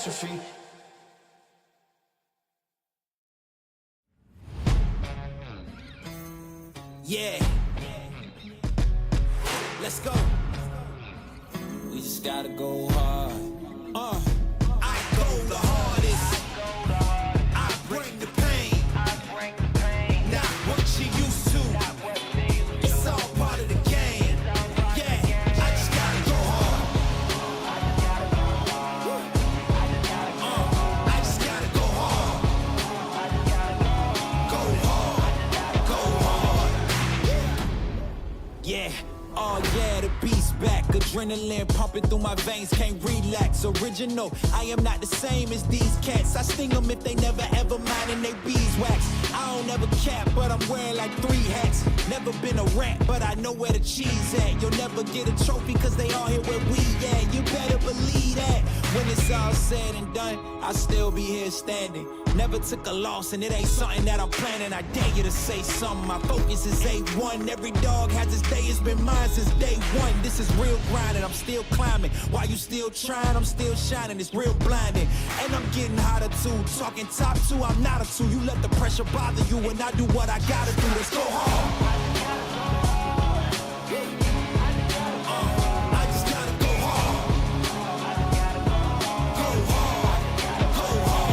catastrophe. Yeah. Let's go. We just gotta go hard. I go the hardest. I bring the pain. Not what you used to. It's all part of the game. Yeah, I just gotta go hard. I just gotta go hard. Go hard. Go hard. Yeah. Oh yeah, the beast back. Adrenaline pumping through my veins, can't relax. Original, I am not the same as these cats. I sting them if they never ever mind and they beeswax. I don't ever cap, but I'm wearing like 3 hats. Never been a rat, but I know where the cheese at. You'll never get a trophy cause they all here where we at. You better believe that. When it's all said and done, I'll still be here standing. Never took a loss and it ain't something that I'm planning. I dare you to say something, my focus is A1. Every dog has his day, it's been mine since day one. This is real grinding, I'm still climbing. While you still trying, I'm still shining. It's real blinding, and I'm getting hotter too. Talking top 2, I'm not a 2. You let the pressure bother you and I do what I gotta do. Let's go hard. I just gotta go hard. Go hard. Go hard.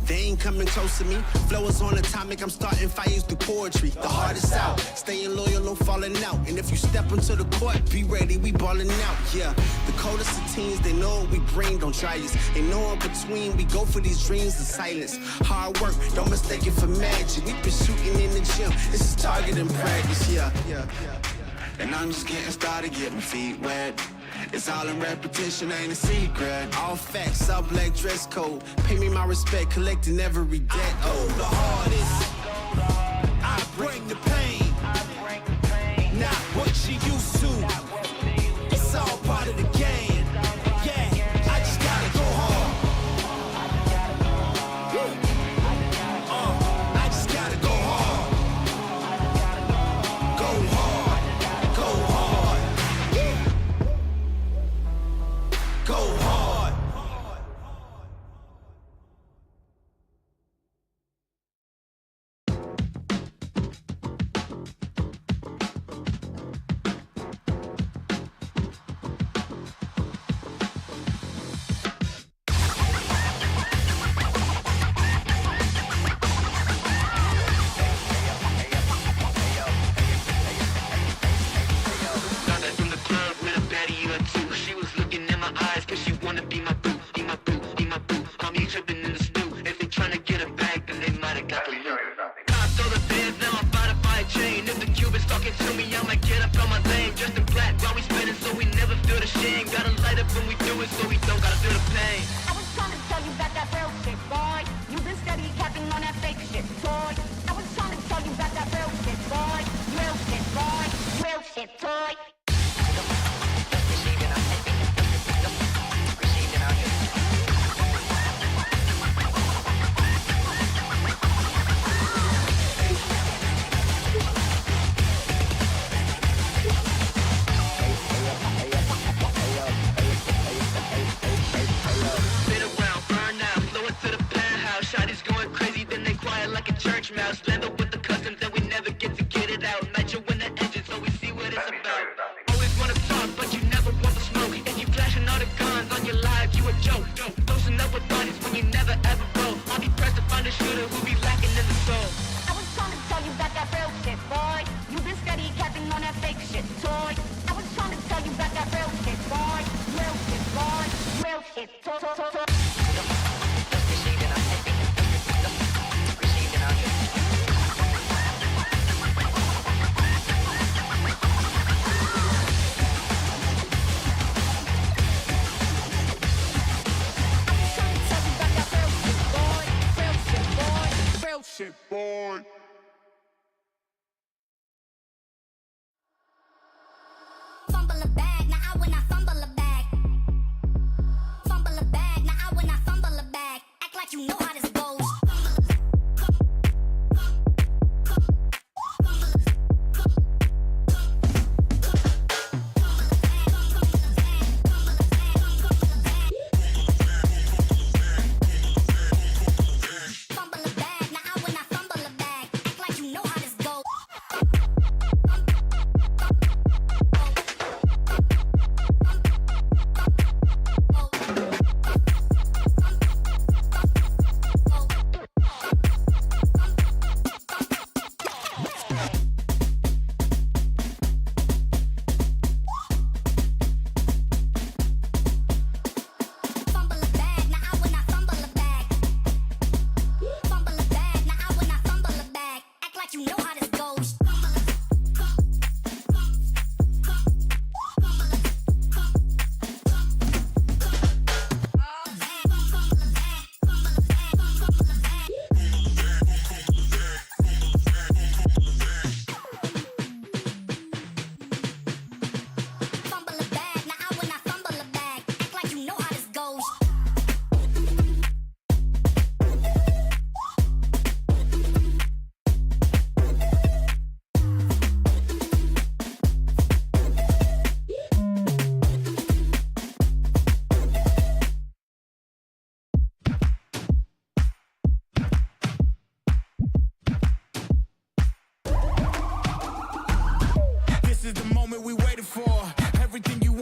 They ain't coming close to me. Flow is on atomic, I'm starting fires through poetry. The hardest out, staying loyal, no falling out. And if you step into the court, be ready, we ballin' out. Yeah, the coldest of teens, they know what we bring, don't try us. They know in between, we go for these dreams in silence. Hard work, don't mistake it for magic. We been shooting in the gym, this is target and practice. Yeah. And I'm just getting started, get my feet wet. It's all in repetition, ain't a secret. All facts, all black dress code. Pay me my respect, collecting every debt. I go the hardest. I bring the pain. Not what you used to. It's all part of the game. Yeah, I just gotta go hard. I just gotta go hard. Go hard. Go hard. Go hard.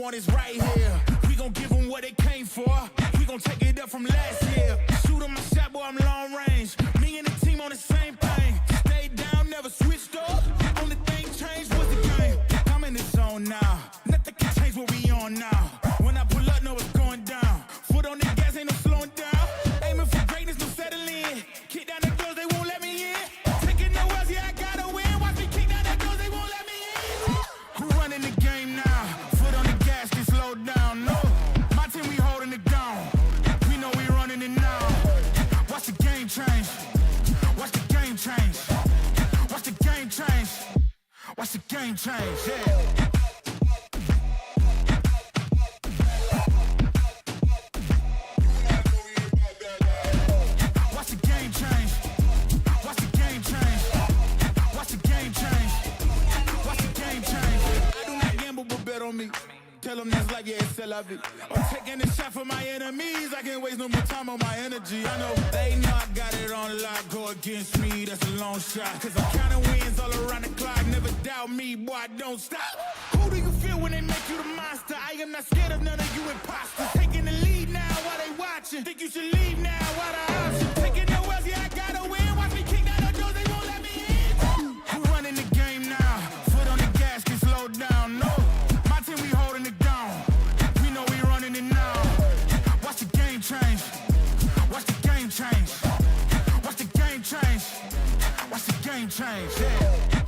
want is right here. We gon' give them what they came for. We gon' take it up from last year. Shoot 'em my shot, boy, I'm long range. Me and the team on the same thing. Stayed down, never switched up. Only thing changed was the game. I'm in the zone now. Nothing can change what we on now. When I pull up, know it's going down. Foot on the gas, ain't no slowing down. Aiming for greatness, no settling. Kick down the doors, they won't let me in. Taking no else, yeah, I gotta win. Watch me kick down the doors, they won't let me in. Who running the game now? Foot on the gas, can slow down. No, my team, we holding it down. We know we running it now. Watch the game change. Watch the game change. Watch the game change. Watch the game change, yeah. Tell them that's like, yeah, c'est la vie. I'm taking a shot for my enemies. I can't waste no more time on my energy. I know they know I got it on lock. Go against me, that's a long shot. Cause I'm counting wins all around the clock. Never doubt me, boy, don't stop. Who do you feel when they make you the monster? I am not scared of none of you imposters. Taking the lead now while they watching. Think you should leave now while the option. Taking no else, yeah, I gotta win. Watch me kick down the doors, they won't let me in. Who running the game now? Foot on the gas, can slow down, no. My team, we holding it down. We know we running it now. Watch the game change. Watch the game change. Watch the game change. Watch the game change, yeah.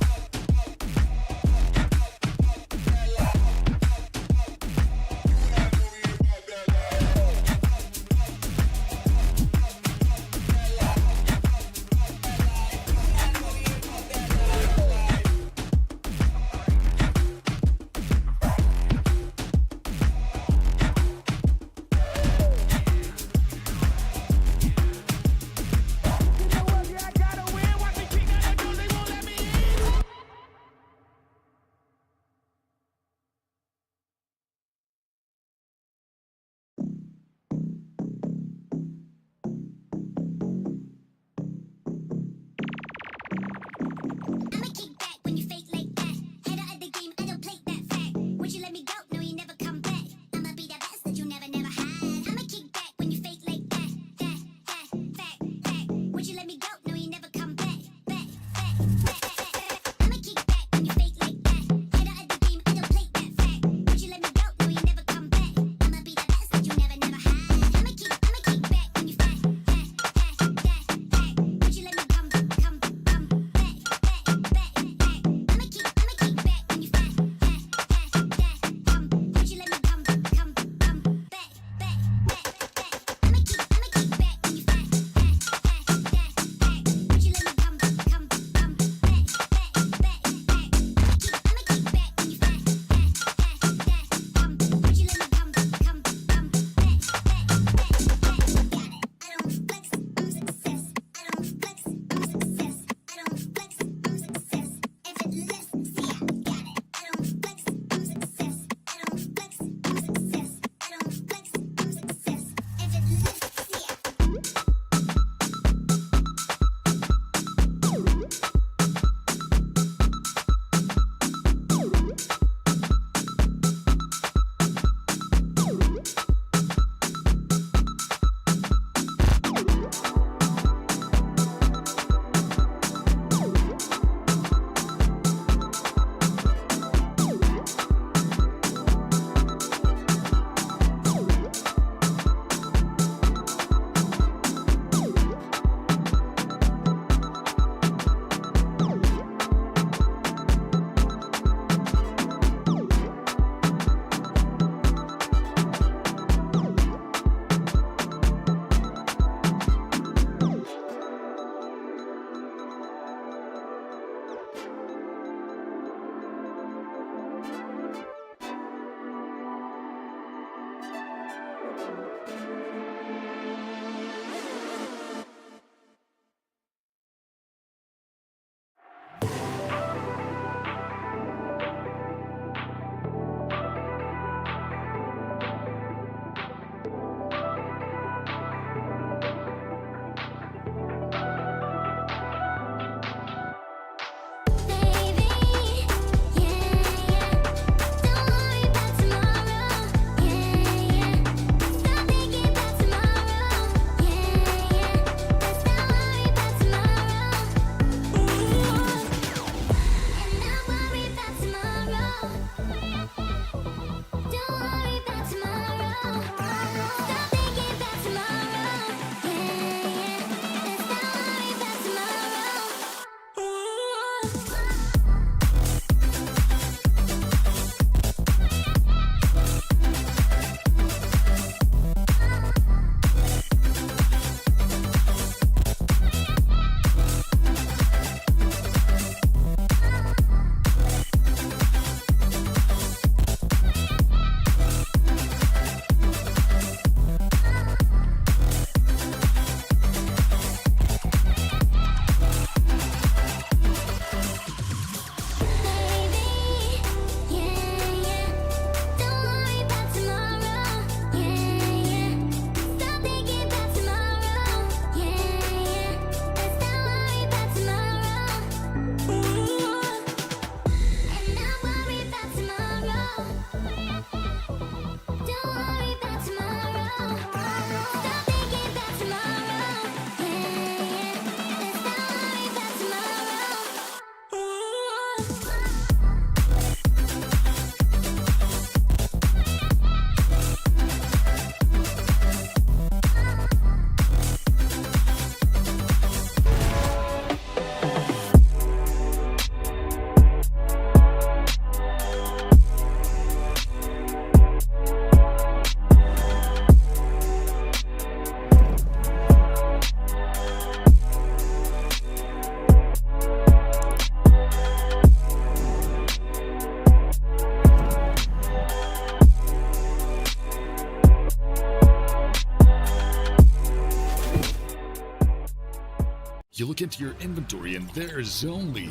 You look into your inventory and there's only...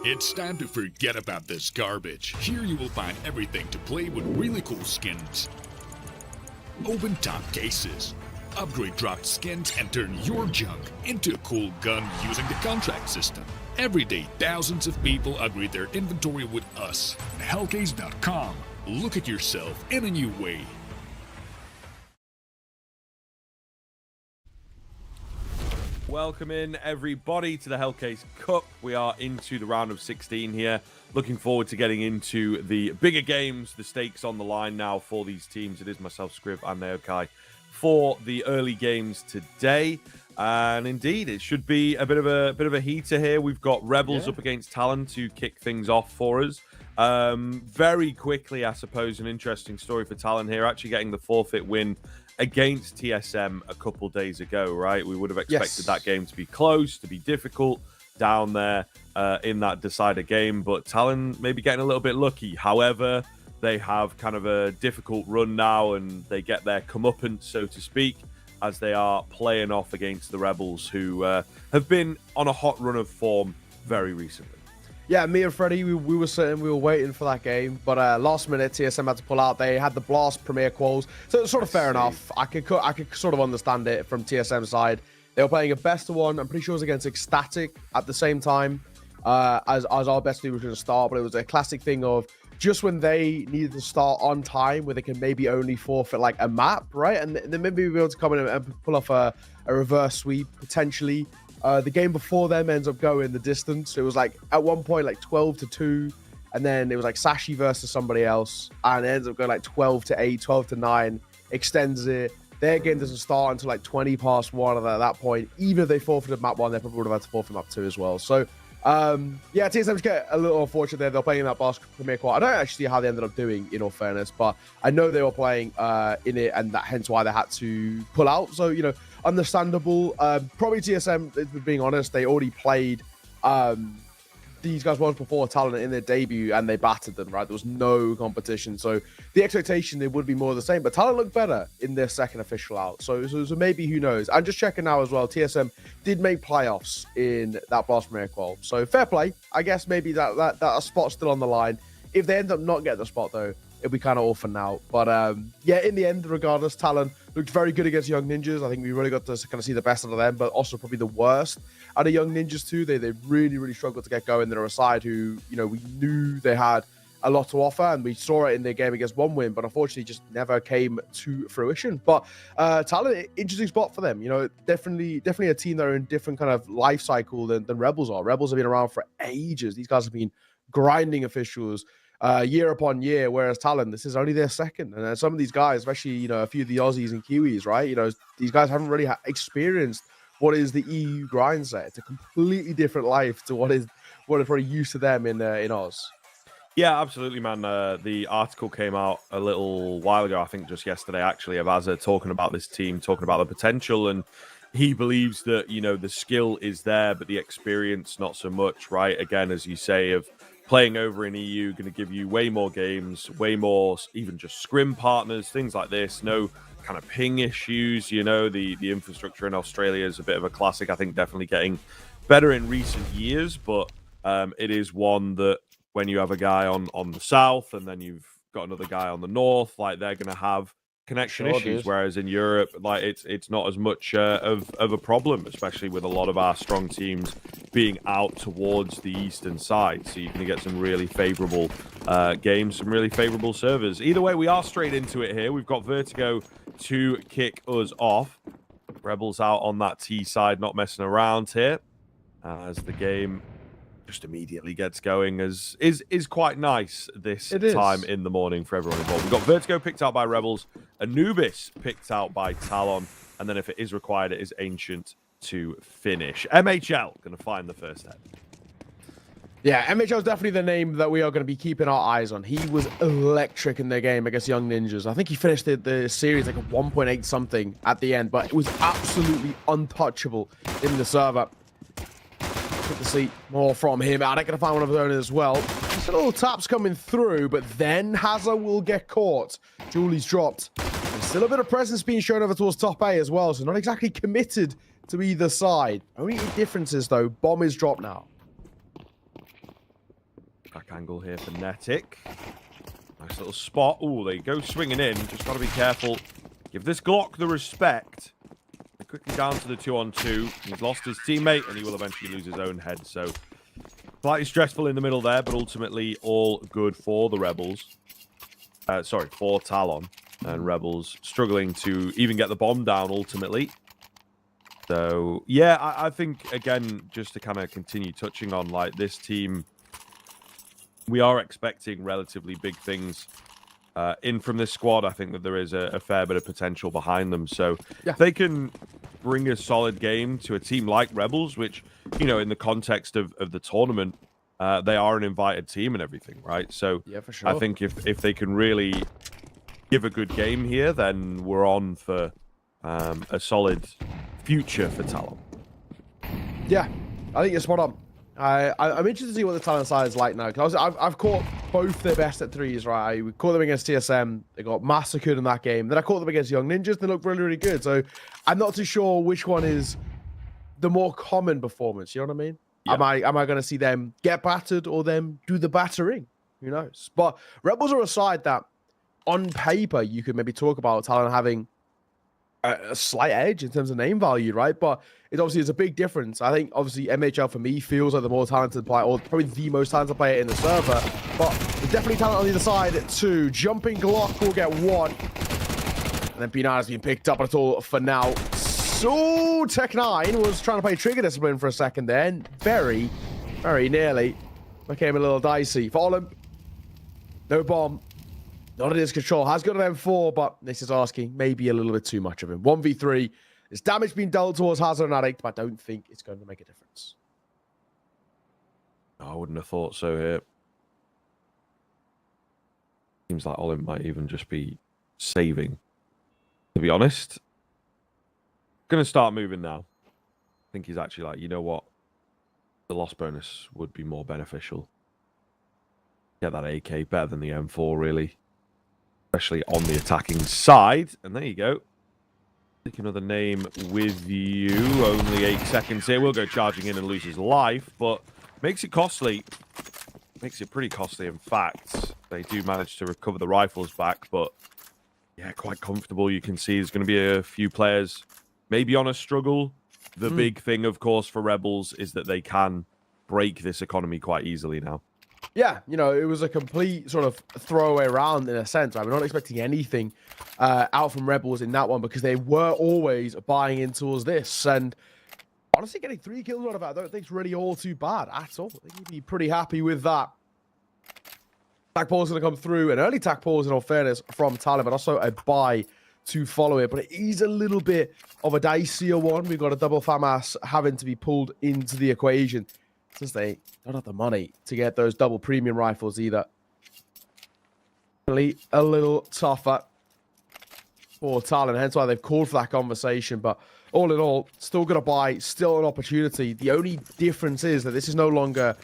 It's time to forget about this garbage. Here you will find everything to play with really cool skins. Open top cases. Upgrade dropped skins and turn your junk into a cool gun using the contract system. Every day, thousands of people upgrade their inventory with us. Hellcase.com. Look at yourself in a new way. Welcome in, everybody, to the Hellcase Cup. We are into the round of 16 here. Looking forward to getting into the bigger games. The stakes on the line now for these teams. It is myself, Scriv, and Naokai for the early games today. And indeed, it should be a bit of a heater here. We've got Rebels up against Talon to kick things off for us. Very quickly, I suppose, an interesting story for Talon here, actually getting the forfeit win against TSM a couple days ago, right? We would have expected that game to be close, to be difficult down there in that decider game, but Talon maybe getting a little bit lucky. However, they have kind of a difficult run now, and they get their comeuppance, so to speak, as they are playing off against the Rebels, who have been on a hot run of form very recently. Yeah, me and Freddie, we were waiting for that game, but last minute TSM had to pull out. They had the Blast Premier Quals, so it's sort of fair enough. I could sort of understand it from TSM side. They were playing a best of one. I'm pretty sure it was against Ecstatic at the same time as our best two was going to start, but it was a classic thing of just when they needed to start on time, where they can maybe only forfeit like a map, right? And then maybe we'll be able to come in and pull off a reverse sweep potentially. The game before them ends up going the distance. It was like at one point like 12-2, and then it was like Sashi versus somebody else, and it ends up going like 12-8, 12-9, extends it. Their game doesn't start until like 20 past 1 at that point. Even if they forfeited map 1, they probably would have had to forfeit map 2 as well. So yeah, TSM get a little unfortunate there. They're playing in that Blast Premier Qual. I don't actually see how they ended up doing, in all fairness, but I know they were playing in it, and that hence why they had to pull out. So, you know, understandable. Probably TSM, being honest, they already played these guys once before Talon in their debut, and they battered them, right? There was no competition. So the expectation, they would be more of the same, but Talon looked better in their second official out. So maybe, who knows? I'm just checking now as well. TSM did make playoffs in that Blast Premier Qual. So fair play. I guess maybe that spot's still on the line. If they end up not getting the spot, though, it'll be kind of orphan now. But yeah, in the end, regardless, Talon looked very good against Young Ninjas. I think we really got to kind of see the best out of them, but also probably the worst out of Young Ninjas too. They really, really struggled to get going. They're a side who, you know, we knew they had a lot to offer, and we saw it in their game against One Win, but unfortunately just never came to fruition. But Talon, interesting spot for them. You know, definitely a team that are in different kind of life cycle than Rebels are. Rebels have been around for ages. These guys have been grinding officials year upon year, whereas Talon, this is only their second. And some of these guys, especially, you know, a few of the Aussies and Kiwis, right? You know, these guys haven't really experienced what is the EU grind set. It's a completely different life to what is probably used to them in Oz. Yeah, absolutely, man. The article came out a little while ago, I think just yesterday, actually, of Azza talking about this team, talking about the potential, and he believes that, you know, the skill is there, but the experience not so much, right? Again, as you say, of playing over in EU, going to give you way more games, way more even just scrim partners, things like this. No kind of ping issues, you know. The infrastructure in Australia is a bit of a classic. I think definitely getting better in recent years, but it is one that when you have a guy on the south and then you've got another guy on the north, like they're going to have connection issues, whereas in Europe, like it's not as much of a problem, especially with a lot of our strong teams being out towards the eastern side. So you're going to get some really favorable games, some really favorable servers. Either way, we are straight into it here. We've got Vertigo to kick us off. Rebels out on that T side, not messing around here, as the game just immediately gets going, as is quite nice this time in the morning for everyone involved. We've got Vertigo picked out by Rebels, Anubis picked out by Talon, and then if it is required, it is Ancient to finish. MHL going to find the first head. Yeah, MHL is definitely the name that we are going to be keeping our eyes on. He was electric in their game against Young Ninjas. I think he finished the series like a 1.8 something at the end, but it was absolutely untouchable in the server. Good to see more from him. Adek going to find one of his own as well. Just a little taps coming through, but then Hazza will get caught. Julie's dropped. Still a bit of presence being shown over towards top A as well, so not exactly committed to either side. Only differences though, bomb is dropped now. Back angle here for Netic. Nice little spot. Oh, they go swinging in. Just got to be careful. Give this Glock the respect. They're quickly down to the 2-on-2. He's lost his teammate, and he will eventually lose his own head. So, slightly stressful in the middle there, but ultimately all good for the Rebels. Sorry, for Talon. And Rebels struggling to even get the bomb down, ultimately. So, yeah, I think, again, just to kind of continue touching on, like, this team... We are expecting relatively big things in from this squad. I think that there is a fair bit of potential behind them. So if they can bring a solid game to a team like Rebels, which, you know, in the context of the tournament, they are an invited team and everything, right? So yeah, for sure. I think if they can really give a good game here, then we're on for a solid future for Talon. Yeah, I think you're spot on. I'm interested to see what the talent side is like now, because I've caught both their best at threes, right? We caught them against TSM. They got massacred in that game. Then I caught them against Young Ninjas. They looked really, really good. So I'm not too sure which one is the more common performance. You know what I mean? Yeah. Am I going to see them get battered or them do the battering? Who knows? But Rebels are a side that, on paper, you could maybe talk about Talon having a slight edge in terms of name value, right? But it obviously is a big difference. I think obviously MHL for me feels like the more talented player, or probably the most talented player in the server. But there's definitely talent on the other side too. Jumping Glock will get one, and then B9 has been picked up at all for now. So Tech9 was trying to play trigger discipline for a second there, and very, very nearly became a little dicey. For Olymp, no bomb. Not in his control. Has got an M4, but this is asking maybe a little bit too much of him. 1v3. There's damage being dealt towards Hazard and Addict, but I don't think it's going to make a difference. I wouldn't have thought so here. Seems like Olin might even just be saving, to be honest. Going to start moving now. I think he's actually like, you know what? The loss bonus would be more beneficial. Get that AK better than the M4, really. Especially on the attacking side. And there you go. Take another name with you. Only 8 seconds here. We'll go charging in and lose his life, but makes it costly. Makes it pretty costly, in fact. They do manage to recover the rifles back, but yeah, quite comfortable. You can see there's going to be a few players maybe on a struggle. The big thing, of course, for Rebels is that they can break this economy quite easily now. Yeah, you know, it was a complete sort of throwaway round in a sense. Right? We're not expecting anything out from Rebels in that one because they were always buying in towards this. And honestly, getting 3 kills out of it, I don't think it's really all too bad at all. I think you'd be pretty happy with that. Tac Paul's going to come through. An early Tac Paul's, in all fairness, from Talon, but also a buy to follow it. But it is a little bit of a dicier one. We've got a double FAMAS having to be pulled into the equation, since they don't have the money to get those double premium rifles either. A little tougher for Talon, hence why they've called for that conversation. But all in all, still going to buy, still an opportunity. The only difference is that this is no longer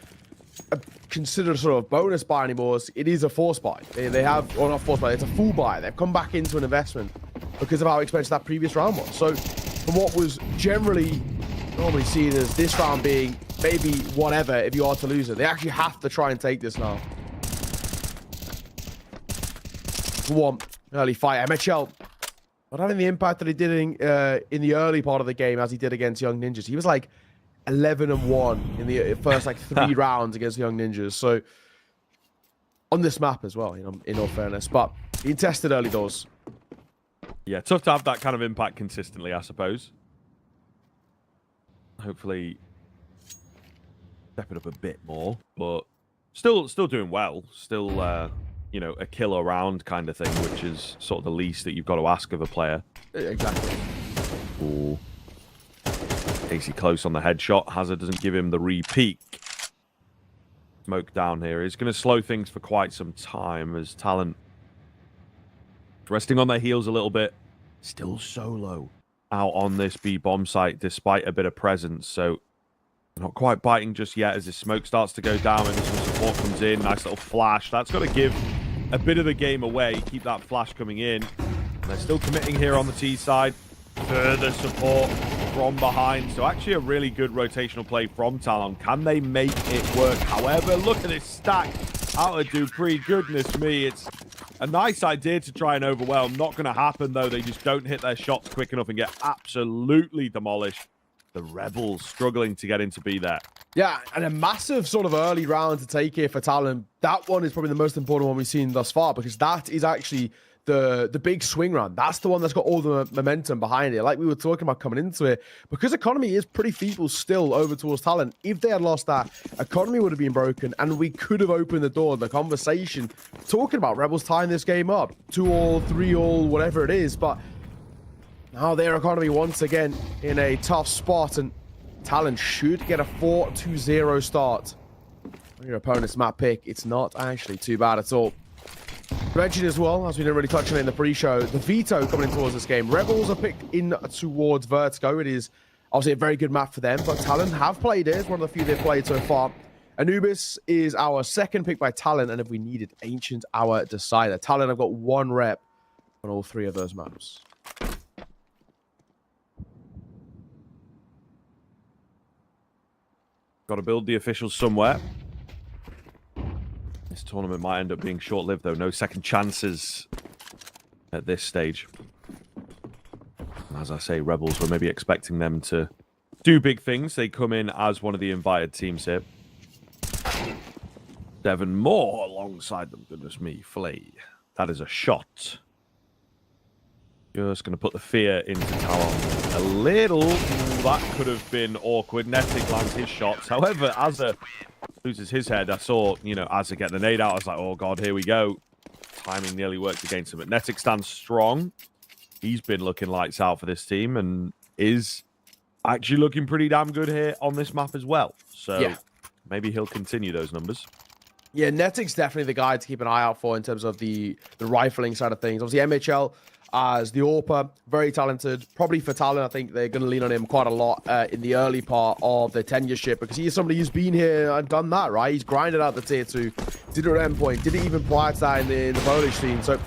considered a sort of bonus buy anymore. It is a force buy. They have, or not force buy, it's a full buy. They've come back into an investment because of how expensive that previous round was. So from what was generally normally seen as this round being maybe whatever if you are to lose it, they actually have to try and take this now. One early fight. MHL not having the impact that he did in the early part of the game as he did against Young Ninjas. He was like 11-1 in the first like 3 rounds against Young Ninjas. So on this map as well, you know, in all fairness, but being tested early doors. Yeah, tough to have that kind of impact consistently, I suppose. Hopefully step it up a bit more, but still doing well. Still, you know, a kill around kind of thing, which is sort of the least that you've got to ask of a player. Exactly. Ooh. AC close on the headshot. Hazard doesn't give him the re-peek. Smoke down here is going to slow things for quite some time as Talent resting on their heels a little bit. Still solo out on this B-bomb site despite a bit of presence, so not quite biting just yet as the smoke starts to go down and some support comes in. Nice little flash. That's got to give a bit of the game away. Keep that flash coming in. They're still committing here on the T side. Further support from behind. So actually a really good rotational play from Talon. Can they make it work? However, look at this stack out of Dupree. Goodness me, it's a nice idea to try and overwhelm. Not going to happen, though. They just don't hit their shots quick enough and get absolutely demolished. The Rebels struggling to get into B there. Yeah, and a massive sort of early round to take here for Talon. That one is probably the most important one we've seen thus far, because that is actually the big swing round. That's the one that's got all the momentum behind it. Like we were talking about coming into it, because economy is pretty feeble still over towards Talon. If they had lost that, economy would have been broken, and we could have opened the door, the conversation, talking about Rebels tying this game up. 2-all, 3-all, whatever it is, but now their economy once again in a tough spot, and Talon should get a 4-0 start. On your opponent's map pick, it's not actually too bad at all. Mentioned as well, as we didn't really touch on it in the pre-show, the veto coming in towards this game. Rebels are picked in towards Vertigo. It is obviously a very good map for them, but Talon have played it. It's one of the few they've played so far. Anubis is our second pick by Talon, and if we needed Ancient, our decider. Talon have got 1 rep on all 3 of those maps. Got to build the officials somewhere. This tournament might end up being short-lived, though. No second chances at this stage. As I say, Rebels were maybe expecting them to do big things. They come in as one of the invited teams here. Devon Moore alongside them. Goodness me, Flay. That is a shot. Just going to put the fear into Talon a little. That could have been awkward. Netic lands his shots. However, Azza loses his head. I saw, Azza get the nade out. I was like, oh, God, here we go. Timing nearly worked against him. But Netic stands strong. He's been looking lights out for this team and is actually looking pretty damn good here on this map as well. So yeah, maybe he'll continue those numbers. Yeah, Netic's definitely the guy to keep an eye out for in terms of the rifling side of things. Obviously, MHL as the AWPer, very talented. Probably for Talon, I think they're going to lean on him quite a lot in the early part of their tenureship, because he is somebody who's been here and done that, right? He's grinded out the tier 2, did it at endpoint, did it even prior to that in the Polish scene. So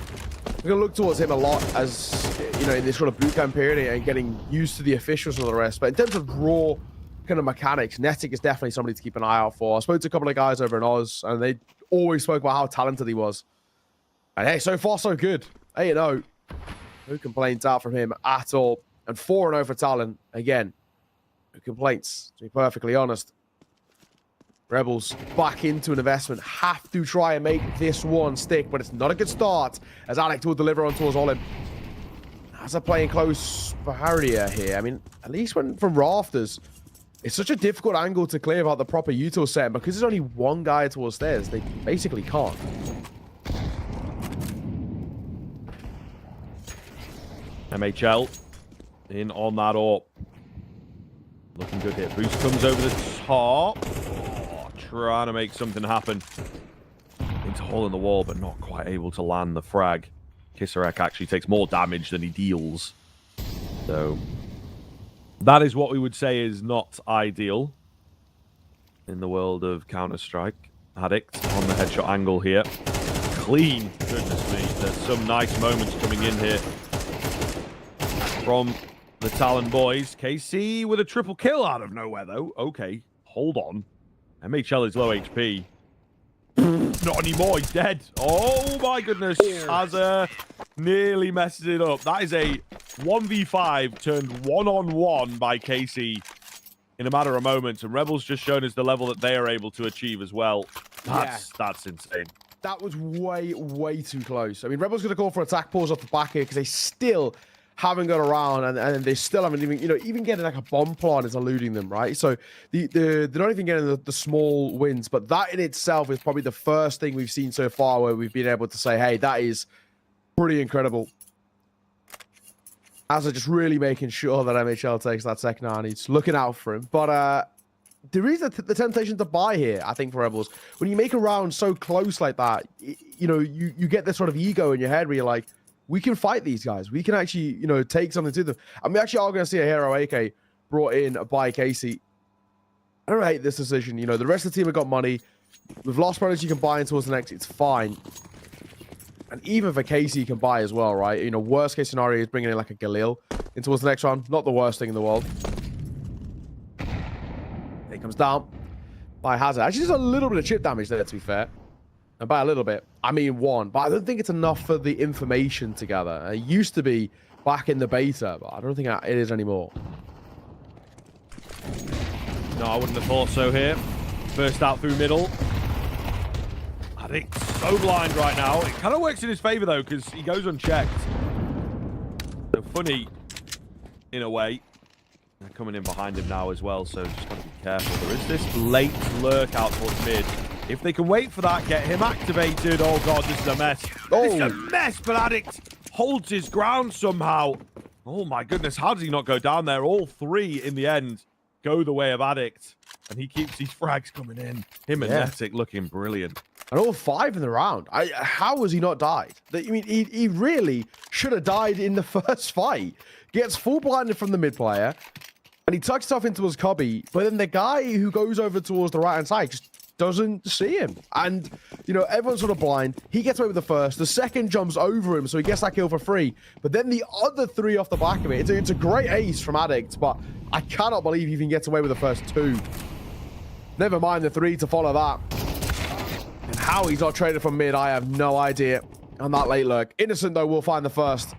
we're going to look towards him a lot as, in this sort of bootcamp period and getting used to the officials and the rest. But in terms of raw kind of mechanics, Netic is definitely somebody to keep an eye out for. I spoke to a couple of guys over in Oz, and they always spoke about how talented he was. And hey, so far so good. 8-0. No complaints out from him at all. And 4-0 for Talon. Again, no complaints, to be perfectly honest. Rebels back into an investment. Have to try and make this one stick, but it's not a good start, as Alex will deliver on towards Olim. As a playing close barrier here, I mean, at least when from rafters, it's such a difficult angle to clear about the proper util set, because there's only one guy towards stairs. They basically can't. MHL in on that AWP. Looking good here. Boost comes over the top. Oh, trying to make something happen. Into a hole in the wall, but not quite able to land the frag. Kisarek actually takes more damage than he deals. So that is what we would say is not ideal in the world of Counter-Strike. Addict on the headshot angle here. Clean. Goodness me. There's some nice moments coming in here from the Talon boys. KC with a triple kill out of nowhere, though. Okay, hold on. MHL is low HP. Not anymore, he's dead. Oh my goodness. Azza nearly messes it up. That is a 1v5 turned 1-on-1 by KC in a matter of moments. And Rebels just shown us the level that they are able to achieve as well. That's insane. That was way, way too close. I mean, Rebels going to call for attack pause off the back here, because they still haven't got around, and they still haven't even, even getting like a bomb plant is eluding them, right? So they're not even getting the small wins, but that in itself is probably the first thing we've seen so far where we've been able to say, hey, that is pretty incredible. Azza just really making sure that MHL takes that second round. He's looking out for him, but there is the temptation to buy here, I think, for Rebels. When you make a round so close like that, you get this sort of ego in your head where you're like, we can fight these guys. We can actually, take something to them. And we actually are going to see a hero AK brought in by Casey. I don't hate this decision. The rest of the team have got money. We've lost products you can buy in towards the next. It's fine. And even for Casey, you can buy as well, right? You know, worst case scenario is bringing in like a Galil in towards the next round. Not the worst thing in the world. He comes down by Hazard. Actually, there's a little bit of chip damage there, to be fair. And by a little bit, I mean 1. But I don't think it's enough for the information to gather. It used to be back in the beta, but I don't think it is anymore. No, I wouldn't have thought so here. First out through middle. Addict's so blind right now. It kind of works in his favor, though, because he goes unchecked. So funny, in a way. They're coming in behind him now as well, so just got to be careful. There is this late lurk out towards mid. If they can wait for that, get him activated. Oh, God, this is a mess. Oh. This is a mess, but Addict holds his ground somehow. Oh, my goodness. How does he not go down there? All 3 in the end go the way of Addict. And he keeps these frags coming in. Him and Netic looking brilliant. And all 5 in the round. How has he not died? I mean, he really should have died in the first fight. Gets full blinded from the mid player. And he tucks stuff into his cubby. But then the guy who goes over towards the right-hand side just doesn't see him. And, you know, everyone's sort of blind. He gets away with the first. The second jumps over him, so he gets that kill for free. But then the other 3 off the back of it. It's a great ace from Addict, but I cannot believe he even gets away with the first 2. Never mind the 3 to follow that. And how he's not traded from mid, I have no idea. On that late lurk. Innocent, though, will find the first.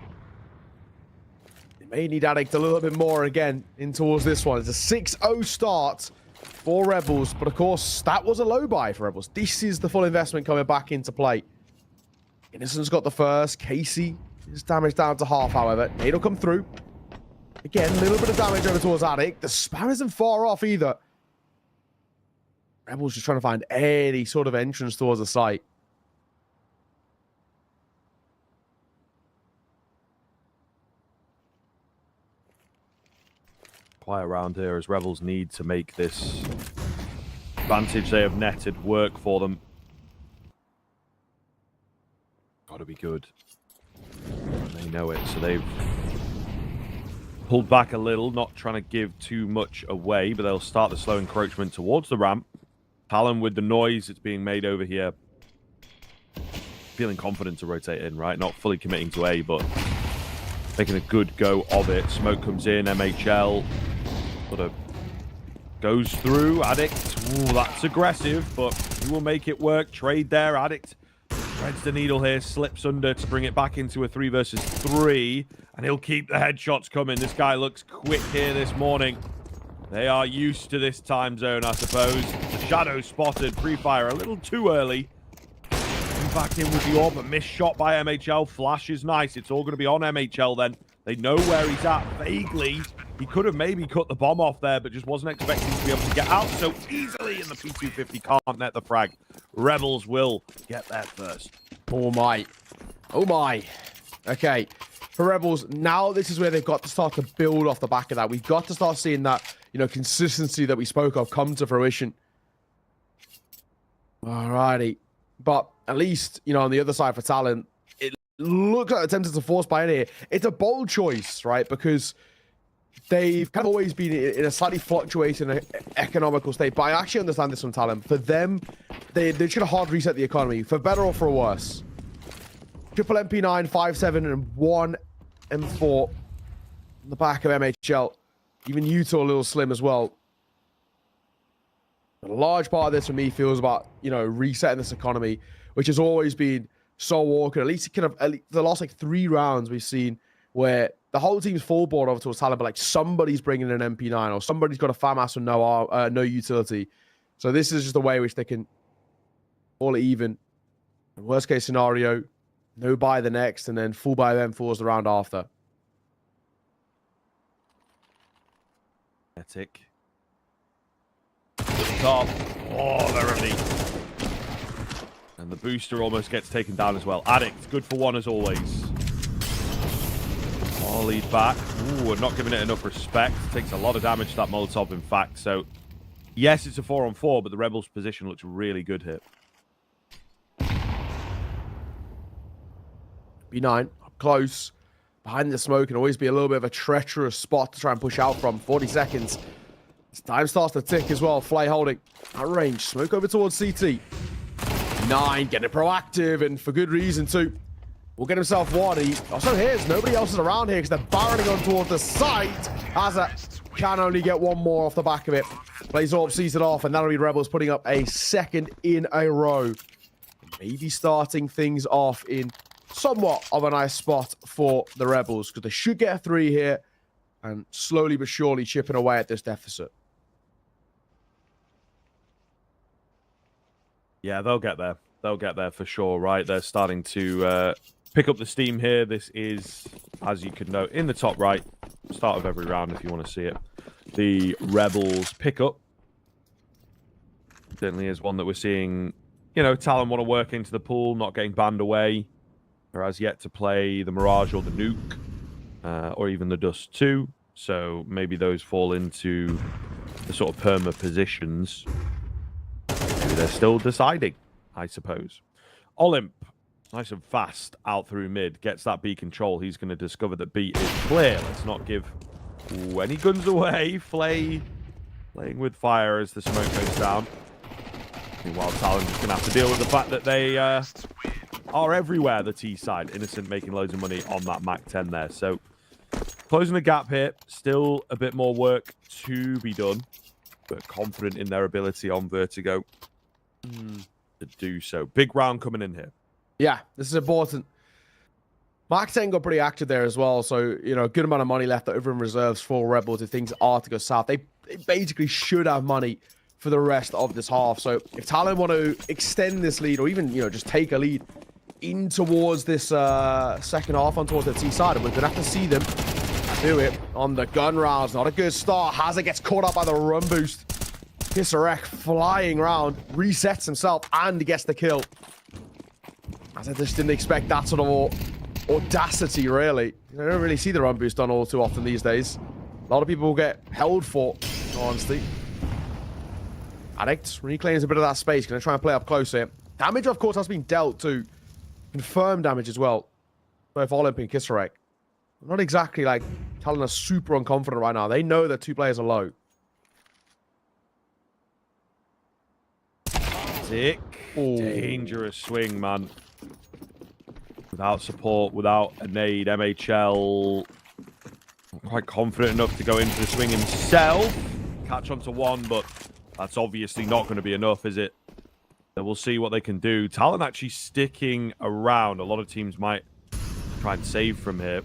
They may need Addict a little bit more again in towards this one. It's a 6-0 start for Rebels. But, of course, that was a low buy for Rebels. This is the full investment coming back into play. Innocent's got the first. Casey is damaged down to half, however. Nade will come through. Again, a little bit of damage over towards Addict. The spam isn't far off either. Rebels just trying to find any sort of entrance towards the site. Quiet around here as Rebels need to make this advantage they have netted work for them. Gotta be good. They know it, so they've pulled back a little, not trying to give too much away, but they'll start the slow encroachment towards the ramp. Talon with the noise that's being made over here. Feeling confident to rotate in, right? Not fully committing to A, but making a good go of it. Smoke comes in, MHL sort of goes through. Addict, ooh, that's aggressive, but he will make it work. Trade there, Addict threads the needle here, slips under to bring it back into a 3 versus 3, and he'll keep the headshots coming. This guy looks quick here this morning. They are used to this time zone, I suppose. The shadow spotted. Free fire a little too early. Back in with the orb, a missed shot by MHL. Flash is nice. It's all going to be on MHL then. They know where he's at vaguely. He could have maybe cut the bomb off there, but just wasn't expecting to be able to get out so easily. And the P250 can't net the frag. Rebels will get there first. Oh my. Oh my. Okay. For Rebels, now this is where they've got to start to build off the back of that. We've got to start seeing that, you know, consistency that we spoke of come to fruition. Alrighty. But at least, you know, on the other side for Talon, it looks like attempted to force buy in here. It's a bold choice, right? Because they've kind of always been in a slightly fluctuating economical state. But I actually understand this from Talon. For them, they should have hard reset the economy, for better or for worse. Triple MP9, 5.7, and 1 M4 on the back of MHL. Even Utah a little slim as well. A large part of this for me feels about, you know, resetting this economy, which has always been so awkward. At least the last like 3 rounds we've seen where the whole team's full board over towards Talon, but like somebody's bringing an MP9 or somebody's got a FAMAS with no utility. So this is just a way which they can all even. Worst case scenario, no buy the next, and then full buy M4s the round after. Etic. Top. Oh, verily. And the booster almost gets taken down as well. Addict, good for 1 as always. Oh, lead back. Ooh, we're not giving it enough respect. Takes a lot of damage to that Molotov, in fact. So, yes, it's a 4-on-4, but the Rebels' position looks really good here. B9, up close. Behind the smoke can always be a little bit of a treacherous spot to try and push out from. 40 seconds. As time starts to tick as well. Flay holding at range. Smoke over towards CT. 9 getting proactive, and for good reason too. will get himself one. He also hears nobody else is around here because they're barreling on towards the site. Asa can only get one more off the back of it. Blazorb sees it off, and that'll be Rebels putting up a second in a row. Maybe starting things off in somewhat of a nice spot for the Rebels, because they should get a 3 here and slowly but surely chipping away at this deficit. Yeah, they'll get there. They'll get there for sure, right? They're starting to pick up the steam here. This is, as you could note, in the top right, start of every round if you want to see it. The Rebels pickup certainly is one that we're seeing, you know, Talon want to work into the pool, not getting banned away. Whereas yet to play the Mirage or the Nuke, or even the Dust 2. So maybe those fall into the sort of perma positions. Maybe they're still deciding, I suppose. Olymp, nice and fast out through mid, gets that B control. He's going to discover that B is clear. Let's not give any guns away. Flay playing with fire as the smoke goes down. Meanwhile, Talon's just going to have to deal with the fact that they are everywhere, the T side. Innocent making loads of money on that Mac 10 there. So closing the gap here. Still a bit more work to be done, but confident in their ability on Vertigo to do so. Big round coming in here. Yeah, this is important. Mac 10 got pretty active there as well. So, you know, a good amount of money left over in reserves for Rebels if things are to go south. They basically should have money for the rest of this half. So if Talon want to extend this lead, or even, you know, just take a lead in towards this second half on towards the T side, and we're going to have to see them do it on the gun rounds. Not a good start. Hazard gets caught up by the run boost. Kisarek flying around, resets himself, and gets the kill. As I just didn't expect that sort of audacity, really. I don't really see the run boost done all too often these days. A lot of people will get held for, honestly. Addict reclaims a bit of that space. Going to try and play up close here. Damage, of course, has been dealt to. Confirmed damage as well. Both Olymp and Kisarek. Not exactly like Talon are super unconfident right now. They know that 2 players are low. Sick. Dangerous swing, man. Without support, without a nade, MHL not quite confident enough to go into the swing himself. Catch onto one, but that's obviously not going to be enough, is it? So we'll see what they can do. Talon actually sticking around. A lot of teams might try and save from here.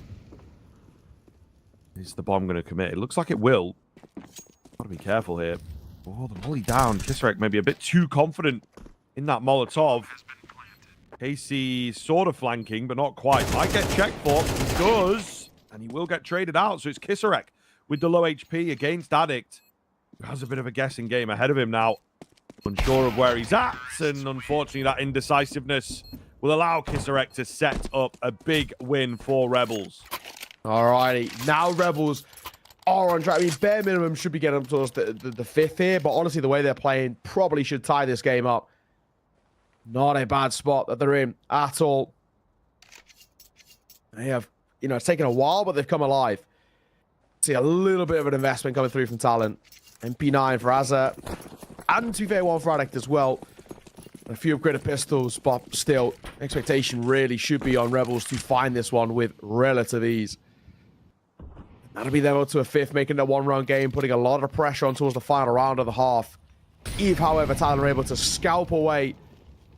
Is the bomb going to commit? It looks like it will. Gotta be careful here. Oh, the molly down. Kisarek maybe a bit too confident in that Molotov. Casey sort of flanking, but not quite. Might get checked for. He does. And he will get traded out. So it's Kisarek with the low HP against Addict, who has a bit of a guessing game ahead of him now. Unsure of where he's at. And unfortunately, that indecisiveness will allow Kisarek to set up a big win for Rebels. Alrighty. Now Rebels are on track. I mean, bare minimum should be getting up towards the 5th here. But honestly, the way they're playing probably should tie this game up. Not a bad spot that they're in at all. They have, you know, it's taken a while, but they've come alive. See a little bit of an investment coming through from Talon. MP9 for Azza. And to be fair, one for Addict as well. A few upgraded pistols, but still, expectation really should be on Rebels to find this one with relative ease. That'll be them up to a 5th, making it a 1-round game, putting a lot of pressure on towards the final round of the half. If, however, Talon are able to scalp away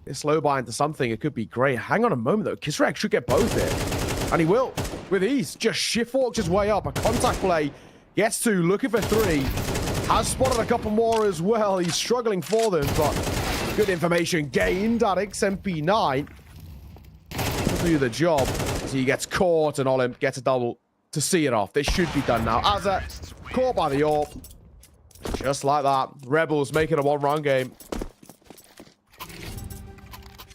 this low buy into something, it could be great. Hang on a moment, though. Kisarek should get both here. And he will, with ease. Just shift walks his way up. A contact play. Gets 2, looking for 3. Has spotted a couple more as well. He's struggling for them, but good information gained. Addicts MP9 to do the job. So he gets caught, and Olymp gets a double to see it off. This should be done now. Azza caught by the AWP. Just like that. Rebels making a 1-round game.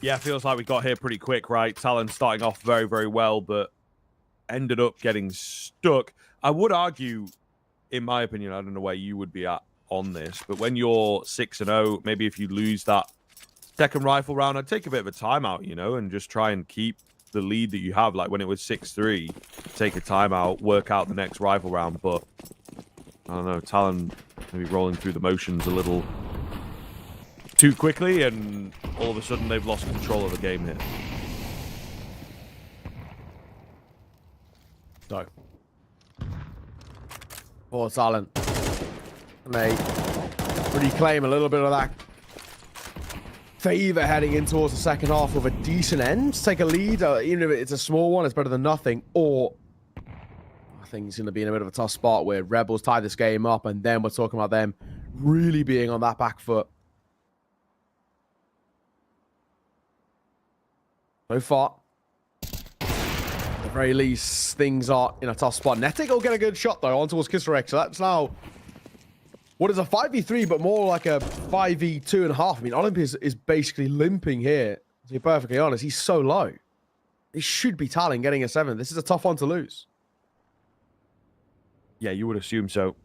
Yeah, feels like we got here pretty quick, right? Talon starting off very, very well, but ended up getting stuck. I would argue, in my opinion, I don't know where you would be at on this, but when you're 6-0, maybe if you lose that second rifle round, I'd take a bit of a timeout, you know, and just try and keep the lead that you have. Like when it was 6-3, take a timeout, work out the next rifle round. But I don't know, Talon maybe rolling through the motions a little too quickly, and all of a sudden they've lost control of the game here. So, for Talon, and they reclaim a little bit of that favor heading in towards the second half with a decent end. Take a lead, even if it's a small one, it's better than nothing. Or I think it's going to be in a bit of a tough spot where Rebels tie this game up, and then we're talking about them really being on that back foot. So far, at the very least, things are in a tough spot. Netic will get a good shot, though, on towards Kisarek. So that's now what is a 5v3, but more like a 5v2.5. I mean, Olympus is basically limping here, to be perfectly honest. He's so low. It should be Talon getting a 7. This is a tough one to lose. Yeah, you would assume so.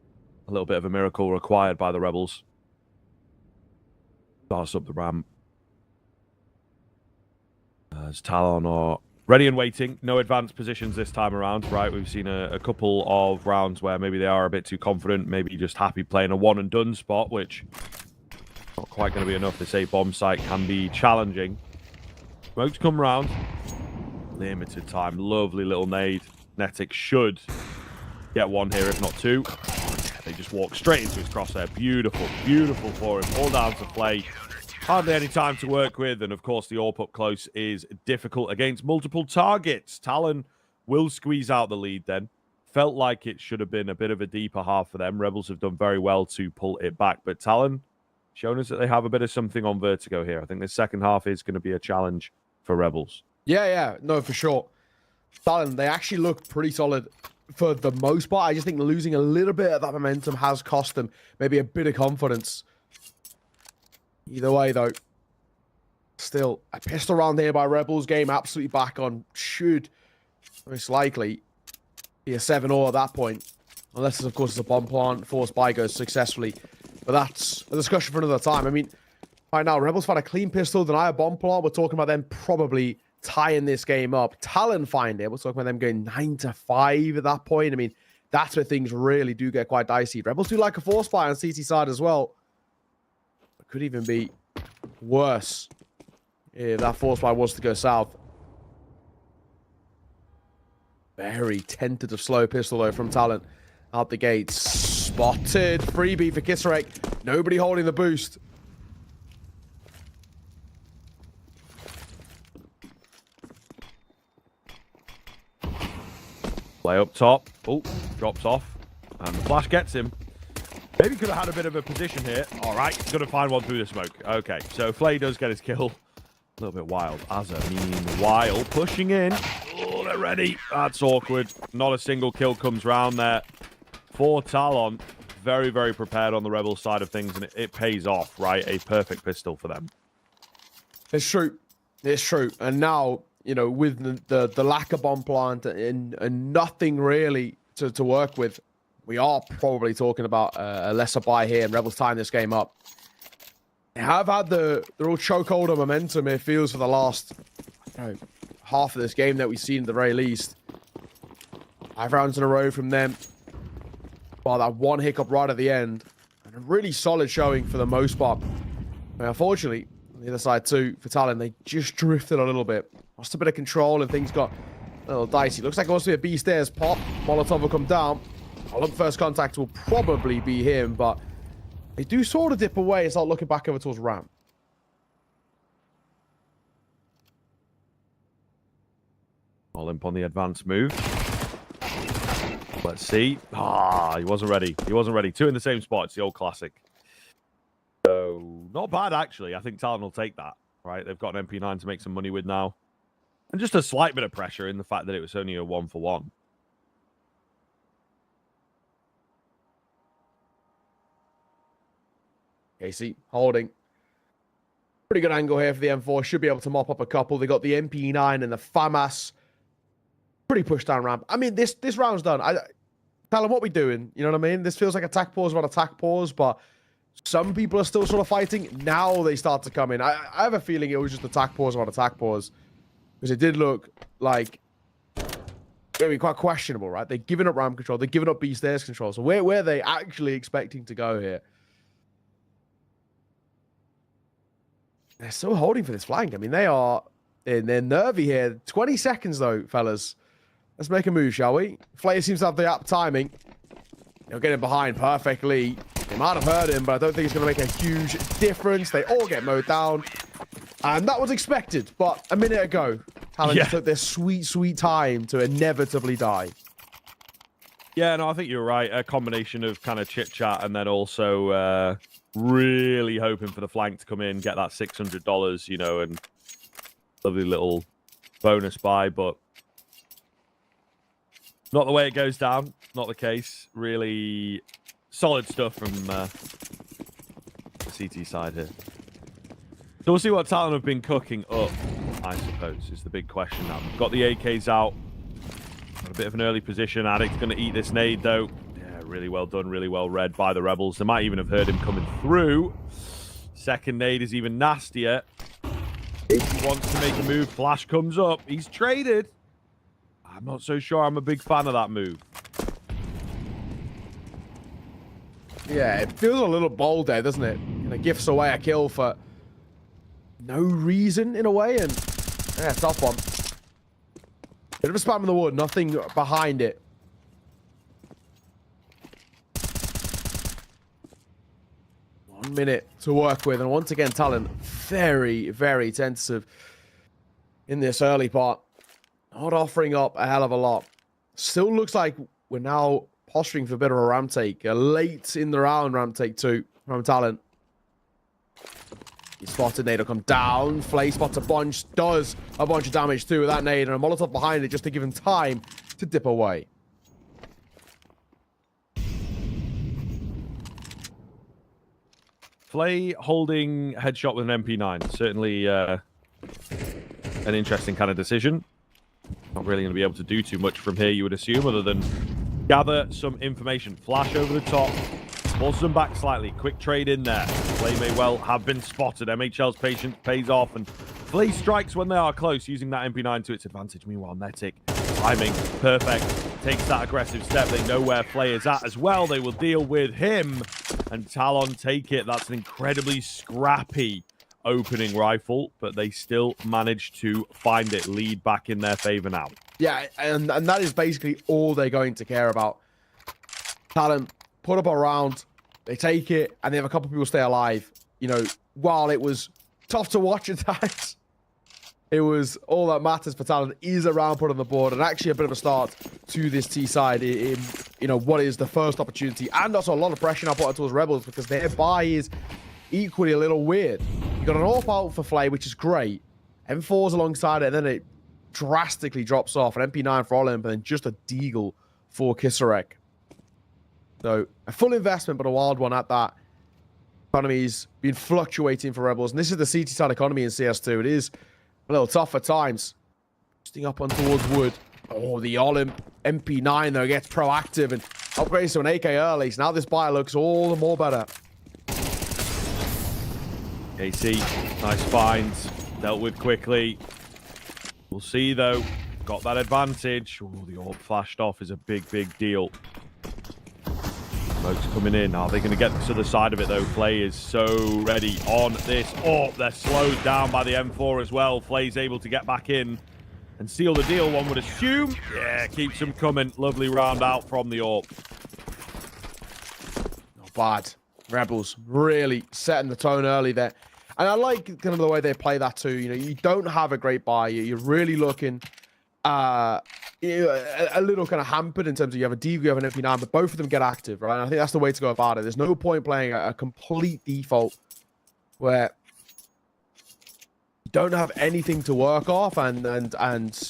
A little bit of a miracle required by the Rebels. Starts up the ramp. As Talon are ready and waiting. No advanced positions this time around, right? We've seen a couple of rounds where maybe they are a bit too confident, maybe just happy playing a one and done spot, which not quite going to be enough. They say bomb site can be challenging. Smokes come round. Limited time. Lovely little nade. Netic should get one here, if not two. They just walk straight into his crosshair. Beautiful, beautiful for him. All down to play. Hardly any time to work with, and of course the AWP up close is difficult against multiple targets. Talon will squeeze out the lead then. Felt like it should have been a bit of a deeper half for them. Rebels have done very well to pull it back, but Talon shown us that they have a bit of something on Vertigo here. I think the second half is going to be a challenge for Rebels. Yeah, no, for sure. Talon, they actually look pretty solid for the most part. I just think losing a little bit of that momentum has cost them maybe a bit of confidence. Either way, though, still a pistol round here by Rebels. Game absolutely back on. Should most likely be a 7-0 at that point. Unless, of course, it's a bomb plant forced by goes successfully. But that's a discussion for another time. I mean, right now, Rebels find a clean pistol, deny a bomb plant. We're talking about them probably tying this game up. Talon find it. We're talking about them going 9-5 at that point. I mean, that's where things really do get quite dicey. Rebels do like a force buy on CT side as well. Could even be worse if that force buy was to go south. Very tentative slow pistol though from Talon out the gates. Spotted. Freebie for Kisarek. Nobody holding the boost. Play up top. Oh, drops off. And the flash gets him. Maybe could have had a bit of a position here. All right, he's going to find one through the smoke. Okay, so Flay does get his kill. A little bit wild. Azza, meanwhile, pushing in. Oh, they're ready. That's awkward. Not a single kill comes round there for Talon. Very, very prepared on the Rebel side of things, and it pays off, right? A perfect pistol for them. It's true. It's true. And now, you know, with the lack of bomb plant and nothing really to work with, we are probably talking about a lesser buy here, and Rebels tying this game up. They have had the real chokehold of momentum, it feels, for the last half of this game that we've seen at the very least. 5 rounds in a row from them. Well, that one hiccup right at the end. And a really solid showing for the most part. And unfortunately, on the other side too, for Talon, they just drifted a little bit. Lost a bit of control and things got a little dicey. Looks like it wants to be a B stairs pop. Molotov will come down. I look, first contact will probably be him, but they do sort of dip away and start looking back over towards ramp. Olymp on the advanced move. Let's see. He wasn't ready. He wasn't ready. 2 in the same spot. It's the old classic. So, not bad, actually. I think Talon will take that, right? They've got an MP9 to make some money with now. And just a slight bit of pressure in the fact that it was only a 1-for-1. Casey holding. Pretty good angle here for the M4. Should be able to mop up a couple. They got the MP9 and the FAMAS. Pretty push down ramp. I mean, this round's done. Tell them what we doing. You know what I mean? This feels like attack pause, not attack pause, but some people are still sort of fighting. Now they start to come in. I have a feeling it was just attack pause, not attack pause. Because it did look like maybe quite questionable, right? They're giving up ramp control. They're giving up B stairs control. So where are they actually expecting to go here? They're still holding for this flank. I mean, they're nervy here. 20 seconds, though, fellas. Let's make a move, shall we? Flay seems to have the apt timing. He'll get him behind perfectly. They might have heard him, but I don't think it's going to make a huge difference. They all get mowed down. And that was expected, but a minute ago, Talon took their sweet, sweet time to inevitably die. Yeah, no, I think you're right. A combination of kind of chit-chat and then also really hoping for the flank to come in, get that $600, you know, and lovely little bonus buy, but not the way it goes down. Not the case. Really solid stuff from the CT side here. So we'll see what Talon have been cooking up, I suppose, is the big question now. We've got the AKs out. Got a bit of an early position. Addict's going to eat this nade, though. Yeah, really well done, really well read by the Rebels. They might even have heard him coming through. Second nade is even nastier. If he wants to make a move, flash comes up. He's traded. I'm not so sure I'm a big fan of that move. Yeah, it feels a little bold there, doesn't it? Kind of gifts away a kill for no reason, in a way, and yeah, tough one. Bit of a spam in the wood, nothing behind it. One minute to work with, and once again, Talon very, very tentative in this early part. Not offering up a hell of a lot. Still looks like we're now posturing for a bit of a ramp take. A late in the round ramp take too from Talon. He spotted nade will come down. Flay spots a bunch, does a bunch of damage too with that nade, and a Molotov behind it just to give him time to dip away. Flay holding headshot with an MP9. Certainly an interesting kind of decision. Not really going to be able to do too much from here, you would assume, other than gather some information. Flash over the top. Force them back slightly. Quick trade in there. Flay may well have been spotted. MHL's patience pays off, and Flay strikes when they are close, using that MP9 to its advantage. Meanwhile, Netic, timing perfect. Takes that aggressive step. They know where Flay is at as well. They will deal with him, and Talon take it. That's an incredibly scrappy opening rifle, but they still manage to find it. Lead back in their favor now. Yeah, and that is basically all they're going to care about. Talon put up a round, they take it, and they have a couple of people stay alive. You know, while it was tough to watch at times, it was all that matters for Talon is a round put on the board, and actually a bit of a start to this T side in you know, what is the first opportunity, and also a lot of pressure now put towards Rebels because their buy is equally a little weird. You got an AWP out for Flay, which is great. M4's alongside it, and then it drastically drops off. An MP9 for Olymp, and then just a Deagle for Kisarek. So a full investment, but a wild one at that. Economy's been fluctuating for Rebels, and this is the CT side economy in CS2. It is a little tough at times. Sting up on towards wood. Oh, the Olymp MP9 though gets proactive and upgrades to an AK early. So now this buy looks all the more better. AC, nice finds, dealt with quickly. We'll see though, got that advantage. Oh, the AWP flashed off is a big, big deal. Smoke's coming in. Are they going to get to the side of it though? Flay is so ready on this AWP. They're slowed down by the M4 as well. Flay's able to get back in and seal the deal, one would assume. Yeah, keeps them coming. Lovely round out from the AWP. Not bad. Rebels really setting the tone early there. And I like kind of the way they play that too. You know, you don't have a great buy. You're really looking a little kind of hampered in terms of you have a Deagle, you have an MP9, but both of them get active, right? And I think that's the way to go about it. There's no point playing a complete default where you don't have anything to work off and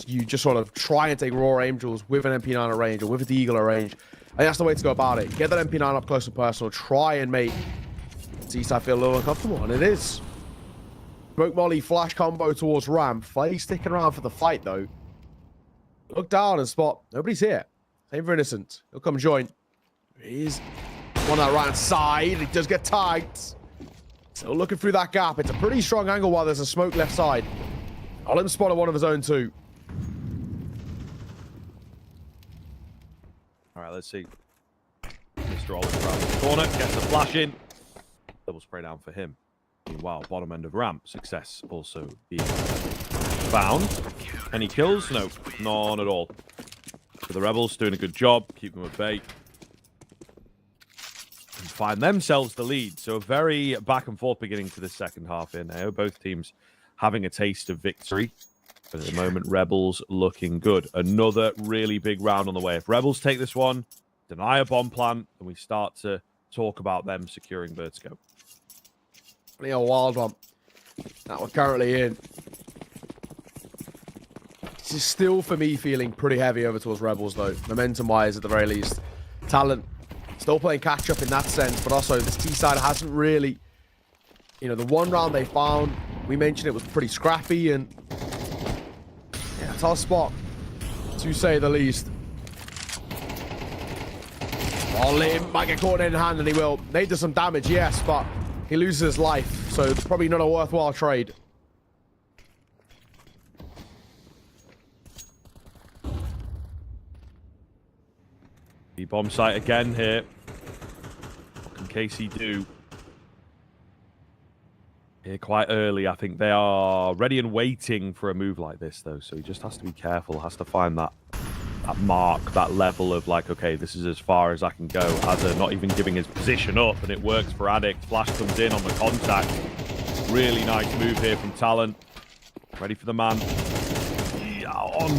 you just sort of try and take raw angels with an MP9 at range or with a Deagle at range. And that's the way to go about it. Get that MP9 up close and personal. Try and make Seaside feel a little uncomfortable, and it is. Smoke Molly flash combo towards ramp. Flay sticking around for the fight though. Look down and spot. Nobody's here. Same for Innocent. He'll come join. He's one that right side. He does get tagged. Still looking through that gap. It's a pretty strong angle while there's a smoke left side. Olin spotted one of his own too. All right, let's see. Mr. Olin around the corner. Gets the flash in. Double spray down for him. Meanwhile, bottom end of ramp. Success also being found. Any kills? No, none at all. So the Rebels doing a good job, keep them at bay. And find themselves the lead. So a very back and forth beginning to the second half here now. Both teams having a taste of victory. But at the moment, Rebels looking good. Another really big round on the way. If Rebels take this one, deny a bomb plant, and we start to talk about them securing Vertigo. Really a wild one that we're currently in. This is still, for me, feeling pretty heavy over towards Rebels, though. Momentum-wise, at the very least. Talent, still playing catch-up in that sense, but also this T-side hasn't really... You know, the one round they found, we mentioned it was pretty scrappy, and... Yeah, tough spot, to say the least. Oh, Lim might get caught in hand, and he will. They do some damage, yes, but he loses his life, so probably not a worthwhile trade. The bomb site again here. What can KC do? Here quite early, I think they are ready and waiting for a move like this, though. So he just has to be careful, has to find that mark, that level of like, okay, this is as far as I can go. Azza not even giving his position up, and it works for Addict. Flash comes in on the contact. Really nice move here from Talon. Ready for the man. Yeah, on.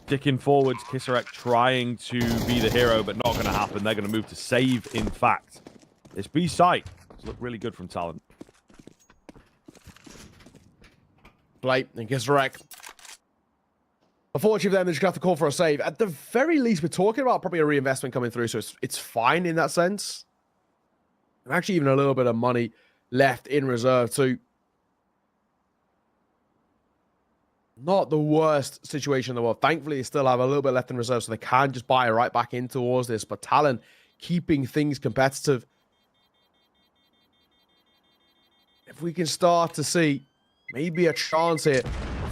Dicking forwards, Kisarek trying to be the hero, but not going to happen. They're going to move to save, in fact. This B site has looked really good from Talon. Blake and Kisarek. Unfortunately for them, they're just going to have to call for a save. At the very least, we're talking about probably a reinvestment coming through, so it's fine in that sense. And actually even a little bit of money left in reserve too. Not the worst situation in the world. Thankfully, they still have a little bit left in reserve, so they can just buy right back in towards this. But Talon keeping things competitive. If we can start to see maybe a chance here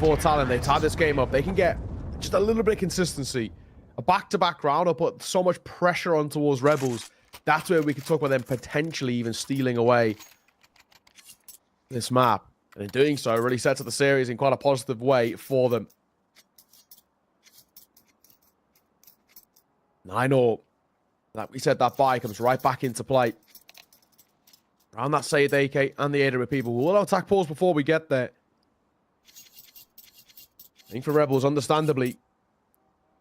for Talon, they tie this game up. They can get just a little bit of consistency. A back-to-back round will put so much pressure on towards Rebels. That's where we can talk about them potentially even stealing away this map. And in doing so, really sets up the series in quite a positive way for them. 9-0. Like we said, that buy comes right back into play. Around that Sayed AK and the Ada with people. We'll attack pause before we get there. I think for Rebels, understandably,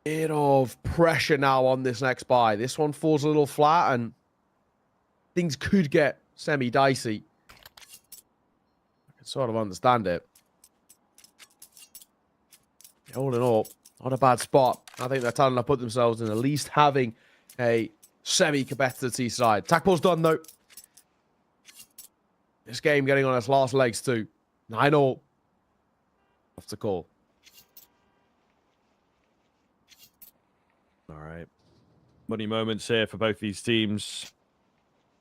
a bit of pressure now on this next buy. This one falls a little flat and things could get semi-dicey. Sort of understand it. All in all, not a bad spot. I think they're telling to put themselves in at least having a semi-competitive T-side. Tackball's done, though. This game getting on its last legs, too. 9-0. Off the call. All right. Money moments here for both these teams.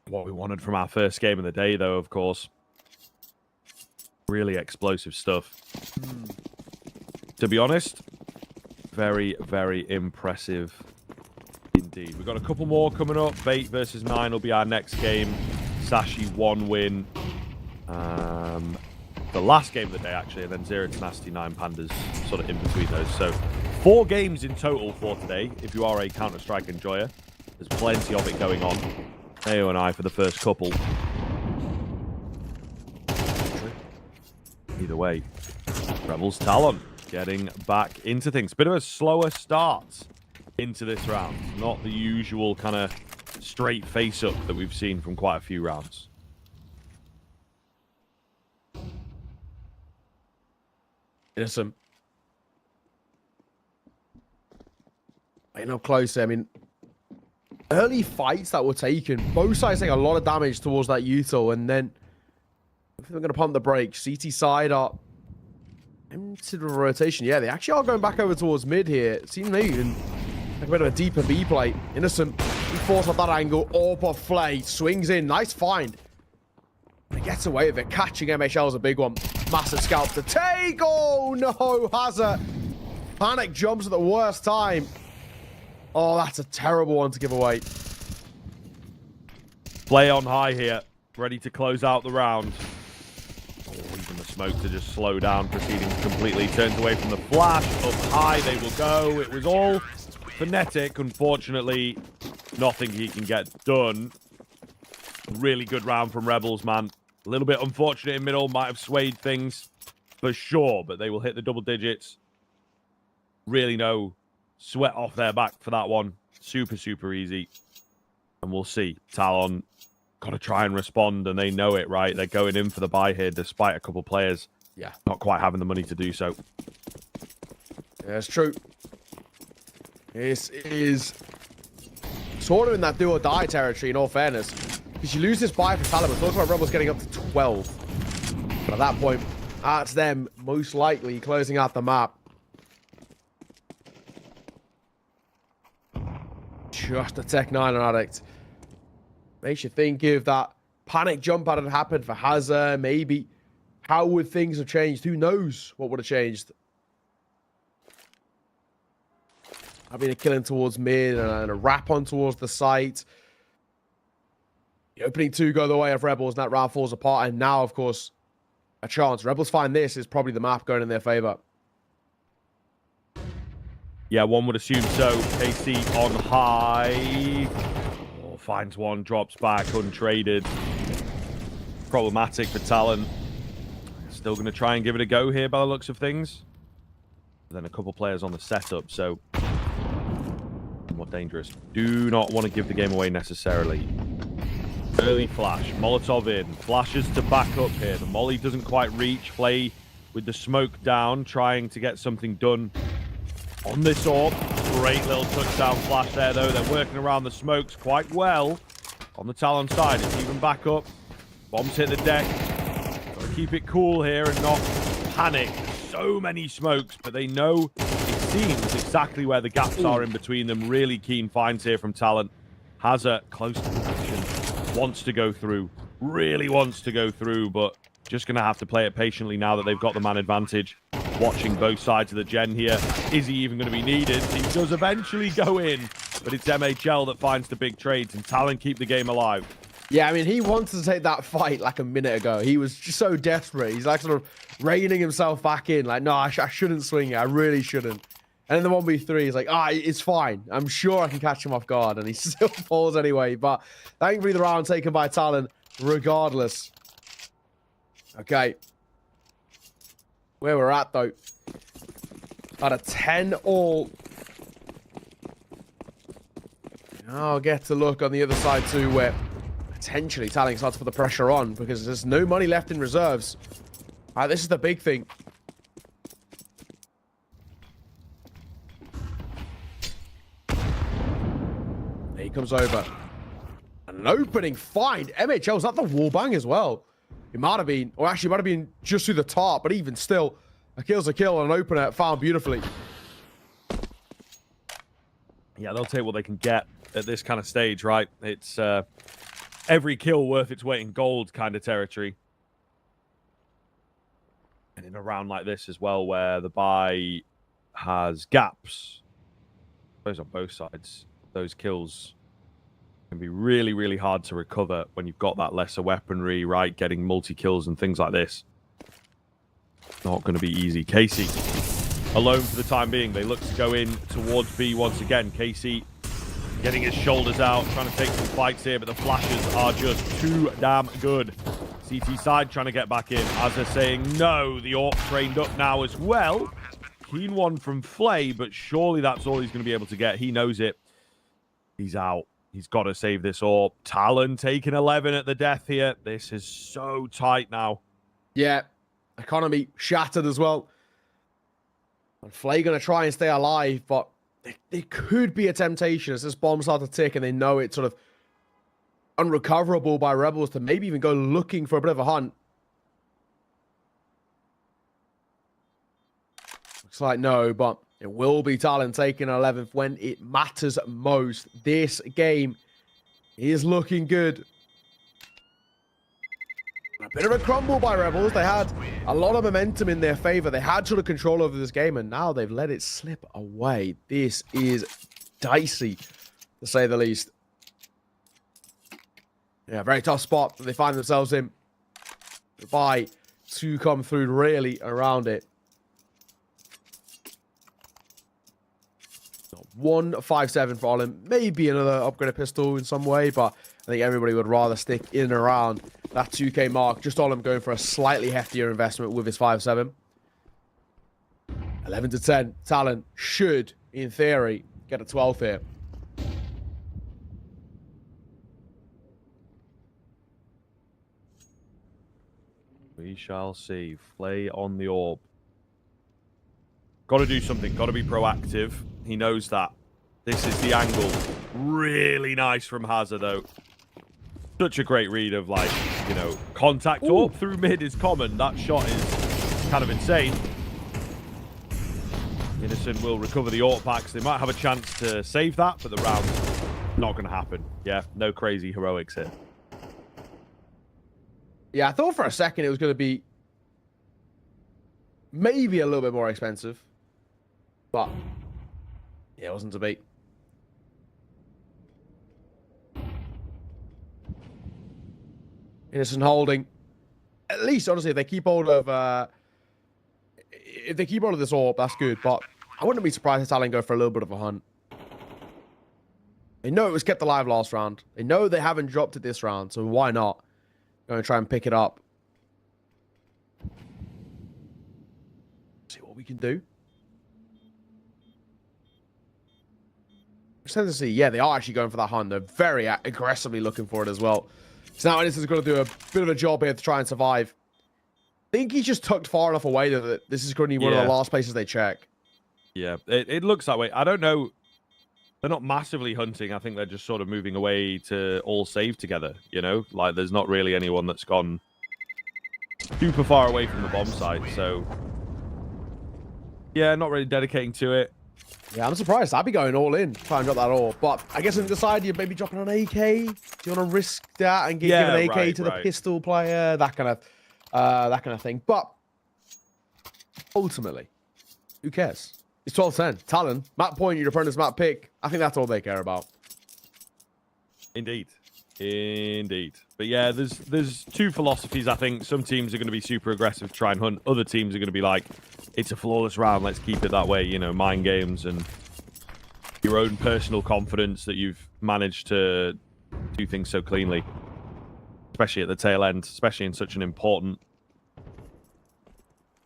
What we wanted from our first game of the day, though, of course. Really explosive stuff. To be honest, very, very impressive indeed. We've got a couple more coming up. Bait versus 9 will be our next game. Sashi 1 win. The last game of the day, actually, and then 0 Tenacity, 9 Pandas sort of in between those. So 4 games in total for today, if you are a Counter-Strike enjoyer. There's plenty of it going on. AO and I for the first couple. Either way, Rebels Talon getting back into things. Bit of a slower start into this round. Not the usual kind of straight face-up that we've seen from quite a few rounds. Innocent. Ain't no close. I mean, early fights that were taken, both sides taking a lot of damage towards that Util, and then they're going to pump the brakes. CT side up into the rotation. Yeah, they actually are going back over towards mid here. It seems maybe even like a bit of a deeper B play. Innocent, he forced off that angle. Orpa Flay swings in. Nice find. He gets away with it. Catching MHL is a big one. Massive scalp to take. Oh no, Hazard. Panic jumps at the worst time. Oh, that's a terrible one to give away. Play on high here. Ready to close out the round. Even the smoke to just slow down proceedings completely. Turns away from the flash. Up high they will go. It was all Fnatic, unfortunately, nothing he can get done. Really good round from Rebels, man. A little bit unfortunate in middle. Might have swayed things for sure, but they will hit the double digits. Really no sweat off their back for that one. Super, super easy. And we'll see. Talon got to try and respond, and they know it, right? They're going in for the buy here, despite a couple players not quite having the money to do so. Yeah, it's true. This is sort of in that do or die territory, in all fairness. Because you lose this buy for Talon, but talk about Rebels getting up to 12. But at that point, that's them most likely closing out the map. Just a Tech 9 addict. Makes you think if that panic jump hadn't happened for Hazard, maybe. How would things have changed? Who knows what would have changed? I've been a killing towards mid and a wrap on towards the site. The opening two go the way of Rebels, and that round falls apart. And now, of course, a chance. Rebels find this is probably the map going in their favor. Yeah, one would assume so. KC on high. Oh, finds one, drops back, untraded. Problematic for Talon. Still going to try and give it a go here by the looks of things. Then a couple players on the setup, so more dangerous. Do not want to give the game away necessarily. Early flash, Molotov in, flashes to back up here. The molly doesn't quite reach. Flay with the smoke down, trying to get something done on this orb. Great little touchdown flash there, though. They're working around the smokes quite well. On the Talon side, it's even back up. Bombs hit the deck. Got to keep it cool here and not panic. So many smokes, but they know, it seems, exactly where the gaps are in between them. Really keen finds here from Talon. Hazard close to action. Wants to go through. Really wants to go through, but just going to have to play it patiently now that they've got the man advantage. Watching both sides of the gen here. Is he even going to be needed? He does eventually go in, but it's MHL that finds the big trades, and Talon keep the game alive. Yeah, I mean, he wanted to take that fight like a minute ago. He was just so desperate. He's like sort of reining himself back in. Like, no, I shouldn't swing it. I really shouldn't. And then the 1v3, he's like, it's fine. I'm sure I can catch him off guard. And he still falls anyway. But thankfully, the round taken by Talon regardless. Okay. Where we're at, though. At a 10-all. Now I'll get to look on the other side, too, where potentially Talon starts to put the pressure on because there's no money left in reserves. All right, this is the big thing. He comes over. An opening find. MHL, is that the wallbang as well? It might have been, or actually it might have been just through the top, but even still, a kill's a kill and an opener found beautifully. Yeah, they'll take what they can get at this kind of stage, right? It's every kill worth its weight in gold kind of territory. And in a round like this as well, where the buy has gaps, those on both sides, those kills can be really, really hard to recover when you've got that lesser weaponry, right? Getting multi-kills and things like this. Not going to be easy. Casey alone for the time being. They look to go in towards B once again. Casey getting his shoulders out, trying to take some fights here, but the flashes are just too damn good. CT side trying to get back in. As they're saying no, the AWP trained up now as well. Keen one from Flay, but surely that's all he's going to be able to get. He knows it. He's out. He's got to save this AWP. Talon taking 11 at the death here. This is so tight now. Yeah. Economy shattered as well. And Flay going to try and stay alive, but there could be a temptation as this bomb starts to tick and they know it's sort of unrecoverable by Rebels to maybe even go looking for a bit of a hunt. Looks like no, but it will be Talon taking 11th when it matters most. This game is looking good. A bit of a crumble by Rebels. They had a lot of momentum in their favor. They had sort of control over this game, and now they've let it slip away. This is dicey, to say the least. Yeah, very tough spot that they find themselves in. Goodbye to come through really around it. One 5.7 for Olin. Maybe another upgraded pistol in some way, but I think everybody would rather stick in and around that 2K mark. Just Olin going for a slightly heftier investment with his 5.7. 11 to 10. Talon should, in theory, get a 12 here. We shall see. Flay on the orb. Got to do something. Got to be proactive. He knows that. This is the angle. Really nice from Hazard, though. Such a great read of, like, you know, contact orb through mid is common. That shot is kind of insane. Innocent will recover the AWP packs. They might have a chance to save that, but the round's not going to happen. Yeah, no crazy heroics here. Yeah, I thought for a second it was going to be maybe a little bit more expensive. But, yeah, it wasn't to be. Innocent holding. At least, honestly, if they keep hold of this orb, that's good. But I wouldn't be surprised if Talon go for a little bit of a hunt. They know it was kept alive last round. They know they haven't dropped it this round, so why not? Going to try and pick it up. See what we can do. Just to see, yeah, they are actually going for that hunt. They're very aggressively looking for it as well. So now Innocent's going to do a bit of a job here to try and survive. I think he's just tucked far enough away that this is going to be one of the last places they check. Yeah, it looks that way. I don't know. They're not massively hunting. I think they're just sort of moving away to all save together, you know? Like, there's not really anyone that's gone super far away from the bomb site, so... Yeah, not really dedicating to it. Yeah, I'm surprised. I'd be going all in to try and drop that all. But I guess on the side, you're maybe dropping an AK. Do you want to risk that and give an AK to the pistol player? That kind of thing. But ultimately, who cares? It's 12-10. Talon, map point, your opponent's map pick. I think that's all they care about. Indeed. Indeed. But yeah, there's two philosophies, I think. Some teams are going to be super aggressive to try and hunt. Other teams are going to be like, it's a flawless round, let's keep it that way. You know, mind games and your own personal confidence that you've managed to do things so cleanly. Especially at the tail end, especially in such an important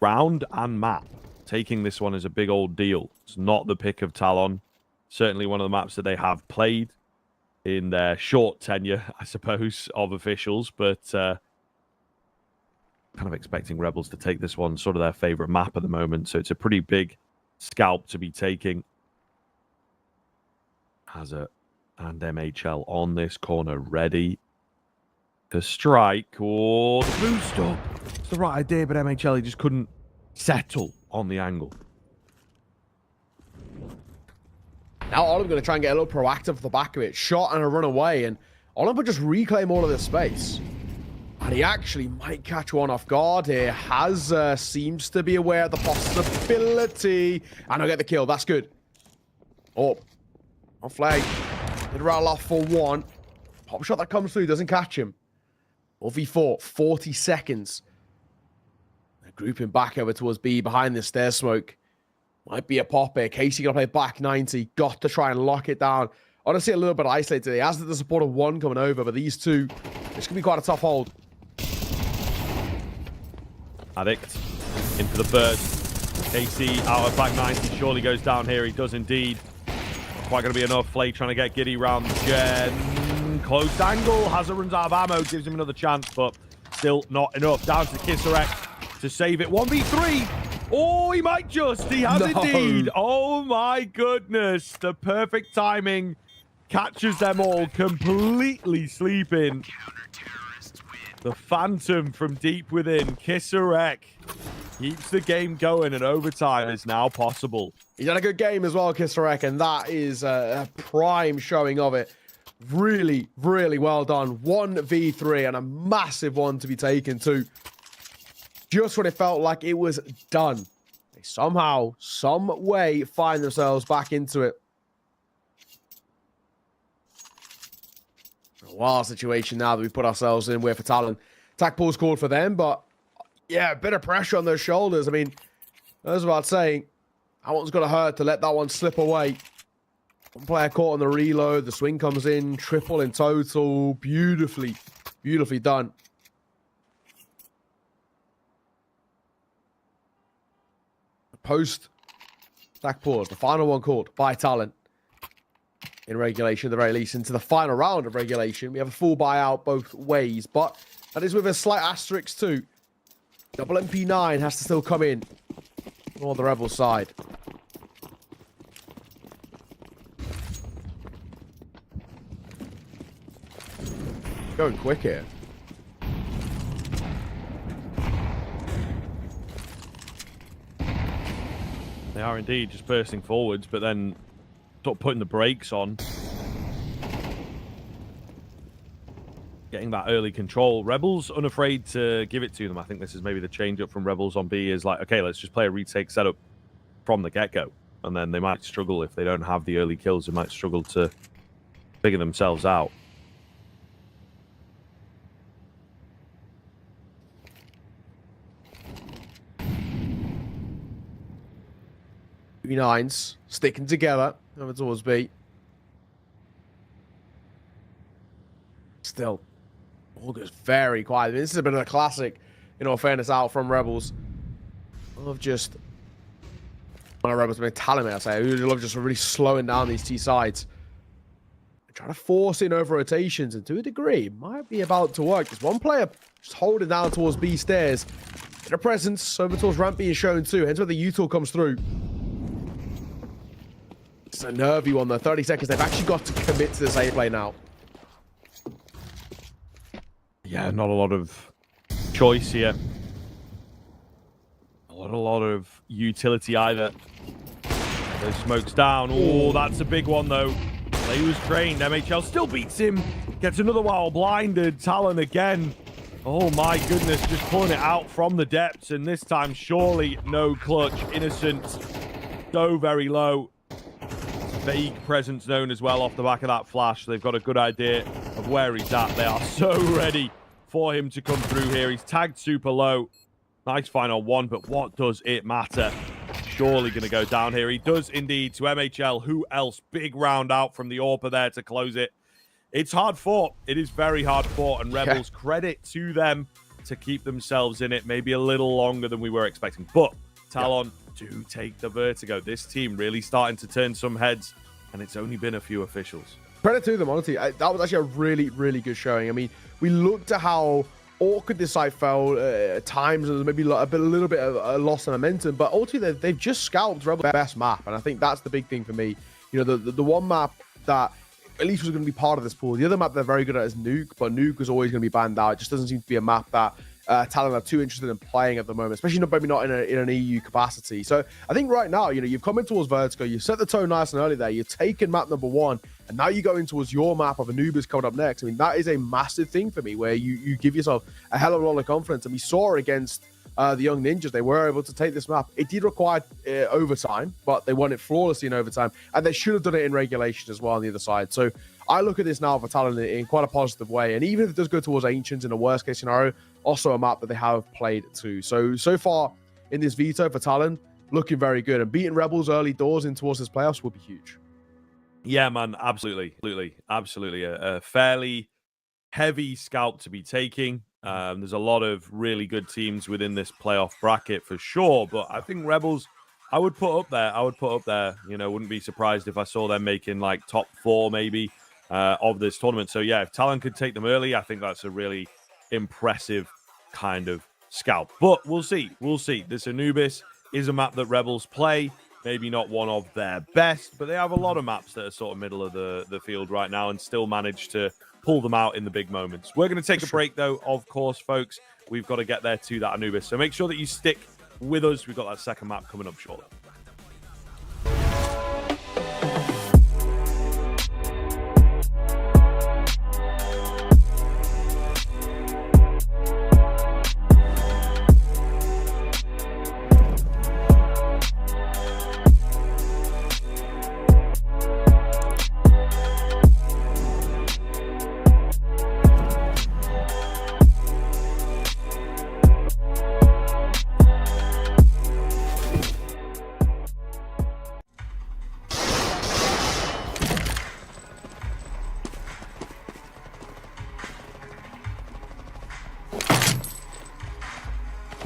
round and map. Taking this one is a big old deal. It's not the pick of Talon. Certainly one of the maps that they have played in their short tenure, I suppose, of officials. But kind of expecting Rebels to take this one, sort of their favorite map at the moment. So it's a pretty big scalp to be taking. Hazard and MHL on this corner, ready to strike. Oh, the boost up. It's the right idea, but MHL, he just couldn't settle on the angle. Now Olin going to try and get a little proactive off the back of it. Shot and a run away, and Olin will just reclaim all of this space. And he actually might catch one off guard here. Seems to be aware of the possibility. And I'll get the kill. That's good. Oh, on flag. Did rattle off for one. Pop shot that comes through doesn't catch him. 4v4, 40 seconds. They're grouping back over towards B behind this stair smoke. Might be a pop here. Casey going to play back 90. Got to try and lock it down. Honestly, a little bit isolated. He has the support of one coming over, but these two, this could be quite a tough hold. Addict in for the burst. Casey out of back 90. Surely goes down here. He does indeed. Not quite going to be enough. Flay trying to get Giddy round the gen. Close angle. Hazard runs out of ammo. Gives him another chance, but still not enough. Down to Kisserek to save it. 1v3. Oh, he might just. He has indeed. Oh, my goodness. The perfect timing. Catches them all completely sleeping. The Phantom from deep within. Kisserek keeps the game going, and overtime is now possible. He's had a good game as well, Kisserek, and that is a prime showing of it. Really, really well done. 1v3 and a massive one to be taken too. Just when it felt like it was done. They somehow, some way find themselves back into it. A wild situation now that we put ourselves in with for Talon. Attack pool's called for them, but yeah, a bit of pressure on their shoulders. I mean, I was about saying, that one's going to hurt to let that one slip away. One player caught on the reload. The swing comes in. Triple in total. Beautifully done. Post stack pause. The final one called by Talon. In regulation, at the very least, into the final round of regulation. We have a full buyout both ways, but that is with a slight asterisk too. Double MP9 has to still come in on the Rebel side. Going quick here. They are indeed just bursting forwards, but then sort of putting the brakes on. Getting that early control. Rebels unafraid to give it to them. I think this is maybe the change up from Rebels on B is like, okay, let's just play a retake setup from the get-go. And then they might struggle if they don't have the early kills. They might struggle to figure themselves out. B9s sticking together over towards B. Still, all goes very quiet. I mean, this has been a classic, in all fairness, out from Rebels. Of just, one of Rebels have been Talon, I say. I love just really slowing down these T sides. Trying to force in over rotations, and to a degree, it might be about to work. There's one player just holding down towards B stairs. In a presence over towards ramp being shown too, hence where the U-tool comes through. It's a nervy one though. 30 seconds. They've actually got to commit to this A play now. Yeah, not a lot of choice here. Not a lot of utility either. Those smokes down. Oh, that's a big one though. He was trained. MHL still beats him. Gets another while blinded. Talon again. Oh my goodness, just pulling it out from the depths, and this time surely no clutch. Innocent. So very low. Vague presence known as well off the back of that flash. They've got a good idea of where he's at. They are so ready for him to come through here. He's tagged super low. Nice final one, but what does it matter? Surely going to go down here. He does indeed to MHL. Who else? Big round out from the AWPer there to close it. It's hard fought. It is very hard fought, and Rebels, credit to them to keep themselves in it maybe a little longer than we were expecting. But Talon do take the Vertigo. This team really starting to turn some heads, and it's only been a few officials. Credit to them, honestly. That was actually a really good showing. I mean, we looked at how awkward this site felt at times. There was maybe a little bit of a loss of momentum, but ultimately they've just scalped Rebel's best map, and I think that's the big thing for me. You know, the one map that at least was going to be part of this pool. The other map they're very good at is Nuke, but Nuke was always going to be banned out. It just doesn't seem to be a map that Talon are too interested in playing at the moment, especially maybe not in an EU capacity. So I think right now, you know, you've come in towards Vertigo, you've set the tone nice and early there, you've taken map number 1, and now you go in towards your map of Anubis coming up next. I mean, that is a massive thing for me, where you give yourself a hell of a lot of confidence, and we saw it against the Young Ninjas. They were able to take this map. It did require overtime, but they won it flawlessly in overtime, and they should have done it in regulation as well on the other side. So I look at this now for Talon in quite a positive way, and even if it does go towards Ancients in a worst case scenario, also a map that they have played too. So far in this veto for Talon, looking very good, and beating Rebels early doors in towards this playoffs would be huge. Yeah, man, absolutely. A fairly heavy scalp to be taking. There's a lot of really good teams within this playoff bracket for sure, but I think Rebels, I would put up there. You know, wouldn't be surprised if I saw them making like top 4 maybe of this tournament. So yeah, if Talon could take them early, I think that's a really impressive kind of scalp. But we'll see. This Anubis is a map that Rebels play. Maybe not one of their best, but they have a lot of maps that are sort of middle of the field right now and still manage to pull them out in the big moments. We're going to take a break, though, of course, folks. We've got to get there to that Anubis. So make sure that you stick with us. We've got that second map coming up shortly.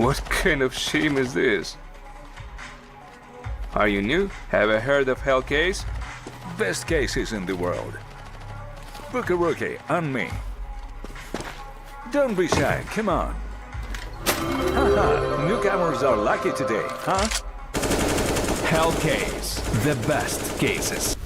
What kind of shame is this? Are you new? Have I heard of Hell Case? Best cases in the world. Book a rookie on me. Don't be shy, come on. Haha, newcomers are lucky today, huh? Hell Case, the best cases.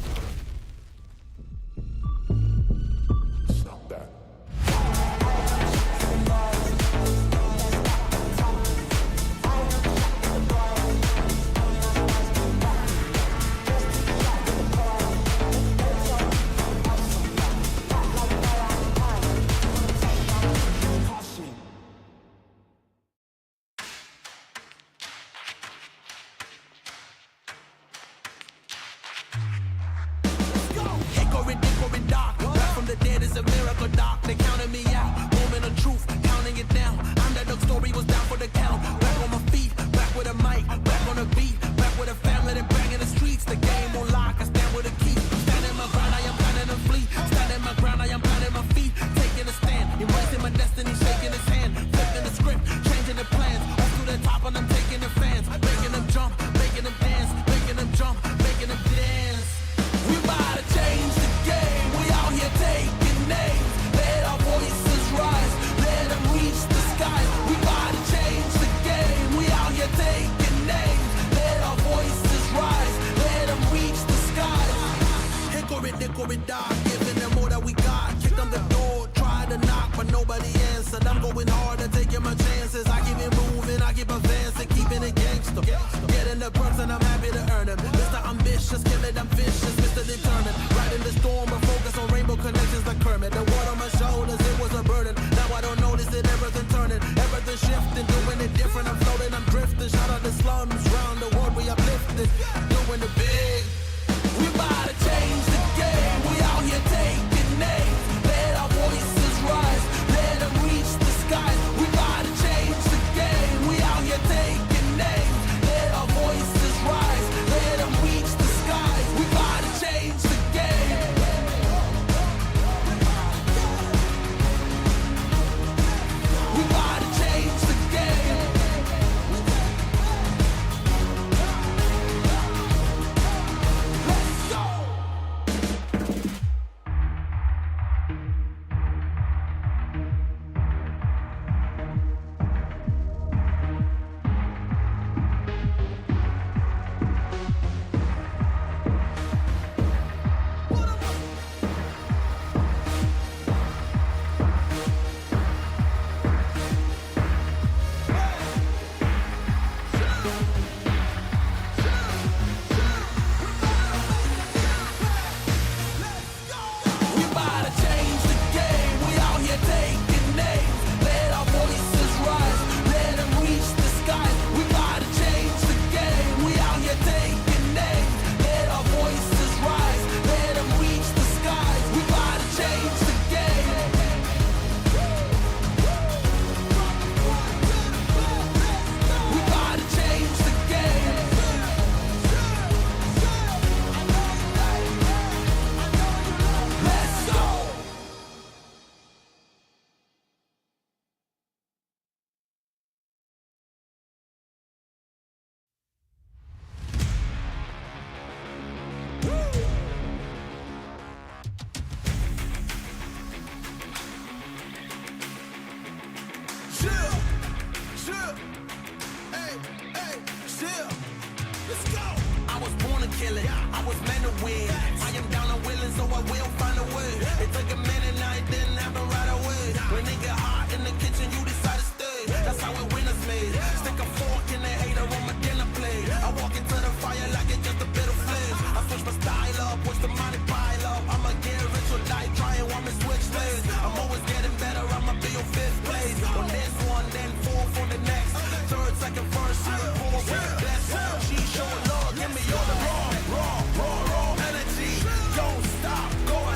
Give me all the raw energy. Don't stop, go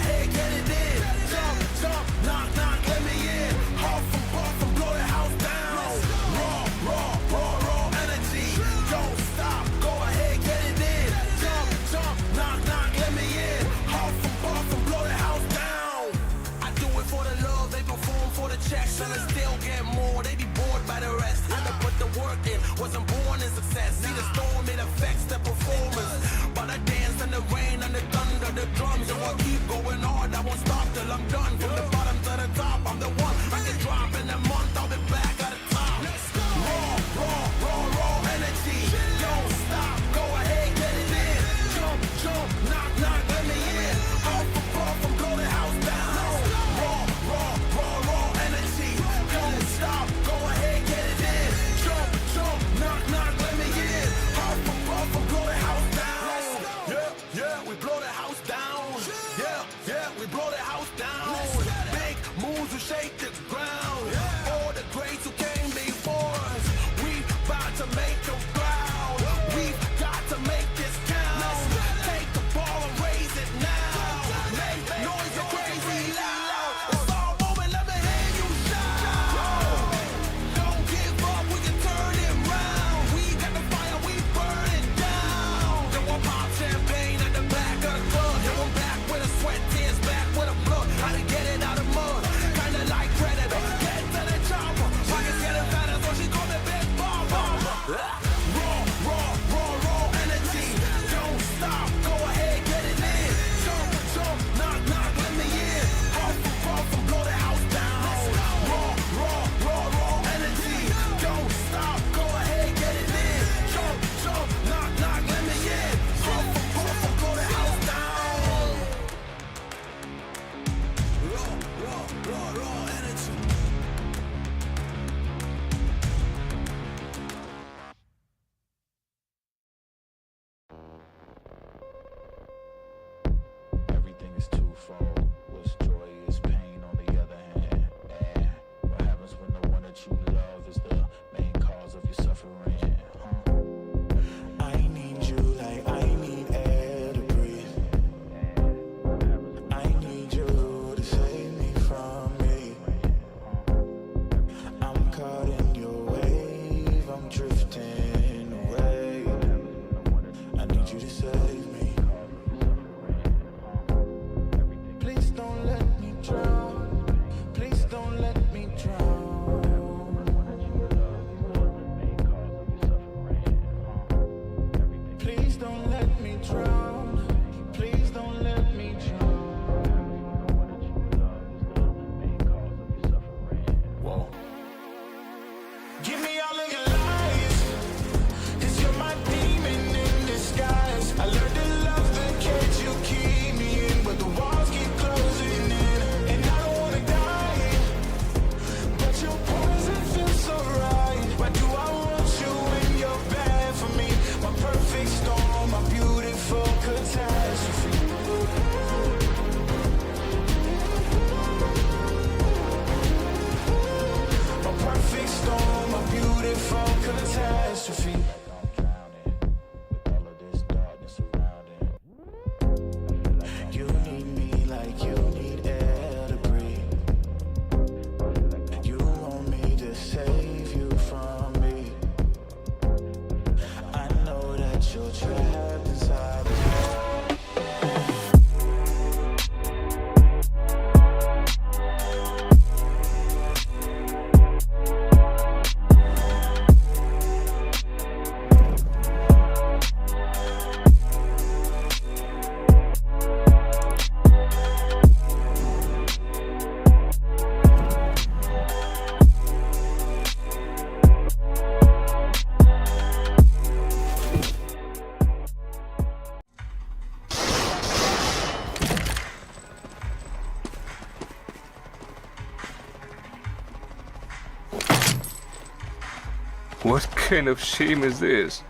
What kind of shame is this?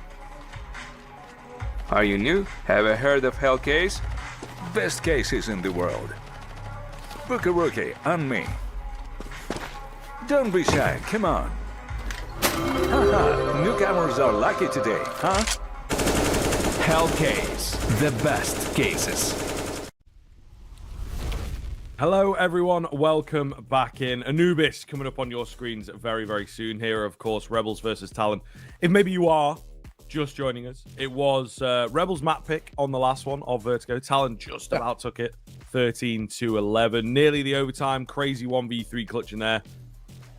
Are you new? Have you heard of Hellcase? Best cases in the world. Book a rookie on me. Don't be shy, come on. Haha, newcomers are lucky today, huh? Hellcase, the best cases. Hello, everyone. Welcome back in. Anubis coming up on your screens very, very soon. Here, of course, Rebels versus Talon. If maybe you are just joining us, it was Rebels map pick on the last one of Vertigo. Talon just about took it 13-11. Nearly the overtime. Crazy 1v3 clutch in there.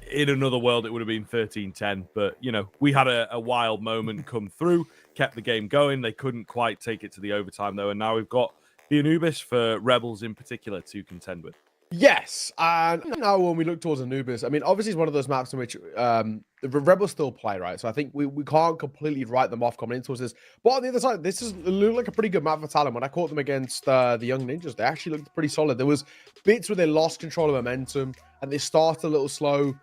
In another world, it would have been 13-10. But, you know, we had a wild moment come through, kept the game going. They couldn't quite take it to the overtime, though. And now we've got the Anubis for Rebels in particular to contend with. Yes, and now when we look towards Anubis, I mean, obviously it's one of those maps in which the Rebels still play, right? So I think we can't completely write them off coming into towards this. But on the other side, this looked like a pretty good map for Talon. When I caught them against the Young Ninjas, they actually looked pretty solid. There was bits where they lost control of momentum and they started a little slow.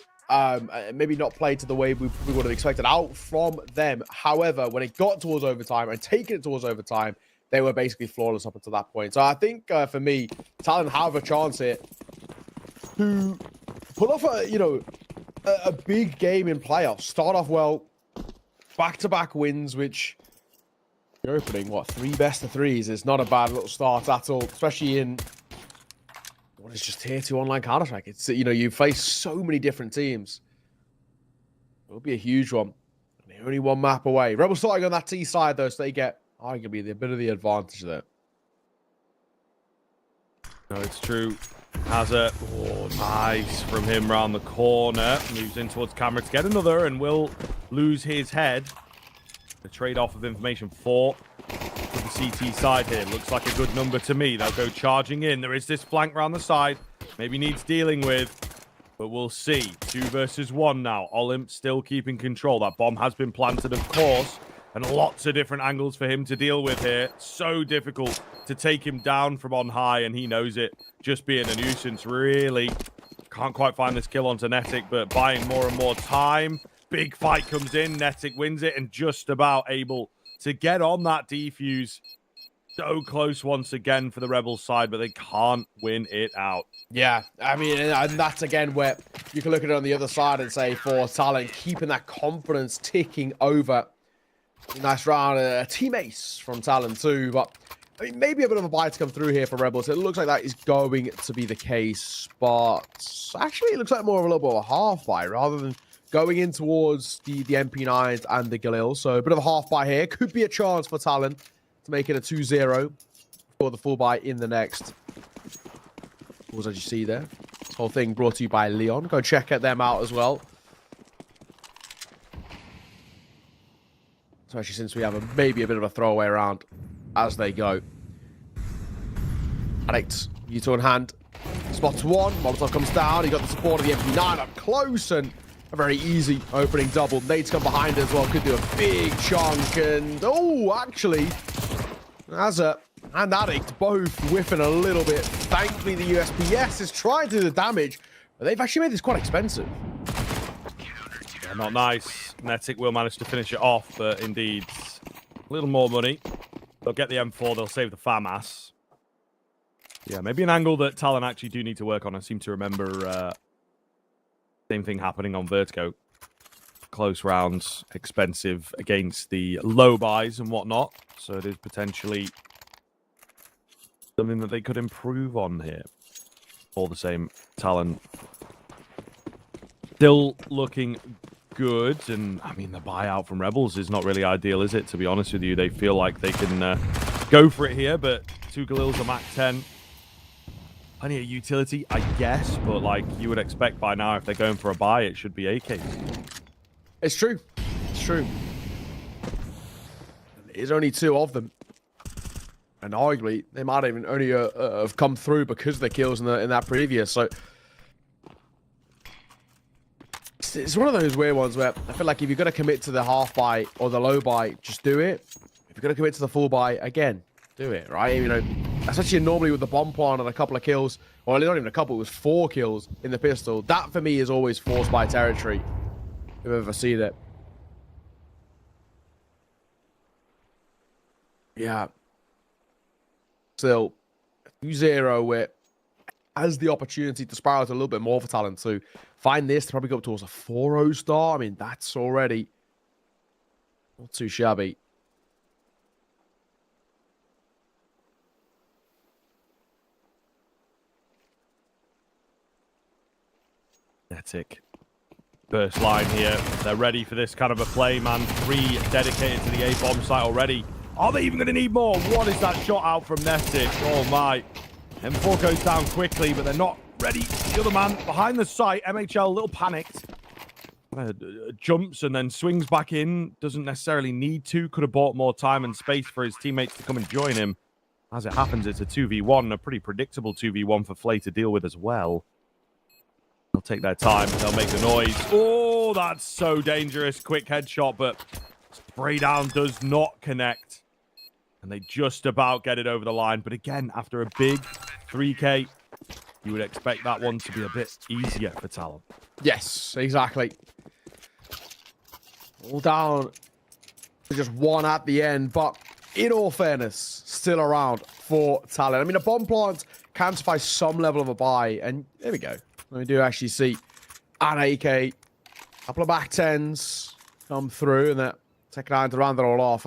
Maybe not played to the way we would have expected out from them. However, when it got towards overtime and taking it towards overtime, they were basically flawless up until that point. So I think for me, Talon have a chance here to pull off a big game in playoffs. Start off well, back-to-back wins, which you're opening, what, 3 best of 3s is not a bad little start at all, especially in what is just tier 2 online Counter-Strike. It's, you know, you face so many different teams. It'll be a huge one. They're only one map away. Rebels starting on that T side, though, so they get arguably a bit of the advantage there. No, it's true. Hazard. Oh, nice from him round the corner. Moves in towards camera to get another and will lose his head. The trade-off of information for the CT side here. Looks like a good number to me. They'll go charging in. There is this flank round the side. Maybe needs dealing with, but we'll see. 2 versus 1 now. Olymp still keeping control. That bomb has been planted, of course. And lots of different angles for him to deal with here. So difficult to take him down from on high, and he knows it. Just being a nuisance, really. Can't quite find this kill onto Netic, but buying more and more time. Big fight comes in. Netic wins it and just about able to get on that defuse. So close once again for the Rebels side, but they can't win it out. Yeah, I mean, and that's again where you can look at it on the other side and say for Talon, keeping that confidence ticking over. Nice round, team ace from Talon too, but I mean, maybe a bit of a buy to come through here for Rebels. It looks like that is going to be the case, but actually it looks like more of a little bit of a half buy rather than going in towards the MP9s and the Galil. So a bit of a half buy here. Could be a chance for Talon to make it a 2-0 for the full buy in the next. As you see there, this whole thing brought to you by Leon. Go check them out as well. Especially since we have maybe a bit of a throwaway round as they go. Addict, U2 in hand. Spots one. Molotov comes down. He got the support of the MP9 up close and a very easy opening double. Nate's come behind as well. Could do a big chunk. And, oh, actually, Azza and Addict both whiffing a little bit. Thankfully, the USPS is trying to do the damage, but they've actually made this quite expensive. Yeah, not nice. Netic will manage to finish it off, but indeed, a little more money. They'll get the M4, they'll save the FAMAS. Yeah, maybe an angle that Talon actually do need to work on. I seem to remember same thing happening on Vertigo. Close rounds, expensive against the low buys and whatnot. So it is potentially something that they could improve on here. All the same, Talon still looking good, and I mean the buyout from Rebels is not really ideal, is it? To be honest with you, they feel like they can go for it here, but 2 Galils are Mac 10. Plenty of utility, I guess, but like you would expect by now, if they're going for a buy, it should be AKs. It's true. It's true. There's only 2 of them, and arguably they might even only have come through because of the kills in that previous. So it's one of those weird ones where I feel like if you're going to commit to the half buy or the low buy, just do it. If you're going to commit to the full buy, again, do it, right? You know, especially normally with the bomb plant and a couple of kills, or not even a couple, it was 4 kills in the pistol. That for me is always forced by territory. If you've ever seen it. Yeah. Still, 2-0 with has the opportunity to spiral to a little bit more for Talon to find this to probably go up towards a 4-0 star. I mean, that's already not too shabby. Pathetic. First line here. They're ready for this kind of a play, man. 3 dedicated to the A-bomb site already. Are they even going to need more? What is that shot out from Netic? Oh, my. M4 goes down quickly, but they're not ready. The other man behind the site, MHL, a little panicked. Jumps and then swings back in. Doesn't necessarily need to. Could have bought more time and space for his teammates to come and join him. As it happens, it's a 2v1, a pretty predictable 2v1 for Flay to deal with as well. They'll take their time. They'll make the noise. Oh, that's so dangerous. Quick headshot, but spray down does not connect. And they just about get it over the line. But again, after a big 3K, you would expect that one to be a bit easier for Talon. Yes, exactly. All down to just one at the end. But in all fairness, still around for Talon. I mean, a bomb plant can suffice some level of a buy. And there we go. We do actually see an AK, a couple of back tens come through, and that second iron to round it all off.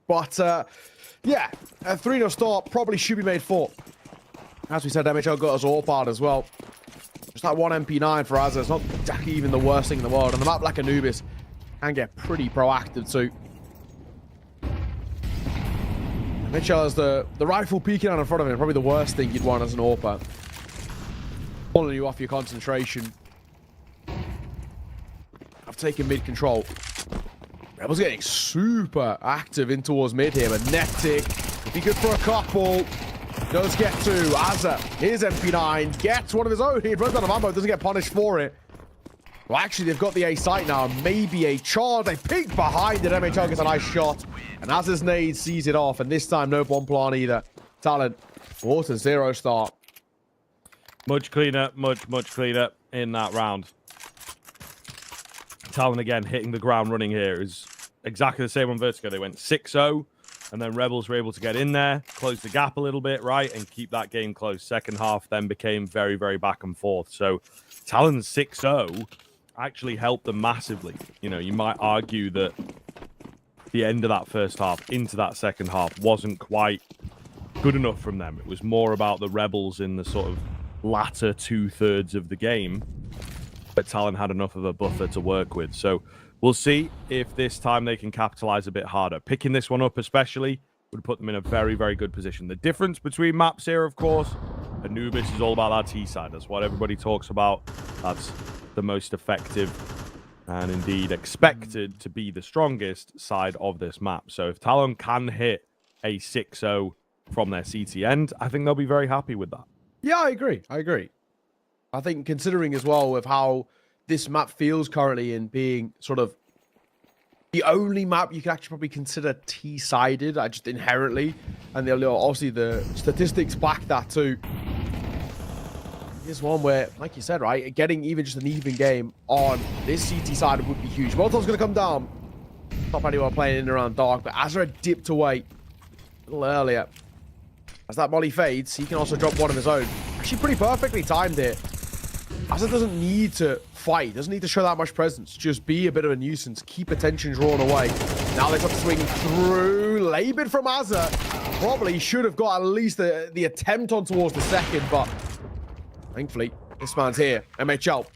But yeah, a 3-0 start probably should be made 4. As we said, MHL got us all part as well. Just that one MP9 for Azza. It's not exactly even the worst thing in the world. And the map like Anubis can get pretty proactive too. MHL has the rifle peeking out in front of him. Probably the worst thing you'd want as an AWPer. Pulling you off your concentration. I've taken mid control. Rebels getting super active in towards mid here, but Netic, if he good for a couple, does get 2. Azza, his MP9, gets one of his own. He runs out of ammo, doesn't get punished for it. Well, actually, they've got the A site now. Maybe a charge. They peek behind it. MHL gets a nice shot. And Azza's nade sees it off. And this time, no bomb plan either. Talon, 4-0 start. Much cleaner in that round. Talon again hitting the ground running here is exactly the same on Vertigo. They went 6-0, and then Rebels were able to get in there, close the gap a little bit, right, and keep that game close. Second half then became very, very back and forth. So Talon's 6-0 actually helped them massively. You know, you might argue that the end of that first half into that second half wasn't quite good enough from them. It was more about the Rebels in the sort of latter 2/3 of the game, but Talon had enough of a buffer to work with. So we'll see if this time they can capitalize a bit harder. Picking this one up especially would put them in a very, very good position. The difference between maps here, of course, Anubis is all about that T side. That's what everybody talks about. That's the most effective and indeed expected to be the strongest side of this map. So if Talon can hit a 6-0 from their CT end, I think they'll be very happy with that. Yeah, I agree. I think considering as well with how this map feels currently in being sort of the only map you can actually probably consider T-sided, just inherently, and obviously the statistics back that too. Here's one where, like you said, right, getting even just an even game on this CT side would be huge. Molotov's going to come down. Not anyone playing in and around dark, but Azra dipped away a little earlier. As that molly fades, he can also drop one of his own. Actually pretty perfectly timed here. Azra doesn't need to fight, doesn't need to show that much presence. Just be a bit of a nuisance, keep attention drawn away. Now they've got to swing through. Labid from Azra. Probably should have got at least the attempt on towards the second, but thankfully, this man's here. MHL.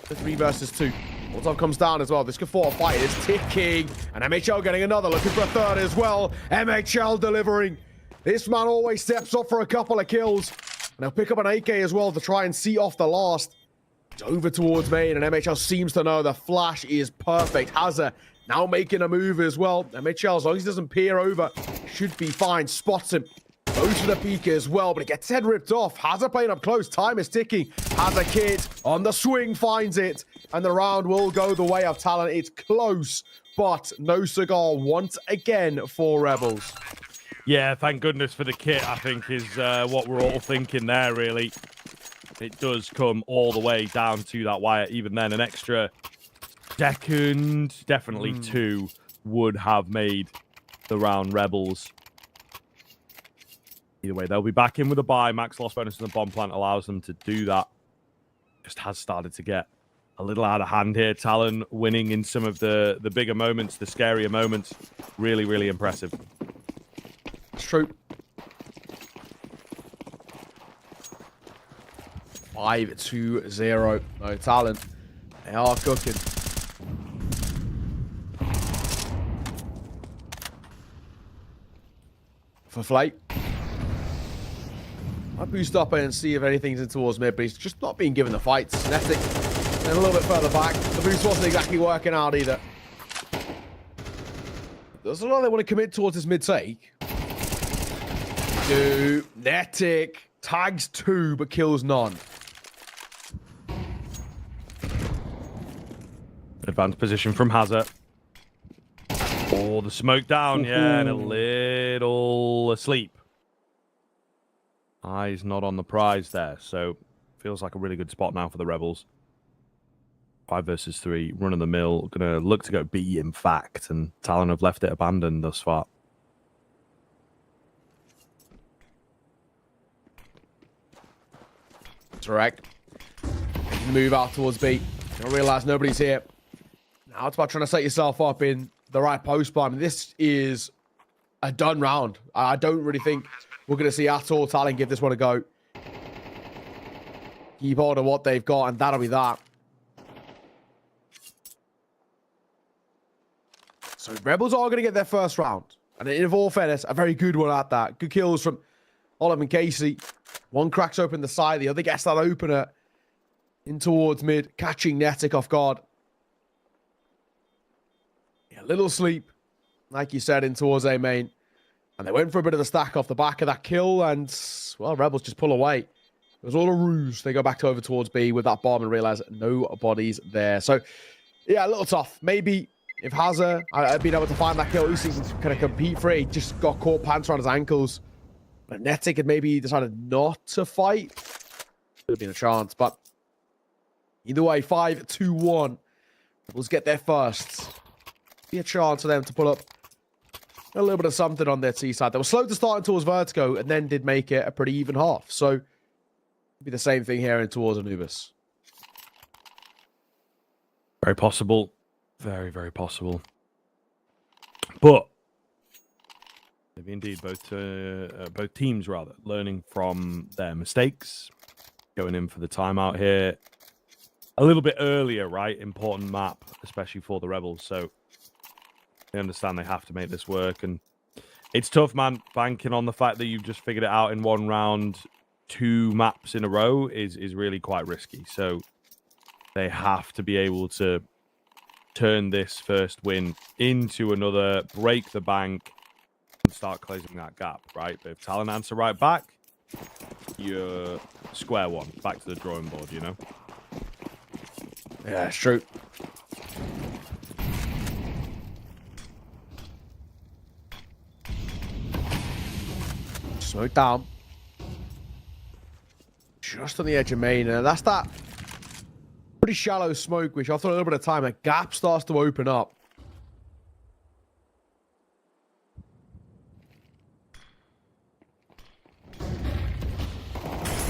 The 3 versus 2. Molotov comes down as well. This could fall fight is ticking. And MHL getting another, looking for a third as well. MHL delivering. This man always steps up for a couple of kills. And they'll pick up an AK as well to try and see off the last. It's over towards main, and MHL seems to know the flash is perfect. Hazza now making a move as well. MHL, as long as he doesn't peer over, should be fine. Spots him. Goes to the peak as well, but he gets his head ripped off. Hazza playing up close. Time is ticking. Hazza kid on the swing finds it. And the round will go the way of Talon. It's close, but no cigar once again for Rebels. Yeah, thank goodness for the kit, I think, is what we're all thinking there, really. It does come all the way down to that wire. Even then, an extra second, definitely 2, would have made the round Rebels Either way, they'll be back in with a buy. Max loss bonus and the bomb plant allows them to do that. Just has started to get a little out of hand here. Talon winning in some of the bigger moments, the scarier moments. Really, really impressive. It's true. 5-2-0. No, Talon. They are cooking. For Flake. I boost up and see if anything's in towards mid, but he's just not being given the fights. Netic, then a little bit further back. The boost wasn't exactly working out either. There's a lot they want to commit towards this mid take. Netic tags 2 but kills none. Advanced position from Hazard. Oh, the smoke down, yeah, and a little asleep. Eyes not on the prize there, so feels like a really good spot now for the Rebels. 5 versus 3, run of the mill. Gonna look to go B, in fact, and Talon have left it abandoned thus far. Correct. Move out towards B. Don't realize nobody's here. Now it's about trying to set yourself up in the right post bomb. This is a done round. I don't really think we're going to see at all Talon give this one a go. Keep hold of what they've got, and that'll be that. So Rebels are going to get their first round. And in all fairness, a very good one at that. Good kills from Olive and Casey. One cracks open the side, the other gets that opener in towards mid, catching Netic off guard. Yeah, little sleep, like you said, in towards A main. And they went for a bit of the stack off the back of that kill, and, well, Rebels just pull away. It was all a ruse. They go back over towards B with that bomb and realize nobody's there. So, yeah, a little tough. Maybe if Hazard had been able to find that kill, at least he can kind of compete for it. He just got caught pants around his ankles. But Netic had maybe decided not to fight. Could have been a chance, but either way, 5-2-1. Rebels get there first. Be a chance for them to pull up a little bit of something on their T side. They were slow to start towards Vertigo and then did make it a pretty even half. So, it'd be the same thing here in towards Anubis. Very possible. Very, very possible. But maybe indeed both teams rather learning from their mistakes, going in for the timeout here a little bit earlier, right? Important map, especially for the Rebels. So they understand they have to make this work, and it's tough, man. Banking on the fact that you've just figured it out in one round, 2 maps in a row is really quite risky. So they have to be able to turn this first win into another, break the bank, and start closing that gap, right? But if Talon answer right back, you're square one, back to the drawing board, you know? Yeah, it's true. Smoke down. Just on the edge of main. That's that pretty shallow smoke, which after a little bit of time, a gap starts to open up.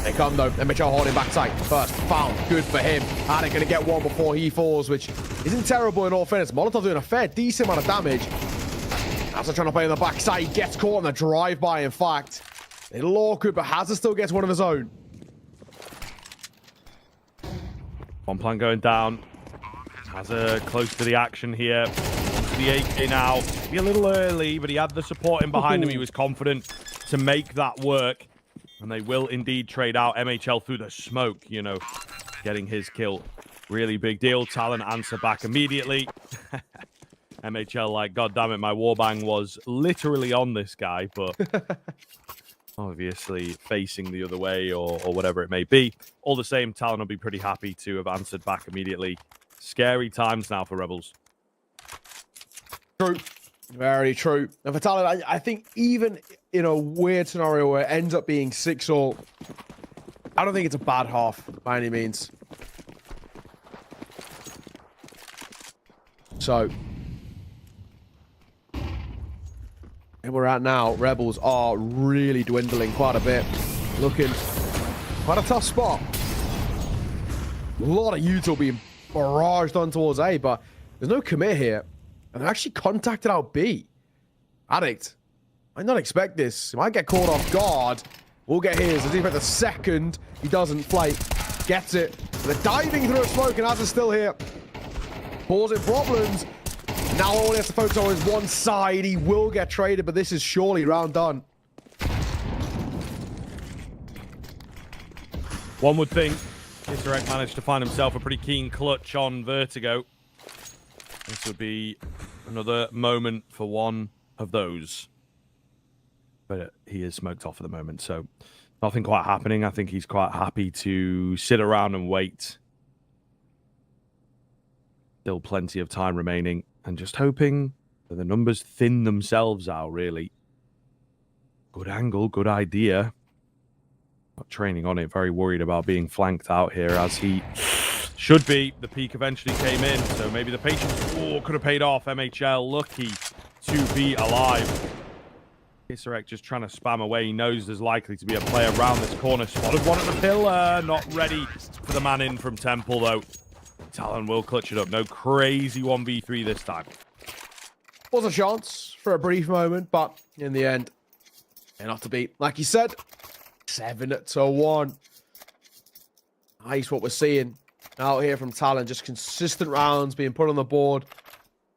They come though. MHL holding back tight. First found. Good for him. And they're going to get one before he falls, which isn't terrible in all fairness. Molotov doing a fair decent amount of damage. Hazard trying to play on the backside. He gets caught on the drive-by, in fact. A little awkward, but Hazard still gets one of his own. One plan going down. Hazard close to the action here. The AK now. Be a little early, but he had the support in behind him. He was confident to make that work. And they will indeed trade out. MHL through the smoke, you know, getting his kill. Really big deal. Talon answer back immediately. MHL like, God damn it, my warbang was literally on this guy, but obviously facing the other way or whatever it may be. All the same, Talon will be pretty happy to have answered back immediately. Scary times now for Rebels. True. Very true. And for Talon, I think even in a weird scenario where it ends up being 6-all, I don't think it's a bad half by any means. So, And we're at now, Rebels are really dwindling quite a bit. Looking quite a tough spot. A lot of util being barraged on towards A, but there's no commit here. And they actually contacted out B. Addict, I did not expect this. He might get caught off guard. We'll get his. I think about the second he doesn't flight. Gets it. They're diving through a smoke, and Az is still here. Causing problems. Now all he has to focus on is one side. He will get traded, but this is surely round done. One would think Kisarek managed to find himself a pretty keen clutch on Vertigo. This would be another moment for one of those. But he is smoked off at the moment, so nothing quite happening. I think he's quite happy to sit around and wait. Still plenty of time remaining, and just hoping that the numbers thin themselves out, really. Good angle, good idea. Not training on it, very worried about being flanked out here, as he should be. The peak eventually came in, so maybe the patience could have paid off. MHL lucky to be alive. Kisarek just trying to spam away. He knows there's likely to be a player around this corner. Spotted one at the pillar. Not ready for the man in from Temple, though. Talon will clutch it up. No crazy 1v3 this time. Was a chance for a brief moment, but in the end, they're not to beat. Like you said, 7-1. Nice what we're seeing out here from Talon. Just consistent rounds being put on the board.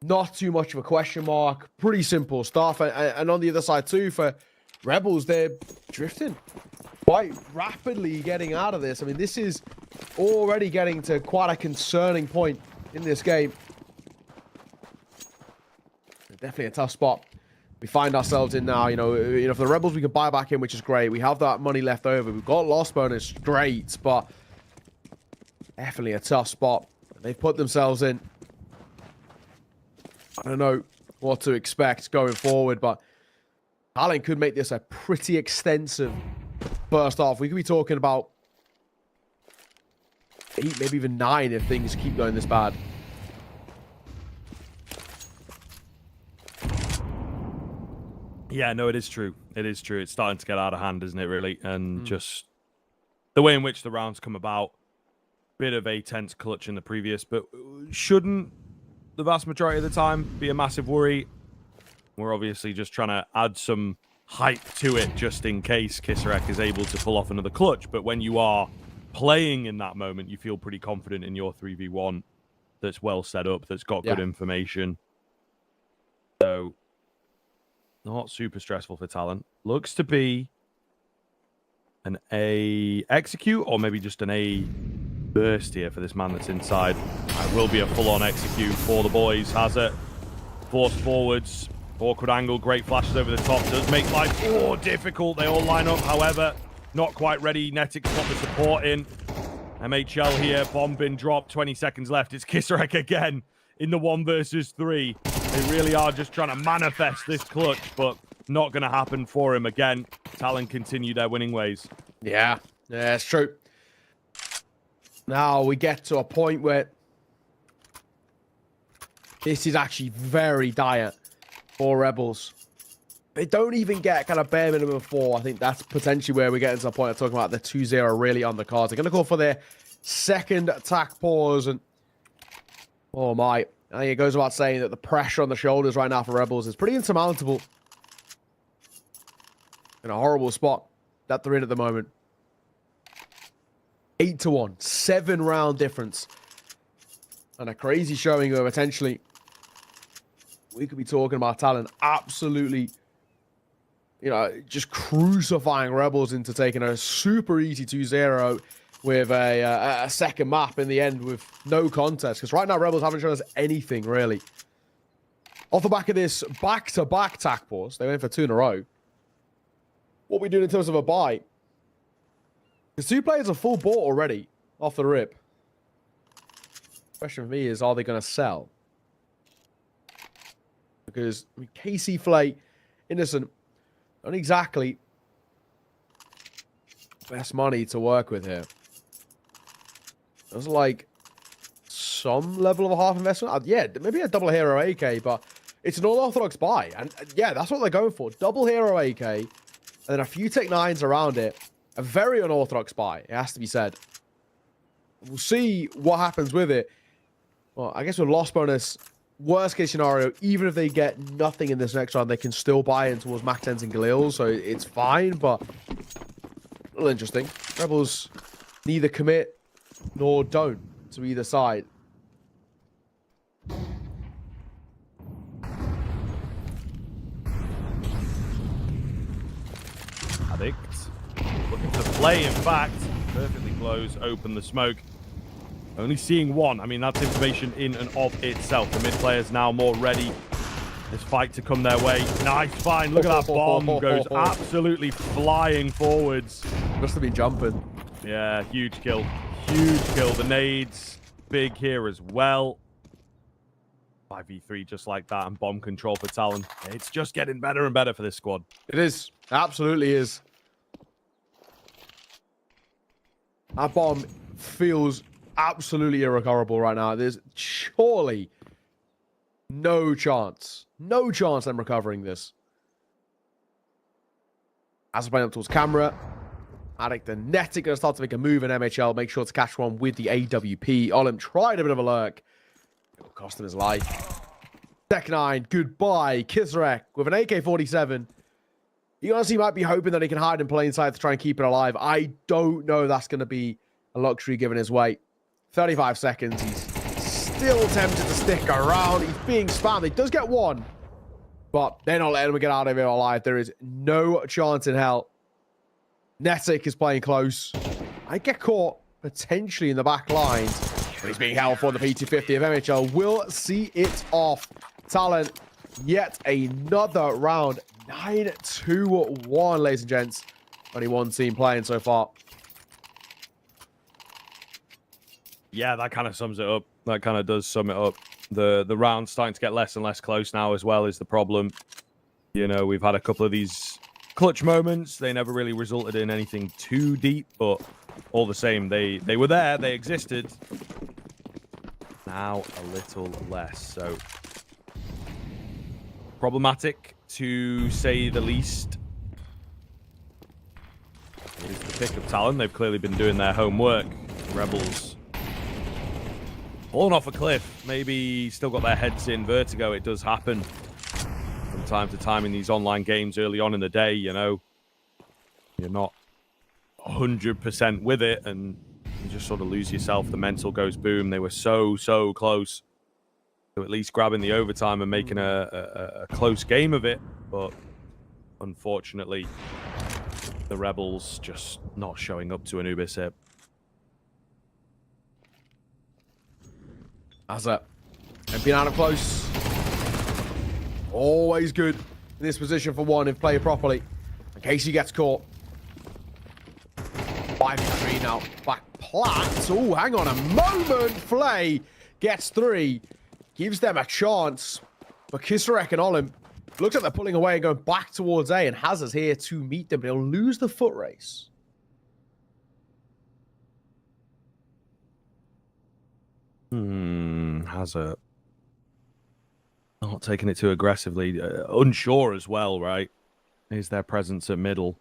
Not too much of a question mark. Pretty simple stuff. And on the other side too, for Rebels, they're drifting quite rapidly getting out of this. I mean, this is already getting to quite a concerning point in this game. Definitely a tough spot we find ourselves in now. You know, for the Rebels, we can buy back in, which is great. We have that money left over. We've got loss bonus, great, but definitely a tough spot they've put themselves in. I don't know what to expect going forward, but Talon could make this a pretty extensive first half. We could be talking about 8, maybe even 9 if things keep going this bad. Yeah, no, it is true. It is true. It's starting to get out of hand, isn't it, really? And just the way in which the rounds come about, bit of a tense clutch in the previous, but shouldn't the vast majority of the time be a massive worry. We're obviously just trying to add some hype to it just in case Kisarek is able to pull off another clutch. But when you are playing in that moment, you feel pretty confident in your 3v1 that's well set up, that's got good information. So, not super stressful for Talon. Looks to be an A execute or maybe just an A burst here for this man that's inside. It will be a full-on execute for the boys. Has it. Forced forwards. Awkward angle. Great flashes over the top. Does make life difficult. They all line up. However, not quite ready. Netic's got the support in. MHL here. Bomb been dropped. 20 seconds left. It's Kisarek again in the 1 versus 3. They really are just trying to manifest this clutch, but not going to happen for him again. Talon continue their winning ways. Yeah, it's true. Now we get to a point where this is actually very dire for Rebels. They don't even get kind of bare minimum 4. I think that's potentially where we're getting to the point of talking about the 2-0 really on the cards. They're going to go for their second attack pause. And oh my, I think it goes without saying that the pressure on the shoulders right now for Rebels is pretty insurmountable. In a horrible spot that they're in at the moment. 8-1, 7-round difference. And a crazy showing of potentially we could be talking about Talon absolutely, just crucifying Rebels into taking a super easy 2-0 with a second map in the end with no contest. Because right now, Rebels haven't shown us anything, really. Off the back of this back-to-back tack pause, they went for 2 in a row. What we doing in terms of a buy? Because 2 players are full bought already off the rip. Question for me is, are they going to sell? Because KC Flay, Innocent, not exactly best money to work with here. There's like some level of a half investment. Yeah, maybe a double hero AK, but It's an unorthodox buy. And yeah, that's what they're going for. Double hero AK, and then a few Tech 9s around it. A very unorthodox buy, it has to be said. We'll see what happens with it. Well, I guess with loss bonus, worst case scenario, even if they get nothing in this next round, they can still buy in towards Mac 10s and Galils, so it's fine, but a little interesting. Rebels neither commit nor don't to either side. Addict. Looking to play, in fact. Perfectly close, open the smoke. Only seeing one. I mean, that's information in and of itself. The mid player's now more ready. This fight to come their way. Nice find. Look at that bomb. Goes absolutely flying forwards. Must have been jumping. Yeah, huge kill. Huge kill. The nades, big here as well. 5v3 just like that, and bomb control for Talon. It's just getting better and better for this squad. It is. Absolutely is. That bomb feels absolutely irrecoverable right now. There's surely no chance I'm recovering this. As playing up towards camera, Addict and Netic going to start to make a move in MHL. Make sure to catch one with the AWP. Olim tried a bit of a lurk. It will cost him his life. Tech 9, goodbye. Kisrek with an AK-47. He honestly might be hoping that he can hide in plain sight to try and keep it alive. I don't know that's going to be a luxury given his weight. 35 seconds. He's still tempted to stick around. He's being spammed. He does get one, but they're not letting him get out of it alive. There is no chance in hell. Netic is playing close. I get caught potentially in the back lines, but he's being held for the P250 of MHL. Will see it off. Talon, yet another round. 9-2-1, ladies and gents. Only one team playing so far. Yeah, that kind of sums it up. That kind of does sum it up. The round's starting to get less and less close now as well is the problem. You know, we've had a couple of these clutch moments. They never really resulted in anything too deep, but all the same, they were there. They existed. Now a little less. So problematic, to say the least. It is the pick of Talon. They've clearly been doing their homework. The Rebels falling off a cliff. Maybe still got their heads in. Vertigo, it does happen from time to time in these online games early on in the day, you know. You're not 100% with it, and you just sort of lose yourself. The mental goes boom. They were so close to at least grabbing the overtime and making a close game of it, but unfortunately, the Rebels just not showing up to Anubis here. How's that? And being out of close. Always good in this position for one if played properly. In case he gets caught. 5-3 now. Back plat. Oh, hang on a moment. Flay gets 3. Gives them a chance. But Kisarek and Olim looks like they're pulling away and going back towards A, and Hazard's here to meet them, but he'll lose the foot race. Hazard not taking it too aggressively. Unsure as well, right? Is their presence at middle.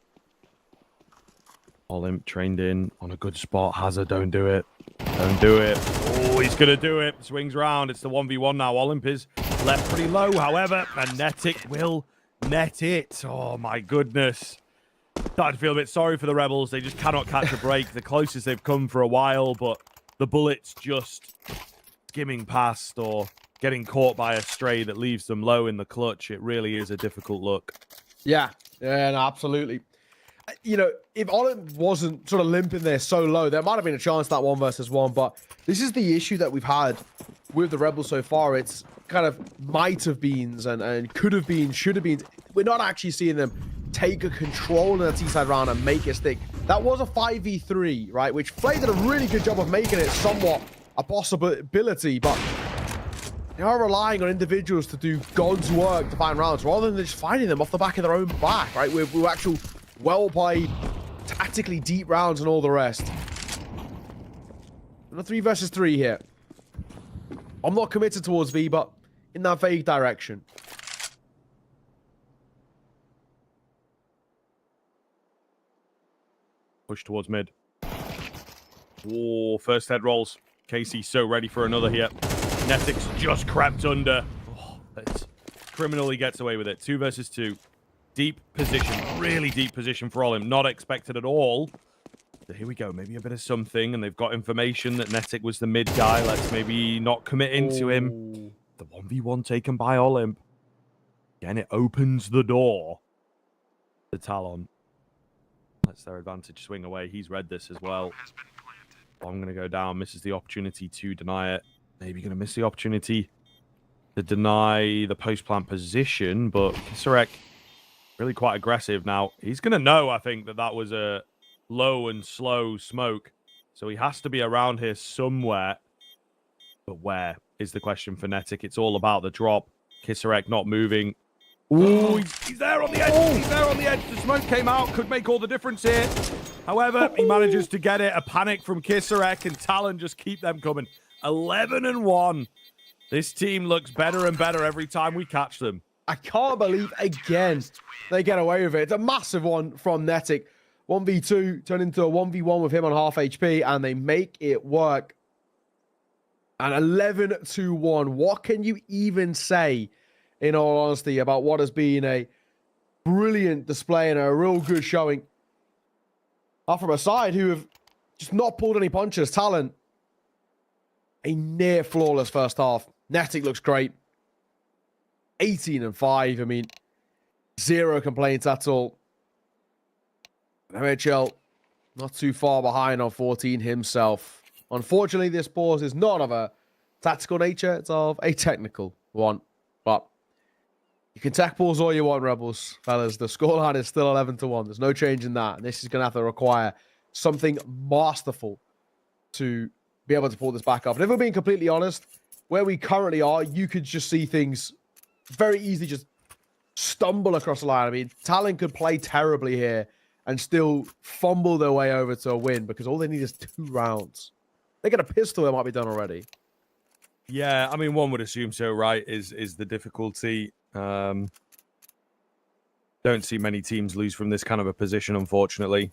Olim trained in on a good spot. Hazard, don't do it. Don't do it. Oh, he's going to do it. Swings round. It's the 1v1 now. Olymp is left pretty low, however, and Netic will net it. Oh, my goodness. Starting to feel a bit sorry for the Rebels. They just cannot catch a break. The closest they've come for a while, but the bullets just skimming past or getting caught by a stray that leaves them low in the clutch. It really is a difficult look. Yeah, no, absolutely. You know, if Olim wasn't sort of limping there so low, there might have been a chance that 1 versus 1, but this is the issue that we've had with the Rebels so far. It's kind of might have beens and could have been, should have been. We're not actually seeing them take a control in the T-side round and make it stick. That was a 5v3, right? Which Flay did a really good job of making it somewhat a possibility, but they are relying on individuals to do God's work to find rounds rather than just finding them off the back of their own back, right? We're actual well-played, tactically deep rounds and all the rest. And a 3 versus 3 here. I'm not committed towards B, but in that vague direction. push towards mid. Oh, first head rolls. Casey's so ready for another here. Netic's just crept under. Oh, that's criminal. He gets away with it. 2 versus 2. Deep position. Really deep position for Olymp. Not expected at all. So here we go. Maybe a bit of something. And they've got information that Netic was the mid guy. Let's maybe not commit into him. The 1v1 taken by Olymp. Again, it opens the door to Talon. That's their advantage swing away. He's read this as well. I'm going to go down. Misses the opportunity to deny it. Maybe going to miss the opportunity to deny the post-plant position. But Kisarek, really quite aggressive now. He's going to know, I think, that that was a low and slow smoke. So he has to be around here somewhere. But where is the question for Netic? It's all about the drop. Kisarek not moving. Ooh, he's there on the edge. He's there on the edge. The smoke came out. Could make all the difference here. However, he manages to get it. A panic from Kisarek, and Talon just keep them coming. 11-1. This team looks better and better every time we catch them. I can't believe, again, they get away with it. It's a massive one from Netic. 1v2 turned into a 1v1 with him on half HP, and they make it work. And 11-1. What can you even say, in all honesty, about what has been a brilliant display and a real good showing from a side who have just not pulled any punches? Talon, a near flawless first half. Netic looks great. 18-5. I mean, 0 complaints at all. MHL not too far behind on 14 himself. Unfortunately, this pause is not of a tactical nature. It's of a technical one. But you can tech pause all you want, Rebels. Fellas, the scoreline is still 11-1. There's no change in that. And this is going to have to require something masterful to be able to pull this back up. And if we're being completely honest, where we currently are, you could just see things very easily just stumble across the line. I mean, Talon could play terribly here and still fumble their way over to a win because all they need is 2 rounds. They get a pistol, it might be done already. Yeah, I mean, one would assume so, right? Is the difficulty. Don't see many teams lose from this kind of a position, unfortunately.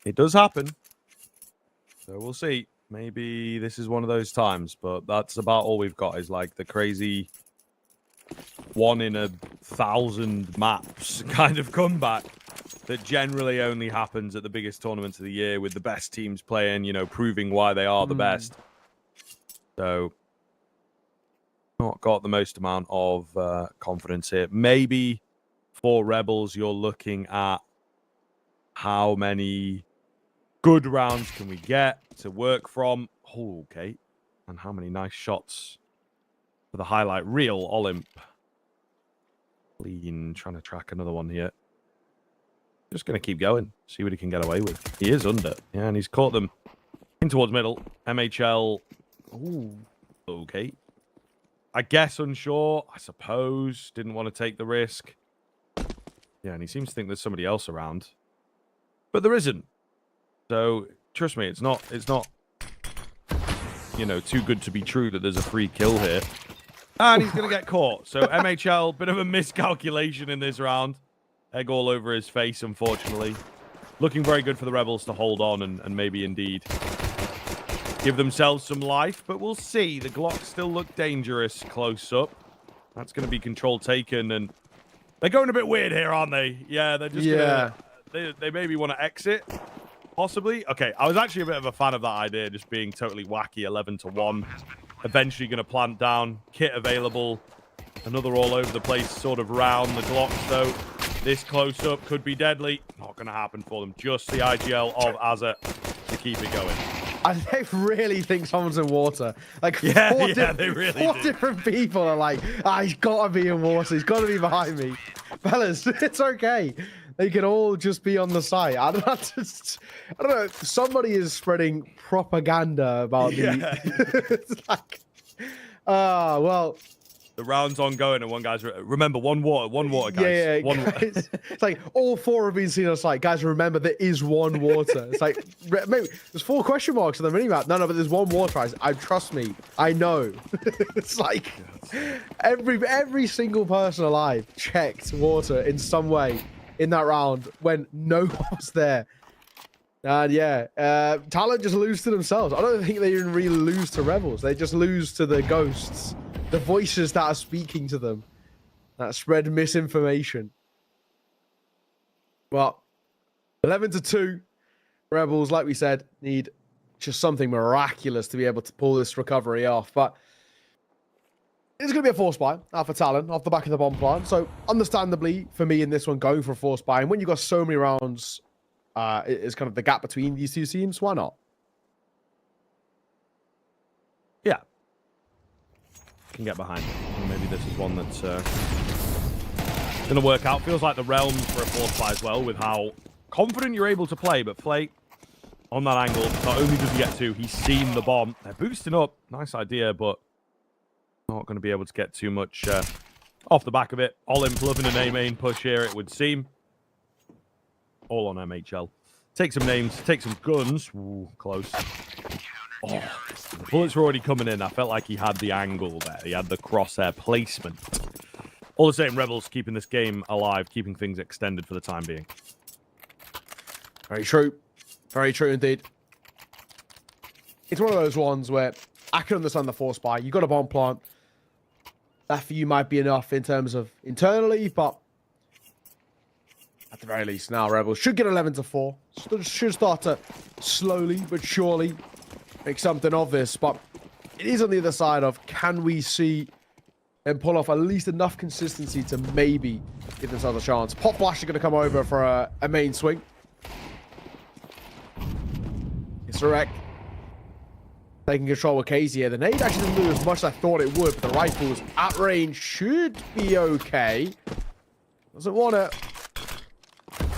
It does happen. So we'll see. Maybe this is one of those times, but that's about all we've got is like the crazy 1 in 1,000 maps kind of comeback that generally only happens at the biggest tournaments of the year with the best teams playing, you know, proving why they are the best. So, not got the most amount of confidence here. Maybe for Rebels, you're looking at how many good rounds can we get to work from. Oh, okay. And how many nice shots for the highlight reel, Olymp. Clean, trying to track another one here. Just going to keep going, see what he can get away with. He is under. Yeah, and he's caught them in towards middle. MHL. Ooh, okay. I guess unsure, I suppose. Didn't want to take the risk. Yeah, and he seems to think there's somebody else around. But there isn't. So, trust me, it's not, you know, too good to be true that there's a free kill here. And he's going to get caught. So, MHL, bit of a miscalculation in this round. Egg all over his face, unfortunately. Looking very good for the Rebels to hold on and maybe indeed give themselves some life. But we'll see. The Glocks still look dangerous close up. That's going to be control taken. And they're going a bit weird here, aren't they? Yeah, they're just they maybe want to exit. Possibly. Okay, I was actually a bit of a fan of that idea, just being totally wacky, 11-1. Eventually going to plant down. Kit available. Another all over the place sort of round. The Glocks, though, this close up could be deadly. Not going to happen for them. Just the IGL of Azza to keep it going. They really think someone's in water. Like, they really four do. different people are like, he's got to be in water. He's got to be behind me. Fellas, it's okay. They can all just be on the site. I don't know. Somebody is spreading propaganda about the... It's like, well... The round's ongoing, and one guy's... Remember, one water, guys. Yeah. Guys. It's like all 4 have been seen on site. Guys, remember, there is 1 water. It's like, maybe there's 4 question marks on the minimap. No, but there's 1 water. Trust me. I know. It's like every single person alive checked water in some way. in that round when no one was there. And yeah, Talon just lose to themselves. I don't think they even really lose to Rebels. They just lose to the ghosts, the voices that are speaking to them, that spread misinformation. But 11-2, Rebels, like we said, need just something miraculous to be able to pull this recovery off. But it's going to be a force buy out for Talon off the back of the bomb plant. So understandably, for me in this one, going for a force buy. And when you've got so many rounds, is kind of the gap between these two teams. Why not? Yeah. Can get behind it. Maybe this is one that's going to work out. Feels like the realms for a force buy as well, with how confident you're able to play. But Flay, on that angle, not only does he get two, he's seen the bomb. They're boosting up. Nice idea, but not going to be able to get too much off the back of it. Olimp loving an A-main push here, it would seem. All on MHL. Take some names, take some guns. Ooh, close. Oh, the bullets were already coming in. I felt like he had the angle there. He had the crosshair placement. All the same, Rebels keeping this game alive, keeping things extended for the time being. Very true. Very true indeed. It's one of those ones where I can understand the force buy. You got a bomb plant. That for you might be enough in terms of internally, but at the very least, now Rebels should get 11-4. Should start to slowly but surely make something of this. But it is on the other side of, can we see and pull off at least enough consistency to maybe give themselves a chance? Pop Flash is going to come over for a main swing. It's Surek taking control with Casey here. The nade actually didn't do as much as I thought it would, but the rifles at range should be okay. Doesn't want to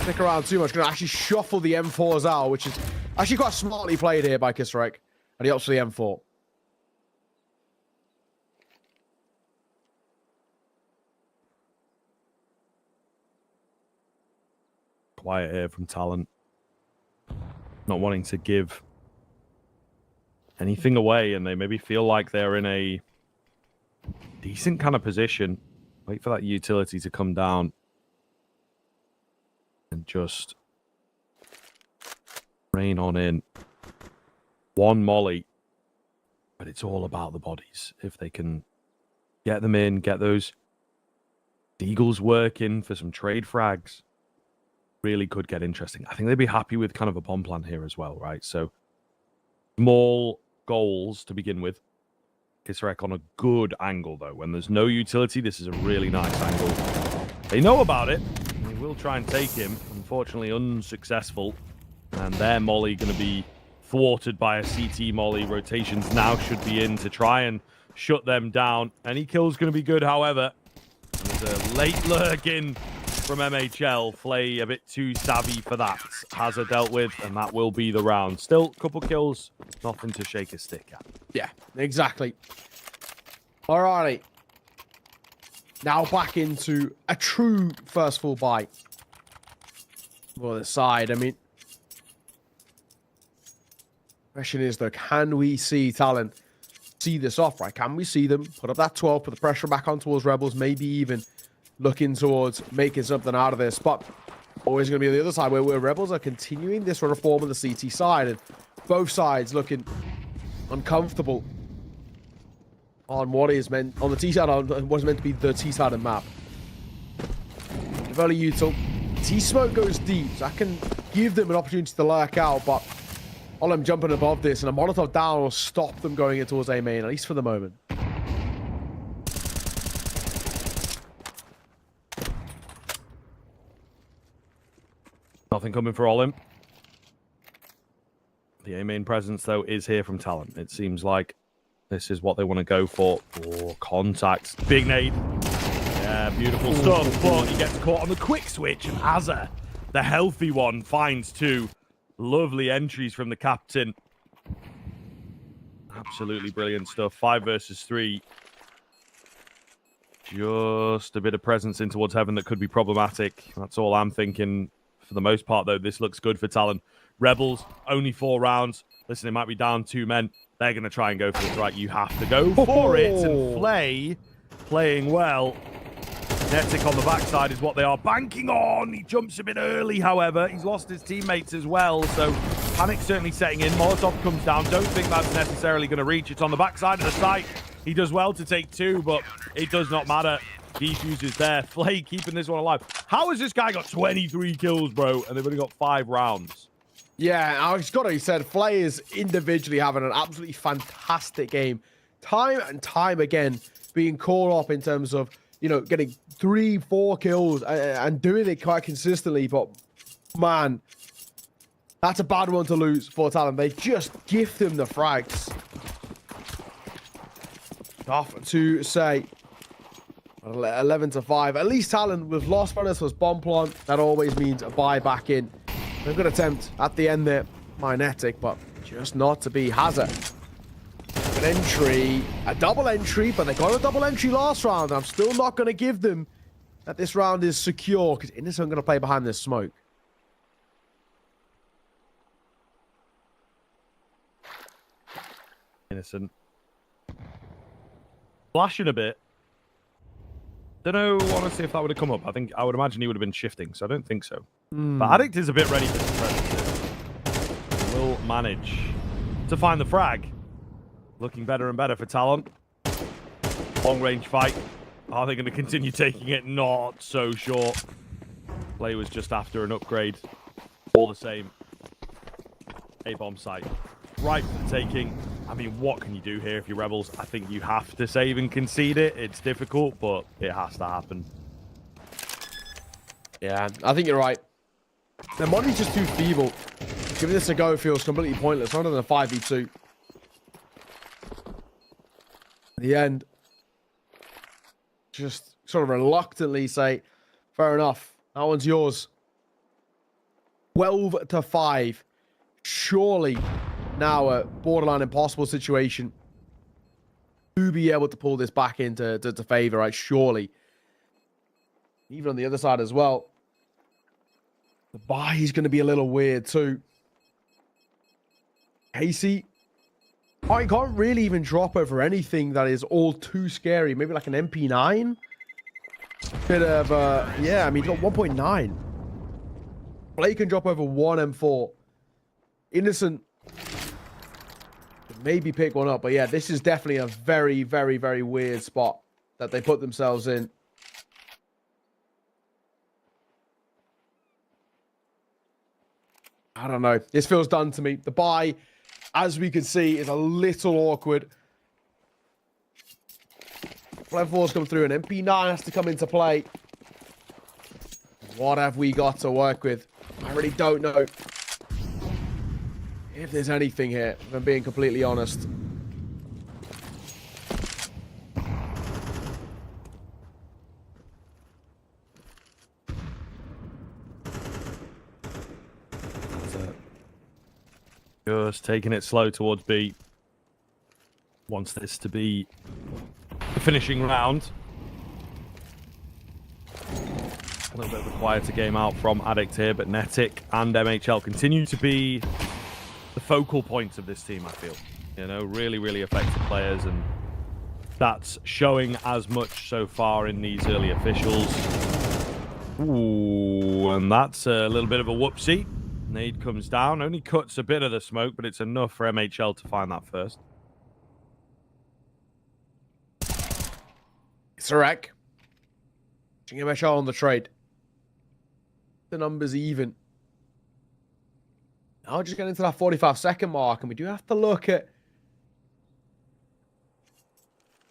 stick around too much. Going to actually shuffle the M4s out, which is actually quite smartly played here by Kisrek. And he opts for the M4. Quiet here from Talon. Not wanting to give anything away, and they maybe feel like they're in a decent kind of position. Wait for that utility to come down. And just rain on in. One molly. But it's all about the bodies. If they can get them in, get those Eagles working for some trade frags, really could get interesting. I think they'd be happy with kind of a bomb plan here as well, right? So small goals to begin with. Kisrek on a good angle, though. When there's no utility, this is a really nice angle. They know about it. They will try and take him. Unfortunately, unsuccessful. And their molly going to be thwarted by a CT molly. Rotations now should be in to try and shut them down. Any kill's going to be good, however. And there's a late lurk in from MHL. Flay a bit too savvy for that. Has her dealt with, and that will be the round. Still, a couple kills. Nothing to shake a stick at. Yeah, exactly. Alrighty. Now back into a true first full bite. For the side, I mean, question is though, can we see Talon see this off, right? Can we see them put up that 12, put the pressure back on towards Rebels, maybe even looking towards making something out of this? But always going to be on the other side where Rebels are continuing this sort of form on the CT side, and both sides looking uncomfortable on what is meant on the T side, on what is meant to be the T side of the map. Very util. T-smoke goes deep, so I can give them an opportunity to lurk out, but all I'm jumping above this, and a Molotov down will stop them going in towards A main, at least for the moment. Nothing coming for Olimp. The A main presence, though, is here from Talon. It seems like this is what they want to go for. Oh, contacts. Big nade. Yeah, beautiful stuff. But he gets caught on the quick switch. And Azza, the healthy one, finds two. Lovely entries from the captain. Absolutely brilliant stuff. 5 versus 3. Just a bit of presence in towards heaven that could be problematic. That's all I'm thinking. For the most part, though, this looks good for Talon. Rebels, only 4 rounds. Listen, it might be down 2 men. They're going to try and go for this, right? You have to go for it. And Flay, playing well. Netic on the backside is what they are banking on. He jumps a bit early, however. He's lost his teammates as well, so panic certainly setting in. Molotov comes down. Don't think that's necessarily going to reach. It's on the backside of the site. He does well to take 2, but it does not matter. Defuse is there. Flay keeping this one alive. How has this guy got 23 kills, bro? And they've only got 5 rounds. Yeah, I just got to said, Flay is individually having an absolutely fantastic game. Time and time again, being called up in terms of, you know, getting 3, 4 kills and doing it quite consistently. But, man, that's a bad one to lose for Talon. They just gift him the frags. Tough to say. 11-5. At least Talon with lost runners was bomb plant. That always means a buy back in. A good attempt at the end there by Netic, but just not to be. Hazard. An entry, a double entry, but they got a double entry last round. I'm still not going to give them that this round is secure because Innocent going to play behind this smoke. Innocent. Flashing a bit. Don't know, honestly, if that would have come up. I would imagine he would have been shifting, so I don't think so. But Addict is a bit ready for suppression. Will manage to find the frag. Looking better and better for Talon. Long range fight. Are they going to continue taking it? Not so sure. Play was just after an upgrade. All the same. A-bomb site. Right for the taking. I mean, what can you do here if you're Rebels? I think you have to save and concede it. It's difficult, but it has to happen. Yeah, I think you're right. The money's just too feeble. Giving this a go feels completely pointless, other than a 5v2. In the end, just sort of reluctantly say, fair enough, that one's yours. 12-5. Surely now a borderline impossible situation to be able to pull this back into favor, right? Surely. Even on the other side as well. The buy is going to be a little weird too. Casey, I can't really even drop over anything that is all too scary. Maybe like an MP9. Bit of, yeah, I mean, he's got 1.9. Play can drop over 1 M4. Innocent maybe pick one up, but yeah, this is definitely a very, very, very weird spot that they put themselves in. I don't know. This feels done to me. The buy, as we can see, is a little awkward. Flav 4's come through, and MP9 has to come into play. What have we got to work with? I really don't know if there's anything here, if I'm being completely honest. Just taking it slow towards B. Wants this to be the finishing round. A little bit of a quieter game out from Addict here, but Netic and MHL continue to be the focal points of this team, I feel. You know, really, really effective players, and that's showing as much so far in these early officials. Ooh, and that's a little bit of a whoopsie. Nade comes down, only cuts a bit of the smoke, but it's enough for MHL to find that first. It's a wreck. MHL on the trade. The numbers even. Now just getting into that 45-second mark, and we do have to look at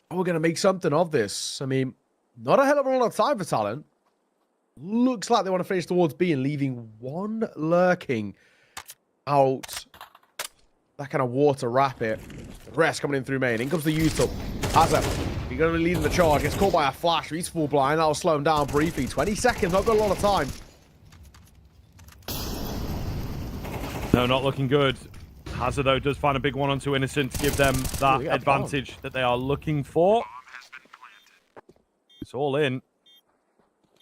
how we're going to make something of this. I mean, not a hell of a lot of time for Talon. Looks like they want to finish towards B and leaving one lurking out that kind of water rapid. The rest coming in through main. In comes the Util. Hazard. He's going to be leading the charge. Gets caught by a flash. He's full blind. That'll slow him down briefly. 20 seconds. Not got a lot of time. No, not looking good. Hazard, though, does find a big 1-on-2 Innocent to give them that advantage that they are looking for. It's all in.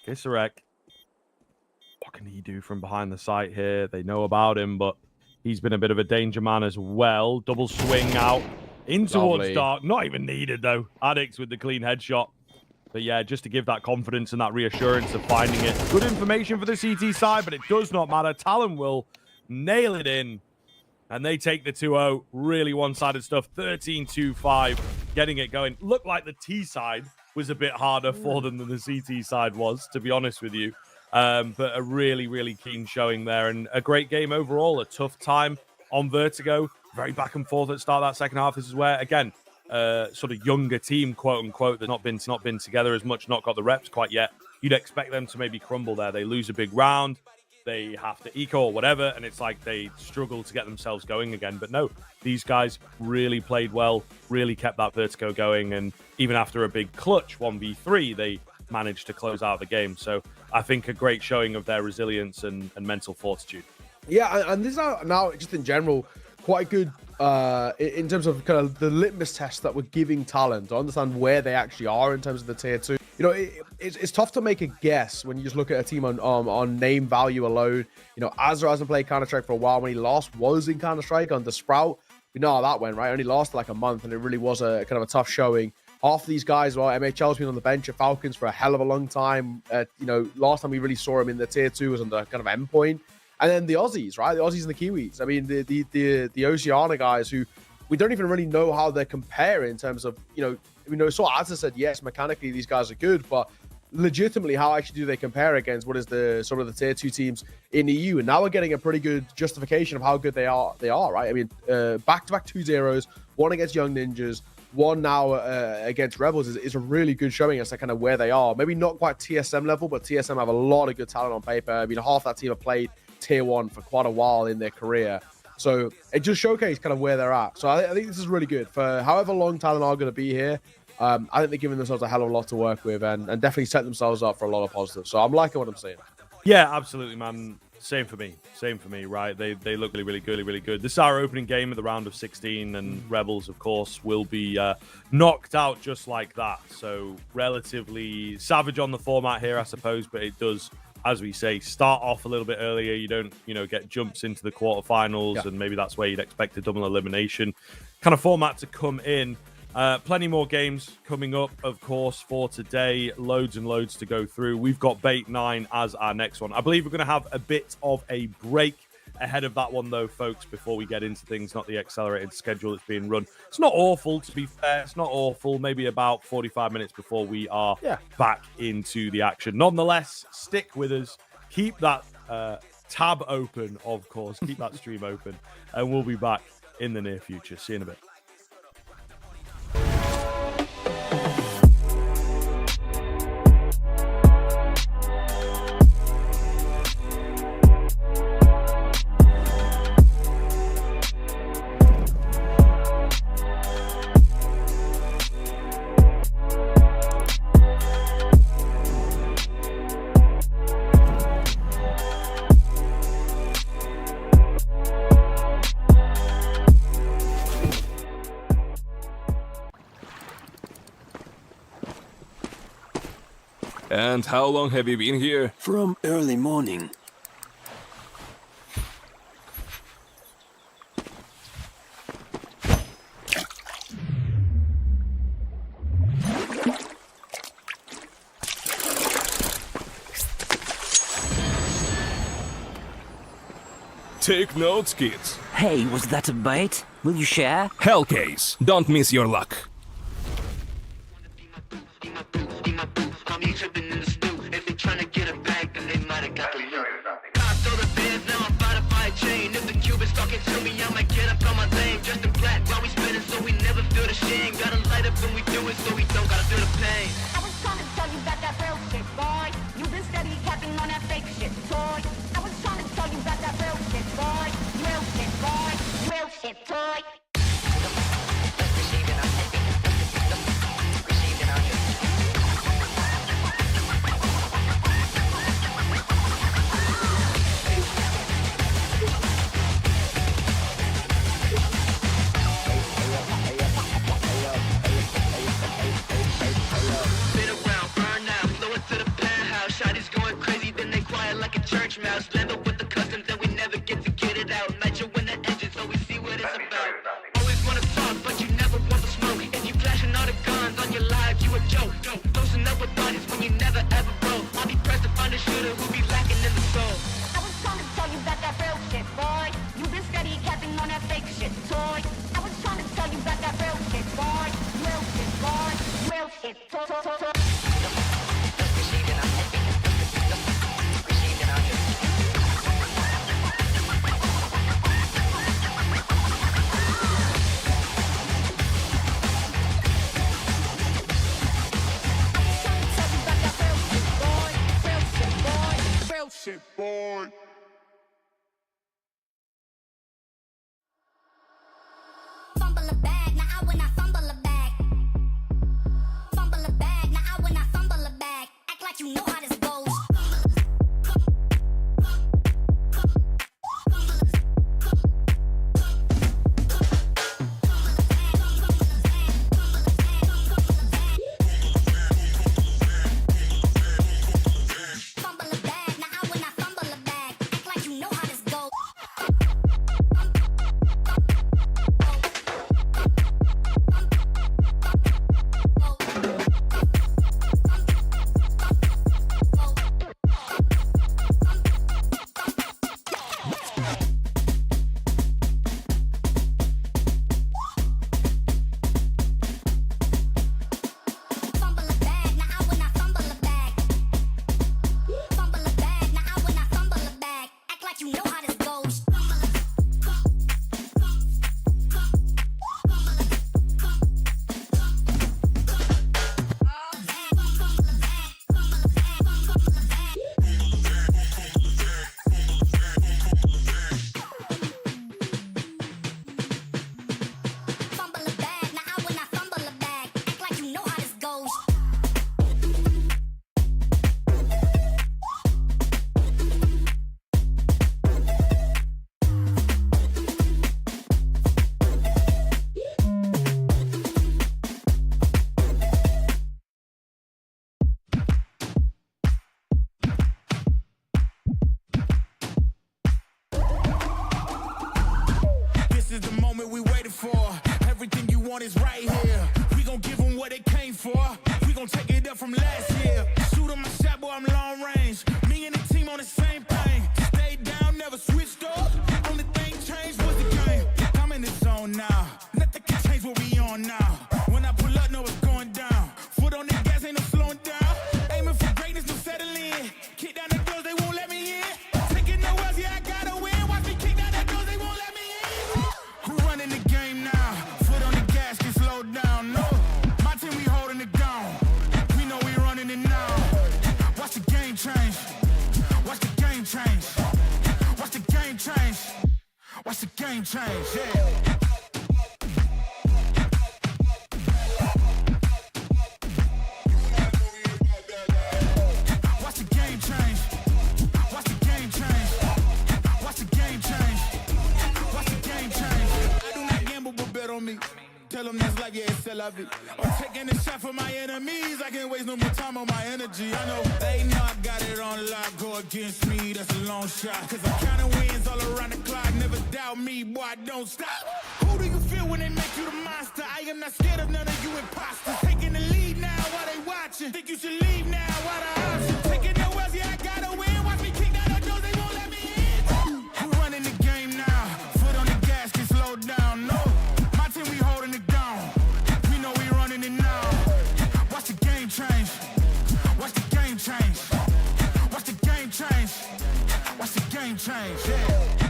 Kisarek. What can he do from behind the site here? They know about him, but he's been a bit of a danger man as well. Double swing out in towards Dark. Not even needed, though. Addicts with the clean headshot. But yeah, just to give that confidence and that reassurance of finding it. Good information for the CT side, but it does not matter. Talon will nail it in. And they take the 2-0. Really one-sided stuff. 13-2-5. Getting it going. Looked like the T side was a bit harder for them than the CT side was, to be honest with you. But a really, really keen showing there. And a great game overall. A tough time on Vertigo. Very back and forth at the start of that second half. This is where, again, sort of younger team, quote unquote, that not been together as much, not got the reps quite yet. You'd expect them to maybe crumble there. They lose a big round, they have to eco or whatever, and it's like they struggle to get themselves going again. But no, these guys really played well, really kept that Vertigo going, and even after a big clutch 1v3, they managed to close out the game. So I think a great showing of their resilience and mental fortitude. Yeah, and this is now just in general quite good in terms of kind of the litmus test that we're giving Talon to understand where they actually are in terms of the tier 2. You know, it's tough to make a guess when you just look at a team on name value alone. You know, Azra hasn't played Counter-Strike for a while. When he last was in Counter-Strike under Sprout, we know how that went, right? Only lasted like a month, and it really was a kind of a tough showing. Half of these guys, well, MHL's been on the bench at Falcons for a hell of a long time. You know, last time we really saw him in the tier 2 was on the kind of endpoint. And then the Aussies, right? The Aussies and the Kiwis. I mean, the Oceania guys who we don't even really know how they compare in terms of, you know, we know, so as I said, yes, mechanically these guys are good, but legitimately, how actually do they compare against what is the sort of the tier 2 teams in EU? And now we're getting a pretty good justification of how good they are, right? I mean, back-to-back 2-0s, one against Young Ninjas, one now against Rebels is a really good showing us kind of where they are. Maybe not quite TSM level, but TSM have a lot of good talent on paper. I mean, half that team have played tier 1 for quite a while in their career. So it just showcased kind of where they're at. So I think this is really good for however long Talon are going to be here. I think they're giving themselves a hell of a lot to work with and definitely set themselves up for a lot of positives. So I'm liking what I'm seeing. Yeah, absolutely, man. Same for me, right? They look really good. This is our opening game of the round of 16, and Rebels, of course, will be knocked out just like that. So relatively savage on the format here, I suppose, but it does, as we say, start off a little bit earlier. You don't, get jumps into the quarterfinals, and maybe that's where you'd expect a double elimination kind of format to come in. Plenty more games coming up, of course, for today. Loads and loads to go through. We've got Bait 9 as our next one. I believe we're going to have a bit of a break ahead of that one, though, folks, before we get into things, not the accelerated schedule that's being run. It's not awful, to be fair. It's not awful. Maybe about 45 minutes before we are back into the action. Nonetheless, stick with us. Keep that tab open, of course. Keep that stream open. And we'll be back in the near future. See you in a bit. And how long have you been here? From early morning. Take notes, kids. Hey, was that a bait? Will you share? Hellcase, don't miss your luck. shooter who be lacking in the soul. I was trying to tell you about that real shit, boy. You been steady capping on that fake shit, toy. I was trying to tell you about that real shit, boy. Real shit, boy. Real shit, toy. Shit, boy. Fumble a bag, now I when I fumble a bag. Fumble a bag, now I when I fumble a bag. Act like you know how this goes. Fumble a bag, now I when I fumble a bag. Act like you know how this goes. Fumble a bag, now I when I fumble a bag. Fumble a bag, now I when I fumble a bag. Act like you know how this goes. Fumble a bag, now I when I fumble a bag. Act like you know how this goes. This is the moment we waited for. Everything you want is right here. We gon' give them what they came for. We gon' take it up from last year. Shoot 'em my shot, boy, I'm long range. Me and the team on the same thing. Stayed down, never switched up. Only thing changed was the game. I'm in the zone now. Nothing can change what we on now. When I pull up, know it's going down. Foot on the gas, ain't no slowing down. Aiming for greatness, no settling. Kick down the doors, they won't let me in. Taking no else, yeah, I gotta win. Watch me kick down the doors, they won't let me in. Who running the game now? Foot on the gas, can slow down. No, my team, we holding it down. We know we running it now. Watch the game change. Watch the game change. Watch the game change. Watch the game change. Yeah. Watch the game change. Watch the game change. Watch the game change. Watch the game change. I do not gamble, but bet on me. Tell them that's life, yeah, it's still love it. I'm taking a shot for my enemies. I can't waste no more time on my energy. I know they know I got it on lock. Go against me, that's a long shot. Cause I'm counting wins all around the clock. Never doubt me, boy, I don't stop. Who do you feel when they make you the monster? I am not scared of none of you imposters. Taking the lead now while they watching. Think you should leave now while the option. Taking no else, yeah, I gotta win. Watch me kick down the doors, they won't let me in. We're running the game now. Foot on the gas, can slow down. No, my team, we holding it down. We know we running it now. Watch the game change. Watch the game change. Watch the game change. Watch the game change. Yeah.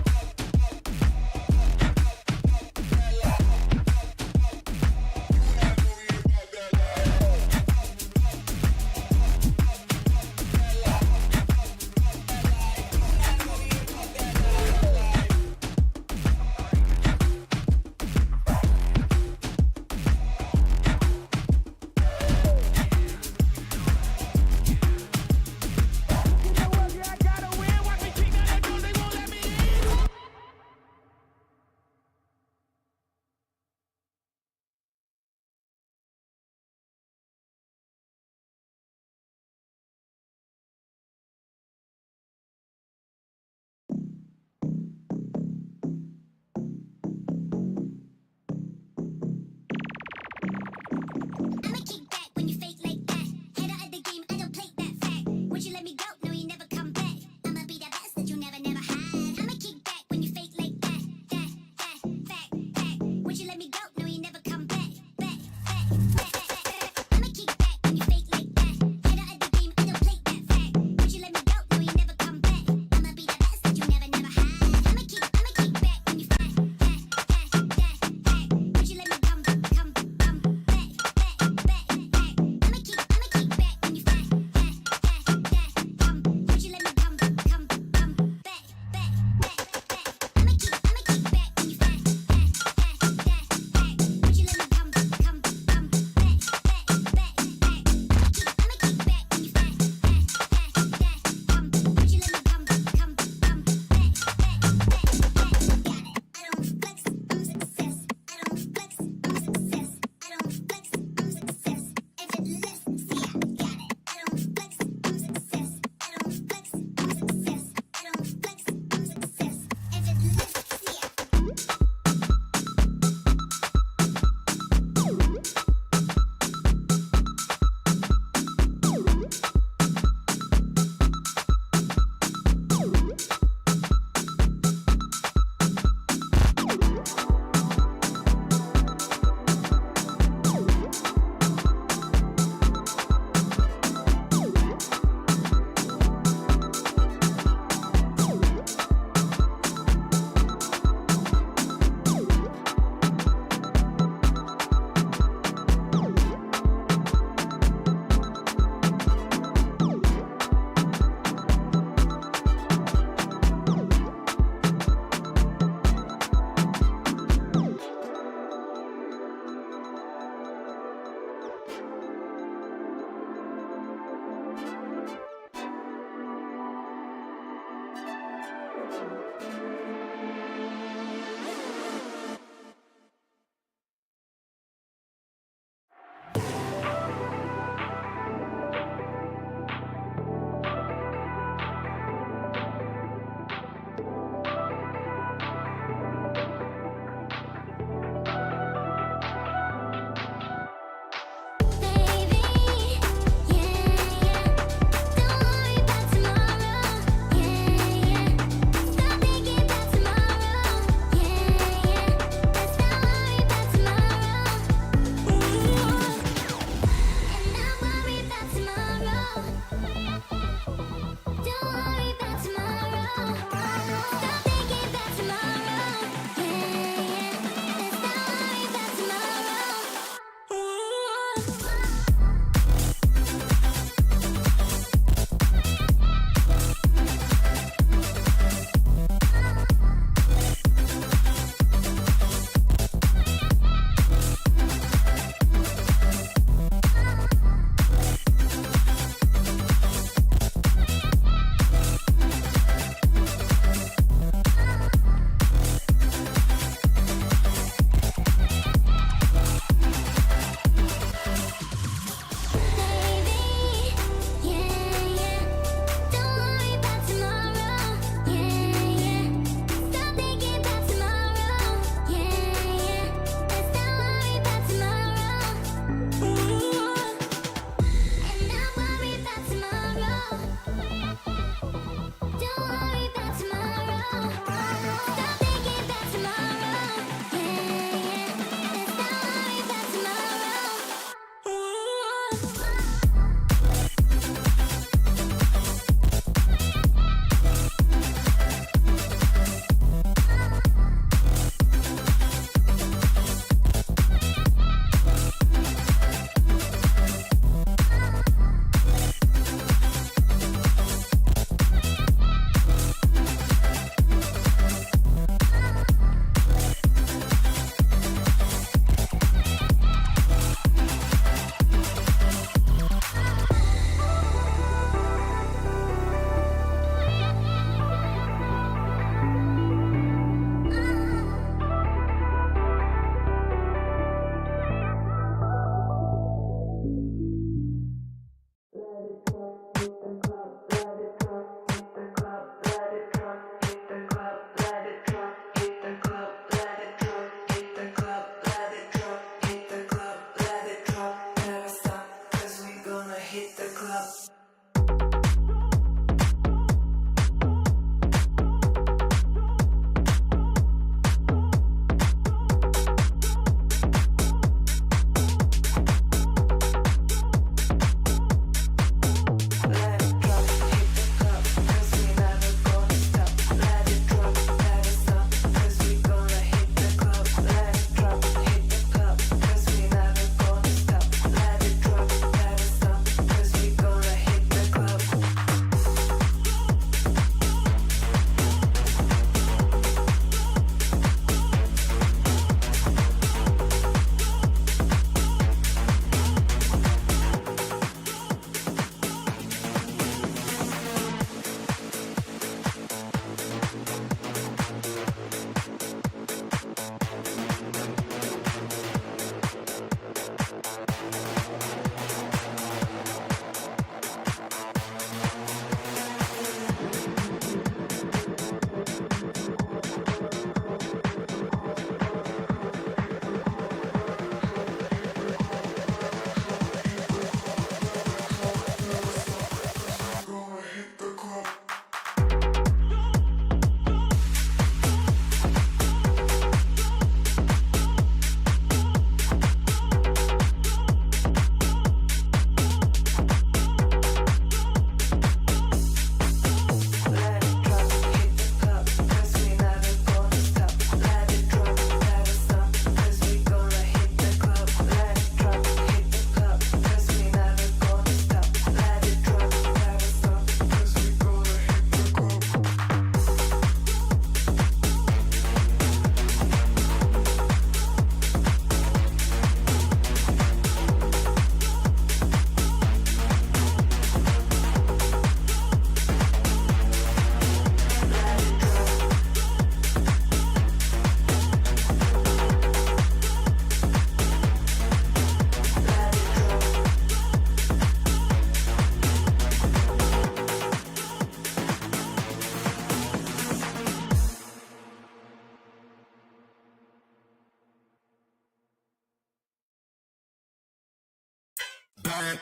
back,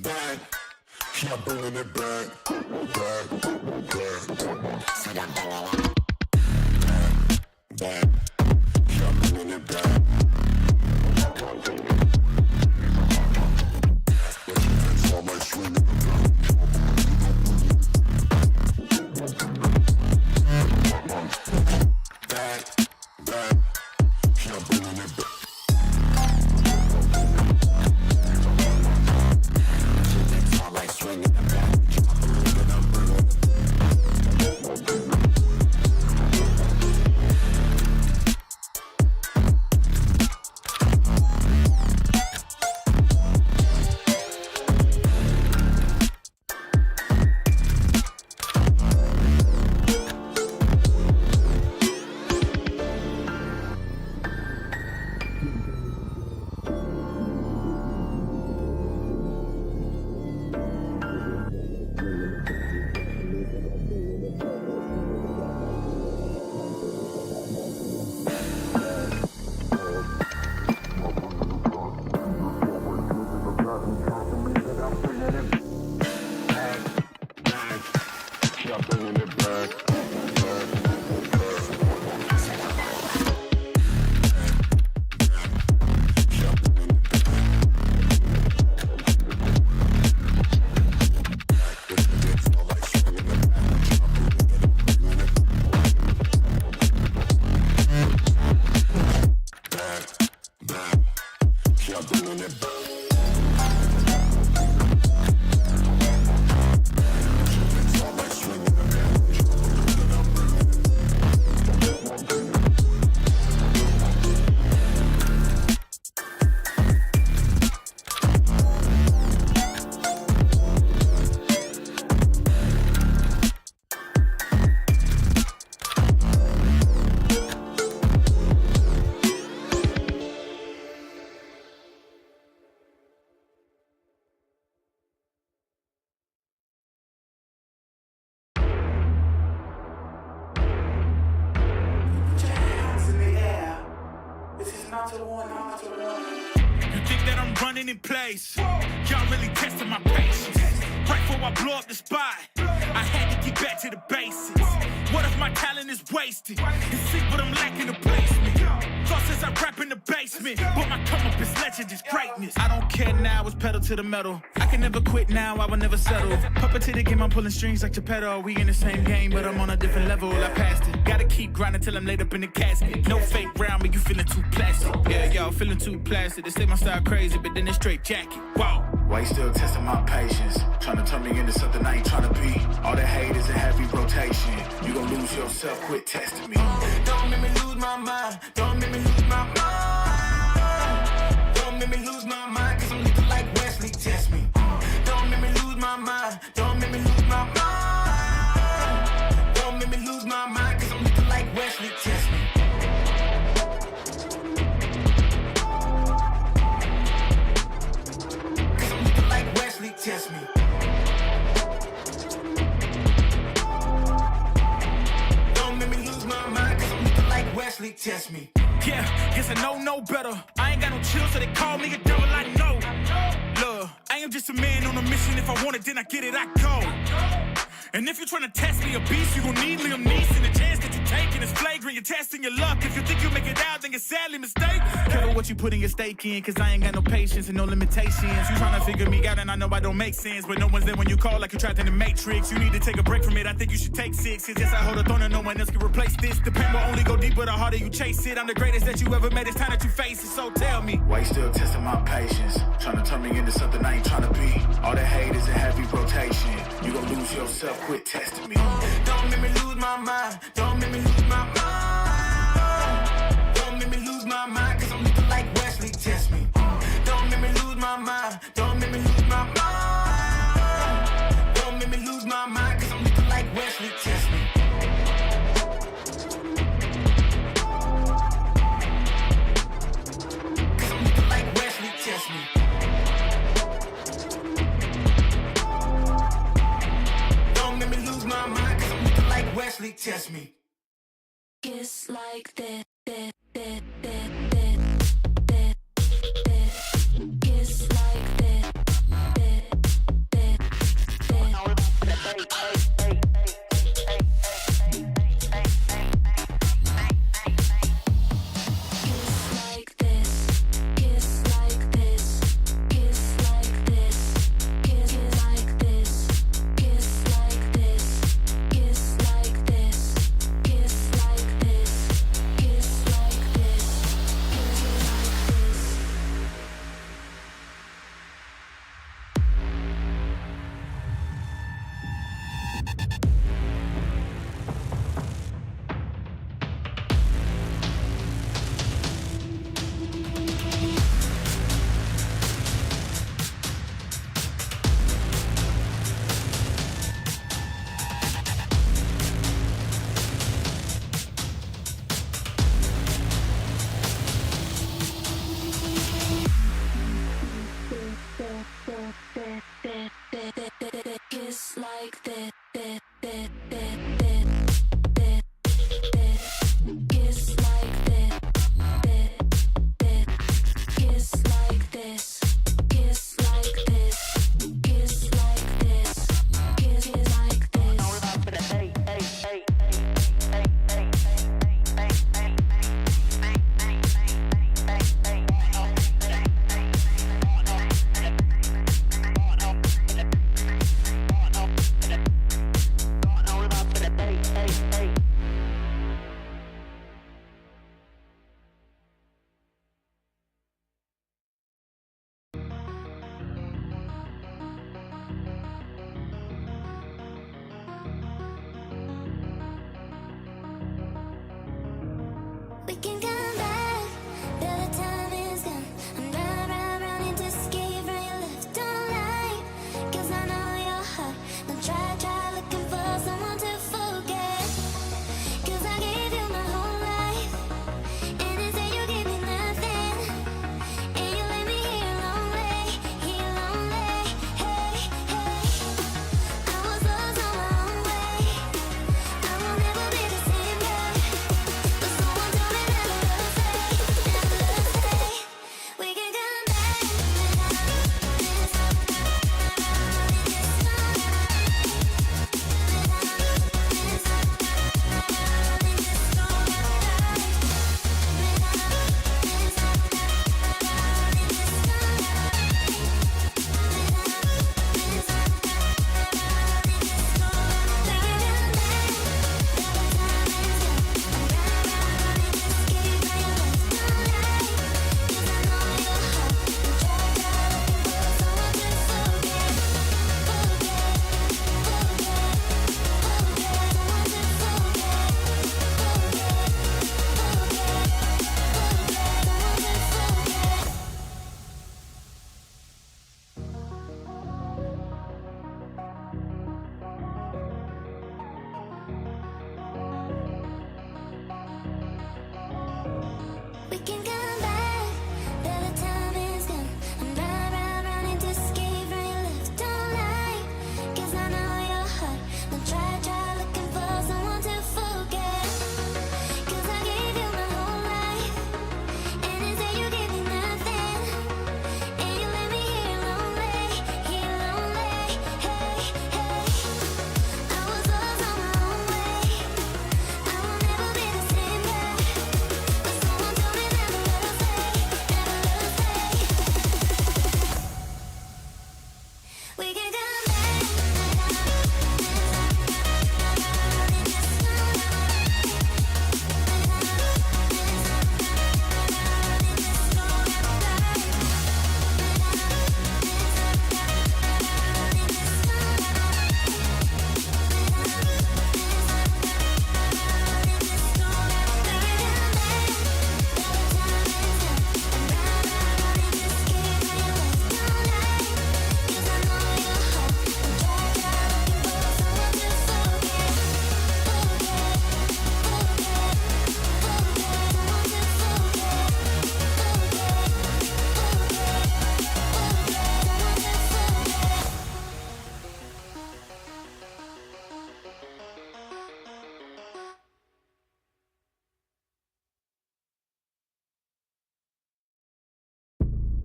back. Yeah, bringing it back, back, back. So I'm bringing it back, yeah, bringing it back. But you can saw my swing in the back, back, yeah, bringing it back. You think that I'm running in place? Y'all really testing my patience. Right before I blow up the spot, I had to get back to the basics. What if my talent is wasted? You see what I'm lacking the placement. Thought since I rap in the basement, but my come up is legend, is greatness. I don't care now, it's pedal to the metal. I can never quit now, I will never settle. Puppet to the game, I'm pulling strings like Geppetto. We in the same game, but I'm on a different level. I passed it. Gotta keep grinding till I'm laid up in the casket. No fake round me, you feeling too plastic. Yeah, y'all feeling too plastic. They say my style crazy, but then it's straight jacket. Wow. Why you still testing my patience? Trying to turn me into something I ain't trying to be. All the hate is in heavy rotation. You gon' lose yourself, quit testing me. Don't make me lose my mind. Don't make me lose my mind. Don't make me lose my mind, cause I'm looking like Wesley, test me. Don't make me lose my mind. Don't make me lose my mind. Don't make me lose my mind, cause I'm looking like Wesley, test me. Cause I'm looking like Wesley, test me. Wesley, test me. Yeah, guess I know no better. I ain't got no chill, so they call me a devil. I know. Look, I am just a man on a mission. If I want it, then I get it, I go. And if you're trying to test me a beast, you gon' need Liam Neeson. The chance that you taking is flagrant. You're testing your luck. If you think you make it out, then you're sadly mistaken. Careful what you putting your stake in, cause I ain't got no patience and no limitations. You trying to figure me out, and I know I don't make sense. But no one's there when you call like you trapped in the Matrix. You need to take a break from it. I think you should take 6. Cause yes, I hold a throne and no one else can replace this. The pain will only go deeper the harder you chase it. I'm the greatest that you ever made. It's time that you face it. So tell me, why you still testing my patience? Trying to turn me into something I ain't trying to be. All the hate is in heavy rotation. You gon' lose yourself, quit testing me. Don't make me lose my mind. Don't make me lose my mind. Don't make me lose my mind, cause I'm looking like Wesley, test me. Don't make me lose my mind. Don't make me lose my mind. Don't make me lose my mind, cause I'm looking like Wesley, test me. Cause I'm looking like Wesley, test me. Wesley, test me. Kiss like that. Kiss like that. We can come back, till the time is gone. I'm running to escape from your left. Don't lie, 'cause I know your heart. Don't try looking for someone to forget. 'Cause I gave you my whole life, and instead you gave me nothing. And you let me here lonely. Hey, hey. I was lost on my own way. I will never be the same girl. But someone told me never love stay. We can come back. We can come back, till the time is gone. I'm running to escape from your left. Don't lie, 'cause I know your heart. Don't try looking for someone to forget. 'Cause I gave you my whole life, and instead you gave me nothing. And you let me here lonely. Hey, hey. I was lost on my own way. I will never be the same girl. But someone told me never love stay. We can come back.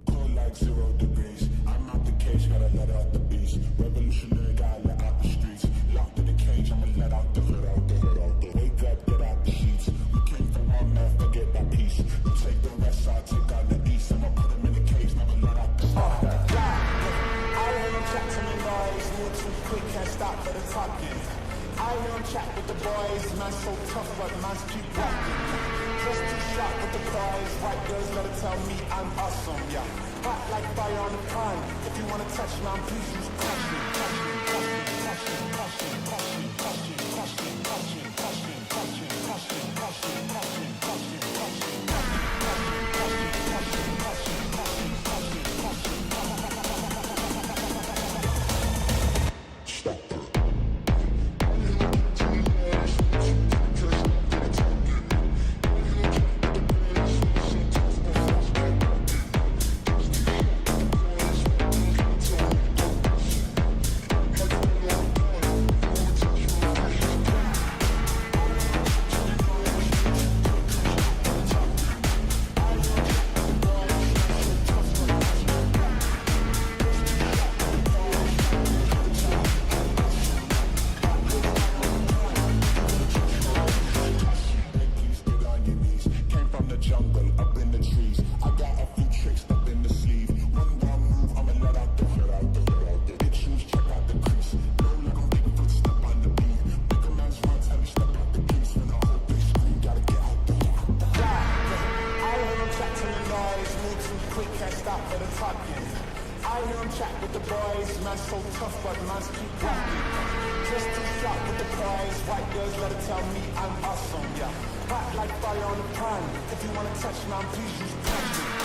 Cold like 0 degrees. I'm out the cage, gotta let out the beast. Revolutionary guy, let out the streets. Locked in the cage, I'ma let out the hood, out the hood, out the wake up, get out the sheets. We came from on earth, forget that peace. You take the west side, take out the east. I'ma put him in the cage, never let out the I heard him chat to me boys, move too quick, can't stop for the talking. I hear him chat with the boys, man so tough, but man's keep walking. Just too sharp with the boys, white girls gotta tell me I'm awesome, yeah. Hot like fire on the pine, if you wanna touch me, I'm please use caution. man so tough, but man's keep walking. Just too sharp with the prize. White girls let her tell me I'm awesome, yeah. Hot like fire on the pine. gun. If you wanna touch mine, please use caution.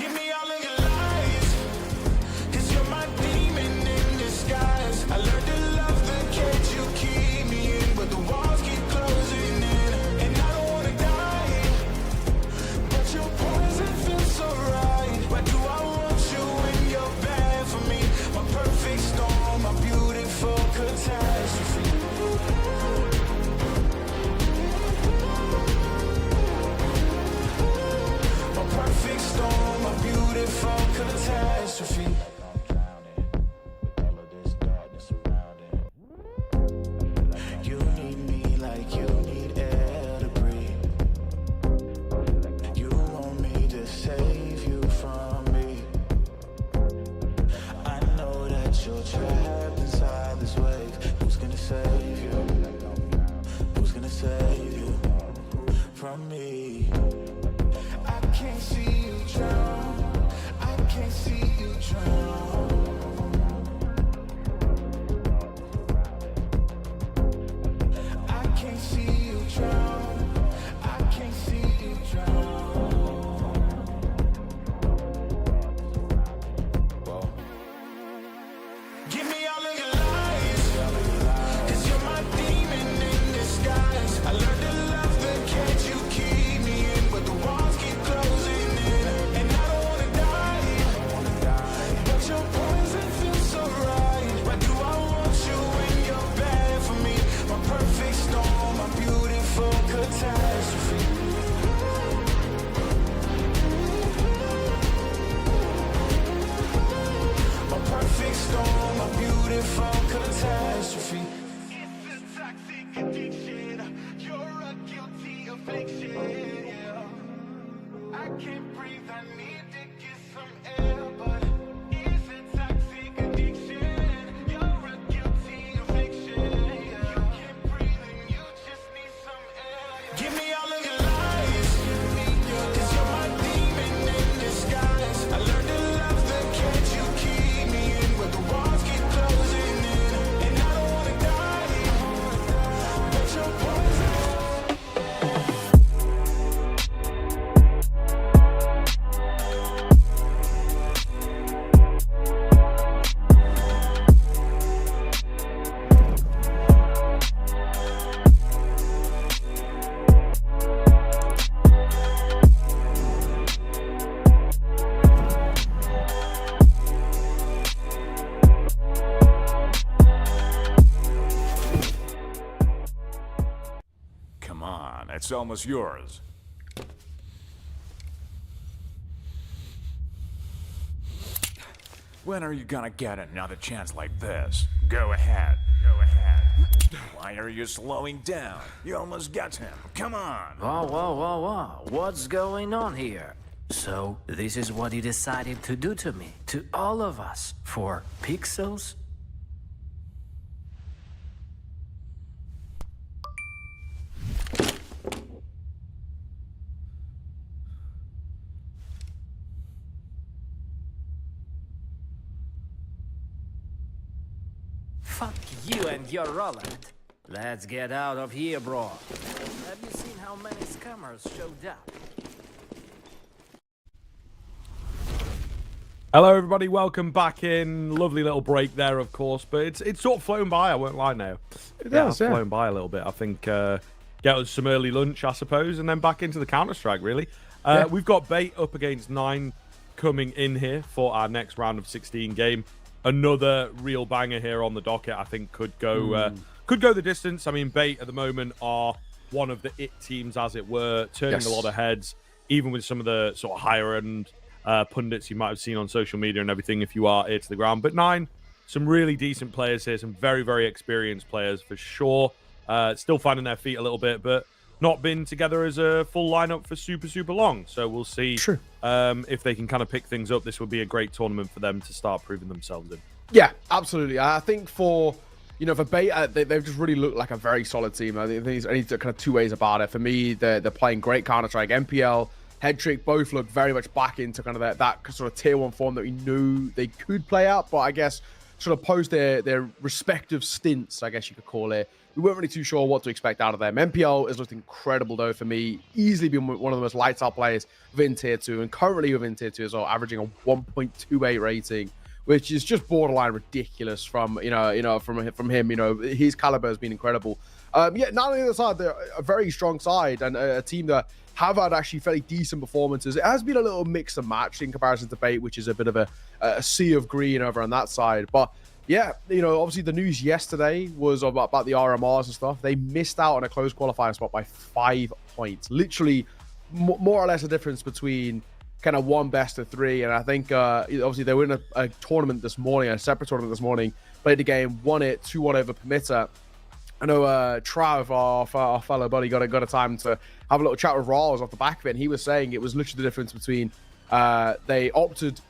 Give me all of your lies, 'cause you're my demon in disguise. I learned to love the cage you keep me in, but the walls keep closing in, and I don't wanna die, but your poison feels so right. Why do I want you when you're bad for me? My perfect storm, my beautiful catastrophe. My perfect storm, my beautiful catastrophe. You need me like you need air to breathe. You want me to save you from me. I know that you're trapped inside this wave. Who's gonna save you? Who's gonna save you from me? I can't see you drown. I can't see you drown. I can't see you drown. I can't see you drown. Give me all of your lies, 'cause you're my demon in disguise. I learned to love the cage you keep me in, but the walls keep closing in, and I don't wanna die, but your poison feels so right. Why do I want you when you're bad for me? My perfect storm, my beautiful catastrophe. My perfect storm, my beautiful catastrophe. It's a toxic addiction. You're a guilty affliction. Yeah. I can't breathe. I need to get some air, but it's a toxic addiction. You're a guilty affliction. Yeah. You can't breathe and you just need some air. Give me all of your lies, 'cause you're my demon in disguise. I learned to love the cage you keep me in, but the walls keep closing in, and I don't wanna die, but your poison. Come on, it's almost yours. When are you gonna get another chance like this? Go ahead, go ahead. Why are you slowing down? You almost got him. Come on. Whoa, whoa, whoa, whoa. What's going on here? So, this is what you decided to do to me, to all of us, for pixels? Fuck you and your Roland. Let's get out of here, bro. Have you seen how many scammers showed up? Hello, everybody. Welcome back in. Lovely little break there, of course, but it's sort of flown by. I won't lie now. It's flown by a little bit. I think get us some early lunch, I suppose, and then back into the Counter-Strike, really. We've got Bait up against 9 coming in here for our next round of 16 game. Another real banger here on the docket. I think could go the distance. I mean, Bait at the moment are one of the it teams, as it were, turning a lot of heads, even with some of the sort of higher end pundits you might have seen on social media and everything if you are ear to the ground. But 9, some really decent players here, some very, very experienced players for sure. Still finding their feet a little bit, but not been together as a full lineup for super, super long. So we'll see if they can kind of pick things up. This would be a great tournament for them to start proving themselves in. Yeah, absolutely. I think for Bait, they've just really looked like a very solid team. I think there's only kind of 2 ways about it. For me, they're playing great Counter-Strike. MPL, Headtrick both look very much back into kind of that sort of tier 1 form that we knew they could play out. But I guess sort of post their respective stints, I guess you could call it, we weren't really too sure what to expect out of them. MPL has looked incredible, though, for me. Easily been one of the most lights out players within Tier 2, and currently within Tier 2 as well, averaging a 1.28 rating, which is just borderline ridiculous from from him. His caliber has been incredible. Not on the other side, they're a very strong side and a team that have had actually fairly decent performances. It has been a little mix and match in comparison to Bait, which is a bit of a sea of green over on that side. But yeah, obviously the news yesterday was about the RMRs and stuff. They missed out on a close qualifying spot by 5 points. Literally more or less a difference between kind of one best of three. And I think obviously they were in a tournament this morning, a separate tournament this morning, played the game, won it 2-1 over Permitter. I know Trav, our fellow buddy, got a time to have a little chat with Rawls off the back of it, and he was saying it was literally the difference between they opted,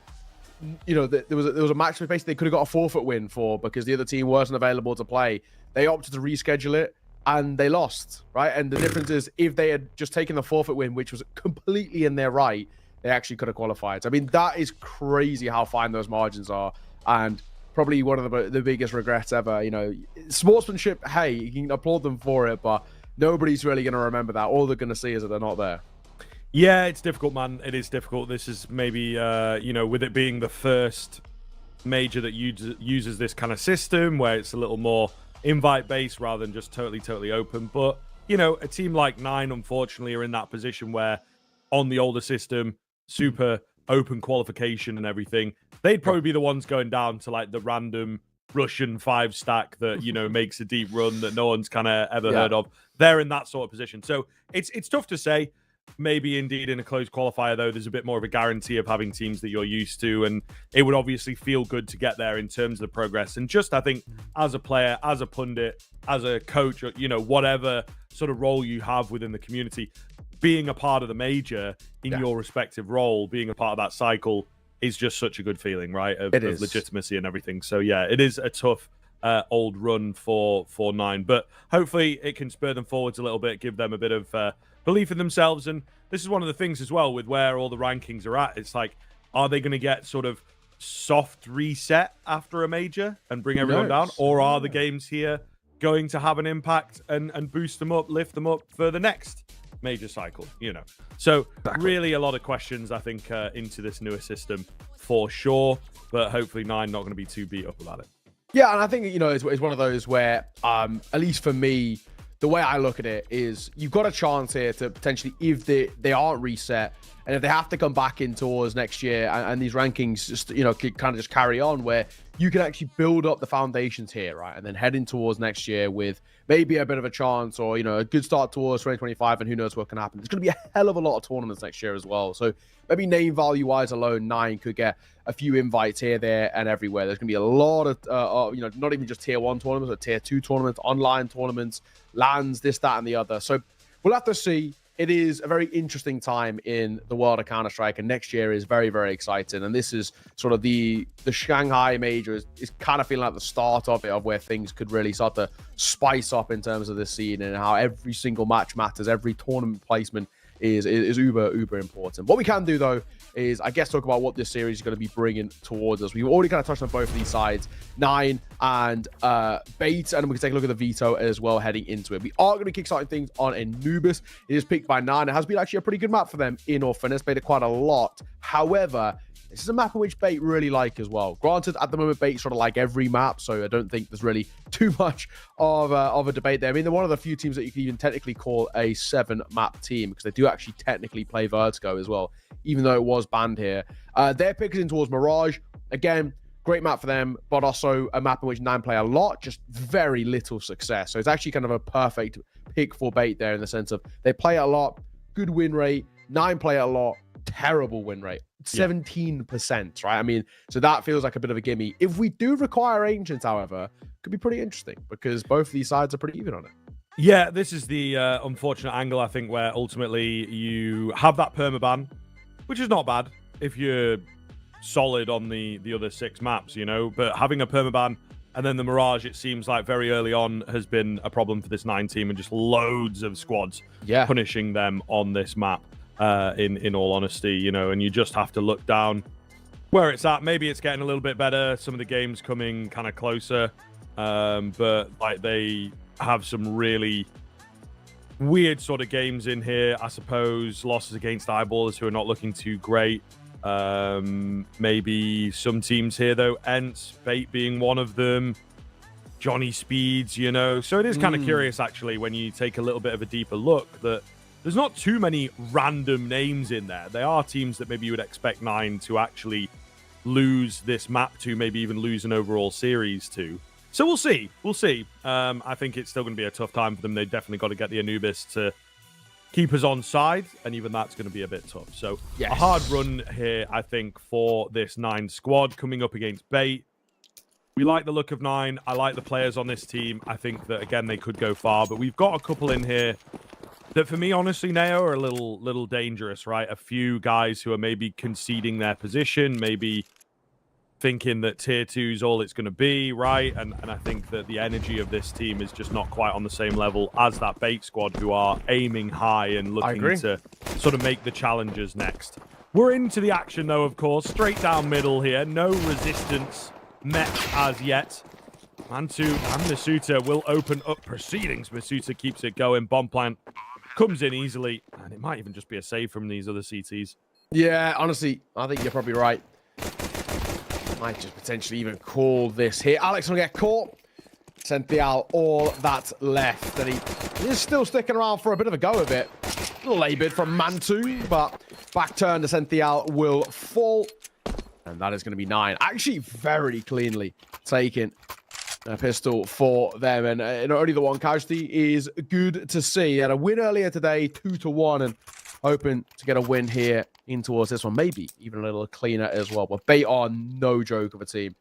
there was a match that basically they could have got a forfeit win for because the other team wasn't available to play. They opted to reschedule it, and they lost, right? And the difference is if they had just taken the forfeit win, which was completely in their right, they actually could have qualified. I mean, that is crazy how fine those margins are, and probably one of the biggest regrets ever. Sportsmanship, hey, you can applaud them for it, but nobody's really going to remember that. All they're going to see is that they're not there. Yeah, it's difficult, man. It is difficult. This is maybe, with it being the first major that uses this kind of system where it's a little more invite-based rather than just totally open. But, a team like Nine, unfortunately, are in that position where on the older system, super open qualification and everything, they'd probably be the ones going down to like the random Russian 5-stack that makes a deep run that no one's kind of ever heard of. They're in that sort of position, so it's tough to say. Maybe indeed in a closed qualifier though, there's a bit more of a guarantee of having teams that you're used to, and it would obviously feel good to get there in terms of the progress. And just I think as a player, as a pundit, as a coach, whatever sort of role you have within the community, being a part of the major in your respective role, being a part of that cycle is just such a good feeling, right? Of legitimacy and everything. So yeah, it is a tough old run for Nine, but hopefully it can spur them forwards a little bit, give them a bit of belief in themselves. And this is one of the things as well with where all the rankings are at. It's like, are they going to get sort of soft reset after a major and bring everyone down? Or are the games here going to have an impact and boost them up, lift them up for the next major cycle, So really a lot of questions, I think, into this newer system for sure, but hopefully Nine not going to be too beat up about it. Yeah, and I think, it's one of those where, at least for me, the way I look at it is you've got a chance here to potentially, if they aren't reset, and if they have to come back in towards next year and these rankings just, could kind of just carry on, where you can actually build up the foundations here, right? And then heading towards next year with maybe a bit of a chance or, a good start towards 2025, and who knows what can happen. There's going to be a hell of a lot of tournaments next year as well. So maybe name value-wise alone, Nine could get a few invites here, there, and everywhere. There's going to be a lot of, not even just Tier 1 tournaments, but Tier 2 tournaments, online tournaments, LANs, this, that, and the other. So we'll have to see. It is a very interesting time in the world of Counter-Strike, and next year is very, very exciting. And this is sort of the Shanghai major is kind of feeling like the start of it, of where things could really start to spice up in terms of this scene and how every single match matters, every tournament placement is uber important. What we can do though is, I guess, talk about what this series is going to be bringing towards us. We've already kind of touched on both of these sides, Nine and Bait, and we can take a look at the Veto as well heading into it. We are going to be kickstarting things on Anubis. It is picked by Nine. It has been actually a pretty good map for them in all fairness, played it quite a lot. However, this is a map in which Bait really like as well. Granted, at the moment, Bait sort of like every map, so I don't think there's really too much of a debate there. I mean, they're one of the few teams that you can even technically call a 7-map team, because they do actually technically play Vertigo as well, even though it was banned here. They're picking in towards Mirage. Again, great map for them, but also a map in which Nine play a lot, just very little success. So it's actually kind of a perfect pick for Bait there, in the sense of they play a lot, good win rate. Nine play a lot, terrible win rate. 17%, right? I mean, so that feels like a bit of a gimme. If we do require Ancients, however, could be pretty interesting, because both of these sides are pretty even on it. Yeah, this is the unfortunate angle, I think, where ultimately you have that permaban, which is not bad if you're solid on the other 6 maps, but having a permaban and then the Mirage, it seems like very early on has been a problem for this Nine team, and just loads of squads punishing them on this map. In all honesty, and you just have to look down where it's at. Maybe it's getting a little bit better. Some of the games coming kind of closer, but like have some really weird sort of games in here, I suppose. Losses against Eyeballers who are not looking too great. Maybe some teams here, though. Ents, Bait being one of them. Johnny Speeds, you know. So it is kind of curious, actually, when you take a little bit of a deeper look, that there's not too many random names in there. They are teams that maybe you would expect 9 to actually lose this map to, maybe even lose an overall series to. So we'll see. We'll see. I think it's still going to be a tough time for them. They definitely got to get the Anubis to keep us on side, and even that's going to be a bit tough. So a hard run here, I think, for this 9 squad coming up against Bait. We like the look of 9. I like the players on this team. I think that, again, they could go far. But we've got a couple in here that, for me, honestly, Neo, are a little dangerous, right? A few guys who are maybe conceding their position, maybe thinking that Tier 2 is all it's going to be, right? And I think that the energy of this team is just not quite on the same level as that Bait squad, who are aiming high and looking to sort of make the challenges next. We're into the action, though, of course. Straight down middle here. No resistance met as yet. Mantu and Masuta will open up proceedings. Masuta keeps it going. Bomb plant comes in easily. And it might even just be a save from these other CTs. Yeah, honestly, I think you're probably right. Might just potentially even call this here. Alex will get caught. Senthial all that's left. And he is still sticking around for a bit of a go of it. A little laboured from Mantu, but back turn to Senthial will fall. And that is going to be 9. Actually, very cleanly taken a pistol for them. And only the one casualty is good to see. Had a win earlier today, 2-1, and hoping to get a win here in towards this one. Maybe even a little cleaner as well. But Bait are no joke of a team.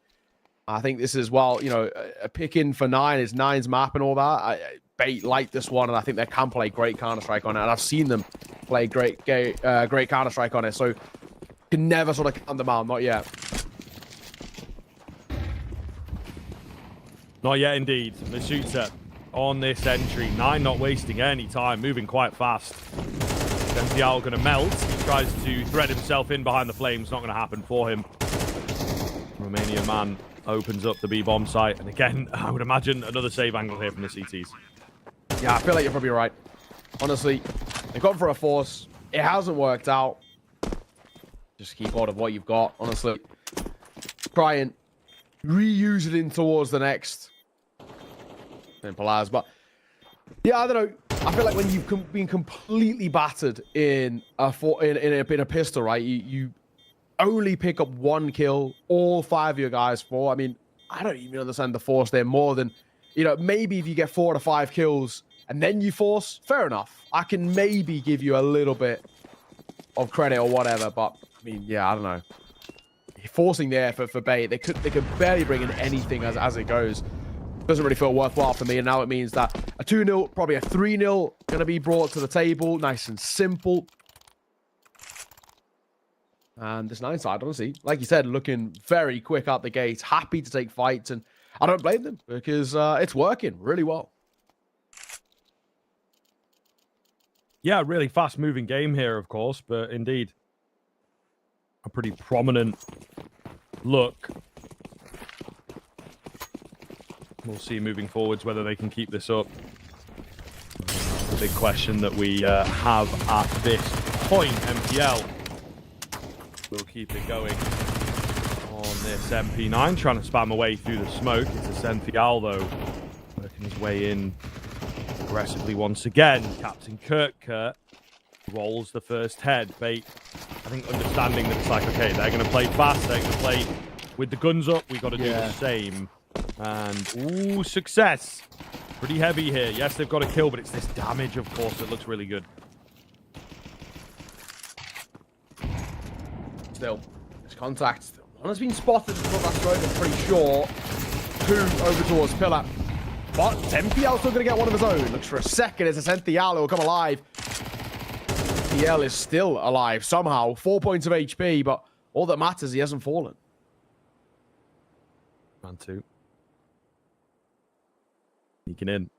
I think this is, well, you know, a pick in for 9 is 9's map and all that. Bait like this one, and I think they can play great Counter-Strike on it. And I've seen them play great Counter-Strike on it. So can never sort of count them out, not yet. Not yet, indeed. Masuta on this entry. 9 not wasting any time, moving quite fast. Senthial going to melt. He tries to thread himself in behind the flames. Not going to happen for him. Romanian man opens up the B-bomb site. And again, I would imagine another save angle here from the CTs. Yeah, I feel like you're probably right. Honestly, they've gone for a force. It hasn't worked out. Just keep hold of what you've got, honestly. Try and reuse it in towards the next. Simple as. But yeah, I don't know. I feel like when you've been completely battered in a pistol, right? You only pick up 1 kill, all 5 of your guys fall. I mean, I don't even understand the force there more than, you know, maybe if you get 4 to 5 kills and then you force, fair enough. I can maybe give you a little bit of credit or whatever, but I mean, yeah, I don't know. Forcing there for Bait, they could barely bring in anything as it goes. Doesn't really feel worthwhile for me, and now it means that a 2-0, probably a 3-0 going to be brought to the table. Nice and simple. And this 9 side, honestly, like you said, looking very quick out the gate, happy to take fights, and I don't blame them because it's working really well. Yeah, really fast-moving game here, of course, but indeed, a pretty prominent look. We'll see moving forwards whether they can keep this up. The big question that we have at this point. MPL will keep it going on this MP9, trying to spam away through the smoke. It's a Senthial, though, working his way in aggressively once again. Captain Kurt rolls the first head. Bait, I think, understanding that it's like, okay, they're going to play fast, they're going to play with the guns up, we've got to do the same. And, ooh, success. Pretty heavy here. Yes, they've got a kill, but it's this damage, of course, that looks really good. Still, there's contact. One has been spotted before that stroke, I'm pretty sure. 2 over towards Pillar. But MPL still going to get one of his own. Looks for a second as a Senthial will come alive. MPL is still alive somehow. 4 points of HP, but all that matters, he hasn't fallen. Round 2. Sneaking in.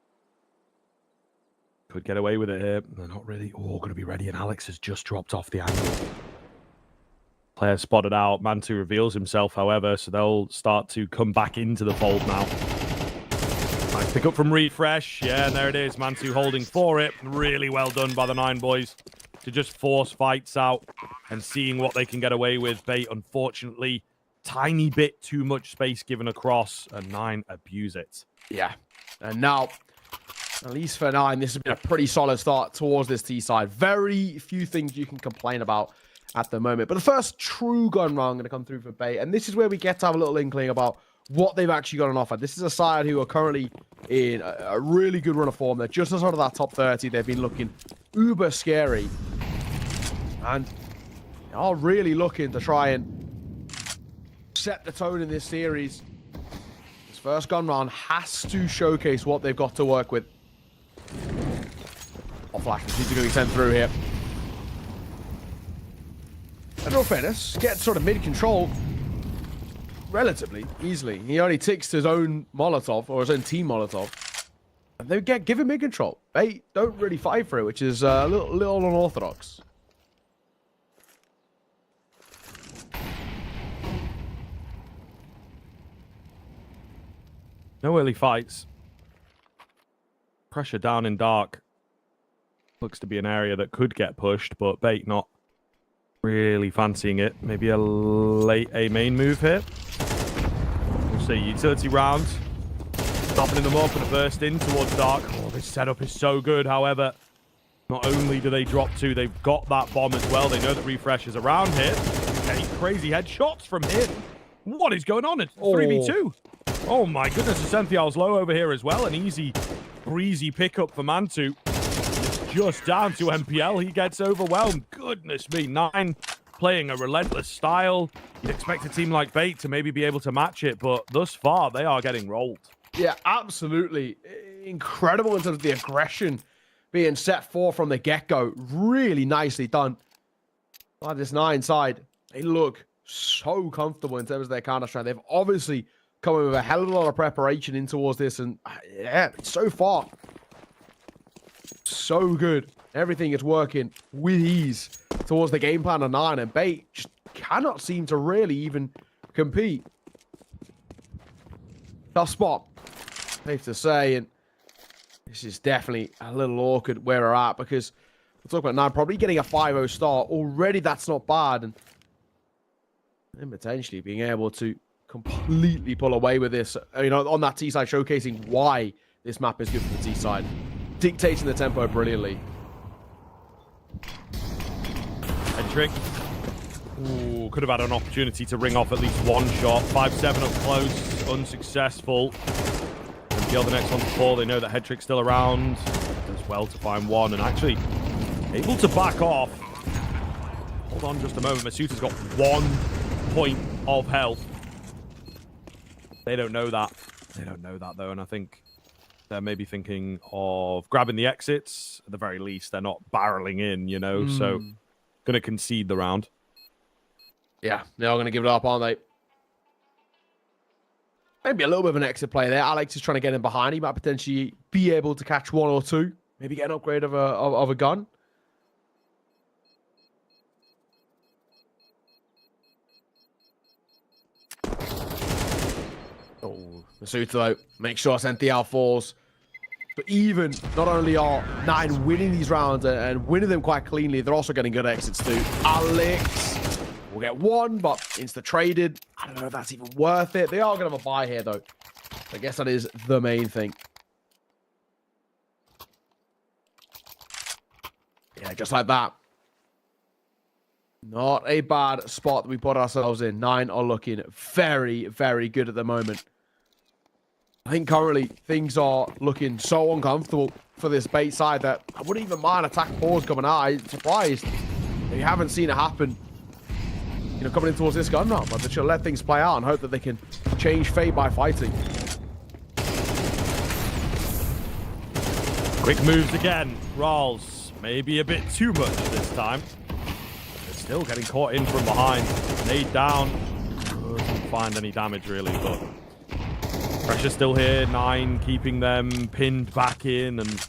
Could get away with it here. They're not really all going to be ready, and Alex has just dropped off the angle. Player spotted out. Mantu reveals himself, however, so they'll start to come back into the fold now. Nice pick up from Refresh. Yeah, and there it is. Mantu holding for it. Really well done by the 9 boys to just force fights out and seeing what they can get away with. Bait, unfortunately, tiny bit too much space given across, and 9 abuse it. Yeah. And now, at least for 9, this has been a pretty solid start towards this T side. Very few things you can complain about at the moment. But the first true gun round going to come through for Bait. And this is where we get to have a little inkling about what they've actually got on offer. This is a side who are currently in a really good run of form. They're just outside of that top 30. They've been looking uber scary. And they are really looking to try and set the tone in this series. This first gun round has to showcase what they've got to work with. Flash is going to be sent through here. In all fairness, get sort of mid-control relatively easily. He only ticks his own Molotov, or his own team Molotov. And they give him mid-control. They don't really fight for it, which is a little unorthodox. No early fights. Pressure down in dark. Looks to be an area that could get pushed, but Bait not really fancying it. Maybe a late A main move here. We'll see. Utility round. Stopping them up and a burst in towards dark. Oh, this setup is so good. However, not only do they drop 2, they've got that bomb as well. They know that Refresh is around here. Okay, crazy headshots from him. What is going on? It's 3v2. Oh my goodness, Ascenthial's low over here as well. An easy, breezy pickup for Mantu. Just down to MPL. He gets overwhelmed. Goodness me. 9 playing a relentless style. You'd expect a team like Bait to maybe be able to match it, but thus far, they are getting rolled. Yeah, absolutely. Incredible in terms of the aggression being set for from the get-go. Really nicely done by this 9 side. They look so comfortable in terms of their counter-strike. They've obviously come in with a hell of a lot of preparation in towards this, and yeah, so far, so good. Everything is working with ease towards the game plan of 9, and Bait just cannot seem to really even compete. Tough spot, safe to say, and this is definitely a little awkward where we're at, because we'll talk about 9 probably getting a 5-0 start. Already that's not bad, and potentially being able to completely pull away with this, you know, on that T side, showcasing why this map is good for the T side. Dictating the tempo brilliantly. Hendrick. Ooh, could have had an opportunity to ring off at least 1 shot. 5-7 up close, unsuccessful. And the next one to fall. They know that Hedrick's still around. Does well to find 1 and actually able to back off. Hold on just a moment. Masuta's got 1 point of health. They don't know that. They don't know that, though, and I think they're maybe thinking of grabbing the exits. At the very least, they're not barreling in, you know, so going to concede the round. Yeah, they're all going to give it up, aren't they? Maybe a little bit of an exit play there. Alex is trying to get in behind. He might potentially be able to catch 1 or 2. Maybe get an upgrade of a gun. Oh, Masuta, though, make sure Ascential falls. But even, not only are 9 winning these rounds and winning them quite cleanly, they're also getting good exits too. Alex will get 1, but insta-traded. I don't know if that's even worth it. They are going to have a buy here, though. I guess that is the main thing. Yeah, just like that. Not a bad spot that we put ourselves in. 9 are looking very, very good at the moment. I think currently things are looking so uncomfortable for this Bait side that I wouldn't even mind attack pause coming out. I'm surprised that you haven't seen it happen, you know, coming in towards this gun round, but they should let things play out and hope that they can change fate by fighting. Quick moves again. Rawls, maybe a bit too much this time. They're still getting caught in from behind. Nade down. Doesn't find any damage really, but pressure still here. 9 keeping them pinned back in, and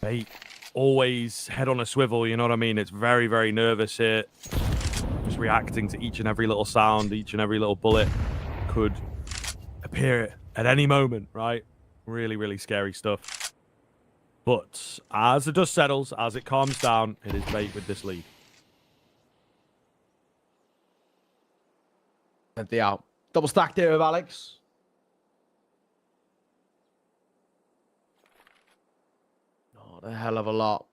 Bait always head on a swivel, you know what I mean? It's very, very nervous here. Just reacting to each and every little sound, each and every little bullet could appear at any moment, right? Really, really scary stuff. But as the dust settles, as it calms down, it is Bait with this lead. Empty out. Double stacked here with Alex. Not a hell of a lot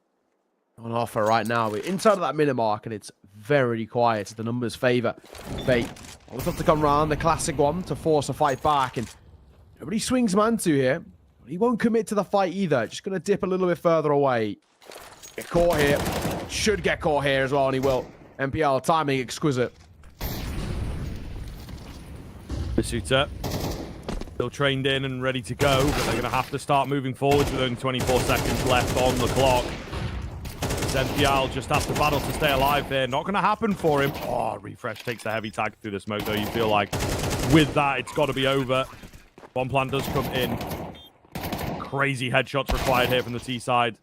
on offer right now. We're inside of that minute mark, and it's very quiet. The numbers favour Bait. Always have to come round the classic one to force a fight back, and nobody swings Mantu here. He won't commit to the fight either. Just going to dip a little bit further away. Get caught here. Should get caught here as well, and he will. MPL timing exquisite. Masuta still trained in and ready to go, but they're going to have to start moving forward with only 24 seconds left on the clock. NPL just has to battle to stay alive there. Not going to happen for him. Oh, Refresh takes a heavy tag through the smoke, though. You feel like with that, it's got to be over. Bomb plan does come in. Crazy headshots required here from the T side.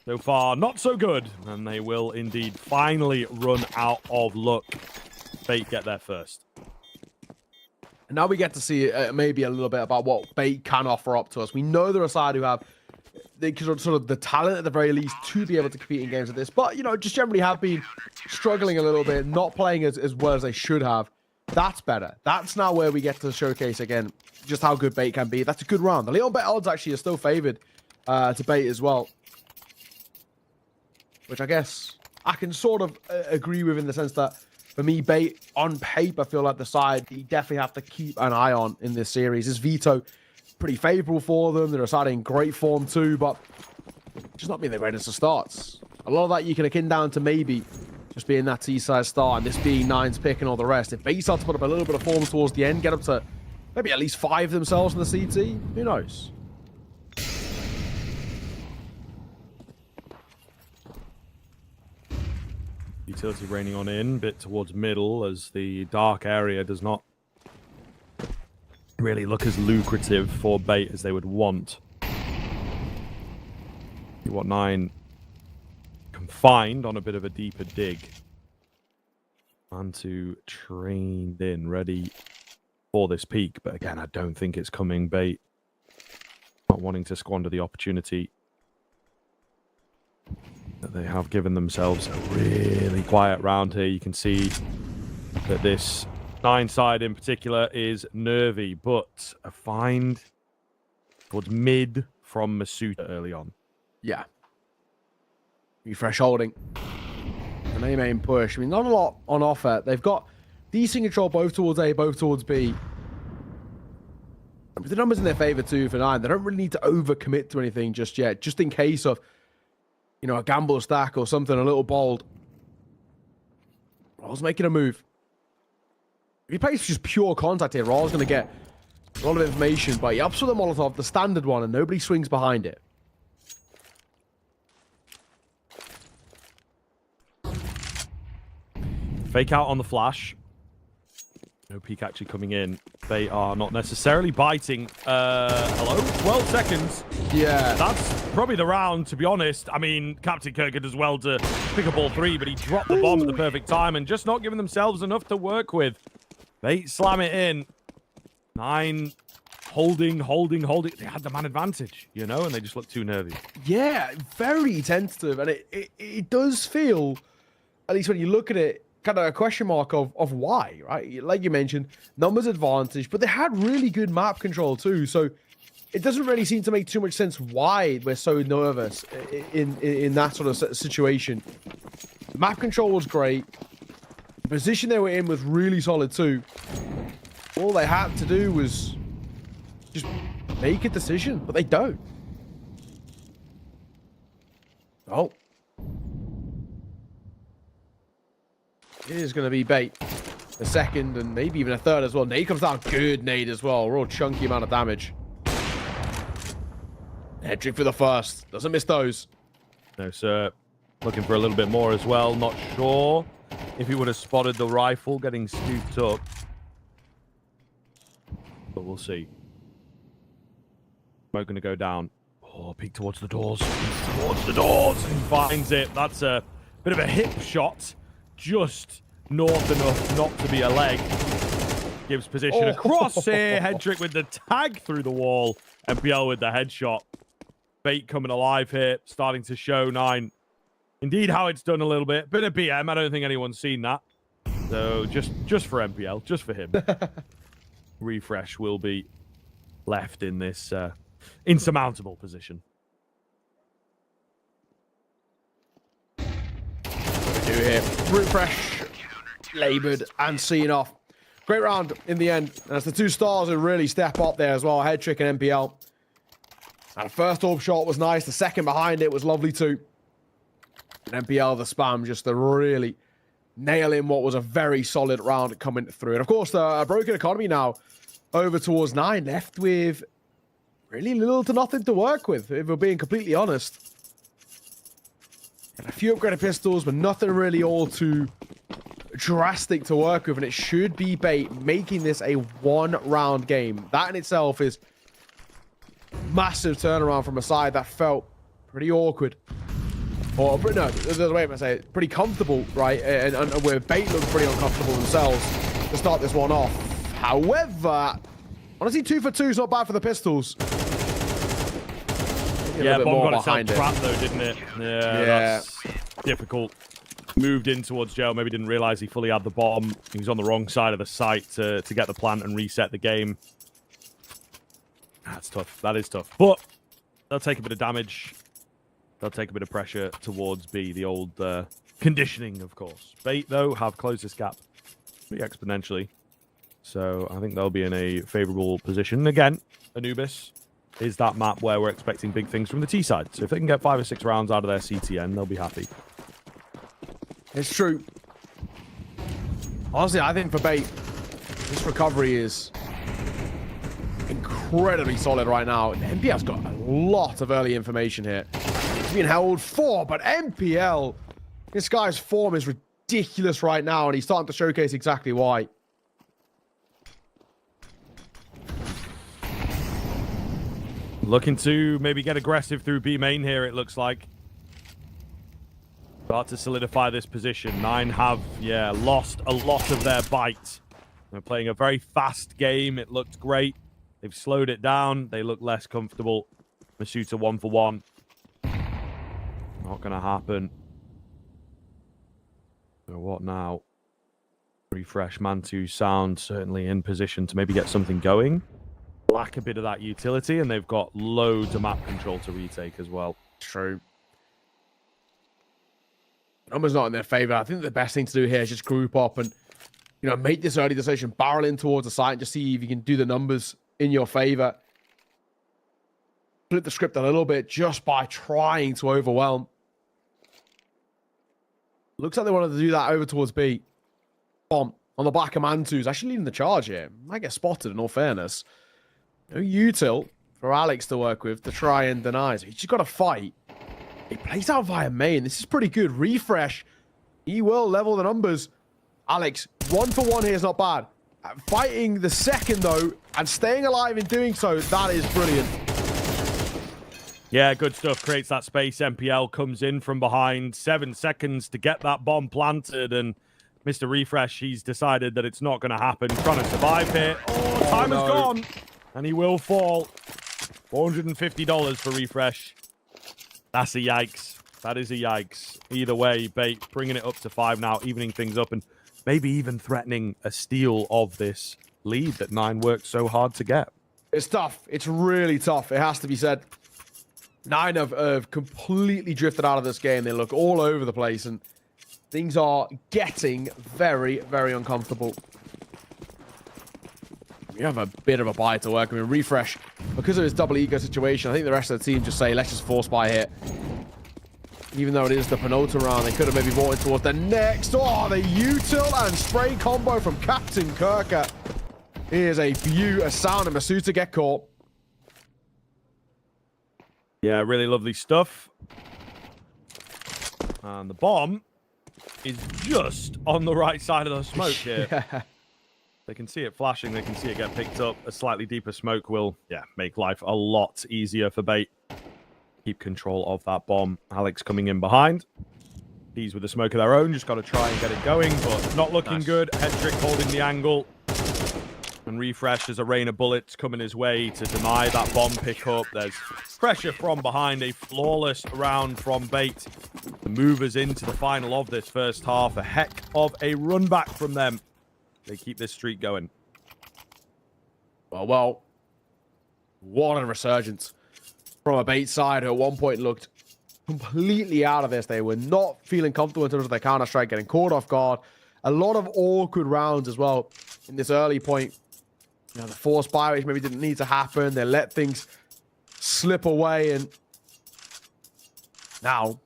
So far, not so good. And they will indeed finally run out of luck. Bait get there first. And now we get to see maybe a little bit about what Bait can offer up to us. We know they're a side who have sort of the talent at the very least to be able to compete in games like this. But, you know, just generally have been struggling a little bit, not playing as well as they should have. That's better. That's now where we get to showcase again just how good Bait can be. That's a good round. The little bet odds actually are still favored to Bait as well. Which I guess I can sort of agree with in the sense that for me, Bait on paper feel like the side that you definitely have to keep an eye on in this series. This veto pretty favorable for them. They're deciding in great form too, but just not being the greatest of starts. A lot of that you can akin down to maybe just being that T-side start and this being Nine's pick and all the rest. If Bait start to put up a little bit of form towards the end, get up to maybe at least 5 themselves in the CT, who knows? Utility raining on in, bit towards middle as the dark area does not really look as lucrative for Bait as they would want. What 9 confined on a bit of a deeper dig. And to trained in, ready for this peak, but again, I don't think it's coming. Bait not wanting to squander the opportunity that they have given themselves. A really quiet round here. You can see that this 9 side in particular is nervy, but a find towards mid from Masuta early on. Yeah. Refresh holding. An A main push. I mean, not a lot on offer. They've got decent control both towards A, both towards B. But the numbers in their favor too for 9. They don't really need to overcommit to anything just yet, just in case of, you know, a gamble stack or something a little bold. Raul's making a move. If he plays just pure contact here, Raul's going to get a lot of information, but he ups with the Molotov, the standard one, and nobody swings behind it. Fake out on the flash. No peek actually coming in. They are not necessarily biting. Hello? 12 seconds. Yeah. That's probably the round, to be honest. I mean, Captain Kirk does well to pick up all 3, but he dropped the bomb at the perfect time and just not giving themselves enough to work with. Bait slam it in. 9 holding. They had the man advantage, you know, and they just look too nervy. Yeah, very tentative. And it does feel, at least when you look at it, kind of a question mark of why, right? Like you mentioned, numbers advantage, but they had really good map control too. So it doesn't really seem to make too much sense why we're so nervous in that sort of situation. The map control was great. The position they were in was really solid too. All they had to do was just make a decision, but they don't. Oh. It is going to be Bait. A second and maybe even a third as well. Nade comes down. Good nade as well. Real chunky amount of damage. Head trick for the first. Doesn't miss those. No, sir. Looking for a little bit more as well. Not sure if he would have spotted the rifle getting scooped up. But we'll see. Smoke going to go down. Oh, peek towards the doors. Towards the doors. And finds it. That's a bit of a hip shot. Just north enough not to be a leg. Gives position across here. Hedrick with the tag through the wall. MPL with the headshot. Bait coming alive here. Starting to show 9. Indeed, how it's done a little bit. Bit of BM. I don't think anyone's seen that. So just for MPL. Just for him. Refresh will be left in this insurmountable position. What do we do here? Refresh, laboured, and seen off. Great round in the end. And it's the 2 stars who really step up there as well. Hedrick and MPL. And the first orb shot was nice. The second behind it was lovely too. And MPL, the spam, just to really nail in what was a very solid round coming through. And of course, the broken economy now over towards 9, left with really little to nothing to work with, if we're being completely honest. And a few upgraded pistols, but nothing really all too drastic to work with. And it should be Bait making this a 1-round game. That in itself is massive turnaround from a side that felt pretty awkward. Or, no, there's a way to say it. Pretty comfortable, right? And where Bait looked pretty uncomfortable themselves to start this one off. However, honestly, 2 for 2 is not bad for the pistols. Yeah, bomb got itself trapped though, didn't it? Yeah, that's difficult. Moved in towards jail, maybe didn't realize he fully had the bomb. He was on the wrong side of the site to get the plant and reset the game. That's tough. That is tough. But they'll take a bit of damage. They'll take a bit of pressure towards B, the old conditioning, of course. Bait, though, have closed this gap pretty exponentially. So I think they'll be in a favorable position. Again, Anubis is that map where we're expecting big things from the T side. So if they can get 5 or 6 rounds out of their CTN, they'll be happy. It's true. Honestly, I think for Bait, this recovery is incredibly solid right now. MPL's got a lot of early information here. He's been held 4, but MPL, this guy's form is ridiculous right now, and he's starting to showcase exactly why. Looking to maybe get aggressive through B main here, it looks like. Start to solidify this position. 9 have, lost a lot of their bite. They're playing a very fast game. It looked great. They've slowed it down. They look less comfortable. Masuta 1 for 1. Not going to happen. So what now? Refresh, Mantu, Sound certainly in position to maybe get something going. Lack a bit of that utility, and they've got loads of map control to retake as well. True. Numbers not in their favor. I think the best thing to do here is just group up and, make this early decision, barrel in towards the site and just see if you can do the numbers in your favor. Flip the script a little bit just by trying to overwhelm. Looks like they wanted to do that over towards B. Bomb on the back of Mantu's actually leading the charge here. Might get spotted in all fairness. No util for Alex to work with to try and deny. So he's just got to fight. He plays out via main. This is pretty good. Refresh. He will level the numbers. Alex, 1 for 1 here is not bad. Fighting the second, though, and staying alive in doing so, that is brilliant. Yeah, good stuff. Creates that space. MPL comes in from behind. 7 seconds to get that bomb planted. And Mr. Refresh, he's decided that it's not going to happen. He's trying to survive here. Oh, time has gone. And he will fall. $450 for Refresh. That's a yikes. That is a yikes. Either way, Bait bringing it up to 5 now, evening things up, and maybe even threatening a steal of this lead that 9 worked so hard to get. It's tough. It's really tough. It has to be said. 9 have completely drifted out of this game. They look all over the place, and things are getting very, very uncomfortable. We have a bit of a buy to work. I mean, Refresh, because of his double ego situation, I think the rest of the team just say, let's just force buy here. Even though it is the penultimate round, they could have maybe brought it towards the next. Oh, the util and spray combo from Captain Kirka. Here's a view, a sound, and Masuta get caught. Yeah, really lovely stuff. And the bomb is just on the right side of the smoke here. Yeah. They can see it flashing. They can see it get picked up. A slightly deeper smoke will, make life a lot easier for Bait. Keep control of that bomb. Alex coming in behind. He's with the smoke of their own. Just got to try and get it going, but not looking good. Hedrick holding the angle. And Refresh, there's a rain of bullets coming his way to deny that bomb pickup. There's pressure from behind, a flawless round from Bait. The movers into the final of this first half. A heck of a run back from them. They keep this streak going. Well, what a resurgence from a Bait side who at one point looked completely out of this. They were not feeling comfortable in terms of their counter-strike, getting caught off guard. A lot of awkward rounds as well in this early point. You know, the forced buy, which maybe didn't need to happen. They let things slip away, and now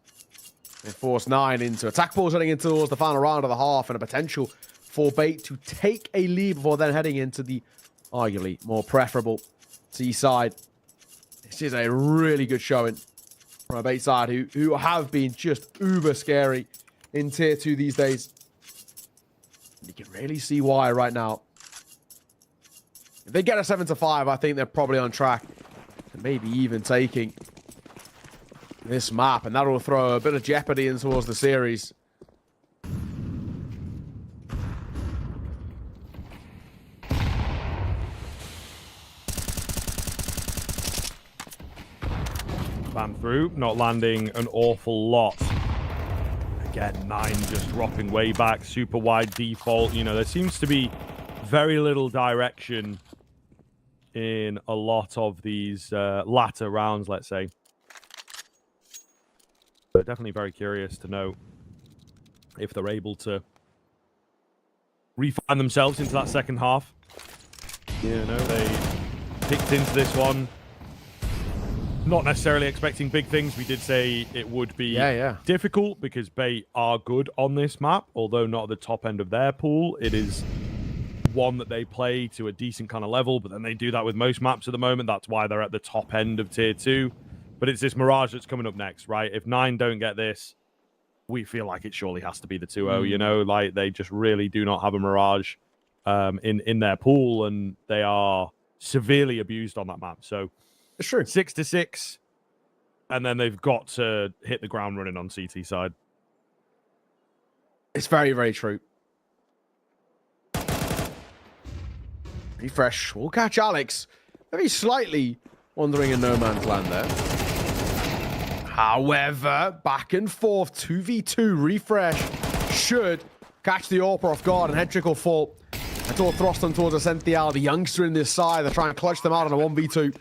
they force 9 into attack balls heading into towards the final round of the half, and a potential for Bait to take a lead before then heading into the arguably more preferable C side. This is a really good showing from a Bait side who have been just uber scary in tier 2 these days. You can really see why right now. If they get a 7-5, I think they're probably on track and maybe even taking this map, and that will throw a bit of jeopardy in towards the series. Bam through, not landing an awful lot. Again, 9 just dropping way back, super wide default. You know, there seems to be very little direction in a lot of these latter rounds, let's say. But definitely very curious to know if they're able to refine themselves into that second half. You know, they picked into this one. Not necessarily expecting big things. We did say it would be difficult because Bait are good on this map, although not at the top end of their pool. It is one that they play to a decent kind of level, but then they do that with most maps at the moment. That's why they're at the top end of tier 2. But it's this Mirage that's coming up next, right? If 9 don't get this, we feel like it surely has to be the 2-0, you know? Like, they just really do not have a Mirage in their pool, and they are severely abused on that map. So it's true. 6-6, and then they've got to hit the ground running on CT side. It's very, very true. Refresh will catch Alex. Maybe slightly wandering in no man's land there. However, back and forth, 2v2. Refresh should catch the AWPer off guard, and Hedrick will fall. And will thrust them towards Ascential, the youngster in this side. They're trying to clutch them out on a 1v2.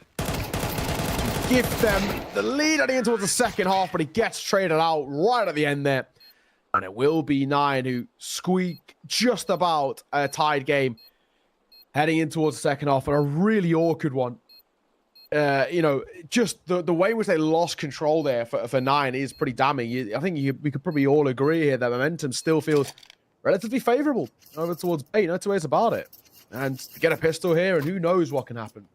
Give them the lead heading in towards the second half, but he gets traded out right at the end there. And it will be 9 who squeak just about a tied game heading in towards the second half, and a really awkward one. You know, just the way in which they lost control there for 9 is pretty damning. I think we could probably all agree here that momentum still feels relatively favorable over towards Bait. No two ways about it. And to get a pistol here, and who knows what can happen.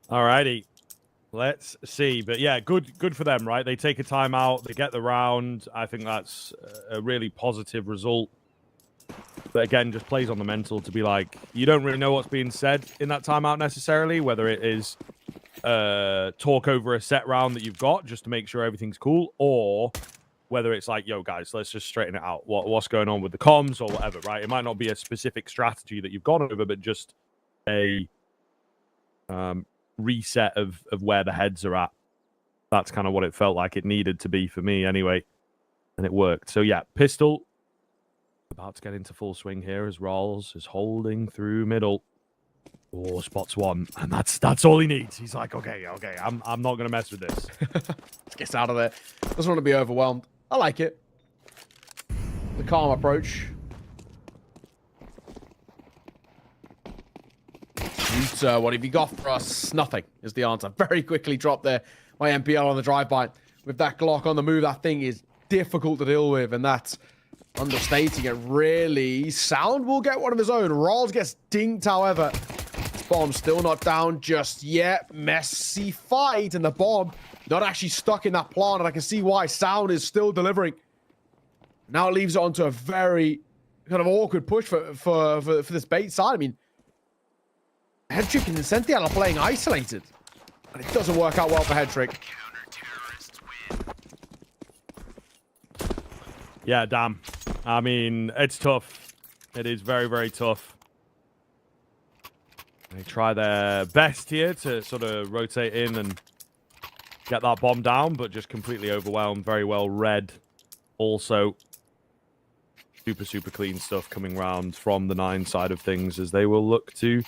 Alrighty, let's see. But yeah, good for them, right? They take a timeout, they get the round. I think that's a really positive result. But again, just plays on the mental to be like, you don't really know what's being said in that timeout necessarily, whether it is talk over a set round that you've got just to make sure everything's cool, or whether it's like, yo, guys, let's just straighten it out. What's going on with the comms or whatever, right? It might not be a specific strategy that you've gone over, but just a reset of where the heads are at. That's kind of what it felt like it needed to be for me anyway, and it worked. So yeah, pistol about to get into full swing here as Rawls is holding through middle. Oh, spots one, and that's all he needs. He's like, okay, I'm not gonna mess with this. Let's get out of there. Doesn't want to be overwhelmed. I like it. The calm approach. What have you got for us? Nothing is the answer. Very quickly dropped there by MPL on the drive-by. With that Glock on the move, that thing is difficult to deal with, and that's understating it, really. Sound will get one of his own. Rawls gets dinked, however. Bomb still not down just yet. Messy fight, and the bomb not actually stuck in that plant, and I can see why. Sound is still delivering. Now it leaves it onto a very kind of awkward push for this Bait side. I mean, Hedrick and Incential are playing isolated, and it doesn't work out well for Hedrick. Yeah, damn. I mean, it's tough. It is very, very tough. They try their best here to sort of rotate in and get that bomb down, but just completely overwhelmed. Very well read. Also, super, super clean stuff coming round from the 9 side of things as they will look to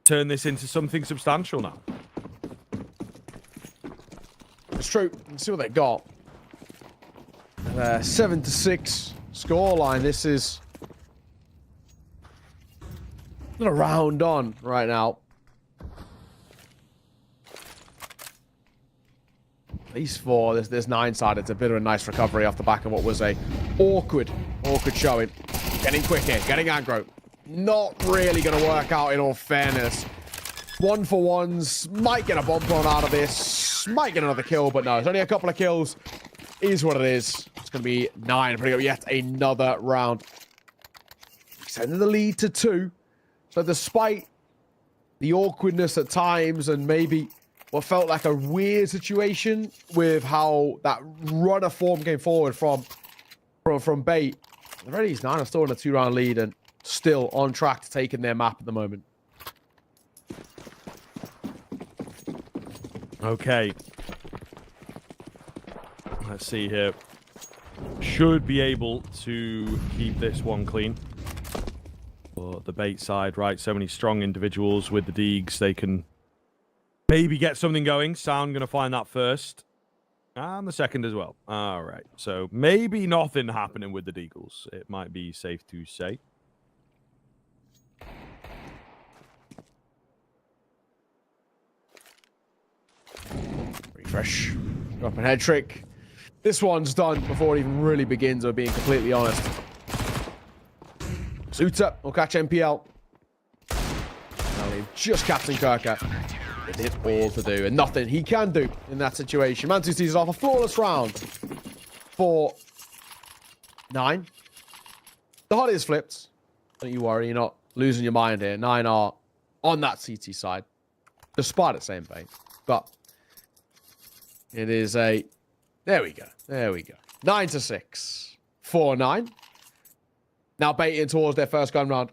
turn this into something substantial now. It's true. Let's see what they got. 7-6 scoreline. This is not a round on right now. At least for this 9 side, it's a bit of a nice recovery off the back of what was a awkward showing. Getting quick here, getting aggro. Not really going to work out in all fairness. 1-for-1s, might get a bomb thrown out of this, might get another kill, but no, it's only a couple of kills. Is what it is. It's going to be 9, putting up yet another round. Extending the lead to 2. So despite the awkwardness at times and maybe what felt like a weird situation with how that runner form came forward from Bait, the Reddy's 9 are still in a 2-round lead and still on track to taking their map at the moment. Okay. Let's see here. Should be able to keep this one clean. But the Bait side, right? So many strong individuals with the Deegs. They can maybe get something going. Sound going to find that first. And the second as well. All right. So maybe nothing happening with the Deagles. It might be safe to say. Refresh. Drop an head trick. This one's done before it even really begins, we're being completely honest. Suter will catch MPL. Now they've just Captain Kirker. It did all to do, and nothing he can do in that situation. Mantu sees off a flawless round for 9. The HUD is flipped. Don't you worry, you're not losing your mind here. 9 are on that CT side, despite it saying Bait. But it is a... There we go. There we go. 9-6. 4-9. Now baiting towards their first gun round.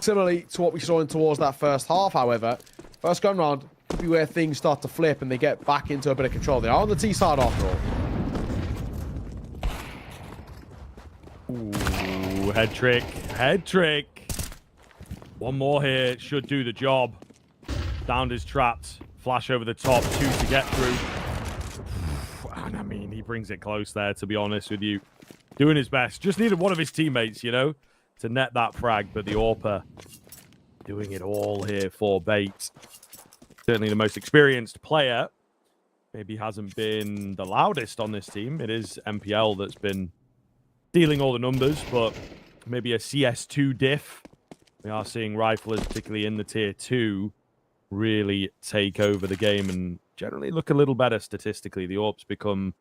Similarly to what we saw in towards that first half, however, first gun round could be where things start to flip and they get back into a bit of control. They are on the T side after all. Ooh, head trick. Head trick. One more here. Should do the job. Downed is trapped. Flash over the top. 2 to get through. And I mean, he brings it close there, to be honest with you. Doing his best. Just needed one of his teammates, you know, to net that frag. But the AWPer doing it all here for Bait. Certainly the most experienced player. Maybe hasn't been the loudest on this team. It is MPL that's been dealing all the numbers, but maybe a CS2 diff. We are seeing riflers, particularly in the tier 2, really take over the game and generally look a little better statistically. The AWPs become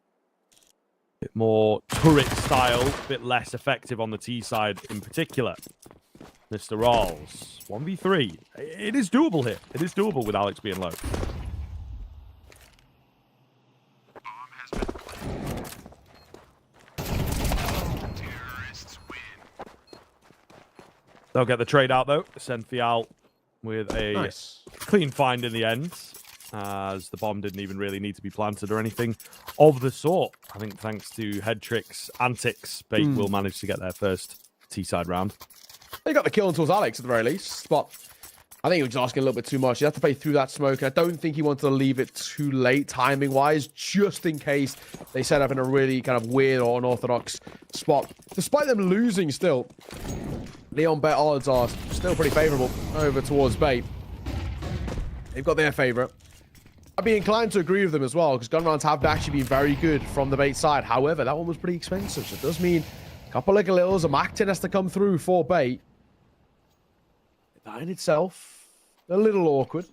a bit more turret style, a bit less effective on the T side in particular. Mr. Rawls, 1v3. It is doable here. It is doable with Alex being low. They'll get the trade out though. Send Fial with a clean find in the end, as the bomb didn't even really need to be planted or anything of the sort. I think thanks to head tricks, antics, Bait will manage to get their first T-side round. They got the kill towards Alex at the very least, but I think he was just asking a little bit too much. He had to play through that smoke. I don't think he wanted to leave it too late timing-wise, just in case they set up in a really kind of weird or unorthodox spot. Despite them losing still, Leon bet odds are still pretty favorable over towards Bait. They've got their favorite. I'd be inclined to agree with them as well, because gun rounds have actually been very good from the Bait side. However, that one was pretty expensive, so it does mean a couple of Galils, a Mac 10 has to come through for Bait. That in itself, a little awkward.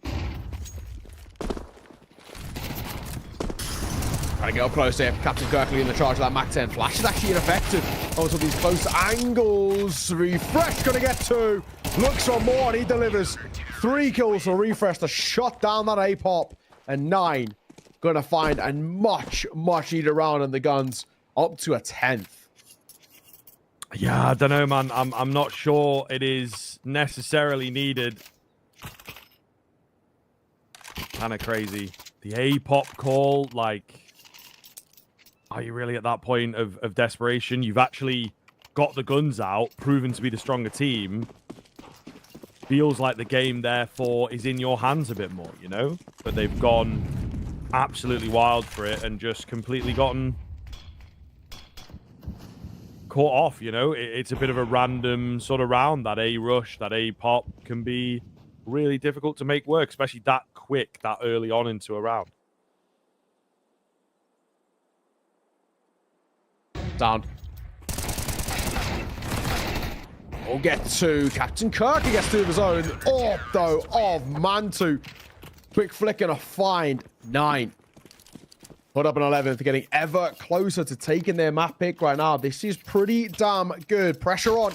Trying to get up close here. Captain Kirkley in the charge of that Mac 10. Flash is actually ineffective. Onto these close angles. Refresh gonna get 2. Looks for more and he delivers 3 kills for Refresh to shut down that A-pop. And 9 gonna find a much needed round in the guns up to a 10th. Yeah, I don't know, man. I'm not sure it is necessarily needed. Kind of crazy. The A-pop call, like, are you really at that point of desperation? You've actually got the guns out, proven to be the stronger team. Feels like the game, therefore, is in your hands a bit more, you know? But they've gone absolutely wild for it and just completely gotten caught off, you know? It's a bit of a random sort of round. That A-rush, that A-pop can be really difficult to make work, especially that quick, that early on into a round. Down. We'll get to Captain Kirk. He gets two of his own. Oh, though, of Mantu. Quick flick and a find. 9. Put up an 11th, getting ever closer to taking their map pick right now. This is pretty damn good. Pressure on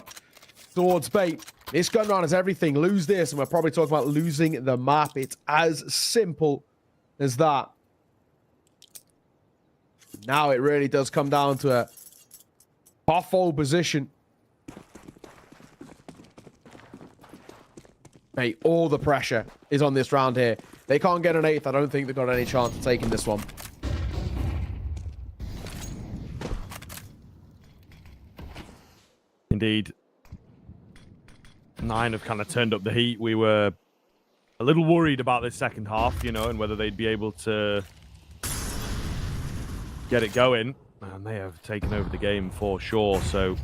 towards Bait. This gun round is everything. Lose this, and we're probably talking about losing the map. It's as simple as that. Now it really does come down to a half-fold position. Mate, all the pressure is on this round here. They can't get an 8th. I don't think they've got any chance of taking this one. Indeed. 9 have kind of turned up the heat. We were a little worried about this second half, you know, and whether they'd be able to get it going. And they have taken over the game for sure. So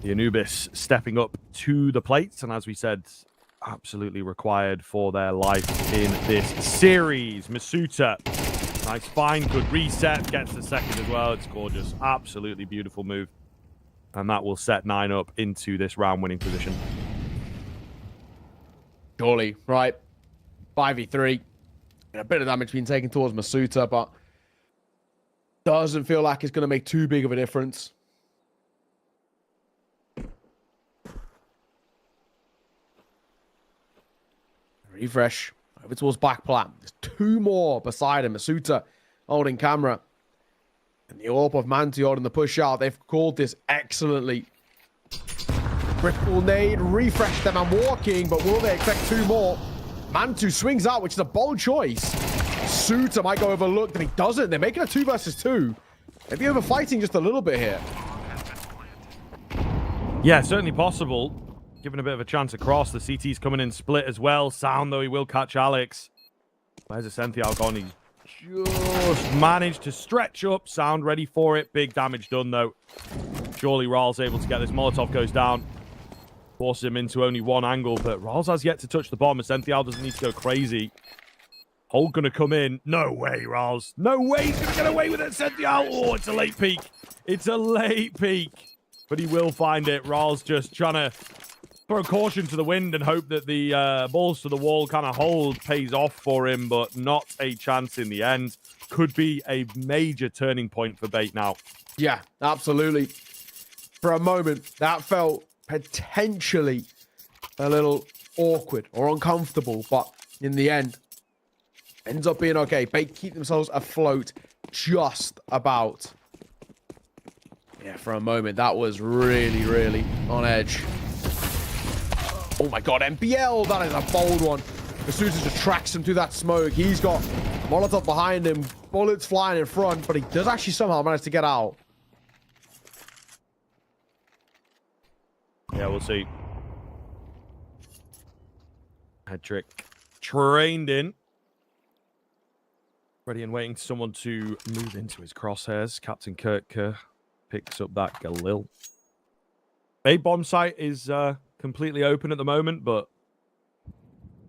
the Anubis stepping up to the plate. And as we said, absolutely required for their life in this series. Masuta, nice find, good reset. Gets the second as well. It's gorgeous. Absolutely beautiful move. And that will set 9 up into this round-winning position. Surely, right. 5v3. A bit of damage being taken towards Masuta, but doesn't feel like it's going to make too big of a difference. Refresh. Over towards back plat. There's 2 more beside him. Masuta holding camera. And the AWP of Manti holding the push out. They've called this excellently. Triple nade. Refresh them and walking. But will they expect 2 more? Mantu swings out, which is a bold choice. Suta might go overlooked, and he doesn't. They're making a 2 versus 2. Maybe overfighting just a little bit here. Yeah, certainly possible. Given a bit of a chance across. The CT's coming in split as well. Sound, though, he will catch Alex. Where's Ascenthial gone? He's just managed to stretch up. Sound ready for it. Big damage done, though. Surely Ral's able to get this. Molotov goes down. Forces him into only one angle, but Ral's has yet to touch the bomb. Ascenthial doesn't need to go crazy. Hold gonna come in. No way, Ral's. No way he's gonna get away with it, Ascenthial. Oh, it's a late peek. It's a late peek. But he will find it. Ral's just trying to throw caution to the wind and hope that the balls to the wall kind of hold pays off for him, but not a chance in the end. Could be a major turning point for Bait now. Yeah, absolutely. For a moment, that felt potentially a little awkward or uncomfortable, but in the end, ends up being okay. Bait keep themselves afloat just about. Yeah, for a moment, that was really, really on edge. Oh my god, MPL, that is a bold one. Masuta just tracks him through that smoke. He's got Molotov behind him, bullets flying in front, but he does actually somehow manage to get out. Yeah, we'll see. Head trick trained in. Ready and waiting for someone to move into his crosshairs. Captain Kirk picks up that Galil. Bait bomb site is completely open at the moment, but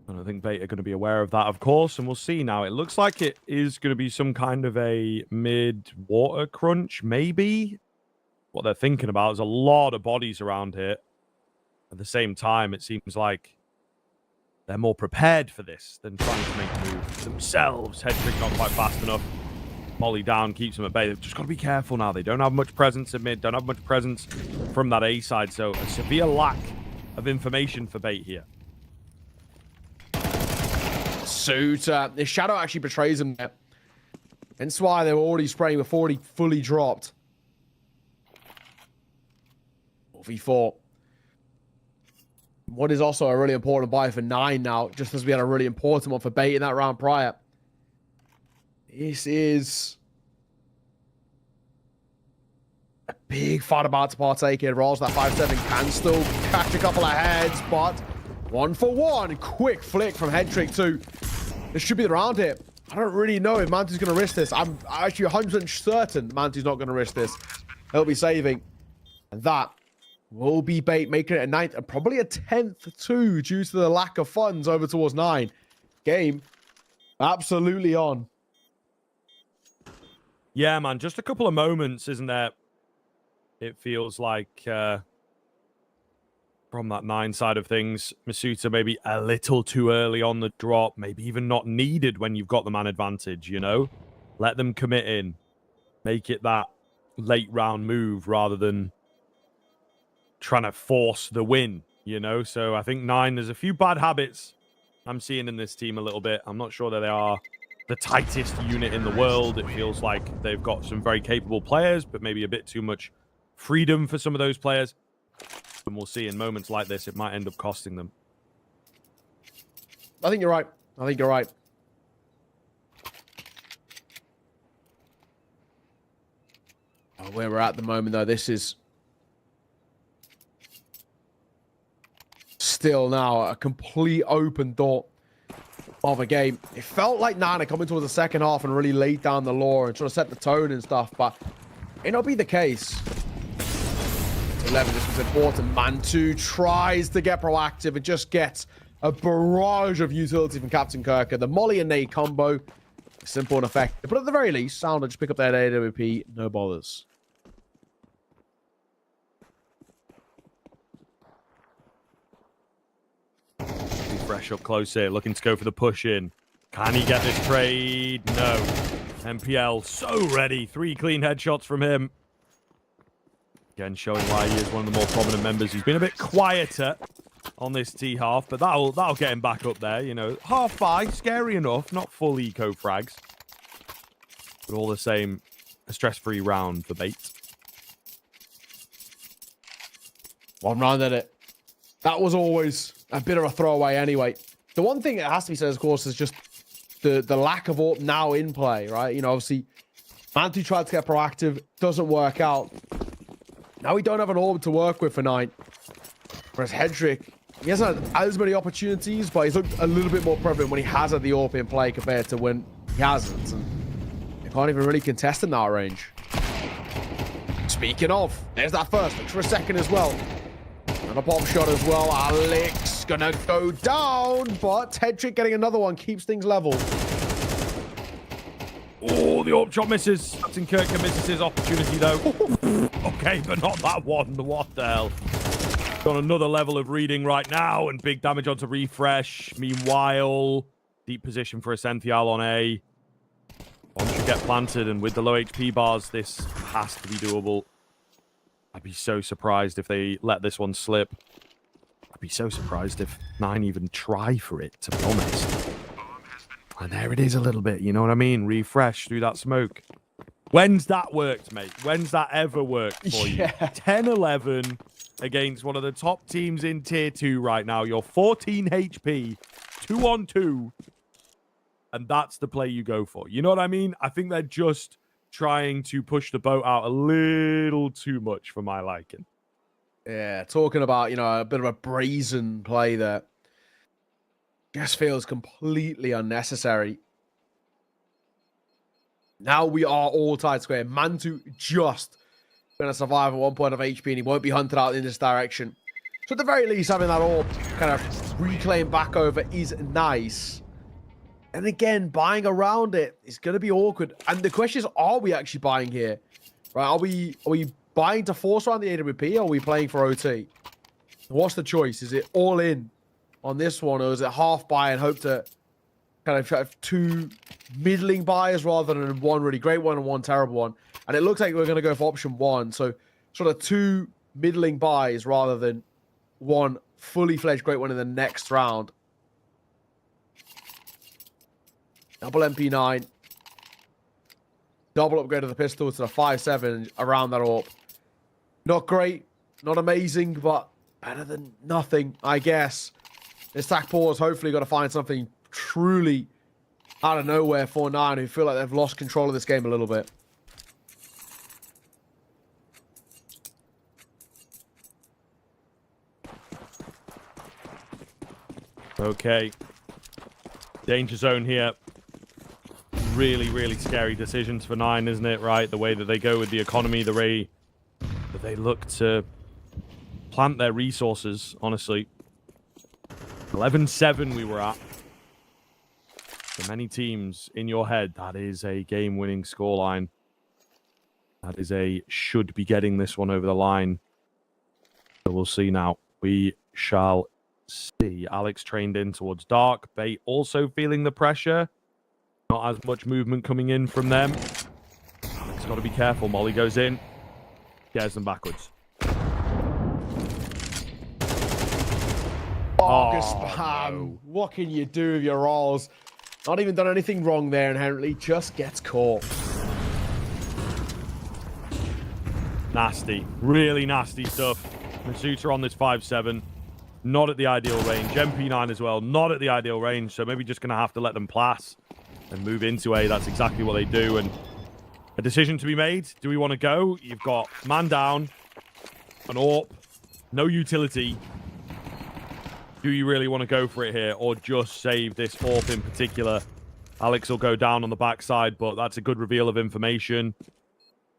I don't think Bait are going to be aware of that, of course, and we'll see now. It looks like it is going to be some kind of a mid-water crunch, maybe? What they're thinking about is a lot of bodies around here. At the same time, it seems like they're more prepared for this than trying to make the move themselves. Head trick not quite fast enough. Molly down, keeps them at bay. They've just got to be careful now. They don't have much presence at mid, don't have much presence from that A side, so a severe lack of information for Bait here. Suta. The shadow actually betrays him there. Hence why they were already spraying before he fully dropped. 4v4. What is also a really important buy for 9 now, just as we had a really important one for bait in that round prior. This is a big fight about to partake in. Rolls that 5-7 can still catch a couple of heads, but 1-for-1. Quick flick from Head Trick 2. This should be the round here. I don't really know if Mantu's going to risk this. I'm actually 100% certain Mantu's not going to risk this. He'll be saving. And that will be bait, making it a 9th and probably a 10th too, due to the lack of funds over towards 9. Game absolutely on. Yeah, man, just a couple of moments, isn't there? It feels like from that 9 side of things, Masuta maybe a little too early on the drop, maybe even not needed when you've got the man advantage, you know? Let them commit in. Make it that late round move rather than trying to force the win, you know? So I think 9, there's a few bad habits I'm seeing in this team a little bit. I'm not sure that they are the tightest unit in the world. It feels like they've got some very capable players, but maybe a bit too much freedom for some of those players. And we'll see in moments like this, it might end up costing them. I think you're right. I think you're right. Where we're at the moment, though, this is still now a complete open door of a game. It felt like Nana coming towards the second half and really laid down the law and trying to set the tone and stuff, but it not be the case. 11, this was important. Mantu tries to get proactive and just gets a barrage of utility from Captain Kirker. The Molly and Nade combo, simple and effective. But at the very least, Sounder just pick up that AWP, no bothers. Fresh up close here, looking to go for the push in. Can he get this trade? No. MPL so ready. 3 clean headshots from him. Again, showing why he is one of the more prominent members. He's been a bit quieter on this T half, but that'll get him back up there. You know, half buy, scary enough, not full eco frags, but all the same, a stress-free round for bait. 1 round at it. That was always a bit of a throwaway anyway. The one thing that has to be said, of course, is just the lack of AWP now in play, right? You know, obviously, Mantu tried to get proactive, doesn't work out. Now we don't have an AWP to work with for 9. Whereas Hedrick, he hasn't had as many opportunities, but he's looked a little bit more prevalent when he has had the AWP in play compared to when he hasn't. And he can't even really contest in that range. Speaking of, there's that first. Looks for a second as well. And a pop shot as well. Alex gonna go down, but Hedrick getting another one keeps things level. Oh, the AWP shot misses. Captain Kirker misses his opportunity, though. Okay, but not that one. What the hell? On another level of reading right now, and big damage onto Refresh. Meanwhile, deep position for Essential on A. One should get planted, and with the low HP bars, this has to be doable. I'd be so surprised if they let this one slip. I'd be so surprised if 9 even try for it, to be honest. And there it is a little bit, you know what I mean? Refresh through that smoke. When's that worked, mate? When's that ever worked for you? 10-11 against one of the top teams in Tier 2 right now. You're 14 HP, 2-on-2, and that's the play you go for. You know what I mean? I think they're just trying to push the boat out a little too much for my liking. Yeah, talking about, you know, a bit of a brazen play there. Just feels completely unnecessary. Now we are all tied square. Mantu just going to survive at 1 point of HP, and he won't be hunted out in this direction. So at the very least, having that AWP kind of reclaim back over is nice. And again, buying around it is going to be awkward. And the question is, are we actually buying here? Right? Are we buying to force around the AWP, or are we playing for OT? What's the choice? Is it all in on this one, or is it half buy and hope to kind of have 2 middling buys rather than 1 really great one and 1 terrible one? And it looks like we're going to go for option 1. So sort of 2 middling buys rather than 1 fully fledged great one in the next round. Double MP9. Double upgrade of the pistol to the 5.7 around that AWP. Not great, Not amazing, but better than nothing, I guess. This TAC Paul is hopefully going to find something truly out of nowhere for 9, who feel like they've lost control of this game a little bit. Okay. Danger zone here. Really, really scary decisions for 9, isn't it? Right? The way that they go with the economy, the way that they look to plant their resources, honestly. 11-7 we were at. For many teams in your head, that is a game-winning scoreline. That is a should be getting this one over the line. So we'll see now. We shall see. Alex trained in towards dark. Bait also feeling the pressure. Not as much movement coming in from them. Alex got to be careful. Molly goes in. Scares them backwards. Spam. No. What can you do with your rolls? Not even done anything wrong there inherently. Just gets caught. Nasty. Really nasty stuff. Masuta on this 5-7. Not at the ideal range. MP9 as well. Not at the ideal range. So maybe just going to have to let them pass and move into A. That's exactly what they do. And a decision to be made. Do we want to go? You've got man down, an AWP, no utility. Do you really want to go for it here or just save this AWP in particular? Alex will go down on the backside, but that's a good reveal of information.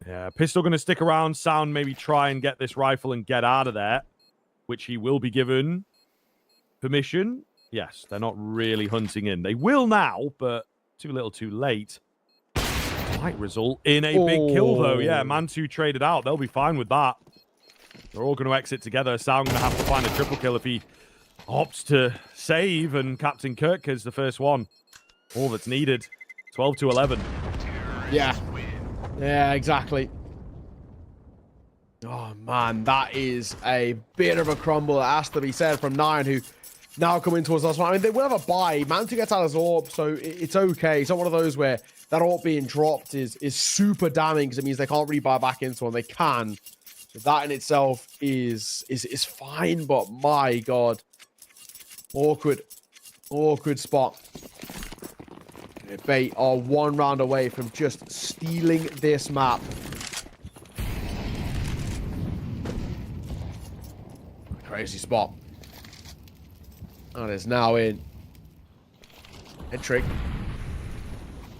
Yeah, Pistol going to stick around. Sound maybe try and get this rifle and get out of there, which he will be given permission. Yes, they're not really hunting in. They will now, but too little too late. Might result in a big kill, though. Yeah, Mantu traded out. They'll be fine with that. They're all going to exit together. Sound going to have to find a triple kill if he opts to save, and Captain Kirk is the first one. All that's needed. 12-11. Yeah. Yeah, exactly. Oh, man, that is a bit of a crumble, that has to be said, from 9, who now come in towards us. I mean, they will have a buy. Mantu gets out his AWP, so it's okay. It's not one of those where that AWP being dropped is super damning, because it means they can't really buy back into one. They can. So that in itself is fine, but my God. Awkward spot. Bait are 1 round away from just stealing this map. Crazy spot. That is now in. Entry.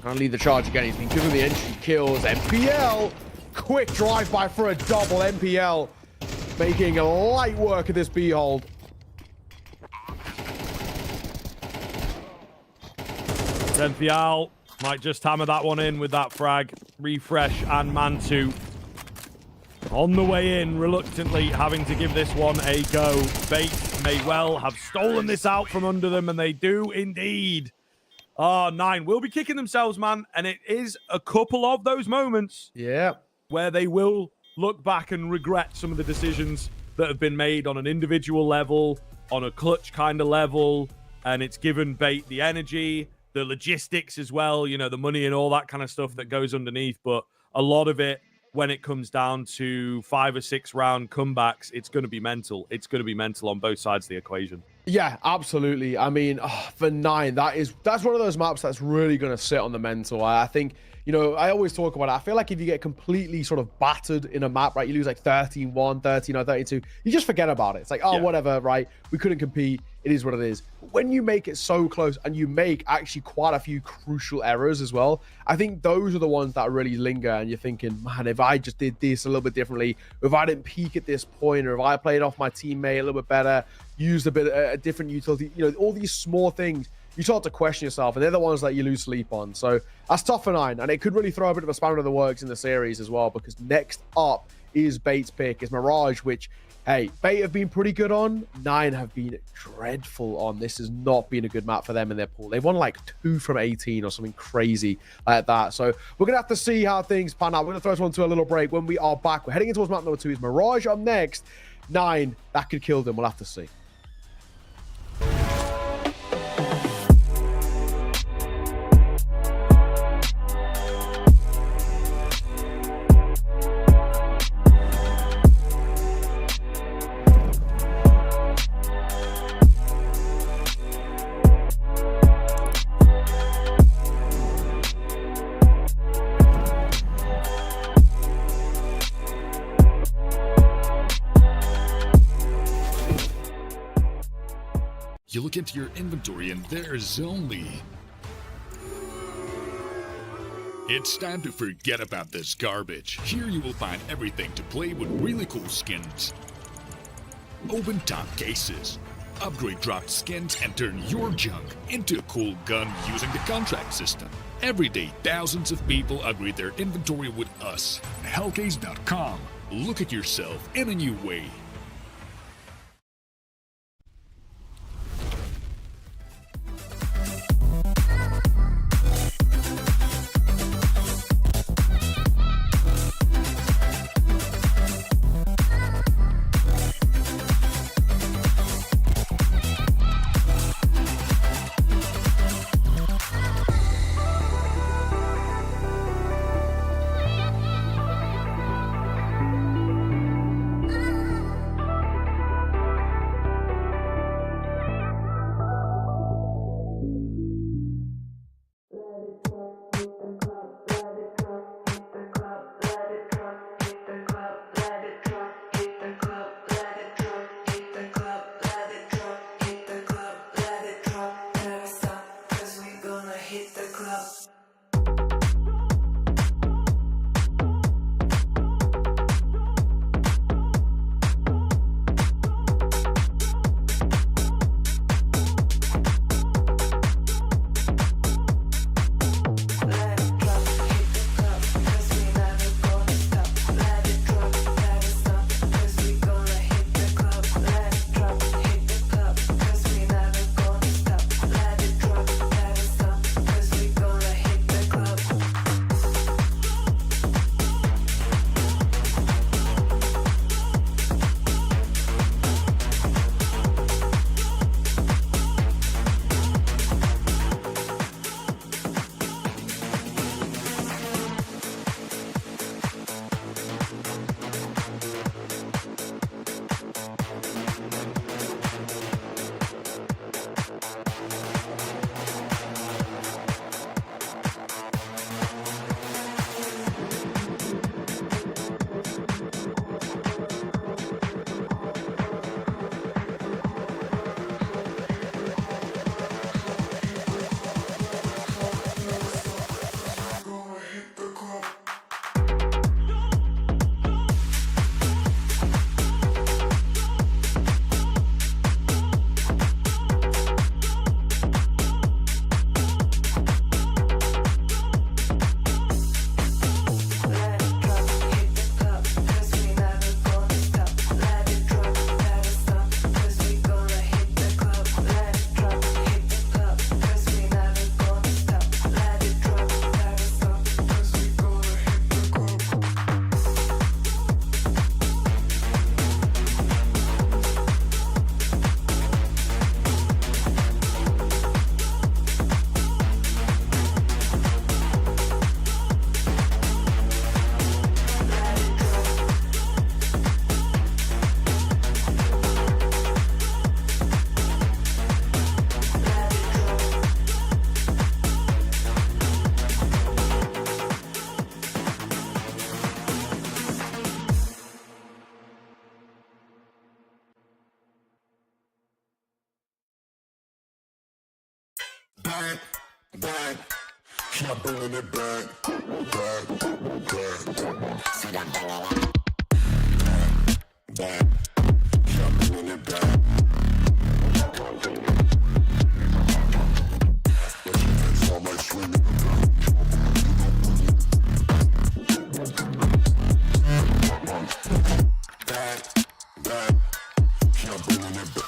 Can't lead the charge again. He's been given the entry kills. MPL. Quick drive-by for a double. MPL making a light work of this B-hold. Zenfial might just hammer that one in with that frag. Refresh and Mantu on the way in, reluctantly having to give this one a go. Bait may well have stolen this out from under them, and they do indeed. 9 will be kicking themselves, man, and it is a couple of those moments where they will look back and regret some of the decisions that have been made on an individual level, on a clutch kind of level, and it's given Bait the energy, the logistics as well, you know, the money and all that kind of stuff that goes underneath. But a lot of it, when it comes down to 5 or 6 round comebacks, it's going to be mental. It's going to be mental on both sides of the equation. Yeah, absolutely. I mean, for 9, that's one of those maps that's really going to sit on the mental. I think, you know, I always talk about it. I feel like if you get completely sort of battered in a map, right, you lose like 13-1, 13-0, 32, you just forget about it. It's like, whatever, right? We couldn't compete. It is what it is. When you make it so close and you make actually quite a few crucial errors as well, I think those are the ones that really linger, and you're thinking, man, if I just did this a little bit differently, if I didn't peak at this point, or if I played off my teammate a little bit better, used a different utility, you know, all these small things, you start to question yourself, and they're the ones that you lose sleep on. So that's tough for 9, and it could really throw a bit of a spanner in the works in the series as well, because next up is Bait's pick, is Mirage, which, hey, Bait have been pretty good on. 9 have been dreadful on. This has not been a good map for them in their pool. They've won like 2 from 18 or something crazy like that. So we're going to have to see how things pan out. We're going to throw this one to a little break. When we are back, we're heading in towards map number 2. Is Mirage up next? 9, that could kill them. We'll have to see. You look into your inventory and there's only... It's time to forget about this garbage. Here you will find everything to play with really cool skins. Open top cases. Upgrade dropped skins and turn your junk into a cool gun using the contract system. Every day, thousands of people upgrade their inventory with us. Hellcase.com. Look at yourself in a new way. back, back. Keep bringing it back, back, back. See that bringing it back, back. Keep bringing it back. It's all like swinging it back. Back, back. Keep bringing it back.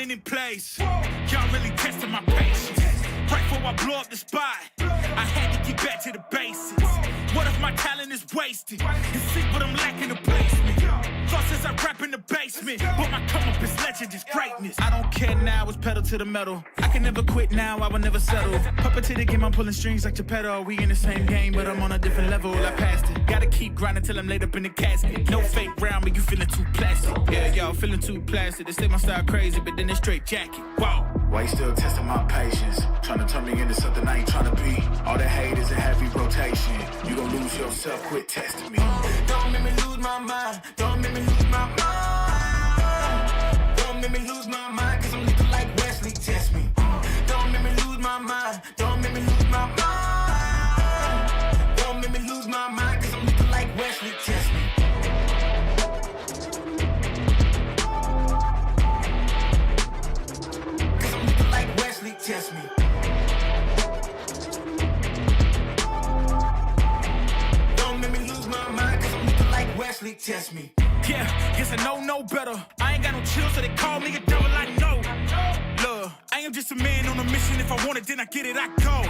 running in place. Y'all really testing my patience. Right before I blow up the spot, I had to get back to the basics. What if my talent is wasted? It's sick, but I'm lacking the placement. Thought since I rap in the basement, but my come up is legend, is greatness. I don't care now, it's pedal to the metal. I can never quit now, I will never settle. Puppet to the game, I'm pulling strings like Geppetto. We in the same game, but I'm on a different level. I passed it. Gotta keep grinding till I'm laid up in the casket. No fake round, but you feeling too plastic. Yeah, y'all feeling too plastic. They say my style crazy, but then it's straight jacket. Wow. Why you still testing my patience? Trying to turn me into something I ain't trying to be. All the hate is in heavy rotation. You gon' lose yourself, quit testing me. Don't make me lose my mind. Don't make me lose my mind. Don't make me lose my mind, cause I'm looking like Wesley, test me. Don't make me lose my mind. Don't make me lose my mind. Don't make me lose my mind, cause I'm looking like Wesley, test me. Cause I'm looking like Wesley, test me. Wesley, test me. Yeah, guess I know no better. I ain't got no chill, so they call me a devil. I know. Look, I am just a man on a mission. If I want it, then I get it, I go.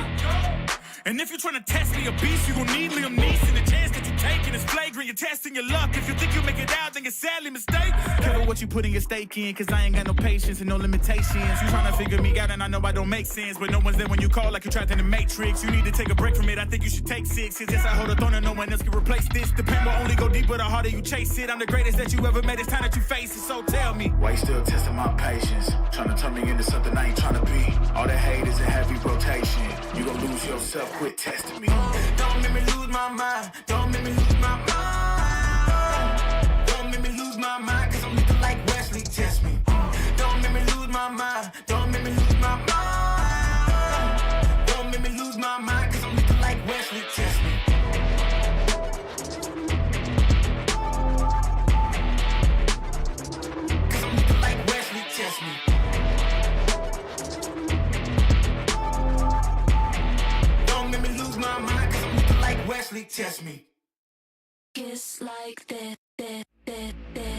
And if you're trying to test me a beast, you gon' need Liam Neeson. The chance that you taking is flagrant. You're testing your luck. If you think you make it out, then you're sadly mistaken. Careful what you putting your stake in, cause I ain't got no patience and no limitations. You trying to figure me out, and I know I don't make sense, but no one's there when you call like you're trapped in the Matrix. You need to take a break from it. I think you should take 6. Cause yes, I hold a throne and no one else can replace this. The pain will only go deeper the harder you chase it. I'm the greatest that you ever made. It's time that you face it. So tell me, why you still testing my patience? Trying to turn me into something I ain't trying to be. All the hate is in heavy rotation. You gon' lose yourself, quit testing me. don't make me lose my mind. Don't make me lose my mind. Don't make me lose my mind, cause I'm looking like Wesley, test me. Don't make me lose my mind. Don't make me lose my mind. Don't make me lose my mind, cause I'm looking like Wesley, test me. Cause I'm looking like Wesley, test me. Wesley, test me. Kiss like that, kiss like that,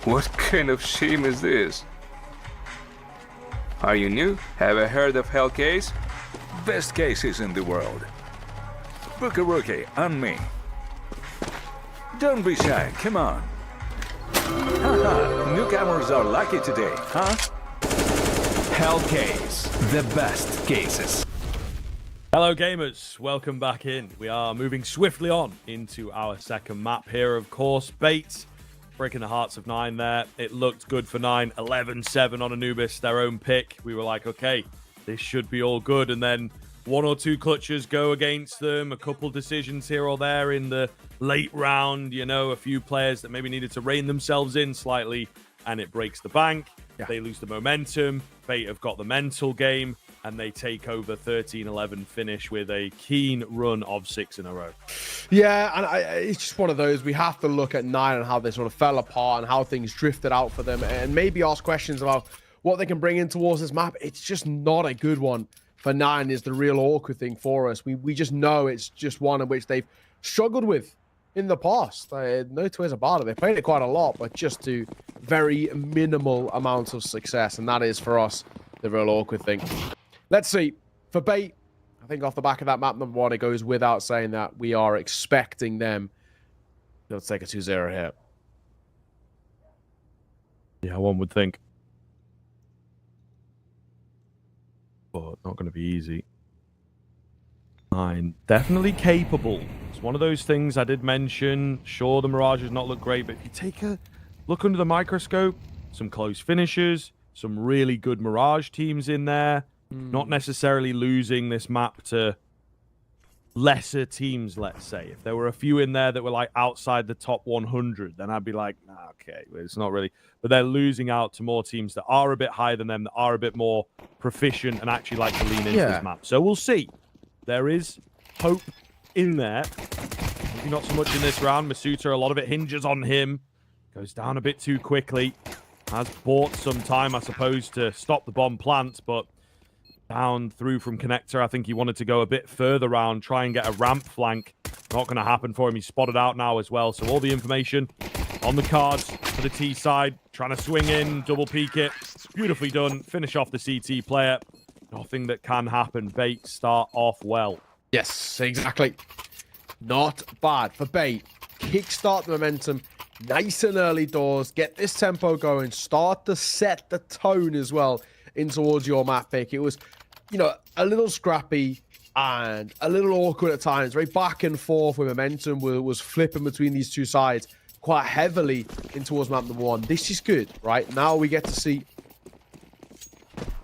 What kind of shame is this? Are you new? Have you heard of Hellcase? Best cases in the world. Book a rookie on me. Don't be shy, come on. Haha, newcomers are lucky today, huh? Hellcase, the best cases. Hello gamers, welcome back in. We are moving swiftly on into our second map here, of course. Bates breaking the hearts of 9 there. It looked good for 9. 11-7 on Anubis, their own pick. We were like, okay, this should be all good. And then 1 or 2 clutches go against them. A couple decisions here or there in the late round. You know, a few players that maybe needed to rein themselves in slightly. And it breaks the bank. Yeah. They lose the momentum. Fate have got the mental game. And they take over 13-11 finish with a keen run of 6 in a row. Yeah, and it's just one of those. We have to look at 9 and how they sort of fell apart and how things drifted out for them, and maybe ask questions about what they can bring in towards this map. It's just not a good one for 9 is the real awkward thing for us. We just know it's just one in which they've struggled with in the past. No two ways about it. They played it quite a lot, but just to very minimal amounts of success. And that is, for us, the real awkward thing. Let's see. For Bait, I think off the back of that map number 1, it goes without saying that we are expecting them to take a 2-0 hit. Yeah, one would think. But not going to be easy. 9, definitely capable. It's one of those things I did mention. Sure, the Mirage does not look great, but if you take a look under the microscope, some close finishers, some really good Mirage teams in there. Not necessarily losing this map to lesser teams, let's say. If there were a few in there that were like outside the top 100, then I'd be like, nah, okay, it's not really. But they're losing out to more teams that are a bit higher than them, that are a bit more proficient and actually like to lean into this map. So we'll see. There is hope in there. Maybe not so much in this round. Masuta, a lot of it hinges on him. Goes down a bit too quickly. Has bought some time, I suppose, to stop the bomb plant, but down through from Connector. I think he wanted to go a bit further round, try and get a ramp flank. Not going to happen for him. He's spotted out now as well. So all the information on the cards for the T side. Trying to swing in, double peek it. Beautifully done. Finish off the CT player. Nothing that can happen. Bait start off well. Yes, exactly. Not bad for Bait. Kickstart the momentum. Nice and early doors. Get this tempo going. Start to set the tone as well in towards your map pick. It was, you know, a little scrappy and a little awkward at times. Very back and forth with momentum. Was flipping between these two sides quite heavily in towards map number 1. This is good, right? Now we get to see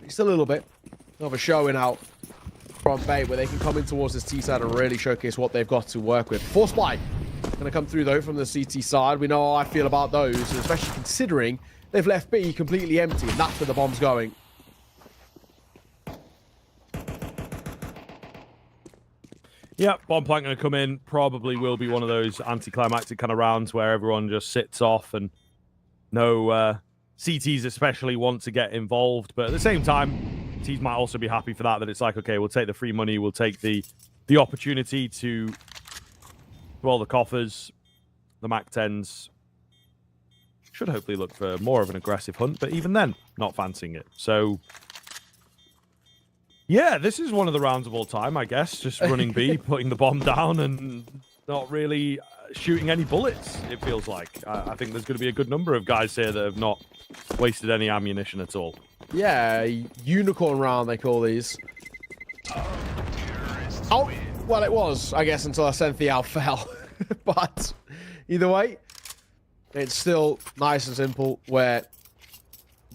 just a little bit of a showing out from Bait where they can come in towards this T side and really showcase what they've got to work with. Force Spy going to come through though from the CT side. We know how I feel about those, especially considering they've left B completely empty, and that's where the bomb's going. Yeah, bomb plant going to come in. Probably will be one of those anticlimactic kind of rounds where everyone just sits off and no CTs especially want to get involved. But at the same time, T's might also be happy for that it's like, okay, we'll take the free money. We'll take the opportunity to roll the coffers. The MAC-10s should hopefully look for more of an aggressive hunt, but even then, not fancying it. So yeah, this is one of the rounds of all time, I guess. Just running B, putting the bomb down, and not really shooting any bullets, it feels like. I think there's going to be a good number of guys here that have not wasted any ammunition at all. Yeah, unicorn round, they call these. Oh, well, it was, I guess, until Ascenthi out fell. But either way, it's still nice and simple where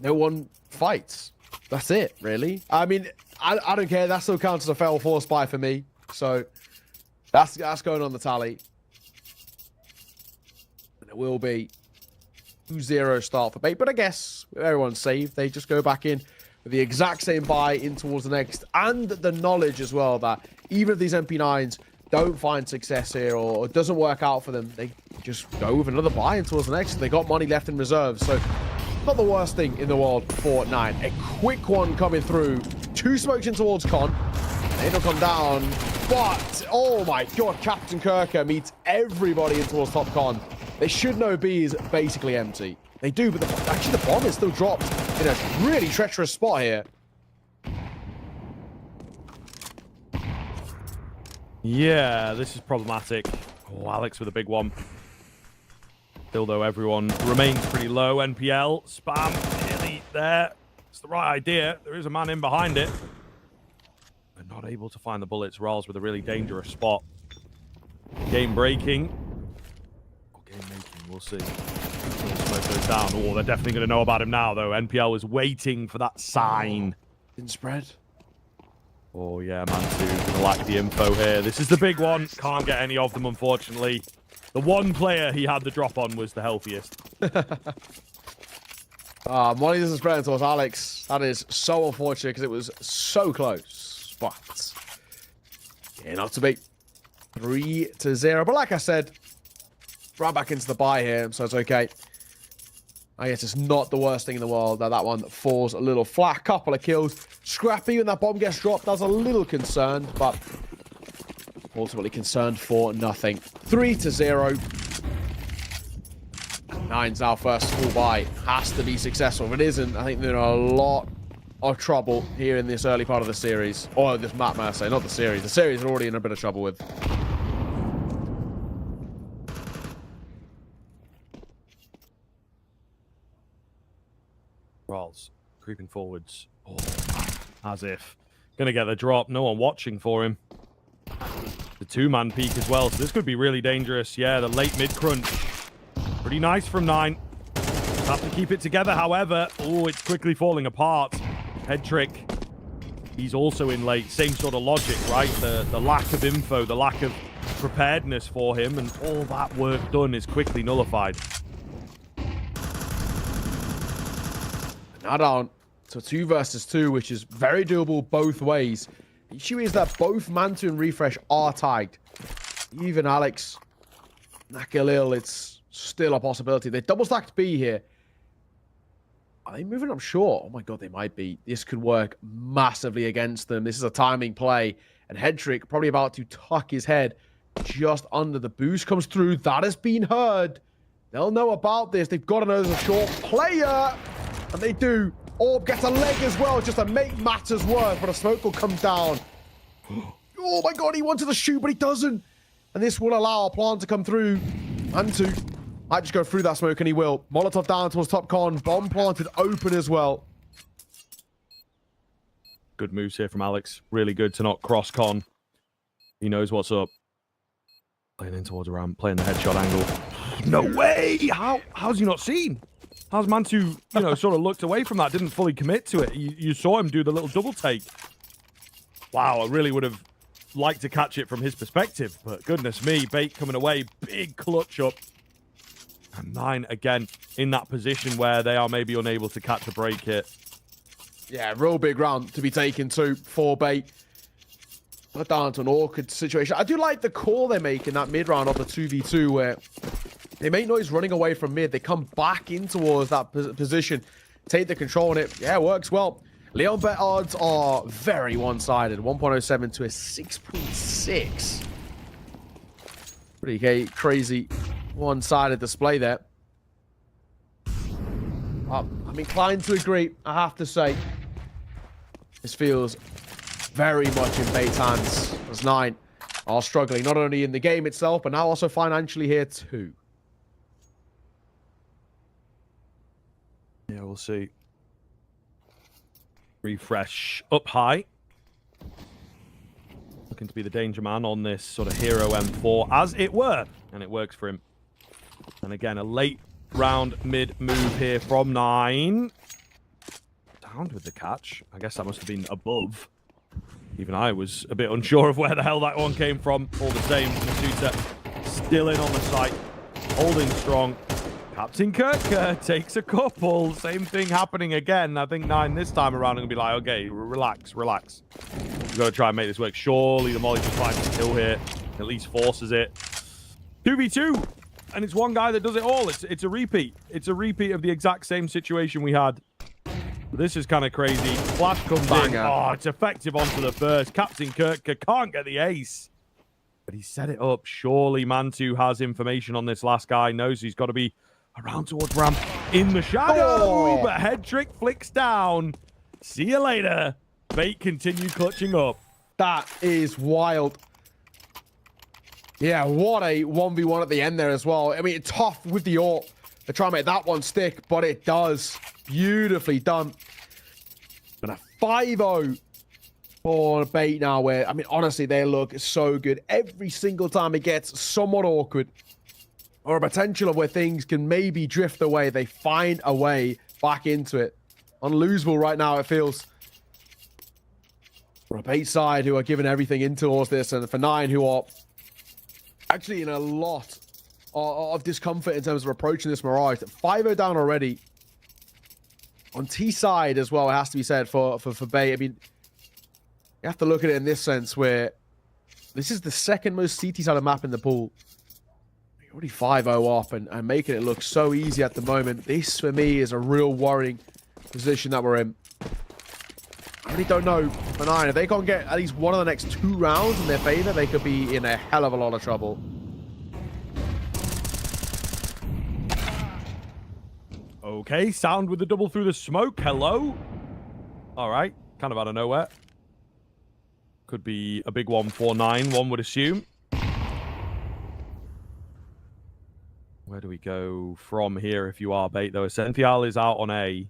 no one fights. That's it, really. I mean, I don't care. That still counts as a fail Force Spy for me. So that's going on the tally. And it will be 2-0 start for Bait. But I guess with everyone saved, they just go back in with the exact same buy in towards the next. And the knowledge as well that even if these MP9s don't find success here or it doesn't work out for them, they just go with another buy in towards the next. They got money left in reserve. So not the worst thing in the world for 9. A quick one coming through. 2 smokes in towards Con. It'll come down. But, oh my god, Captain Kirker meets everybody in towards top Con. They should know B is basically empty. They do, but actually the bomb is still dropped in a really treacherous spot here. Yeah, this is problematic. Oh, Alex with a big one. Still, though, everyone remains pretty low. NPL, spam, nearly there. It's the right idea. There is a man in behind it. They're not able to find the bullets. Rolls with a really dangerous spot. Game breaking. Or game making, we'll see. Smoke goes down. Oh, they're definitely going to know about him now, though. NPL was waiting for that sign. Didn't spread. Oh, yeah, Man2 going to lack the info here. This is the big one. Can't get any of them, unfortunately. The one player he had the drop on was the healthiest. Money doesn't spread towards Alex. That is so unfortunate because it was so close. But yeah, not to be 3-0. But like I said, right back into the buy here, so it's okay. I guess it's not the worst thing in the world that one falls a little flat. Couple of kills. Scrappy when that bomb gets dropped. I was a little concerned, but ultimately concerned for nothing. 3-0. Nine's our first full buy. Has to be successful. If it isn't, I think they're in a lot of trouble here in this early part of the series. Or this map, I say, not the series. The series are already in a bit of trouble with. Rolls creeping forwards. Oh, as if. Gonna get the drop. No one watching for him. The two-man peak as well. So this could be really dangerous. Yeah, the late mid-crunch. Pretty nice from Nine. Have to keep it together, however. Oh, it's quickly falling apart. Head trick. He's also in late. Same sort of logic, right? The lack of info, the lack of preparedness for him, and all that work done is quickly nullified. Now down to 2 versus 2, which is very doable both ways. The issue is that both Mantu and Refresh are tagged. Even Alex, Nakalil, it's still a possibility. They double stacked B here. Are they moving up short? Oh my god, they might be. This could work massively against them. This is a timing play. And Headtrick probably about to tuck his head just under. The boost comes through. That has been heard. They'll know about this. They've got to know there's a short player. And they do. Orb gets a leg as well, just to make matters worse. But a smoke will come down. Oh my god, he wanted to shoot, but he doesn't. And this will allow a plan to come through. Mantu might just go through that smoke, and he will. Molotov down towards top con. Bomb planted open as well. Good moves here from Alex. Really good to not cross con. He knows what's up. Playing in towards a ramp, playing the headshot angle. No way! How's he not seen? How's Mantu, sort of looked away from that, didn't fully commit to it? You saw him do the little double take. Wow, I really would have liked to catch it from his perspective, but goodness me, Bait coming away, big clutch up. And Nine, again, in that position where they are maybe unable to catch a break hit. Yeah, real big round to be taken too for Bait. But down to an awkward situation. I do like the call they make in that mid round of the 2v2 where they make noise running away from mid. They come back in towards that position, take the control on it. Yeah, it works well. Leon bet odds are very one-sided. 1.07 to a 6.6. Pretty crazy one-sided display there. I'm inclined to agree, I have to say. This feels very much in Bait's hands as Nine are struggling, not only in the game itself, but now also financially here too. Yeah, we'll see. Refresh up high. Looking to be the danger man on this sort of hero M4, as it were. And it works for him. And again, a late round mid move here from Nine. Downed with the catch. I guess that must have been above. Even I was a bit unsure of where the hell that one came from. All the same, Masuta still in on the site. Holding strong. Captain Kirk takes a couple. Same thing happening again. I think Nine this time around are going to be like, okay, relax. We've got to try and make this work. Surely the Molly just finds a kill here. At least forces it. 2v2. And it's one guy that does it all. It's a repeat. It's a repeat of the exact same situation we had. This is kind of crazy. Flash comes in. Oh, it's effective onto the first. Captain Kirk can't get the ace. But he set it up. Surely Mantu has information on this last guy. Knows he's got to be around towards ramp in the shadow. But head trick flicks down. See you later. Bait continue clutching up. That is wild. Yeah, what a 1v1 at the end there as well. I mean, tough with the ult to try and make that one stick, but it does. Beautifully done. And a 5-0 for Bait now, where, I mean, honestly, they look so good. Every single time it gets somewhat awkward, or a potential of where things can maybe drift away, they find a way back into it. Unlosable right now, it feels. For a Bait side who are giving everything in towards this, and for Nine who are actually in a lot of discomfort in terms of approaching this Mirage. 5-0 down already. On T side as well, it has to be said for Bait. I mean, you have to look at it in this sense where this is the second most CT-sided map in the pool. You're already 5-0 up and making it look so easy at the moment. This, for me, is a real worrying position that we're in. I really don't know for 9. If they can't get at least one of the next 2 rounds in their favor, they could be in a hell of a lot of trouble. Okay, Sound with the double through the smoke. Hello. All right, kind of out of nowhere. Could be a big one for 9, one would assume. Where do we go from here if you are bait, though? Essential is out on A,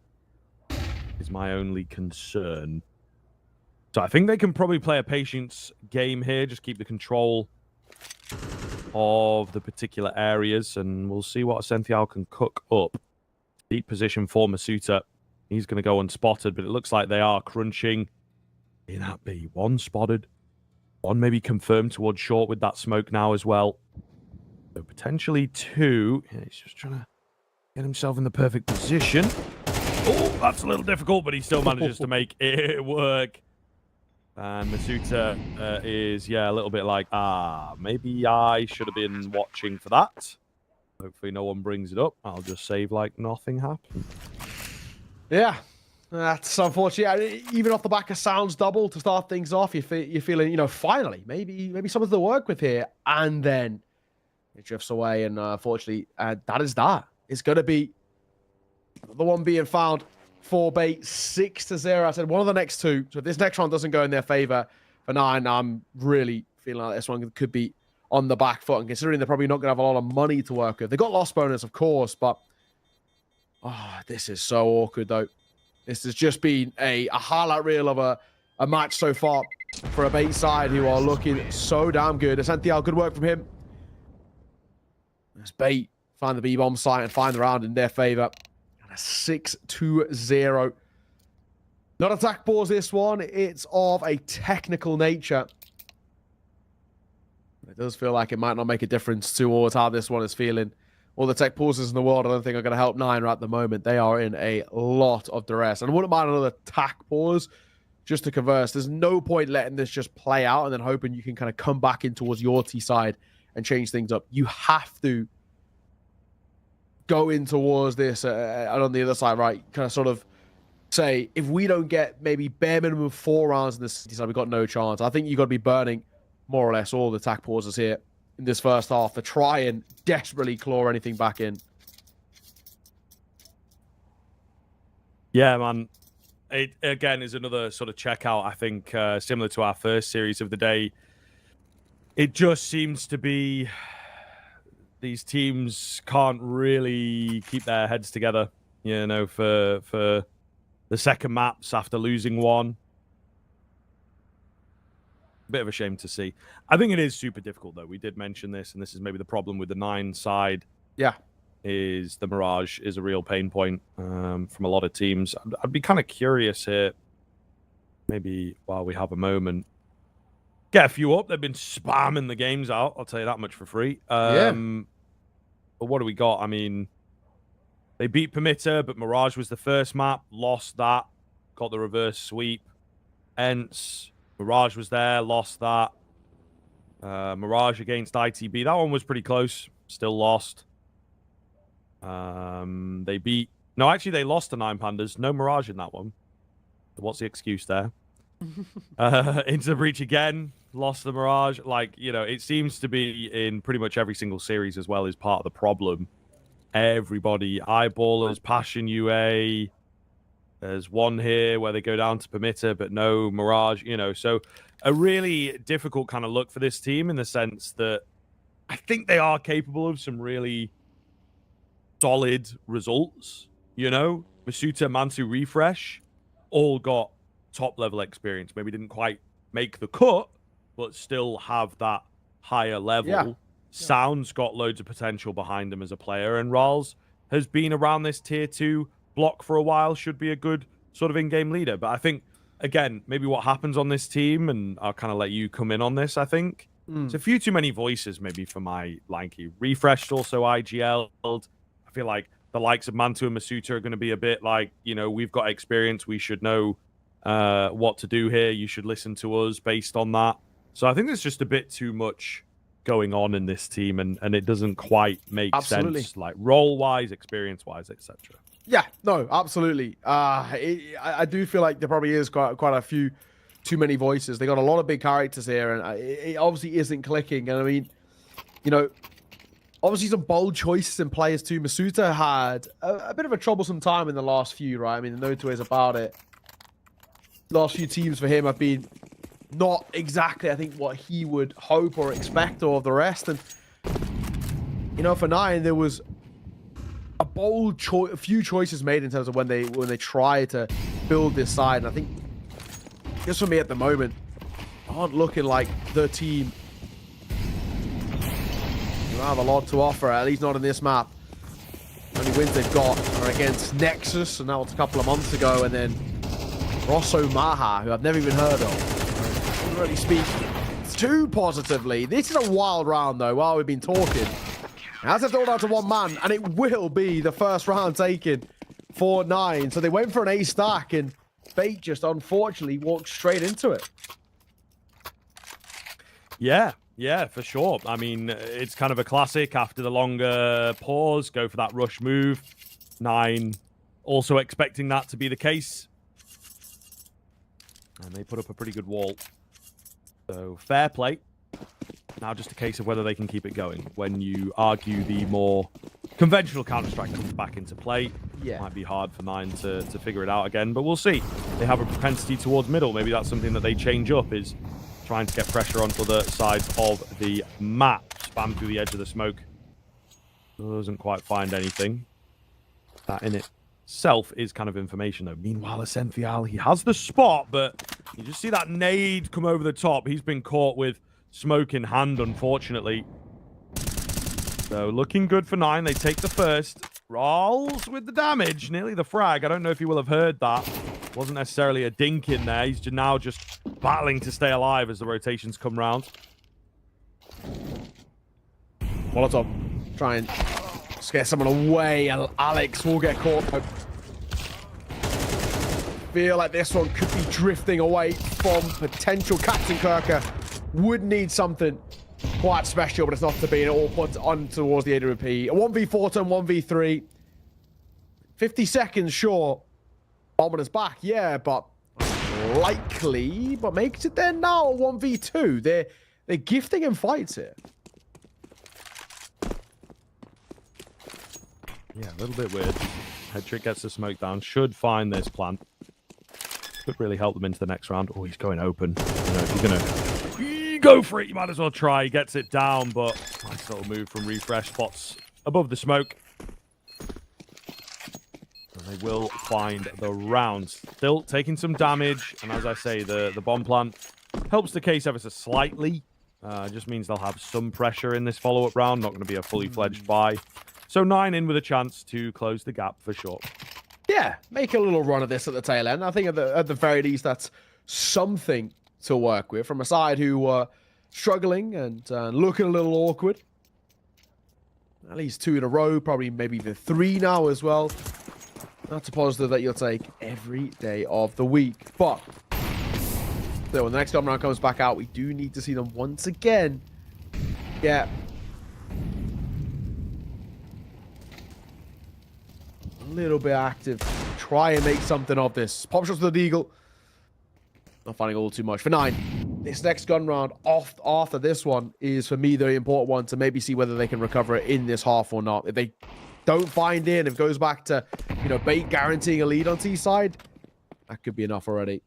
is my only concern. So I think they can probably play a patience game here, just keep the control of the particular areas, and we'll see what Essential can cook up. Deep position for Masuta. He's going to go unspotted, but it looks like they are crunching in at B. 1 spotted. 1 maybe confirmed towards short with that smoke now as well. So potentially 2. Yeah, he's just trying to get himself in the perfect position. Oh, that's a little difficult, but he still manages to make it work. And Masuta is, yeah, a little bit like, maybe I should have been watching for that. Hopefully no one brings it up. I'll just save like nothing happened. Yeah, that's unfortunate. Even off the back of Sound's double to start things off, you're feeling, you know, finally, maybe something to work with here. And then it drifts away, and unfortunately, that is that. It's going to be the one being found for bait 6-0. I said one of the next 2. So if this next round doesn't go in their favor for 9, I'm really feeling like this one could be on the back foot. And considering they're probably not going to have a lot of money to work with. They got loss bonus, of course, but this is so awkward, though. This has just been a highlight reel of a match so far for a bait side who are looking so damn good. Essential, good work from him. As bait find the B-bomb site and find the round in their favor. And a 6-0. Not attack pause this one. It's of a technical nature. It does feel like it might not make a difference towards how this one is feeling. All the tech pauses in the world I don't think are going to help 9 right at the moment. They are in a lot of duress. And I wouldn't mind another tack pause just to converse. There's no point letting this just play out and then hoping you can kind of come back in towards your T side and change things up. You have to go in towards this and on the other side, right? Kind of sort of say, if we don't get maybe bare minimum 4 rounds in this City side, we've got no chance. I think you've got to be burning more or less all the attack pauses here in this first half to try and desperately claw anything back in. Yeah, man. It, again, is another sort of checkout, I think, similar to our first series of the day. It just seems to be these teams can't really keep their heads together, you know, for the second maps after losing 1. Bit of a shame to see. I think it is super difficult, though. We did mention this, and this is maybe the problem with the 9 side. Yeah. Is the Mirage is a real pain point from a lot of teams. I'd be kind of curious here, maybe while we have a moment, get a few up. They've been spamming the games out. I'll tell you that much for free. Yeah. But what do we got? I mean, they beat Permitter, but Mirage was the first map. Lost that. Got the reverse sweep. Hence, Mirage was there. Lost that. Mirage against ITB. That one was pretty close. Still lost. They beat... No, actually, they lost to 9 Pandas. No Mirage in that one. What's the excuse there? Into the breach again. Lost the Mirage. Like, you know, it seems to be in pretty much every single series as well is part of the problem. Everybody, Eyeballers, Passion UA. There's one here where they go down to Permitter, but no Mirage, you know. So a really difficult kind of look for this team in the sense that I think they are capable of some really solid results, you know. Masuta, Mansu, Refresh all got top-level experience. Maybe didn't quite make the cut, but still have that higher level. Yeah. Sound's got loads of potential behind him as a player, and Rals has been around this tier 2 block for a while, should be a good sort of in-game leader. But I think, again, maybe what happens on this team, and I'll kind of let you come in on this, I think. It's a few too many voices maybe for my lanky. Refreshed also IGL'd. I feel like the likes of Mantu and Masuta are going to be a bit like, you know, we've got experience. We should know what to do here. You should listen to us based on that. So I think there's just a bit too much going on in this team, and it doesn't quite make sense, like role-wise, experience-wise, etc. Yeah, no, absolutely. I do feel like there probably is quite a few too many voices. They got a lot of big characters here, and it obviously isn't clicking. And I mean, you know, obviously some bold choices in players too. Masuta had a bit of a troublesome time in the last few, right? I mean, no two ways about it. Last few teams for him have been not exactly, I think, what he would hope or expect of the rest. And, you know, for 9, there was a few choices made in terms of when they try to build this side. And I think, just for me at the moment, aren't looking like the team who have a lot to offer, at least not in this map. Only wins they've got are against Nexus, and that was a couple of months ago, and then Rosso Maha, who I've never even heard of. Doesn't really speak too positively. This is a wild round, though, while we've been talking. As it's all down to one man, and it will be the first round taken for 9. So they went for an A stack, and Fate just unfortunately walked straight into it. Yeah, for sure. I mean, it's kind of a classic after the longer pause, go for that rush move. 9 also expecting that to be the case. And they put up a pretty good wall. So fair play. Now just a case of whether they can keep it going. When you argue the more conventional Counter-Strike comes back into play, it might be hard for 9 to figure it out again, but we'll see. They have a propensity towards middle. Maybe that's something that they change up, is trying to get pressure onto the sides of the map. Spam through the edge of the smoke. Doesn't quite find anything. That in itself is kind of information, though. Meanwhile, Essential, he has the spot, but you just see that nade come over the top. He's been caught with smoke in hand, unfortunately. So looking good for 9. They take the first. Rolls with the damage. Nearly the frag. I don't know if you will have heard that. Wasn't necessarily a dink in there. He's now just battling to stay alive as the rotations come round. Molotov. Try and scare someone away. Alex will get caught. Feel like this one could be drifting away from potential Captain Kirker. Would need something quite special, but it's not to be. It all puts on towards the AWP. A 1v4 turn, 1v3. 50 seconds short. Bombing is back, yeah, but likely. But makes it there now a 1v2. They're gifting him fights here. Yeah, a little bit weird. Head trick gets the smoke down. Should find this plant. Could really help them into the next round. Oh, he's going open. You know, if you're gonna go for it, you might as well try. He gets it down, but nice little move from Refresh. Spots above the smoke. And they will find the round. Still taking some damage, and as I say, the bomb plant helps the case ever so slightly. Just means they'll have some pressure in this follow-up round. Not going to be a fully fledged buy. So 9 in with a chance to close the gap for sure. Yeah, make a little run of this at the tail end. I think at the very least, that's something to work with from a side who were struggling and looking a little awkward. At least 2 in a row, probably maybe even 3 now as well. That's a positive that you'll take every day of the week. But so when the next time round comes back out, we do need to see them once again. Yeah. A little bit active. Try and make something of this. Pop shots to the Deagle. Not finding all too much. For 9, this next gun round after this one is, for me, the important one to maybe see whether they can recover it in this half or not. If they don't find it, if it goes back to, you know, Bait guaranteeing a lead on T side, that could be enough already.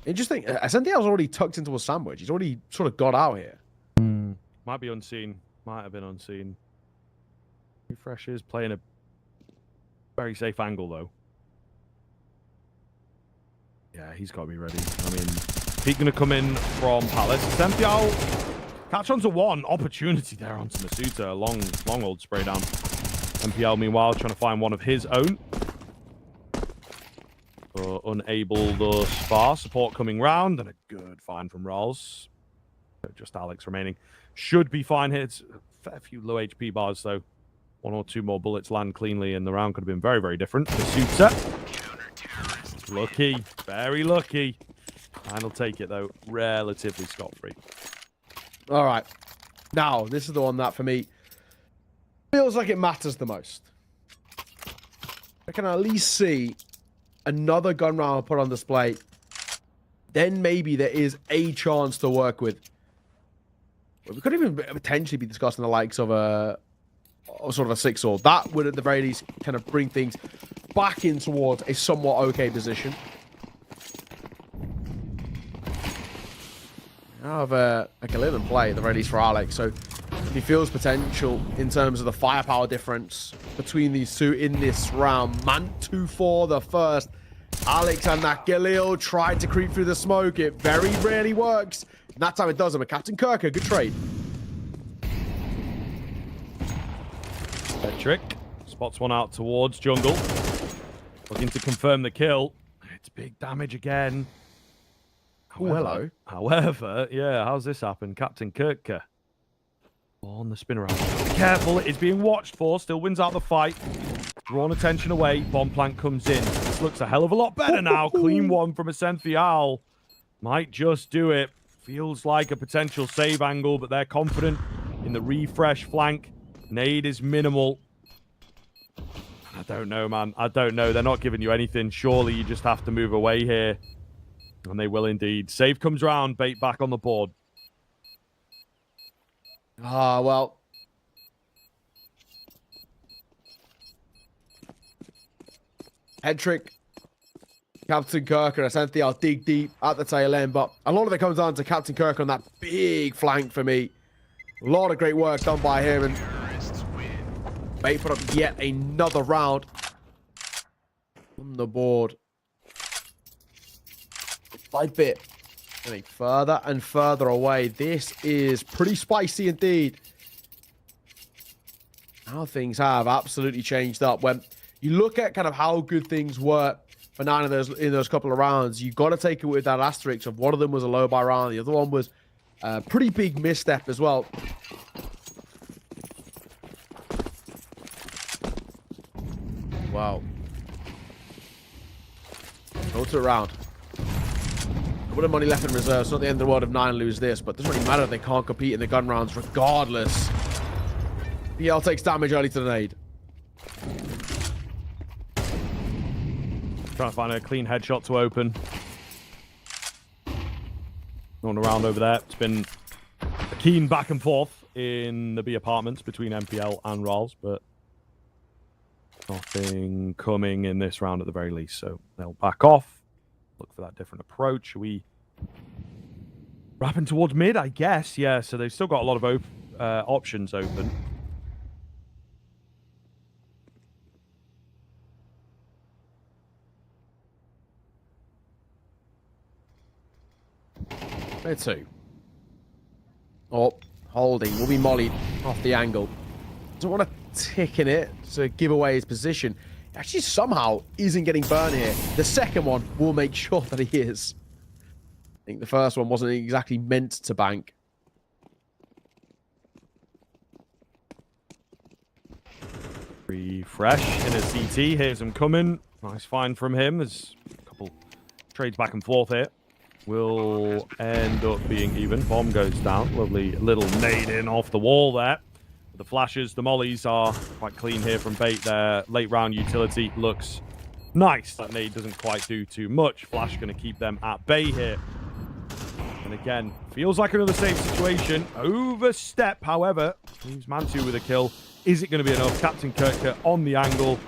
Interesting. Ascential's already tucked into a sandwich. He's already sort of got out here. Might be unseen. Might have been unseen. Refresh is playing a very safe angle, though. Yeah, he's got to be ready. I mean, he's going to come in from Palace. Sempial catch onto one. Opportunity there onto Masuta. Long old spray down. Sempial, meanwhile, trying to find one of his own. But unable thus far. Support coming round. And a good find from Rolls. Just Alex remaining. Should be fine here. It's a fair few low HP bars, though. 1 or 2 more bullets land cleanly, and the round could have been very, very different. Masuta. Lucky. Very lucky. And he'll take it, though. Relatively scot-free. All right. Now, this is the one that, for me, feels like it matters the most. I can at least see another gun round put on display. Then maybe there is a chance to work with. We could even potentially be discussing the likes of a sort of a 6-sword. That would, at the very least, kind of bring things back in towards a somewhat okay position. I have a Galil in play, at the very least, for Alex. So he feels potential in terms of the firepower difference between these two in this round. Mantu for the first. Alex and that Galil tried to creep through the smoke. It very rarely works. And that time it doesn't. But Captain Kirker, good trade. Trick spots one out towards jungle. Looking to confirm the kill. It's big damage again. Hello. However, yeah, how's this happen? Captain Kirker on the spin around. Careful, it is being watched for. Still wins out the fight. Drawn attention away. Bomb plant comes in. This looks a hell of a lot better now. Clean one from Ascenthial. Might just do it. Feels like a potential save angle, but they're confident in the refresh flank. Nade is minimal. I don't know, man. I don't know. They're not giving you anything. Surely you just have to move away here. And they will indeed. Save comes round. Bait back on the board. Ah, well. Head trick. Captain Kirk and Ascenthial dig deep at the tail end. But a lot of it comes down to Captain Kirk on that big flank for me. A lot of great work done by him. And Bait put up yet another round on the board. Bit by bit. Getting further and further away. This is pretty spicy indeed. How things have absolutely changed up. When you look at kind of how good things were for 9 of those in those couple of rounds, you got to take it with that asterisk of one of them was a low buy round, the other one was a pretty big misstep as well. Wow. Go to a round. A bit of money left in reserve. It's not the end of the world if 9 lose this, but it doesn't really matter if they can't compete in the gun rounds regardless. PL takes damage early to the nade. Trying to find a clean headshot to open. Going around over there. It's been a keen back and forth in the B apartments between MPL and Rals, but nothing coming in this round at the very least. So they'll back off. Look for that different approach. Are we wrapping towards mid, I guess? Yeah, so they've still got a lot of options open. There two. Oh, holding. Will be mollied off the angle. Don't want to tick in it to give away his position. He actually somehow isn't getting burned here. The second one will make sure that he is. I think the first one wasn't exactly meant to bank. Refresh in a CT. Here's him coming. Nice find from him. There's a couple trades back and forth here. Will end up being even. Bomb goes down. Lovely little nade in off the wall there. The flashes, the mollies are quite clean here from Bait. Their late round utility looks nice. That nade doesn't quite do too much. Flash going to keep them at bay here. And again, feels like another safe situation. Overstep, however, leaves Mantu with a kill. Is it going to be enough? Captain Kirker on the angle.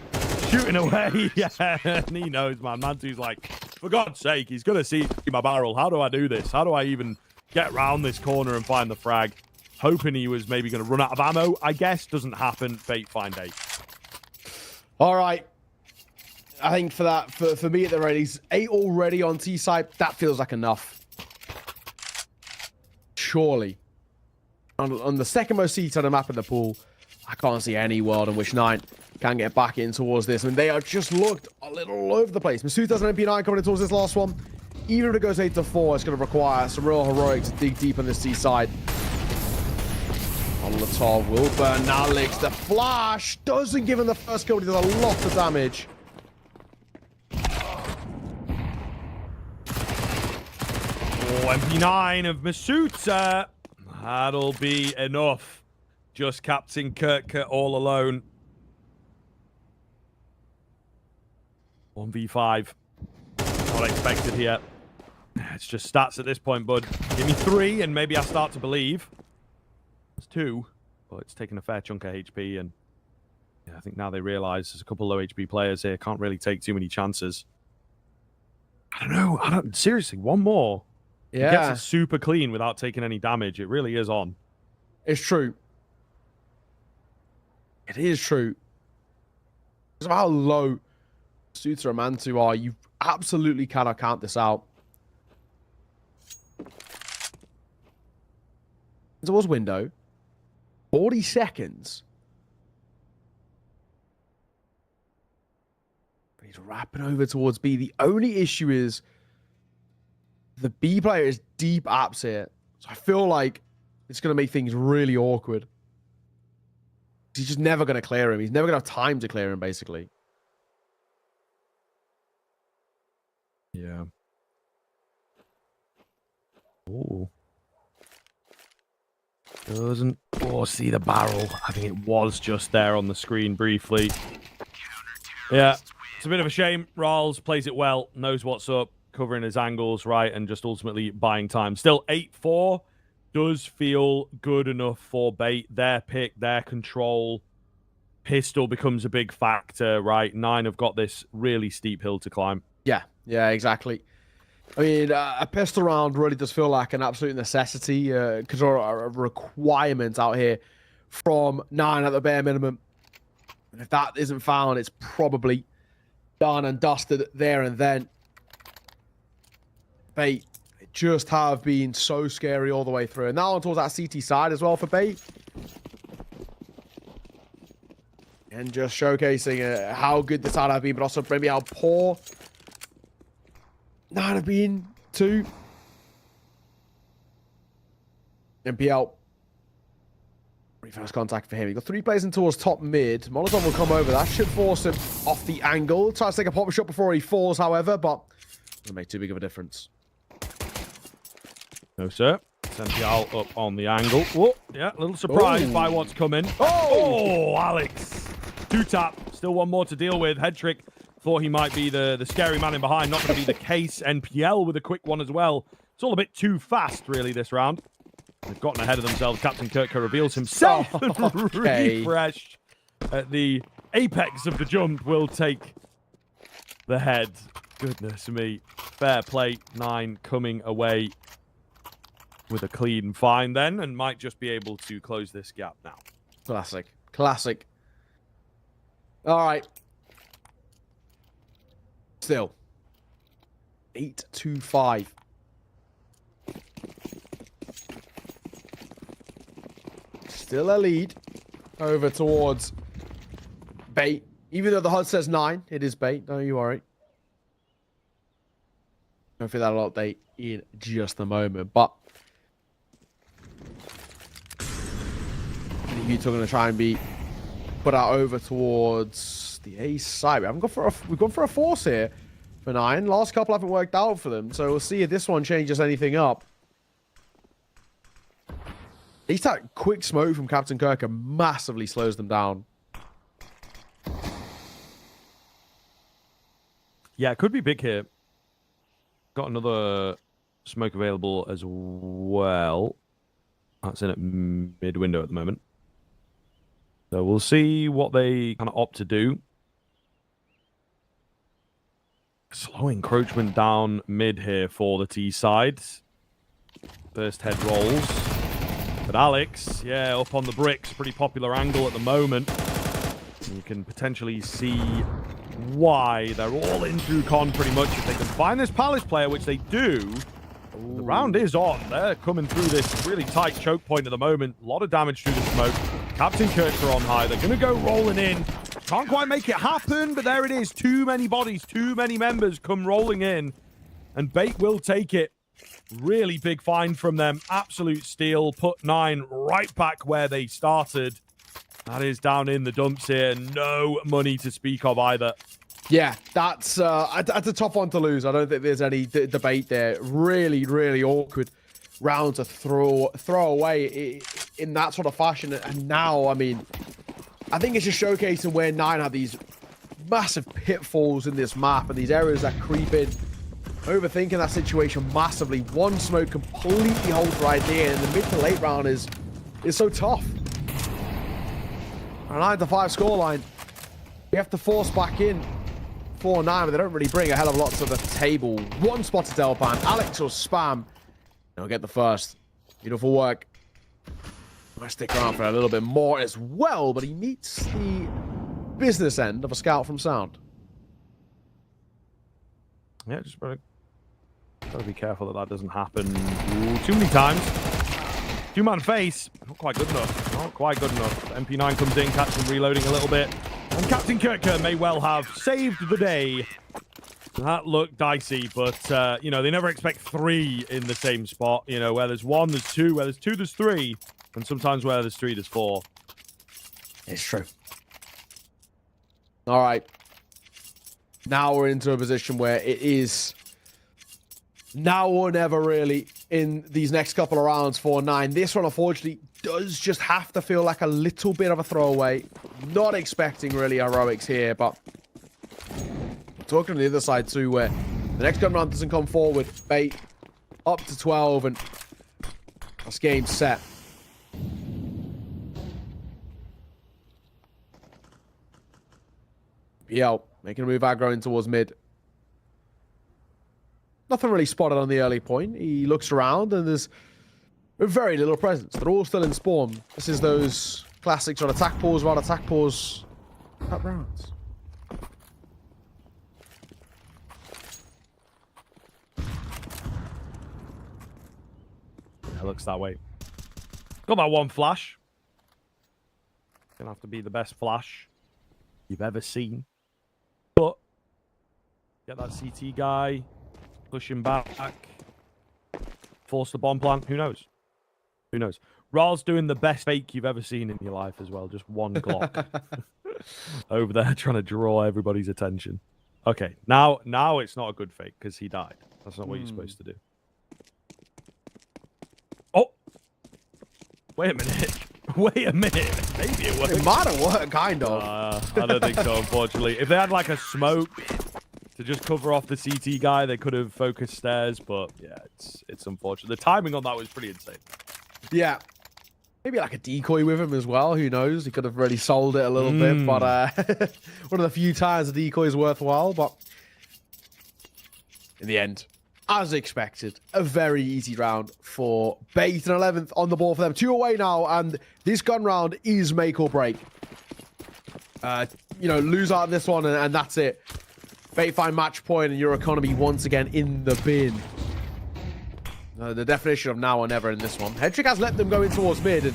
Shooting away. Yeah, and he knows, man. Mantu's like, for God's sake, he's going to see my barrel. How do I do this? How do I even get around this corner and find the frag? Hoping he was maybe going to run out of ammo. I guess doesn't happen. Bait find 8. All right. I think for that, for me at the very least, 8 already on T side. That feels like enough. Surely. On the second most seats on the map in the pool, I can't see any world in which 9 can get back in towards this. I mean, they are just looked a little all over the place. Masood has an MP9 coming in towards this last one. Even if it goes 8 to 4, it's going to require some real heroics to dig deep on this T side. Molotov will burn Alex. The flash doesn't give him the first kill, but he does a lot of damage. Oh, MP9 of Masuta. That'll be enough. Just Captain Kirka all alone. 1v5. Not expected here. It's just stats at this point, bud. Give me 3 and maybe I start to believe. It's 2, but it's taking a fair chunk of HP, and yeah, I think now they realize there's a couple low HP players here. Can't really take too many chances. I don't know. Seriously, one more. Yeah. He gets it super clean without taking any damage. It really is on. It's true. It is true. Because of how low Suter and Mantu are, you absolutely cannot count this out. Towards window. 40 seconds. But he's wrapping over towards B. The only issue is the B player is deep apps here. So I feel like it's going to make things really awkward. He's just never going to clear him. He's never going to have time to clear him, basically. Yeah. Oh. Doesn't see the barrel. I think it was just there on the screen briefly. Yeah, it's a bit of a shame. Rawls plays it well, knows what's up, covering his angles right, and just ultimately buying time. Still 8-4 does feel good enough for Bait. Their pick, their control. Pistol becomes a big factor, right? 9 have got this really steep hill to climb. Yeah, exactly. I mean, a pistol round really does feel like an absolute necessity, because a requirement out here from 9 at the bare minimum. And if that isn't found, it's probably done and dusted there and then. Bait just have been so scary all the way through. And now on towards that CT side as well for Bait. And just showcasing how good this side have been, but also maybe how poor 9 have been too. MPL. First contact for him. He got 3 players in towards top mid. Molotov will come over. That should force him off the angle. Tries to take a pop shot before he falls, however, but doesn't make too big of a difference. No, sir. MPL up on the angle. Whoa, yeah, a little surprised by what's coming. Oh, Alex. 2-tap. Still one more to deal with. Head trick. Thought he might be the scary man in behind. Not going to be the case. NPL with a quick one as well. It's all a bit too fast, really, this round. They've gotten ahead of themselves. Captain Kirka reveals himself. Refreshed at the apex of the jump. Will take the head. Goodness me. Fair play. 9 coming away with a clean find then, and might just be able to close this gap now. Classic. Classic. All right. Still. 8-5. Still a lead over towards Bait. Even though the HUD says 9, it is Bait. Don't you worry. Hopefully that'll update in just a moment. But you're going to try and be put out over towards the A side. We've gone for a force here for 9. Last couple haven't worked out for them, so we'll see if this one changes anything up. At least that quick smoke from Captain Kirka massively slows them down. Yeah, it could be big here. Got another smoke available as well. That's in at mid window at the moment. So we'll see what they kind of opt to do. Slow encroachment down mid here for the T side. First head rolls. But Alex, yeah, up on the bricks. Pretty popular angle at the moment. You can potentially see why they're all in through con pretty much. If they can find this Palace player, which they do, the round is on. They're coming through this really tight choke point at the moment. A lot of damage through the smoke. Captain Kirka on high. They're going to go rolling in. Can't quite make it happen, but there it is. Too many bodies, too many members come rolling in. And Bait will take it. Really big find from them. Absolute steal. Put 9 right back where they started. That is down in the dumps here. No money to speak of either. Yeah, that's a tough one to lose. I don't think there's any debate there. Really, really awkward round to throw away in that sort of fashion. And now, I mean, I think it's just showcasing where 9 have these massive pitfalls in this map and these areas that creep in. Overthinking that situation massively. One smoke completely holds right there, and the mid to late round is so tough. A 9-5 scoreline. We have to force back in 4-9, but they don't really bring a hell of a lot to the table. One spot to Delpan. Alex will spam. He'll get the first. Beautiful work. Might stick around for a little bit more as well, but he meets the business end of a scout from Sound. Yeah, just gotta be careful that doesn't happen too many times. 2-man face, not quite good enough. Not quite good enough. MP9 comes in, catches him reloading a little bit. And Captain Kirker may well have saved the day. That looked dicey, but, you know, they never expect 3 in the same spot. You know, where there's 1, there's 2, where there's 2, there's 3. And sometimes where there's 3, there's 4. It's true. All right. Now we're into a position where it is now or never, really, in these next couple of rounds. 4-9. This one, unfortunately, does just have to feel like a little bit of a throwaway. Not expecting really heroics here, but talking to the other side too, where the next gun round doesn't come forward. Bait up to 12, and this game's set. BL making a move aggro in towards mid. Nothing really spotted on the early point. He looks around and there's very little presence. They're all still in spawn. This is those classic sort of attack pause, right? Attack pause up rounds. Yeah, looks that way. Got that one flash. Gonna have to be the best flash you've ever seen. But get that CT guy, push him back, force the bomb plant. Who knows? Who knows? Ra's doing the best fake you've ever seen in your life as well. Just one Glock over there trying to draw everybody's attention. Okay, now it's not a good fake because he died. That's not what you're supposed to do. Oh, wait a minute. Wait a minute. Maybe it worked. It might have worked, kind of. I don't think so, unfortunately. If they had like a smoke to just cover off the CT guy, they could have focused stairs, but yeah, it's unfortunate. The timing on that was pretty insane. Yeah. Maybe like a decoy with him as well. Who knows? He could have really sold it a little bit, but one of the few times the decoy is worthwhile, but in the end, as expected, a very easy round for Bait and 11th on the ball for them. 2 away now, and this gun round is make or break. You know, lose out on this one, and that's it. Bait find match point, and your economy once again in the bin. The definition of now or never in this one. Hedrick has let them go in towards mid, and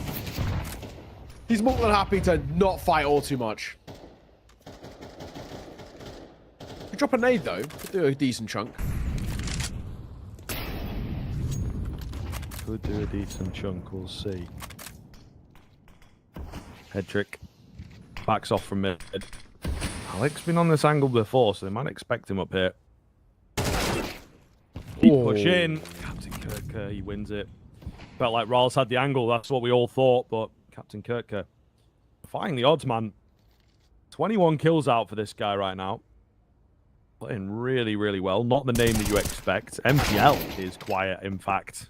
he's more than happy to not fight all too much. Could drop a nade, though. Could do a decent chunk. Could do a decent chunk, we'll see. Hedrick backs off from mid. Alex been on this angle before, so they might expect him up here. Keep push in. Captain Kirker, he wins it. Felt like Rawls had the angle, that's what we all thought, but Captain Kirker defying the odds, man. 21 kills out for this guy right now. Playing really, really well. Not the name that you expect. MPL is quiet, in fact.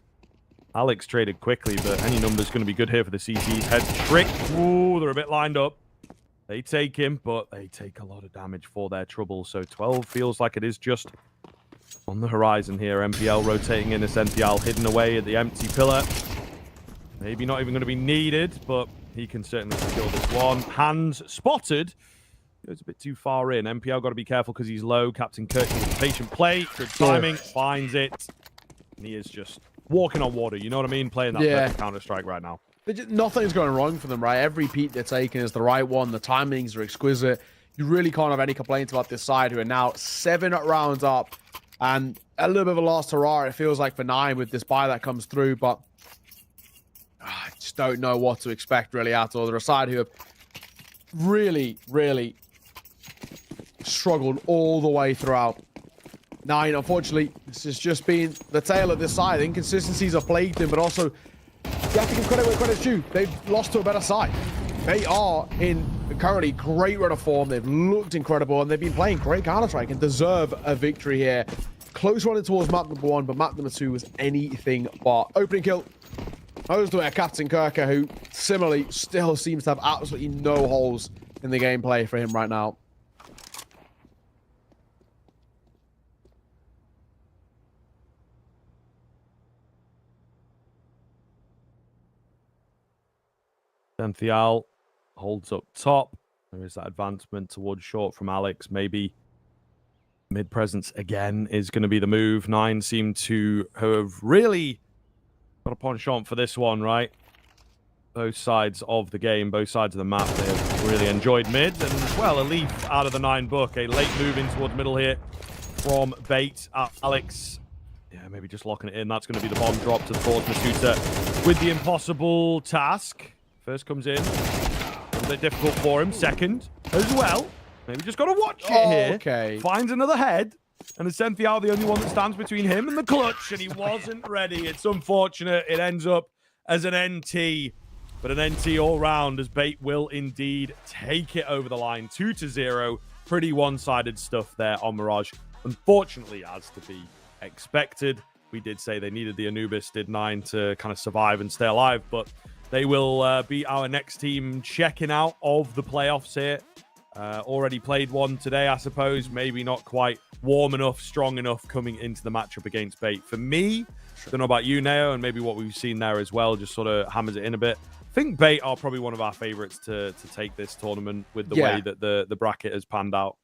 Alex traded quickly, but any number's going to be good here for the CTs. Hedrick. Ooh, they're a bit lined up. They take him, but they take a lot of damage for their trouble. So 12 feels like it is just on the horizon here. MPL rotating in Essential, hidden away at the empty pillar. Maybe not even going to be needed, but he can certainly secure this one. Hands spotted. Goes a bit too far in. MPL got to be careful because he's low. Captain Kirk with patient play. Good timing. Finds it. And he is just walking on water. You know what I mean? Playing that Counter-Strike right now. Nothing's going wrong for them, right? Every peak they're taking is the right one. The timings are exquisite. You really can't have any complaints about this side, who are now 7 rounds up. And a little bit of a lost hurrah, it feels like, for 9 with this buy that comes through. But I just don't know what to expect, really, at all. They're a side who have really, really struggled all the way throughout. Nine, unfortunately, this has just been the tale of this side. Inconsistencies have plagued them, but also you have to give credit where credit's due. They've lost to a better side. They are in currently great run of form. They've looked incredible, and they've been playing great Counter-Strike and deserve a victory here. Close running towards map number 1, but map number 2 was anything but. Opening kill goes to Captain Kirker, who similarly still seems to have absolutely no holes in the gameplay for him right now. Thial holds up top. There is that advancement towards short from Alex. Maybe mid presence again is going to be the move. Nine seem to have really got a penchant for this one, right? Both sides of the game, both sides of the map, they have really enjoyed mid. And, well, a leaf out of the 9 book. A late move in towards middle here from Bait. Alex, yeah, maybe just locking it in. That's going to be the bomb drop to towards Masuta with the impossible task. First comes in. A little bit difficult for him. Second as well. Maybe just got to watch it here. Okay. Finds another head. And the Cynthial, the only one that stands between him and the clutch. And he wasn't ready. It's unfortunate. It ends up as an NT. But an NT all round, as Bait will indeed take it over the line. 2-0. Pretty one-sided stuff there on Mirage. Unfortunately, as to be expected. We did say they needed the Anubis, did 9 to kind of survive and stay alive. But they will be our next team checking out of the playoffs here. Already played one today, I suppose. Maybe not quite warm enough, strong enough coming into the matchup against Bait. For me, don't know about you, Neo, and maybe what we've seen there as well, just sort of hammers it in a bit. I think Bait are probably one of our favorites to take this tournament with the way that the bracket has panned out.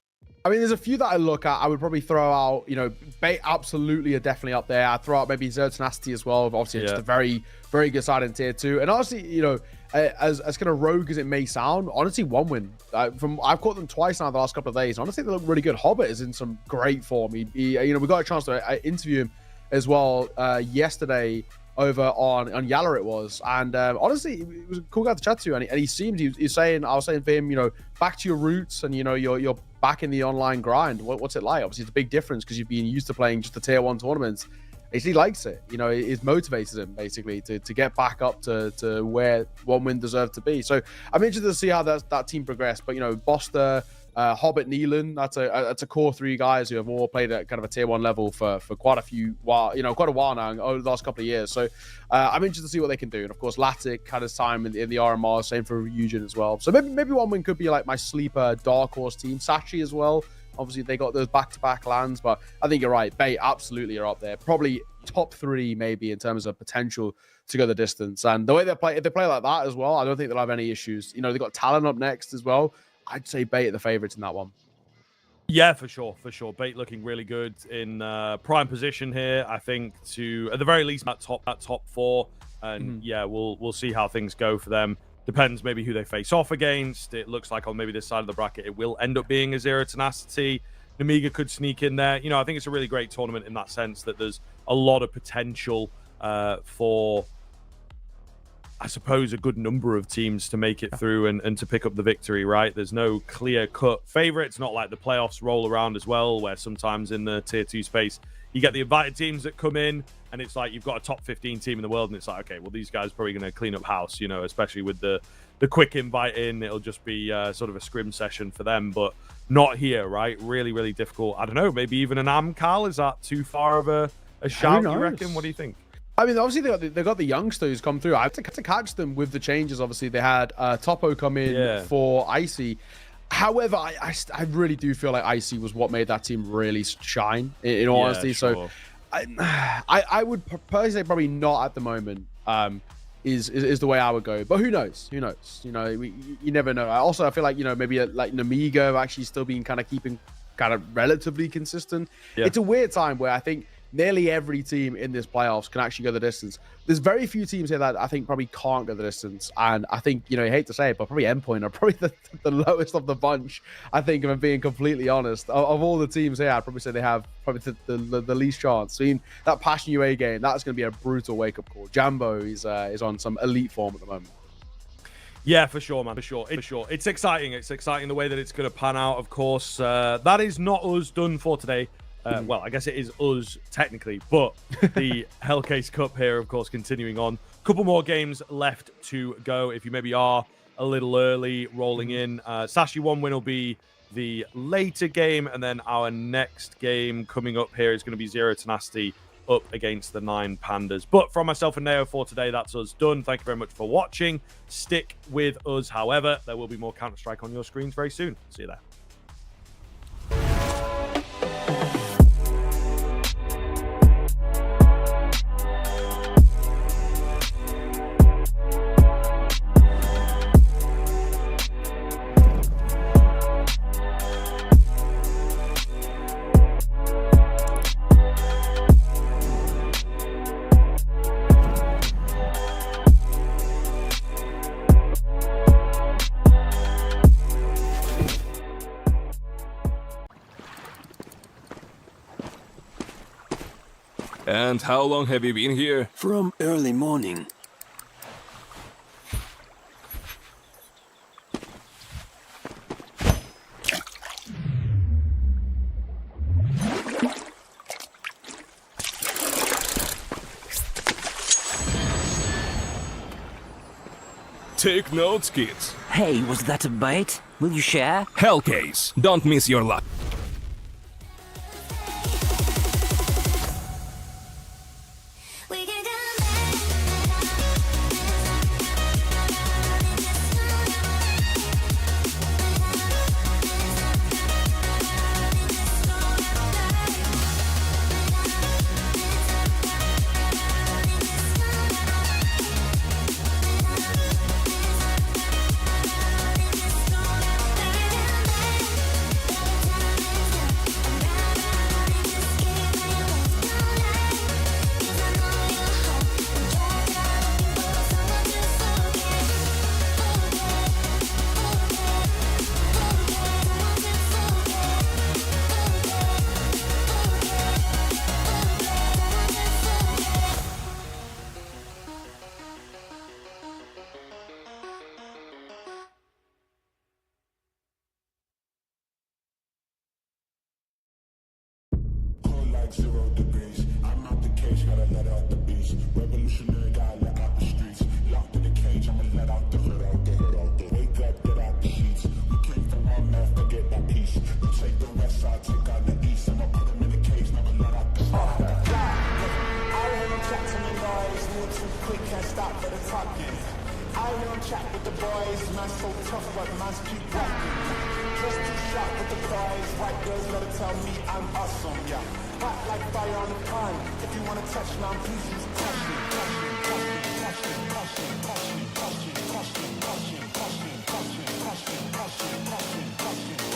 I mean, there's a few that I look at. I would probably throw out, you know, Bait absolutely are definitely up there. I'd throw out maybe Zero Tenacity as well. Obviously, it's just a very, very good side in tier 2. And honestly, you know, as kind of rogue as it may sound, honestly, one win. I've caught them twice now the last couple of days. Honestly, they look really good. Hobbit is in some great form. You know, we got a chance to interview him as well yesterday over on Yalla it was, and honestly, it was a cool guy to chat to, and he seemed, he's saying, I was saying for him, you know, back to your roots, and you know, you're back in the online grind. What's it like? Obviously, it's a big difference because you've been used to playing just the tier 1 tournaments. He likes it, you know, it motivates him basically to get back up to where one win deserved to be. So I'm interested to see how that team progress. But you know, Boster, Hobbit, Neelan, that's a core 3 guys who have all played at kind of a tier 1 level for quite a while now over the last couple of years. So I'm interested to see what they can do. And of course, Latic had his time in the RMR, same for Eugen as well. So maybe one win could be like my sleeper dark horse team. Sachi as well. Obviously, they got those back-to-back lands, but I think you're right. Bait absolutely are up there. Probably top 3 maybe in terms of potential to go the distance. And the way they play, if they play like that as well, I don't think they'll have any issues. You know, they've got Talon up next as well. I'd say Bait are the favorites in that one. Yeah, for sure. Bait looking really good in prime position here. I think to, at the very least, that top 4. And yeah, we'll see how things go for them. Depends maybe who they face off against. It looks like on maybe this side of the bracket, it will end up being a Zero Tenacity. Namiga could sneak in there. You know, I think it's a really great tournament in that sense that there's a lot of potential for, I suppose, a good number of teams to make it through and to pick up the victory, right? There's no clear-cut favorite. It's not like the playoffs roll around as well, where sometimes in the tier 2 space, you get the invited teams that come in, and it's like you've got a top 15 team in the world, and it's like, okay, well, these guys are probably going to clean up house, you know, especially with the quick invite in. It'll just be sort of a scrim session for them, but not here, right? Really, really difficult. I don't know, maybe even an Amcal, is that too far of a shout, you reckon? What do you think? I mean, obviously, they got the youngsters come through. I have to catch them with the changes. Obviously, they had Topo come in for Icy. However, I really do feel like Icy was what made that team really shine, in all honesty. Sure. So I would personally say probably not at the moment is the way I would go. But who knows? Who knows? You know, you never know. I feel like, you know, maybe like Namiga have actually still been keeping relatively consistent. Yeah. It's a weird time where I think nearly every team in this playoffs can actually go the distance. There's very few teams here that I think probably can't go the distance. And I think, you know, you hate to say it, but probably Endpoint are probably the lowest of the bunch, I think, if I'm being completely honest. Of all the teams here, I'd probably say they have probably the least chance. I mean, that Passion UA game, that's going to be a brutal wake-up call. Jambo is on some elite form at the moment. Yeah, for sure, man. For sure. It's exciting. It's exciting the way that it's going to pan out, of course. That is not us done for today. Well, I guess it is us technically, but the Hellcase Cup here, of course, continuing on. Couple more games left to go. If you maybe are a little early rolling in, Sashi 1 win will be the later game, and then our next game coming up here is going to be Zero Tenacity up against the 9 Pandas. But from myself and Neo for today, that's us done. Thank you very much for watching. Stick with us, however. There will be more Counter-Strike on your screens very soon. See you there. And how long have you been here? From early morning. Take notes, kids. Hey, was that a bait? Will you share? Hellcase, don't miss your luck. Like 0 degrees. I'm out the cage, gotta let out the beast. Revolutionary, gotta let out the streets. Locked in the cage, I'ma let out the hood out the hood out the wake up, get out the sheets. We came from our mouth to get that peace. You take the west side, take out the east. I'ma put them in the cage, never let out the I heard him chat to me boys, move too quick, can't stop for the talking. I hear him chat with the boys, man's so tough, but man's keep walking. Just too sharp with the boys, white girls gotta tell me I'm awesome, yeah. Hot like fire on the pond. If you wanna touch me, I'm please just touch me, touch me, touch me, touch me, touch me, touch me, touch me, touch me, touch me, touch me, touch me, touch me, touch me, touch me, touch me, touch me,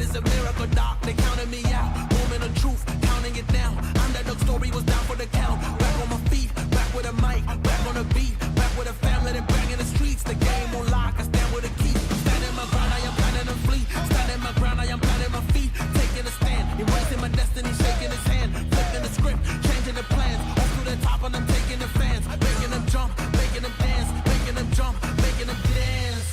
is a miracle, doc. They counted me out. Moment of truth, counting it down. Underdog story was down for the count. Back on my feet, back with a mic, back on a beat, back with a family that bang in the streets. The game on lock, I stand with a key. Standing my ground, I am planning to flee. Standing my ground, I am planting my feet. Taking a stand, embracing my destiny, shaking his hand. Flipping the script, changing the plans. Off to the top and I'm taking the fans. Making them jump, making them dance. Making them jump, making them dance.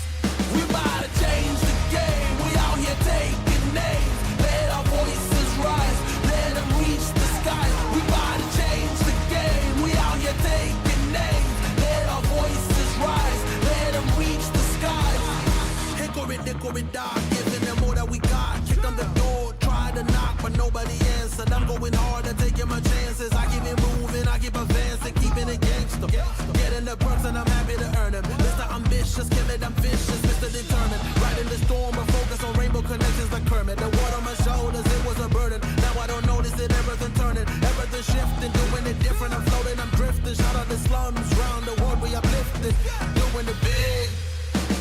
We about to change the game. We out here taking names. Let our voices rise. Let them reach the skies. We about to change the game. We out here taking names. Let our voices rise. Let them reach the skies. Hickory dock, giving them all that we got. Kicked on the door, tried to knock, but nobody answered. I'm going hard and taking my chances. I keep it moving, I keep advancing, keeping it gangster. Getting the perks and I'm happy to earn them. Mr. Ambitious, kill it, I'm vicious, Mr. Determined. Riding the storm, but focus on rainbow connections like Kermit. The water on my shoulders, it was a burden. Now I don't notice it, everything turning, everything shifting, doing it different. I'm floating, I'm drifting. Shout out the slums, round the world we uplifted, doing it big.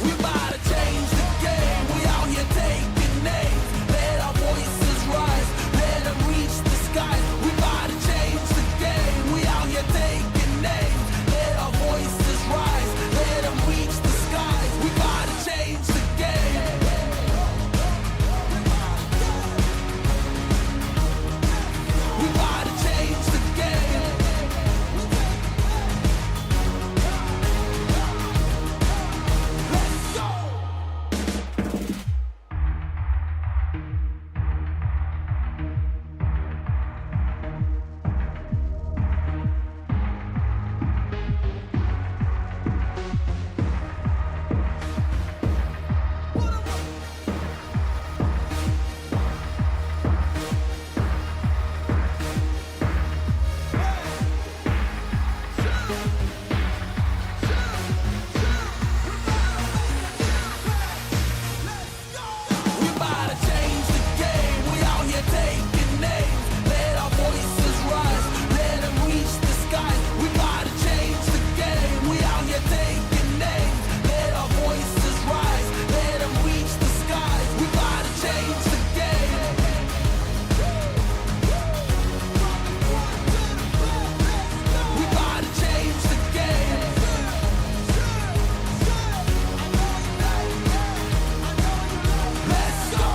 We about to change the game. We out here taking names. Let our voices rise. Let them reach the skies. We about to change the game. We out here taking names. Let our voices rise. Let them reach the skies. We about to change the game. We about to change the game. Let's go. We about to change the game. We out here taking names. Let our voices rise. Let them reach the skies. We about to change the game. We out here taking names. Let our voices rise. Let them reach the skies. We about to change the game. We about to change the game. Let's go.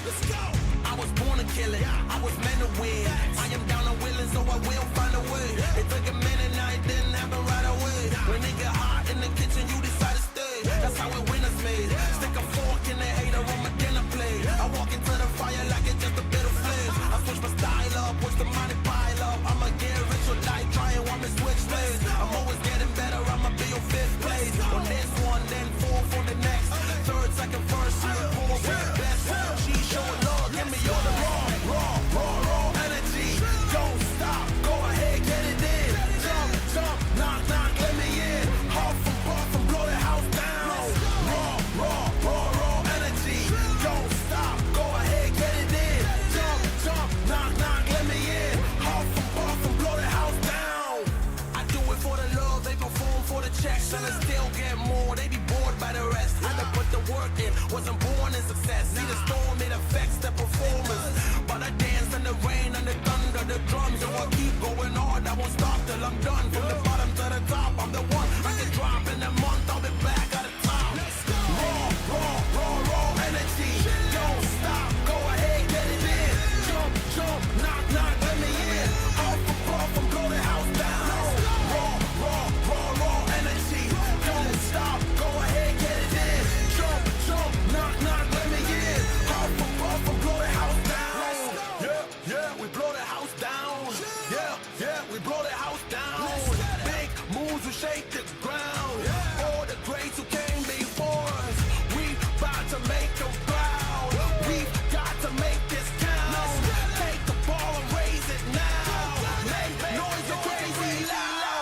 Let's go. I was born to kill it. I was meant to win. I am down and willing, so I will find a way. It took a minute, now it didn't happen right away. When it get hot in the kitchen, you decide to stay. That's how it winners made. Stick a fork in the hater on my dinner plate. I walk into the fire like it's just a bit of flames. I switch my style up, watch the money pile up. I'ma get rich or die trying, want me switch lanes. I'm always getting better, I'ma be on 5th place. On this one, then 4th on the next. 3rd, 2nd, 1st, 4th, with the best. She showing love, give me all the raw energy. Don't stop, go ahead, get it in. Jump, knock, let me in. Huff and blow the house down. Raw energy. Don't stop, go ahead, get it in. Jump, knock, let me in. Huff and blow the house down. I do it for the love, they perform for the checks, and I still get more. They be bored by the rest. I done put the work in, wasn't born in success. See the storm, it affects the performance. But I dance in the rain and the thunder, the drums. So I keep going hard, I won't stop till I'm done. From the bottom to the top, I'm the one. I can drop in a month, I'll be back at the top. Raw energy. Don't stop, go ahead, get it in. Jump, knock, let me in. Huff and blow the house down. Raw energy. Don't stop, go ahead, get it in. Jump, knock, let me in. Huff and blow the house down. Yeah, we blow the house down. Yeah, we blow the house down. Big moves, we shake the ground. All the greats who came before us, we about to make them proud. We've got to make this count. Take the ball and raise it now. Make noise and crazy loud.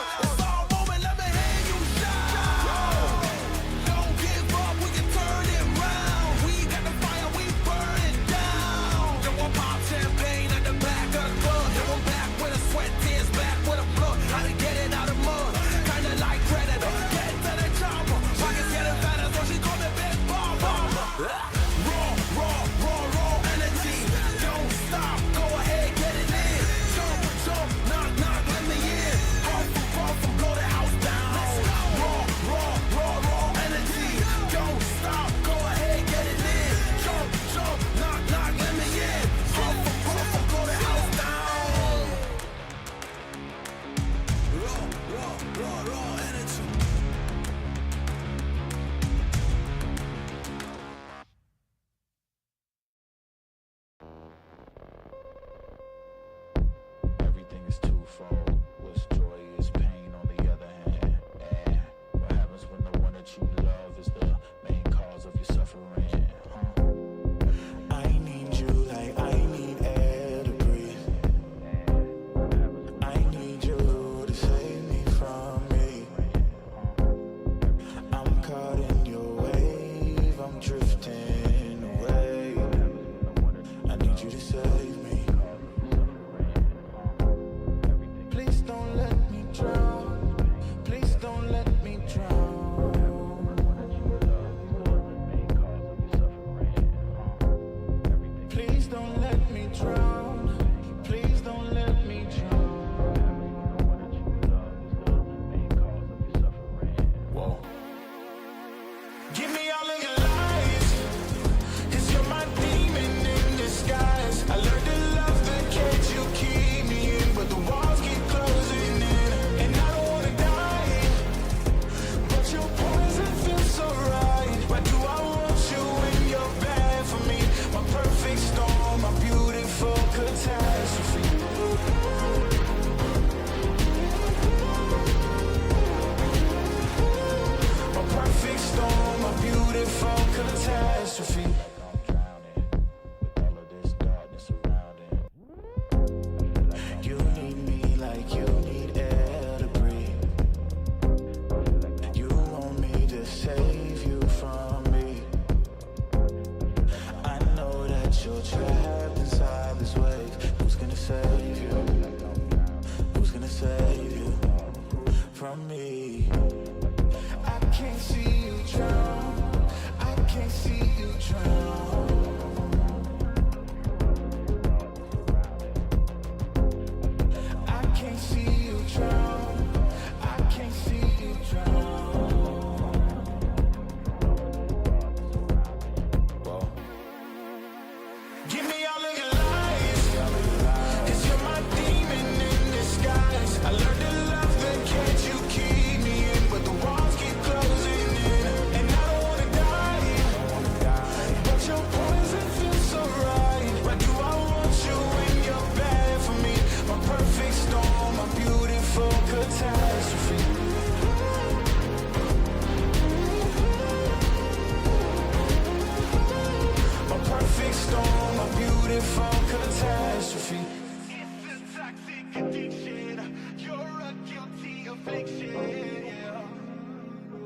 affliction, yeah.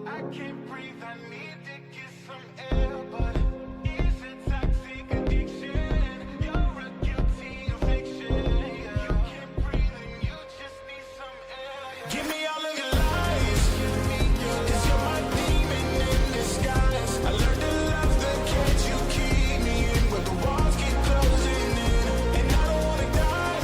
I can't breathe, I need to get some air, but it's a toxic addiction. You're a guilty affliction, yeah. You can't breathe and you just need some air. Give me all of your lies, cause you're my demon in disguise. I learned to love the cage you keep me in, where the walls keep closing in, and I don't wanna die,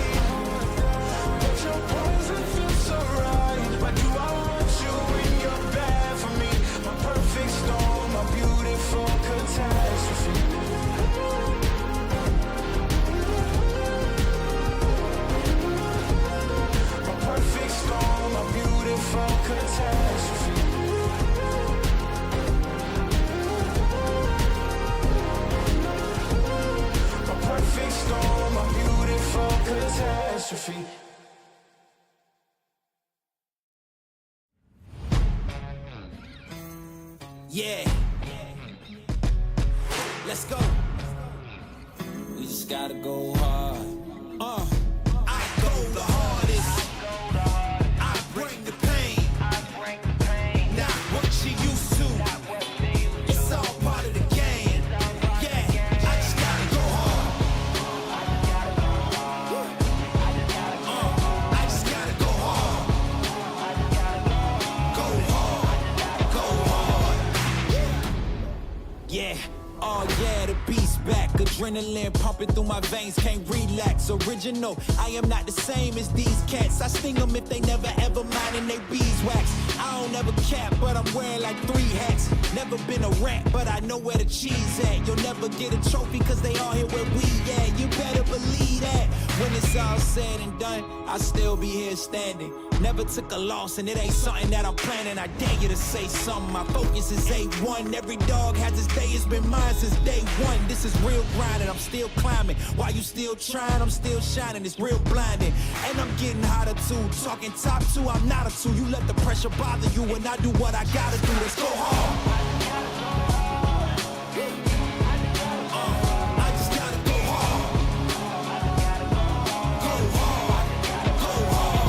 but your poison feels so right. Why do I want you when you're bad for me? My perfect storm, my beautiful catastrophe. My perfect storm, my beautiful catastrophe. My perfect storm, my beautiful catastrophe. Yeah. Let's go. We just gotta go hard. I go the hardest. I bring the pain. Not what you used to. It's all part of the game. Yeah, I just gotta go hard. I just gotta go hard. Go hard. Go hard. Yeah. Oh yeah, the beast back. Adrenaline pumping through my veins, can't relax. Original, I am not the same as these cats. I sting them if they never ever mind and they beeswax. I don't ever cap, but I'm wearing like 3 hats. Never been a rat, but I know where the cheese at. You'll never get a trophy cause they all here where we at. You better believe that. When it's all said and done, I'll still be here standing. Never took a loss and it ain't something that I'm planning. I dare you to say something, my focus is A1. Every dog has its day, it's been mine since day one. This is real grind and I'm still climbing. While you still trying, I'm still shining. It's real blinding. And I'm getting hotter too. Talking top 2, I'm not a 2. You let the pressure bother you and I do what I gotta do. Let's go hard. I just gotta go hard. Go hard. Go hard.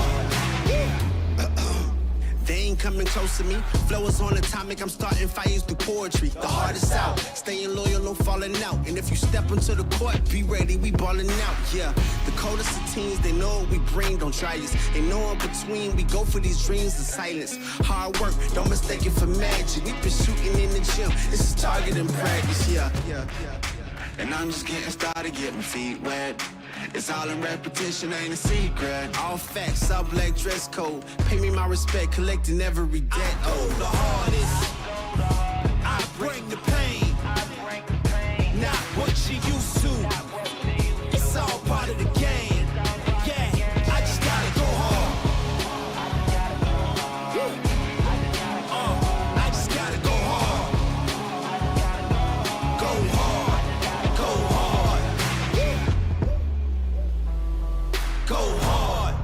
They ain't coming close to me. Flow is on atomic, I'm starting fires through poetry. The hardest out, staying loyal, no falling out. And if you step into the court, be ready, we balling out. Yeah, the coldest of teens, they know what we bring, don't try us. They know in between, we go for these dreams in silence. Hard work, don't mistake it for magic. We been shooting in the gym, this is target and practice. Yeah. And I'm just getting started, get my feet wet. It's all in repetition, ain't a secret. All facts, all black dress code. Pay me my respect, collecting every debt. Oh, the hardest. I bring the pain. Not what you used to. It's all part of the game. Yeah, I just gotta go hard. I just gotta go hard. Go hard. Go hard. Go hard.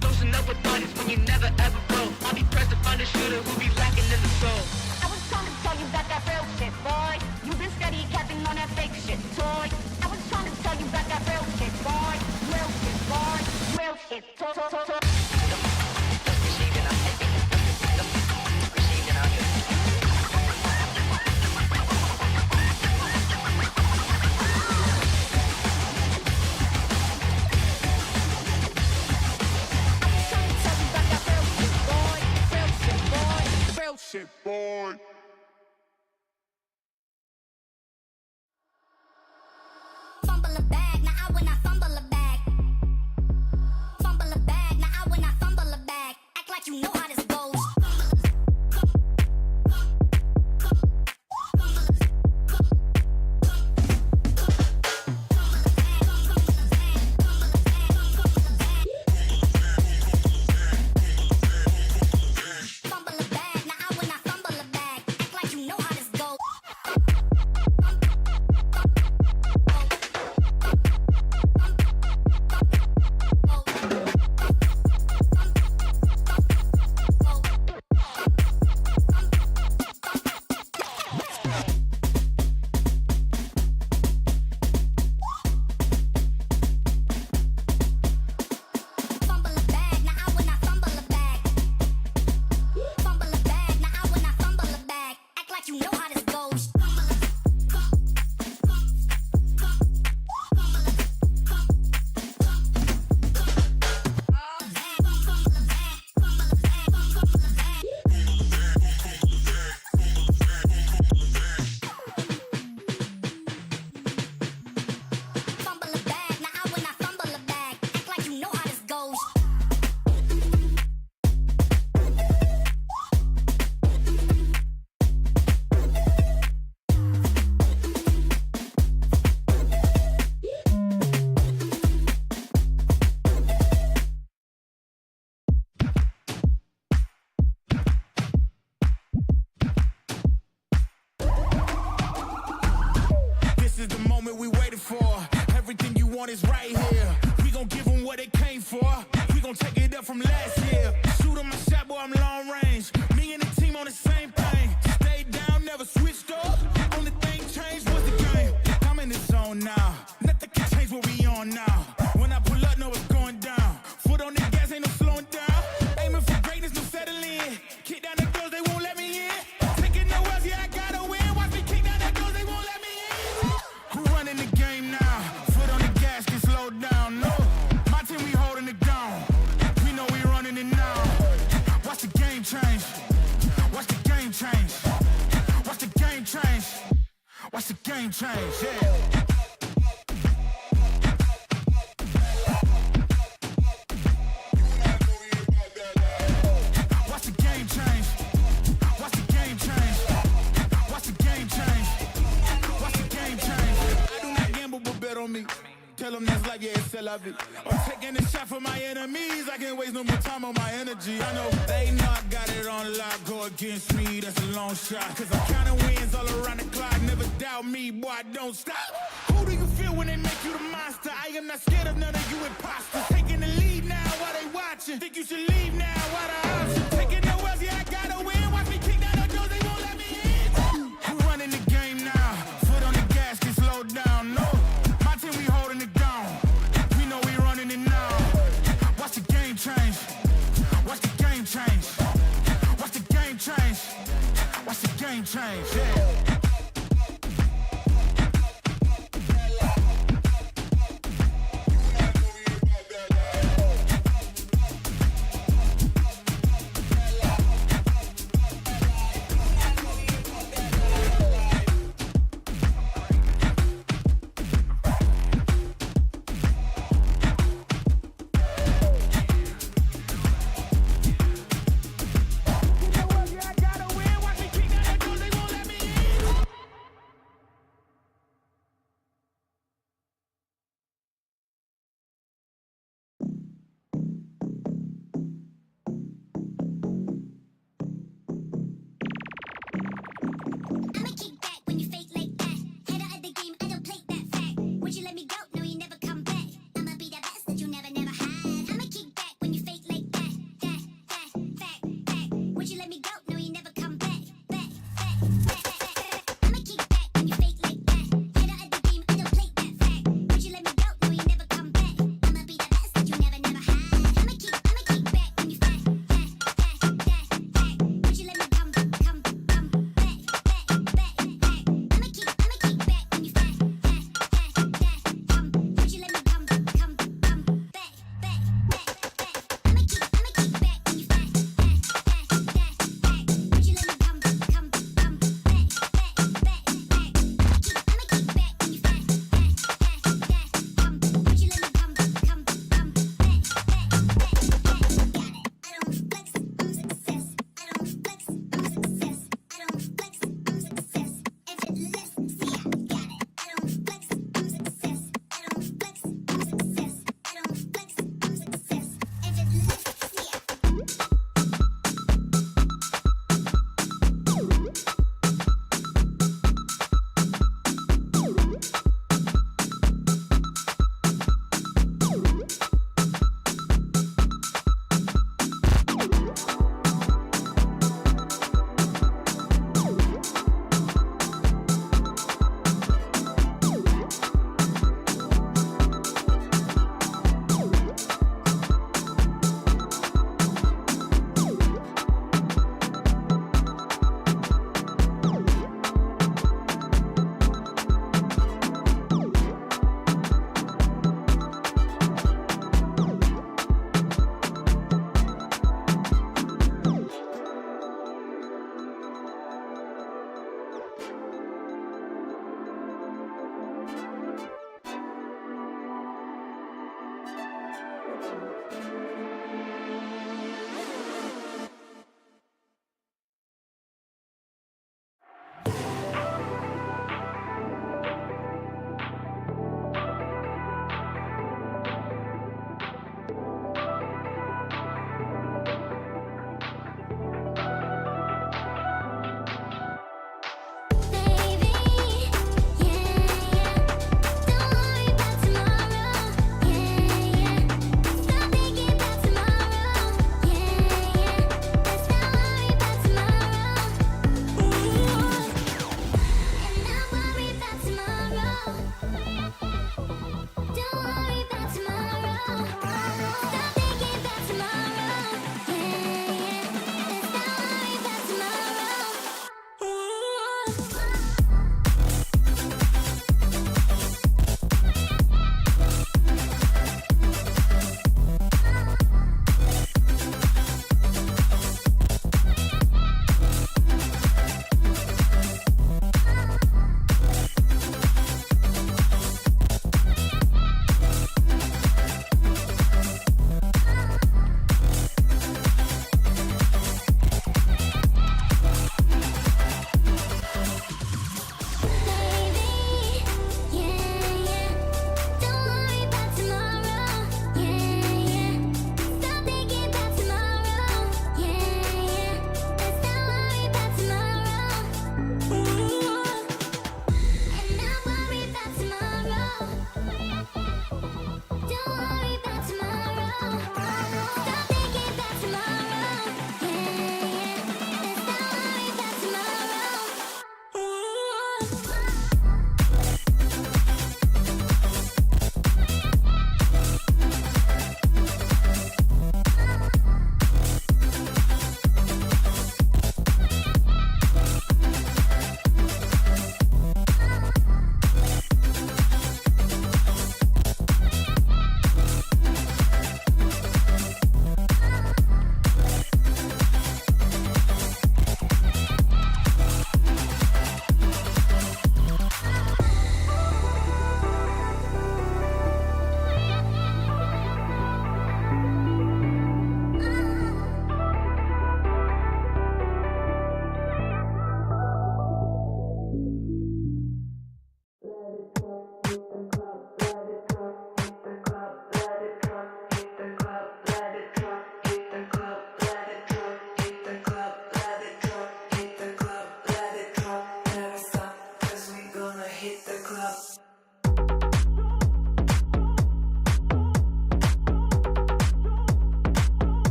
Closing up with bodies when you never ever broke. the shooter who be lacking in the soul. I was trying to tell you about that real shit, boy. You been steady capping on that fake shit, toy. I was trying to tell you about that real shit, boy. Real shit, boy. Real shit, toy. Shit, boy. Fumble a bag, now I when I fumble a bag. Fumble a bag, now I when I fumble a bag. Act like you know how this goes. is right here. We gon' give them what they came for. We gon' take it up from last year. Shoot 'em my shot, boy, I'm long range. Me and the team on the same thing. Stayed down, never switched up. Only thing changed was the game. I'm in the zone now. Nothing can change what we on now. When I pull up, know it's going down. Foot on the gas, ain't no slowing down. Aiming for greatness, no settling. Kick down the doors, they won't let me in. Taking no else, yeah, I gotta win. Watch me kick down the doors, they won't let me in. Who running the game now? Foot on the gas, can slow down. No, my team, we holding it down. We know we running it now. Watch the game change. Watch the game change. Watch the game change. Watch the game change, yeah. Tell them that's like, yeah, it's love it. I'm taking a shot for my enemies. I can't waste no more time on my energy. I know they know I got it on lock. Go against me, that's a long shot. Cause I'm counting wins all around the clock. Never doubt me, boy, I don't stop. Who do you feel when they make you the monster? I am not scared of none of you imposters. Taking the lead now while they watching. Think you should leave now while the option. Taking no else, yeah, I gotta win. Watch me kick down the doors, they won't let me in. Who running the game now? Foot on the gas, can slow down, no. We holding it down. We know we running it now. Watch the game change. Watch the game change. Watch the game change. Watch the game change. Yeah.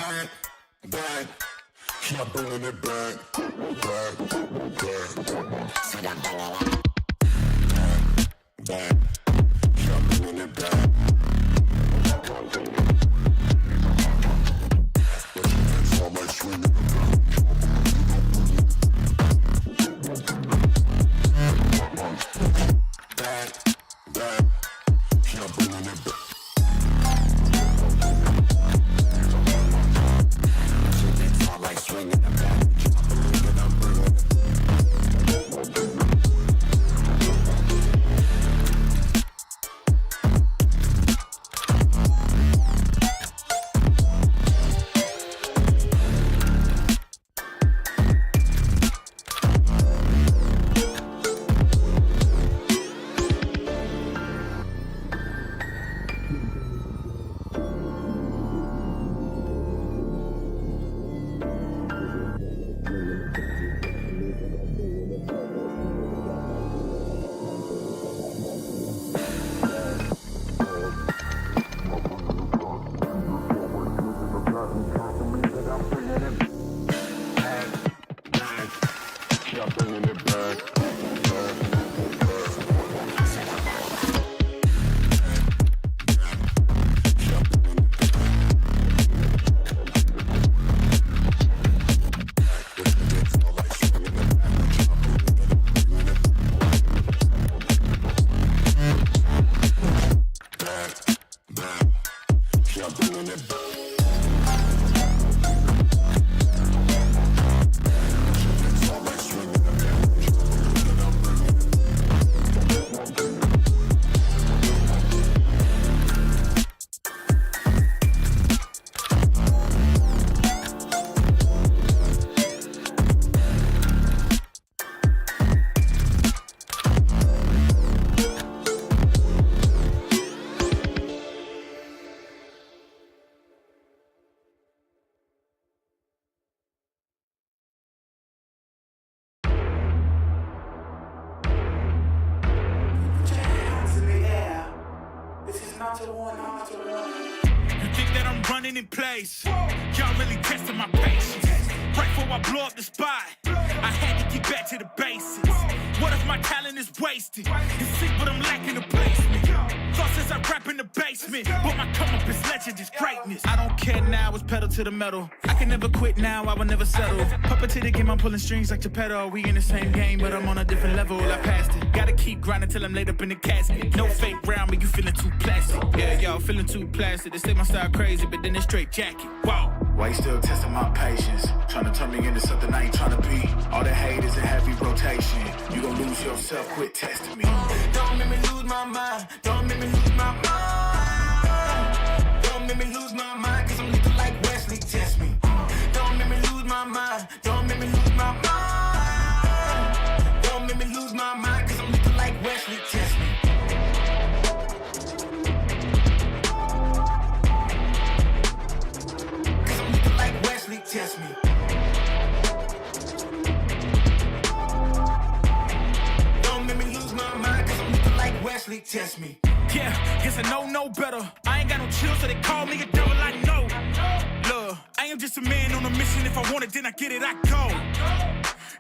back, back. Keep bringing it back, back, back. So I'm bringing it back, keep bringing it back. All my swinging back, back. Keep bringing it back. Swinging the back, bringing it. You think that I'm running in place? Y'all really testing my patience. Right before I blow up the spot, I had to get back to the basics. What if my talent is wasted? It's sick, but I'm lacking the placement. Thought since I rap in the basement, but my come up is legend, is greatness. I don't care now, it's pedal to the metal. I can never quit now, I will never settle. Puppet to the game, I'm pulling strings like Geppetto. We in the same game, but I'm on a different level. I passed it. Gotta keep grinding till I'm laid up in the casket. No fake round, but you feeling too plastic. Yeah, y'all feeling too plastic. They say my style crazy, but then it's straight jacket. Wow. Why you still testing my patience? Trying to turn me into something I ain't trying to be. All the hate is in heavy rotation. You gon' lose yourself, quit testing me. Don't make me lose my mind. Don't make me lose my mind. Don't make me lose my mind, cause I'm looking like Wesley, test me. Don't make me lose my mind. Don't make me lose my mind. Don't make me lose my mind, cause I'm looking like Wesley, test me. Cause I'm looking like Wesley, test me. Don't make me lose my mind, cause I'm looking like Wesley, test me. Yeah, guess I know no better. I ain't got no chill, so they call me a devil, I know. Look, I am just a man on a mission. If I want it, then I get it, I go.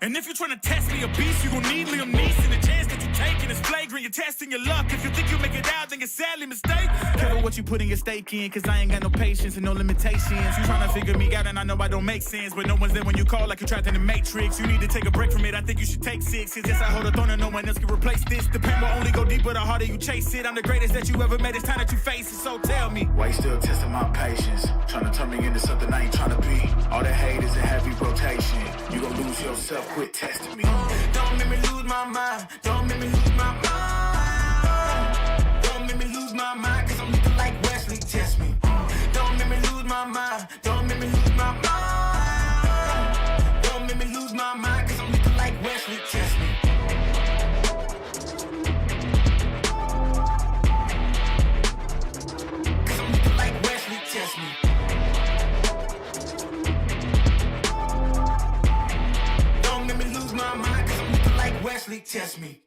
And if you're trying to test me a beast, you gon' need Liam Neeson. The chance that you taking is flagrant, you're testing your luck. If you think you make it out, then you're sadly mistaken. Careful what you putting your stake in, cause I ain't got no patience and no limitations. You trying to figure me out and I know I don't make sense, but no one's there when you call like you're trapped in the Matrix. You need to take a break from it, I think you should take 6. Cause yes, I hold a throne and no one else can replace this. The pain will only go deeper the harder you chase it. I'm the greatest that you ever made, it's time that you face it, so tell me. Why you still testing my patience? Trying to turn me into something I ain't trying to be. All the hate is in heavy rotation. You gon' lose yourself, quit testing me. Don't make me lose my mind. Don't make me lose my mind. Don't make me lose my mind, cause I'm looking like Wesley, test me. Don't make me lose my mind. Don't make me lose my mind. Don't make me lose my mind, cause I'm looking like Wesley, test me. Cause I'm looking like Wesley, test me. Don't make me lose my mind, cause I'm looking like Wesley, test me.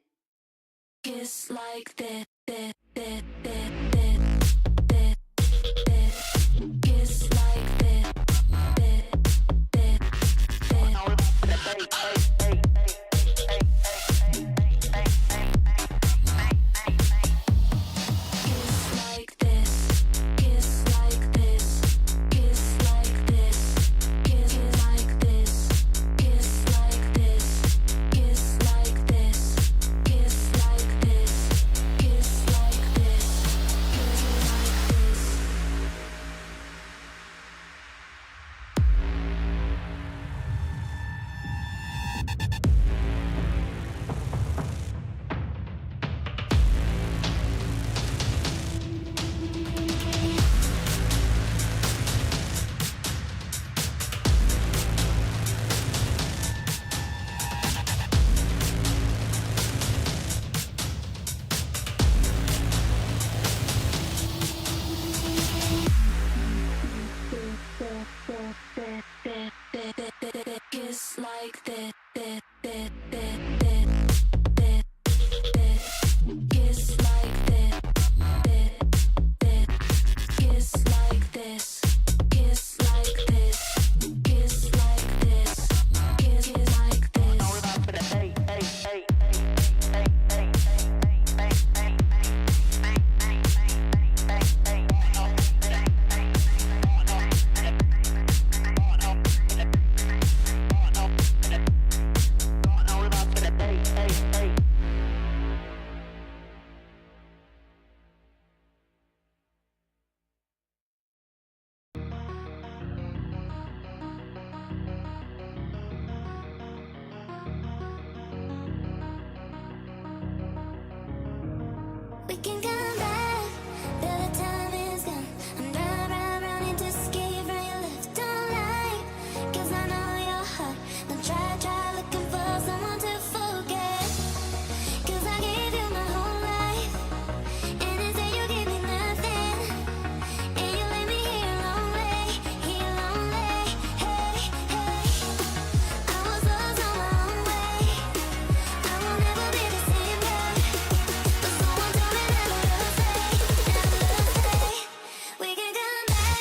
We can come back, but the time is gone. I'm running to escape from your left. Don't lie, 'cause I know your heart. Don't try looking for someone to forget. 'Cause I gave you my whole life, and instead you gave me nothing. And you left me here lonely. Hey, hey. I was lost on my own way. I will never be the same girl. But someone told me never to stay. We can come back.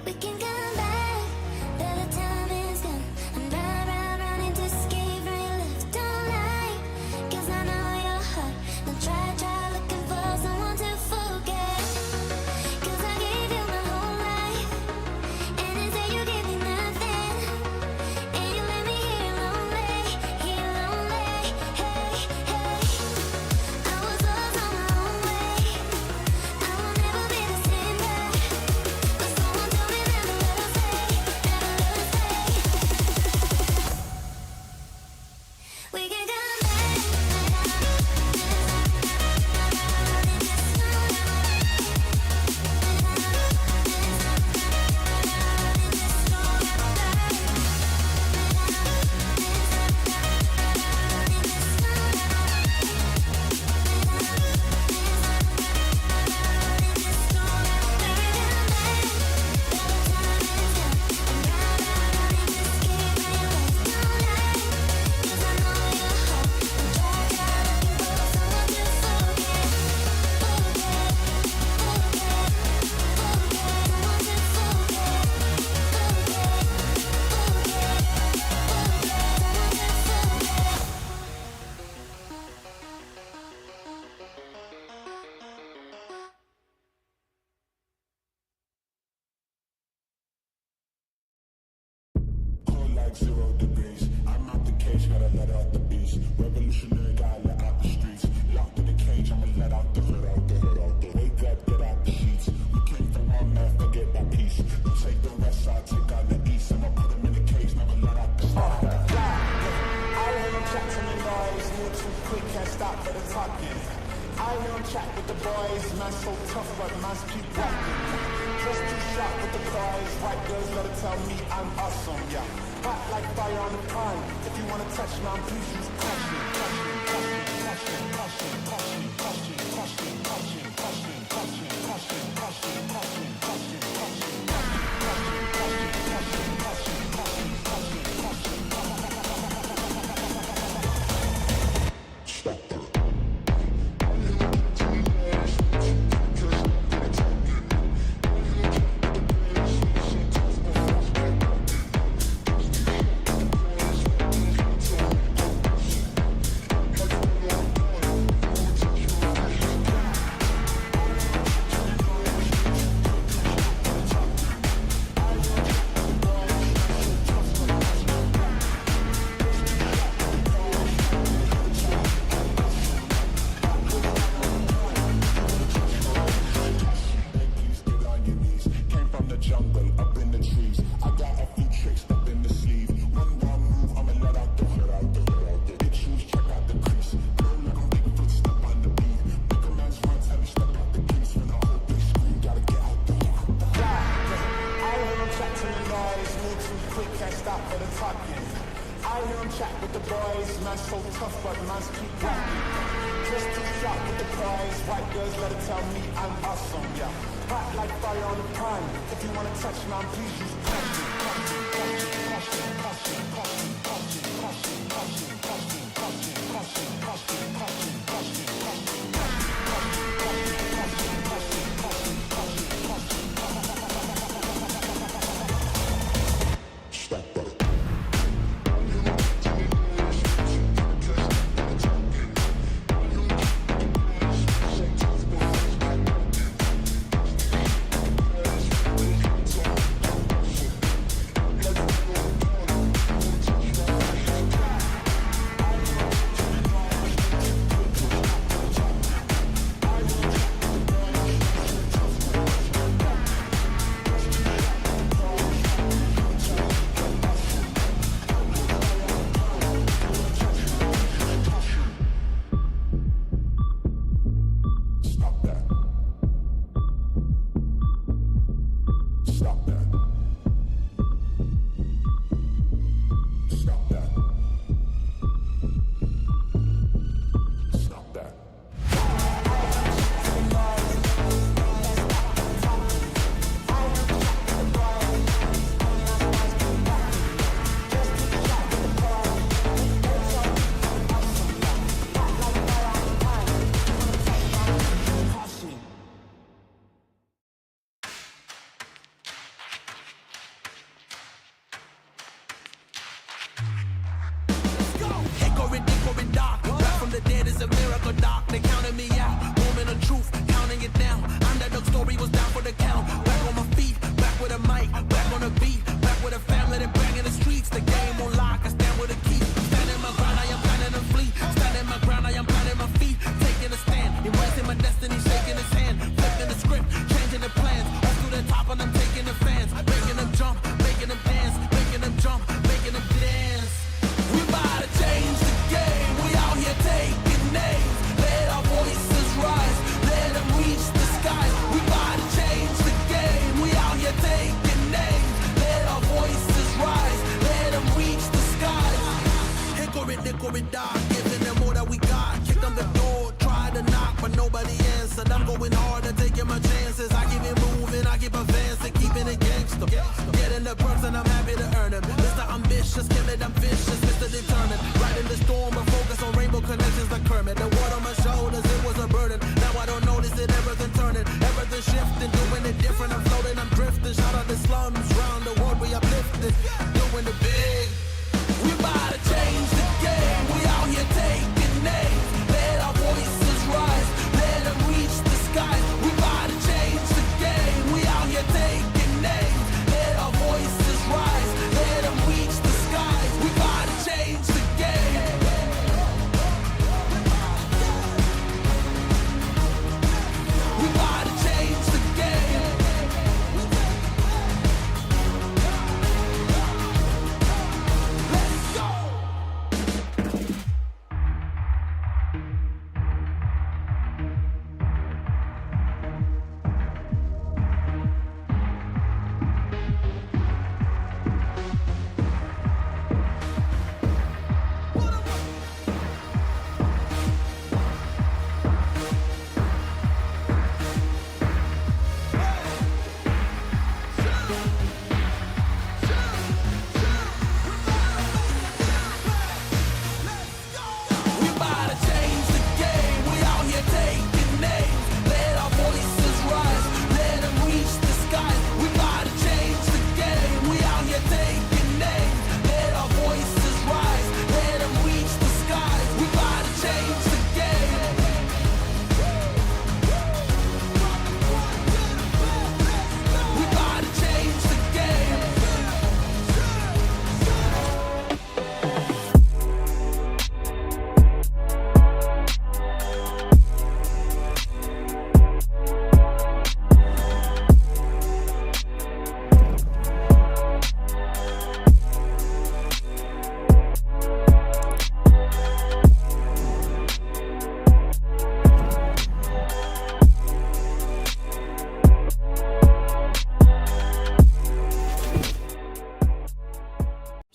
We can come back, but the time is gone. I'm running to escape from your left. Don't lie, 'cause I know your heart. Don't try looking for someone to forget. 'Cause I gave you my whole life, and instead you gave me nothing. And you left me here lonely. Hey, hey. I was lost on my own way. I will never be the same girl. But someone told me never to stay. We can come back. Cold like 0 degrees. I'm out the cage, gotta let out the beast. Revolutionary, gotta let out the streets. Locked in the cage, I'ma let out the hood, out the hood, out the wake up, get out the sheets. We came from all man, forget that peace. You take the west side, take out the east. I'ma put them in the cage, never let out the start. I hear them chat to me noise, move too quick, can't stop for the talking. I hear them chat with the boys, man so tough, but man's keep walking. Just too sharp with the boys, white girls gotta tell me I'm awesome, yeah. Hot like fire on the pine. If you wanna touch me, please use caution, caution, caution, caution, caution, caution, caution, caution, caution, caution, caution, caution, caution, caution, caution, I hear him chat with the boys, man so tough, but man's keep rocking. Just too sharp with the boys, white girls let it tell me I'm awesome, yeah. Hot like fire on the pine. If you wanna touch man, please use caution, caution, caution, caution, caution, caution, caution, caution, caution, caution, caution, caution, caution, caution, caution,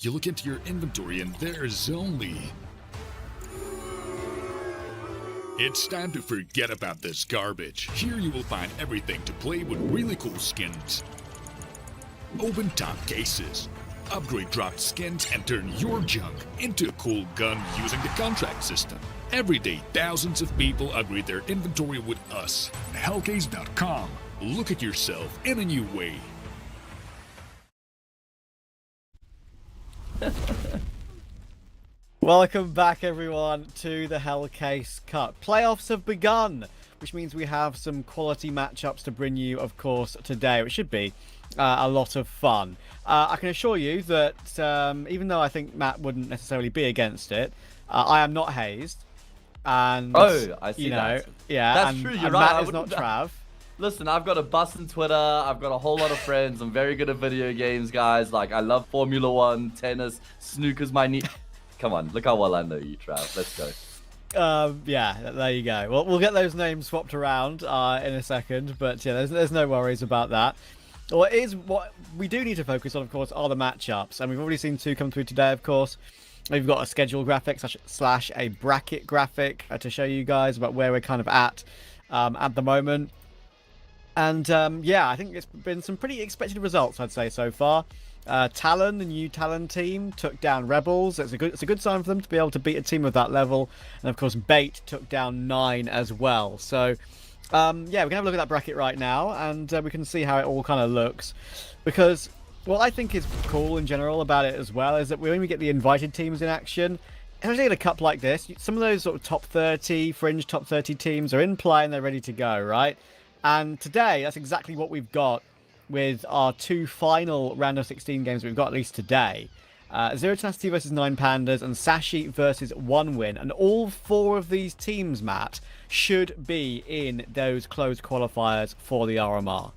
You look into your inventory and there's only... It's time to forget about this garbage. Here you will find everything to play with really cool skins. Open top cases. Upgrade dropped skins and turn your junk into a cool gun using the contract system. Every day, thousands of people upgrade their inventory with us. Hellcase.com. Look at yourself in a new way. Welcome back, everyone, to the Hellcase Cup. Playoffs have begun, which means we have some quality matchups to bring you, of course, today, which should be a lot of fun. I can assure you that even though I think Matt wouldn't necessarily be against it, I am not hazed. And, I see that. Yeah, that's true. You're right. Matt is not Trav. Listen, I've got a bus on Twitter. I've got a whole lot of friends. I'm very good at video games, guys. Like, I love Formula 1, tennis, snooker's my knee. Come on, look how well I know you, Trav. Let's go. Yeah, there you go. Well, we'll get those names swapped around in a second, but yeah, there's no worries about that. What we do need to focus on, of course, are the matchups, and we've already seen two come through today, of course. We've got a schedule graphic slash a bracket graphic to show you guys about where we're kind of at the moment. And yeah, I think it's been some pretty expected results, I'd say, so far. Talon, the new Talon team, took down Rebels. It's a good sign for them to be able to beat a team of that level. And of course, Bait took down 9 as well. So yeah, we can have a look at that bracket right now, and we can see how it all kind of looks. Because what I think is cool in general about it as well is that when we get the invited teams in action, especially in a cup like this, some of those sort of top 30, fringe top 30 teams are in play and they're ready to go, right? And today, that's exactly what we've got with our two final round of 16 games we've got, at least today. Zero Tenacity versus 9 Pandas and Sashi versus 1win. And all 4 of these teams, Matt, should be in those closed qualifiers for the RMR.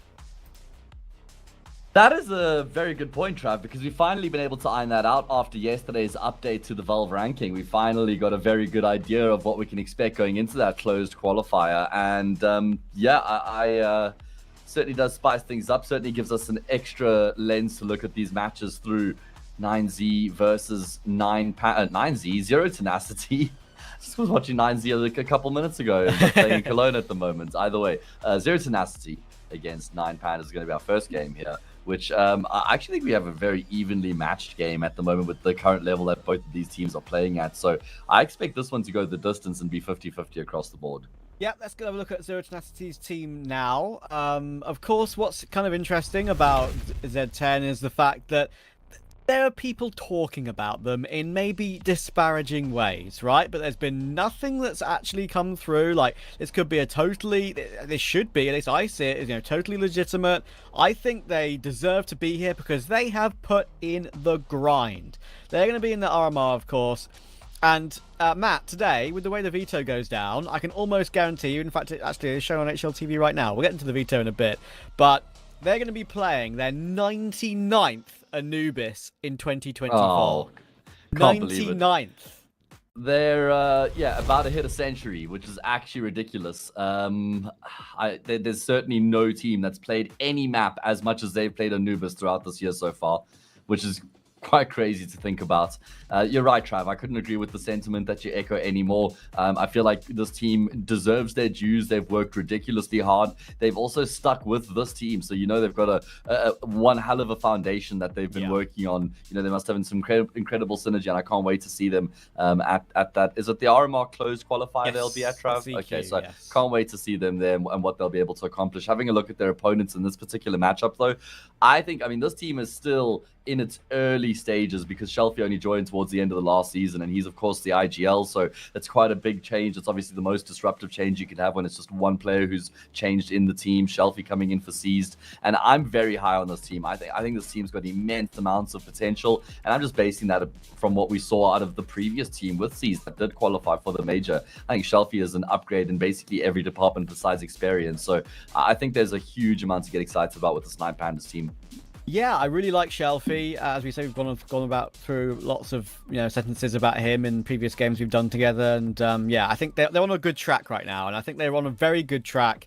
That is a very good point, Trav, because we've finally been able to iron that out after yesterday's update to the Valve ranking. We finally got a very good idea of what we can expect going into that closed qualifier. And yeah, I certainly does spice things up, certainly gives us an extra lens to look at these matches through. 9Z versus 9Z, Zero Tenacity. Just was watching 9Z a couple minutes ago, playing in Cologne at the moment. Either way, Zero Tenacity against 9 Pandas is going to be our first game here, which I actually think we have a very evenly matched game at the moment with the current level that both of these teams are playing at. So I expect this one to go the distance and be 50-50 across the board. Yeah, let's go have a look at Zero Tenacity's team now. Of course, what's kind of interesting about Z10 is the fact that there are people talking about them in maybe disparaging ways, right? But there's been nothing that's actually come through. Like, this could be this should be, at least I see it, as, totally legitimate. I think they deserve to be here because they have put in the grind. They're going to be in the RMR, of course. And Matt, today, with the way the veto goes down, I can almost guarantee you, in fact, it actually is shown on HLTV right now. We'll get into the veto in a bit. But they're going to be playing their 99th Anubis in 2024. Oh, can't believe it. 99th. They're yeah, about to hit a century, which is actually ridiculous. There's certainly no team that's played any map as much as they've played Anubis throughout this year so far, which is quite crazy to think about. You're right, Trav. I couldn't agree with the sentiment that you echo anymore. I feel like this team deserves their dues. They've worked ridiculously hard. They've also stuck with this team. So, they've got a one hell of a foundation that they've been working on. They must have some incredible synergy, and I can't wait to see them at that. Is it the RMR closed qualifier Yes, they'll be at, Trav? CQ, Okay, so yes. Can't wait to see them there and what they'll be able to accomplish. Having a look at their opponents in this particular matchup, though, I mean, this team is still in its early stages because Shelfie only joined towards the end of the last season, and he's of course the IGL, so it's quite a big change. It's obviously the most disruptive change you can have when it's just one player who's changed in the team. Shelfie coming in for Seized, and I'm very high on this team. I think this team's got immense amounts of potential, and I'm just basing that from what we saw out of the previous team with Seized that did qualify for the major. I think Shelfie is an upgrade in basically every department besides experience, so I think there's a huge amount to get excited about with this 9 Pandas team. Yeah, I really like Shelfie. As we say, we've gone about through lots of sentences about him in previous games we've done together, and yeah, I think they're on a good track right now, and I think they're on a very good track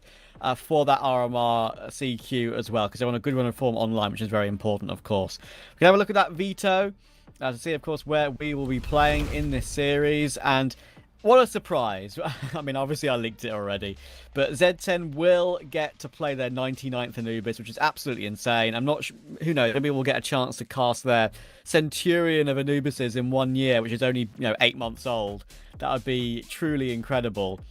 for that RMR CQ as well, because they're on a good run of form online, which is very important, of course. We can have a look at that veto. to see, of course, where we will be playing in this series. And what a surprise. I mean, obviously I leaked it already, but Z10 will get to play their 99th Anubis, which is absolutely insane. I'm not sure, who knows, maybe we'll get a chance to cast their Centurion of Anubises in 1 year, which is only, 8 months old. That would be truly incredible.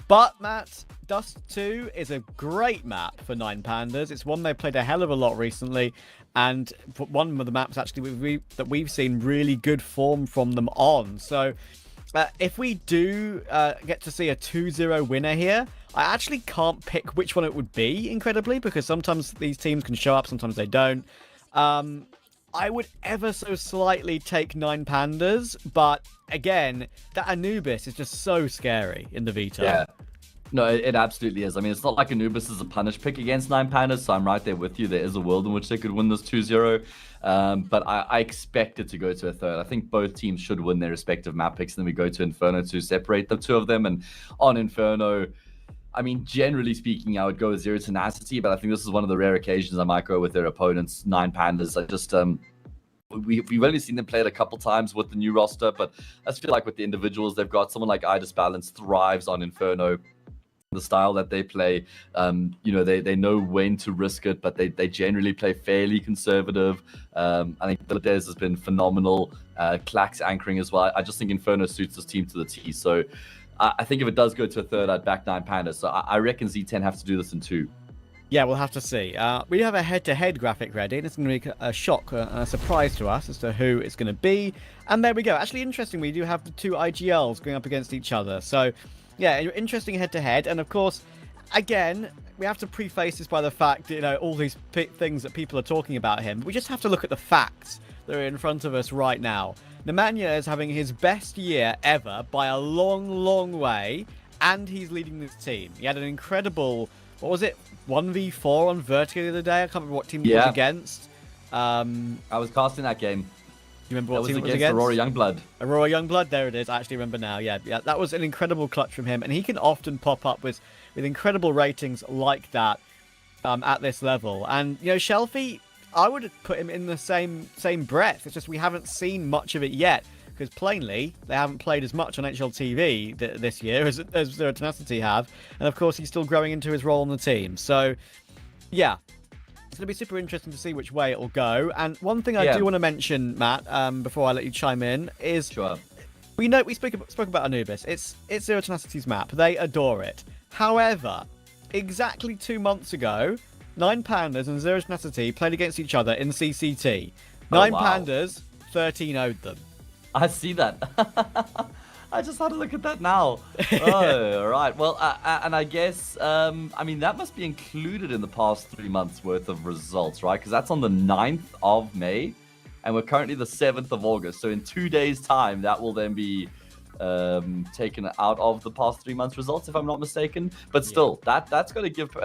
But, Matt, Dust 2 is a great map for 9 Pandas. It's one they played a hell of a lot recently, and one of the maps actually that we've seen really good form from them on. So if we do get to see a 2-0 winner here, I actually can't pick which one it would be, incredibly, because sometimes these teams can show up, sometimes they don't. I would ever so slightly take 9 Pandas, but again, that Anubis is just so scary in the Vita. Yeah. No, it absolutely is. I mean, it's not like Anubis is a punish pick against 9 Pandas, so I'm right there with you. There is a world in which they could win this 2-0, but I expect it to go to a third. I think both teams should win their respective map picks, and then we go to Inferno to separate the two of them. And on Inferno, I mean, generally speaking, I would go with Zero Tenacity, but I think this is one of the rare occasions I might go with their opponents, 9 Pandas. I just... We've only seen them play it a couple times with the new roster, but I just feel like with the individuals they've got, someone like Idis Balance thrives on Inferno. The style that they play, they know when to risk it, but they generally play fairly conservative. I think Valdez has been phenomenal. Clack's anchoring as well. I just think Inferno suits this team to the T. So I think if it does go to a third, I'd back 9 Pandas. So I reckon Z10 have to do this in 2. Yeah, we'll have to see. We have a head-to-head graphic ready, and it's going to be a shock, a surprise to us as to who it's going to be. And there we go. Actually, interesting, we do have the 2 IGLs going up against each other. So, yeah, interesting head-to-head. And, of course, again, we have to preface this by the fact, all these things that people are talking about him. We just have to look at the facts that are in front of us right now. Nemanja is having his best year ever by a long, long way, and he's leading this team. He had an incredible... What was it? 1v4 on Vertigo the other day? I can't remember what team he was against. I was casting that game. Do you remember what team it was against? against? Aurora Youngblood. Aurora Youngblood, there it is. I actually remember now. Yeah, that was an incredible clutch from him. And he can often pop up with incredible ratings like that at this level. And, Shelfie, I would put him in the same breath. It's just we haven't seen much of it yet. Because plainly, they haven't played as much on HLTV this year as their Tenacity have. And of course, he's still growing into his role on the team. So, yeah. It's going to be super interesting to see which way it'll go. And one thing I do want to mention, Matt, before I let you chime in, is... Sure. We spoke about Anubis. It's Zero Tenacity's map. They adore it. However, exactly 2 months ago, 9 Pandas and Zero Tenacity played against each other in CCT. 9 Pandas 13-0'd them. I see that. I just had to look at that now. Oh, all right. Well, and I guess, that must be included in the past 3 months worth of results, right? Because that's on the 9th of May, and we're currently the 7th of August. So in 2 days' time, that will then be taken out of the past 3 months results, if I'm not mistaken. But still, that's going to give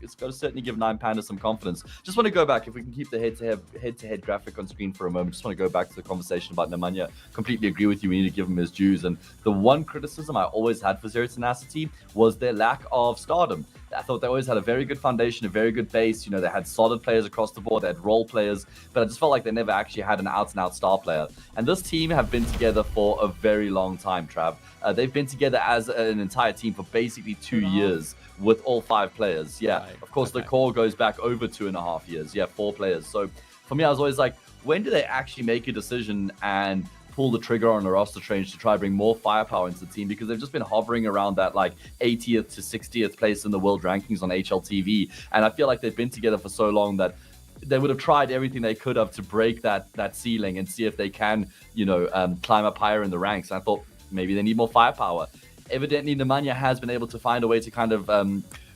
it's going to certainly give 9 Pandas some confidence. Just want to go back, if we can keep the head-to-head graphic on screen for a moment. Just want to go back to the conversation about Nemanja. Completely agree with you. We need to give him his dues. And the one criticism I always had for Zero Tenacity was their lack of stardom. I thought they always had a very good foundation, a very good base. They had solid players across the board. They had role players, but I just felt like they never actually had an out-and-out star player. And this team have been together for a very long time, Trav. They've been together as an entire team for basically 2 years with all 5 players. Yeah, right. Of course, the core goes back over 2.5 years. Yeah, 4 players. So for me, I was always like, when do they actually make a decision and pull the trigger on the roster change to try bring more firepower into the team? Because they've just been hovering around that 80th to 60th place in the world rankings on HLTV. And I feel like they've been together for so long that they would have tried everything they could have to break that ceiling and see if they can, climb up higher in the ranks. And I thought maybe they need more firepower. Evidently, Nemanja has been able to find a way to kind of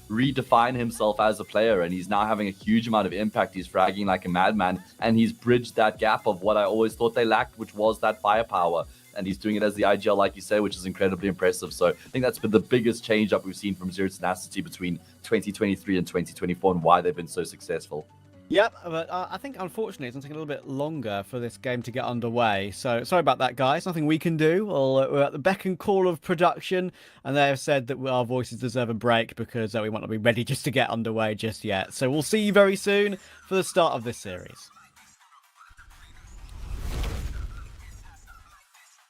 redefine himself as a player, and he's now having a huge amount of impact. He's fragging like a madman, and he's bridged that gap of what I always thought they lacked, which was that firepower. And he's doing it as the IGL, like you say, which is incredibly impressive. So I think that's been the biggest change up we've seen from Zero Tenacity between 2023 and 2024 and why they've been so successful. Yep, but I think unfortunately it's going to take a little bit longer for this game to get underway. So sorry about that, guys. Nothing we can do. We're at the beck and call of production, and they have said that our voices deserve a break because we might not be ready just to get underway just yet. So we'll see you very soon for the start of this series.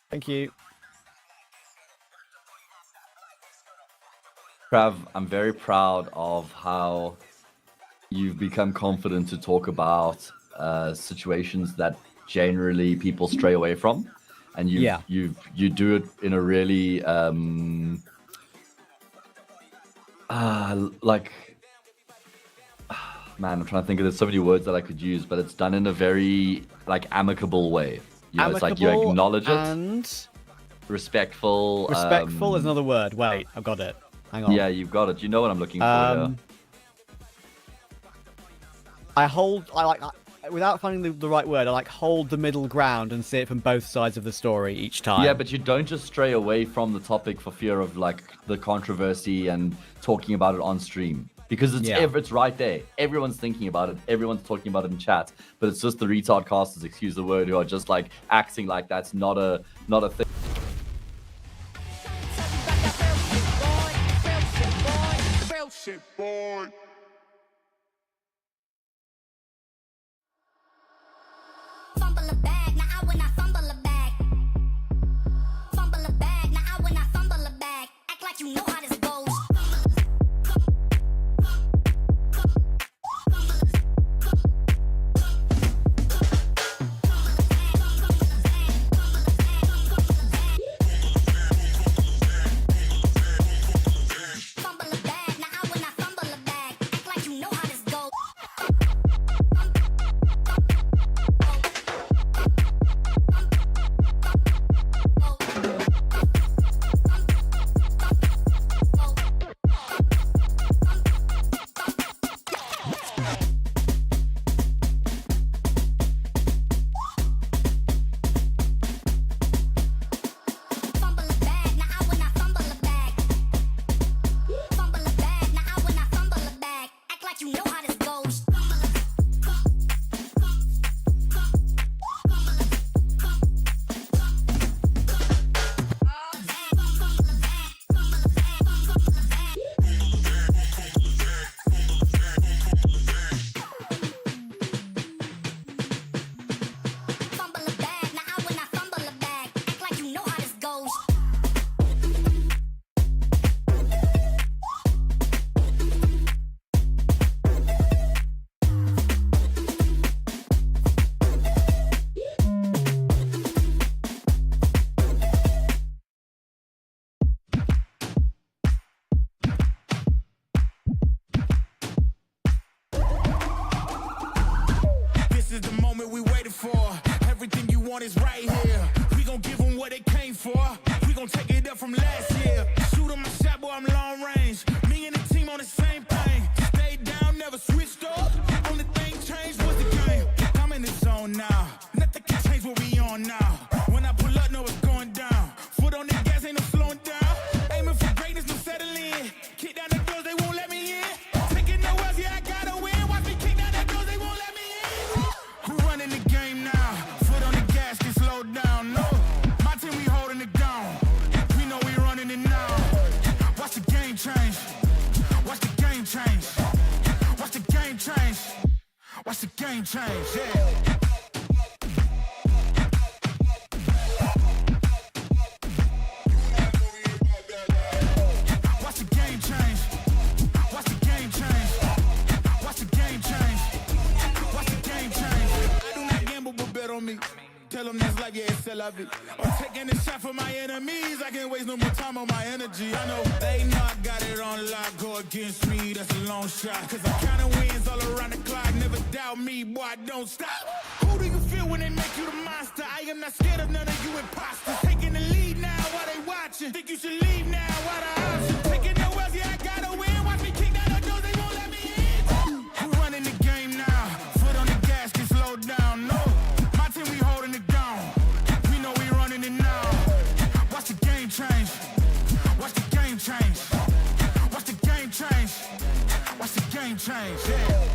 Thank you. Trav, I'm very proud of how you've become confident to talk about situations that generally people stray away from, and you do it in a really man, I'm trying to think of there's so many words that I could use, but it's done in a very amicable way. You know, it's like you acknowledge it and respectful. Respectful is another word. Wait, I've got it. Hang on. Yeah, you've got it. You know what I'm looking for. Without finding the right word, I hold the middle ground and see it from both sides of the story each time. Yeah, but you don't just stray away from the topic for fear of the controversy and talking about it on stream. Because it's right there. Everyone's thinking about it. Everyone's talking about it in chat. But it's just the retard casters, excuse the word, who are just acting like that's not a thing. Real shit, boy. Fumble a bag, now I when I fumble a bag. Fumble a bag, now I when I fumble a bag. Act like you know how this goes. Fumble a bag, now I when I fumble a bag. Act like you know how this goes. Fumble a bag, now I when I fumble a bag. Fumble a bag, now I when I fumble a bag. Act like you know how this goes. Fumble a bag, now I when I fumble a bag. Act like you know how this goes. This is the moment we waited for. Everything you want is right here. We gon' give them what they came for. We gon' take it up from last year. Shoot 'em my shot, boy, I'm long range. Me and the team on the same thing. Stayed down, never switched up. Only thing changed was the game. I'm in the zone now. Nothing can change what we on now. When I pull up, know it's going down. Foot on the gas, ain't no slowing down. Aiming for greatness, no settling. Kick down the doors, they won't let me in. Taking no else, yeah, I gotta win. Watch me kick down the doors, they won't let me in. Who running the game now? Foot on the gas, can slow down. No, my team, we holding it down. We know we running it now. Watch the game change. Watch the game change. Watch the game change. Watch the game change. Yeah. Watch the game change. Watch the game change. Watch the game change. Watch the game change. I do not gamble, but bet on me. Tell them that's like, yeah, it's still I be. I'm taking a shot for my enemies. I can't waste no more time on my energy. I know they know I got it on lock. Go against me, that's a long shot. Cause I'm counting wins all around the clock. Never doubt me, boy, I don't stop. Who do you feel when they make you the monster? I am not scared of none of you imposters. Taking the lead now while they watching. Think you should leave now while the option. Taking no else, yeah, I gotta win. Watch me kick down the doors, they won't let me in. Who running the game now? Foot on the gas, can slow down. No, my team, we holding it down. We know we running it now. Watch the game change. Watch the game change. Watch the game change. Watch the game change. Yeah.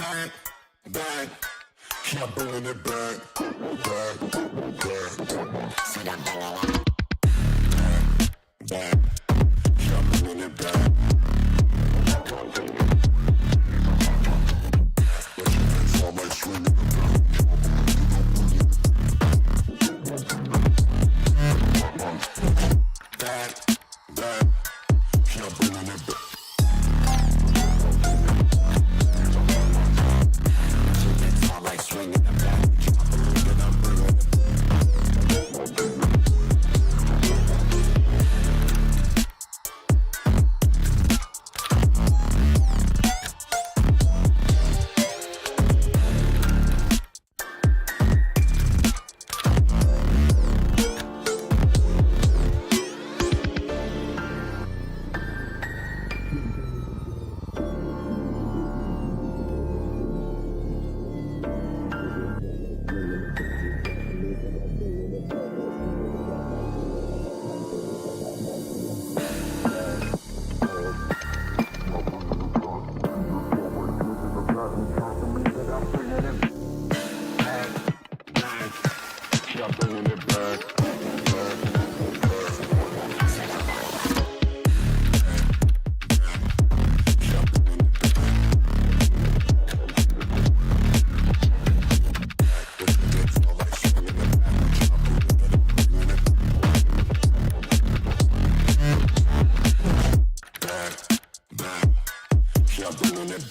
Bang, bang. Keep bringing it back, back, back. So I'm bringing it back. Keep bringing it back. All my swinging back, back. Keep bringing it back. Swinging the back, and I'm bringing it.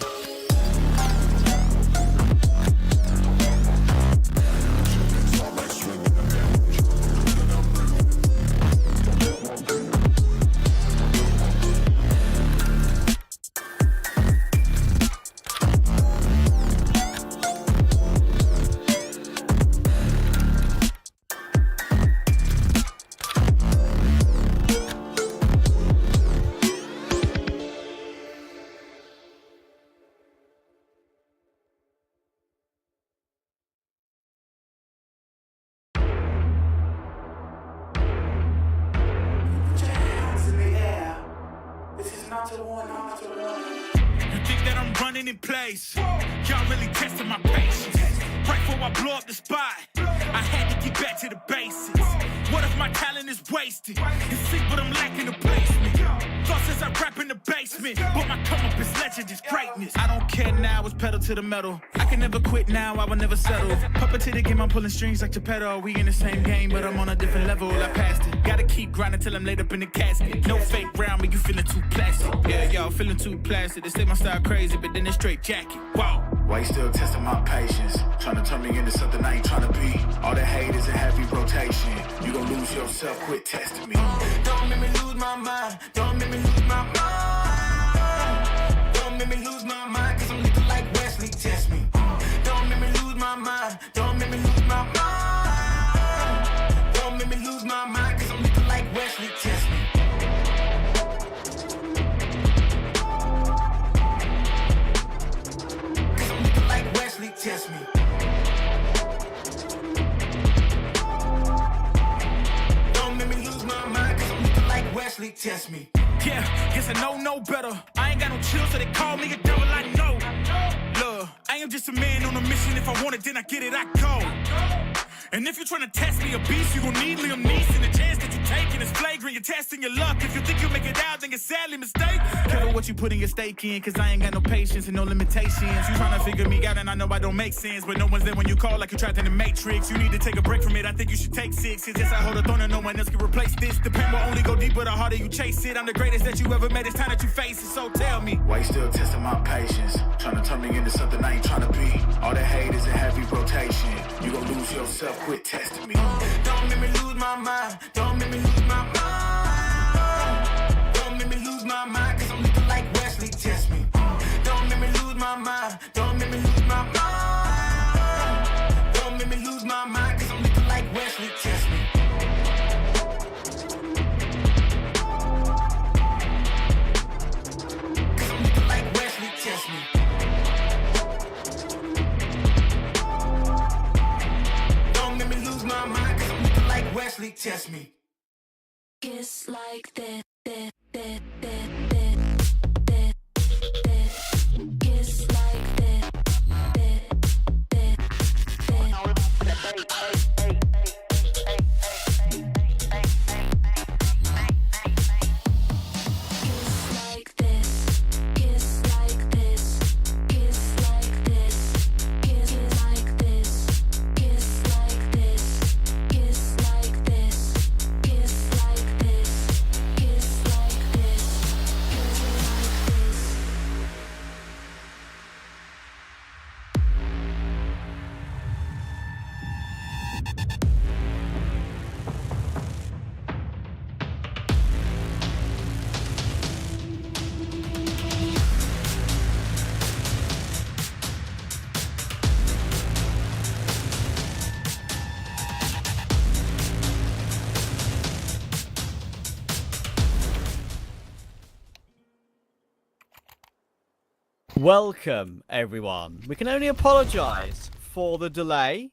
You think that I'm running in place? Y'all really testing my patience. Right before I blow up the spot, I had to get back to the basics. What if my talent is wasted? It's sick, but I'm lacking the placement. Thoughts as I rap in the basement, but my come up is legend, is greatness. I don't care now, it's pedal to the metal. I can never quit now, I will never settle. Puppet to the game, I'm pulling strings like Geppetto. We in the same game, but I'm on a different level. I passed it. Gotta keep grinding till I'm laid up in the casket. No fake round me, you feeling too plastic. Yeah, y'all feeling too plastic. They say my style crazy, but then it's straight jacket. Wow. Why you still testing my patience? Trying to turn me into something I ain't trying to be. All the hate is in heavy rotation. You gon' lose yourself, quit testing me. Don't make me lose my mind. Don't make me lose my mind. Don't make me lose my mind, cause I'm looking like Wesley, test me. Don't make me lose my mind. Don't make me lose my mind. Don't make me lose my mind, cause I'm looking like Wesley, test me. Test me. Don't make me lose my mind, cause I'm looking like Wesley, test me. Yeah, guess I know no better. I ain't got no chill, so they call me a devil, I know. Look, I am just a man on a mission. If I want it, then I get it, I go. And if you're trying to test me a beast, you gon' need Liam Neeson. The chance that you taking is flagrant. You're testing your luck. If you think you'll make it out, then you're sadly mistaken. Careful what you putting your stake in, cause I ain't got no patience and no limitations. You trying to figure me out, and I know I don't make sense, but no one's there when you call like you're trapped in the Matrix. You need to take a break from it. I think you should take 6. Cause yes, I hold a throne and no one else can replace this. The pain will only go deeper the harder you chase it. I'm the greatest that you ever met. It's time that you face it. So tell me, why you still testing my patience? Trying to turn me into something I ain't trying to be. All the hate is in heavy rotation. You gon' lose yourself, quit testing me. Don't make me lose my mind. Don't make me lose my mind. Don't make me lose my mind, cause I'm looking like Wesley, test me. Don't make me lose my mind. Don't make me lose my mind. Don't make me lose my mind, cause I'm looking like Wesley, test me. Cause I'm looking like Wesley, test me. Wesley, test me. Kiss like that, that. Kiss like that. Welcome, everyone. We can only apologise for the delay.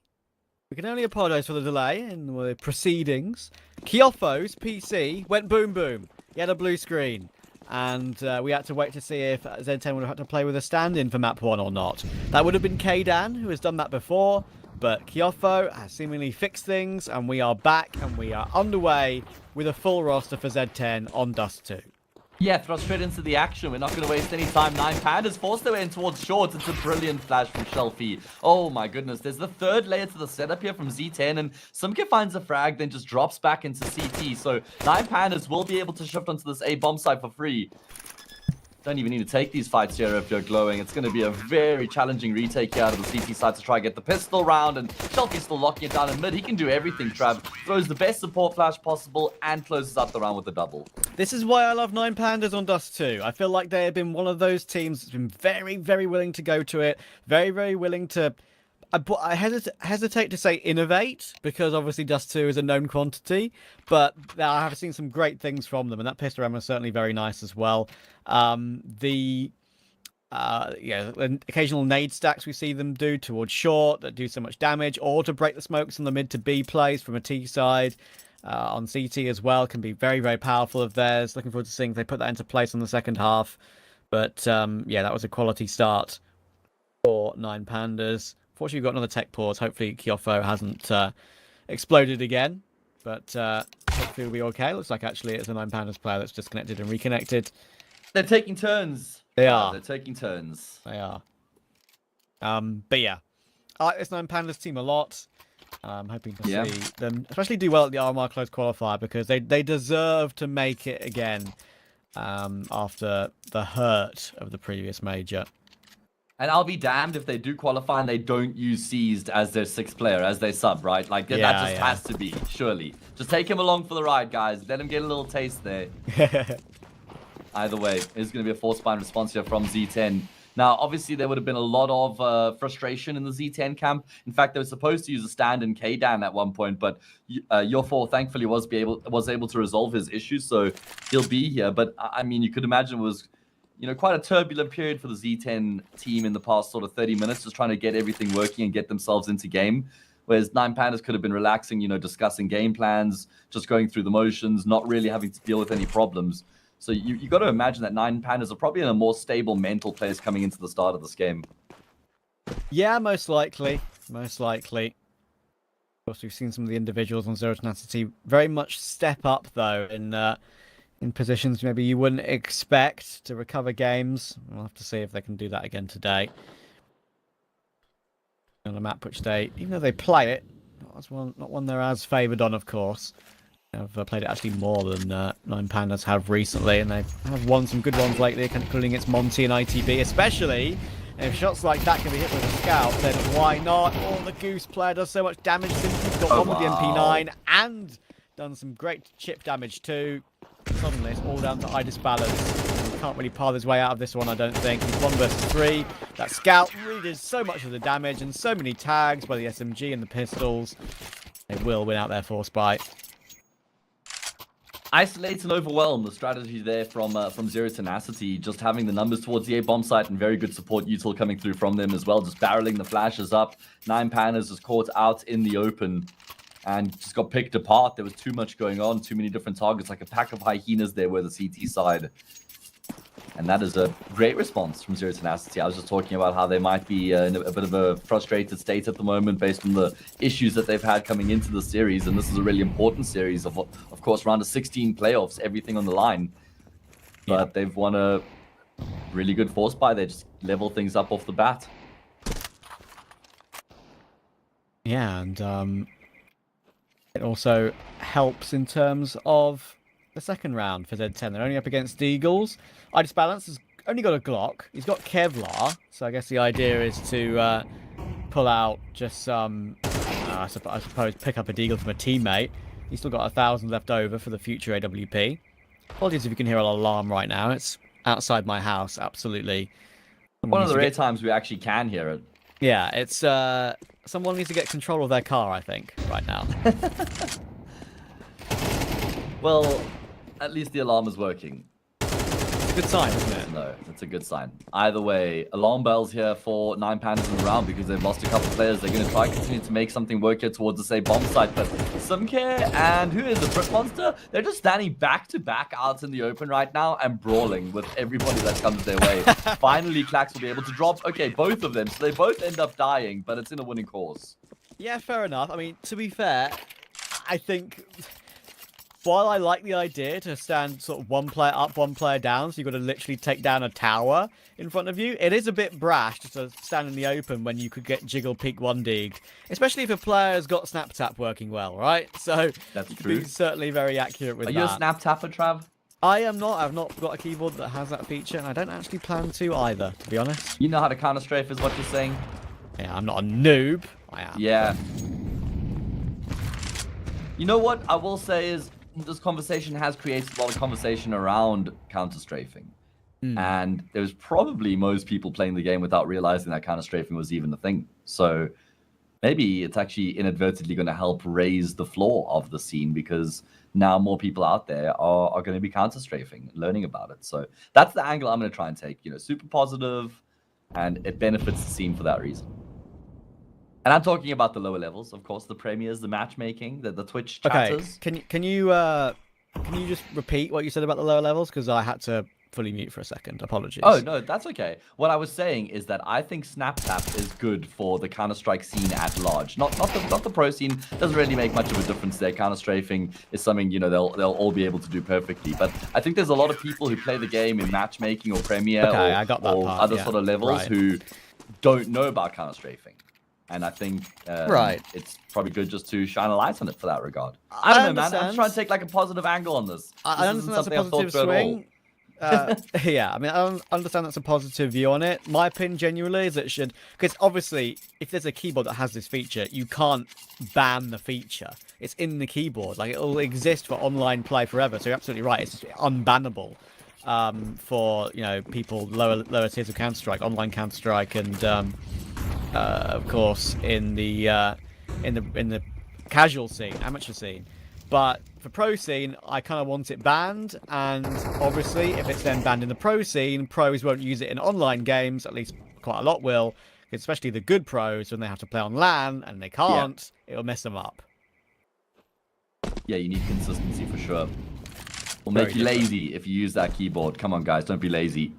We can only apologise for the delay in the proceedings. Kyofo's PC went boom boom. He had a blue screen. And we had to wait to see if Z10 would have had to play with a stand-in for map 1 or not. That would have been Kdan, who has done that before. But Kyofo has seemingly fixed things. And we are back and we are underway with a full roster for Z10 on Dust 2. Yeah, thrust straight into the action. We're not going to waste any time. 9 Pandas forced their way in towards short. It's a brilliant flash from Shelfie. Oh my goodness. There's the third layer to the setup here from Z10. And Sumke finds a frag, then just drops back into CT. So 9 Pandas will be able to shift onto this A bomb site for free. Don't even need to take these fights here if you're glowing. It's going to be a very challenging retake here out of the CT side to try and get the pistol round. And Shelfie's still locking it down in mid. He can do everything, Trav. Throws the best support flash possible and closes out the round with a double. This is why I love 9 Pandas on Dust 2. I feel like they have been one of those teams that's been very, very willing to go to it. Very, very willing to... I hesitate to say innovate, because obviously Dust 2 is a known quantity, but I have seen some great things from them, and that pistol round was certainly very nice as well. The occasional nade stacks we see them do towards short that do so much damage, or to break the smokes on the mid to B plays from a T side on CT as well can be very, very powerful of theirs. Looking forward to seeing if they put that into place on the second half. But yeah, that was a quality start for 9 Pandas. Fortunately, we've got another tech pause. Hopefully, Kyofo hasn't exploded again. But hopefully, we'll be okay. Looks like actually it's a 9 Pandas player that's disconnected and reconnected. They're taking turns. They are. They're taking turns. They are. But yeah, I like this 9 Pandas team a lot. I'm hoping to see them especially do well at the RMR Close qualifier, because they deserve to make it again after the hurt of the previous major. And I'll be damned if they do qualify and they don't use Seized as their 6th player, as their sub, right? Like, that just has to be, surely. Just take him along for the ride, guys. Let him get a little taste there. Either way, it's going to be a force bind response here from Z10. Now, obviously, there would have been a lot of frustration in the Z10 camp. In fact, they were supposed to use a stand-in Kdan at one point, but Yofor thankfully was able to resolve his issues, so he'll be here. But, I mean, you could imagine it was... quite a turbulent period for the Z10 team in the past sort of 30 minutes, just trying to get everything working and get themselves into game. Whereas 9 Pandas could have been relaxing, discussing game plans, just going through the motions, not really having to deal with any problems. So you got to imagine that 9 Pandas are probably in a more stable mental place coming into the start of this game. Yeah, most likely. Most likely. Of course, we've seen some of the individuals on Zero Tenacity very much step up, though, in positions maybe you wouldn't expect to recover games. We'll have to see if they can do that again today. On a map which they, even though they play it, not one they're as favoured on, of course. They've played it actually more than 9 Pandas have recently, and they have won some good ones lately, including against Monty and ITB, especially if shots like that can be hit with a scout, then why not? Oh, the Goose player does so much damage since he's got one with the MP9 and done some great chip damage too. Suddenly, it's all down to Idis Balance. He can't really path his way out of this one, I don't think. He's 1 versus 3. That scout really does so much of the damage and so many tags by the SMG and the pistols. They will win out their force bite. Isolate and overwhelm, the strategy there from Zero Tenacity, just having the numbers towards the A bomb site and very good support util coming through from them as well, just barreling the flashes up. 9 Pandas is caught out in the open and just got picked apart. There was too much going on, too many different targets, like a pack of hyenas there were the CT side. And that is a great response from Zero Tenacity. I was just talking about how they might be in a bit of a frustrated state at the moment based on the issues that they've had coming into the series. And this is a really important series of course, round of 16 playoffs, everything on the line. But they've won a really good force buy. They just level things up off the bat. Yeah, and it also helps in terms of the second round for Z10. They're only up against Deagles. Idis Balance has only got a Glock. He's got Kevlar, so I guess the idea is to pull out just some, I suppose, pick up a Deagle from a teammate. He's still got 1,000 left over for the future AWP. Apologies if you can hear an alarm right now. It's outside my house, absolutely. One of the rare times we actually can hear it. Yeah, it's someone needs to get control of their car, I think, right now. Well, at least the alarm is working. a good sign, isn't it? No, it's a good sign. Either way, alarm bells here for 9 Pandas in the round because they've lost a couple players. They're going to try to continue to make something work here towards the say bomb site. But Sumcare and who is the Brit Monster? They're just standing back to back out in the open right now and brawling with everybody that comes their way. Finally, Clax will be able to drop. Okay, both of them. So they both end up dying, but it's in a winning cause. Yeah, fair enough. I mean, to be fair, I think while I like the idea to stand sort of one player up, one player down, so you've got to literally take down a tower in front of you, it is a bit brash just to stand in the open when you could get Jiggle Peak 1D'd, especially if a player's got Snap Tap working well, right? So that's you can be certainly very accurate with that. Are you a Snap Tapper, Trav? I am not. I've not got a keyboard that has that feature, and I don't actually plan to either, to be honest. You know how to counter strafe is what you're saying? Yeah, I'm not a noob. I am. Yeah. You know what I will say is this conversation has created a lot of conversation around counter-strafing. And there's probably most people playing the game without realizing that counter-strafing was even a thing. So maybe it's actually inadvertently going to help raise the floor of the scene because now more people out there are going to be counter-strafing, learning about it. So that's the angle I'm going to try and take. You know, super positive, and it benefits the scene for that reason. And I'm talking about the lower levels, of course, the premiers, the matchmaking, the Twitch chatters. Okay, can you just repeat what you said about the lower levels? Because I had to fully mute for a second. Apologies. Oh, no, that's okay. What I was saying is that I think Snap Tap is good for the Counter-Strike scene at large. Not the pro scene. Doesn't really make much of a difference there. Counter-strafing is something, you know, they'll all be able to do perfectly. But I think there's a lot of people who play the game in matchmaking or Premier or other sort of levels who don't know about Counter-Strafing. And I think it's probably good just to shine a light on it for that regard. I don't know, man. I'm just trying to take like a positive angle on this. I understand that's a positive swing. Yeah, I mean, I understand that's a positive view on it. My opinion genuinely is it should, because obviously, if there's a keyboard that has this feature, you can't ban the feature. It's in the keyboard, like it'll exist for online play forever. So you're absolutely right; it's unbannable for people lower tiers of Counter-Strike, online Counter-Strike, and of course in the casual scene, amateur scene. But for pro scene, I kind of want it banned, and obviously, if it's then banned in the pro scene, pros won't use it in online games. At least quite a lot will, especially the good pros when they have to play on LAN and they can't. It'll mess them up. Yeah, you need consistency for sure. Will make you lazy if you use that keyboard. Come on, guys, don't be lazy.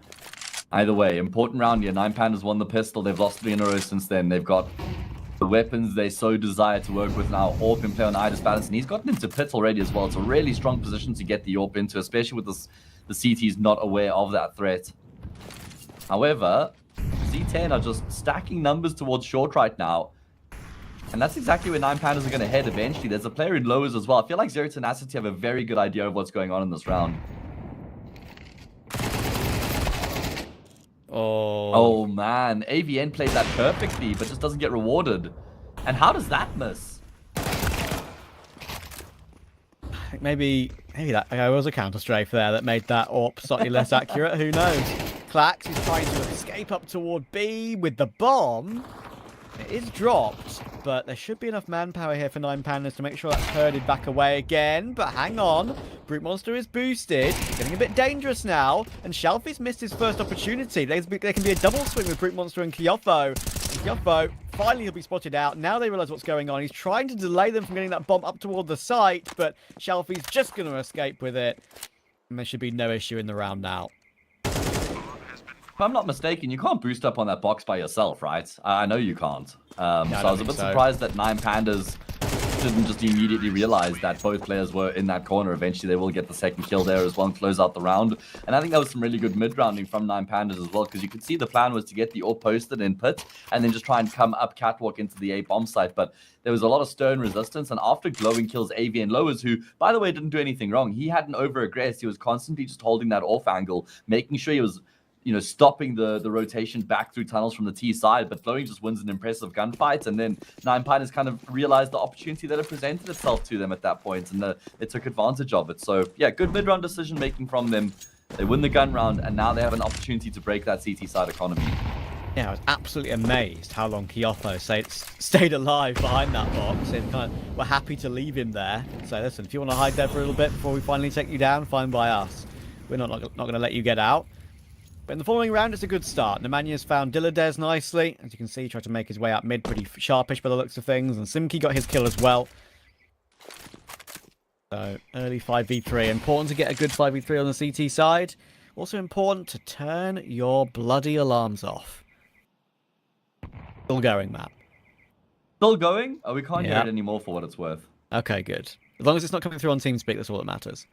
Either way, important round here. 9 Pandas won the pistol. They've lost 3 in a row since then. They've got the weapons they so desire to work with now. AWP can play on Idis balance, and he's gotten into pit already as well. It's a really strong position to get the AWP into, especially with this, the CT's not aware of that threat. However, Z10 are just stacking numbers towards short right now. And that's exactly where 9 Pandas are going to head eventually. There's a player in lowers as well. I feel like Zero Tenacity have a very good idea of what's going on in this round. Oh man, AVN played that perfectly, but just doesn't get rewarded. And how does that miss? I think maybe that was a counter strafe there that made that AWP slightly less accurate. Who knows? Clax is trying to escape up toward B with the bomb. It is dropped, but there should be enough manpower here for 9 Pandas to make sure that's herded back away again. But hang on, Brute Monster is boosted. It's getting a bit dangerous now, and Shelfie's missed his first opportunity. There can be a double swing with Brute Monster and Kyofo. And Kyofo, finally he'll be spotted out. Now they realize what's going on. He's trying to delay them from getting that bomb up toward the site, but Shelfie's just going to escape with it. And there should be no issue in the round now. If I'm not mistaken, you can't boost up on that box by yourself, right? I know you can't. So I was a bit surprised that 9 Pandas didn't just immediately realize that both players were in that corner. Eventually, they will get the second kill there as well and close out the round. And I think that was some really good mid-rounding from 9 Pandas as well, because you could see the plan was to get the AWP posted in pit and then just try and come up catwalk into the A bomb site. But there was a lot of stern resistance, and after glowing kills AVN Lowers, who, by the way, didn't do anything wrong. He hadn't over-aggressed. He was constantly just holding that off angle, making sure he was stopping the rotation back through tunnels from the T side, but Glowing just wins an impressive gunfight, and then 9 Pandas kind of realized the opportunity that it presented itself to them at that point, and they took advantage of it. So, yeah, good mid-round decision-making from them. They win the gun round, and now they have an opportunity to break that CT side economy. Yeah, I was absolutely amazed how long Kyofo stayed alive behind that box, and kind of were happy to leave him there. So, listen, if you want to hide there for a little bit before we finally take you down, fine by us. We're not going to let you get out. But in the following round, it's a good start. Nemanya's found Dilladez nicely. As you can see, he tried to make his way out mid pretty sharpish by the looks of things. And Simki got his kill as well. So, early 5v3. Important to get a good 5v3 on the CT side. Also important to turn your bloody alarms off. Still going, Matt. Still going? Oh, we can't hear it anymore for what it's worth. Okay, good. As long as it's not coming through on TeamSpeak, that's all that matters.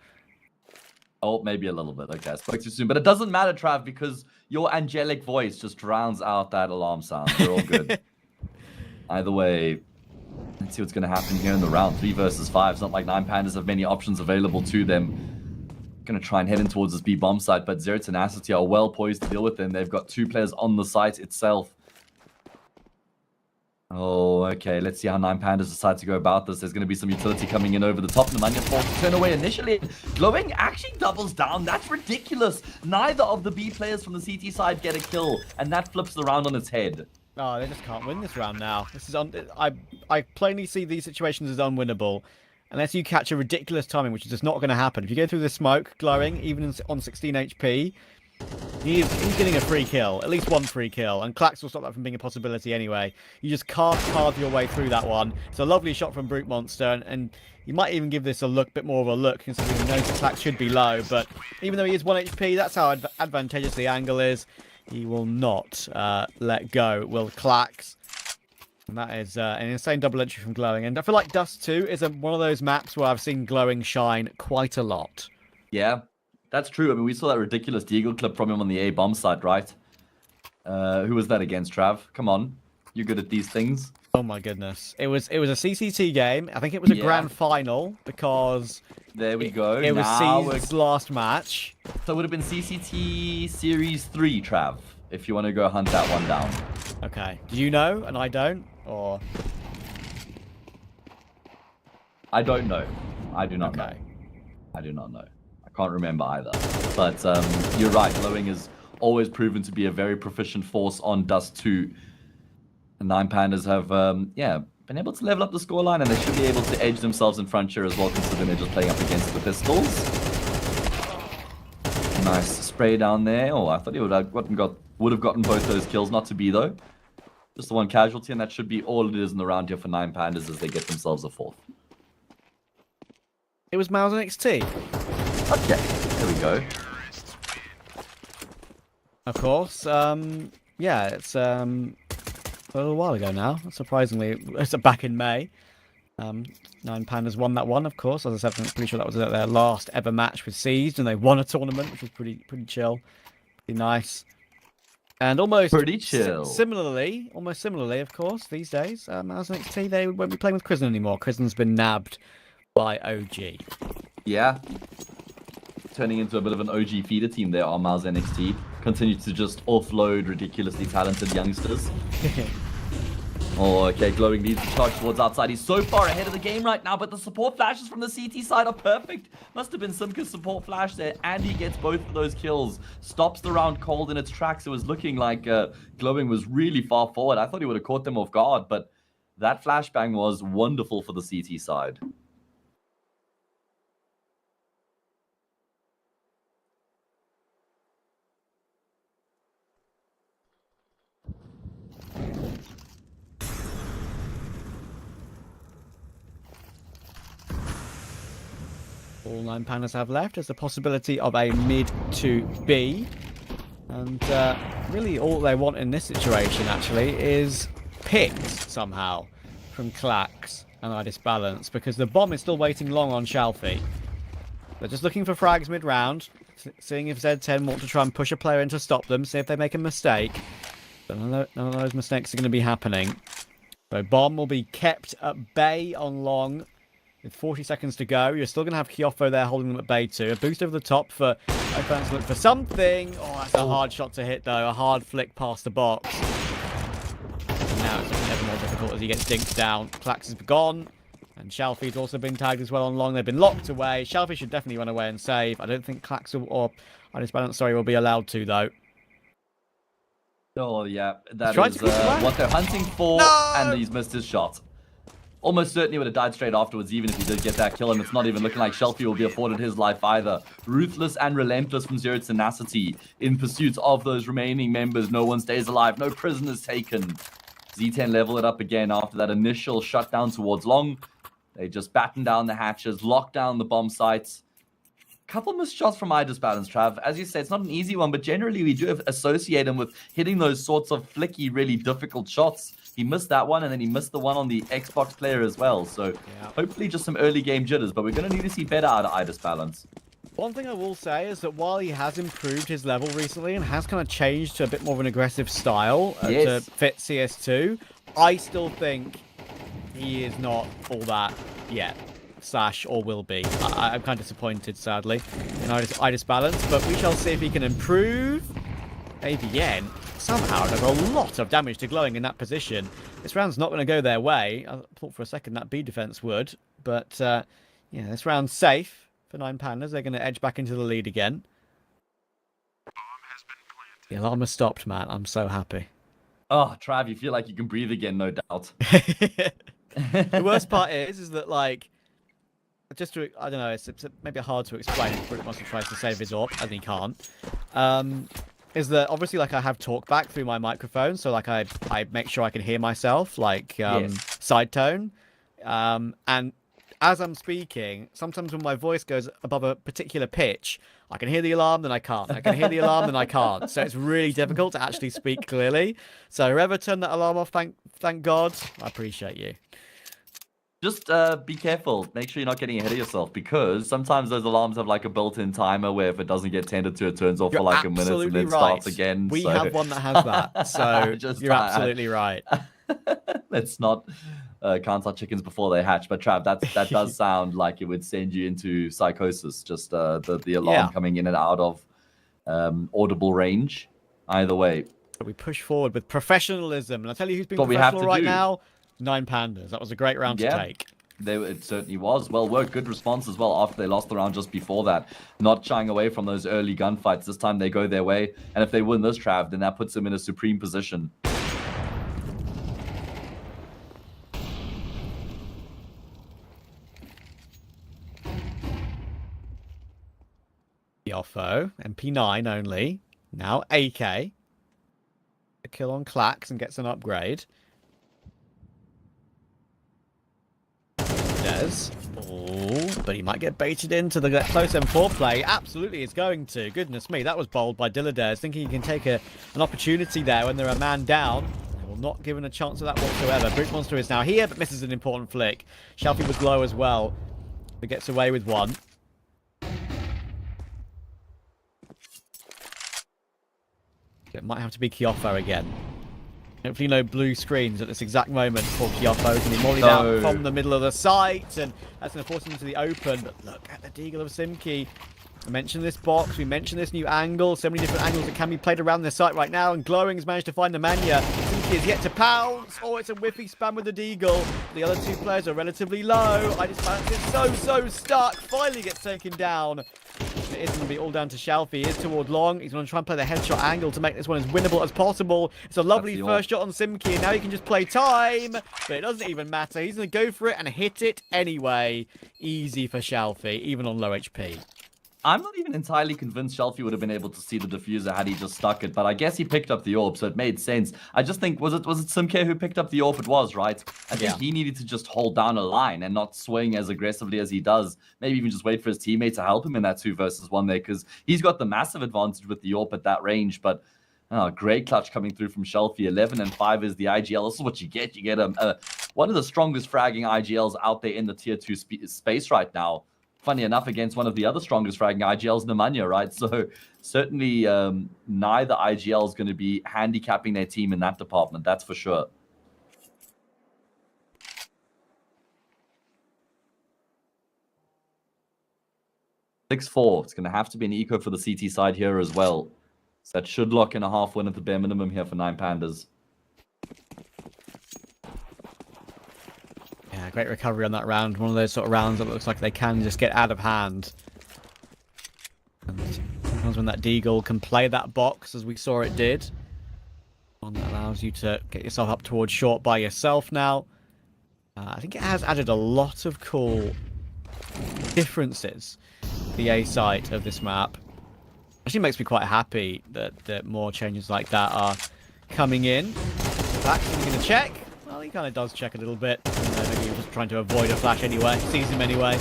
Oh, maybe a little bit. Okay, I spoke too soon. But it doesn't matter, Trav, because your angelic voice just drowns out that alarm sound. We're all good. Either way, let's see what's going to happen here in the round. 3 versus 5. It's not like 9 Pandas have many options available to them. Going to try and head in towards this B bomb site, but Zero Tenacity are well poised to deal with them. They've got 2 players on the site itself. Oh, okay. Let's see how 9 Pandas decide to go about this. There's going to be some utility coming in over the top. Nemanja forced to turn away initially. Glowing actually doubles down. That's ridiculous. Neither of the B players from the CT side get a kill, and that flips the round on its head. Oh, they just can't win this round now. This is I plainly see these situations as unwinnable. Unless you catch a ridiculous timing, which is just not going to happen. If you go through the smoke, Glowing, even on 16 HP, he's getting a free kill. At least one free kill. And Klax will stop that from being a possibility anyway. You just can't carve your way through that one. It's a lovely shot from Brute Monster. And you might even give this a bit more of a look, considering he knows that Klax should be low. But even though he is 1 HP, that's how advantageous the angle is. He will not let go, will Klax. And that is an insane double entry from Glowing. And I feel like Dust 2 is one of those maps where I've seen Glowing shine quite a lot. Yeah, that's true. I mean, we saw that ridiculous Deagle clip from him on the A bomb site, right? Who was that against, Trav? Come on. You're good at these things. Oh my goodness. It was a CCT game. I think it was a grand final because... There we go. It was C's last match. So it would have been CCT Series 3, Trav, if you want to go hunt that one down. Okay. Do you know and I don't? Or... I don't know. I do not know. I do not know. I can't remember either. But you're right. Glowing has always proven to be a very proficient force on Dust 2. And 9 Pandas have, been able to level up the scoreline, and they should be able to edge themselves in front here as well, considering they're just playing up against the pistols. Nice spray down there. Oh, I thought he would have gotten both those kills. Not to be, though. Just the one casualty, and that should be all it is in the round here for 9 Pandas as they get themselves a 4th. It was Mouse and XT. Okay, there we go. Of course. Yeah, it's a little while ago now. Surprisingly, it's back in May. 9 Pandas won that one, of course. As I said, I'm pretty sure that was their last ever match with Seized, and they won a tournament, which was pretty chill, pretty nice. And almost pretty chill. Almost similarly, of course, these days, Mouse and XT, they won't be playing with Kristen anymore. Kristen's been nabbed by OG. Yeah. Turning into a bit of an OG feeder team there on Miles NXT. Continue to just offload ridiculously talented youngsters. Oh, okay, Glowing needs to charge towards outside. He's so far ahead of the game right now, but the support flashes from the CT side are perfect. Must have been Simka's support flash there, and he gets both of those kills. Stops the round cold in its tracks. It was looking like Glowing was really far forward. I thought he would have caught them off guard, but that flashbang was wonderful for the CT side. All 9 Pandas have left is the possibility of a mid to B. And really all they want in this situation, actually, is picks somehow from Klax and Idis Balance, because the bomb is still waiting long on Shalfie. They're just looking for frags mid-round, seeing if Z10 want to try and push a player in to stop them, see if they make a mistake. But none of those mistakes are going to be happening. So bomb will be kept at bay on long. With 40 seconds to go, you're still going to have Kyofo there holding them at bay too. A boost over the top for Opponents look for something. Oh, that's a hard shot to hit though. A hard flick past the box. And now it's looking ever more difficult as he gets dinked down. Klax is gone. And Shalfie's also been tagged as well on long. They've been locked away. Shalfie should definitely run away and save. I don't think Klax or Idis Balance, will be allowed to though. Oh yeah, that is what they're hunting for, and he's missed his shot. almost certainly would have died straight afterwards, even if he did get that kill, and it's not even looking like Shelfie will be afforded his life either. Ruthless and relentless from Zero Tenacity in pursuit of those remaining members. No one stays alive, no prisoners taken. Z10 level it up again after that initial shutdown towards Long. They just batten down the hatches, lock down the bomb sites. Couple missed shots from Idis Balance, Trav. As you say, it's not an easy one, but generally we do associate him with hitting those sorts of flicky, really difficult shots. He missed that one, and then he missed the one on the Xbox player as well. So hopefully just some early game jitters, but we're going to need to see better out of Idis Balance. One thing I will say is that while he has improved his level recently and has kind of changed to a bit more of an aggressive style to fit CS2, I still think he is not all that yet. Slash or will be. I'm kind of disappointed, sadly, in Idis Balance, but we shall see if he can improve. AVN somehow does a lot of damage to Glowing in that position. This round's not going to go their way. I thought for a second that B defense would, but yeah, this round's safe for 9 Pandas. They're going to edge back into the lead again. The alarm has stopped, man. I'm so happy. Oh, Trav, you feel like you can breathe again, no doubt. The worst part is that, like, just to, I don't know, it's maybe hard to explain. Brute Monster tries to save his AWP, and he can't. Is that obviously, like, I have talkback through my microphone, so like I make sure I can hear myself, like side tone. And as I'm speaking, sometimes when my voice goes above a particular pitch, I can hear the alarm, then I can't. I can hear the alarm, then I can't. So it's really difficult to actually speak clearly. So whoever turned that alarm off, thank God, I appreciate you. Just be careful. Make sure you're not getting ahead of yourself, because sometimes those alarms have like a built-in timer where if it doesn't get tended to, it turns off for like a minute and then starts again. We have one that has that, so you're absolutely right. Let's not count our chickens before they hatch. But Trav, that does sound like it would send you into psychosis. Just the alarm coming in and out of audible range. Either way, we push forward with professionalism, and I tell you who's being professional right now. 9 Pandas. That was a great round to take. It certainly was. Well worked. Good response as well after they lost the round just before that. Not shying away from those early gunfights. This time they go their way. And if they win this, Trav, then that puts them in a supreme position. Yoffo, MP9 only. Now AK. A kill on Clax and gets an upgrade. Oh, but he might get baited into the close M4 play. Absolutely, it's going to. Goodness me, that was bold by Dilladez, thinking he can take an opportunity there when they're a man down. They will not given a chance of that whatsoever. Brute Monster is now here, but misses an important flick. Shelfie was low as well, but gets away with one. It might have to be Kiofo again. Hopefully no blue screens at this exact moment for Kiofo. He's going to be mollied out from the middle of the site, and that's going to force him into the open. But look at the deagle of Simki. I mentioned this box, we mentioned this new angle, so many different angles that can be played around this site right now, and Glowing has managed to find the Mania. Simki is yet to pounce. Oh, it's a whiffy spam with the deagle. The other two players are relatively low. I just found it so stuck. Finally gets taken down. It is going to be all down to Shelfie. He is toward Long. He's going to try and play the headshot angle to make this one as winnable as possible. It's a lovely first shot on Simki, and now he can just play time. But it doesn't even matter. He's going to go for it and hit it anyway. Easy for Shelfie, even on low HP. I'm not even entirely convinced Shelfie would have been able to see the diffuser had he just stuck it, but I guess he picked up the AWP, so it made sense. I just think, was it Simke who picked up the AWP? It was, right? I think he needed to just hold down a line and not swing as aggressively as he does. Maybe even just wait for his teammate to help him in that 2 versus 1 there, because he's got the massive advantage with the AWP at that range, but great clutch coming through from Shelfie. 11 and 5 is the IGL. This is what you get. You get one of the strongest fragging IGLs out there in the tier 2 space right now. Funny enough, against one of the other strongest fragging IGLs, Nemanja, right? So certainly neither IGL is going to be handicapping their team in that department, that's for sure. It's going to have to be an eco for the CT side here as well. So that should lock in a half win at the bare minimum here for 9 Pandas. Yeah, great recovery on that round. One of those sort of rounds that looks like they can just get out of hand. And sometimes when that deagle can play that box, as we saw it did, one that allows you to get yourself up towards short by yourself now. I think it has added a lot of cool differences to the A site of this map. Actually makes me quite happy that more changes like that are coming in. Actually going to check. Well, he kind of does check a little bit. Maybe he was just trying to avoid a flash anyway. Sees him anyway.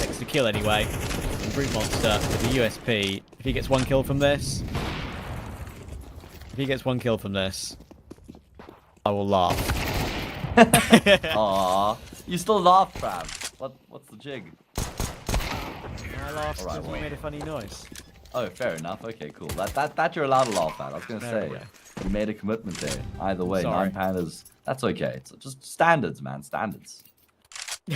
Takes the kill anyway. And Brute Monster with the USP. If he gets one kill from this... I will laugh. Aww. You still laugh, Trav. What's the jig? I laughed because we made a funny noise. Oh, fair enough. Okay, cool. That you're allowed to laugh at. I was going to say. You made a commitment there. Either way, Sorry. 9 pandas. That's okay. It's just standards, man. Standards.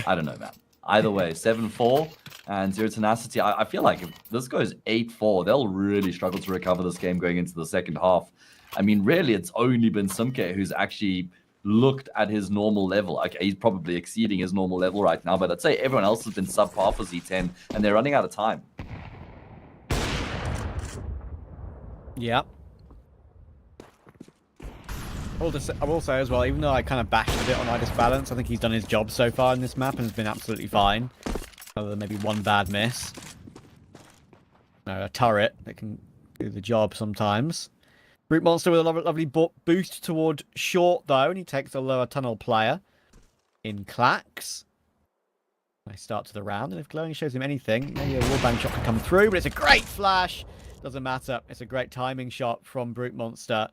I don't know, man. Either way, 7-4 and 0 tenacity. I feel like if this goes 8-4, they'll really struggle to recover this game going into the second half. I mean, really, it's only been Simke who's actually looked at his normal level. Okay, he's probably exceeding his normal level right now, but I'd say everyone else has been subpar for Z10, and they're running out of time. Yeah. I will say as well, even though I kind of bashed a bit on Idis Balance, I think he's done his job so far in this map and has been absolutely fine. Other than maybe one bad miss. A turret that can do the job sometimes. Brute Monster with a lovely boost toward short though, and he takes a lower tunnel player in Clax. Nice start to the round, and if Glowing shows him anything, maybe a wallbang shot can come through, but it's a great flash. Doesn't matter. It's a great timing shot from Brute Monster.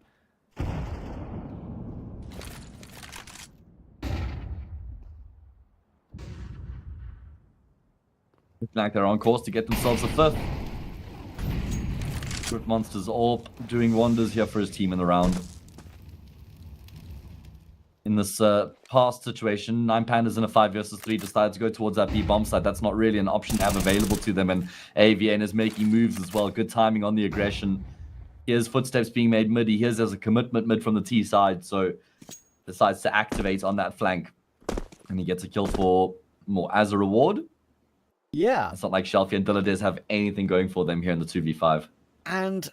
Looking like they're on course to get themselves a 5th. Brute Monster's all doing wonders here for his team in the round. In this past situation, 9 pandas in a 5 versus 3 decided to go towards that B bomb site. That's not really an option to have available to them, and AVN is making moves as well. Good timing on the aggression. Here's footsteps being made mid. He hears there's a commitment mid from the T side, so decides to activate on that flank. And he gets a kill for more as a reward. Yeah. It's not like Shelfie and Dilladez have anything going for them here in the 2v5. And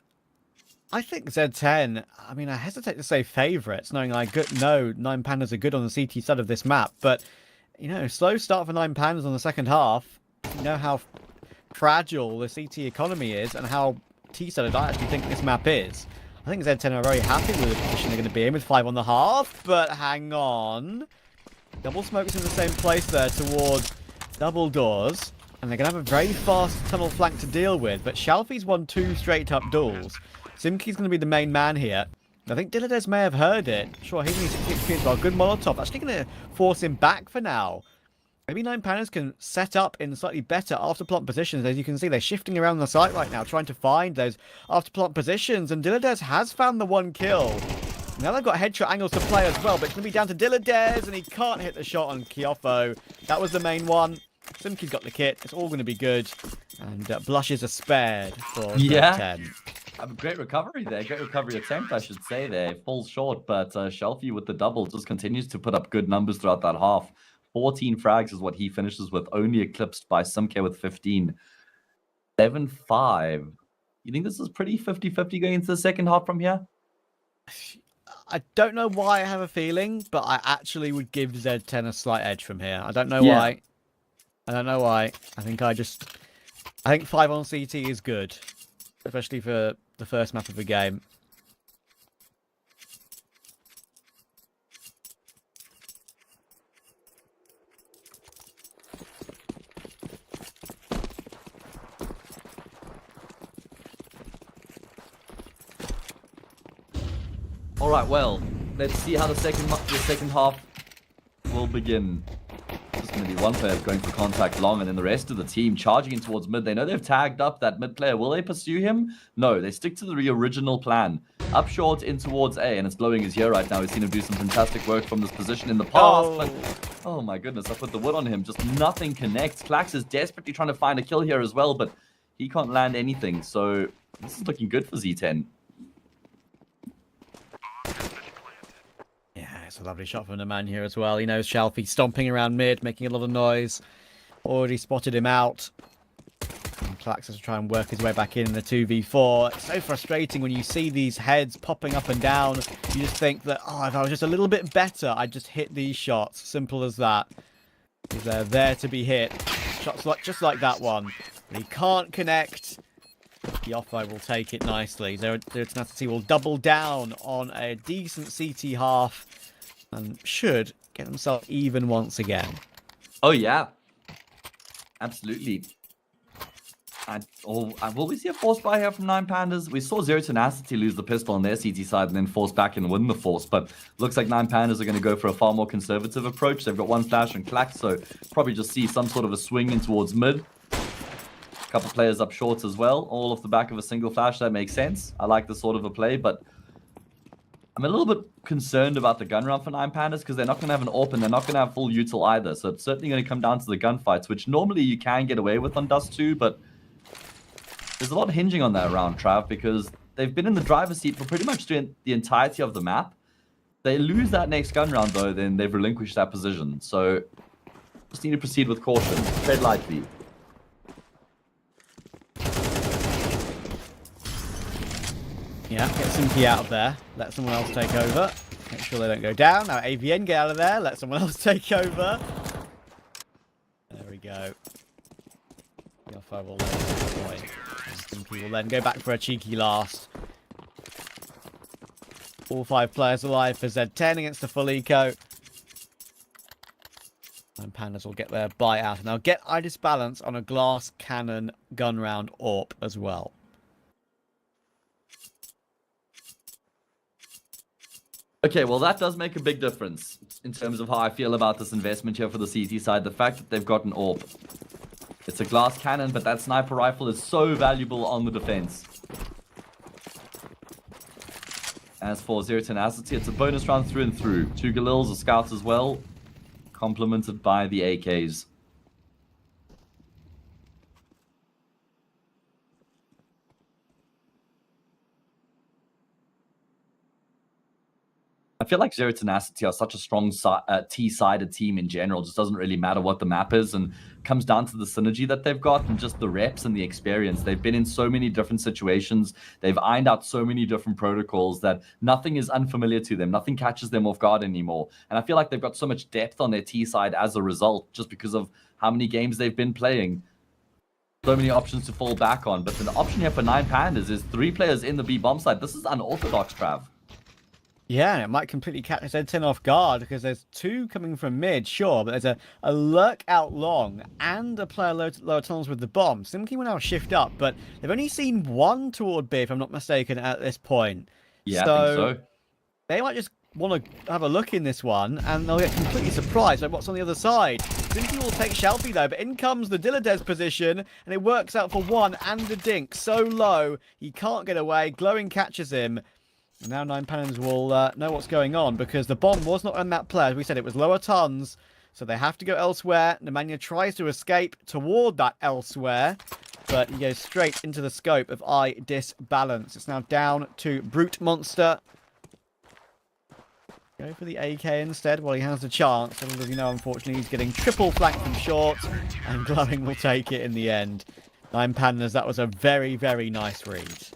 I think Z10, I mean, I hesitate to say favourites, knowing I know 9 pandas are good on the CT side of this map, but, you know, slow start for 9 pandas on the second half. You know how fragile the CT economy is and how T-sided I actually think this map is. I think Z10 are very happy with the position they're going to be in with 5 on the half, but hang on. Double Smoke's in the same place there towards double doors. And they're going to have a very fast tunnel flank to deal with. But Shalfie's won 2 straight-up duels. Simke's going to be the main man here. I think Dilladez may have heard it. Sure, he's only 60 as well. Good Molotov. Actually going to force him back for now. Maybe 9 pandas can set up in slightly better after-plant positions. As you can see, they're shifting around the site right now, trying to find those after-plant positions. And Dilladez has found the 1 kill. Now they've got headshot angles to play as well. But it's going to be down to Dilladez, and he can't hit the shot on Kiofo. That was the main one. Simke's got the kit. It's all going to be good. And blushes are spared for 10. A great recovery there. Great recovery attempt, I should say there. Falls short, but Shelfie with the double just continues to put up good numbers throughout that half. 14 frags is what he finishes with, only eclipsed by Simke with 15. 7-5. You think this is pretty 50-50 going into the second half from here? I don't know why I have a feeling, but I actually would give Z10 a slight edge from here. I don't know why. I don't know why. I think 5 on CT is good, especially for the first map of the game. All right, well, let's see how the second half will begin. It's going to be one player going for contact long, and then the rest of the team charging in towards mid. They know they've tagged up that mid player. Will they pursue him? No, they stick to the original plan. Up short, in towards A, and it's Glowing is here right now. We've seen him do some fantastic work from this position in the past, but oh my goodness, I put the wood on him. Just nothing connects. Clax is desperately trying to find a kill here as well, but he can't land anything. So this is looking good for Z10. It's a lovely shot from the man here as well. He knows Shelfie stomping around mid, making a lot of noise. Already spotted him out. And Klax has to try and work his way back in the 2v4. It's so frustrating when you see these heads popping up and down. You just think that, oh, if I was just a little bit better, I'd just hit these shots. Simple as that. Because they're there to be hit. Shots just like that one. But he can't connect. The off-eye will take it nicely. Zero Tenacity will double down on a decent CT half and should get himself even once again. Oh, yeah. Absolutely. Will we see a force buy here from 9 Pandas? We saw Zero Tenacity lose the pistol on their CT side and then force back and win the force, but looks like 9 Pandas are going to go for a far more conservative approach. They've got one flash and Klax, so probably just see some sort of a swing in towards mid. Couple players up short as well, all off the back of a single flash. That makes sense. I like this sort of a play, but I'm a little bit concerned about the gun round for 9 Pandas because they're not going to have an AWP and they're not going to have full util either. So it's certainly going to come down to the gunfights, which normally you can get away with on Dust 2, but there's a lot hinging on that round, Trav, because they've been in the driver's seat for pretty much the entirety of the map. They lose that next gun round, though, then they've relinquished that position. So just need to proceed with caution. Tread lightly. Yeah, get Simpi out of there. Let someone else take over. Make sure they don't go down. Now AVN, get out of there. Let someone else take over. There we go. The off-fire will deploy. Simpi will then go back for a cheeky last. All 5 players alive for Z10 against the full eco. And Pandas will get their bite out. And they'll get Idis balance on a glass cannon gun round AWP as well. Okay, well, that does make a big difference in terms of how I feel about this investment here for the CT side. The fact that they've got an AWP. It's a glass cannon, but that sniper rifle is so valuable on the defense. As for Zero Tenacity, it's a bonus round through and through. 2 Galils, a scout as well, complemented by the AKs. I feel like Zero Tenacity are such a strong T-sided team in general. It just doesn't really matter what the map is, and comes down to the synergy that they've got and just the reps and the experience. They've been in so many different situations. They've ironed out so many different protocols that nothing is unfamiliar to them. Nothing catches them off guard anymore. And I feel like they've got so much depth on their T side as a result, just because of how many games they've been playing. So many options to fall back on. But the option here for 9 Pandas is 3 players in the B bomb side. This is unorthodox, Trav. Yeah, and it might completely catch Z10 off guard because there's 2 coming from mid, sure, but there's a lurk out long and a player lower tunnels with the bomb. Simki will now shift up, but they've only seen 1 toward B, if I'm not mistaken, at this point. Yeah, I think so. They might just want to have a look in this one, and they'll get completely surprised by what's on the other side. Simki will take Shelby, though, but in comes the Dilladez position, and it works out for 1 and the Dink. So low, he can't get away. Glowing catches him. And now 9 Pandas will know what's going on because the bomb was not on that player. As we said, it was lower tons, so they have to go elsewhere. Nemanja tries to escape toward that elsewhere, but he goes straight into the scope of Idis balance. It's now down to Brute Monster. Go for the AK instead while he has the chance. And as you know, unfortunately, he's getting triple flanked from short, and Glowing will take it in the end. 9 Pandas, that was a very, very nice read.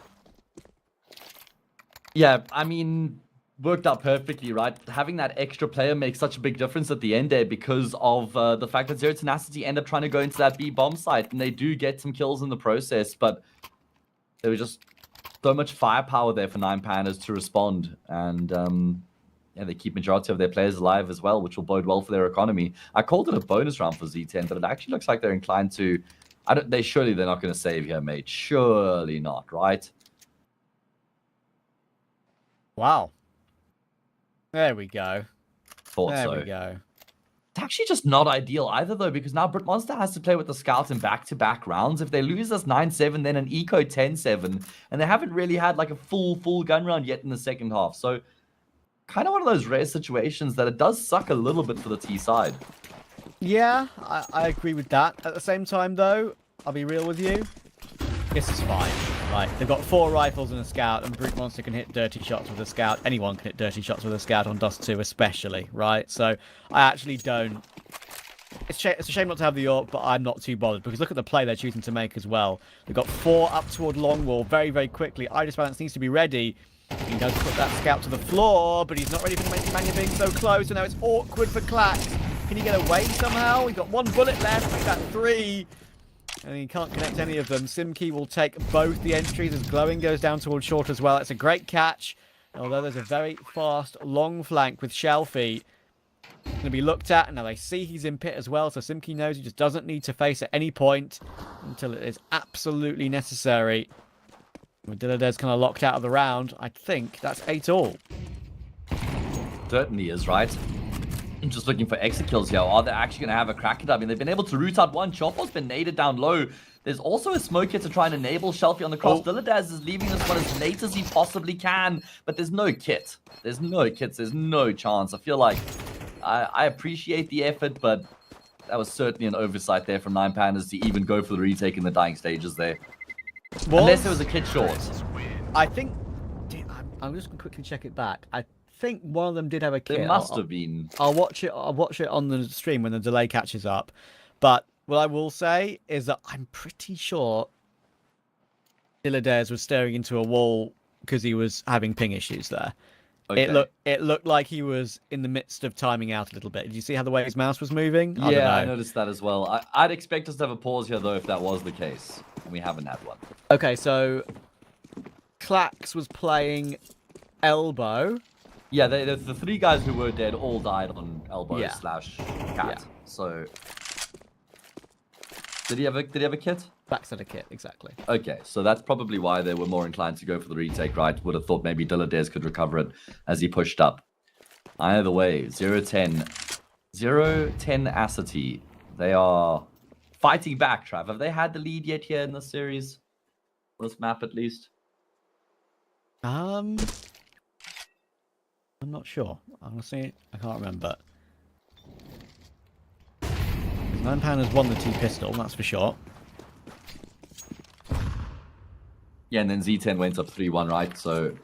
Yeah, I mean, worked out perfectly, right? Having that extra player makes such a big difference at the end there because of the fact that Zero Tenacity end up trying to go into that B bomb site, and they do get some kills in the process, but there was just so much firepower there for 9 Pandas to respond, and yeah, they keep majority of their players alive as well, which will bode well for their economy. I called it a bonus round for Z10, but it actually looks like they're inclined to... Surely they're not going to save here, mate. Surely not, right? Wow. There we go. Thought there so. we go. It's actually just not ideal either, though, because now Brit Monster has to play with the Scout in back-to-back rounds. If they lose this 9-7, then an Eco 10-7, and they haven't really had like a full gun round yet in the second half. So kind of one of those rare situations that it does suck a little bit for the T side. Yeah, I agree with that. At the same time, though, I'll be real with you. This is fine. Right, they've got 4 rifles and a scout, and Brute Monster can hit dirty shots with a scout. Anyone can hit dirty shots with a scout on Dust 2 especially, right? So I actually don't it's a shame not to have the AWP, but I'm not too bothered because look at the play they're choosing to make as well. They've got 4 up toward long wall very, very quickly. Balance needs to be ready. He does put that scout to the floor, but he's not ready for the Mania being so close, and now it's awkward for Clax. Can he get away somehow? He's got 1 bullet left, make that 3. And he can't connect any of them. Simkey will take both the entries as Glowing goes down towards short as well. It's a great catch. Although there's a very fast long flank with Shelfie. Going to be looked at, and now they see he's in pit as well, so Simkey knows he just doesn't need to face at any point until it is absolutely necessary. With Dilladez kind of locked out of the round, I think that's 8-all. Certainly is, right? I'm just looking for exit kills here. Are they actually going to have a crack at it? I mean, they've been able to root out one. Chopo's been naded down low. There's also a smoke here to try and enable Shelfie on the cross. Dilladez is leaving this one as late as he possibly can, but there's no kit. There's no kits. There's no chance. I feel like I appreciate the effort, but that was certainly an oversight there from 9 Pandas to even go for the retake in the dying stages there. Unless there was a kit short. I think... I'm just going to quickly check it back. I think one of them did have a kit. There must have been. I'll watch it on the stream when the delay catches up. But what I will say is that I'm pretty sure Dilladez was staring into a wall because he was having ping issues there. Okay. It looked like he was in the midst of timing out a little bit. Did you see how the way his mouse was moving? Yeah, I noticed that as well. I'd expect us to have a pause here, though, if that was the case. We haven't had one. Okay, so Clax was playing elbow. Yeah, the 3 guys who were dead all died on elbow / cat. Yeah. So, did he have a kit? Backside a kit, exactly. Okay, so that's probably why they were more inclined to go for the retake, right? Would have thought maybe Dilladez could recover it as he pushed up. Either way, 0-10. 0-10 Acity. They are fighting back, Trav. Have they had the lead yet here in this series? This map, at least? I'm not sure. Honestly, I can't remember. 9 Pandas won the T-pistol, that's for sure. Yeah, and then Z10 went up 3-1, right? So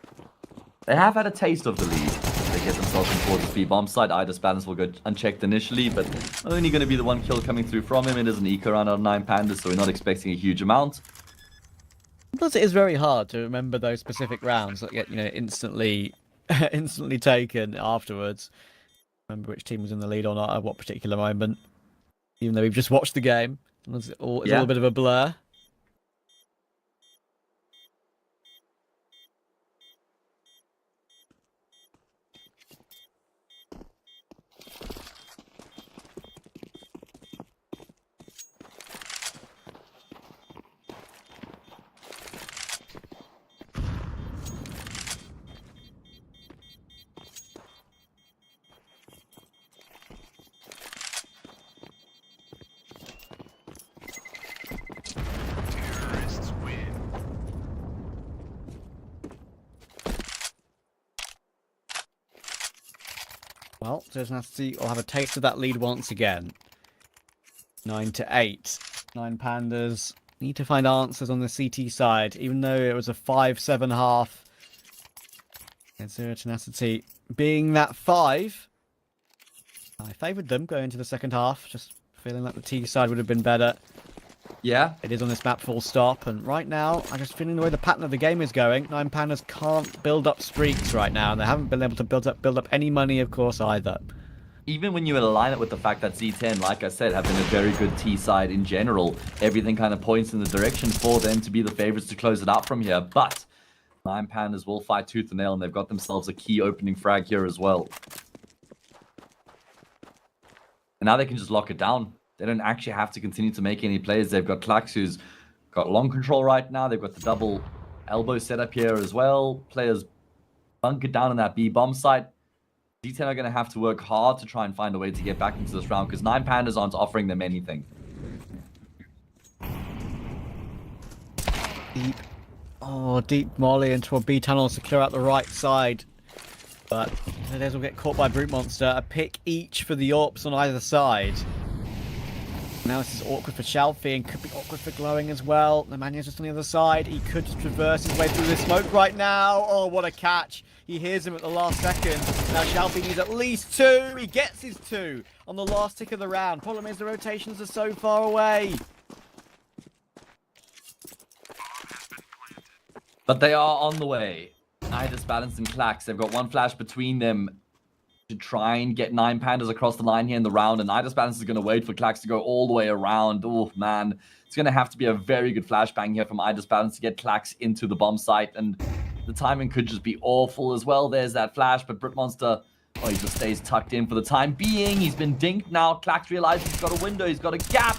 they have had a taste of the lead. They get themselves in towards the speed bomb side. Ida's balance will go unchecked initially, but only going to be the 1 kill coming through from him. It is an eco round on 9 Pandas, so we're not expecting a huge amount. Plus, it is very hard to remember those specific rounds that get, instantly taken afterwards. Remember which team was in the lead or not at what particular moment. Even though we've just watched the game, it's a little bit of a blur. Well, Nasty will have a taste of that lead once again. 9-8. 9 Pandas need to find answers on the CT side, even though it was a 5-7 half. And Zero Tenacity being that 5. I favoured them going into the second half, just feeling like the T side would have been better. Yeah. It is on this map full stop, and right now, I'm just feeling the way the pattern of the game is going. 9 Pandas can't build up streaks right now, and they haven't been able to build up any money, of course, either. Even when you align it with the fact that Z10, like I said, have been a very good T side in general, everything kind of points in the direction for them to be the favorites to close it out from here. But 9 Pandas will fight tooth and nail, and they've got themselves a key opening frag here as well. And now they can just lock it down. They don't actually have to continue to make any plays. They've got Clax, who's got long control right now. They've got the double elbow setup here as well. Players bunker down on that B bomb site. Z10 are going to have to work hard to try and find a way to get back into this round because 9 Pandas aren't offering them anything. Deep molly into a B tunnel to clear out the right side. But Dilladez will get caught by Brute Monster. A pick each for the AWPs on either side. Now this is awkward for Shelfie and could be awkward for Glowing as well. The Mania's just on the other side. He could traverse his way through the smoke right now. Oh, what a catch. He hears him at the last second. Now Shalfie needs at least 2. He gets his 2 on the last tick of the round. Problem is the rotations are so far away. But they are on the way. Idis, Balance, and Klax. They've got one flash between them to try and get 9 Pandas across the line here in the round. And Idis Balance is going to wait for Klax to go all the way around. Oh, man. It's going to have to be a very good flashbang here from Idis Balance to get Klax into the bomb site. And the timing could just be awful as well. There's that flash, but Britmonster, oh, he just stays tucked in for the time being. He's been dinked now. Klax realizes he's got a window. He's got a gap.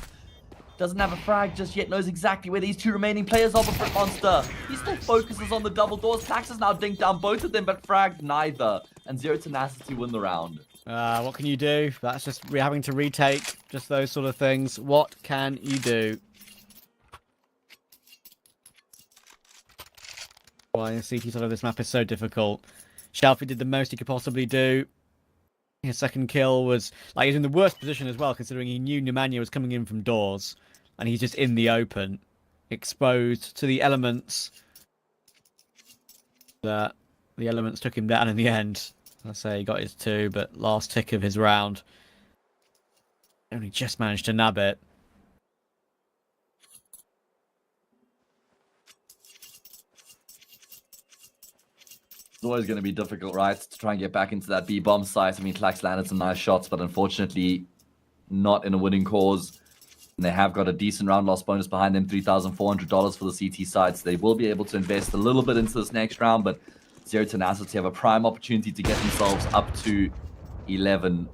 Doesn't have a frag just yet. Knows exactly where these 2 remaining players are, but Britmonster, he still focuses on the double doors. Klax has now dinked down both of them, but fragged neither. And Zero Tenacity win the round. What can you do? That's just having to retake. Just those sort of things. What can you do? Why the CT side of this map is so difficult. Shalfie did the most he could possibly do. His second kill was, like, he's in the worst position as well, considering he knew Nemanja was coming in from doors. And he's just in the open, exposed to the elements. The elements took him down in the end. I say he got his 2, but last tick of his round. Only just managed to nab it. It's always going to be difficult, right, to try and get back into that B-bomb site. I mean, Klax landed some nice shots, but unfortunately not in a winning cause. And they have got a decent round loss bonus behind them, $3,400 for the CT side. So they will be able to invest a little bit into this next round, but Zero Tenacity have a prime opportunity to get themselves up to 11.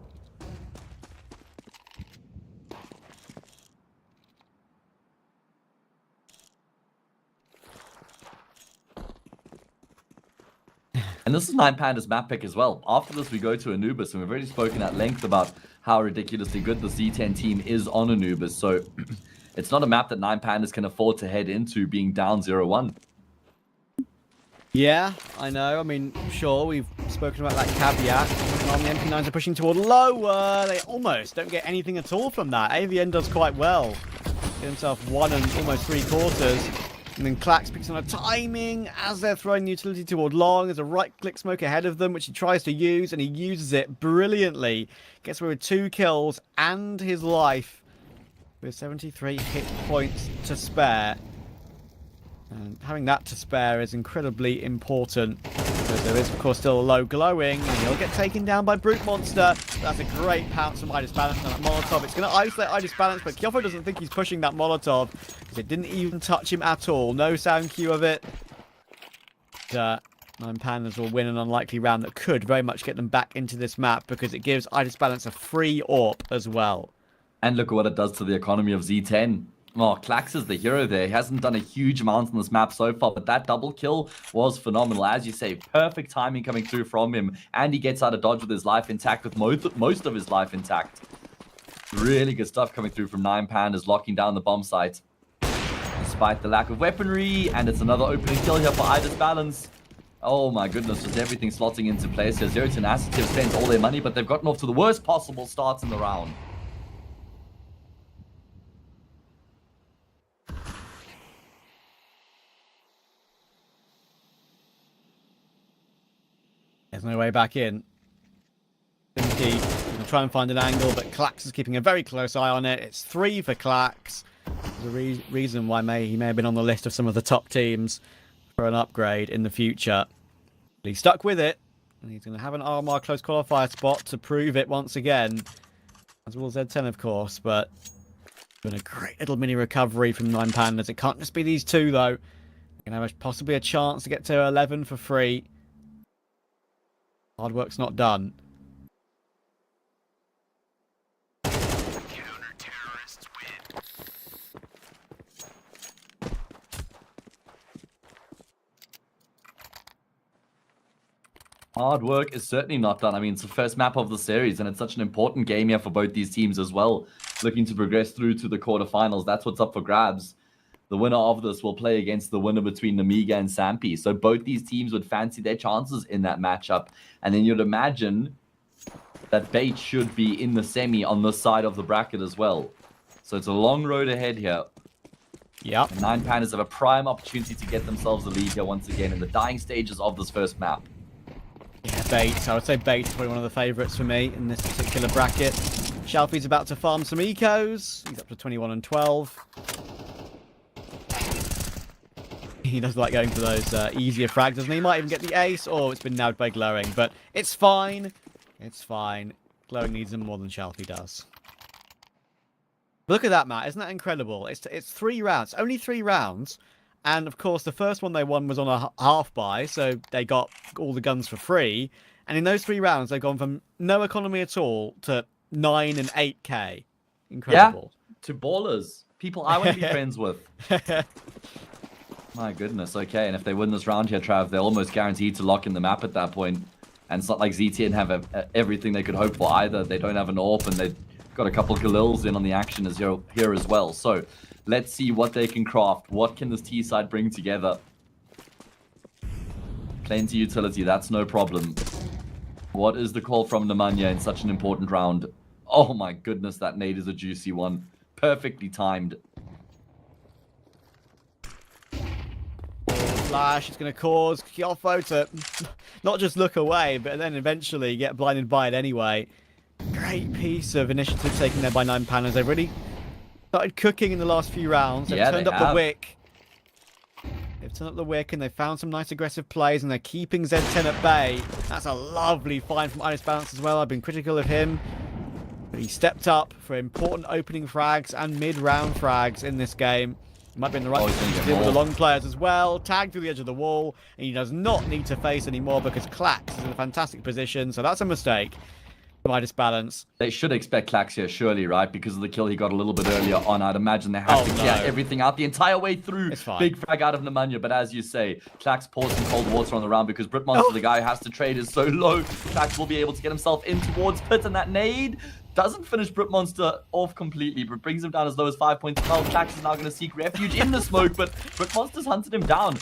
And this is 9 Pandas map pick as well. After this, we go to Anubis, and we've already spoken at length about how ridiculously good the Z10 team is on Anubis. So it's not a map that 9 Pandas can afford to head into being down 0-1. Yeah, I know. I mean, sure, we've spoken about that caveat. The MP9s are pushing toward lower. They almost don't get anything at all from that. AVN does quite well. Get himself 1 and almost 3/4. And then Klax picks on a timing as they're throwing the utility toward long. There's a right-click smoke ahead of them, which he tries to use, and he uses it brilliantly. Gets away with 2 kills and his life with 73 hit points to spare. And having that to spare is incredibly important. Because there is, of course, still a low glowing, and he'll get taken down by Brute Monster. That's a great pounce from Idis Balance on that Molotov. It's going to isolate Idis Balance, but Kyofo doesn't think he's pushing that Molotov, because it didn't even touch him at all. No sound cue of it. 9 Pandas will win an unlikely round that could very much get them back into this map, because it gives Idis Balance a free AWP as well. And look at what it does to the economy of Z10. Oh, Klax is the hero there. He hasn't done a huge amount on this map so far, but that double kill was phenomenal. As you say, perfect timing coming through from him, and he gets out of dodge with his life intact, with most of his life intact. Really good stuff coming through from 9 Pandas, locking down the bomb site. Despite the lack of weaponry, and it's another opening kill here for Idis Balance. Oh my goodness, just everything slotting into place here. Zero Tenacity have spent all their money, but they've gotten off to the worst possible starts in the round. There's no way back in. Indeed, going to try and find an angle, but Klax is keeping a very close eye on it. It's 3 for Klax. There's a reason why he may have been on the list of some of the top teams for an upgrade in the future. But he's stuck with it, and he's going to have an RMR close qualifier spot to prove it once again. As will Z10, of course, but been a great little mini recovery from 9 Pandas. It can't just be these 2, though. They can have possibly a chance to get to 11 for free. Hard work's not done. Hard work is certainly not done. I mean, it's the first map of the series, and it's such an important game here for both these teams as well. Looking to progress through to the quarterfinals. That's what's up for grabs. The winner of this will play against the winner between Namiga and Sampi. So both these teams would fancy their chances in that matchup. And then you'd imagine that Bait should be in the semi on this side of the bracket as well. So it's a long road ahead here. Yeah. 9 Pandas have a prime opportunity to get themselves a lead here once again in the dying stages of this first map. Yeah, Bait. I would say Bait is probably one of the favourites for me in this particular bracket. Shalfie's about to farm some ecos. He's up to 21 and 12. He does like going for those easier frags, doesn't he? He might even get the ace. Oh, it's been nabbed by Glowing, but it's fine. It's fine. Glowing needs them more than Shalfie does. Look at that, Matt. Isn't that incredible? It's 3 rounds. Only 3 rounds. And, of course, the first one they won was on a half buy, so they got all the guns for free. And in those 3 rounds, they've gone from no economy at all to 9 and 8k. Incredible. Yeah, to ballers. People I want to be friends with. My goodness, okay. And if they win this round here, Trav, they're almost guaranteed to lock in the map at that point. And it's not like ZTN have everything they could hope for either. They don't have an AWP, and they've got a couple Galils in on the action here as well. So let's see what they can craft. What can this T side bring together? Plenty utility, that's no problem. What is the call from Nemanja in such an important round? Oh my goodness, that nade is a juicy one. Perfectly timed. Flash is going to cause Kyofo to not just look away, but then eventually get blinded by it anyway. Great piece of initiative taken there by 9Pandas. They've really started cooking in the last few rounds. They've turned up the wick. They've turned up the wick and they've found some nice aggressive plays, and they're keeping Z10 at bay. That's a lovely find from Iris Balance as well. I've been critical of him, but he stepped up for important opening frags and mid-round frags in this game. Might be in the right position to deal with the long players as well. Tagged through the edge of the wall, and he does not need to face anymore because Klax is in a fantastic position, so that's a mistake. Midas Balance. They should expect Klax here, surely, right? Because of the kill he got a little bit earlier on. I'd imagine they have to clear everything out the entire way through. Big frag out of Nemanja, but as you say, Klax pours some cold water on the round because Britmonster, the guy who has to trade, is so low. Klax will be able to get himself in towards Pit, and that nade doesn't finish Britmonster off completely, but brings him down as low as 5 points. Well, Klax is now going to seek refuge in the smoke, but Britmonster's hunted him down.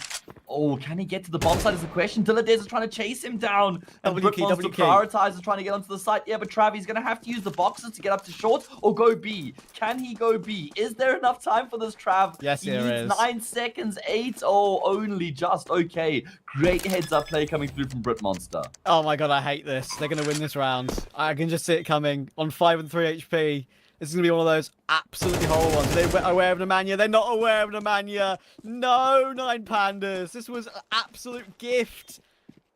Oh, can he get to the bomb site is the question. Dilladez is trying to chase him down. And Britmonster prioritizes trying to get onto the site. Yeah, but Travi's going to have to use the boxes to get up to short or go B. Can he go B? Is there enough time for this, Trav? Yes, there is. 9 seconds, 8. Oh, only just. Okay. Great heads-up play coming through from Britmonster. Oh my god, I hate this. They're going to win this round. I can just see it coming. On 5 and 3 HP. This is going to be one of those absolutely horrible ones. Are they aware of Nemanja? They're not aware of Nemanja. No, 9Pandas. This was an absolute gift.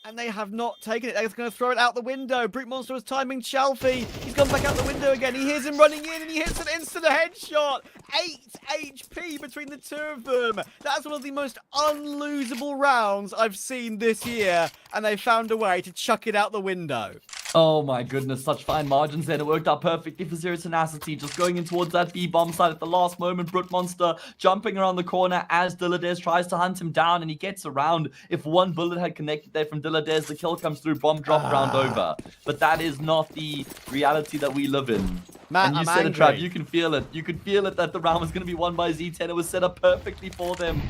And they have not taken it. They're going to throw it out the window. Brute Monster was timing Shalfie. He's gone back out the window again. He hears him running in and he hits an instant headshot. 8 HP between the two of them. That's one of the most unlosable rounds I've seen this year. And they found a way to chuck it out the window. Oh my goodness, such fine margins there. It worked out perfectly for Zero Tenacity. Just going in towards that B bomb site at the last moment. Britmonster jumping around the corner as Dilladez tries to hunt him down, and he gets around. If one bullet had connected there from Dilladez, the kill comes through, bomb drop round over. But that is not the reality that we live in. Matt, and you said it, Trav, you can feel it. You could feel it that the round was going to be won by Z10. It was set up perfectly for them.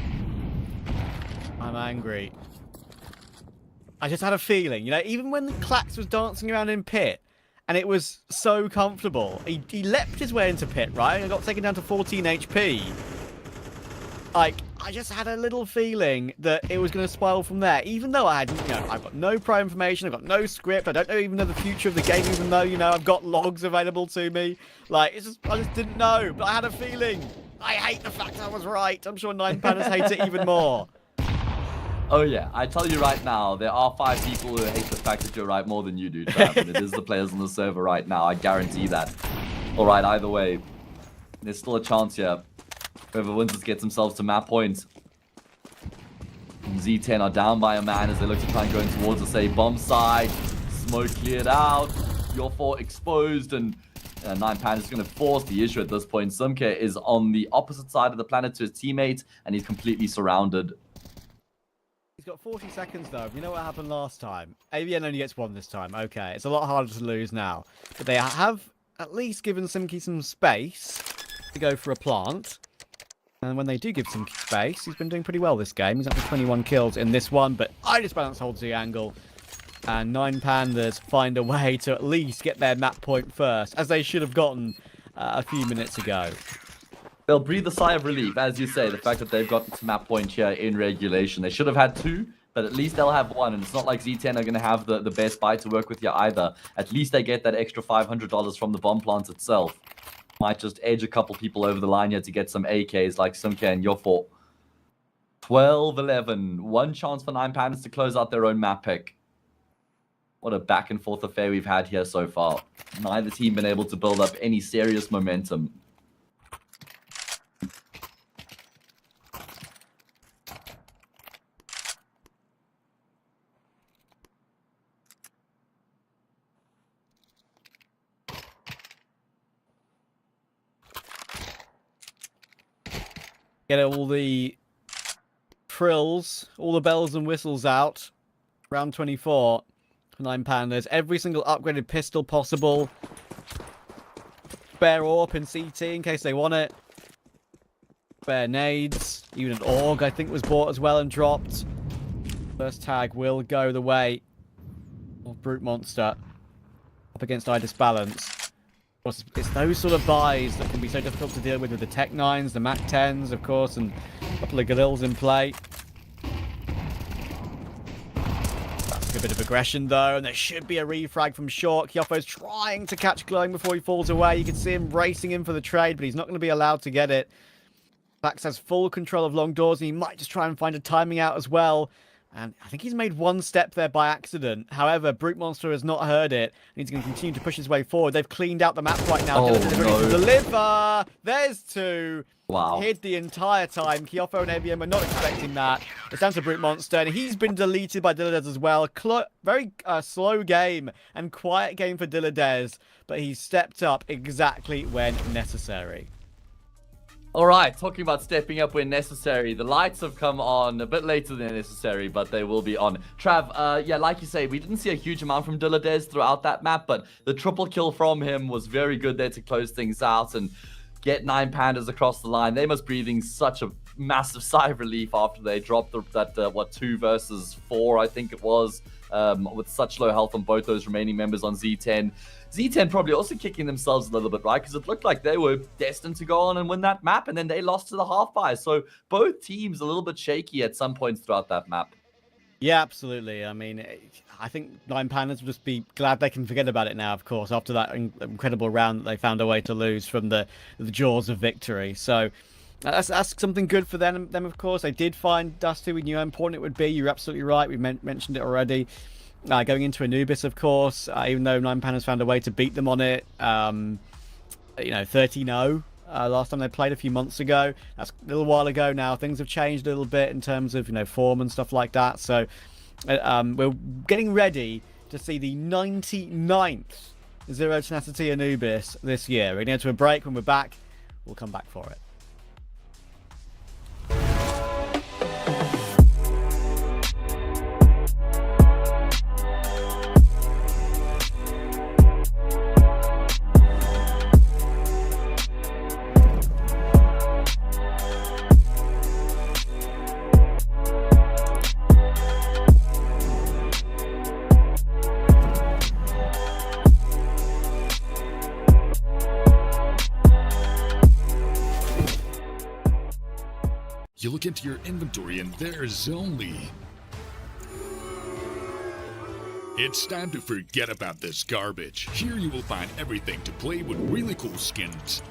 I'm angry. I just had a feeling, you know, even when the Klax was dancing around in Pit, and it was so comfortable, he leapt his way into Pit, right? And got taken down to 14 HP. Like, I just had a little feeling that it was going to spiral from there, even though I had, you know, I've got no prior information, I've got no script, I don't even know the future of the game, even though, you know, I've got logs available to me. Like, it's just, I just didn't know, but I had a feeling. I hate the fact I was right. I'm sure 9Pandas hate it even more. Oh yeah, I tell you right now, there are 5 people who hate the fact that you're right more than you do, Trav, and it is the players on the server right now, I guarantee that. Alright, either way, there's still a chance here. Whoever wins this gets themselves to map point. Z10 are down by a man as they look to try and go in towards the say bomb side. Smoke cleared out, your 4 exposed, and 9Pandas is going to force the issue at this point. Sumke is on the opposite side of the planet to his teammates, and he's completely surrounded. He's got 40 seconds, though. You know what happened last time? AVN only gets 1 this time. Okay, it's a lot harder to lose now. But they have at least given Simki some space to go for a plant. And when they do give Simki space, he's been doing pretty well this game. He's up to 21 kills in this one, but Iris Balance holds the angle. And 9Pandas find a way to at least get their map point first, as they should have gotten a few minutes ago. They'll breathe a sigh of relief, as you say, the fact that they've gotten to map point here in regulation. They should have had 2, But at least they'll have one, and it's not like Z10 are going to have the best buy to work with here either. At least they get that extra $500 from the bomb plant itself. Might just edge a couple people over the line here to get some AKs like Simka and Yofor. 12-11. One chance for 9 Pandas to close out their own map pick. What a back and forth affair we've had here so far. Neither team been able to build up any serious momentum. Get all the frills, all the bells and whistles out. Round 24 for 9 Pandas. Every single upgraded pistol possible. Spare AWP in CT in case they want it. Spare nades. Even an AUG I think was bought as well and dropped. First tag will go the way of Brute Monster. Up against Idis Balance. Of course, it's those sort of buys that can be so difficult to deal with the Tech 9s, the Mac 10s, of course, and a couple of Galils in play. That's a bit of aggression, though, and there should be a refrag from Short. Kyofo's trying to catch Glowing before he falls away. You can see him racing in for the trade, but he's not going to be allowed to get it. Vax has full control of long doors, and he might just try and find a timing out as well. And I think he's made one step there by accident. However, Brute Monster has not heard it, and he's going to continue to push his way forward. They've cleaned out the map right now. Oh, They're ready to deliver. There's 2. Wow. Hid the entire time. Kyofo and ABM are not expecting that. It's down to Brute Monster, and he's been deleted by Dilladez as well. Very slow game and quiet game for Dilladez, but he's stepped up exactly when necessary. All right, talking about stepping up when necessary. The lights have come on a bit later than necessary, but they will be on. Trav, yeah, like you say, we didn't see a huge amount from Dilladez throughout that map, but the triple kill from him was very good there to close things out and get 9 Pandas across the line. They must be breathing such a massive sigh of relief after they dropped that 2 versus 4, I think it was, with such low health on both those remaining members on Z10. Z10 probably also kicking themselves a little bit, right? Because it looked like they were destined to go on and win that map, and then they lost to the half buy. So both teams a little bit shaky at some points throughout that map. Yeah, absolutely. I mean, I think 9 Pandas will just be glad they can forget about it now, of course, after that incredible round that they found a way to lose from the jaws of victory. So that's something good for them, of course. They did find Dusty. We knew how important it would be. You're absolutely right. We mentioned it already. Going into Anubis, of course, even though 9 Pandas found a way to beat them on it, 13-0 last time they played a few months ago. That's a little while ago now. Things have changed a little bit in terms of, form and stuff like that. So we're getting ready to see the 99th Zero Tenacity Anubis this year. We're going to go to a break. When we're back, we'll come back for it. You look into your inventory and there's only... It's time to forget about this garbage. Here you will find everything to play with really cool skins.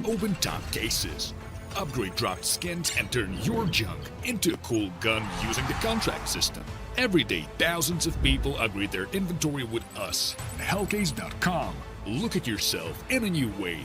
Open top cases. Upgrade dropped skins and turn your junk into a cool gun using the contract system. Every day, thousands of people upgrade their inventory with us. Hellcase.com. Look at yourself in a new way.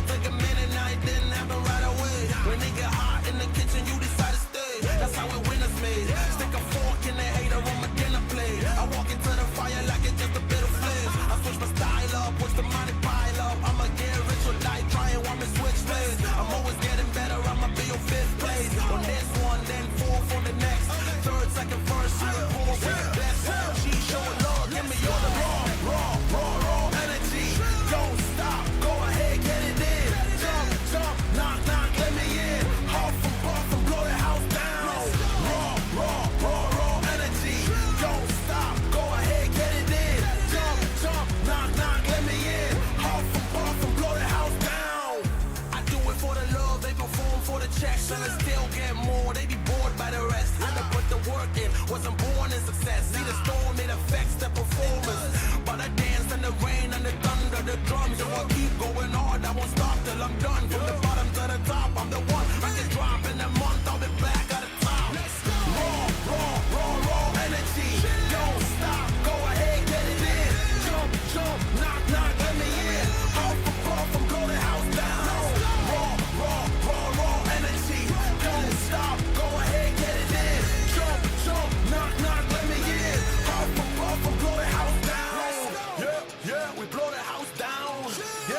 take a minute, now it didn't happen right away. When it get hot in the kitchen, you decide to stay. That's how it winners made. Stick a fork in the hater on my dinner plate. I walk into the fire like it's just a bit of flames. I switch my style up, watch the money pile up. I'ma get rich or die trying, want me switch lanes. I'm always getting better, I'ma be on 5th place. On this one, then 4th on the next. 3rd, 2nd, 1st, you and Paul with the best. She showing love, give me all the raw energy. Don't stop, go ahead, get it in. Jump, knock, let me in. Huff and puff and blow the house down. Raw energy. Don't stop, go ahead, get it in. Jump, knock, let me in. Huff and puff and blow the house down. I do it for the love, they perform for the checks, and I still get more. They be bored by the rest. Had to put the work in, wasn't born in success. See the storm, it affects the performance. But I dance in the rain and the thunder, the drums. So I keep going hard, I won't stop till I'm done. From the bottom to the top, I'm the one. I can drop in a month, I'll be back at the top. Raw energy. Don't stop, go ahead, get it in. Jump, knock, let me in. Huff and puff and blow the house down. Raw energy. Don't stop, go ahead, get it in. Jump, knock, let me in. Huff and puff and blow the house down. Yeah, we blow the house down. Yeah.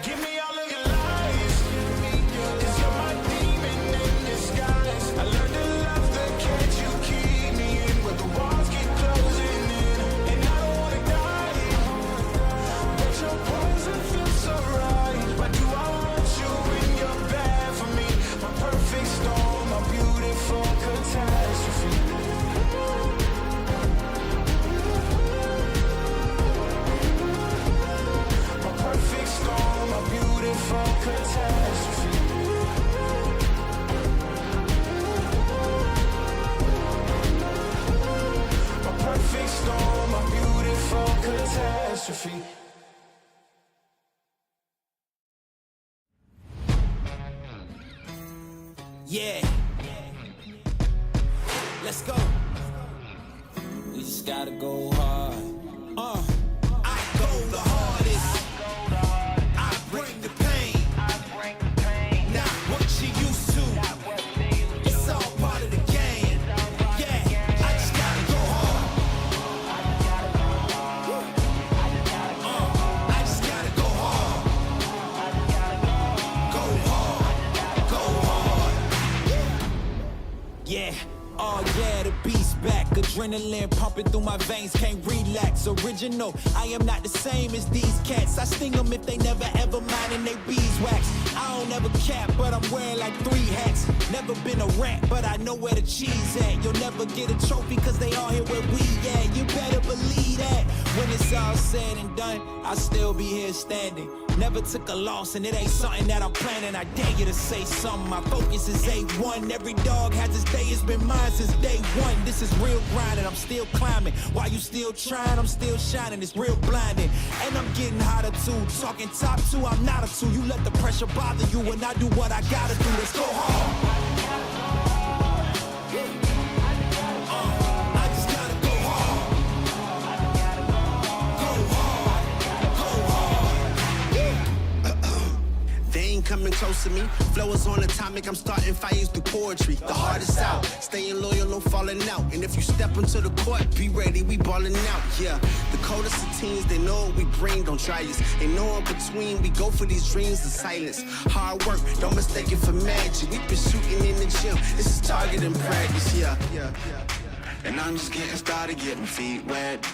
Give me all of your lies, 'cause you're my demon in disguise. I learned to love the cage you keep me in, where the walls keep closing in, and I don't wanna die, but your poison feels so right. Why do I want you when you're bad for me? My perfect storm, my beautiful catastrophe. My perfect storm, my beautiful catastrophe. My perfect storm, my beautiful catastrophe. Yeah. Let's go. We just gotta go hard. I go the hardest. I bring the pain. Not what you used to. It's all part of the game. Yeah, I just gotta go hard. I just gotta go hard. Go hard. Go hard. Yeah. Oh yeah, the beast back. Adrenaline pumping through my veins, can't relax. Original, I am not the same as these cats. I sting them if they never ever mind and they beeswax. I don't ever cap, but I'm wearing like 3 hats. Never been a rat, but I know where the cheese at. You'll never get a trophy cause they all here where we at. You better believe that. When it's all said and done, I'll still be here standing. Never took a loss and it ain't something that I'm planning. I dare you to say something. My focus is A1. Every dog has his day. It's been mine since day one. This is real grinding. I'm still climbing. While you still trying, I'm still shining. It's real blinding. And I'm getting hotter too. Talking top 2, I'm not a 2. You let the pressure bother you and I do what I gotta do. Let's go hard. I just gotta go hard. Go hard. Go hard. They ain't coming close to me. Flow is on atomic, I'm starting fires through poetry. The hardest out, staying loyal, no falling out. And if you step into the court, be ready, we balling out. Yeah, the coldest of teens, they know what we bring, don't try us. Ain't no in between, we go for these dreams in silence. Hard work, don't mistake it for magic. We been shooting in the gym, this is target and practice, yeah. And I'm just getting started, getting my feet wet.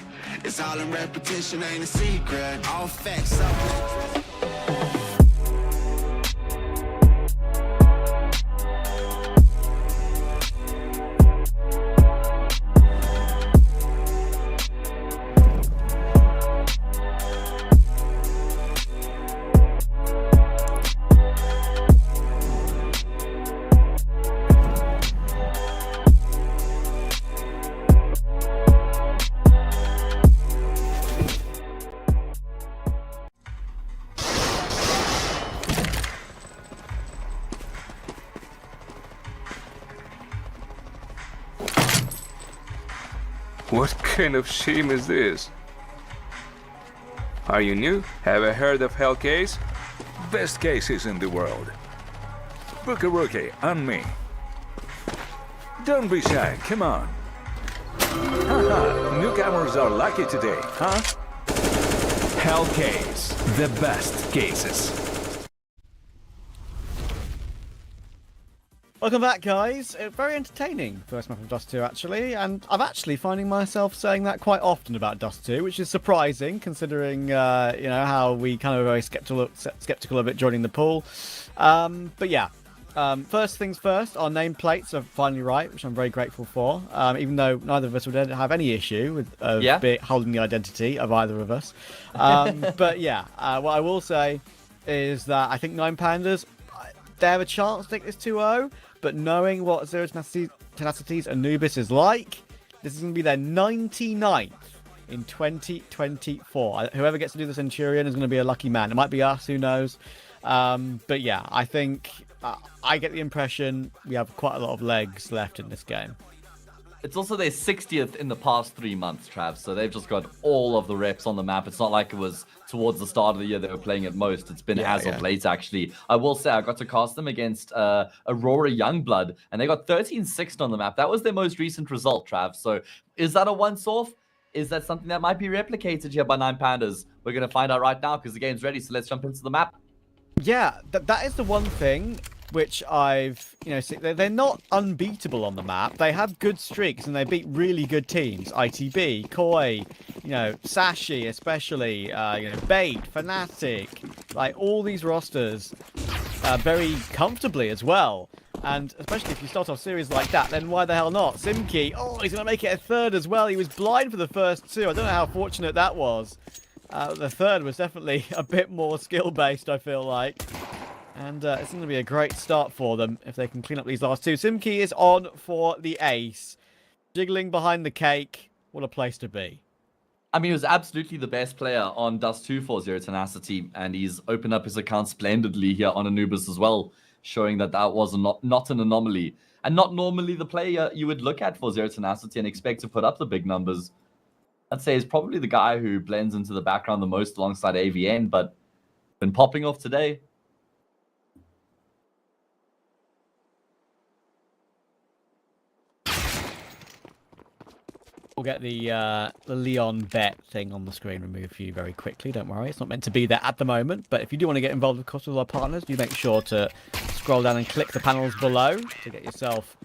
It's all in repetition, ain't a secret. All facts up. What kind of shame is this? Are you new? Ever heard of Hell Case? Best cases in the world. Book a rookie and me. Don't be shy, come on. Haha, newcomers are lucky today, huh? Hell Case, the best cases. Welcome back, guys. Very entertaining first map of Dust 2, actually, and I'm actually finding myself saying that quite often about Dust 2, which is surprising, considering, how we kind of were very skeptical of it joining the pool. But yeah, first things first, our nameplates are finally right, which I'm very grateful for, even though neither of us would have any issue with holding the identity of either of us. But yeah, what I will say is that I think 9 Pandas, they have a chance to take this 2-0, but knowing what Zero Tenacity's Anubis is like, this is going to be their 99th in 2024. Whoever gets to do the Centurion is going to be a lucky man. It might be us, who knows. But yeah, I think I get the impression we have quite a lot of legs left in this game. It's also their 60th in the past 3 months, Trav. So they've just got all of the reps on the map. It's not like it was towards the start of the year they were playing it most. It's been as of late, actually. I will say I got to cast them against Aurora Youngblood, and they got 13-6 on the map. That was their most recent result, Trav. So is that a once-off? Is that something that might be replicated here by 9 Pandas? We're going to find out right now because the game's ready. So let's jump into the map. Yeah, that is the one thing which I've, they're not unbeatable on the map. They have good streaks and they beat really good teams. ITB, Koi, Sashi especially, Bait, Fnatic, like all these rosters very comfortably as well. And especially if you start off series like that, then why the hell not? Simki, he's going to make it a third as well. He was blind for the first 2. I don't know how fortunate that was. The third was definitely a bit more skill-based, I feel like. And it's going to be a great start for them if they can clean up these last 2. Simki is on for the ace. Jiggling behind the cake. What a place to be. I mean, he was absolutely the best player on Dust 2 for Zero Tenacity, and he's opened up his account splendidly here on Anubis as well, showing that was not an anomaly. And not normally the player you would look at for Zero Tenacity and expect to put up the big numbers. I'd say he's probably the guy who blends into the background the most alongside AVN, but been popping off today. We'll get the Leon bet thing on the screen removed for you very quickly. Don't worry, it's not meant to be there at the moment. But if you do want to get involved, of course, with our partners, do make sure to scroll down and click the panels below to get yourself.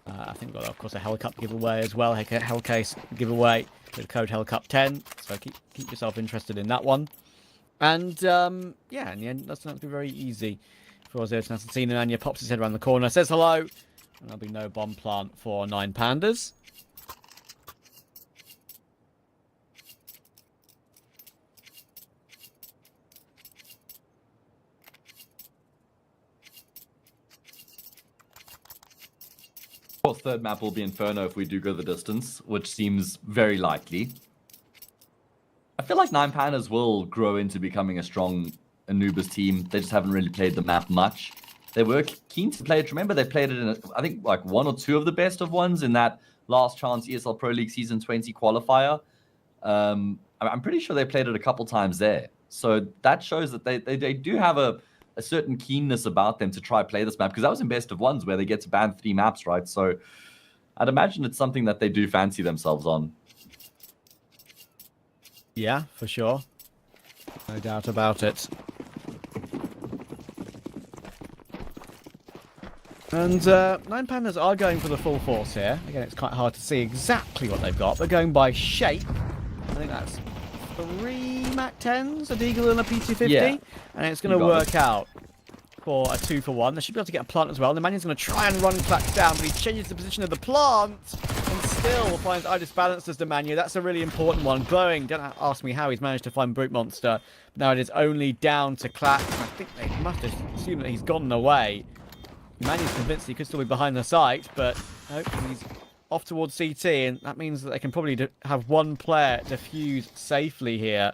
I think we've got, of course, a Hellcup giveaway as well, Hellcase giveaway with code Hellcup10. So keep yourself interested in that one. And yeah, in the end, that's not be very easy for Zero Tenacity. And Anya pops his head around the corner, says hello, and there'll be no bomb plant for 9 Pandas. Of course, third map will be Inferno if we do go the distance, which seems very likely. I feel like 9 Pandas will grow into becoming a strong Anubis team. They just haven't really played the map much. They were keen to play it. Remember, they played it in, I think, like 1 or 2 of the best of ones in that last chance ESL Pro League Season 20 qualifier. I'm pretty sure they played it a couple times there. So that shows that they do have a certain keenness about them to try play this map, because that was in best of ones where they get to ban 3 maps, right? So I'd imagine it's something that they do fancy themselves on. Yeah, for sure. No doubt about it. And 9 Pandas are going for the full force here. Again, it's quite hard to see exactly what they've got. They're going by shape. I think that's 3 Mac 10s, a Deagle and a P250. Yeah. And it's going to work out for a 2-for-1. They should be able to get a plant as well. The Manion's going to try and run Clax down, but he changes the position of the plant and still finds Idis Balance as the Manu. That's a really important one. Glowing, don't ask me how he's managed to find Brute Monster. Now it is only down to Clax. I think they must have assumed that he's gotten away. Manu's convinced he could still be behind the site, but nope, he's off towards CT, and that means that they can probably have 1 player defuse safely here.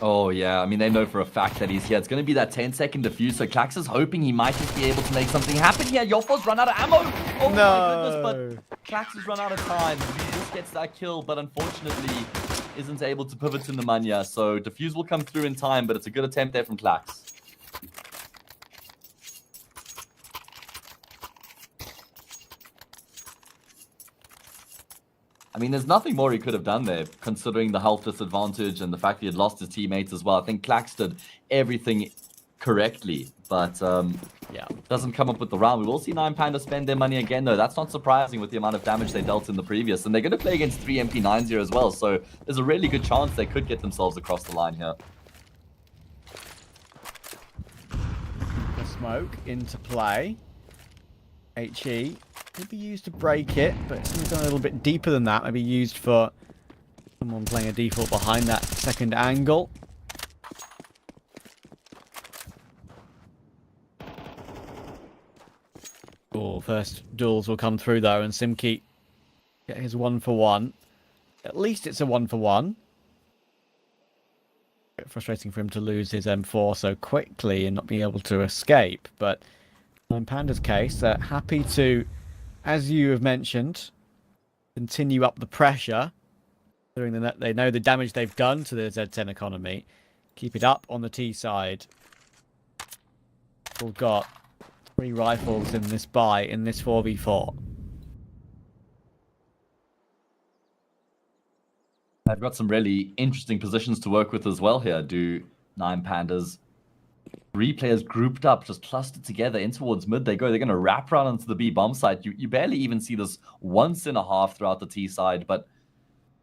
Oh, yeah. I mean, they know for a fact that he's here. It's going to be that 10-second defuse, so Clax is hoping he might just be able to make something happen here. Yofo's run out of ammo. Oh, no. My goodness, but Clax has run out of time. He just gets that kill, but unfortunately isn't able to pivot to Nemanja. So defuse will come through in time, but it's a good attempt there from Clax. I mean, there's nothing more he could have done there, considering the health disadvantage and the fact he had lost his teammates as well. I think Clax did everything correctly, but yeah, doesn't come up with the round. We will see 9 Pandas spend their money again, though. That's not surprising with the amount of damage they dealt in the previous. And they're going to play against 3 MP9s here as well, so there's a really good chance they could get themselves across the line here. The smoke into play. HE could be used to break it, but it's gone a little bit deeper than that. Maybe used for someone playing a default behind that second angle. Oh, first duels will come through though, and Simki get his 1-for-1. At least it's a 1-for-1. Bit frustrating for him to lose his M4 so quickly and not be able to escape, but in Panda's case, they're happy to as you have mentioned, continue up the pressure. They know the damage they've done to the Z10 economy. Keep it up on the T side. We've got 3 rifles in this 4v4. I've got some really interesting positions to work with as well here. Do 9 Pandas. 3 players grouped up, just clustered together in towards mid. They go. They're going to wrap around onto the B bomb site. You barely even see this once in a half throughout the T side, but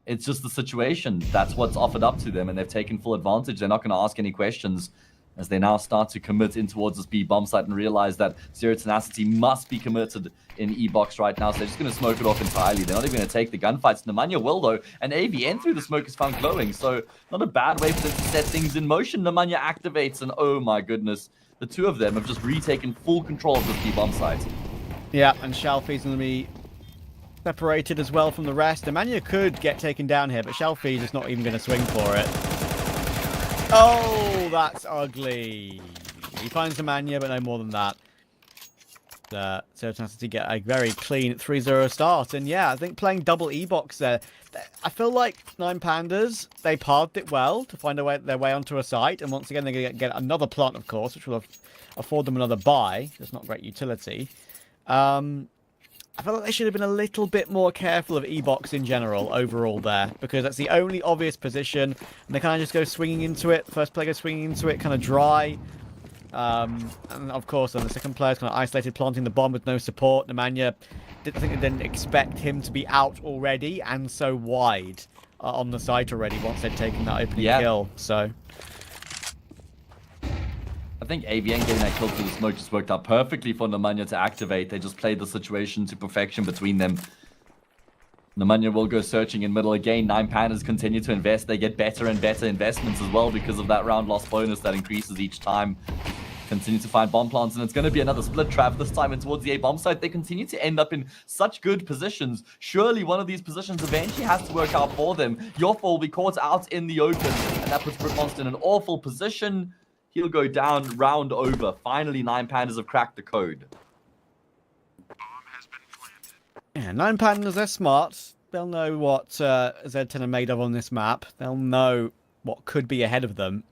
it's just the situation. That's what's offered up to them, and they've taken full advantage. They're not going to ask any questions as they now start to commit in towards this B bomb site and realize that Zero Tenacity must be committed in E-Box right now. So they're just going to smoke it off entirely. They're not even going to take the gunfights. Nemanja will, though, and AVN through the smoke is found glowing. So not a bad way for them to set things in motion. Nemanja activates, and oh my goodness, the two of them have just retaken full control of this B bomb site. Yeah, and Shalfie's going to be separated as well from the rest. Nemanja could get taken down here, but Shalfie is not even going to swing for it. Oh, that's ugly. He finds Nemanja, but no more than that. So Tenacity get a very clean 3-0 start. And yeah, I think playing double E-Box there, I feel like 9 Pandas, they paths it well to find their way onto a site. And once again, they're going to get another plant, of course, which will afford them another buy. It's not great utility. I feel like they should have been a little bit more careful of E-Box in general overall there, because that's the only obvious position, and they kind of just go swinging into it. First player goes swinging into it, kind of dry. And of course, then the second player's kind of isolated, planting the bomb with no support. Nemanja didn't expect him to be out already and so wide on the site already once they'd taken that opening kill. So I think AVN getting that kill through the smoke just worked out perfectly for Nemanja to activate. They just played the situation to perfection between them. Nemanja will go searching in middle again. 9 Pandas continue to invest. They get better and better investments as well because of that round loss bonus that increases each time. Continue to find bomb plants, and it's going to be another split trap this time and towards the A bomb site. They continue to end up in such good positions. Surely one of these positions eventually has to work out for them. Yoff will be caught out in the open, and that puts Britmonster in an awful position. He'll go down, round over. Finally, 9 Pandas have cracked the code. Yeah, 9 Pandas, they're smart. They'll know what Z10 are made of on this map. They'll know what could be ahead of them.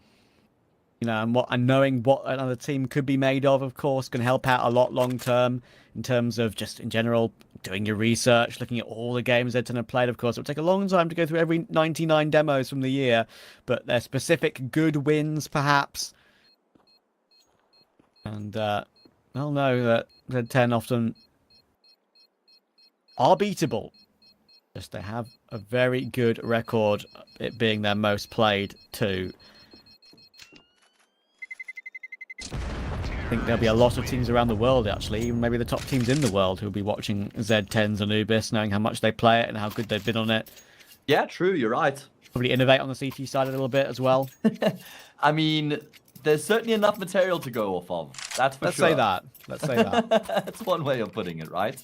You know, and knowing what another team could be made of course, can help out a lot long term in terms of just in general doing your research, looking at all the games Z10 have played. Of course, it will take a long time to go through every 99 demos from the year, but they're specific good wins, perhaps. And they'll know that Z10 often are beatable. Just they have a very good record, it being their most played too. I think there'll be a lot of teams around the world, actually, even maybe the top teams in the world who'll be watching Z10's Anubis, knowing how much they play it and how good they've been on it. Yeah, true, you're right. Probably innovate on the CT side a little bit as well. I mean, there's certainly enough material to go off of. That's for sure. Let's say that. Let's say that. That's one way of putting it, right?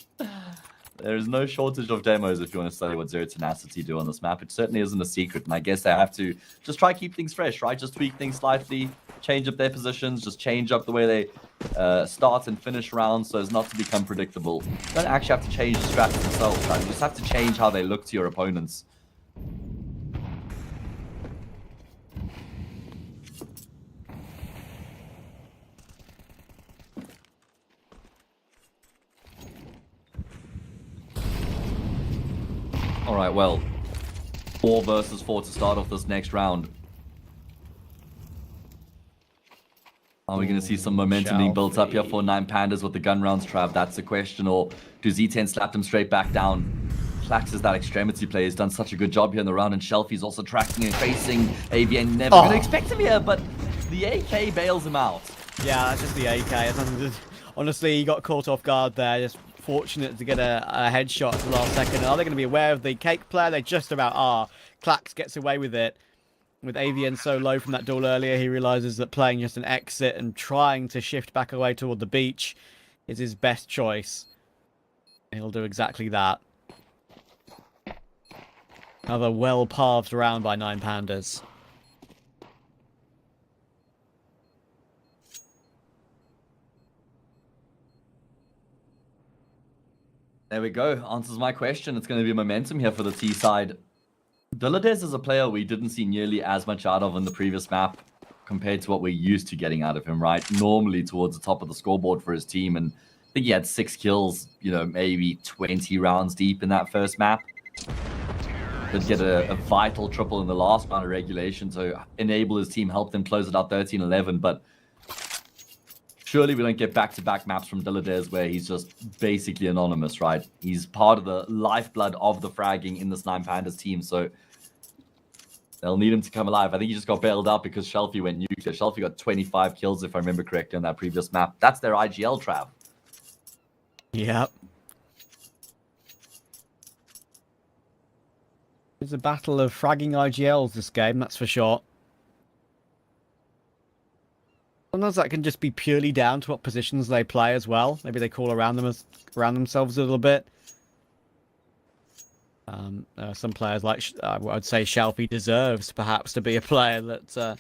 There is no shortage of demos if you want to study what Zero Tenacity do on this map. It certainly isn't a secret, and I guess they have to just try keep things fresh, right? Just tweak things slightly, change up their positions, just change up the way they start and finish rounds so as not to become predictable. You don't actually have to change the strategy themselves, right? You just have to change how they look to your opponents. Alright, well, 4 versus 4 to start off this next round. Are we going to see some momentum being built up here for 9 Pandas with the gun rounds trap? That's the question. Or do Z10 slap them straight back down? Flax is that extremity player. He's done such a good job here in the round, and Shelfie's also tracking and facing AVN. Never going to expect him here, but the AK bails him out. Yeah, that's just the AK. Honestly, he got caught off guard there. Just fortunate to get a headshot at the last second. Are they going to be aware of the cake player? They just about are. Clax gets away with it. With AVN so low from that duel earlier, he realizes that playing just an exit and trying to shift back away toward the beach is his best choice. He'll do exactly that. Another well-pathed round by 9 Pandas. There we go. Answers my question. It's going to be momentum here for the T side. Dilladez is a player we didn't see nearly as much out of in the previous map compared to what we're used to getting out of him, right? Normally towards the top of the scoreboard for his team. And I think he had 6 kills, you know, maybe 20 rounds deep in that first map. Did get a vital triple in the last round of regulation to enable his team, help them close it out 13-11. But surely we don't get back-to-back maps from Dilladez where he's just basically anonymous, right? He's part of the lifeblood of the fragging in this 9 Pandas team, so they'll need him to come alive. I think he just got bailed out because Shelfie went nuclear. Shelfie got 25 kills, if I remember correctly, on that previous map. That's their IGL, Trav. Yep. It's a battle of fragging IGLs this game, that's for sure. Sometimes that can just be purely down to what positions they play as well. Maybe they call around themselves a little bit. There are some players like I'd say Shelfie deserves perhaps to be a player that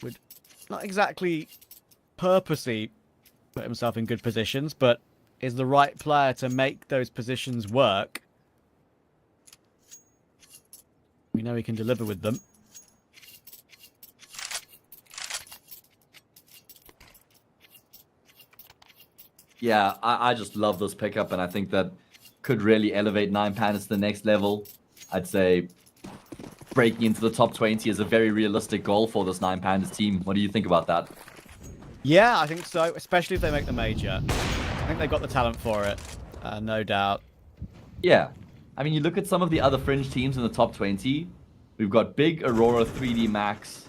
would not exactly purposely put himself in good positions, but is the right player to make those positions work. We know he can deliver with them. Yeah, I just love this pickup, and I think that could really elevate 9 Pandas to the next level. I'd say breaking into the top 20 is a very realistic goal for this 9 Pandas team. What do you think about that? Yeah, I think so, especially if they make the major. I think they've got the talent for it, no doubt. Yeah. I mean, you look at some of the other fringe teams in the top 20. We've got Big, Aurora, 3D Max,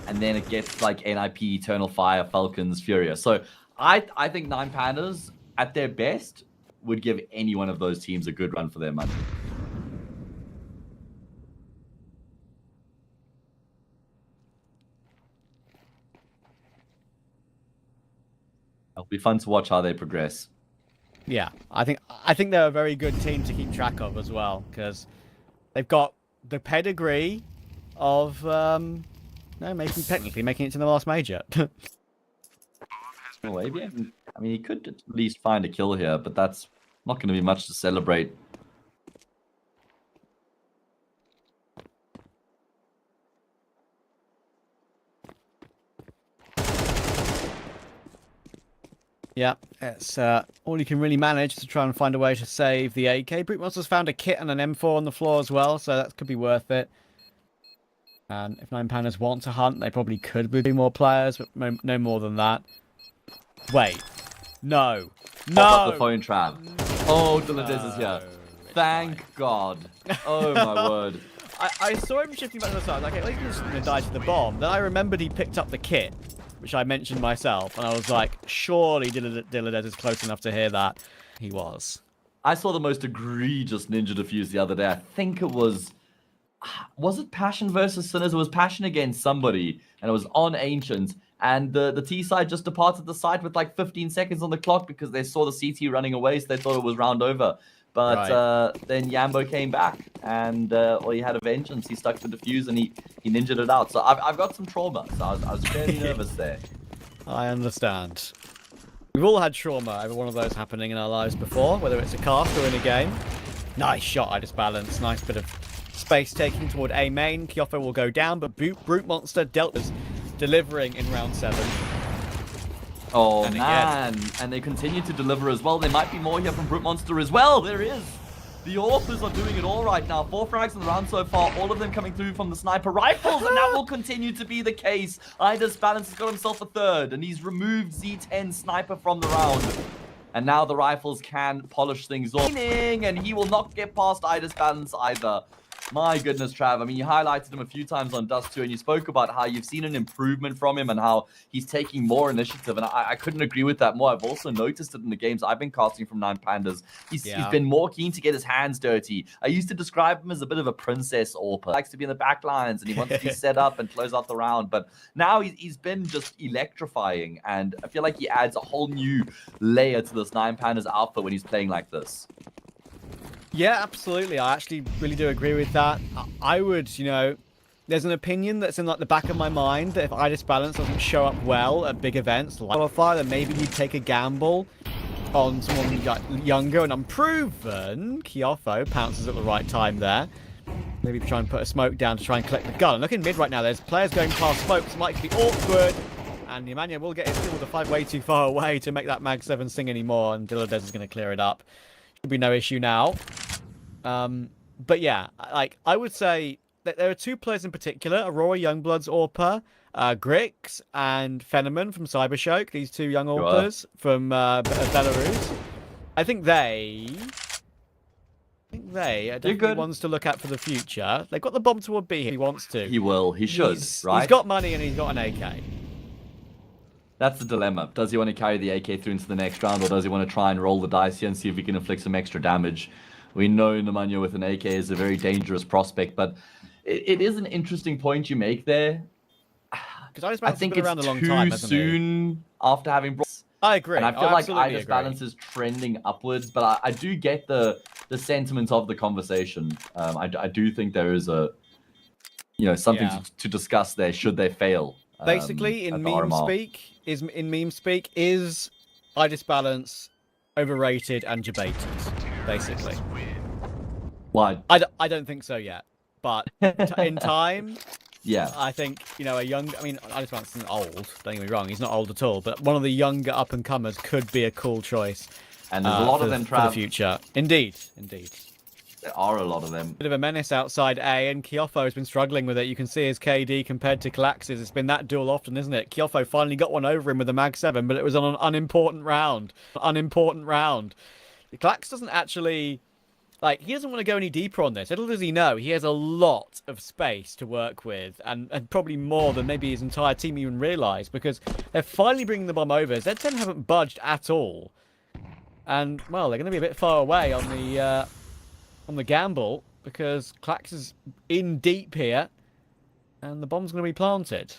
and then it gets like NIP, Eternal Fire, Falcons, Furious. So I think 9 Pandas, at their best, would give any one of those teams a good run for their money. It'll be fun to watch how they progress. Yeah, I think they're a very good team to keep track of as well, because they've got the pedigree of technically making it to the last major. Well, maybe. I mean, he could at least find a kill here, but that's not going to be much to celebrate. Yeah, it's all you can really manage to try and find a way to save the AK. Brute Monster's found a kit and an M4 on the floor as well, so that could be worth it. And if 9 Pandas want to hunt, they probably could be more players, but no more than that. Wait. No. No! Pop up the phone trap. Oh, Dilladez is here. Thank God. Oh, my word. I saw him shifting back to the side. Like, he's just going to die to the bomb. Then I remembered he picked up the kit, which I mentioned myself, and I was like, surely Dilladez is close enough to hear that. He was. I saw the most egregious ninja defuse the other day. I think it was it Passion versus Sinners? It was Passion against somebody, and it was on Ancient, and the T side just departed the site with like 15 seconds on the clock because they saw the CT running away, so they thought it was round over. But then Yambo came back, and he had a vengeance. He stuck the defuse, and he ninja'd it out. So I've got some trauma, so I was fairly nervous there. I understand. We've all had trauma over one of those happening in our lives before, whether it's a cast or in a game. Nice shot, I just balanced. Nice bit of space taking toward A main. Kyofo will go down, but Brute Monster Delta's delivering in round 7. Oh, man. And they continue to deliver as well. There might be more here from Brute Monster as well. There is. The Authors are doing it all right now. 4 frags in the round so far. All of them coming through from the sniper rifles. And that will continue to be the case. Idus Balance has got himself a 3rd. And he's removed Z10 sniper from the round. And now the rifles can polish things off. And he will not get past Idus Balance either. My goodness, Trav. I mean, you highlighted him a few times on Dust 2, and you spoke about how you've seen an improvement from him and how he's taking more initiative. And I couldn't agree with that more. I've also noticed it in the games I've been casting from 9 Pandas. He's been more keen to get his hands dirty. I used to describe him as a bit of a princess AWPer. He likes to be in the back lines, and he wants to be set up and close out the round. But now he's been just electrifying, and I feel like he adds a whole new layer to this 9 Pandas outfit when he's playing like this. Yeah, absolutely. I actually really do agree with that. I would, there's an opinion that's in like the back of my mind that if Idus Balance doesn't show up well at big events like Qualifier, then maybe he'd take a gamble on someone younger and unproven. Kyofo pounces at the right time there. Maybe try and put a smoke down to try and collect the gun. Look in mid right now. There's players going past smoke. It's likely to be awkward. And Nemanja will get his kill with the 5 way too far away to make that Mag 7 sing anymore. And Diladez is going to clear it up. Should be no issue now. But yeah, like I would say that there are 2 players in particular, Aurora Youngbloods AWPer, Grix and Fenneman from Cybershock, these 2 young AWPers from Belarus. I think they are definitely ones to look at for the future. They've got the bomb toward B if he wants to. He will. He should, right? He's got money and he's got an AK. That's the dilemma. Does he want to carry the AK through into the next round, or does he want to try and roll the dice here and see if he can inflict some extra damage? We know Nemanja with an AK is a very dangerous prospect, but it is an interesting point you make there. I think it's around a long time, soon after having brought... I agree. And I feel like Ida's balance is trending upwards, but I do get the sentiment of the conversation. I do think there is something to discuss there should they fail. Basically, in meme speak, is Ida's balance overrated and debated? Basically. Why? I don't think so yet, but in time. Yeah. I think, Ida's balance isn't old, don't get me wrong, he's not old at all, but one of the younger up-and-comers could be a cool choice. And there's a lot of them, for the future. Indeed. There are a lot of them. Bit of a menace outside A, and Kyofo has been struggling with it. You can see his KD compared to Klax's. It's been that duel often, isn't it? Kyofo finally got one over him with the Mag 7, but it was on an unimportant round. Klax doesn't actually... he doesn't want to go any deeper on this. Little does he know, he has a lot of space to work with, and probably more than maybe his entire team even realise, because they're finally bringing the bomb over. Z10 haven't budged at all. And, well, they're going to be a bit far away on the gamble, because Klax is in deep here, and the bomb's going to be planted.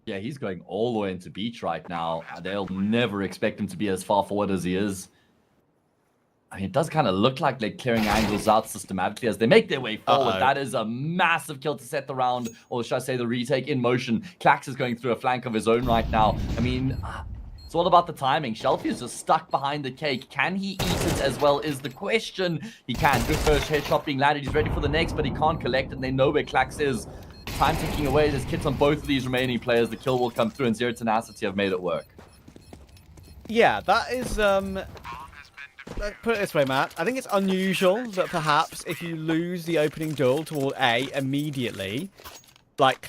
Yeah, he's going all the way into beach right now. They'll never expect him to be as far forward as he is. I mean, it does kind of look like they're clearing angles out systematically as they make their way forward. That is a massive kill to set the round, or should I say the retake in motion. Klax is going through a flank of his own right now. I mean, it's all about the timing. Shelfie is just stuck behind the cake. Can he eat it as well is the question. He can. Good first headshot being landed. He's ready for the next, but he can't collect it, and they know where Klax is. Time ticking away. There's kits on both of these remaining players. The kill will come through, and Zero Tenacity have made it work. Yeah, that is... Put it this way, Matt. I think it's unusual that perhaps if you lose the opening duel toward A immediately, like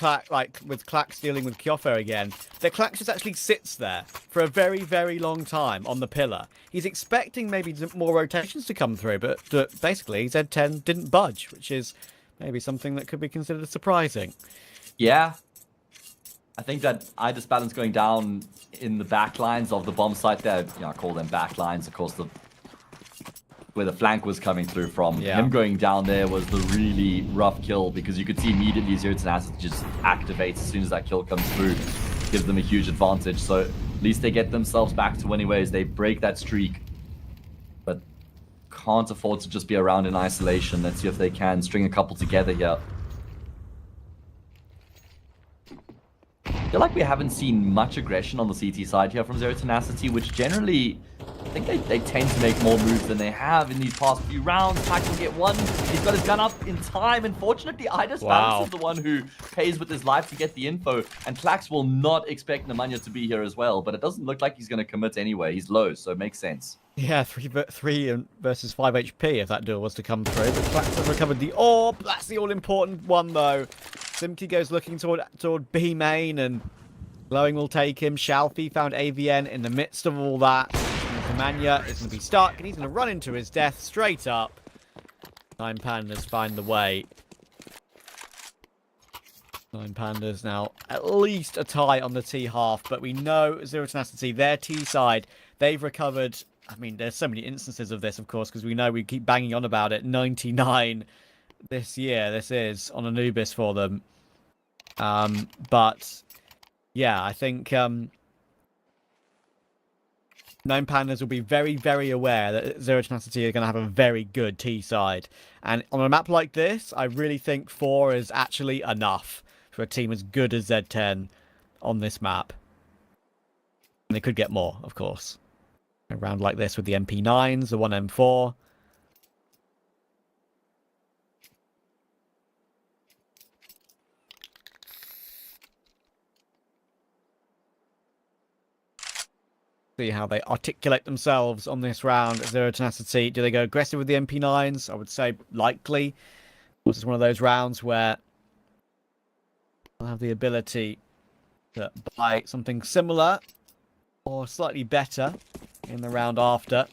with Klax dealing with Kyofo again, that Klax just actually sits there for a very, very long time on the pillar. He's expecting maybe more rotations to come through, but basically Z10 didn't budge, which is maybe something that could be considered surprising. Yeah. I think that Ida's balance going down in the back lines of the bomb site there, I call them back lines, of course, where the flank was coming through from. Yeah. Him going down there was the really rough kill, because you could see immediately Zero Tenacity just activates as soon as that kill comes through. Gives them a huge advantage. So at least they get themselves back to winning ways. They break that streak. But can't afford to just be around in isolation. Let's see if they can string a couple together here. I feel like we haven't seen much aggression on the CT side here from Zero Tenacity, which generally, I think they tend to make more moves than they have in these past few rounds. Pack will get one. He's got his gun up in time. Unfortunately, Ida's balance is the one who pays with his life to get the info, and Klax will not expect Nemanja to be here as well, but it doesn't look like he's going to commit anyway. He's low, so it makes sense. Yeah, 3 versus 5 HP if that duel was to come through, but Klax has recovered the orb. That's the all-important one, though. Simki goes looking toward B main, and Glowing will take him. Shalfie found AVN in the midst of all that. Nemanja is going to be stuck, and he's going to run into his death straight up. 9 Pandas find the way. 9 Pandas now at least a tie on the T half, but we know Zero Tenacity, their T side, they've recovered. I mean, there's so many instances of this, of course, because we know we keep banging on about it. 99 this year, this is on Anubis for them. But yeah, I think 9 Pandas will be very, very aware that Zero Tenacity are going to have a very good T side. And on a map like this, I really think 4 is actually enough for a team as good as Z10 on this map. And they could get more, of course. A round like this with the MP9s, the 1M4. See how they articulate themselves on this round. Zero Tenacity. Do they go aggressive with the MP9s? I would say likely. This is one of those rounds where I'll have the ability to buy something similar or slightly better in the round after.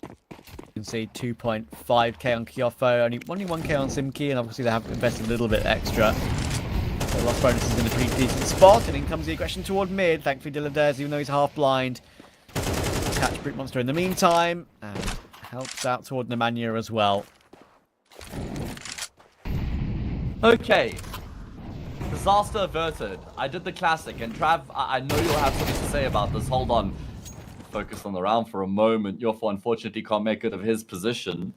You can see 2.5k on Kyofo, only 1k on Simki, and obviously they have invested a little bit extra. So lost bonus is in a pretty decent spot, and in comes the aggression toward mid. Thankfully, Dilladeres, even though he's half blind, catch Brute Monster in the meantime, and helps out toward Nemanja as well. Okay. Disaster averted. I did the classic, and Trav, I know you'll have something to say about this. Hold on. Focus on the round for a moment. Yofo unfortunately can't make it of his position.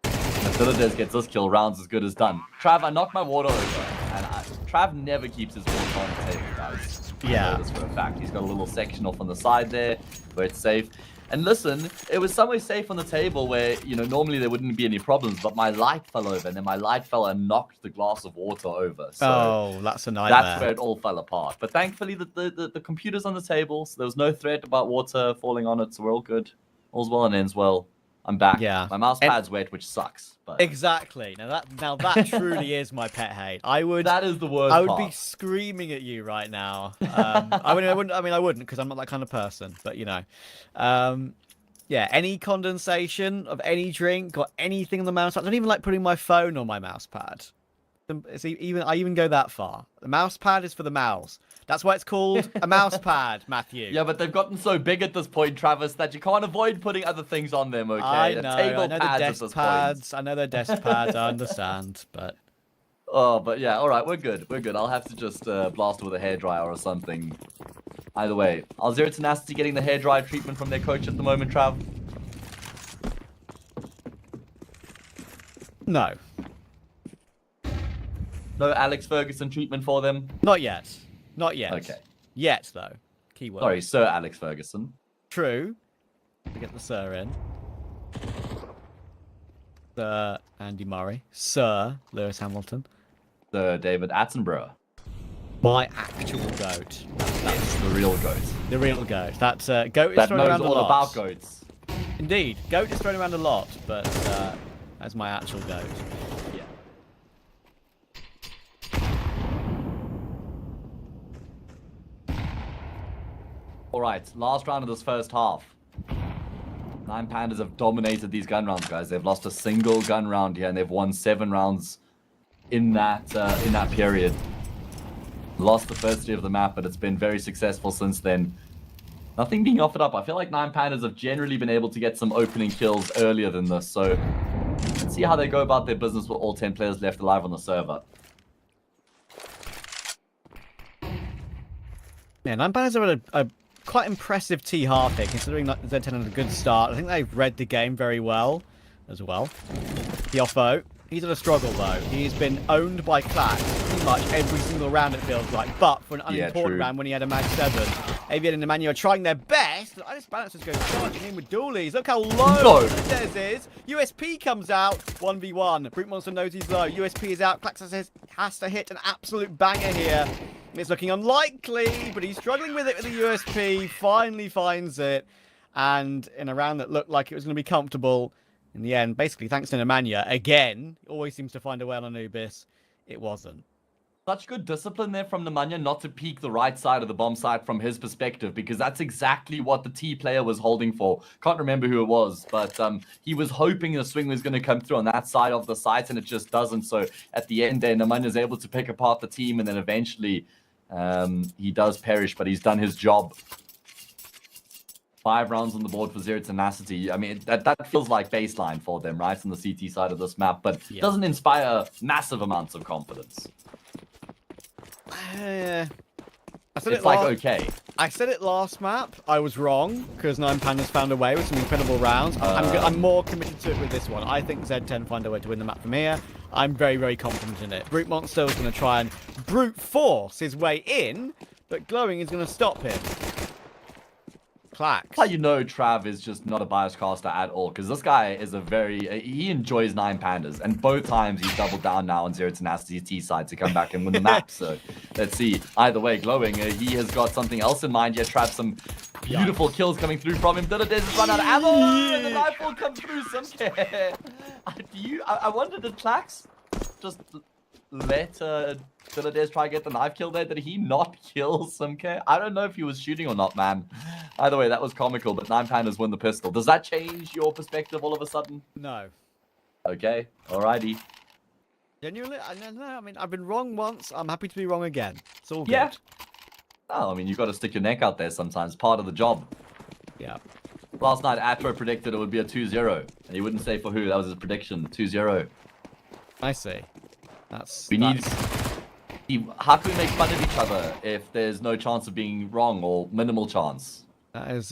If Dilladeres gets this kill, round's as good as done. Trav, I knocked my water over, and Trav never keeps his water on the table, guys. Yeah. I know this for a fact. He's got a little section off on the side there where it's safe. And listen, it was somewhere safe on the table where, you know, normally there wouldn't be any problems, but my light fell over, and then my light fell and knocked the glass of water over. So oh, that's a nightmare. that's where it all fell apart. But thankfully, the computer's on the table, so there was no threat about water falling on it, so we're all good. All's well and ends well. I'm back. Yeah. My mouse pad's wet, which sucks. But Exactly. Now that truly is my pet hate. That is the worst I would part. be screaming at you right now. I wouldn't because I'm not that kind of person. But you know, yeah. Any condensation of any drink or anything on the mouse pad. I don't even like putting my phone on my mouse pad. I even go that far. The mouse pad is for the mouse. That's why it's called a mouse pad, Matthew. Yeah, but they've gotten so big at this point, Travis, that you can't avoid putting other things on them, okay? I know the pads desk pads. I know they're desk pads. I understand, but... Oh, but yeah, all right, we're good. We're good. I'll have to just blast with a hairdryer or something. Either way, are Zero Tenacity getting the hairdryer treatment from their coach at the moment, Trav? No. No Alex Ferguson treatment for them? Not yet. Not yet. Okay. Yet, though. Keyword. Sorry, Sir Alex Ferguson. True. To get the Sir in. Sir Andy Murray. Sir Lewis Hamilton. Sir David Attenborough. My actual goat. That's the real goat. The real goat. That goat is That thrown knows around a all lot. about goats. Indeed. Goat is thrown around a lot, but that's my actual goat. Yeah. All right, last round of this first half. 9 Pandas have dominated these gun rounds, guys. They've lost a single gun round here, and they've won 7 rounds in that period. Lost the first 3 of the map, but it's been very successful since then. Nothing being offered up. I feel like 9 Pandas have generally been able to get some opening kills earlier than this, so let's see how they go about their business with all 10 players left alive on the server. Yeah, 9 Pandas have had a quite impressive T half here, considering that Z10 had a good start. I think they've read the game very well, as well. Yofo, he's at a struggle though. He's been owned by Clack pretty much every single round, it feels like. But for an unimportant round when he had a Mag 7, Avian and Emmanuel are trying their best. I just balance just goes charging in with dualies. Look how low Des is. USP comes out 1v1. Brute Monster knows he's low. USP is out. Clack says has to hit an absolute banger here. It's looking unlikely, but he's struggling with it with the USP. Finally finds it. And in a round that looked like it was going to be comfortable, in the end, basically thanks to Nemanja, again, always seems to find a way on Anubis. It wasn't. Such good discipline there from Nemanja not to peek the right side of the bomb site from his perspective, because that's exactly what the T player was holding for. Can't remember who it was, but he was hoping the swing was going to come through on that side of the site, and it just doesn't. So at the end there, Nemanja is able to pick apart the team, and then eventually he does perish, but he's done his job. 5 rounds on the board for Zero Tenacity. I mean, that feels like baseline for them, right, on the CT side of this map, but doesn't inspire massive amounts of confidence. I said It's like, okay. I said it last map. I was wrong, because 9 Pandas found a way with some incredible rounds. I'm more committed to it with this one. I think Z10 find a way to win the map from here. I'm very, very confident in it. Brute Monster is going to try and brute force his way in, but Glowing is going to stop him. Clax. How you know Trav is just not a biased caster at all, because this guy is he enjoys 9 pandas, and both times he's doubled down now on Zero Tenacity's T side to come back and win the map. So let's see. Either way, Glowing, he has got something else in mind. Yet Trav, some beautiful kills coming through from him. Dilladez has run out of ammo, and the knife will come through. I wonder, did Clax just let Dilladez try to get the knife kill there? Did he not kill Simke? I don't know if he was shooting or not, man. Either way, that was comical, but 9 pandas win the pistol. Does that change your perspective all of a sudden? No. Okay, alrighty. Genuinely, I mean, I've been wrong once. I'm happy to be wrong again. It's all good. Yeah. Oh, I mean, you've got to stick your neck out there sometimes. Part of the job. Yeah. Last night, Atro predicted it would be a 2-0. And he wouldn't say for who. That was his prediction. 2-0. I see. How can we make fun of each other if there's no chance of being wrong or minimal chance? That is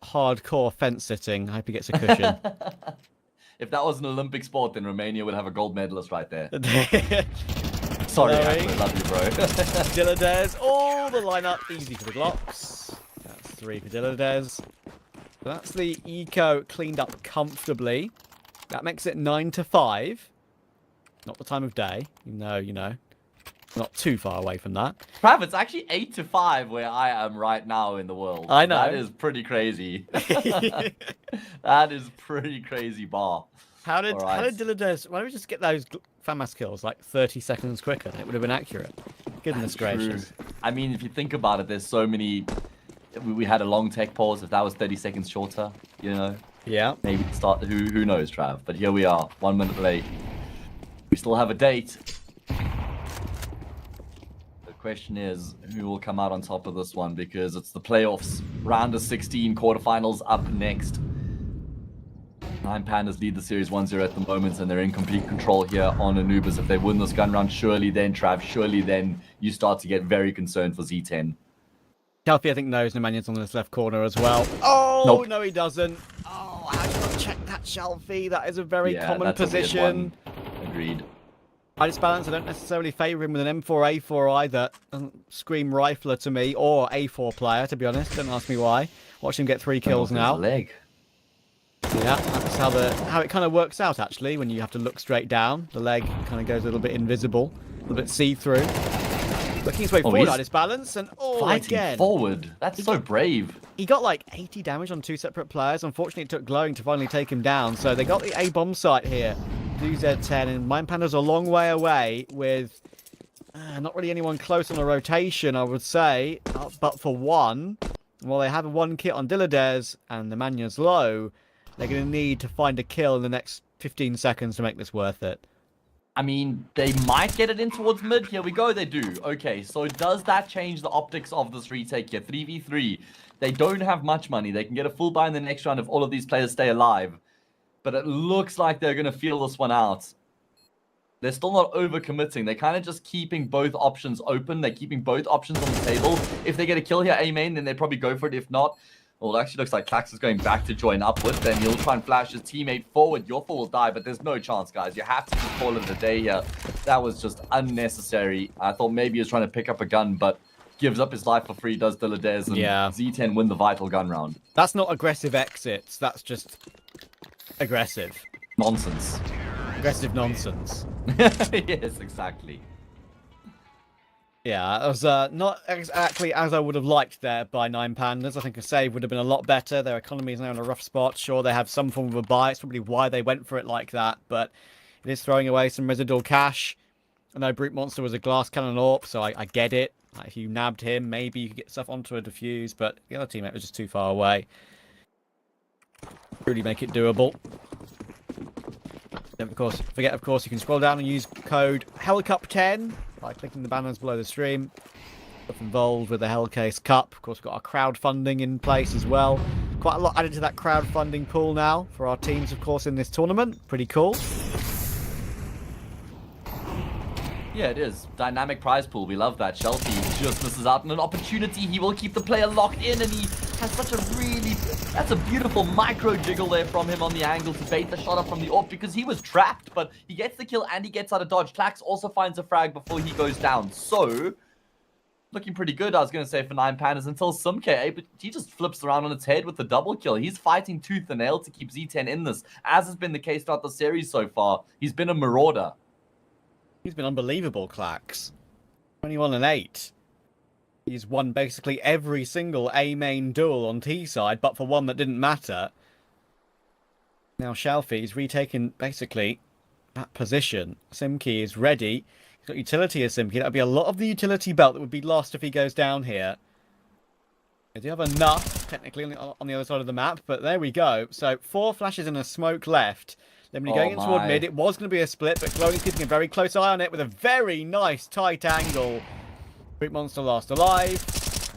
hardcore fence sitting. I hope he gets a cushion. If that was an Olympic sport, then Romania would have a gold medalist right there. Sorry, Atro, love you, bro. Dilladez. Oh, the lineup. Easy for the Glocks. That's 3 for Dilladez. So that's the eco cleaned up comfortably. That makes it 9-5. Not the time of day. You know. Not too far away from that. Trav, it's actually 8-5 where I am right now in the world. I know. That is pretty crazy. That is pretty crazy bar. How did Dilladez... Why don't we just get those FAMAS kills like 30 seconds quicker? It would have been accurate. Goodness gracious. I mean, if you think about it, there's so many... We had a long tech pause. If that was 30 seconds shorter, you know? Yeah. Maybe start... Who knows, Trav? But here we are, 1 minute late. We still have a date. The question is, who will come out on top of this one? Because it's the playoffs. Round of 16, quarterfinals up next. 9 Pandas lead the series 1-0 at the moment, and they're in complete control here on Anubis. If they win this gun round, surely then, Trav, surely then you start to get very concerned for Z10. Kelpie, I think, knows Nemanya's on this left corner as well. Oh, nope. No, he doesn't. Oh, I have to check that, Shelfie. That is a very common position. Agreed. I just balance. I don't necessarily favour him with an M4 A4 either. Doesn't scream rifler to me, or A4 player, to be honest. Don't ask me why. Watch him get 3 kills now. Leg. Yeah, that's how it kind of works out, actually, when you have to look straight down. The leg kind of goes a little bit invisible, a little bit see-through. Looking his way forward at his balance, and again. Forward. That's so brave. He got like 80 damage on 2 separate players. Unfortunately, it took Glowing to finally take him down. So they got the A-bomb site here. Do Z10, and Mind Panda's a long way away with not really anyone close on the rotation, I would say. But for one, while they have 1 kit on Dilladez and Nemanya's low, they're going to need to find a kill in the next 15 seconds to make this worth it. I mean, they might get it in towards mid. Here we go, they do. Okay, so does that change the optics of this retake here? 3v3. They don't have much money. They can get a full buy in the next round if all of these players stay alive. But it looks like they're going to feel this one out. They're still not overcommitting. They're kind of just keeping both options open. They're keeping both options on the table. If they get a kill here, A main, then they probably go for it. If not, well, it actually looks like Clax is going back to join up with them. He'll try and flash his teammate forward. Your fool will die, but there's no chance, guys. You have to just call it a day here. That was just unnecessary. I thought maybe he was trying to pick up a gun, but gives up his life for free, does Dilladez, and Z10 win the vital gun round. That's not aggressive exits. That's just aggressive. Nonsense. Aggressive nonsense. Yes, exactly. Yeah, it was not exactly as I would have liked there by 9 Pandas. I think a save would have been a lot better. Their economy is now in a rough spot. Sure, they have some form of a buy. It's probably why they went for it like that, but it is throwing away some residual cash. I know Brute Monster was a glass cannon AWP, so I get it. Like, if you nabbed him, maybe you could get stuff onto a defuse, but the other teammate was just too far away. Really make it doable. Don't forget, of course, you can scroll down and use code Hellcup10 by clicking the banners below the stream. Stuff involved with the Hellcase Cup. Of course, we've got our crowdfunding in place as well. Quite a lot added to that crowdfunding pool now for our teams, of course, in this tournament. Pretty cool. Yeah, it is. Dynamic prize pool. We love that. Shelfie just misses out on an opportunity. He will keep the player locked in, and he has such a really... That's a beautiful micro jiggle there from him on the angle to bait the shot up from the AWP because he was trapped, but he gets the kill and he gets out of dodge. Clax also finds a frag before he goes down. So, looking pretty good, I was going to say, for 9 Pandas until Sumke, but he just flips around on its head with the double kill. He's fighting tooth and nail to keep Z10 in this, as has been the case throughout the series so far. He's been a marauder. He's been unbelievable, Clax. 21 and 8. He's won basically every single A main duel on T side, but for one that didn't matter. Now Shalfie's retaken basically that position. Simki is ready. He's got utility as Simki. That would be a lot of the utility belt that would be lost if he goes down here. They do have enough, technically, on the other side of the map, but there we go. So 4 flashes and a smoke left. Lemony going in toward mid. It was going to be a split, but Glowing's keeping a very close eye on it with a very nice tight angle. Brute Monster last alive.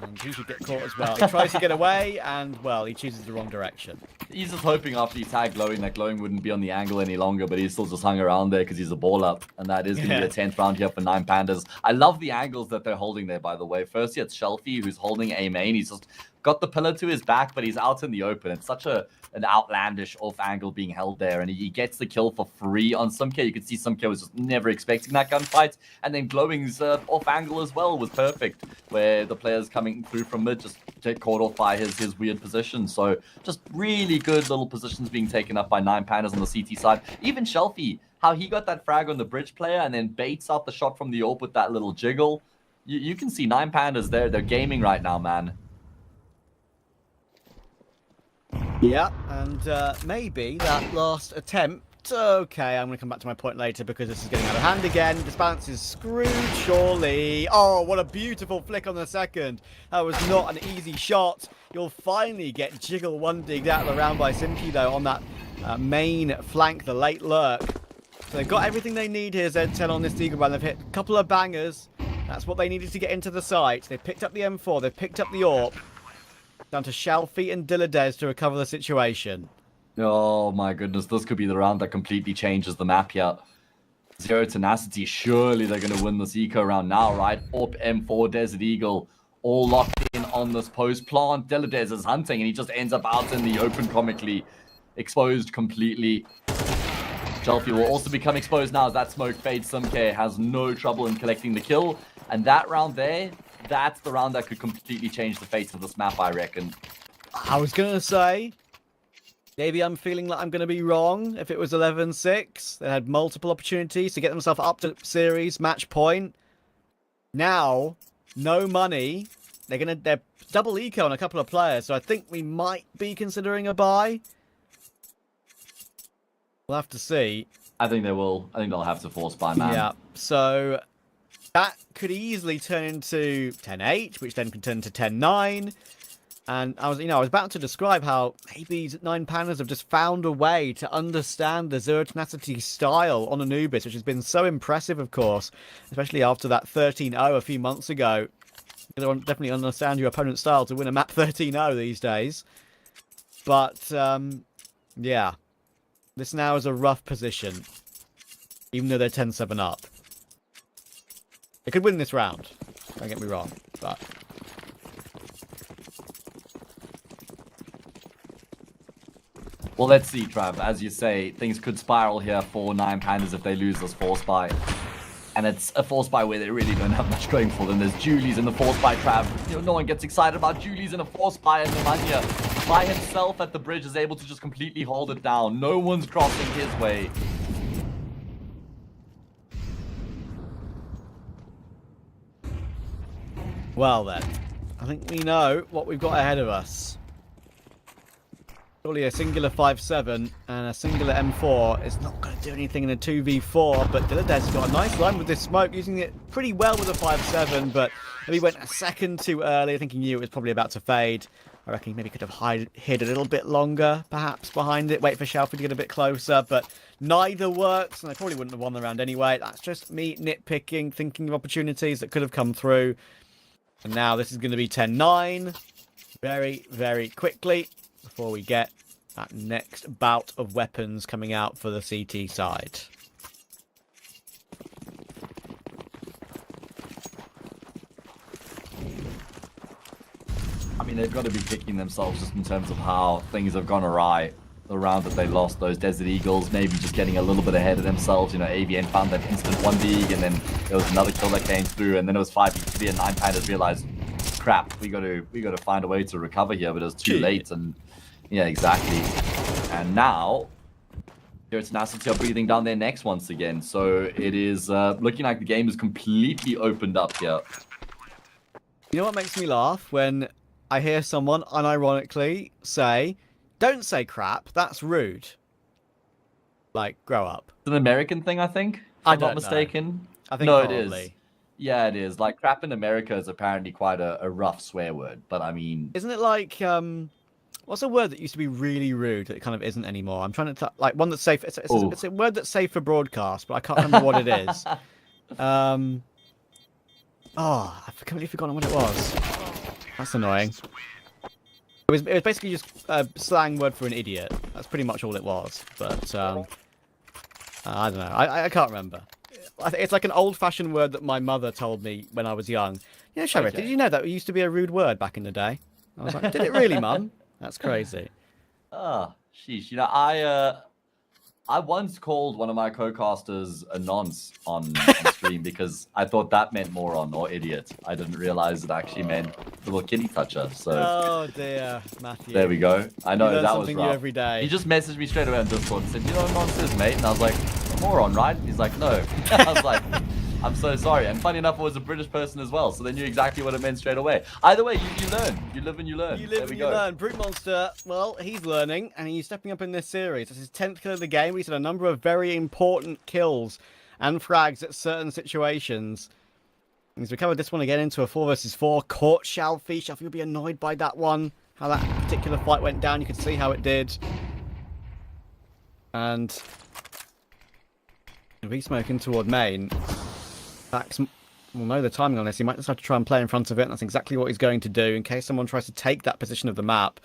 And he should get caught as well. He tries to get away, and, well, he chooses the wrong direction. He's just hoping after he tagged Glowing that Glowing wouldn't be on the angle any longer, but he's still just hung around there because he's a ball up. And that is going to be a 10th round here for 9 Pandas. I love the angles that they're holding there, by the way. Firstly, it's Shelfie, who's holding A main. He's just got the pillar to his back, but he's out in the open. It's such an outlandish off angle being held there, and he gets the kill for free on Sumke. You could see Sumke was just never expecting that gunfight, and then Glowing's off angle as well was perfect, where the players coming through from mid just get caught off by his weird position. So just really good little positions being taken up by 9 Pandas on the CT side. Even Shelfie, how he got that frag on the bridge player and then baits out the shot from the AWP with that little jiggle. You can see 9 Pandas there. They're gaming right now, man. Yeah, and maybe that last attempt... Okay, I'm going to come back to my point later because this is getting out of hand again. This balance is screwed, surely. Oh, what a beautiful flick on the second. That was not an easy shot. You'll finally get Jiggle 1-digged out of the round by Simki, though, on that main flank, the late lurk. So they've got everything they need here, Z10, on this Eagle run. They've hit a couple of bangers. That's what they needed to get into the site. They've picked up the M4. They've picked up the AWP. Down to Shalfie and Dilladez to recover the situation. Oh my goodness, this could be the round that completely changes the map here. Zero Tenacity, surely they're going to win this eco round now, right? AWP, M4, Desert Eagle, all locked in on this post plant. Dilladez is hunting, and he just ends up out in the open comically, exposed completely. Shelfie will also become exposed now as that smoke fades. Sumke has no trouble in collecting the kill, and that round there, that's the round that could completely change the fate of this map, I reckon. I was going to say, maybe I'm feeling like I'm going to be wrong. If it was 11-6, they had multiple opportunities to get themselves up to series, match point. Now, no money. They're double eco on a couple of players, so I think we might be considering a buy. We'll have to see. I think they will. I think they'll have to force buy, man. Yeah, so that could easily turn into 10-8, which then could turn into 10-9. And I was about to describe how maybe 9 Pandas have just found a way to understand the Zero Tenacity style on Anubis, which has been so impressive, of course, especially after that 13-0 a few months ago. You definitely understand your opponent's style to win a map 13-0 these days. But, yeah. This now is a rough position, even though they're 10-7 up. They could win this round, don't get me wrong, but... Well, let's see, Trav. As you say, things could spiral here for 9 Pandas if they lose this force buy. And it's a force buy where they really don't have much going for them. There's Julie's in the force buy, Trav. You know, no one gets excited about Julie's in a force buy, and Nemanja by himself at the bridge is able to just completely hold it down. No one's crossing his way. Well then, I think we know what we've got ahead of us. Surely a singular 5-7 and a singular M4 is not going to do anything in a 2v4, but Dilladez got a nice line with this smoke, using it pretty well with a 5-7, but maybe went a second too early. I think he knew it was probably about to fade. I reckon he maybe could have hid a little bit longer, perhaps, behind it, wait for Shalfie to get a bit closer, but neither works, and they probably wouldn't have won the round anyway. That's just me nitpicking, thinking of opportunities that could have come through. And now this is going to be 10-9, very, very quickly, before we get that next bout of weapons coming out for the CT side. I mean, they've got to be kicking themselves just in terms of how things have gone awry the round that they lost. Those Desert Eagles maybe just getting a little bit ahead of themselves. You know, AVN found that instant 1B, and then there was another kill that came through, and then it was 5v3, and 9 Pandas realized, crap, we got to find a way to recover here, but it was too late. And yeah, exactly. And now Zero Tenacity are breathing down their necks once again. So it is looking like the game is completely opened up here. You know what makes me laugh? When I hear someone unironically say, "Don't say crap, that's rude." Like, grow up. It's an American thing, I think. If I'm not mistaken. I think no, probably. it is. Yeah, it is. Like, crap in America is apparently quite a rough swear word. But I mean, Isn't it like what's a word that used to be really rude that kind of isn't anymore? I'm trying to like one that's safe. It's a word that's safe for broadcast, but I can't remember what it is. Oh, I've completely forgotten what it was. That's annoying. It was basically just a slang word for an idiot. That's pretty much all it was. But I don't know. I can't remember. It's like an old-fashioned word that my mother told me when I was young. You know, Sheriff, did you know that it used to be a rude word back in the day? I was like, did it really, Mum? That's crazy. Ah, sheesh. You know, I once called one of my co-casters a nonce on stream because I thought that meant moron or idiot. I didn't realize it actually meant little kitty toucher. So. Oh dear, Matthew. There we go. I know you learn that was something rough. new every day. He just messaged me straight away on Discord and said, "You know what nonce is, mate?" And I was like, "A moron, right?" He's like, "No." I was like, "I'm so sorry." And funny enough, it was a British person as well, so they knew exactly what it meant straight away. Either way, you learn. You live and you learn. You live and you learn. Brute Monster, well, he's learning, and he's stepping up in this series. This is his 10th kill of the game. He's had a number of very important kills and frags at certain situations. He's recovered this one again into a 4 versus 4. Caught Shalfie. Shalfie will be annoyed by that one. How that particular fight went down. You could see how it did. And re-smoking toward main. Vax will know the timing on this. He might just have to try and play in front of it. And that's exactly what he's going to do in case someone tries to take that position of the map.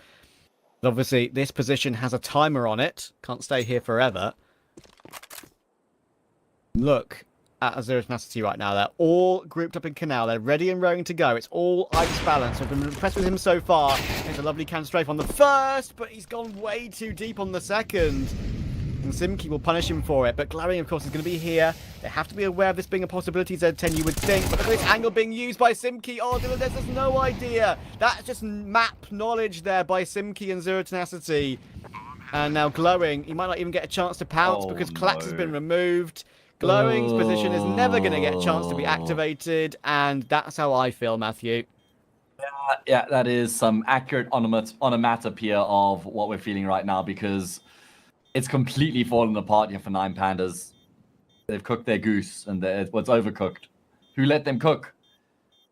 But obviously, this position has a timer on it. Can't stay here forever. Look at Zero Tenacity right now. They're all grouped up in Canal. They're ready and raring to go. It's all ice balance. I've been impressed with him so far. There's a lovely can strafe on the first, but he's gone way too deep on the second. And Simki will punish him for it. But Glowing, of course, is going to be here. They have to be aware of this being a possibility, Z10, you would think. But look at this angle being used by Simki. Oh, Dylan has no idea. That's just map knowledge there by Simki and Zero Tenacity. And now Glowing, he might not even get a chance to pounce because Klax has been removed. Glowing's position is never going to get a chance to be activated. And that's how I feel, Matthew. Yeah, that is some accurate onomatopoeia of what we're feeling right now because it's completely fallen apart here for 9 Pandas. They've cooked their goose and what's overcooked. Who let them cook?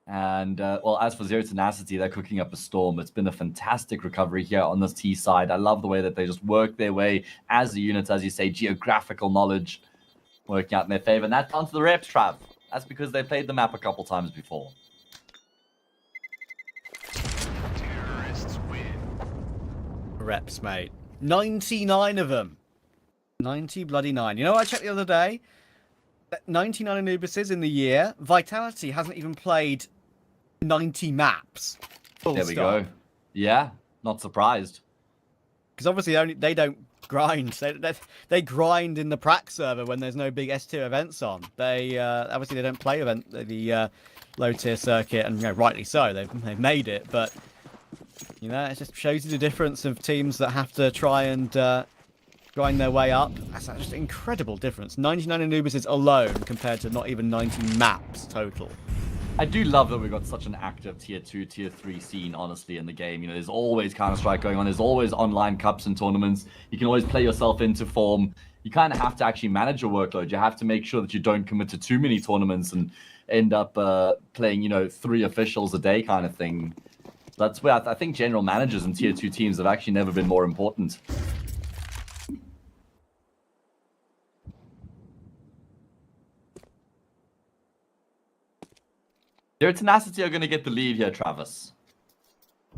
And, well, as for Zero Tenacity, they're cooking up a storm. It's been a fantastic recovery here on this T side. I love the way that they just work their way as a unit, as you say, geographical knowledge working out in their favor. And that's down to the reps, Trav. That's because they played the map a couple times before. Terrorists win. Reps, mate. 99 of them. 90 bloody 9. You know what I checked the other day? 99 Anubises in the year. Vitality hasn't even played 90 maps. There we go. Yeah, not surprised. Because obviously they don't grind. They grind in the Prac server when there's no big S tier events on. They obviously they don't play the low tier circuit, and rightly so. They've made it, but you know, it just shows you the difference of teams that have to try and grind their way up. That's just an incredible difference. 99 Anubises alone compared to not even 90 maps total. I do love that we've got such an active tier 2, tier 3 scene, honestly, in the game. You know, there's always Counter-Strike going on. There's always online cups and tournaments. You can always play yourself into form. You kind of have to actually manage your workload. You have to make sure that you don't commit to too many tournaments and end up playing, 3 officials a day kind of thing. That's where I think general managers in tier 2 teams have actually never been more important. Zero Tenacity are going to get the lead here, Travis.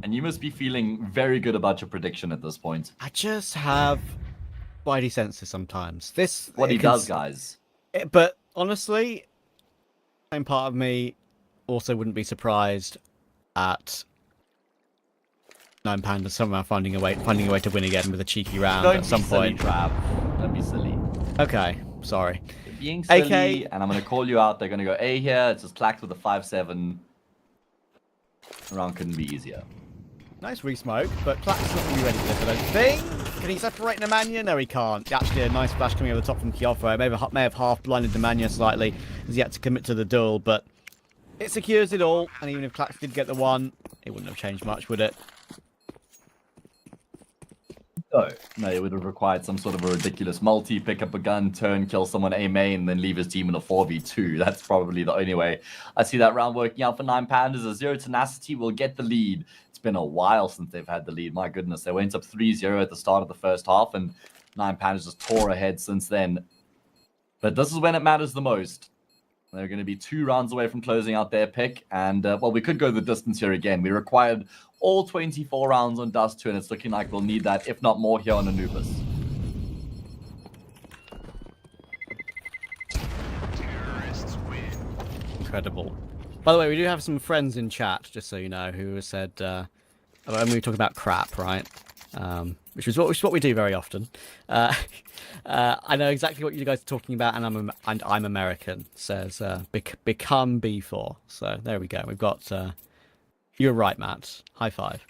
And you must be feeling very good about your prediction at this point. I just have spidey senses sometimes. What he does, guys. But honestly, same part of me also wouldn't be surprised at Nine Pandas somehow finding a way to win again with a cheeky round Don't at some be silly, point. Trav. Don't be silly. Okay, sorry. You're being silly, AK. and I'm going to call you out. They're going to go A here. It's just clacked with a 5-7. Round couldn't be easier. Nice re-smoke, but Clack's not going to be ready for this, I don't think. Can he separate Nemanja? No, he can't. Actually, a nice flash coming over the top from Kiofo. May have half-blinded Nemanja slightly, as he had to commit to the duel, but it secures it all, and even if Clax did get the one, it wouldn't have changed much, would it? No, it would have required some sort of a ridiculous multi, pick up a gun, turn, kill someone A main, then leave his team in a 4v2. That's probably the only way I see that round working out for Nine Pandas. A Zero Tenacity will get the lead. It's been a while since they've had the lead. My goodness, they went up 3-0 at the start of the first half, and Nine Pandas just tore ahead since then. But this is when it matters the most. They're going to be 2 rounds away from closing out their pick. And, well, we could go the distance here again. We required all 24 rounds on Dust 2, and it's looking like we'll need that, if not more, here on Anubis. Incredible. By the way, we do have some friends in chat, just so you know, who have said, when we talk about crap, right? Which is what we do very often. I know exactly what you guys are talking about, and I'm American. Says become B4. So there we go. We've got. You're right, Matt. High five.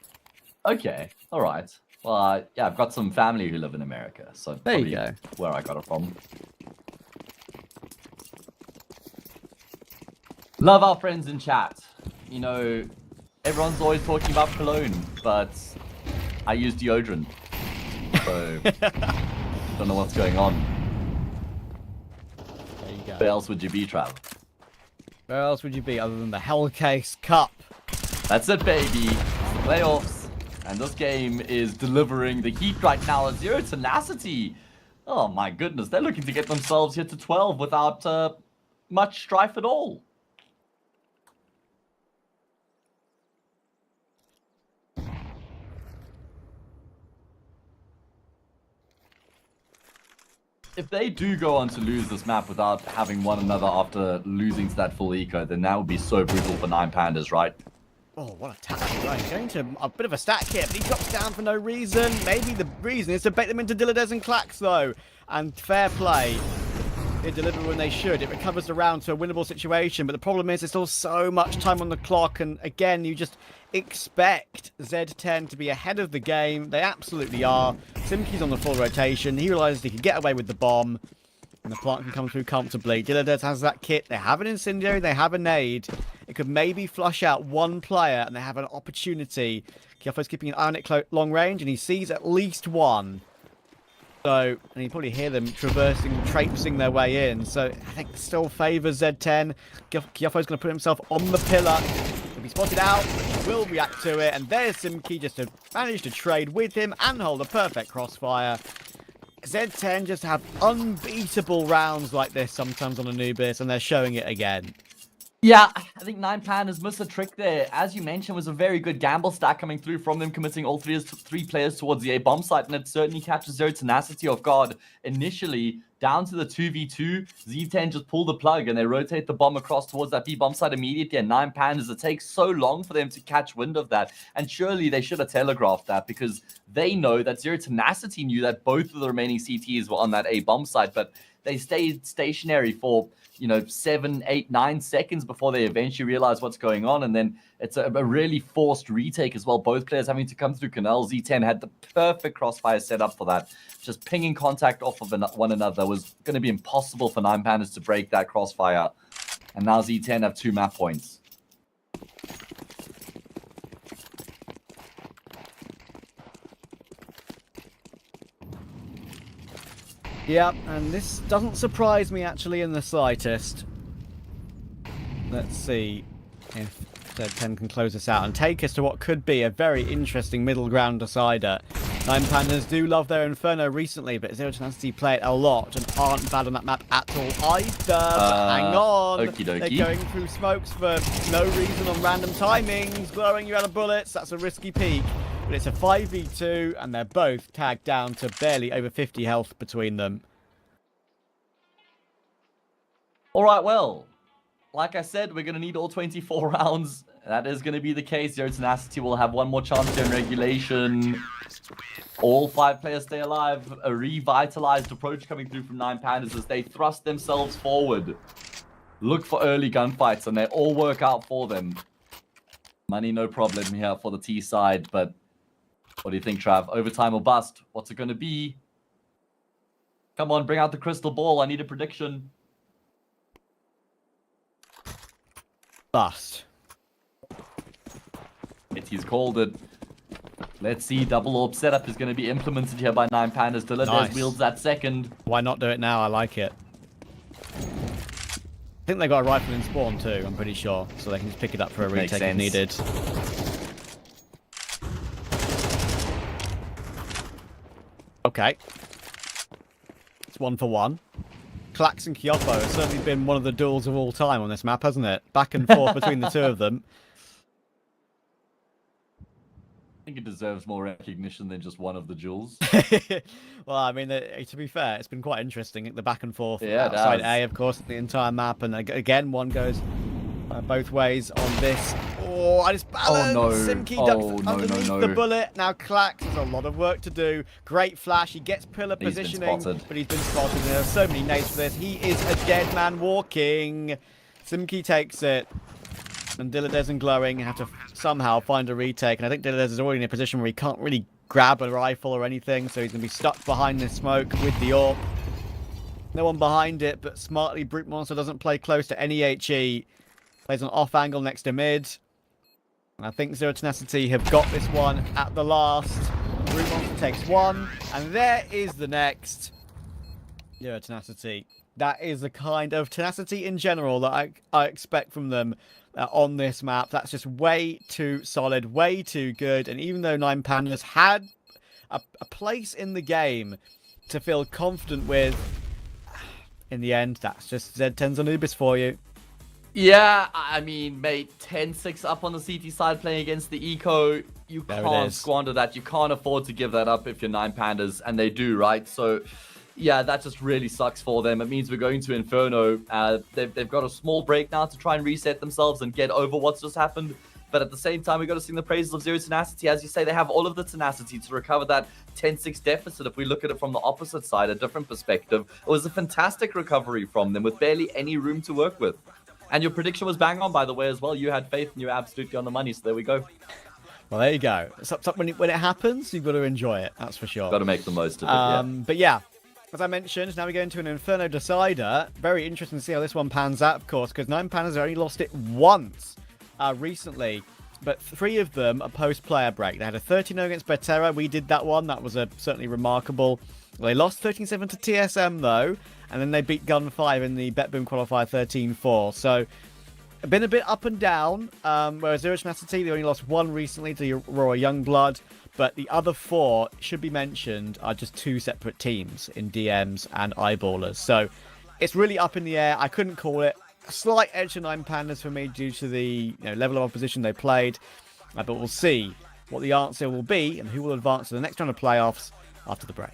Okay. All right. Well, yeah, I've got some family who live in America, so there you go. Where I got it from. Love our friends in chat. You know, everyone's always talking about cologne, but I use deodorant. So, don't know what's going on. There you go. Where else would you be, Trav? Where else would you be other than the Hellcase Cup? That's it, baby. It's the playoffs. And this game is delivering the heat right now. A Zero Tenacity. Oh, my goodness. They're looking to get themselves here to 12 without much strife at all. If they do go on to lose this map without having one another after losing to that full eco, then that would be so brutal for Nine Pandas, right? Oh, what a tackle. Right, going to a bit of a stack here, but he drops down for no reason. Maybe the reason is to bait them into Dilladez and Clax, though. And fair play. They deliver when they should. It recovers the round to a winnable situation, but the problem is there's still so much time on the clock, and again, you just expect Z10 to be ahead of the game. They absolutely are. Simki's on the full rotation. He realizes he can get away with the bomb, and the plant can come through comfortably. Dilladez has that kit. They have an incendiary. They have a nade. It could maybe flush out one player, and they have an opportunity. Kiofo's keeping an eye on it long range, and he sees at least one. So, and you probably hear them traipsing their way in. So, I think still favours Z10. Kiofo's going to put himself on the pillar. He'll be spotted out. He will react to it. And there's Simki just to manage to trade with him and hold a perfect crossfire. Z10 just have unbeatable rounds like this sometimes on Anubis, and they're showing it again. Yeah, I think Nine Pandas missed a trick there. As you mentioned, was a very good gamble stack coming through from them, committing all three players towards the A bomb site, and it certainly catches Zero Tenacity off guard. Initially, down to the 2v2, Z10 just pull the plug and they rotate the bomb across towards that B bomb site immediately, and Nine Pandas, it takes so long for them to catch wind of that, and surely they should have telegraphed that, because they know that Zero Tenacity knew that both of the remaining CTs were on that A bomb site, but they stayed stationary for 7, 8, 9 seconds before they eventually realize what's going on. And then it's a really forced retake as well. Both players having to come through canal. Z10 had the perfect crossfire set up for that. Just pinging contact off of one another was going to be impossible for Nine Pandas to break that crossfire. And now Z10 have 2 map points. Yep, and this doesn't surprise me actually in the slightest. Let's see if Z10 can close us out and take us to what could be a very interesting middle ground decider. Nine Pandas do love their Inferno recently, but Zero Tenacity play it a lot and aren't bad on that map at all either. Hang on. Okie dokie. They're going through smokes for no reason on random timings, blowing you out of bullets. That's a risky peek. But it's a 5v2, and they're both tagged down to barely over 50 health between them. All right, well, like I said, we're going to need all 24 rounds. That is going to be the case. Zero Tenacity will have one more chance here in regulation. All 5 players stay alive. A revitalized approach coming through from 9 Pandas as they thrust themselves forward. Look for early gunfights, and they all work out for them. Money, no problem here for the T side, but what do you think, Trav? Overtime or bust? What's it going to be? Come on, bring out the crystal ball. I need a prediction. Bust. He's called it. Let's see. Double orb setup is going to be implemented here by 9 Pandas. Nice. Wields that second. Why not do it now? I like it. I think they got a rifle in spawn too, I'm pretty sure. So they can just pick it up for a retake if needed. Okay. It's 1 for 1. Klax and Kyopo has certainly been one of the duels of all time on this map, hasn't it? Back and forth between the two of them. I think it deserves more recognition than just one of the duels. Well, I mean, to be fair, it's been quite interesting. The back and forth Yeah, outside A, of course, the entire map. And again, one goes both ways on this. Oh, I just balanced. Oh, no. Simkey ducks underneath the bullet. Now Klax has a lot of work to do. Great flash. He gets pillar positioning, but he's been spotted. And there are so many nades for this. He is a dead man walking. Simkey takes it. And Diladez and Glowing have to somehow find a retake. And I think Diladez is already in a position where he can't really grab a rifle or anything. So he's going to be stuck behind this smoke with the AWP. No one behind it, but smartly, Brute Monster doesn't play close to any HE. Plays an off angle next to mid. And I think Zero Tenacity have got this one at the last. Brute Monster takes one. And there is the next. Zero Tenacity. That is the kind of tenacity in general that I expect from them. On this map. That's just way too solid, way too good. And even though 9 Pandas had a place in the game to feel confident with, in the end, that's just Z10's Anubis for you. Yeah, I mean, mate, 10-6 up on the CT side playing against the Eco. You can't squander that. You can't afford to give that up if you're 9 Pandas, and they do, right? So, yeah, that just really sucks for them. It means we're going to Inferno. They've got a small break now to try and reset themselves and get over what's just happened. But at the same time, we've got to sing the praises of Zero Tenacity. As you say, they have all of the tenacity to recover that 10-6 deficit. If we look at it from the opposite side, a different perspective, it was a fantastic recovery from them with barely any room to work with. And your prediction was bang on, by the way, as well. You had faith and you were absolutely on the money, so there we go. Well, there you go. When it happens, you've got to enjoy it, that's for sure. Got to make the most of it, yeah. But yeah, as I mentioned, now we go into an Inferno Decider. Very interesting to see how this one pans out, of course, because 9 Pandas have only lost it once recently, but 3 of them are post-player break. They had a 13-0 against Beterra. We did that one. That was certainly remarkable. They lost 13-7 to TSM, though, and then they beat Gun5 in the Bet Boom qualifier 13-4. So, been a bit up and down, whereas Zero Tenacity, they only lost 1 recently to Aurora Youngblood. But the other 4, should be mentioned, are just 2 separate teams in DMs and Eyeballers. So it's really up in the air. I couldn't call it. A slight edge to 9 Pandas for me due to the level of opposition they played. But we'll see what the answer will be and who will advance to the next round of playoffs after the break.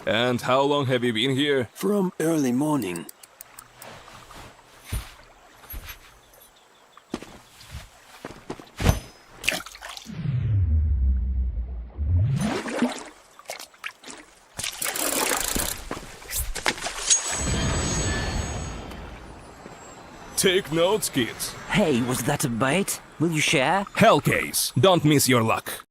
And how long have you been here? From early morning. Take notes, kids. Hey, was that a bite? Will you share? Hellcase, don't miss your luck.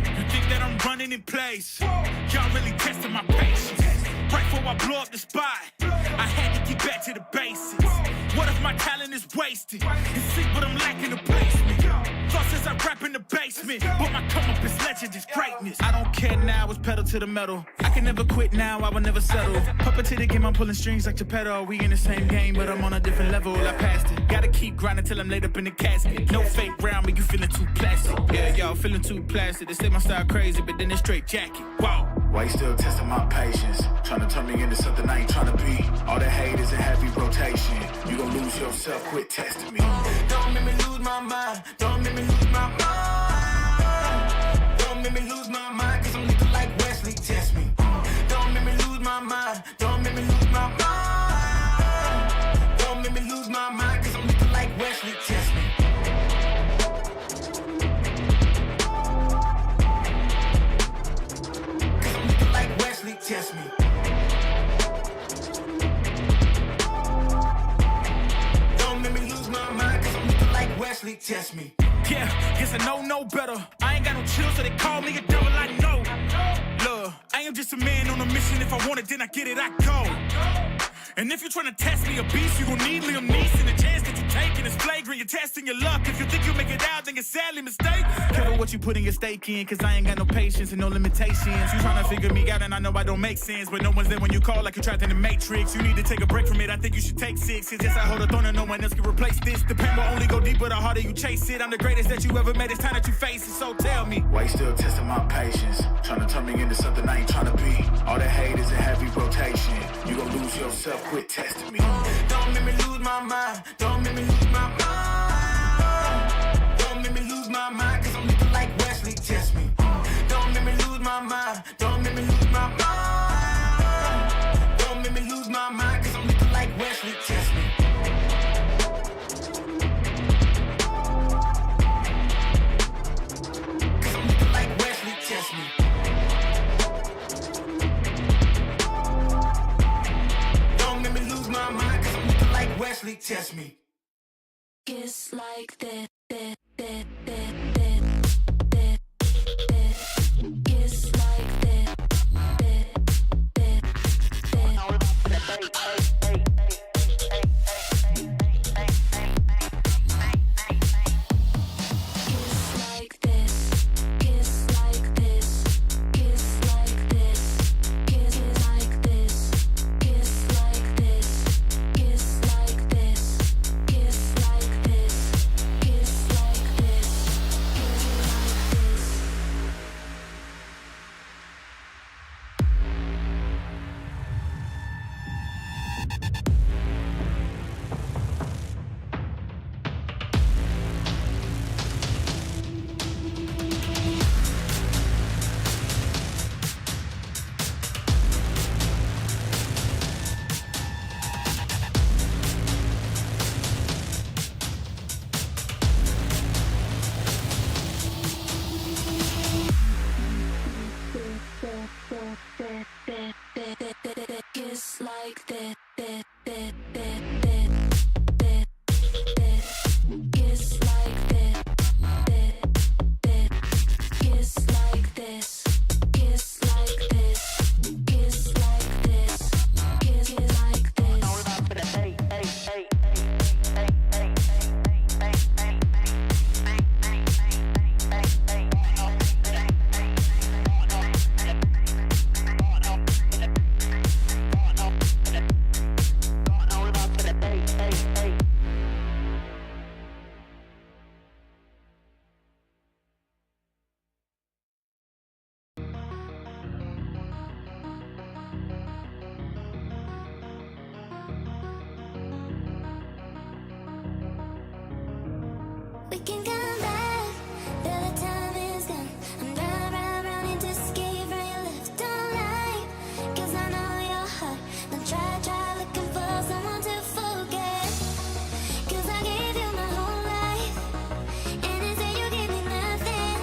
You think that I'm running in place? Y'all really testing my patience. Right before I blow up the spot, I had to get back to the basics. What if my talent is wasted? You see, but I'm lacking the placement. Thought since I rap in the basement, but my come up is legend, is greatness. I don't care now, it's pedal to the metal. I can never quit now, I will never settle. Puppet to the game, I'm pulling strings like Geppetto. We in the same game, but I'm on a different level. I passed it. Gotta keep grinding till I'm laid up in the casket. No fake round me, you feeling too plastic. Yeah, y'all feeling too plastic. They say my style crazy, but then it's straight jacket. Wow. Why you still testing my patience? Trying to turn me into something I ain't trying to be. All the hate is in heavy rotation. You gon' lose yourself, quit testing me. Don't make me lose my mind. Don't make me lose my mind. Don't make me lose my mind, cause I'm looking like Wesley, test me. Don't make me lose my mind. Don't make me lose my mind. Don't make me lose my mind, cause I'm looking like Wesley, test me. Test me. Don't make me lose my mind, cause I'm looking like Wesley, test me. Yeah, guess I know no better. I ain't got no chill, so they call me a devil, I know. Look, I am just a man on a mission. If I want it, then I get it, I go. And if you're trying to test me a beast, you gon' need Liam Neeson. The chance that you're taking is flagrant. You're testing your luck. If you think you make it out, then you're sadly mistaken. Careful what you putting your stake in, cause I ain't got no patience and no limitations. You trying to figure me out, and I know I don't make sense. But no one's there when you call like you're trapped in the Matrix. You need to take a break from it. I think you should take 6. Cause yes, I hold a throne and no one else can replace this. The pain will only go deeper the harder you chase it. I'm the greatest that you ever met. It's time that you face it. So tell me, why you still testing my patience? Trying to turn me into something I ain't trying to be. All the hate is in heavy rotation. You gon' lose yourself, quit testing me. Don't make me lose my mind. Don't make me lose my mind. Don't make me lose my mind, cause I'm looking like Wesley, test me. Don't make me lose my mind. Don't make me lose my mind. Don't make me lose my mind, cause I'm looking like Wesley, test me. Cause I'm looking like Wesley, test me. Wesley, test me. Kiss like that. Kiss like that. Kiss like that. Kiss like that. Kiss like this. Kiss like this. Kiss like this. Kiss like we can come back, till the time is gone. I'm running to escape from your left. Don't lie, 'cause I know your heart. Don't try looking for someone to forget. 'Cause I gave you my whole life, and instead you gave me nothing.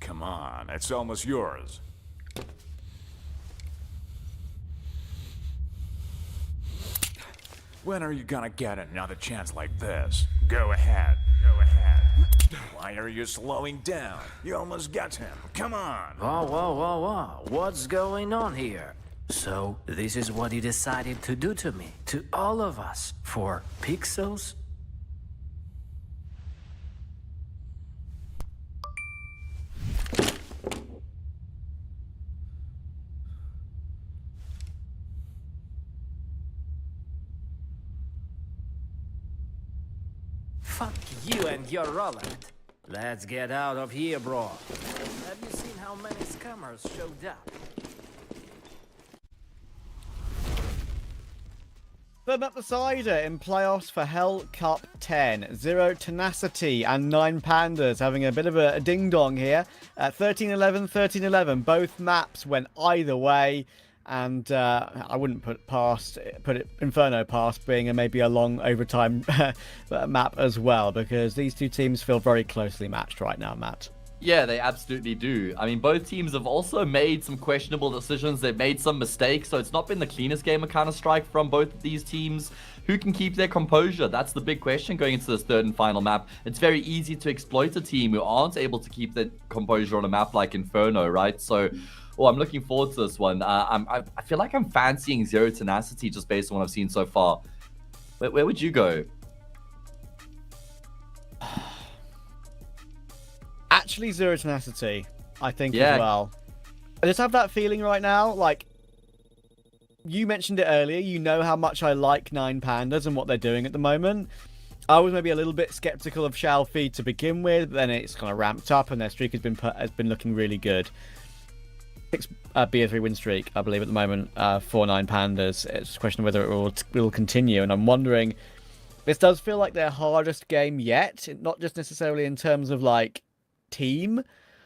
Come on, it's almost yours. When are you gonna get another chance like this? Go ahead. Go ahead. Why are you slowing down? You almost got him. Come on. Whoa. What's going on here? So, this is what he decided to do to me, to all of us, for pixels? Fuck you and your Roland. Let's get out of here, bro. Have you seen how many scammers showed up? Third map decider in playoffs for Hellcup 10. Zero Tenacity and 9 Pandas having a bit of a ding-dong here. 13-11, 13-11. Both maps went either way. And I wouldn't put it Inferno past being maybe a long overtime map as well, because these two teams feel very closely matched right now, Matt. Yeah, they absolutely do. I mean, both teams have also made some questionable decisions. They've made some mistakes, so it's not been the cleanest game of Counter-Strike from both of these teams. Who can keep their composure? That's the big question going into this third and final map. It's very easy to exploit a team who aren't able to keep their composure on a map like Inferno, right? So, I'm looking forward to this one. I feel like I'm fancying Zero Tenacity just based on what I've seen so far. Where would you go? Actually, Zero Tenacity, I think, as well. I just have that feeling right now, like, you mentioned it earlier, you know how much I like 9 Pandas and what they're doing at the moment. I was maybe a little bit skeptical of Shalfie to begin with, but then it's kind of ramped up and their streak has been looking really good. 6 BO3 win streak, I believe, at the moment for 9 Pandas. It's a question of whether it will continue, and I'm wondering This does feel like their hardest game yet, not just necessarily in terms of like team. I'm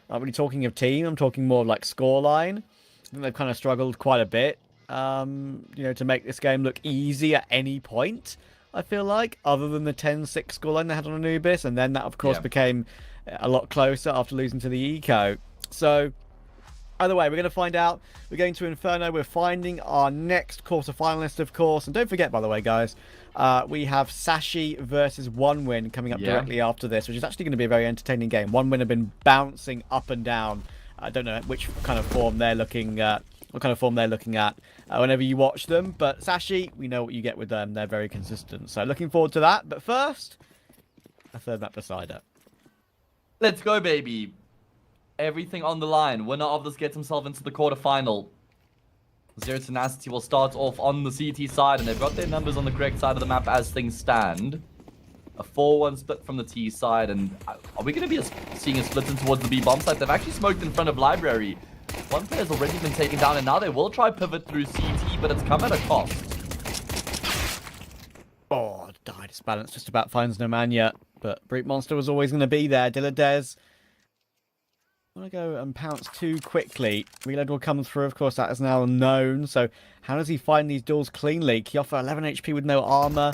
not really talking of team, I'm talking more of like scoreline. I think they've kind of struggled quite a bit, to make this game look easy at any point, I feel like, other than the 10-6 scoreline they had on Anubis, and then that, of course, became a lot closer after losing to the Eco. So, either way, we're going to find out. We're going to Inferno. We're finding our next quarterfinalist, of course. And don't forget, by the way, guys, we have Sashi versus OneWin coming up directly after this, which is actually going to be a very entertaining game. OneWin have been bouncing up and down. I don't know which kind of form they're looking at. What kind of form they're looking at whenever you watch them. But Sashi, we know what you get with them. They're very consistent. So looking forward to that. But first, a third map beside it. Let's go, baby. Everything on the line. Winner of this gets himself into the quarterfinal. Zero Tenacity will start off on the CT side, and they've got their numbers on the correct side of the map as things stand. A 4-1 split from the T side, and are we going to be seeing a split in towards the B bomb site? They've actually smoked in front of Library. One player's already been taken down, and now they will try pivot through CT, but it's come at a cost. Oh, die disbalance just about finds no man yet, but Brute Monster was always going to be there. Dilladez. I want to go and pounce too quickly. Reload will come through, of course, that is now known. So how does he find these duels cleanly? Kiofa 11 HP with no armor.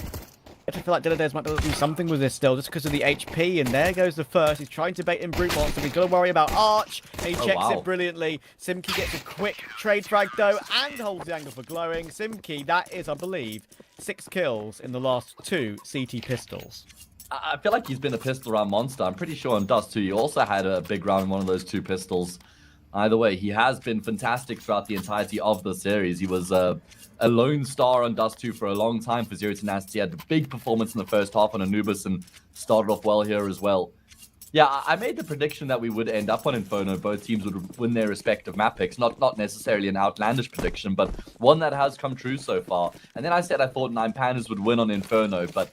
I feel like Dilladez might be able to do something with this still, just because of the HP. And there goes the first. He's trying to bait in Brute Monster. He's got to worry about Arch. And he checks it brilliantly. Simki gets a quick trade frag, though, and holds the angle for glowing. Simki, that is, I believe, 6 kills in the last 2 CT pistols. I feel like he's been a pistol round monster. I'm pretty sure on Dust 2, he also had a big round in one of those 2 pistols. Either way, he has been fantastic throughout the entirety of the series. He was a lone star on Dust 2 for a long time for Zero Tenacity. He had a big performance in the first half on Anubis and started off well here as well. Yeah, I made the prediction that we would end up on Inferno. Both teams would win their respective map picks. Not necessarily an outlandish prediction, but one that has come true so far. And then I said I thought 9 Pandas would win on Inferno, but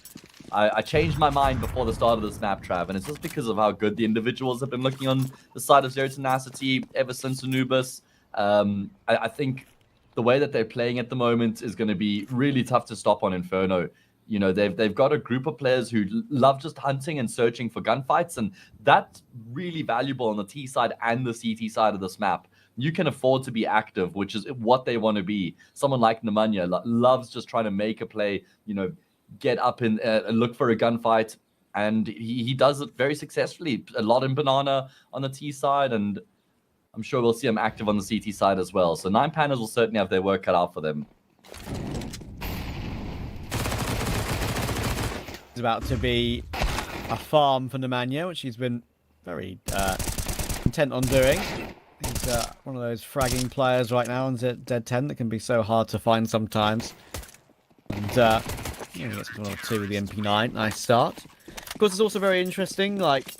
I changed my mind before the start of this map, Trav, and it's just because of how good the individuals have been looking on the side of Zero Tenacity ever since Anubis. I think the way that they're playing at the moment is going to be really tough to stop on Inferno. You know, they've got a group of players who love just hunting and searching for gunfights, and that's really valuable on the T side and the CT side of this map. You can afford to be active, which is what they want to be. Someone like Nemanja loves just trying to make a play, you know, get up and look for a gunfight, and he does it very successfully. A lot in Banana on the T side, and I'm sure we'll see him active on the CT side as well. So 9 Pandas will certainly have their work cut out for them. It's about to be a farm for Nemanja, which he's been very intent on doing. He's one of those fragging players right now on Dead 10 that can be so hard to find sometimes. And he gets 1 or 2 with the MP9. Nice start. Of course, it's also very interesting, like,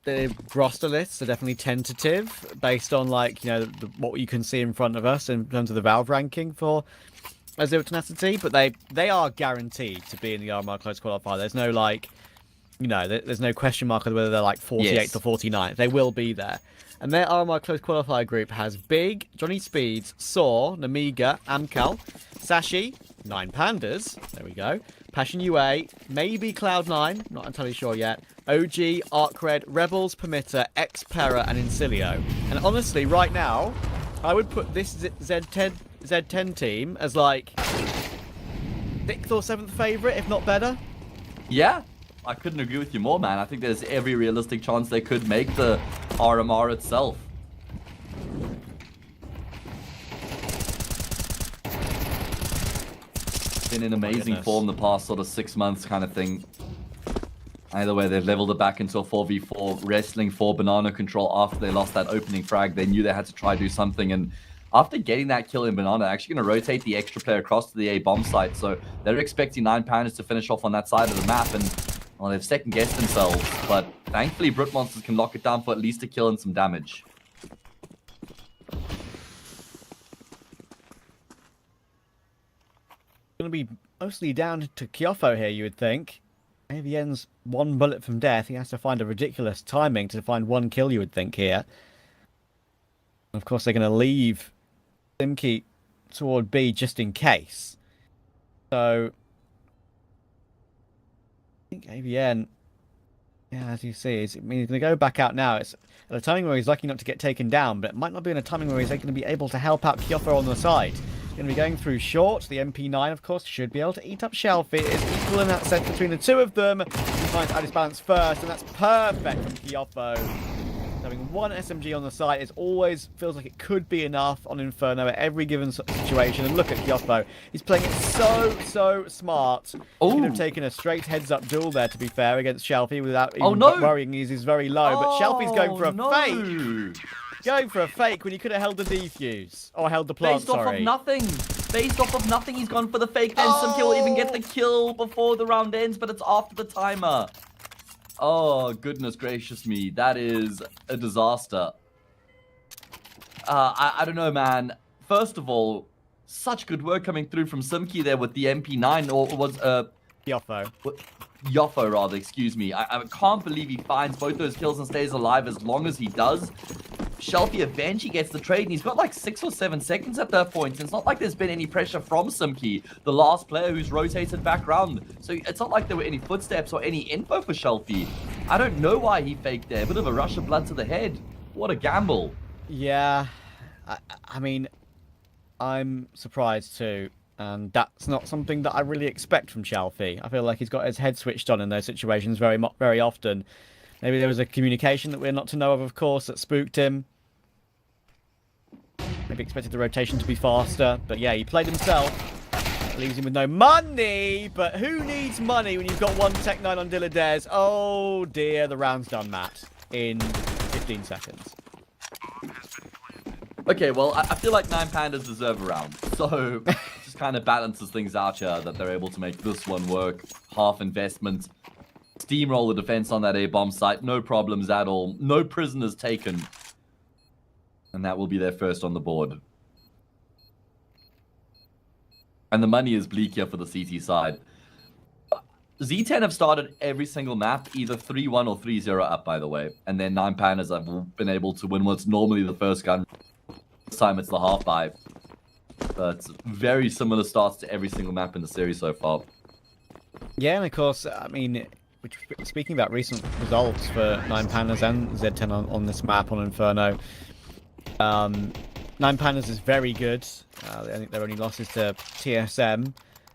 the roster lists are definitely tentative based on, like, you know, what you can see in front of us in terms of the Valve ranking for Zero Tenacity, but they are guaranteed to be in the RMR Close Qualifier. There's no, like, you know, there's no question mark on whether they're, like, 48th or 49th. They will be there. And their RMR Close Qualifier group has Big, Johnny Speeds, Saw, Namiga, Amcal, Sashi, 9 Pandas, there we go, Passion UA, maybe Cloud9, not entirely sure yet, OG, Arcred, Rebels, Permitter, Xpera, and Incilio. And honestly, right now, I would put this Z10 team as like 6th or 7th favourite, if not better. Yeah, I couldn't agree with you more, man. I think there's every realistic chance they could make the RMR itself. Been in amazing form the past sort of 6 months kind of thing. Either way, they've leveled it back into a 4v4, wrestling for Banana control after they lost that opening frag. They knew they had to try do something, and after getting that kill in Banana, they're actually going to rotate the extra player across to the A bomb site. So they're expecting 9 Pandas to finish off on that side of the map, and well, they've second-guessed themselves. But thankfully, Brute Monsters can lock it down for at least a kill and some damage. Going to be mostly down to Kyofo here, you would think. AVN's 1 bullet from death. He has to find a ridiculous timing to find 1 kill, you would think, here. Of course, they're going to leave Simki toward B just in case. So think AVN, yeah, as you see, he's going to go back out now. It's at a timing where he's lucky not to get taken down, but it might not be in a timing where he's going to be able to help out Kyofo on the side. He's going to be going through short. The MP9, of course, should be able to eat up Shelfie. It's equal in that sense between the two of them. He finds Addis balance first, and that's perfect from Kyofo. Having one SMG on the side, it always feels like it could be enough on Inferno at every given situation. And look at Kyofo. He's playing it so smart. He could have taken a straight heads-up duel there, to be fair, against Shelfie without even worrying he's very low. But Shelfie's going for a fake. Going for a fake when he could have held the defuse. Or held the plant, Based off of nothing. Based off of nothing, he's gone for the fake. Then Simki will even get the kill before the round ends, but it's after the timer. Oh, goodness gracious me. That is a disaster. I don't know, man. First of all, such good work coming through from Simki there with the MP9, or was Yofo. Yofo, rather, excuse me. I can't believe he finds both those kills and stays alive as long as he does. Shelfie eventually gets the trade, and he's got like 6 or 7 seconds at that point. It's not like there's been any pressure from Simki, the last player who's rotated back round. So it's not like there were any footsteps or any info for Shelfie. I don't know why he faked there. A bit of a rush of blood to the head. What a gamble. Yeah, I mean, I'm surprised too. And that's not something that I really expect from Shelfie. I feel like he's got his head switched on in those situations very often. Maybe there was a communication that we're not to know of course, that spooked him. Maybe expected the rotation to be faster. But yeah, he played himself. Leaves him with no money. But who needs money when you've got one Tech 9 on Dilladez? Oh dear, the round's done, Matt. In 15 seconds. Okay, well, I feel like 9 Pandas deserve a round. So, just kind of balances things out here that they're able to make this one work. Half investment. Steamroll the defense on that A-bomb site. No problems at all. No prisoners taken. And that will be their first on the board. And the money is bleak here for the CT side. Z10 have started every single map either 3-1 or 3-0 up, by the way. And then 9 Pandas have been able to win what's normally the first gun. This time it's the half buy. But very similar starts to every single map in the series so far. Yeah, and of course, I mean, speaking about recent results for 9 Pandas and Z10 on this map on Inferno, 9 Pandas is very good. I think their only loss is to TSM.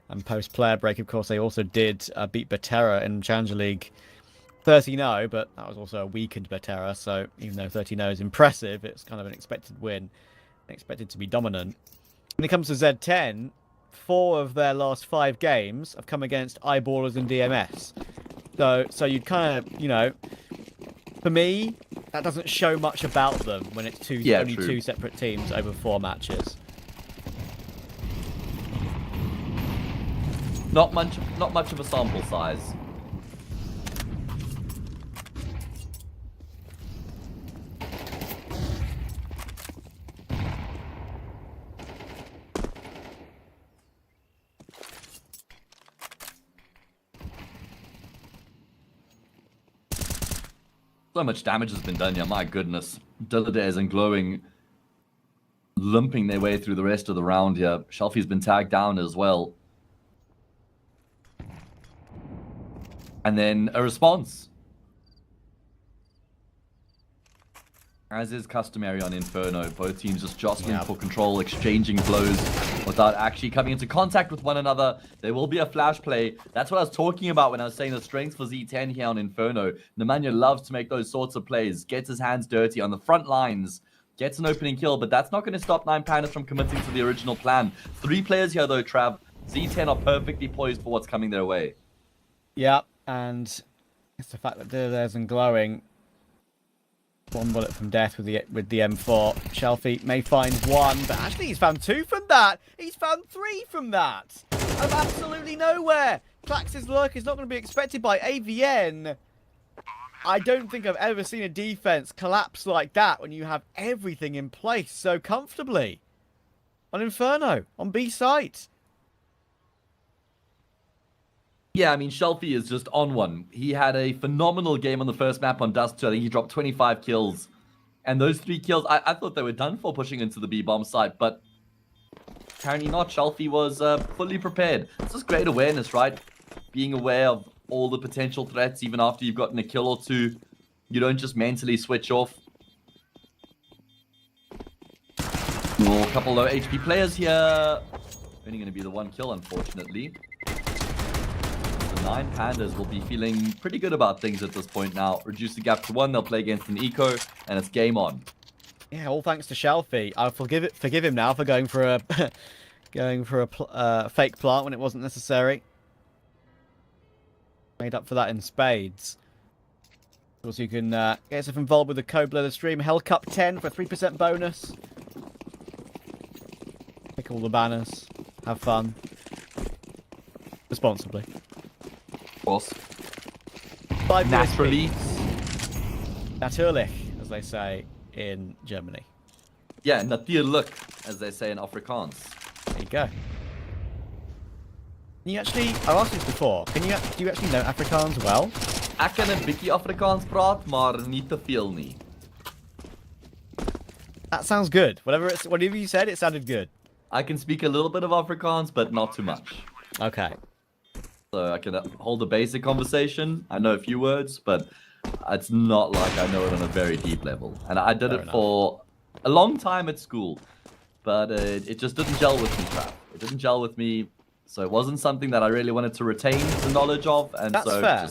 And post-player break, of course, they also did beat Batera in Challenger League 30-0, but that was also a weakened Batera, so even though 30-0 is impressive, it's kind of an expected win, expected to be dominant. When it comes to Z10, 4 of their last 5 games have come against Eyeballers and DMS. So you'd kind of, you know, for me, that doesn't show much about them when it's only two separate teams over 4 matches. Not much of a sample size. So much damage has been done here, my goodness. Dilladez and Glowing limping their way through the rest of the round here. Shelfie's been tagged down as well. And then a response. As is customary on Inferno, both teams just jostling for control, exchanging blows without actually coming into contact with one another. There will be a flash play. That's what I was talking about when I was saying the strength for Z10 here on Inferno. Nemanja loves to make those sorts of plays, gets his hands dirty on the front lines, gets an opening kill, but that's not going to stop 9 Pandas from committing to the original plan. 3 players here though, Trav. Z10 are perfectly poised for what's coming their way. Yeah, and it's the fact that Dilladez and Glowing, 1 bullet from death with the M4. Shelfie may find 1, but actually he's found 2 from that. He's found 3 from that. Out of absolutely nowhere. Klax's lurk is not going to be expected by AVN. I don't think I've ever seen a defense collapse like that when you have everything in place so comfortably. On Inferno, on B site. Yeah, I mean, Shelfie is just on one. He had a phenomenal game on the first map on Dust 2. I think he dropped 25 kills. And those 3 kills, I thought they were done for pushing into the B-bomb site, but apparently not. Shelfie was fully prepared. It's just great awareness, right? Being aware of all the potential threats, even after you've gotten a kill or two. You don't just mentally switch off. Well, a couple low HP players here. Only going to be the one kill, unfortunately. The 9 Pandas will be feeling pretty good about things at this point now. Reduce the gap to 1, they'll play against an eco, and it's game on. Yeah, all thanks to Shelfie. I'll forgive him now for going for a fake plant when it wasn't necessary. Made up for that in spades. Of course, you can get yourself involved with the code below the stream. Hellcup 10 for a 3% bonus. Pick all the banners. Have fun. Responsibly. Of course. 5 Naturally. Natürlich, as they say in Germany. Yeah, natuurlijk, as they say in Afrikaans. There you go. Can you actually... I asked this before. Do you actually know Afrikaans well? Ek kan 'n bietjie Afrikaans praat, maar nie te veel nie. That sounds good. Whatever you said, it sounded good. I can speak a little bit of Afrikaans, but not too much. Okay. So I can hold a basic conversation. I know a few words, but it's not like I know it on a very deep level. And I did it for a long time at school, but it just didn't gel with me, Trap. It didn't gel with me, so it wasn't something that I really wanted to retain the knowledge of. And that's so fair.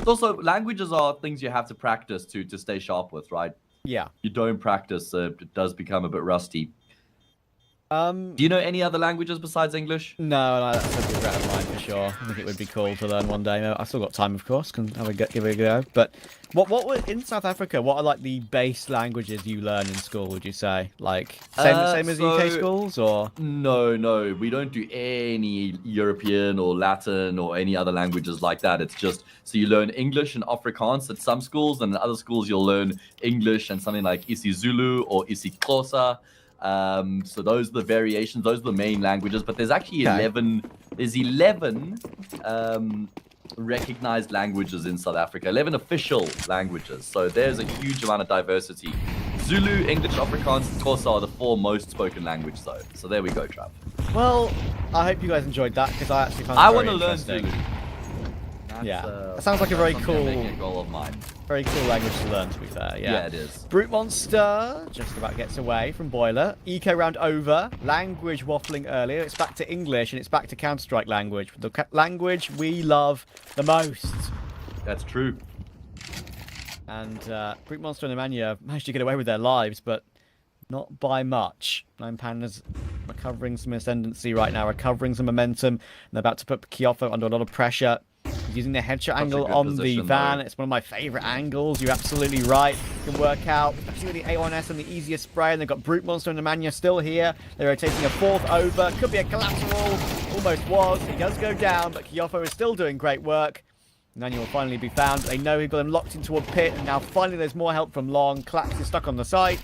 Also, languages are things you have to practice to stay sharp with, right? Yeah. You don't practice, it does become a bit rusty. Do you know any other languages besides English? No, that's a regret of mine for sure. I think it would be cool to learn one day. I've still got time, of course. Can give it a go. But what in South Africa? What are like the base languages you learn in school? Would you say like same as UK schools or? No, we don't do any European or Latin or any other languages like that. It's just so you learn English and Afrikaans at some schools, and in other schools you'll learn English and something like isiZulu or isiXhosa. So those are the variations, those are the main languages, but there's actually 11 recognized languages in South Africa, 11 official languages, so there's a huge amount of diversity. Zulu, English, Afrikaans, Xhosa are the 4 most spoken languages though, so there we go, Trav. Well, I hope you guys enjoyed that, because I actually found it I want to learn Zulu. That sounds like a very cool goal of mine. Very cool language to learn, to be fair. Yeah, it is. Brute Monster just about gets away from Boiler. Eco round over. Language waffling earlier. It's back to English and it's back to Counter-Strike language. The language we love the most. That's true. And Brute Monster and Emmanuel managed to get away with their lives, but not by much. 9 Pandas recovering some ascendancy right now, recovering some momentum. And they're about to put Kiofo under a lot of pressure. Using the headshot angle on the van. It's one of my favorite angles. You're absolutely right. It can work out, especially with the A1S and the easier spray. And they've got Brute Monster and Nemanja still here. They're rotating a 4th over. Could be a collateral. Almost was. He does go down, but Kiofo is still doing great work. Nemanja will finally be found. They know he's got him locked into a pit. And now finally there's more help from Long. Klax is stuck on the site.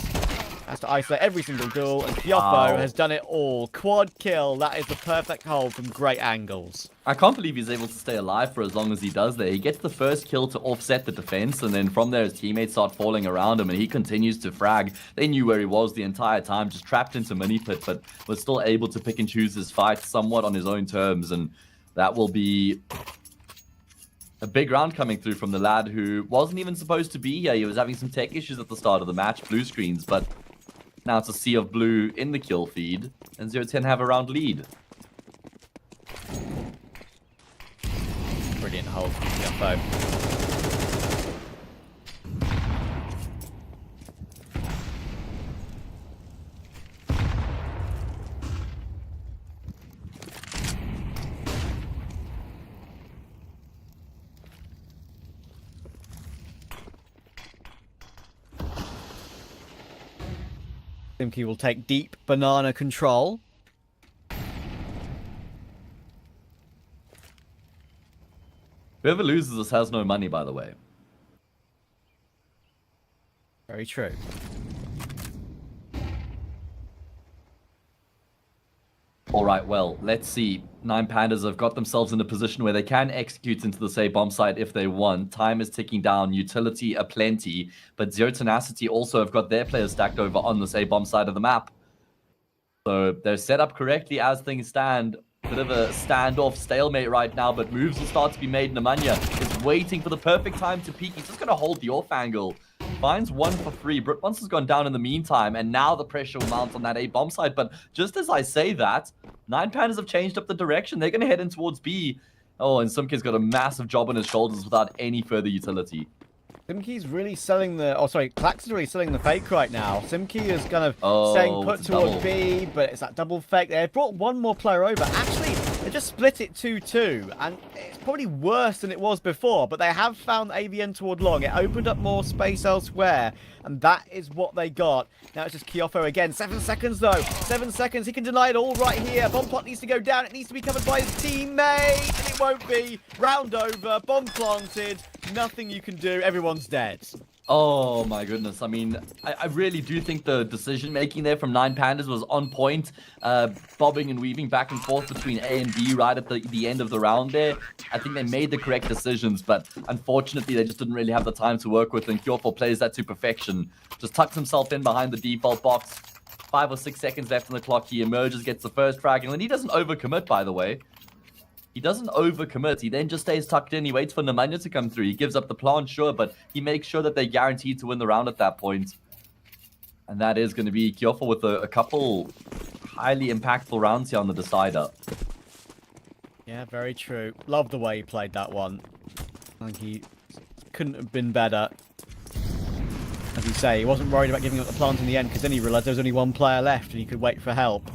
Has to isolate every single duel, and Kiofo has done it all. Quad kill. That is the perfect hold from great angles. I can't believe he's able to stay alive for as long as he does there. He gets the first kill to offset the defense, and then from there his teammates start falling around him, and he continues to frag. They knew where he was the entire time, just trapped into mini pit, but was still able to pick and choose his fights somewhat on his own terms, and that will be a big round coming through from the lad who wasn't even supposed to be here. He was having some tech issues at the start of the match, blue screens, but now it's a sea of blue in the kill feed, and 0-10 have a round lead. Brilliant hold from Kiofo. Simki will take deep banana control. Whoever loses this has no money, by the way. Very true. All right, well, let's see. 9 Pandas have got themselves in a position where they can execute into the say bomb site if they want. Time is ticking down, utility aplenty, but Zero Tenacity also have got their players stacked over on the say bomb side of the map. So they're set up correctly as things stand. Bit of a standoff stalemate right now, but moves will start to be made. Nemanja is waiting for the perfect time to peek. He's just going to hold the off angle. Finds 1 for 3. BritBonds has gone down in the meantime, and now the pressure will mount on that A bomb side. But just as I say that, 9 Pandas have changed up the direction. They're going to head in towards B. Oh, and Simke's got a massive job on his shoulders without any further utility. Simke's really selling the... Oh, sorry. Klax is really selling the fake right now. Simke is kind of staying put towards B, but it's that double fake. They brought one more player over. Actually, they just split it 2-2, and it's probably worse than it was before, but they have found AVN toward long. It opened up more space elsewhere, and that is what they got. Now it's just Kyofo again. 7 seconds, though. 7 seconds. He can deny it all right here. Bomb plot needs to go down. It needs to be covered by his teammate, and it won't be. Round over. Bomb planted. Nothing you can do. Everyone's dead. Oh my goodness. I mean, I really do think the decision-making there from 9 Pandas was on point. Bobbing and weaving back and forth between A and B right at the end of the round there. I think they made the correct decisions, but unfortunately they just didn't really have the time to work with, and Kyofo plays that to perfection. Just tucks himself in behind the default box. 5 or 6 seconds left on the clock. He emerges, gets the first frag, and he doesn't overcommit, by the way. He doesn't overcommit. He then just stays tucked in. He waits for Nemanja to come through. He gives up the plant, sure, but he makes sure that they're guaranteed to win the round at that point. And that is going to be Kyofo with a couple highly impactful rounds here on the decider. Yeah, very true. Love the way he played that one. I think he couldn't have been better. As you say, he wasn't worried about giving up the plant in the end, because then he realised there was only one player left and he could wait for help.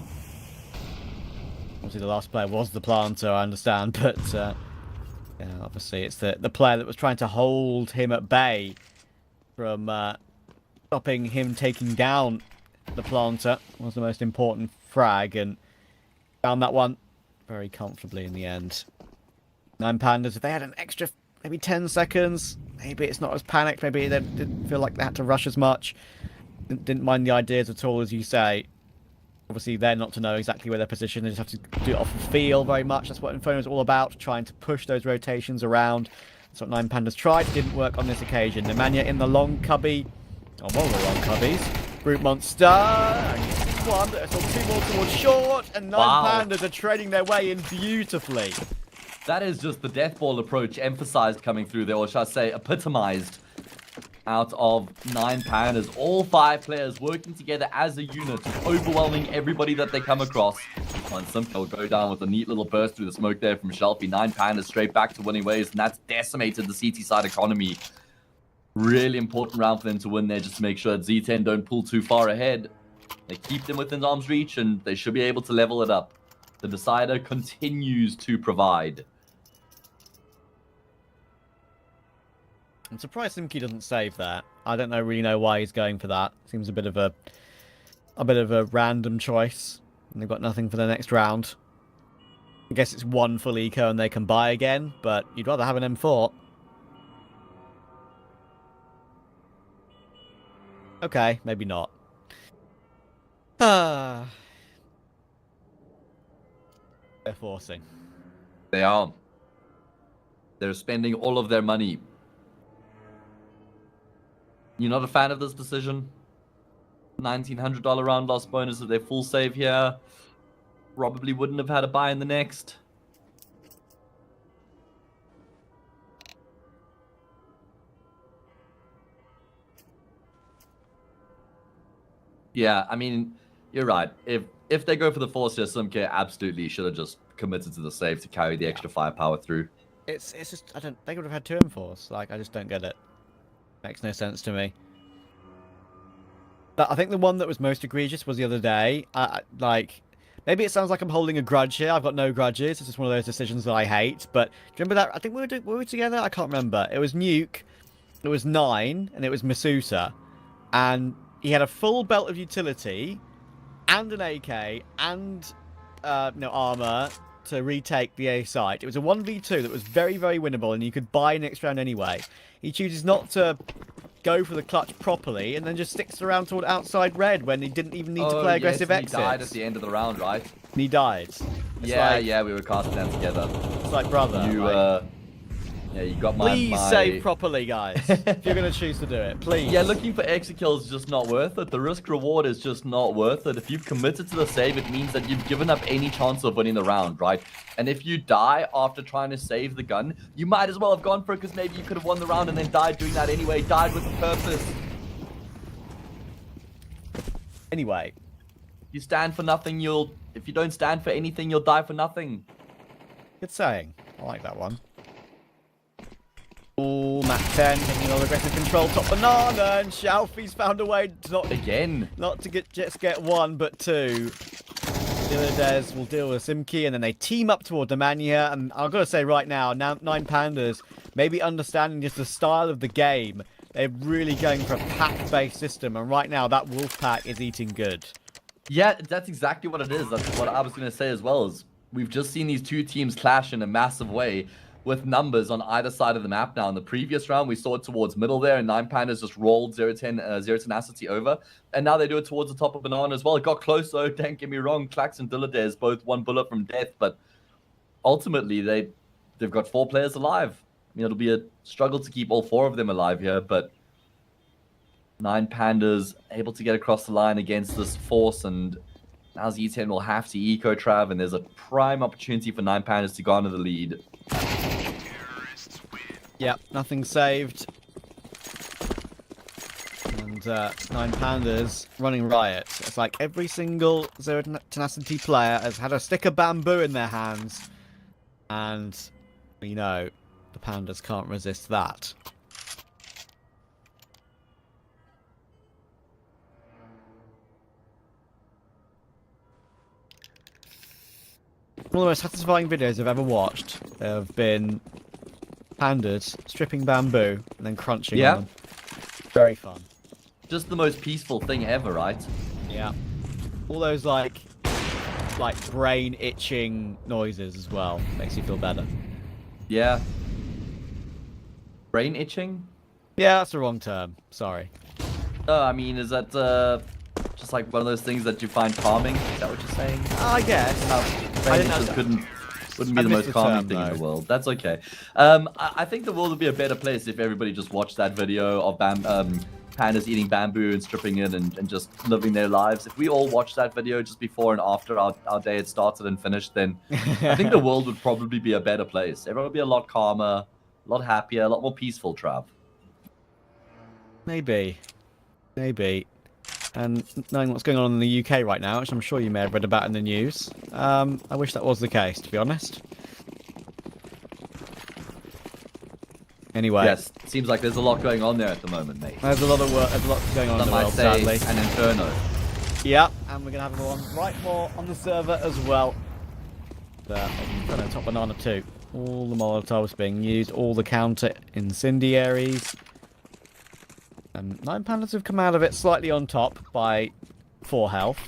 Obviously, the last player was the planter, I understand, but yeah, obviously it's the player that was trying to hold him at bay from stopping him taking down the planter was the most important frag, and found that one very comfortably in the end. 9 Pandas, if they had an extra maybe 10 seconds, maybe it's not as panicked, maybe they didn't feel like they had to rush as much, didn't mind the ideas at all, as you say. Obviously, they're not to know exactly where they're positioned. They just have to do it off the feel very much. That's what Inferno is all about, trying to push those rotations around. That's what 9 Pandas tried. Didn't work on this occasion. Nemanja in the long cubby. Oh, one of the long cubbies. Brute Monster. One. There's 2 more towards short. And 9 Pandas are trading their way in beautifully. That is just the death ball approach emphasized coming through there, or should I say epitomized out of 9 Pandas. All 5 players working together as a unit, overwhelming everybody that they come across. And Simke will go down with a neat little burst through the smoke there from Shelfie. 9 Pandas straight back to winning ways, and that's decimated the CT side economy. Really important round for them to win there, just to make sure that Z10 don't pull too far ahead. They keep them within arm's reach, and they should be able to level it up. The decider continues to provide. I'm surprised Simke doesn't save that. I don't really know why he's going for that. Seems a bit of a random choice. And they've got nothing for the next round. I guess it's 1 full eco and they can buy again, but you'd rather have an M4. Okay, maybe not. They're forcing. They are. They're spending all of their money. You're not a fan of this decision? $1,900 round loss bonus if they full save here. Probably wouldn't have had a buy in the next. Yeah, I mean, you're right. If they go for the force here, Simke absolutely should have just committed to the save to carry the extra firepower through. It's just, they would have had 2 M4s. Like, I just don't get it. Makes no sense to me. But I think the one that was most egregious was the other day. Like, maybe it sounds like I'm holding a grudge here. I've got no grudges. It's just one of those decisions that I hate. But do you remember that? I think were we together? I can't remember. It was Nuke, it was 9, and it was Masusa. And he had a full belt of utility, and an AK, and armor to retake the A site. It was a 1v2 that was very, very winnable, and you could buy next round anyway. He chooses not to go for the clutch properly, and then just sticks around toward outside red when he didn't even need to play aggressive exits. He died at the end of the round, right? And he died. Yeah, we were casting them together. It's like brother. Yeah, you got my... Please save properly, guys. If you're going to choose to do it, please. Yeah, looking for extra kills is just not worth it. The risk-reward is just not worth it. If you've committed to the save, it means that you've given up any chance of winning the round, right? And if you die after trying to save the gun, you might as well have gone for it because maybe you could have won the round and then died doing that anyway. Died with a purpose. Anyway. You stand for nothing, you'll... If you don't stand for anything, you'll die for nothing. Good saying. I like that one. Ooh, map 10, taking all aggressive control, top banana, and Shalfie's found a way to not to just get one, but two. Dillardez will deal with Simki, and then they team up toward Demania, and I've got to say right now, 9 Pandas, maybe understanding just the style of the game, they're really going for a pack-based system, and right now that wolf pack is eating good. Yeah, that's exactly what it is. That's what I was going to say as well, is we've just seen these two teams clash in a massive way with numbers on either side of the map now. In the previous round, we saw it towards middle there, and 9 Pandas just rolled 0-10 Zero Tenacity over. And now they do it towards the top of Banana as well. It got close, though. Don't get me wrong. Klax and Dillardez both 1 bullet from death, but ultimately, they've got 4 players alive. I mean, it'll be a struggle to keep all 4 of them alive here, but 9 Pandas able to get across the line against this force, and now Z10 will have to eco Trav, and there's a prime opportunity for 9 Pandas to garner the lead. Yep, nothing saved. And 9 Pandas running riot. It's like every single Zero Tenacity player has had a stick of bamboo in their hands. And we know the Pandas can't resist that. One of the most satisfying videos I've ever watched have been Pandas stripping bamboo and then crunching on them. Very fun. Just the most peaceful thing ever, right? Yeah. All those like brain itching noises as well. Makes you feel better. Yeah. Brain itching? Yeah, that's the wrong term. Sorry. I mean, is that just like one of those things that you find calming? Is that what you're saying? I guess. Brain itching wouldn't be the most calming thing in the world. That's okay. I think the world would be a better place if everybody just watched that video of pandas eating bamboo and stripping it and just living their lives. If we all watched that video just before and after our day had started and finished, then I think the world would probably be a better place. Everyone would be a lot calmer, a lot happier, a lot more peaceful, Trav. Maybe. And knowing what's going on in the UK right now, which I'm sure you may have read about in the news, I wish that was the case, to be honest. Anyway. Yes, seems like there's a lot going on there at the moment, mate. There's a lot going on in the world, sadly. An inferno. Yeah, and we're going to have one right more on the server as well. Inferno top banana too. All the Molotovs being used, all the counter incendiaries. 9 Pandas have come out of it slightly on top by 4 health.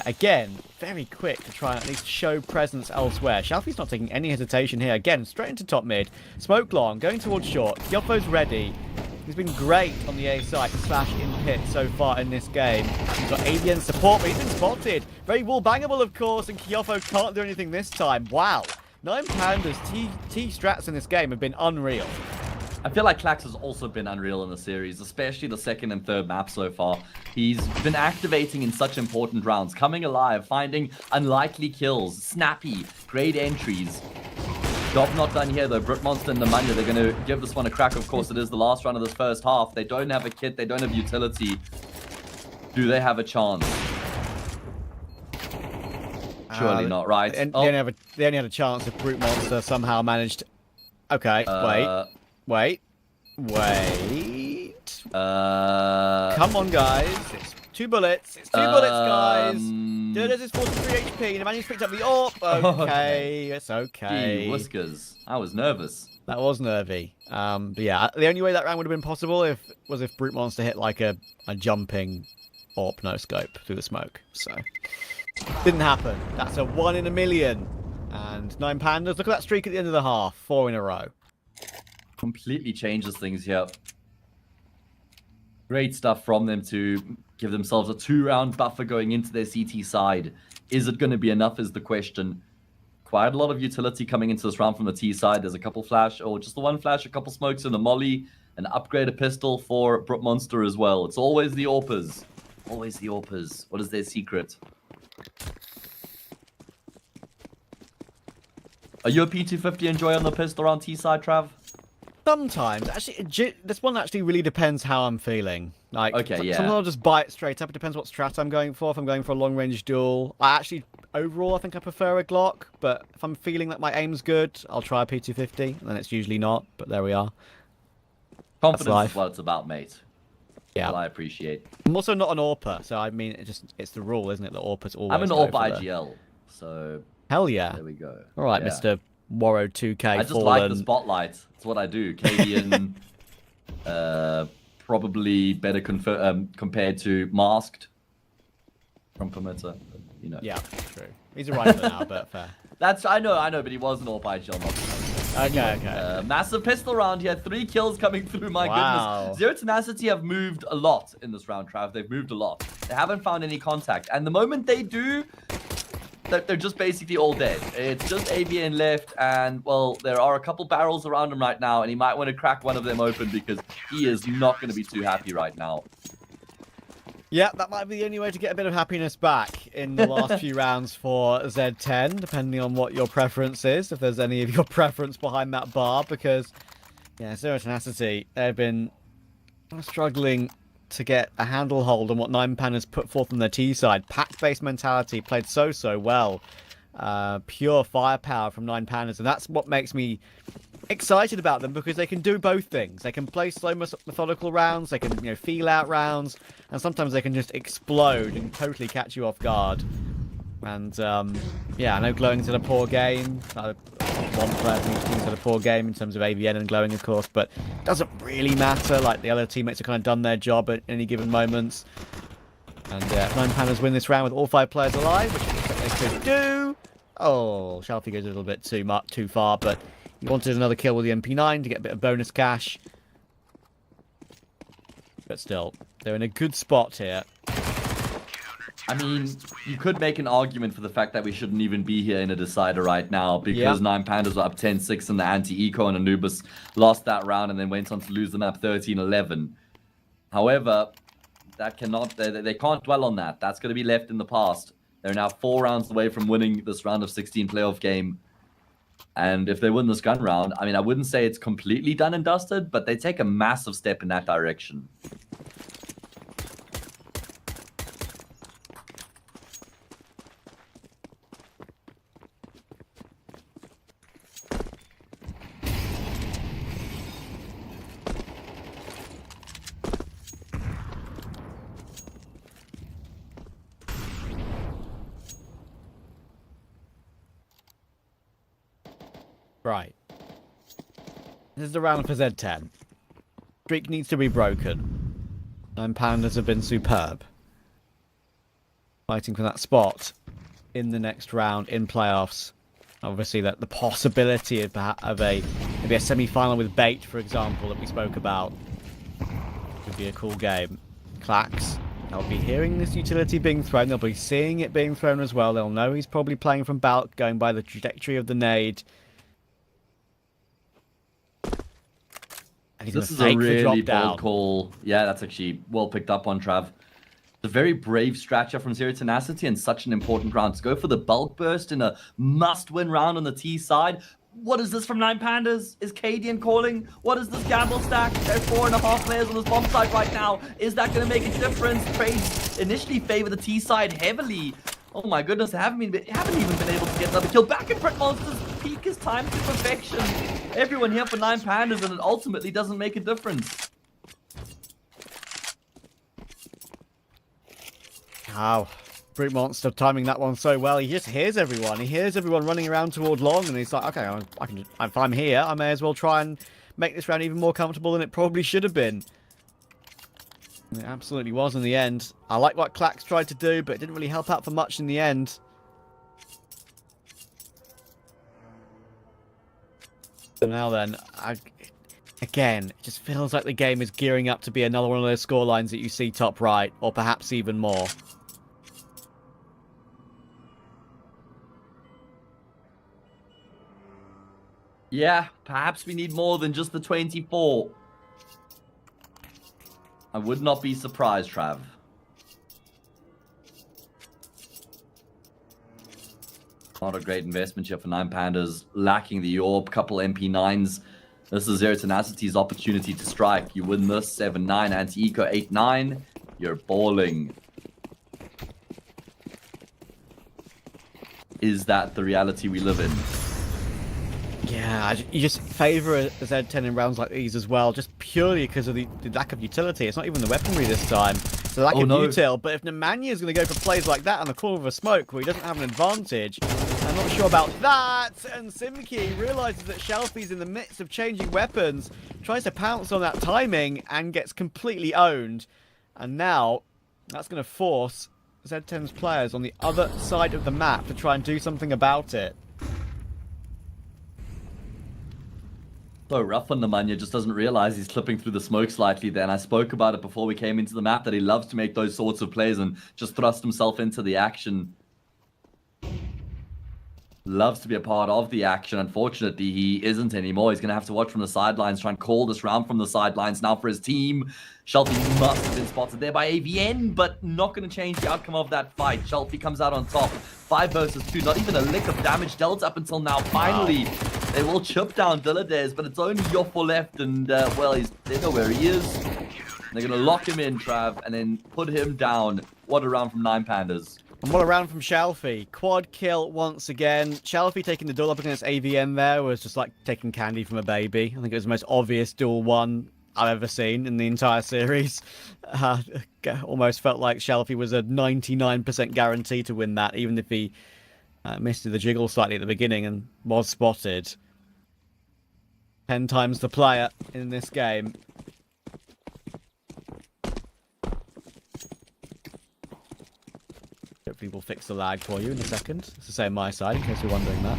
Again, very quick to try and at least show presence elsewhere. Shalfie's not taking any hesitation here. Again, straight into top mid. Smoke long, going towards short. Kyofo's ready. He's been great on the A side to slash in pit so far in this game. He's got ABN support, but he's been spotted. Very wall bangable, of course, and Kyofo can't do anything this time. Wow. 9 Pandas T strats in this game have been unreal. I feel like Klax has also been unreal in the series, especially the 2nd and 3rd map so far. He's been activating in such important rounds, coming alive, finding unlikely kills, snappy, great entries. Job not done here though. Britmonster and Nemanja, they're going to give this one a crack. Of course, it is the last round of this first half. They don't have a kit, they don't have utility. Do they have a chance? Surely not, right? They only had a chance if Brute Monster somehow managed... Okay, Wait. Come on, guys. It's 2 bullets. It's 2 bullets, guys. Dillardez is 43 HP. And Emmanuel's picked up the AWP. Okay, it's okay. Gee, whiskers. I was nervous. That was nervy. But yeah, the only way that round would have been possible was if Brute Monster hit like a jumping AWP no scope through the smoke. So, didn't happen. That's a 1 in a million. And 9 Pandas. Look at that streak at the end of the half. 4 in a row. Completely changes things here. Great stuff from them to give themselves a 2-round buffer going into their CT side. Is it going to be enough is the question. quite a lot of utility coming into this round from the T side. There's a couple flash, or just the one flash, a couple smokes and a molly, an upgraded pistol for Brook Monster as well. It's always the AWPers. Always the AWPers. What is their secret? Are you a P250 enjoy on the pistol around T side, Trav? Sometimes. Actually, this one actually really depends how I'm feeling. Like, okay, yeah. Sometimes I'll just buy it straight up. It depends what strat I'm going for. If I'm going for a long-range duel, overall, I think I prefer a Glock. But if I'm feeling that my aim's good, I'll try a P250. And then it's usually not. But there we are. Confidence is what it's about, mate. Yeah, well, I appreciate. I'm also not an AWPer, so I mean, it's the rule, isn't it? The AWPers always. I'm an AWP IGL, so. Hell yeah. There we go. All right, yeah. Mr. Warrow 2K. I just like the spotlight. That's what I do. Cadian, probably better compared to Masked from Permitter. You know. Yeah, true. He's a rifler now, but fair. I know, but he was an AWP IGL. Okay. Massive pistol round here. 3 kills coming through. My goodness. Zero Tenacity have moved a lot in this round, Trav. They've moved a lot. They haven't found any contact, and the moment they do, they're just basically all dead. It's just AVN left, and, well, there are a couple barrels around him right now, and he might want to crack one of them open because he is not going to be too happy right now. Yeah, that might be the only way to get a bit of happiness back in the last few rounds for Z10, depending on what your preference is, if there's any of your preference behind that bar, because, yeah, Zero Tenacity, they've been struggling to get a handle hold on what 9pan has put forth on their T side. Pack-based mentality played so well. Pure firepower from 9paners, and that's what makes me excited about them, because they can do both things. They can play slow methodical rounds, they can feel out rounds, and sometimes they can just explode and totally catch you off guard. And yeah, I know Glowing's had a poor game. One player from each team's had a poor game in terms of AVN and Glowing, of course, but it doesn't really matter. Like, the other teammates have kind of done their job at any given moments. And 9paners win this round with all 5 players alive, which they could do. Oh, Shelfie goes a little bit too far, but he wanted another kill with the MP9 to get a bit of bonus cash. But still, they're in a good spot here. I mean, you could make an argument for the fact that we shouldn't even be here in a decider right now, because 9pandas were up 10-6 in the anti-eco, and Anubis lost that round and then went on to lose the map 13-11. However, that cannot, they can't dwell on that. That's going to be left in the past. They're now 4 rounds away from winning this round of 16 playoff game. And if they win this gun round, I mean, I wouldn't say it's completely done and dusted, but they take a massive step in that direction. Right. This is the round for Z10. Streak needs to be broken. 9pandas have been superb. Fighting for that spot in the next round in playoffs. Obviously, that the possibility of maybe a semi-final with Bait, for example, that we spoke about, would be a cool game. Clax, they'll be hearing this utility being thrown. They'll be seeing it being thrown as well. They'll know he's probably playing from Balk, going by the trajectory of the nade. This is a really bold call. Yeah, that's actually well picked up on, Trav. It's a very brave stratcher from Zero Tenacity and such an important round. To go for the bulk burst in a must-win round on the T side. What is this from 9pandas? Is Cadian calling? What is this gamble stack? There's 4.5 players on this bomb site right now. Is that going to make a difference? Trades initially favor the T side heavily. Oh my goodness, they haven't even been able to get another kill. Back in Prit Monster's peak his time to perfection. Everyone here for 9pandas, and it ultimately doesn't make a difference. Wow. Brute Monster timing that one so well. He just hears everyone. He hears everyone running around toward long, and he's like, okay, if I'm here, I may as well try and make this round even more comfortable than it probably should have been. And it absolutely was in the end. I like what Clax tried to do, but it didn't really help out for much in the end. So now then, again, it just feels like the game is gearing up to be another one of those scorelines that you see top right, or perhaps even more. Yeah, perhaps we need more than just the 24. I would not be surprised, Trav. Not a great investment here for 9 Pandas, lacking the orb, couple MP9s. This is Zero Tenacity's opportunity to strike. You win this, 7-9, anti-eco 8-9. You're balling. Is that the reality we live in? Yeah, you just favour a Z10 in rounds like these as well, just purely because of the lack of utility. It's not even the weaponry this time. It's the lack of util. But if Nemanja is going to go for plays like that on the corner of a smoke where he doesn't have an advantage, I'm not sure about that. And Simki realises that Shelfie's in the midst of changing weapons, tries to pounce on that timing and gets completely owned. And now that's going to force Z10's players on the other side of the map to try and do something about it. So rough on Nemanja, just doesn't realize he's slipping through the smoke slightly there. And I spoke about it before we came into the map that he loves to make those sorts of plays and just thrust himself into the action. Loves to be a part of the action. Unfortunately, he isn't anymore. He's going to have to watch from the sidelines, try and call this round from the sidelines now for his team. Shelfie must have been spotted there by AVN, but not going to change the outcome of that fight. Shelfie comes out on top. 5 versus 2. Not even a lick of damage dealt up until now. Finally, they will chip down Dillades, but it's only Yoffo left, and, well, they know where he is. They're going to lock him in, Trav, and then put him down. What a round from 9 Pandas. And what a round from Shelfie. Quad kill once again. Shelfie taking the duel up against AVN there was just like taking candy from a baby. I think it was the most obvious duel one I've ever seen in the entire series. Almost felt like Shelfie was a 99% guarantee to win that, even if he missed the jiggle slightly at the beginning and was spotted. 10 times the player in this game. Hopefully we'll fix the lag for you in a second. It's the same on my side, in case you're wondering that.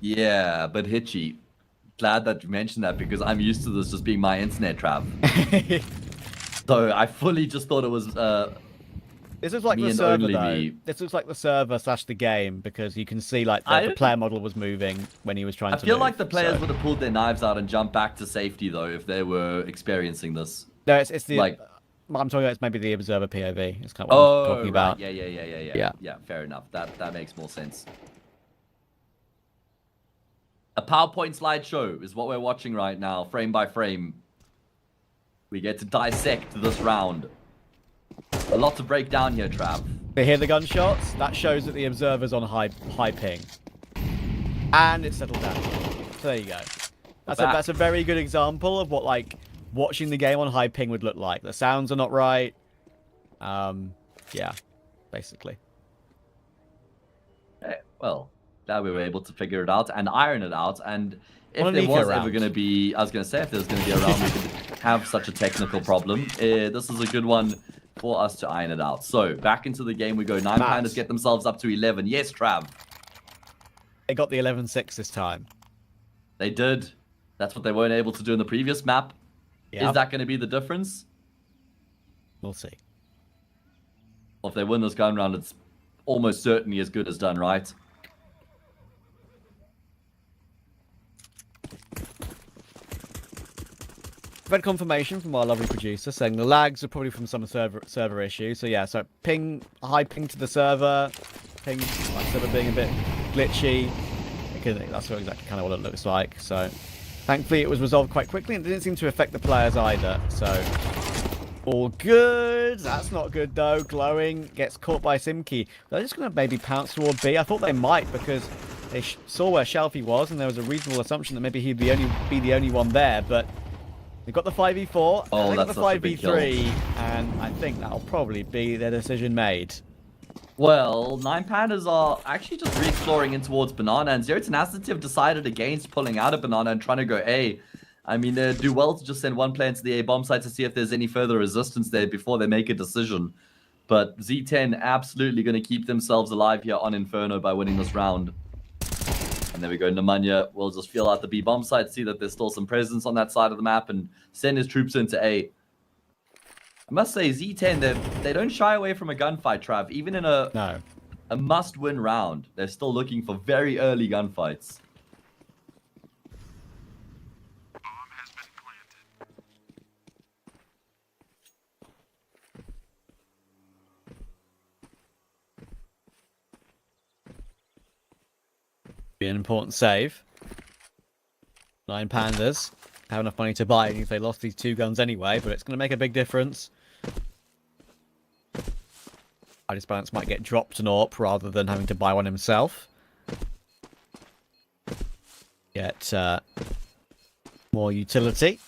Yeah, but Hitchy, glad that you mentioned that because I'm used to this just being my internet, Trav. So I fully just thought it was this is like the server though. This looks like the server / the game because you can see like the player model was moving when he was trying to I feel move, like the players would have pulled their knives out and jumped back to safety though if they were experiencing this. No, it's the like I'm talking about. It's maybe the observer POV. It's kind of what I'm talking about. Yeah. Yeah, fair enough. That makes more sense. A PowerPoint slideshow is what we're watching right now, frame by frame. We get to dissect this round. A lot to break down here, Trav. They hear the gunshots. That shows that the observer's on high ping, and it's settled down. So there you go. That's a very good example of what like watching the game on high ping would look like. The sounds are not right. Yeah, basically. Well, glad we were able to figure it out and iron it out. And if there was ever going to be, I was going to say, if there's going to be a round we could have such a technical problem, this is a good one for us to iron it out. So, back into the game we go. 9 Pandas get themselves up to 11. Yes, Trav. They got the 11-6 this time. They did. That's what they weren't able to do in the previous map. Yep. Is that going to be the difference? We'll see. Well, if they win this gun round, it's almost certainly as good as done, right? I've had confirmation from our lovely producer saying the lags are probably from some server issue. So yeah, so high ping to the server, server being a bit glitchy. That's exactly kind of what it looks like. So thankfully it was resolved quite quickly and it didn't seem to affect the players either. So all good. That's not good though. Glowing gets caught by Simki. They're just going to maybe pounce toward B. I thought they might because they saw where Shelfie was and there was a reasonable assumption that maybe he'd be the only one there, but they've got the 5v4, oh, they got the 5v3, and I think that'll probably be their decision made. Well, 9 Pandas are actually just re-exploring in towards Banana, and Zero Tenacity have decided against pulling out of Banana and trying to go A. I mean, they do well to just send one player into the A bomb site to see if there's any further resistance there before they make a decision. But Z10 absolutely going to keep themselves alive here on Inferno by winning this round. And there we go, Nemanja will just feel out the B bomb site, see that there's still some presence on that side of the map, and send his troops into A. I must say, Z10, they don't shy away from a gunfight, Trav. Even in a must-win round, they're still looking for very early gunfights. Be an important save. 9 Pandas. Have enough money to buy if they lost these 2 guns anyway, but it's going to make a big difference. Midas Balance might get dropped an AWP rather than having to buy one himself. Get more utility.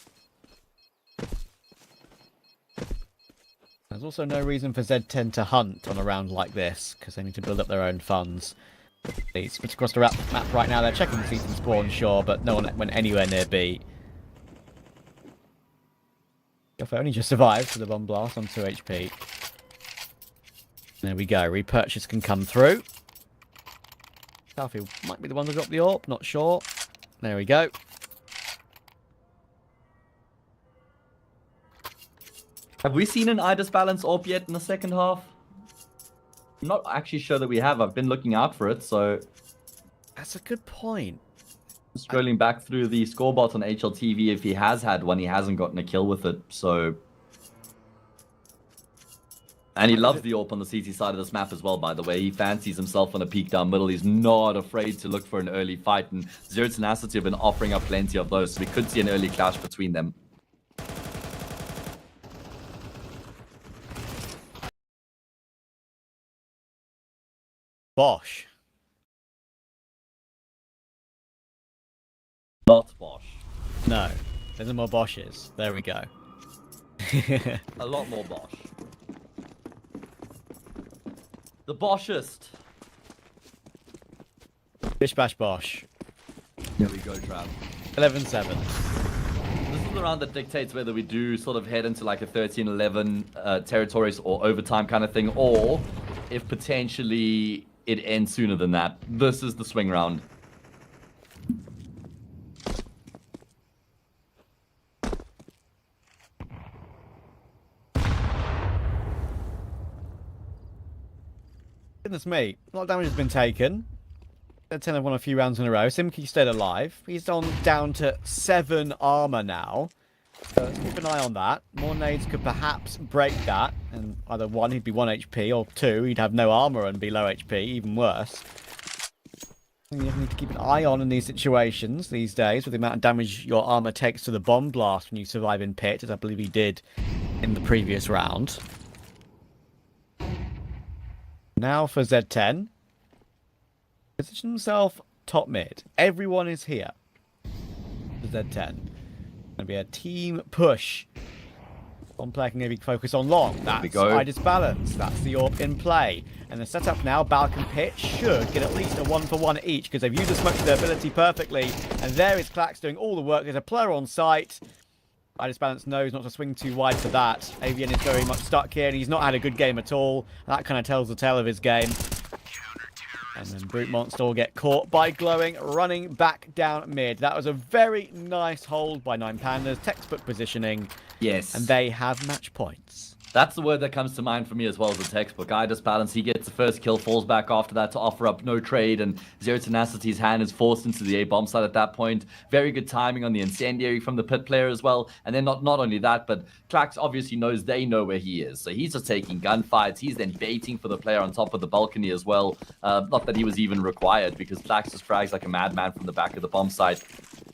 There's also no reason for Z10 to hunt on a round like this, because they need to build up their own funds. It's across the map right now. They're checking the season spawn, sure, but no one went anywhere near B. Guffer only just survived for the bomb blast on 2 HP. There we go. Repurchase can come through. Starfield might be the one to drop the AWP, not sure. There we go. Have we seen an Idis Balance AWP yet in the second half? I'm not actually sure that we have. I've been looking out for it, so... That's a good point. Scrolling back through the scoreboard on HLTV, if he has had one, he hasn't gotten a kill with it, so... And he loves the AWP on the CT side of this map as well, by the way. He fancies himself on a peek down middle. He's not afraid to look for an early fight, and Zero Tenacity have been offering up plenty of those, so we could see an early clash between them. Bosch. Not Bosch. No. There's no more Bosches. There we go. A lot more Bosch. The Boschest. Bish Bash Bosch. There we go, Trav. 11-7. This is the round that dictates whether we do sort of head into like a 13-11 territories or overtime kind of thing, or if potentially it ends sooner than that. This is the swing round. Goodness me, a lot of damage has been taken. Z10 have won a few rounds in a row. Simki stayed alive. He's down to 7 armor now. So let's keep an eye on that. More nades could perhaps break that. And either 1, he'd be 1 HP, or 2, he'd have no armor and be low HP, even worse. You need to keep an eye on in these situations these days, with the amount of damage your armor takes to the bomb blast when you survive in pit, as I believe he did in the previous round. Now for Z10. Position himself top mid. Everyone is here for Z10. Going to be a team push. One player can maybe focus on long. That's Idis Balance. That's the AWP in play. And the setup now, Balk and Pitch should get at least a 1-for-1 each, because they've used the smoke to their ability perfectly. And there is Klax doing all the work. There's a player on site. Idis Balance knows not to swing too wide for that. AVN is very much stuck here, and he's not had a good game at all. That kind of tells the tale of his game. And then Brute Monster will get caught by Glowing, running back down mid. That was a very nice hold by 9 Pandas. Textbook positioning. Yes. And they have match points. That's the word that comes to mind for me as well as the textbook. Idis Balance, he gets the first kill, falls back after that to offer up no trade, and Zero Tenacity's hand is forced into the A-bomb side at that point. Very good timing on the incendiary from the pit player as well. And then not only that, but Klax obviously knows they know where he is. So he's just taking gunfights. He's then baiting for the player on top of the balcony as well. Not that he was even required, because Klax just frags like a madman from the back of the bomb site.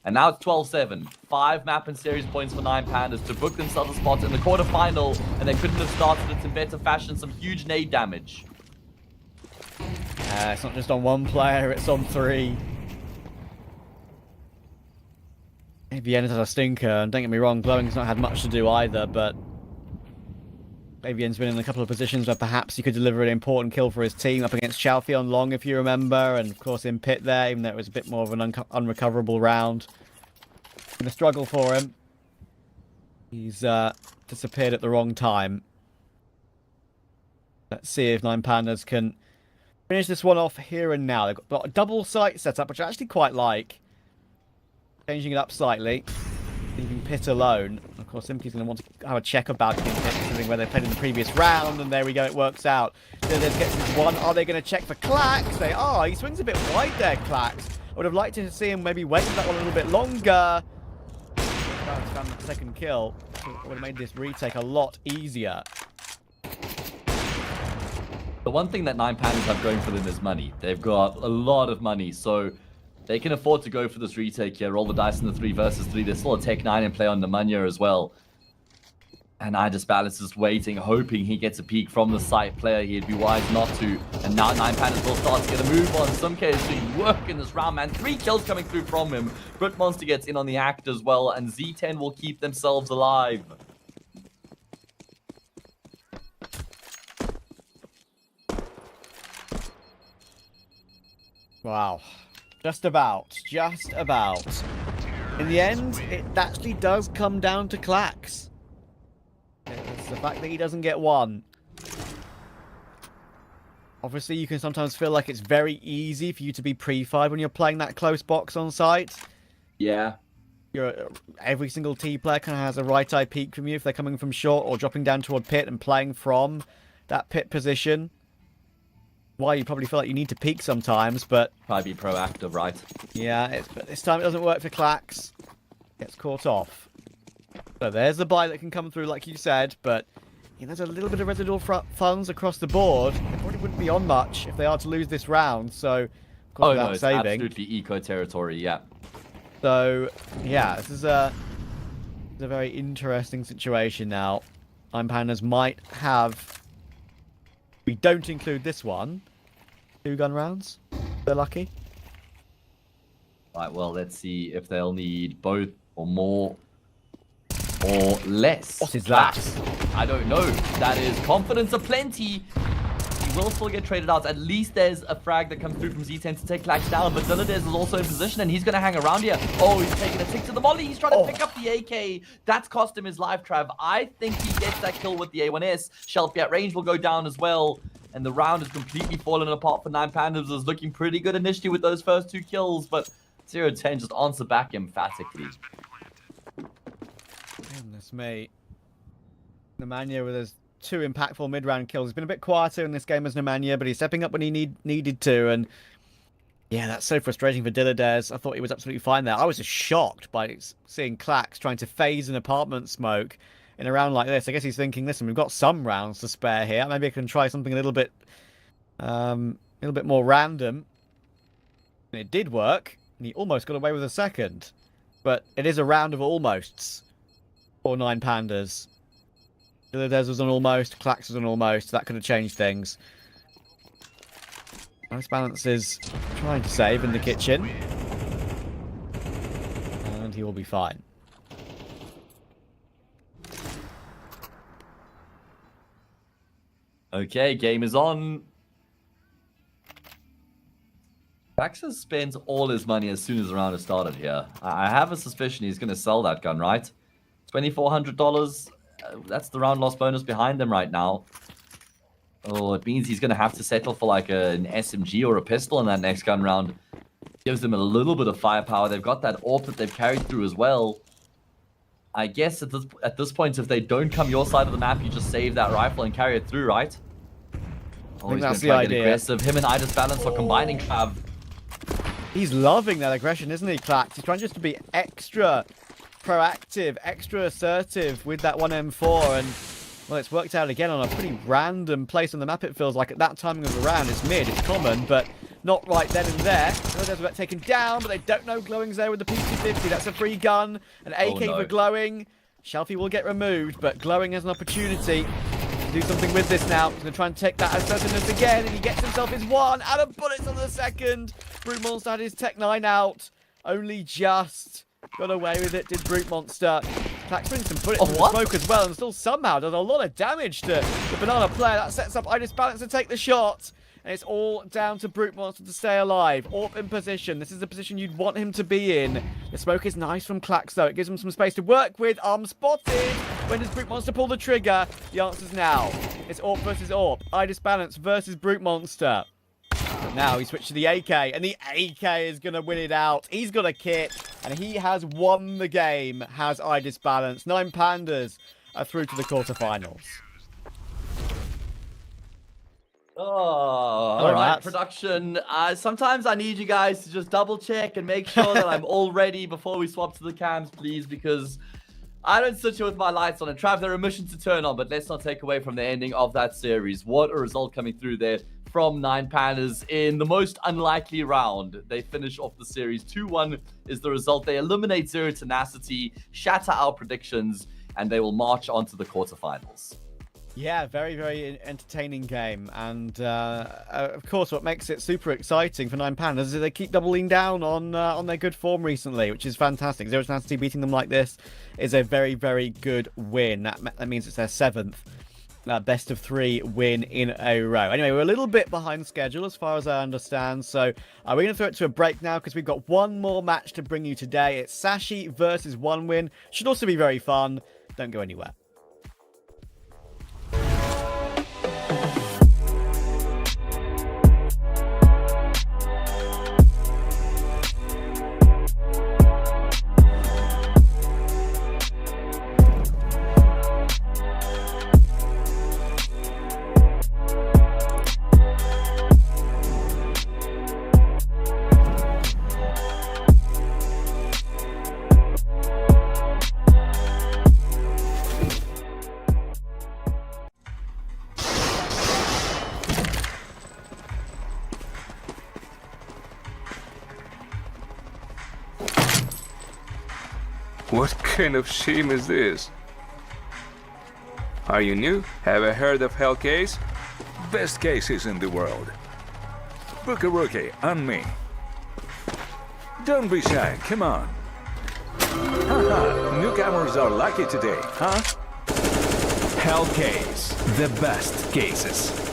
And now it's 12-7. 5 map and series points for 9 Pandas to book themselves a spot in the quarterfinal, and they couldn't have started it in better fashion. Some huge nade damage. It's not just on one player, it's on 3. AVN has had a stinker, and don't get me wrong, Glowing's not had much to do either, but AVN's been in a couple of positions where perhaps he could deliver an important kill for his team, up against Chalfie on long, if you remember, and of course in pit there, even though it was a bit more of an unrecoverable round. Been a struggle for him. He's disappeared at the wrong time. Let's see if 9 Pandas can finish this one off here and now. They've got a double site setup, which I actually quite like. Changing it up slightly. Leaving pit alone. Of course, Simki's going to want to have a check about pit, considering where they played in the previous round, and there we go, it works out. So let's get to one. Are they going to check for Klax? They are. He swings a bit wide there, Klax. I would have liked to see him maybe wait for that one a little bit longer. Found that second kill. It would have made this retake a lot easier. The one thing that 9 Pandas have going for them is money. They've got a lot of money, so They can afford to go for this retake here, roll the dice in the 3 versus 3. There's still a Tech 9 in play on Nemanja as well. And Balance is waiting, hoping he gets a peek from the site player. He'd be wise not to. And now 9 Pandas will start to get a move on. Some case doing work in this round, man. 3 kills coming through from him. Brit Monster gets in on the act as well, and Z10 will keep themselves alive. Wow. Just about. In the end, it actually does come down to Klax. It's the fact that he doesn't get one. Obviously, you can sometimes feel like it's very easy for you to be pre-fired when you're playing that close box on site. Yeah. Every single T player kind of has a right eye peek from you if they're coming from short or dropping down toward pit and playing from that pit position. Why you probably feel like you need to peek sometimes, but... Probably be proactive, right? Yeah, but this time it doesn't work for Klax. Gets caught off. So there's the buy that can come through, like you said, but there's a little bit of residual funds across the board. They probably wouldn't be on much if they are to lose this round, so... Of course, no, it's saving. absolutely eco territory, yeah. So, yeah, this is a very interesting situation now. Pandas might have... We don't include this one. 2 gun rounds. They're lucky. Right, well, let's see if they'll need both or more or less. What is that? I don't know. That is confidence aplenty. He will still get traded out. At least there's a frag that comes through from Z10 to take Klax down, but Dilladez is also in position and he's going to hang around here. Oh, he's taking a tick to the molly. He's trying to pick up the AK. That's cost him his life, Trav. I think he gets that kill with the A1S. Shelfie at range will go down as well. And the round has completely fallen apart for 9 Pandas. It was looking pretty good initially with those first 2 kills, but 0-10 just answer back emphatically. Goodness me. Nemanja with his 2 impactful mid-round kills. He's been a bit quieter in this game as Nemanja, but he's stepping up when he needed to. And yeah, that's so frustrating for Dilladez. I thought he was absolutely fine there. I was just shocked by seeing Klax trying to phase an apartment smoke in a round like this. I guess he's thinking, listen, we've got some rounds to spare here. Maybe I can try something a little bit more random. And it did work. And he almost got away with a second. But it is a round of almosts for 9 Pandas. Dilladez was an almost, Klax was an almost. That could have changed things. Nice Balance is trying to save in the kitchen. And he will be fine. Okay, game is on. Klax spends all his money as soon as the round has started here. I have a suspicion he's going to sell that gun, right? $2,400. That's the round loss bonus behind them right now. Oh, it means he's going to have to settle for like an SMG or a pistol in that next gun round. Gives them a little bit of firepower. They've got that AWP that they've carried through as well. I guess at this point, if they don't come your side of the map, you just save that rifle and carry it through, right? Oh, he's that's going to try the to get idea. aggressive. Him and Idis Balance are combining, Trav. He's loving that aggression, isn't he, Klax? He's trying just to be extra proactive, extra assertive with that 1M4, and well, it's worked out again on a pretty random place on the map, it feels like. At that timing of the round, it's mid, it's common, but not right then and there. There's about taken down, but they don't know Glowing's there with the P250. That's a free gun, an AK for Glowing. Shelfie will get removed, but Glowing has an opportunity to do something with this now. He's going to try and take that assertiveness again, and he gets himself his 1 out of bullets on the second. Brute Monster had his Tech 9 out. Only just got away with it, did Brute Monster. Klax brings some bullets in the smoke as well, and still somehow does a lot of damage to the Banana player. That sets up Idis Balance to take the shot. And it's all down to Brute Monster to stay alive. AWP in position. This is the position you'd want him to be in. The smoke is nice from Klax, though. It gives him some space to work with. Arm spotted. When does Brute Monster pull the trigger? The answer's now. It's AWP versus AWP. Idis Balance versus Brute Monster. But now he switched to the AK, and the AK is going to win it out. He's got a kit, and he has won the game, has Idis Balance. 9 Pandas are through to the quarterfinals. Oh, all right, production. Sometimes I need you guys to just double check and make sure that I'm all ready before we swap to the cams, please, because I don't sit here with my lights on. And Trav, there are missions to turn on, but let's not take away from the ending of that series. What a result coming through there from Nine Pandas in the most unlikely round. They finish off the series 2-1 is the result. They eliminate Zero Tenacity, shatter our predictions, and they will march on to the quarterfinals. Yeah, very, very entertaining game. And of course, what makes it super exciting for Nine Pandas is they keep doubling down on their good form recently, which is fantastic. Zero Tenacity beating them like this is a very, very good win. That means it's their 7th best of 3 win in a row. Anyway, we're a little bit behind schedule as far as I understand, so we're going to throw it to a break now because we've got one more match to bring you today. It's Sashi versus OneWin. Should also be very fun. Don't go anywhere. What kind of shame is this? Are you new? Have you heard of Hellcase? Best cases in the world. Book a rookie and me. Don't be shy, come on. Haha, newcomers are lucky today, huh? Hellcase, the best cases.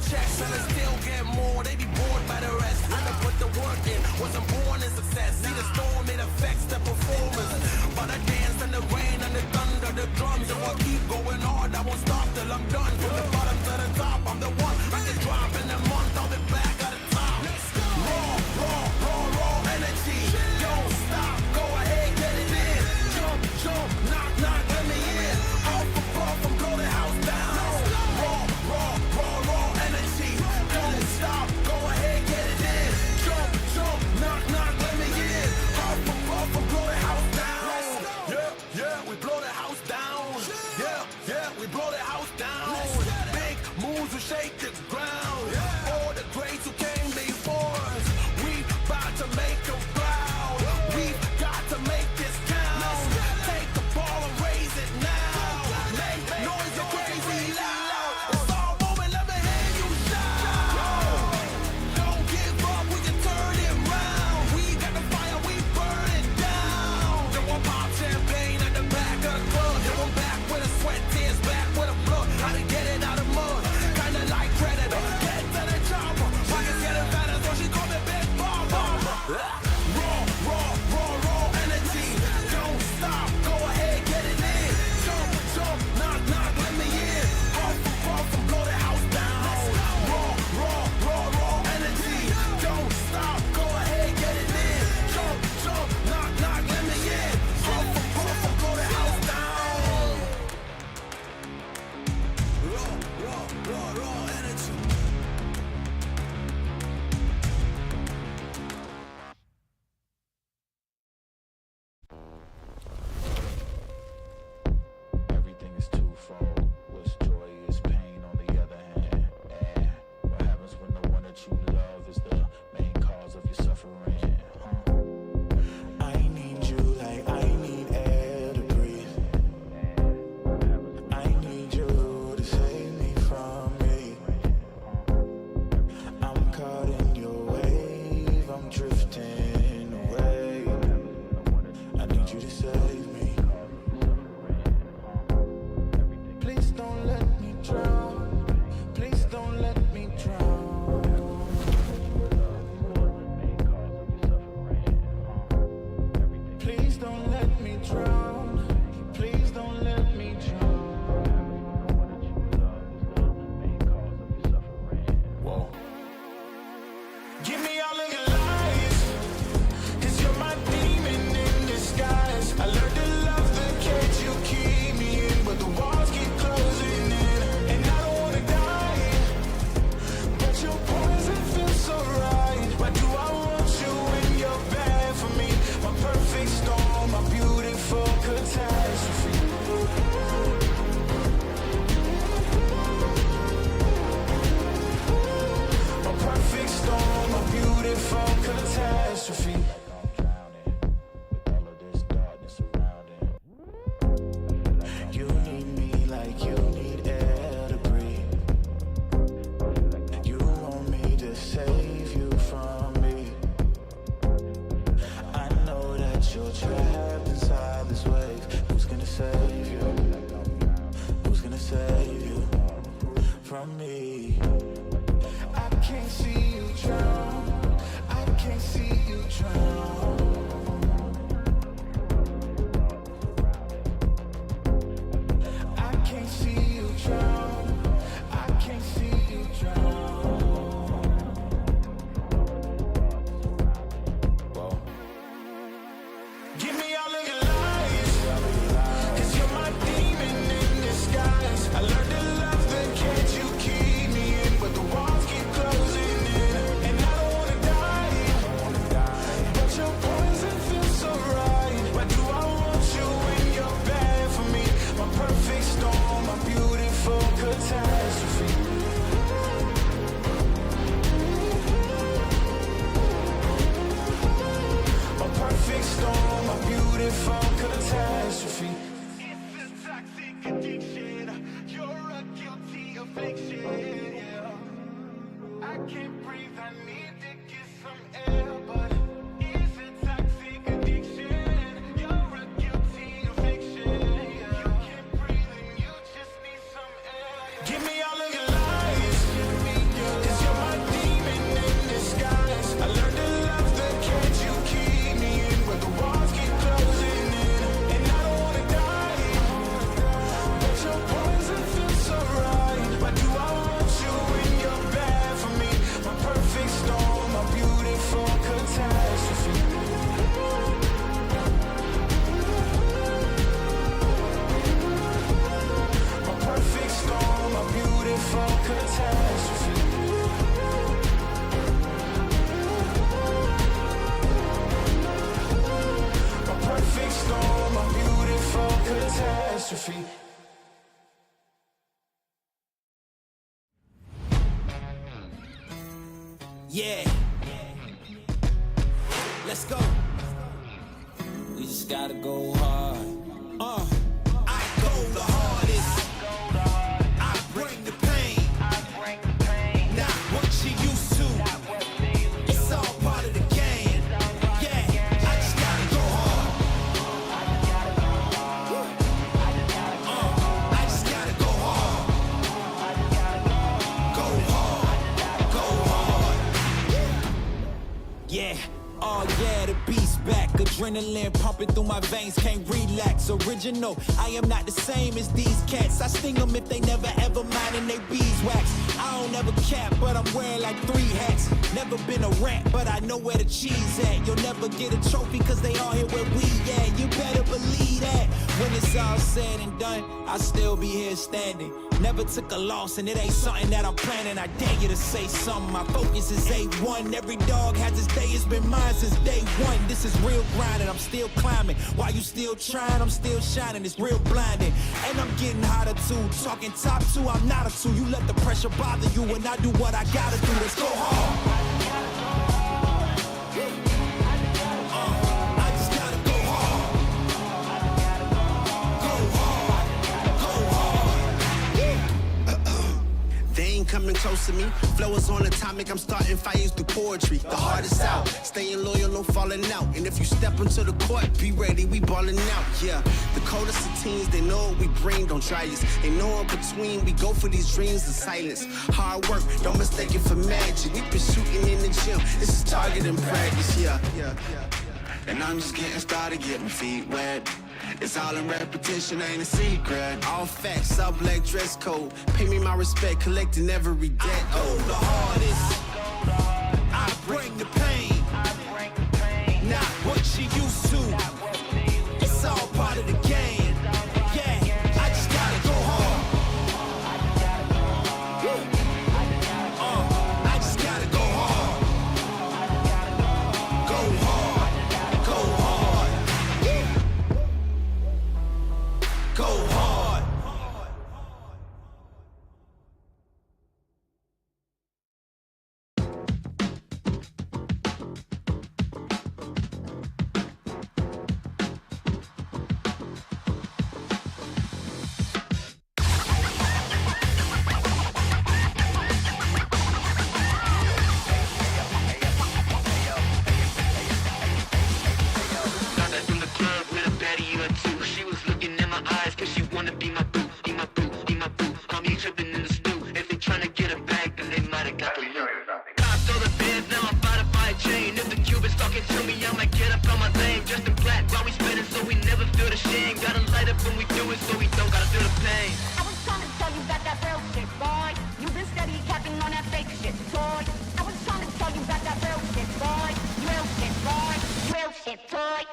Checks and they still get more. They be bored by the rest. I done put the work in. Wasn't born what you're trapped inside this wave. Who's gonna save you? Who's gonna save you from me? I can't see you drown. I can't see you drown. I can't see you drown. I can't see you drown. Give me all of your lies, 'cause you're my demon in disguise. I learned to love the cage you keep me in, but the walls keep closing in, and I don't wanna die, but your poison feels so right. Why do I want you when you're bad for me? My perfect storm, my beautiful catastrophe. A perfect storm, a beautiful catastrophe. It's a toxic addiction. You're a guilty affliction. Yeah. I can't breathe. I need to get some air, but it's a toxic addiction. You're a guilty affliction. Yeah. You can't breathe and you just need some air. Give me all of your lies, 'cause you're my demon in disguise. I learned to love the cage you keep me in, where the walls keep closing in, and I don't wanna die, but your poison feels so right. Why do I want you when you're bad for me? My perfect storm, my beautiful catastrophe. My perfect storm, my beautiful catastrophe. A perfect storm, a beautiful catastrophe. Yeah. Let's go. We just gotta go hard. I go the hardest. I bring the pain. Not what you used to. It's all part of the game. Yeah, I just gotta go hard. I just gotta go hard. Go hard. Go hard. Yeah. Oh yeah, the beast back. Adrenaline pumping through my veins, can't relax. Original, I am not the same as these cats. I sting them if they never ever mind and they beeswax. I don't ever cap, but I'm wearing like 3 hats. Never been a rat, but I know where the cheese at. You'll never get a trophy, cause they all here where we at. You better believe that. When it's all said and done, I'll still be here standing. Never took a loss, and it ain't something that I'm planning. I dare you to say something. My focus is A1. Every dog has its day, it's been mine since day one. This is real grinding, I'm still climbing. While you still trying, I'm still shining. It's real blinding, and I'm getting hotter too. Talking top 2, I'm not a 2. You let the pressure bother you, and I do what I gotta do. Let's go hard. Coming close to me, flow is on atomic. I'm starting fires through poetry. The hardest out, staying loyal, no falling out. And if you step into the court, be ready, we balling out. Yeah, the coldest of teens, they know what we bring. Don't try us, ain't no in between. We go for these dreams in silence. Hard work, don't mistake it for magic. We been shooting in the gym, this is target and practice. Yeah. And I'm just getting started, getting feet wet. It's all in repetition, ain't a secret. All facts, all black dress code. Pay me my respect, collecting every debt. Oh, the hardest. I bring the pain. Not what you used to. It's all part of the game. Yeah, I just gotta go hard. I just gotta go hard. Go hard. Go hard. Go hard. when we do it so we don't gotta feel the pain. I was trying to tell you about that real shit, boy. You've been steady capping on that fake shit, toy. I was trying to tell you about that real shit, boy. Real shit, boy. Real shit, toy.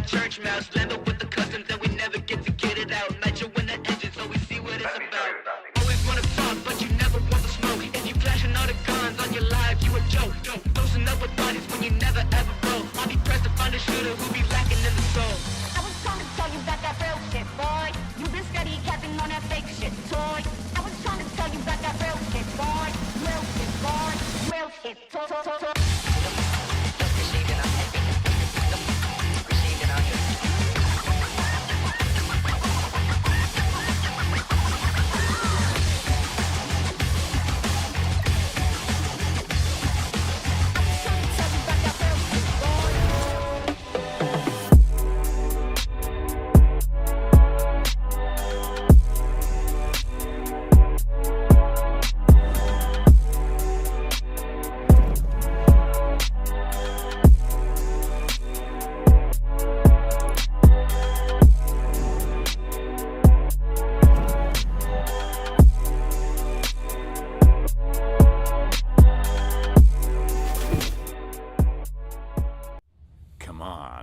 Church mouse, land up with the customs and we never get to get it out. Match it when the engine, so we see what it's about. Always wanna talk, but you never want the smoke. If you flashing all the guns on your live, you a joke. Posting up with bodies when you never ever roll. I'll be pressed to find a shooter who be lacking in the soul. I was trying to tell you about that real shit, boy. You've been steady capping on that fake shit, toy. I was trying to tell you about that real shit, boy. Real shit, boy. Real shit, toy.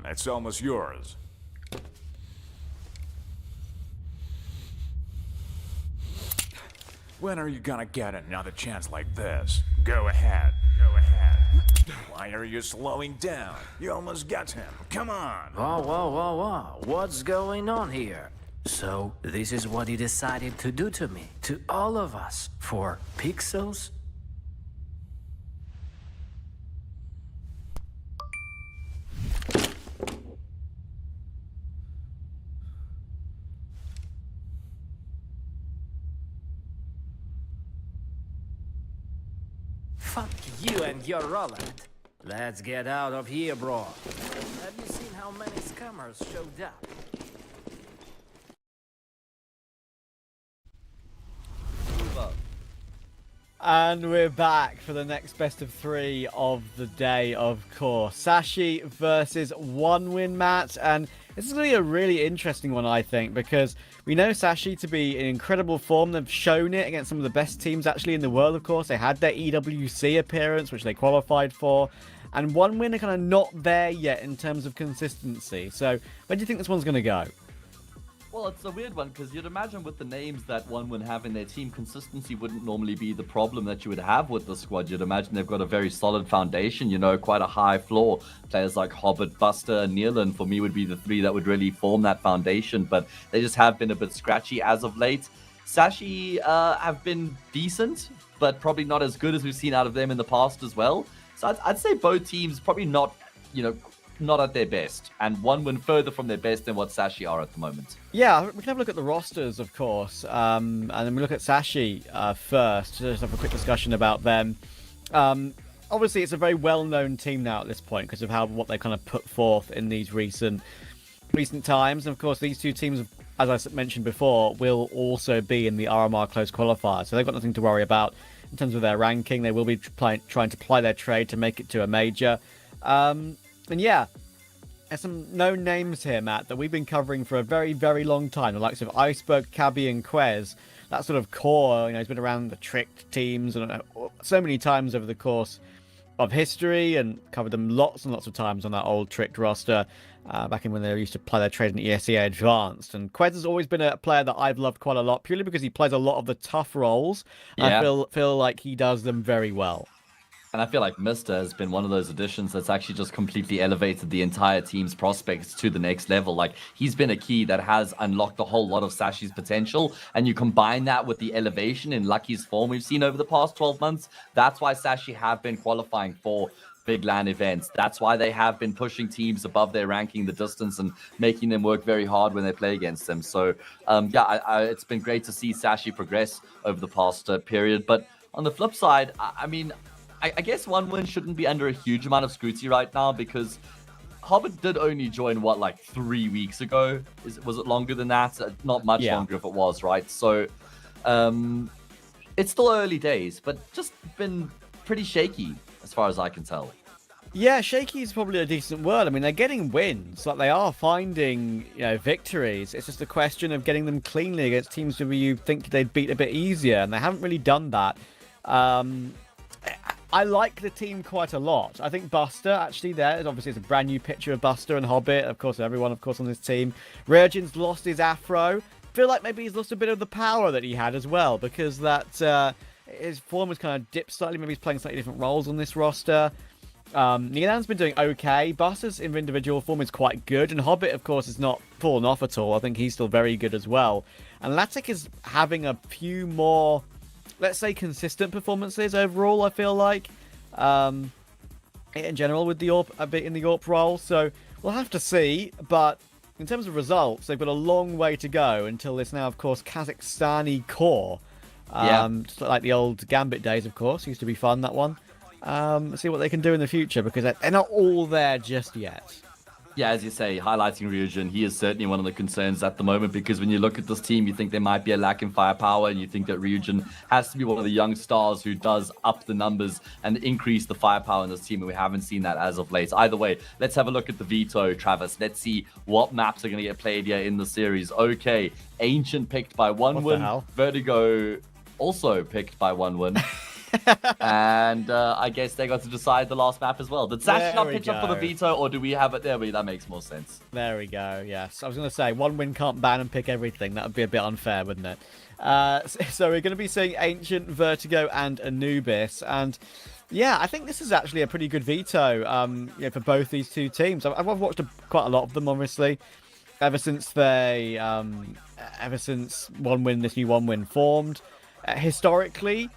It's almost yours. When are you gonna get another chance like this? Go ahead. Go ahead. Why are you slowing down? You almost got him. Come on. Whoa, whoa, whoa, whoa. What's going on here? So, this is what he decided to do to me, to all of us, for pixels? Fuck you and your Roland. Let's get out of here, bro. Have you seen how many scammers showed up? And we're back for the next best of 3 of the day, of course. Sashi versus One Win, Matt. And this is going to be a really interesting one, I think, because we know Sashi to be in incredible form. They've shown it against some of the best teams, actually, in the world, of course. They had their EWC appearance, which they qualified for. And One Win are kind of not there yet in terms of consistency. So where do you think this one's going to go? Well, it's a weird one because you'd imagine with the names that one would have in their team, consistency wouldn't normally be the problem that you would have with the squad. You'd imagine they've got a very solid foundation, you know, quite a high floor. Players like Hobbit, Buster, and Nealon, for me, would be the 3 that would really form that foundation, but they just have been a bit scratchy as of late. Sashi have been decent, but probably not as good as we've seen out of them in the past as well. So I'd say both teams probably not, you know, not at their best, and One Win further from their best than what Sashi are at the moment. Yeah, we can have a look at the rosters, of course, and then we look at Sashi first, just have a quick discussion about them. Obviously, it's a very well-known team now at this point because of what they kind of put forth in these recent times, and of course, these two teams, as I mentioned before, will also be in the RMR close qualifier, so they've got nothing to worry about in terms of their ranking. They will be trying to ply their trade to make it to a major. And yeah, there's some known names here, Matt, that we've been covering for a very, very long time. The likes of Iceberg, Cabby, and Quez. That sort of core, you know, he's been around the Tricked teams and so many times over the course of history and covered them lots and lots of times on that old Tricked roster back in when they used to play their trade in ESEA Advanced. And Quez has always been a player that I've loved quite a lot, purely because he plays a lot of the tough roles. Yeah. I feel like he does them very well. And I feel like Mr. has been one of those additions that's actually just completely elevated the entire team's prospects to the next level. Like, he's been a key that has unlocked a whole lot of Sashi's potential. And you combine that with the elevation in Lucky's form we've seen over the past 12 months. That's why Sashi have been qualifying for big LAN events. That's why they have been pushing teams above their ranking, the distance, and making them work very hard when they play against them. So, yeah, it's been great to see Sashi progress over the past period. But on the flip side, I mean, I guess 1win shouldn't be under a huge amount of scrutiny right now because Hobbit did only join, what, like 3 weeks ago? Was it longer than that? Not much longer if it was, right? So, it's still early days, but just been pretty shaky as far as I can tell. Yeah, shaky is probably a decent word. I mean, they're getting wins. Like, they are finding, victories. It's just a question of getting them cleanly against teams who you think they'd beat a bit easier, and they haven't really done that. I like the team quite a lot. I think Buster, actually, obviously it's a brand new picture of Buster and Hobbit, of course, everyone, of course, on this team. Reagin's lost his afro. Feel like maybe he's lost a bit of the power that he had as well, because that his form has kind of dipped slightly. Maybe he's playing slightly different roles on this roster. Nilan's been doing okay. Buster's individual form is quite good, and Hobbit, of course, is not fallen off at all. I think he's still very good as well. And Latic is having a few more, let's say, consistent performances overall, I feel like. In general, with the AWP, a bit in the AWP role. So we'll have to see. But in terms of results, they've got a long way to go until this now, of course, Kazakhstani core. Just like the old Gambit days, of course. Used to be fun, that one. See what they can do in the future, because they're not all there just yet. Yeah, as you say, highlighting Ryujin, he is certainly one of the concerns at the moment, because when you look at this team, you think there might be a lack in firepower, and you think that Ryujin has to be one of the young stars who does up the numbers and increase the firepower in this team, and we haven't seen that as of late. Either way, let's have a look at the veto, Travis. Let's see what maps are going to get played here in the series. Okay, Ancient picked by 1win. Vertigo also picked by 1win. And I guess they got to decide the last map as well. Did Sash not pitch up for the veto, or do we have it there? That makes more sense. There we go, yes. I was going to say, 1win can't ban and pick everything. That would be a bit unfair, wouldn't it? So we're going to be seeing Ancient, Vertigo, and Anubis. And yeah, I think this is actually a pretty good veto for both these two teams. I've watched quite a lot of them, obviously, ever since this new 1win formed. Historically,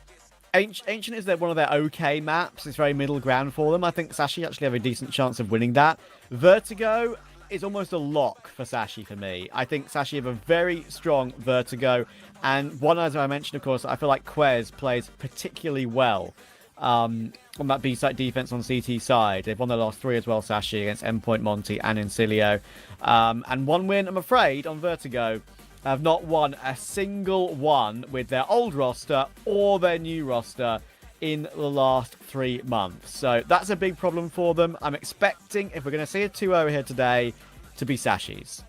Ancient is one of their okay maps. It's very middle ground for them. I think Sashi actually have a decent chance of winning that. Vertigo is almost a lock for Sashi for me. I think Sashi have a very strong Vertigo. And one, as I mentioned, of course, I feel like Quez plays particularly well on that B-site defense on CT side. They've won their last 3 as well, Sashi, against Endpoint, Monty, and Incilio. And 1win, I'm afraid, on Vertigo, have not won a single one with their old roster or their new roster in the last 3 months. So that's a big problem for them. I'm expecting, if we're going to see a 2-0 here today, to be Sashi's.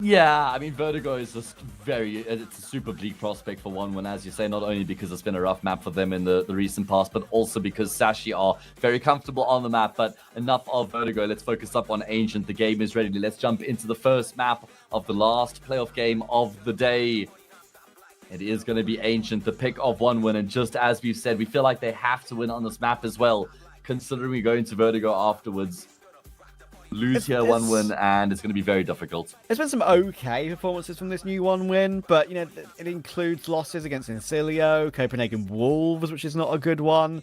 Yeah, I mean, Vertigo is just it's a super bleak prospect for 1win, as you say, not only because it's been a rough map for them in the recent past, but also because Sashi are very comfortable on the map. But enough of Vertigo, let's focus up on Ancient. The game is ready. Let's jump into the first map of the last playoff game of the day. It is going to be Ancient, the pick of 1win, and just as we've said, we feel like they have to win on this map as well, considering we go into Vertigo afterwards. Lose here 1win, and it's going to be very difficult. There's been some okay performances from this new 1win, but it includes losses against Incilio, Copenhagen Wolves, which is not a good one.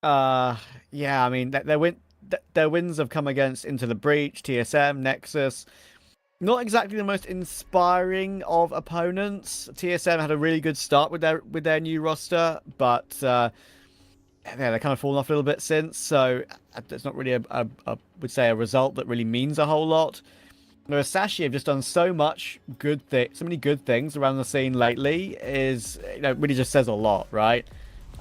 Yeah, I mean their wins have come against Into the Breach, TSM, Nexus. Not exactly the most inspiring of opponents. TSM had a really good start with their new roster, but they're kind of fallen off a little bit since, so it's not really a result that really means a whole lot. Whereas Sashi have just done so many good things around the scene lately, is really just says a lot, right?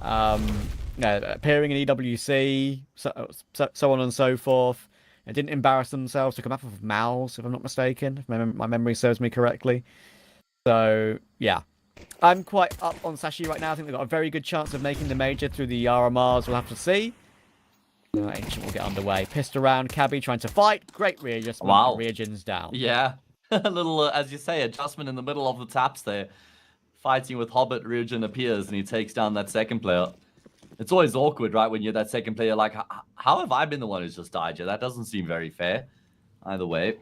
Appearing in EWC, so on and so forth. They didn't embarrass themselves to come up with Mouse, if I'm not mistaken, if my memory serves me correctly. So yeah. I'm quite up on Sashi right now. I think they've got a very good chance of making the major through the RMRs. We'll have to see. Ancient will get underway. Pissed around. Cabby trying to fight. Great readjustment. Wow. Reagins down. Yeah. A little, as you say, adjustment in the middle of the taps there. Fighting with Hobbit, Ryujin appears and he takes down that second player. It's always awkward, right, when you're that second player, like, how have I been the one who's just died here? That doesn't seem very fair. Either way.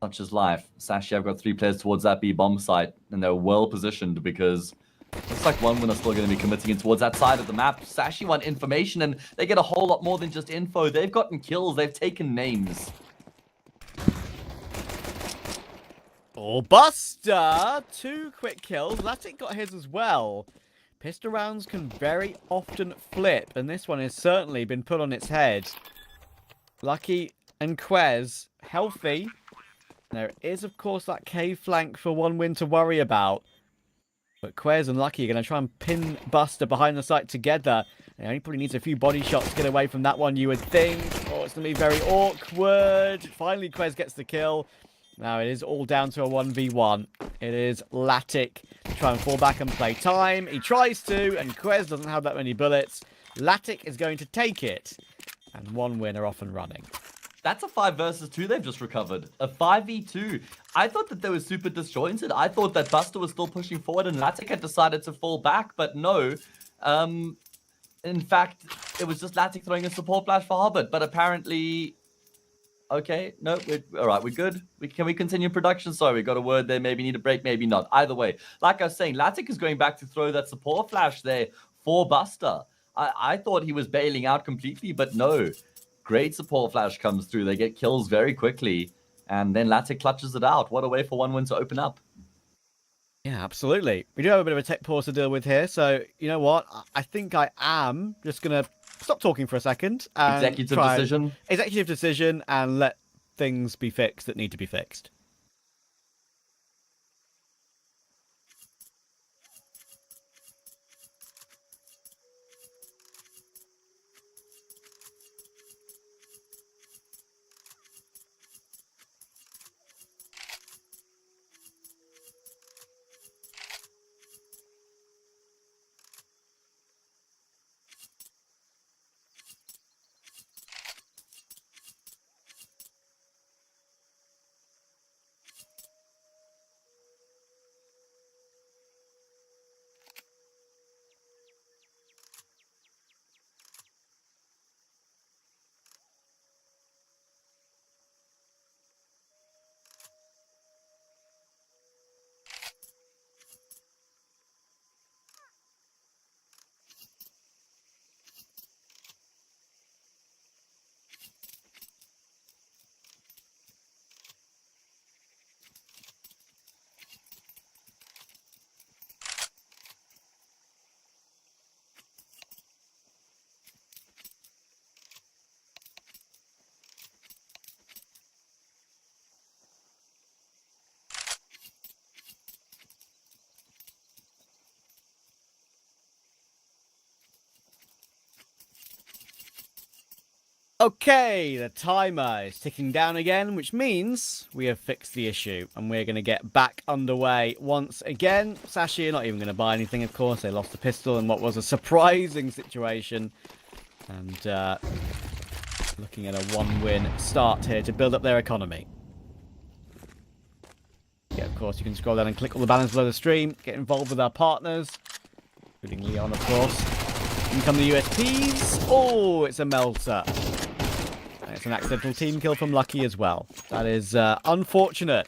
Such is life. Sashi have got 3 players towards that B bomb site, and they're well positioned because looks like 1win are still going to be committing in towards that side of the map. Sashi want information, and they get a whole lot more than just info. They've gotten kills. They've taken names. Oh, Buster! 2 quick kills. Latic got his as well. Pistol rounds can very often flip, and this one has certainly been put on its head. Lucky and Quez healthy. There is, of course, that cave flank for 1win to worry about. But Quez and Lucky are going to try and pin Buster behind the site together. He only probably needs a few body shots to get away from that one, you would think. Oh, it's going to be very awkward. Finally, Quez gets the kill. Now, it is all down to a 1v1. It is Latic to try and fall back and play time. He tries to, and Quez doesn't have that many bullets. Latic is going to take it. And 1win are off and running. That's a 5 versus 2 they've just recovered. A 5v2. I thought that they were super disjointed. I thought that Buster was still pushing forward and Latic had decided to fall back, but no. In fact, it was just Latic throwing a support flash for Hobbit, but apparently... Okay, no, all right, we're good. Can we continue production? Sorry, we got a word there. Maybe need a break, maybe not. Either way, like I was saying, Latic is going back to throw that support flash there for Buster. I thought he was bailing out completely, but no. Great support flash comes through. They get kills very quickly, and then Latic clutches it out. What a way for 1win to open up. Yeah, absolutely. We do have a bit of a tech pause to deal with here, so you know what? I think I am just going to stop talking for a second. And Executive decision, and let things be fixed that need to be fixed. Okay, the timer is ticking down again, which means we have fixed the issue, and we're going to get back underway once again. Sashi are not even going to buy anything, of course. They lost the pistol in what was a surprising situation. And looking at a 1-win start here to build up their economy. Yeah, of course, you can scroll down and click all the banners below the stream. Get involved with our partners, including Leon, of course. In come the USPs. Oh, it's a melter. It's an accidental team kill from Lucky as well. That is unfortunate.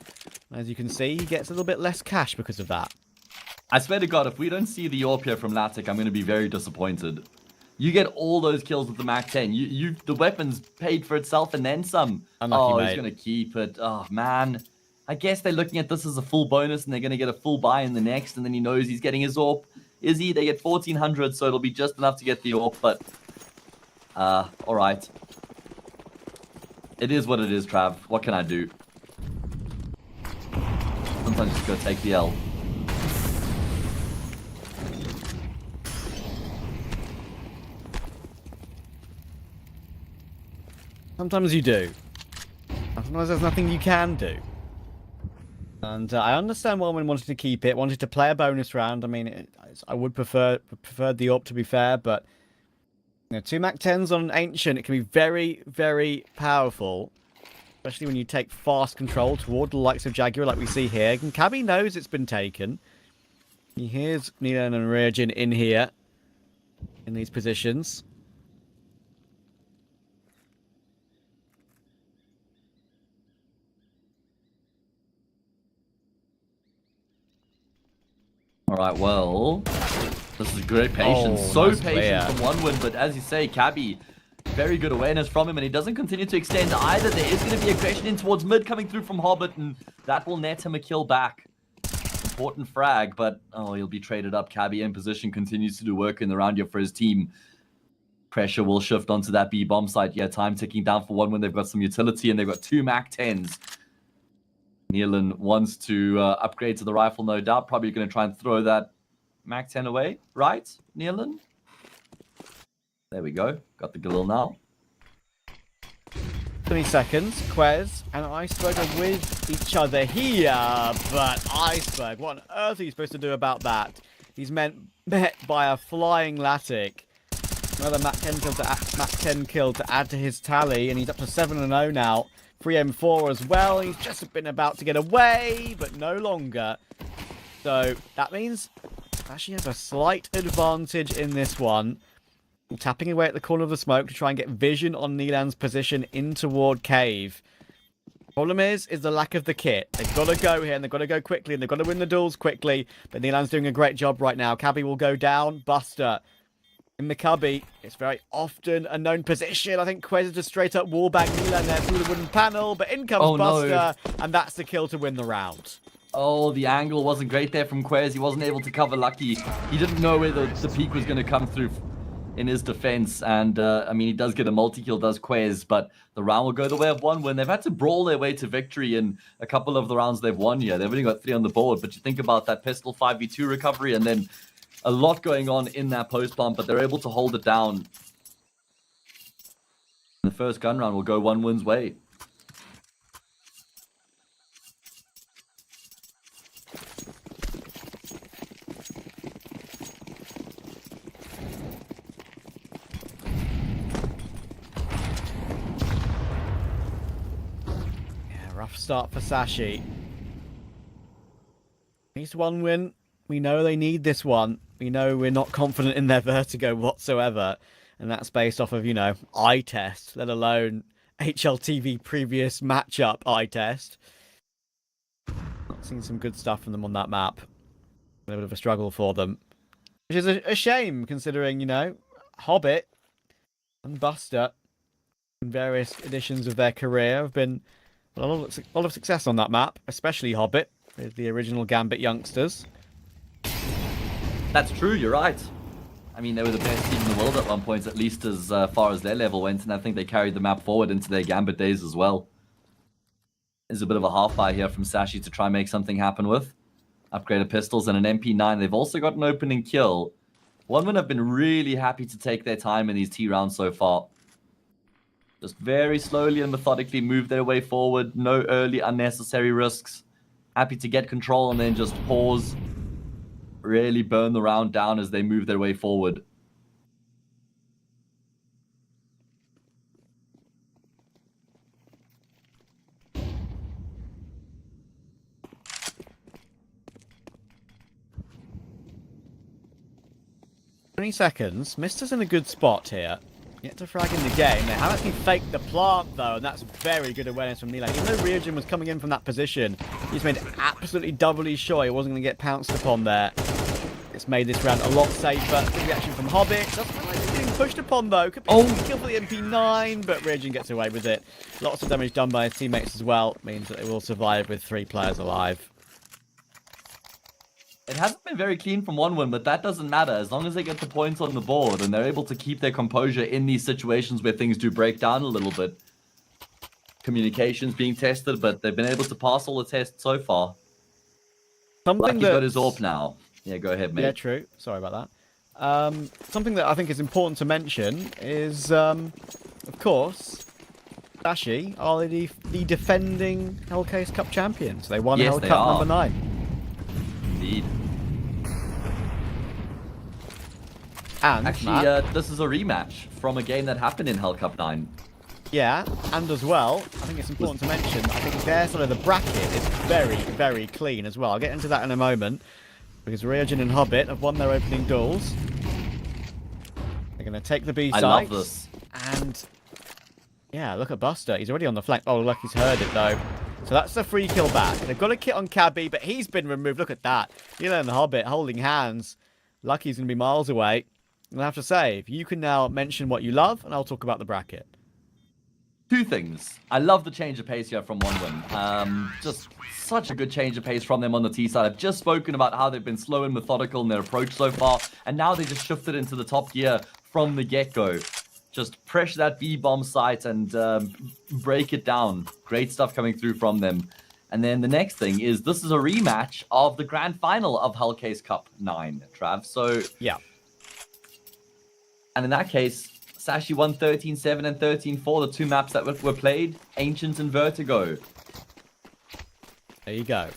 As you can see, he gets a little bit less cash because of that. I swear to God, if we don't see the AWP here from Latic, I'm going to be very disappointed. You get all those kills with the MAC-10. The weapon's paid for itself and then some. Unlucky, he's going to keep it. Oh, man. I guess they're looking at this as a full bonus and they're going to get a full buy in the next, and then he knows he's getting his AWP. Is he? They get 1,400, so it'll be just enough to get the AWP, but... all right. It is what it is, Trav. What can I do? Sometimes you just gotta take the L. Sometimes you do. Sometimes there's nothing you can do. And I understand why we wanted to keep it, wanted to play a bonus round. I mean, I would prefer the AWP, to be fair, but... You know, 2 MAC-10s on an Ancient, it can be very, very powerful. Especially when you take fast control toward the likes of Jaguar like we see here. And Cabby knows it's been taken. He hears Neon and Reagin in here. In these positions. Alright, well... This is great patience. Nice patient from 1win, but as you say, Cabby, very good awareness from him, and he doesn't continue to extend either. There is going to be aggression in towards mid coming through from Hobbit, and that will net him a kill back. important frag, but he'll be traded up. Cabby in position, continues to do work in the round here for his team. Pressure will shift onto that B bomb site. Yeah, time ticking down for one when they've got some utility and they've got 2 Mac 10s. Nealon wants to upgrade to the rifle, no doubt. Probably going to try and throw that Mac 10 away, right, Nealon? There we go. Got the Galil now. 20 seconds. Quez and Iceberg are with each other here, but Iceberg, what on earth are you supposed to do about that? He's met by a flying Latic. Another Mac 10 kill to add to his tally, and he's up to 7-0 now. 3M4 as well. He's just been about to get away, but no longer. So that means Sashi has a slight advantage in this one. Tapping away at the corner of the smoke to try and get vision on Nilan's position in toward cave. Problem is the lack of the kit. They've got to go here, and they've got to go quickly, and they've got to win the duels quickly. But Nilan's doing a great job right now. Cabby will go down. Buster in the cubby. It's very often a known position. I think Quez is just straight up wallbang Nilan there through the wooden panel, but in comes Buster, and that's the kill to win the round. Oh, the angle wasn't great there from Quez. He wasn't able to cover Lucky. He didn't know where the peak was going to come through in his defense, and I mean, he does get a multi-kill, does Quez, but the round will go the way of one win. They've had to brawl their way to victory in a couple of the rounds they've won here. They've only got 3 on the board, but you think about that pistol 5v2 recovery, and then a lot going on in that post pump, but they're able to hold it down. The first gun round will go one win's way. Rough start for Sashi. Needs one win. We know they need this one. We know we're not confident in their Vertigo whatsoever. And that's based off of, you know, eye test, let alone HLTV previous matchup eye test. Not seen some good stuff from them on that map. A bit of a struggle for them. Which is a shame, considering, you know, Hobbit and Buster in various editions of their career have been a lot of success on that map, especially Hobbit, with the original Gambit youngsters. That's true, you're right. I mean, they were the best team in the world at one point, at least as far as their level went, and I think they carried the map forward into their Gambit days as well. There's a bit of a half-buy here from Sashi to try and make something happen with. Upgraded pistols and an MP9. They've also got an opening kill. OneWin have been really happy to take their time in these T rounds so far. Just very slowly and methodically move their way forward. No early unnecessary risks. Happy to get control and then just pause. Really burn the round down as they move their way forward. Seconds. Mister's in a good spot here. Yet to frag in the game. They have actually faked the plant, though, and that's very good awareness from Nilan. Even though Ryujin was coming in from that position, he's made absolutely doubly sure he wasn't going to get pounced upon there. It's made this round a lot safer. Good reaction from Hobbit. Doesn't look like he's getting pushed upon, though. Could be a kill for the MP9, but Ryujin gets away with it. Lots of damage done by his teammates as well. Means that they will survive with 3 players alive. It hasn't been very clean from OneWin, but that doesn't matter. As long as they get the points on the board and they're able to keep their composure in these situations where things do break down a little bit. Communication's being tested, but they've been able to pass all the tests so far. Lucky's got his AWP now. Yeah, go ahead, mate. Yeah, true. Sorry about that. Something that I think is important to mention is, of course, Sashi are the defending Hellcase Cup champions. They won Yes, Hellcup they are. number 9. Indeed. And actually, Matt, this is a rematch from a game that happened in Hellcup 9. yeah, and as well, I think it's important to mention, I think their sort of the bracket is very, very clean as well. I'll get into that in a moment, because Ryujin and Hobbit have won their opening duels. They're going to take the B side. I love this. And, yeah, look at Buster. He's already on the flank. Oh, look, he's heard it, though. So that's a free kill back. They've got a kit on Cabby, but he's been removed. Look at that. You know, the Hobbit holding hands. Lucky's going to be miles away. And I have to say, if you can now mention what you love, and I'll talk about the bracket. Two things. I love the change of pace here from OneWin. Just such a good change of pace from them on the T side. I've just spoken about how they've been slow and methodical in their approach so far, and now they just shifted into the top gear from the get-go. Just pressure that V-bomb site and break it down. Great stuff coming through from them. And then the next thing is this is a rematch of the grand final of Hellcup 9, Trav. So yeah. And in that case, Sashi won 13-7 and 13-4, the two maps that were played, Ancient and Vertigo. There you go.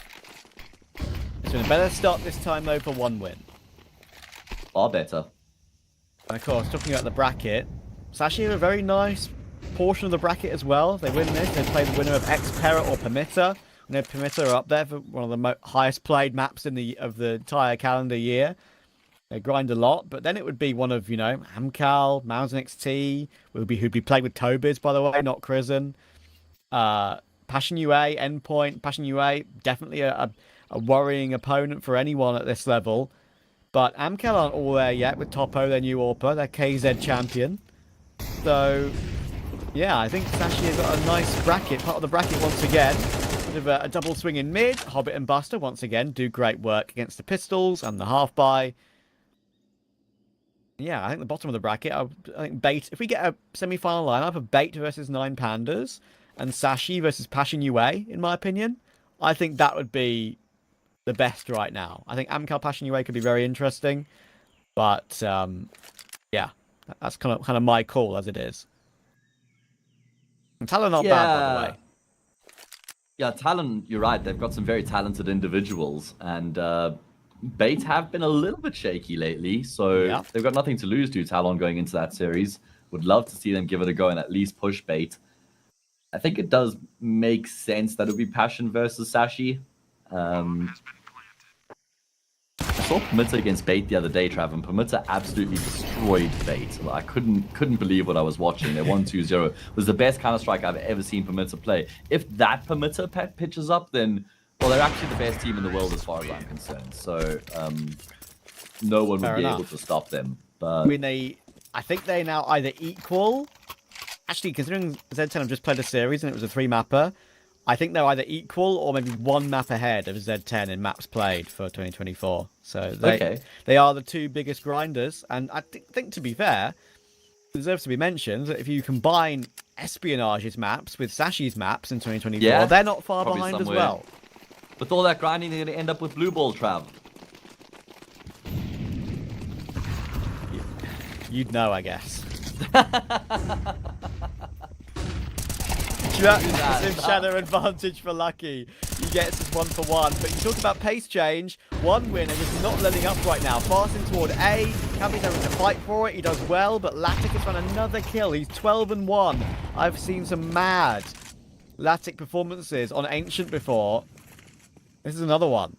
It's been a better start this time, though, for OneWin. Far better. And of course, talking about the bracket, Sashi have a very nice portion of the bracket as well. They win this, they play the winner of X-Pera or Permitter. You know, Permitter are up there for one of the highest played maps of the entire calendar year. They grind a lot, but then it would be one of, you know, Amcal, Mountain XT, who'd be played with Tobiz, by the way, not Crizzen. Passion UA, Endpoint. Passion UA, definitely a worrying opponent for anyone at this level. But Amcal aren't all there yet with Topo, their new AWPer, their KZ champion. So, yeah, I think Sashi has got a nice bracket, part of the bracket once again. Bit of a double swing in mid. Hobbit and Buster, once again, do great work against the Pistols and the half-buy. Yeah, I think the bottom of the bracket, I think Bait, if we get a semi-final lineup of Bait versus 9 Pandas and Sashi versus Passion UA, in my opinion, I think that would be the best right now. I think Amcal Passion UA could be very interesting, but yeah, that's kind of my call as it is. And Talon not bad, by the way. Yeah, Talon, you're right. They've got some very talented individuals, and Bait have been a little bit shaky lately, so they've got nothing to lose to Talon going into that series. Would love to see them give it a go and at least push Bait. I think it does make sense that it would be Passion versus Sashi. I saw Permitter against Bait the other day, Trav, and Permitter absolutely destroyed Bait. I couldn't believe what I was watching. They won 2-0. It was the best Counter-Strike I've ever seen Permitter play. If that Permitter pitches up, then, well, they're actually the best team in the world as far as I'm concerned. So, no one would be able to stop them. But I mean, I think they now either equal. Actually, considering Z10 have just played a series and it was a 3-mapper, I think they're either equal or maybe 1 map ahead of Z10 in maps played for 2024. So they are the 2 biggest grinders. And I think, to be fair, it deserves to be mentioned that if you combine Espionage's maps with Sashi's maps in 2024, they're not far behind as well. With all that grinding, they're going to end up with blue ball, Trav. You'd know, I guess. Massive shadow advantage for Lucky. He gets his 1-for-1. But you talk about pace change. OneWin are just not letting up right now. Passing toward A. Cappy's having to fight for it. He does well, but Latic has found another kill. He's 12-1. I've seen some mad Latic performances on Ancient before. This is another one.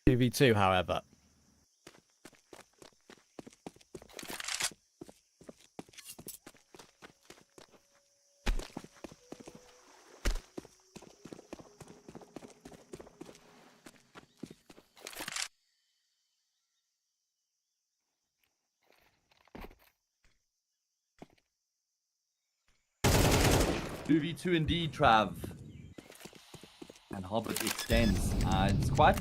v2, however. v2 indeed, Trav. And Hobbit extends. It's quite...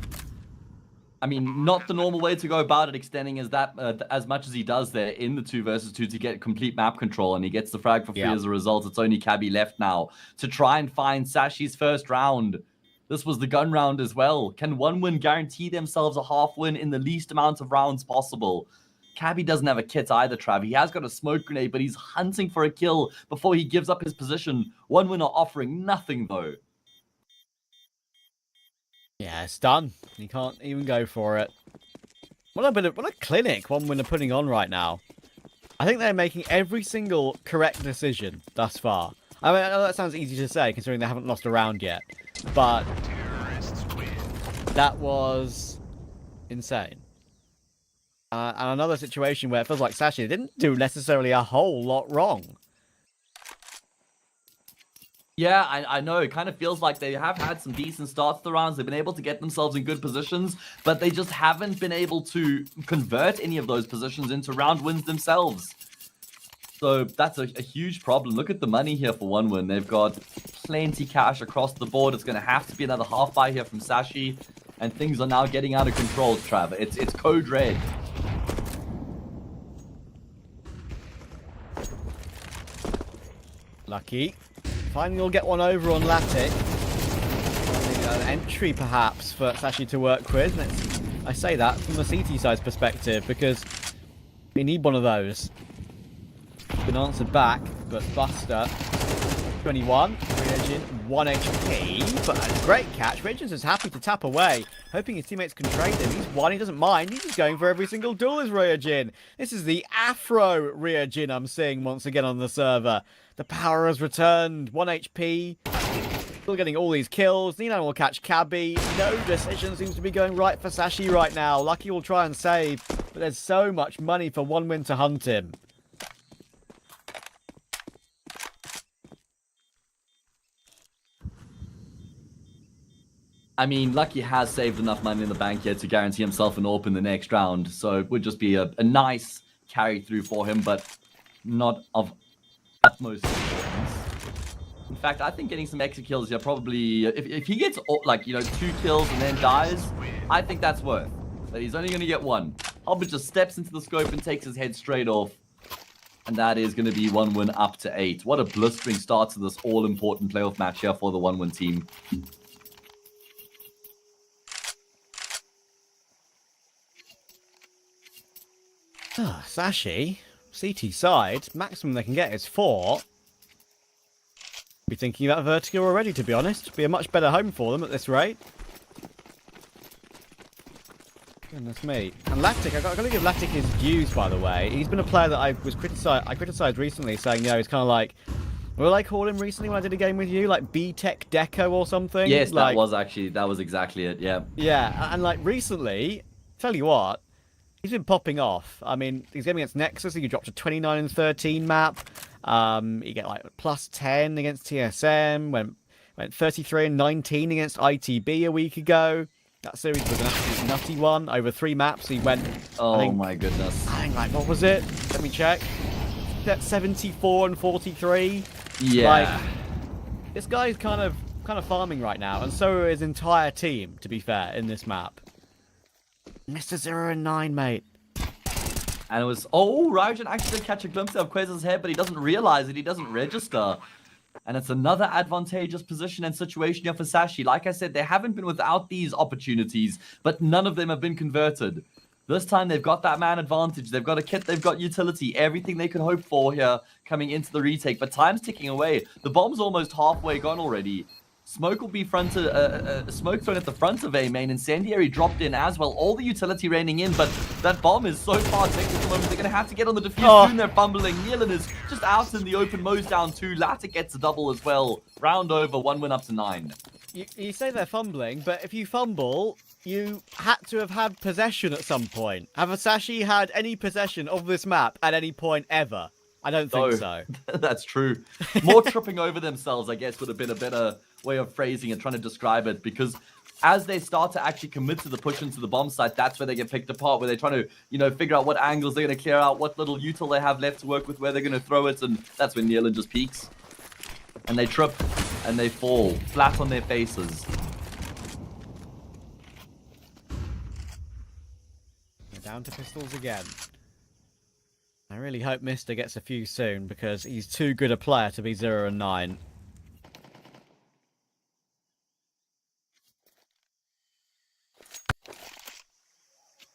I mean, not the normal way to go about it, extending as much as he does there in the 2 versus 2 to get complete map control, and he gets the frag for free as a result. It's only Cabby left now to try and find Sashi's first round. This was the gun round as well. Can OneWin guarantee themselves a half win in the least amount of rounds possible? Cabby doesn't have a kit either, Trav. He has got a smoke grenade, but he's hunting for a kill before he gives up his position. OneWin are offering nothing, though. Yeah, it's done. You can't even go for it. What a clinic OneWin are putting on right now. I think they're making every single correct decision thus far. I mean, I know that sounds easy to say considering they haven't lost a round yet, but that was insane. And another situation where it feels like Sashi didn't do necessarily a whole lot wrong. Yeah, I know. It kind of feels like they have had some decent starts to the rounds. They've been able to get themselves in good positions, but they just haven't been able to convert any of those positions into round wins themselves. So that's a huge problem. Look at the money here for 1win. They've got plenty cash across the board. It's going to have to be another half buy here from Sashi, and things are now getting out of control, Trav. It's code red. Lucky. Finally, you'll get one over on Latic. An entry, perhaps, for Sashi to work with. I say that from the CT side's perspective, because we need one of those. Been answered back, but Buster, 21, Reagin, 1 HP, but a great catch. Reagin is happy to tap away, hoping his teammates can trade him. He's one, he doesn't mind, he's just going for every single duel as Reagin. This is the Afro Reagin I'm seeing once again on the server. The power has returned, 1 HP, still getting all these kills. Ninan will catch Cabby. No decision seems to be going right for Sashi right now. Lucky will try and save, but there's so much money for 1win to hunt him. I mean, Lucky has saved enough money in the bank here to guarantee himself an AWP in the next round, so it would just be a nice carry through for him, but not of utmost importance. In fact, I think getting some extra kills here probably, if he gets, like, 2 kills and then dies, I think that's worth. But he's only going to get 1. Hobbit just steps into the scope and takes his head straight off. And that is going to be 1win up to 8. What a blistering start to this all-important playoff match here for the 1win team. Sashi, CT side, maximum they can get is 4. Be thinking about Vertigo already, to be honest. Be a much better home for them at this rate. Goodness me. And Lactic, I've got to give Lactic his dues, by the way. He's been a player that I criticised recently, saying, he's kind of like, what did I call him recently when I did a game with you? Like B-Tech Deco or something? Yes, like, that was exactly it, yeah. Yeah, and like recently, tell you what, he's been popping off. I mean, he's game against Nexus, he dropped a 29 and 13 map. He get like plus 10 against TSM, went 33 and 19 against ITB a week ago. That series was an absolute nutty one. Over 3 maps, he went... Oh my goodness. I think, like, what was it? Let me check. That's 74 and 43. Yeah. Like, this guy's kind of farming right now, and so are his entire team, to be fair, in this map. Mr. 0 and 9, mate. And it was... Oh, Ryujin actually did catch a glimpse of Quez's head, but he doesn't realize it. He doesn't register. And it's another advantageous position and situation here for Sashi. Like I said, they haven't been without these opportunities, but none of them have been converted. This time, they've got that man advantage. They've got a kit, they've got utility, everything they can hope for here coming into the retake. But time's ticking away. The bomb's almost halfway gone already. Smoke will be smoke thrown at the front of A main. Incendiary dropped in as well. All the utility raining in, but that bomb is so far taken at the moment. They're going to have to get on the defuse soon. They're fumbling. Nealon is just out in the open. Mo's down 2. Latta gets a double as well. Round over. 1win up to 9. You say they're fumbling, but if you fumble, you had to have had possession at some point. Have Sashi had any possession of this map at any point ever? I don't think so. That's true. More tripping over themselves, I guess, would have been a better way of phrasing and trying to describe it, because as they start to actually commit to the push into the bomb site, that's where they get picked apart, where they're trying to, figure out what angles they're going to clear out, what little util they have left to work with, where they're going to throw it, and that's when Nealon just peeks. And they trip, and they fall, flat on their faces. They're down to pistols again. I really hope Mister gets a few soon, because he's too good a player to be 0 and 9.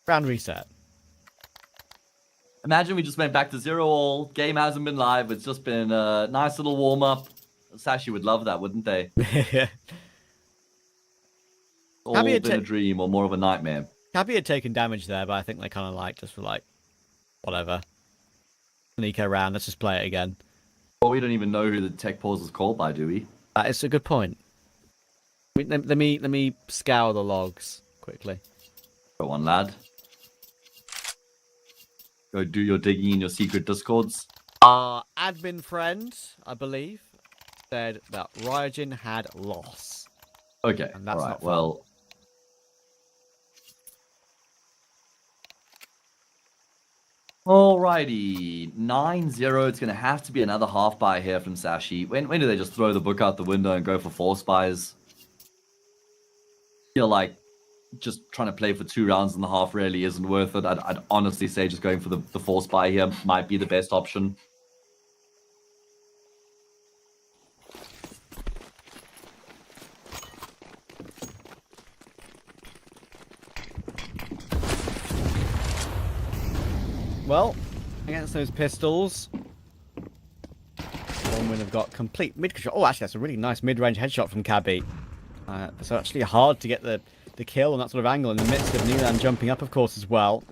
Round reset. Imagine we just went back to 0-all. Game hasn't been live. It's just been a nice little warm-up. Sashi would love that, wouldn't they? All been a dream or more of a nightmare. Cabby had taken damage there, but I think they kind of just were like, whatever. Nico round, let's just play it again. Well, we don't even know who the tech pause was called by, do we? That is a good point. Let me scour the logs quickly. Go on, lad. Go do your digging in your secret discords. Admin friend, I believe. said that Ryujin had loss. Okay, And that's all right, not fun. well... Alrighty, 9-0. It's going to have to be another half buy here from Sashi. When do they just throw the book out the window and go for 4 spies? Feel like just trying to play for 2 rounds and a half really isn't worth it. I'd honestly say just going for the 4 spy here might be the best option. Well, against those pistols, One have got complete mid control. Oh, actually, that's a really nice mid-range headshot from Cabby. It's actually hard to get the kill on that sort of angle in the midst of Nilan jumping up, of course, as well.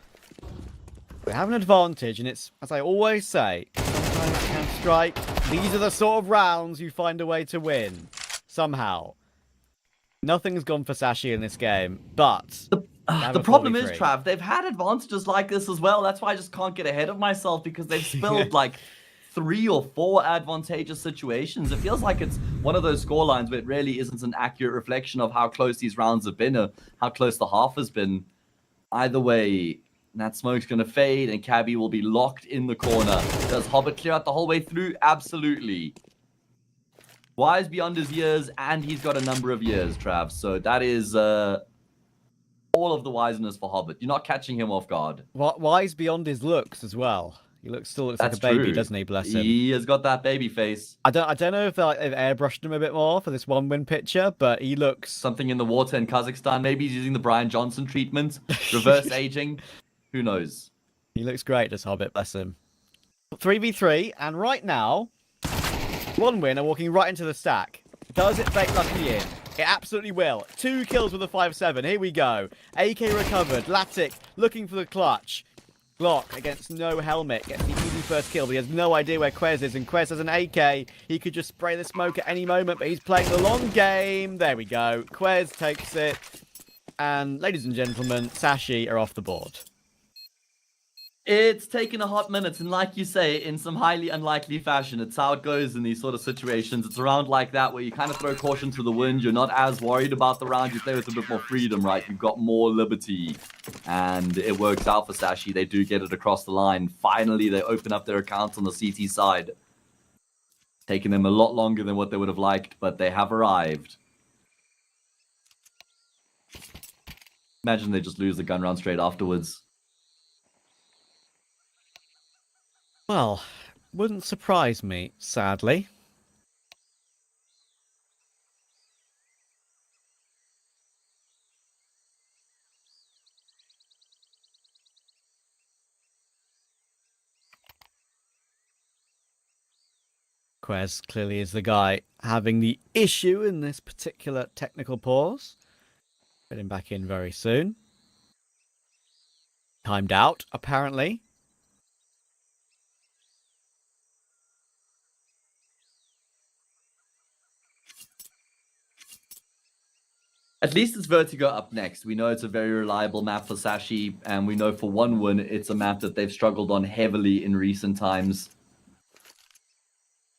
They have an advantage, and it's, as I always say, sometimes Counter-Strike, these are the sort of rounds you find a way to win. Somehow. Nothing's gone for Sashi in this game, but... The problem is, Trav, they've had advantages like this as well. That's why I just can't get ahead of myself, because they've spilled like 3 or 4 advantageous situations. It feels like it's one of those score lines where it really isn't an accurate reflection of how close these rounds have been or how close the half has been. Either way, that smoke's going to fade and Cabby will be locked in the corner. Does Hobbit clear out the whole way through? Absolutely. Wise beyond his years, and he's got a number of years, Trav. So that is... all of the wiseness for Hobbit. You're not catching him off guard. Wise beyond his looks as well. He still looks like a baby, doesn't he? Bless him. He has got that baby face. I don't know if they've airbrushed him a bit more for this 1-win picture, but he looks... Something in the water in Kazakhstan. Maybe he's using the Brian Johnson treatment. Reverse aging. Who knows? He looks great, this Hobbit. Bless him. 3v3, and right now, 1-win are walking right into the stack. Does it fake Lucky in? It absolutely will. 2 kills with a 5-7. Here we go. AK recovered. Latic looking for the clutch. Glock against no helmet. Gets the easy first kill, but he has no idea where Quez is. And Quez has an AK. He could just spray the smoke at any moment, but he's playing the long game. There we go. Quez takes it. And ladies and gentlemen, Sashi are off the board. It's taken a hot minute, and like you say, in some highly unlikely fashion, it's how it goes in these sort of situations. It's a round like that where you kind of throw caution to the wind. You're not as worried about the round. You play with a bit more freedom, right? You've got more liberty, and it works out for Sashi. They do get it across the line. Finally, they open up their accounts on the CT side. Taking them a lot longer than what they would have liked, but they have arrived. Imagine they just lose the gun round straight afterwards. Well, wouldn't surprise me, sadly. Quez clearly is the guy having the issue in this particular technical pause. Get him back in very soon. Timed out, apparently. At least it's Vertigo up next. We know it's a very reliable map for Sashi, and we know for 1-win, it's a map that they've struggled on heavily in recent times.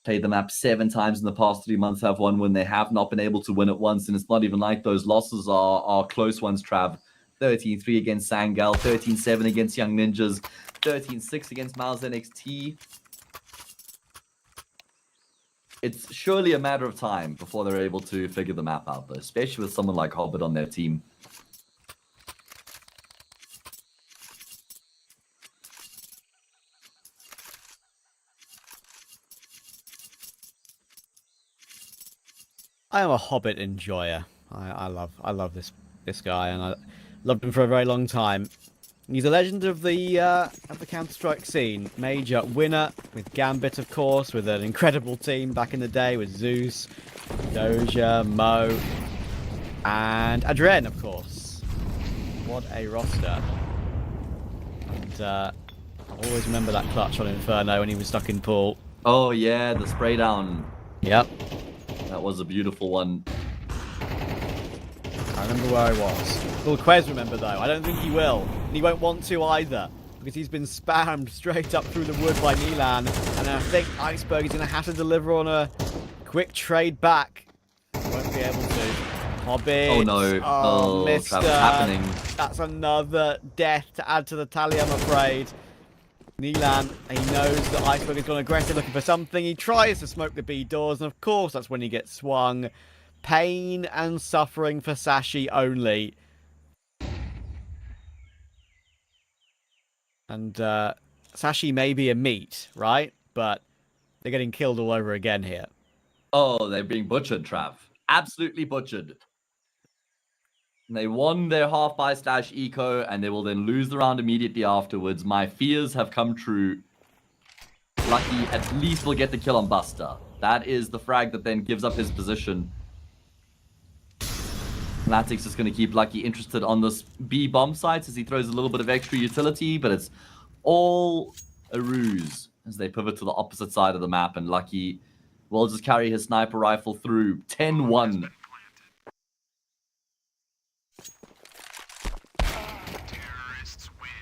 Played the map 7 times in the past 3 months, have 1-win. They have not been able to win it once, and it's not even like those losses are close ones, Trav. 13-3 against Sangel, 13-7 against Young Ninjas, 13-6 against Miles NXT. It's surely a matter of time before they're able to figure the map out, though, especially with someone like Hobbit on their team. I am a Hobbit enjoyer. I love this guy, and I loved him for a very long time. He's a legend of the Counter-Strike scene. Major winner with Gambit, of course, with an incredible team back in the day with Zeus, Doja, Mo, and Adren, of course. What a roster. And I'll always remember that clutch on Inferno when he was stuck in pool. Oh yeah, the spray down. Yep. That was a beautiful one. I remember where I was. Will Quez remember, though? I don't think he will. And he won't want to either, because he's been spammed straight up through the wood by Nilan. And I think Iceberg is going to have to deliver on a quick trade back. Won't be able to. Hobbit. Oh no. Oh, Mister. Trav, happening. That's another death to add to the tally, I'm afraid. Nilan, he knows that Iceberg has gone aggressive, looking for something. He tries to smoke the B doors, and of course that's when he gets swung. Pain and suffering for Sashi only. And Sashi may be a meat, right? But they're getting killed all over again here. Oh, they're being butchered, Trav. Absolutely butchered. And they won their half by slash eco, and they will then lose the round immediately afterwards. My fears have come true. Lucky at least will get the kill on Buster. That is the frag that then gives up his position. Latix is going to keep Lucky interested on this B bomb site as he throws a little bit of extra utility, but it's all a ruse as they pivot to the opposite side of the map, and Lucky will just carry his sniper rifle through. 10-1.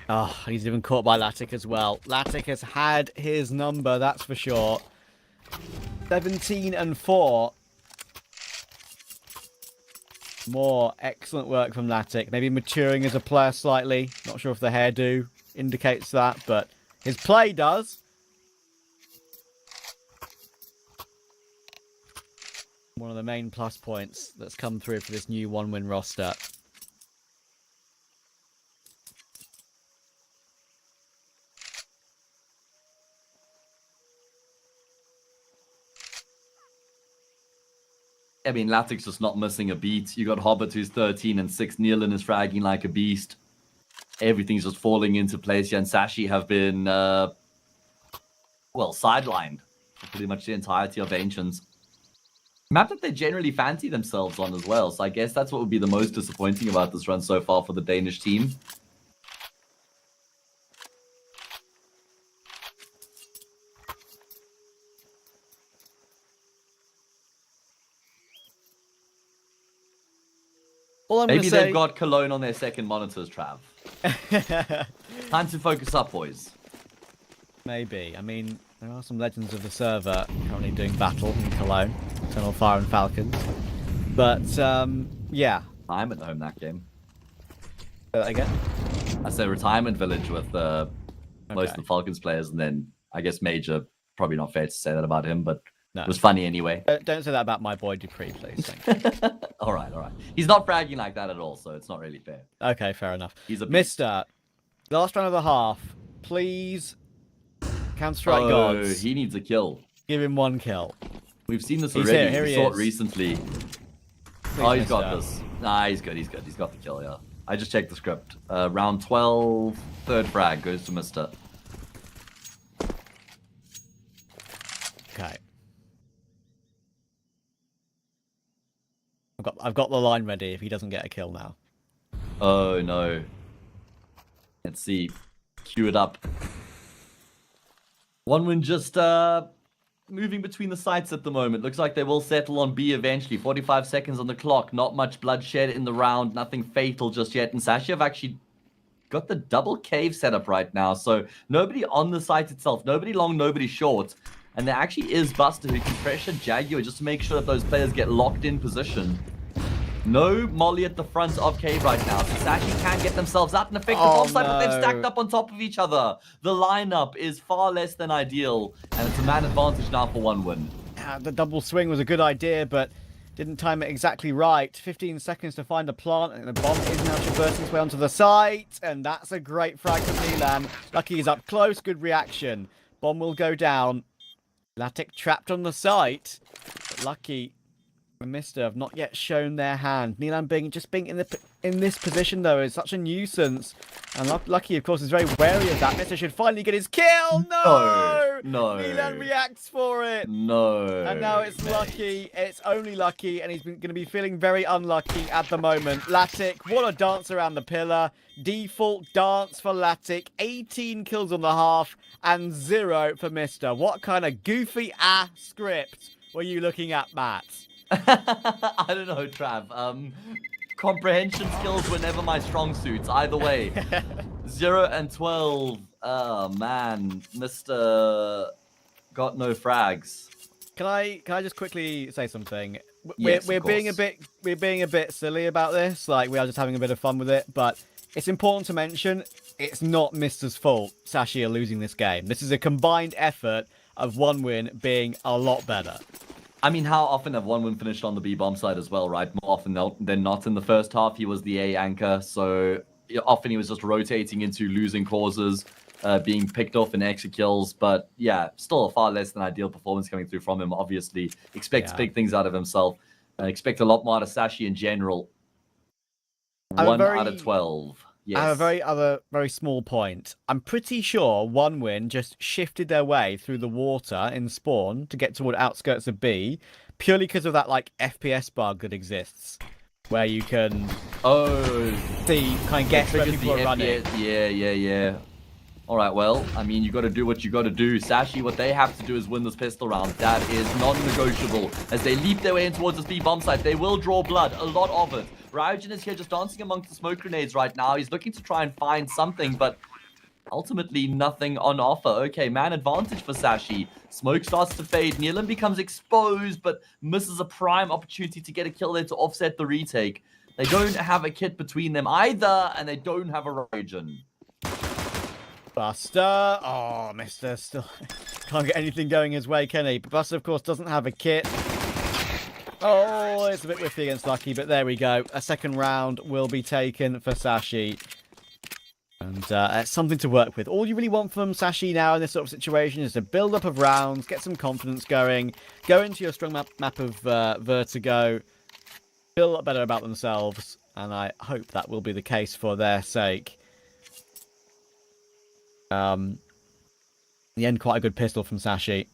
Oh, he's even caught by Latic as well. Latic has had his number, that's for sure. 17-4. More excellent work from Latic. Maybe maturing as a player slightly. Not sure if the hairdo indicates that, but his play does. One of the main plus points that's come through for this new one-win roster. I mean, Latic's just not missing a beat. You got Hobbit, who's 13 and 6. Nealon is fragging like a beast. Everything's just falling into place here, and Sashi have been, well, sidelined for pretty much the entirety of Ancients. Map that they generally fancy themselves on as well, so I guess that's what would be the most disappointing about this run so far for the Danish team. Maybe they've got Cologne on their second monitors, Trav. Time to focus up, boys. Maybe. I mean, there are some legends of the server currently doing battle in Cologne. Eternal Fire and Falcons. But, yeah. I'm at home that game. Say that again? I said retirement village with most of the Falcons players, and then I guess Major, probably not fair to say that about him, but it was funny anyway. Don't say that about my boy Dupree, please. Thank you. All right. He's not bragging like that at all, so it's not really fair. Okay, fair enough. He's a Mister, last round of the half, please. Counter-Strike Gods. He needs a kill. Give him one kill. We've seen this He's already. Here We he saw is. it recently. Please, He's got this. Nah, he's good. He's got the kill, yeah. I just checked the script. Round 12, third frag goes to Mister. Okay. I've got the line ready if he doesn't get a kill now. Oh no. Let's see. Cue it up. One win just moving between the sites at the moment. Looks like they will settle on B eventually. 45 seconds on the clock. Not much bloodshed in the round. Nothing fatal just yet. And Sashi have actually got the double cave set up right now. So nobody on the site itself. Nobody long, nobody short. And there actually is Buster who can pressure Jaguar just to make sure that those players get locked in position. No Molly at the front of cave right now. So Sashi can get themselves out and affect the bomb site, but they've stacked up on top of each other. The lineup is far less than ideal, and it's a man advantage now for one win. The double swing was a good idea, but didn't time it exactly right. 15 seconds to find a plant, and the bomb is now traversing its way onto the site, and that's a great frag from Milan. Lucky is up close, good reaction. Bomb will go down. Latic trapped on the site, but Lucky and Mister have not yet shown their hand. Nilan being in this position though is such a nuisance, and Lucky of course is very wary of that. Mister should finally get his kill. No, Nilan reacts for it. No, and now it's Lucky. It's only Lucky, and he's going to be feeling very unlucky at the moment. Latic, what a dance around the pillar. Default dance for Latic. 18 kills on the half and 0 for Mister. What kind of goofy script were you looking at, Matt? I don't know, Trav. Comprehension skills were never my strong suits. Either way. 0 and 12. Oh, man. Mr. got no frags. Can I just quickly say something? Yes, We're of being course. we're being a bit silly about this. Like, we are just having a bit of fun with it, but it's important to mention it's not Mister's fault Sashi are losing this game. This is a combined effort of one win being a lot better. I mean, how often have one win finished on the B bomb side as well, right? More often than not in the first half, he was the A anchor, so often he was just rotating into losing causes, being picked off in extra kills. But yeah, still a far less than ideal performance coming through from him. Obviously, expect big things out of himself. Expect a lot more out of Sashi in general. 1 out of 12. Yes. I have a very small point. I'm pretty sure one win just shifted their way through the water in spawn to get toward outskirts of B, purely because of that like FPS bug that exists, where you can see kind of guess where people are running. Yeah. All right, well, I mean, you got to do what you got to do. Sashi, what they have to do is win this pistol round. That is non-negotiable. As they leap their way in towards this B bomb site, they will draw blood, a lot of it. Ryujin is here just dancing amongst the smoke grenades right now. He's looking to try and find something, but ultimately nothing on offer. Okay, man advantage for Sashi. Smoke starts to fade. Nealon becomes exposed, but misses a prime opportunity to get a kill there to offset the retake. They don't have a kit between them either, and they don't have a Ryujin. Buster. Oh, Mister still can't get anything going his way, can he? But Buster, of course, doesn't have a kit. Oh, it's a bit whiffy against Lucky, but there we go. A second round will be taken for Sashi. And it's something to work with. All you really want from Sashi now in this sort of situation is a build-up of rounds, get some confidence going, go into your strong map of Vertigo, feel a lot better about themselves, and I hope that will be the case for their sake. In the end, quite a good pistol from Sashi.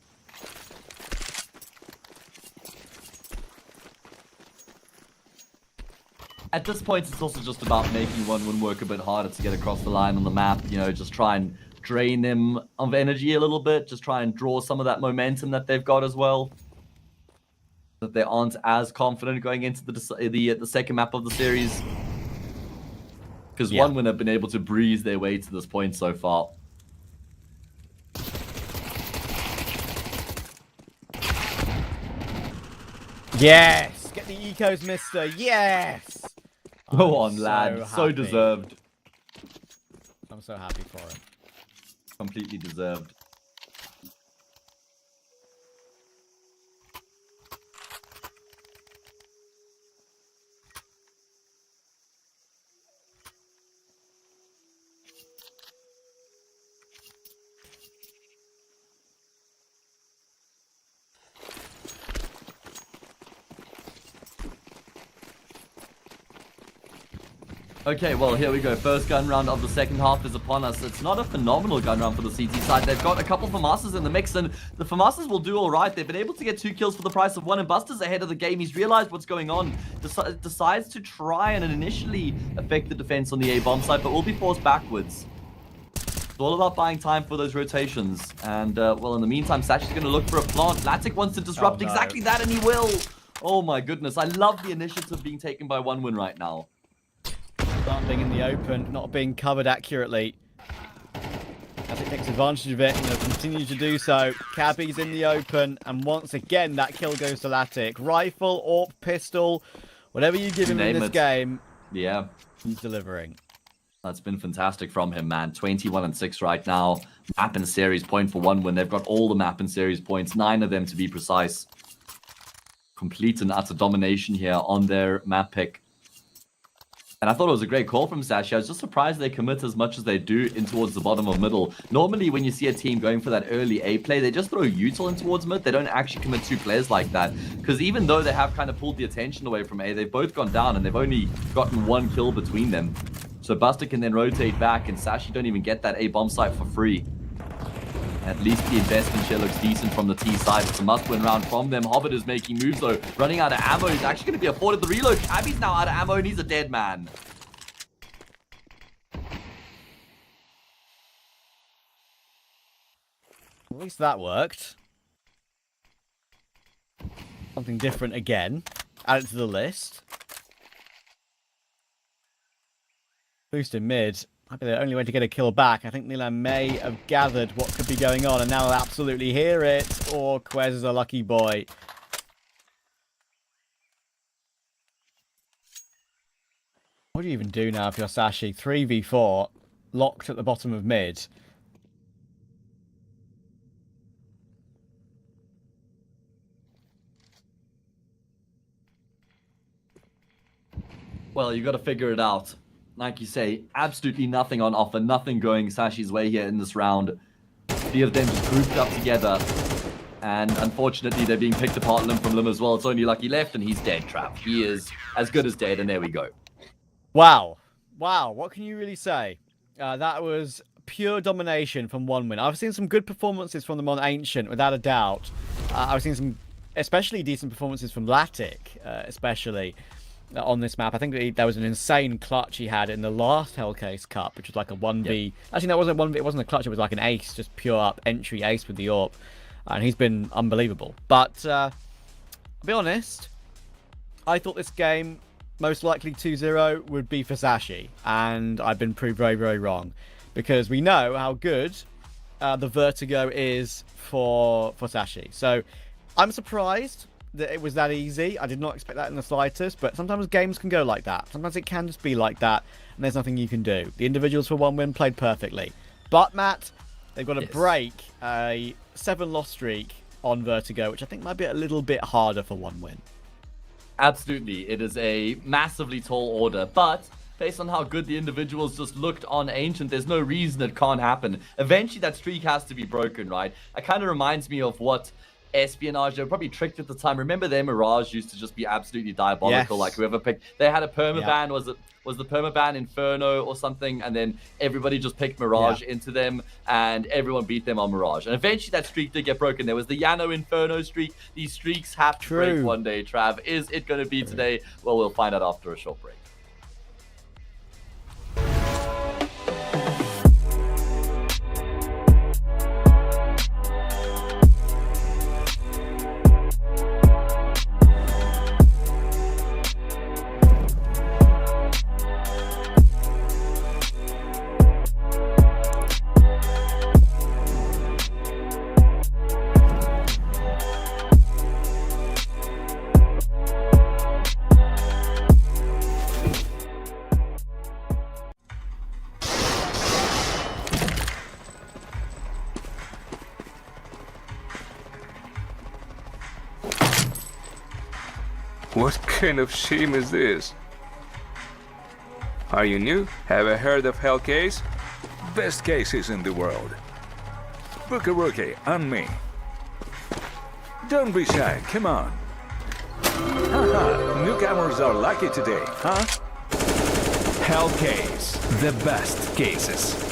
At this point, it's also just about making one win work a bit harder to get across the line on the map. You know, just try and drain them of energy a little bit. Just try and draw some of that momentum that they've got as well. That they aren't as confident going into the second map of the series. Because one win have been able to breeze their way to this point so far. Yes! Get the ecos, Mister. Yes! Go on, lad. So deserved. I'm so happy for it. Completely deserved. Okay, well, here we go. First gun round of the second half is upon us. It's not a phenomenal gun round for the CT side. They've got a couple FAMASas in the mix, and the FAMASas will do all right. They've been able to get 2 kills for the price of 1, and Buster's ahead of the game. He's realized what's going on. Decides to try and initially affect the defense on the A bomb side, but will be forced backwards. It's all about buying time for those rotations. And, well, in the meantime, Sashi's going to look for a plant. Latic wants to disrupt exactly that, and he will. Oh, my goodness. I love the initiative being taken by one win right now. Being in the open, not being covered accurately. As it takes advantage of it, and they'll continue to do so. Cabby's in the open, and once again, that kill goes to Latic. Rifle, AWP, pistol, whatever you give him in this game, he's delivering. That's been fantastic from him, man. 21-6 right now. Map and series point for one win. They've got all the map and series points, 9 of them to be precise. Complete and utter domination here on their map pick. And I thought it was a great call from Sashi. I was just surprised they commit as much as they do in towards the bottom of middle. Normally, when you see a team going for that early A play, they just throw util in towards mid. They don't actually commit 2 players like that. Because even though they have kind of pulled the attention away from A, they've both gone down and they've only gotten 1 kill between them. So Buster can then rotate back and Sashi don't even get that A bomb site for free. At least the investment share looks decent from the T side. It's a must-win round from them. Hobbit is making moves, though. Running out of ammo. He's actually going to be afforded the reload. Cabby's now out of ammo, and he's a dead man. At least that worked. Something different again. Add it to the list. Boost in mid. Might be the only way to get a kill back. I think Milan may have gathered what could be going on, and now they'll absolutely hear it. Or Quez is a lucky boy. What do you even do now if you're Sashi? 3v4, locked at the bottom of mid. Well, you got to figure it out. Like you say, absolutely nothing on offer, nothing going Sashi's way here in this round. Three of them just grouped up together. And unfortunately, they're being picked apart limb from limb as well. It's only Lucky left, and he's dead, Trav. He is as good as dead, and there we go. Wow. Wow, what can you really say? That was pure domination from one win. I've seen some good performances from them on Ancient, without a doubt. I've seen some especially decent performances from Latic, especially. On this map. I think there was an insane clutch he had in the last Hellcase Cup, which was like a 1v. Yep. Actually, that wasn't 1v. It wasn't a clutch. It was like an ace, just pure up entry ace with the AWP, and he's been unbelievable. But I'll be honest, I thought this game most likely 2-0 would be for Sashi, and I've been proved very, very wrong, because we know how good the Vertigo is for Sashi. So I'm surprised that it was that easy. I did not expect that in the slightest, but sometimes games can go like that. Sometimes it can just be like that, and there's nothing you can do. The individuals for one win played perfectly. But, Matt, they've got to break a 7-loss streak on Vertigo, which I think might be a little bit harder for one win. Absolutely. It is a massively tall order, but based on how good the individuals just looked on Ancient, there's no reason it can't happen. Eventually, that streak has to be broken, right? It kind of reminds me of what Espionage, they were probably tricked at the time. Remember their Mirage used to just be absolutely diabolical. Yes. Like whoever picked, they had a permaban. Yeah. Was the permaban Inferno or something? And then everybody just picked Mirage into them, and everyone beat them on Mirage. And eventually that streak did get broken. There was the Yano Inferno streak. These streaks have to break one day, Trav. Is it going to be today? Well, we'll find out after a short break. What kind of shame is this? Are you new? Have you heard of Hellcase? Best cases in the world. Book a rookie and me. Don't be shy, come on. Haha, newcomers are lucky today, huh? Hellcase, the best cases.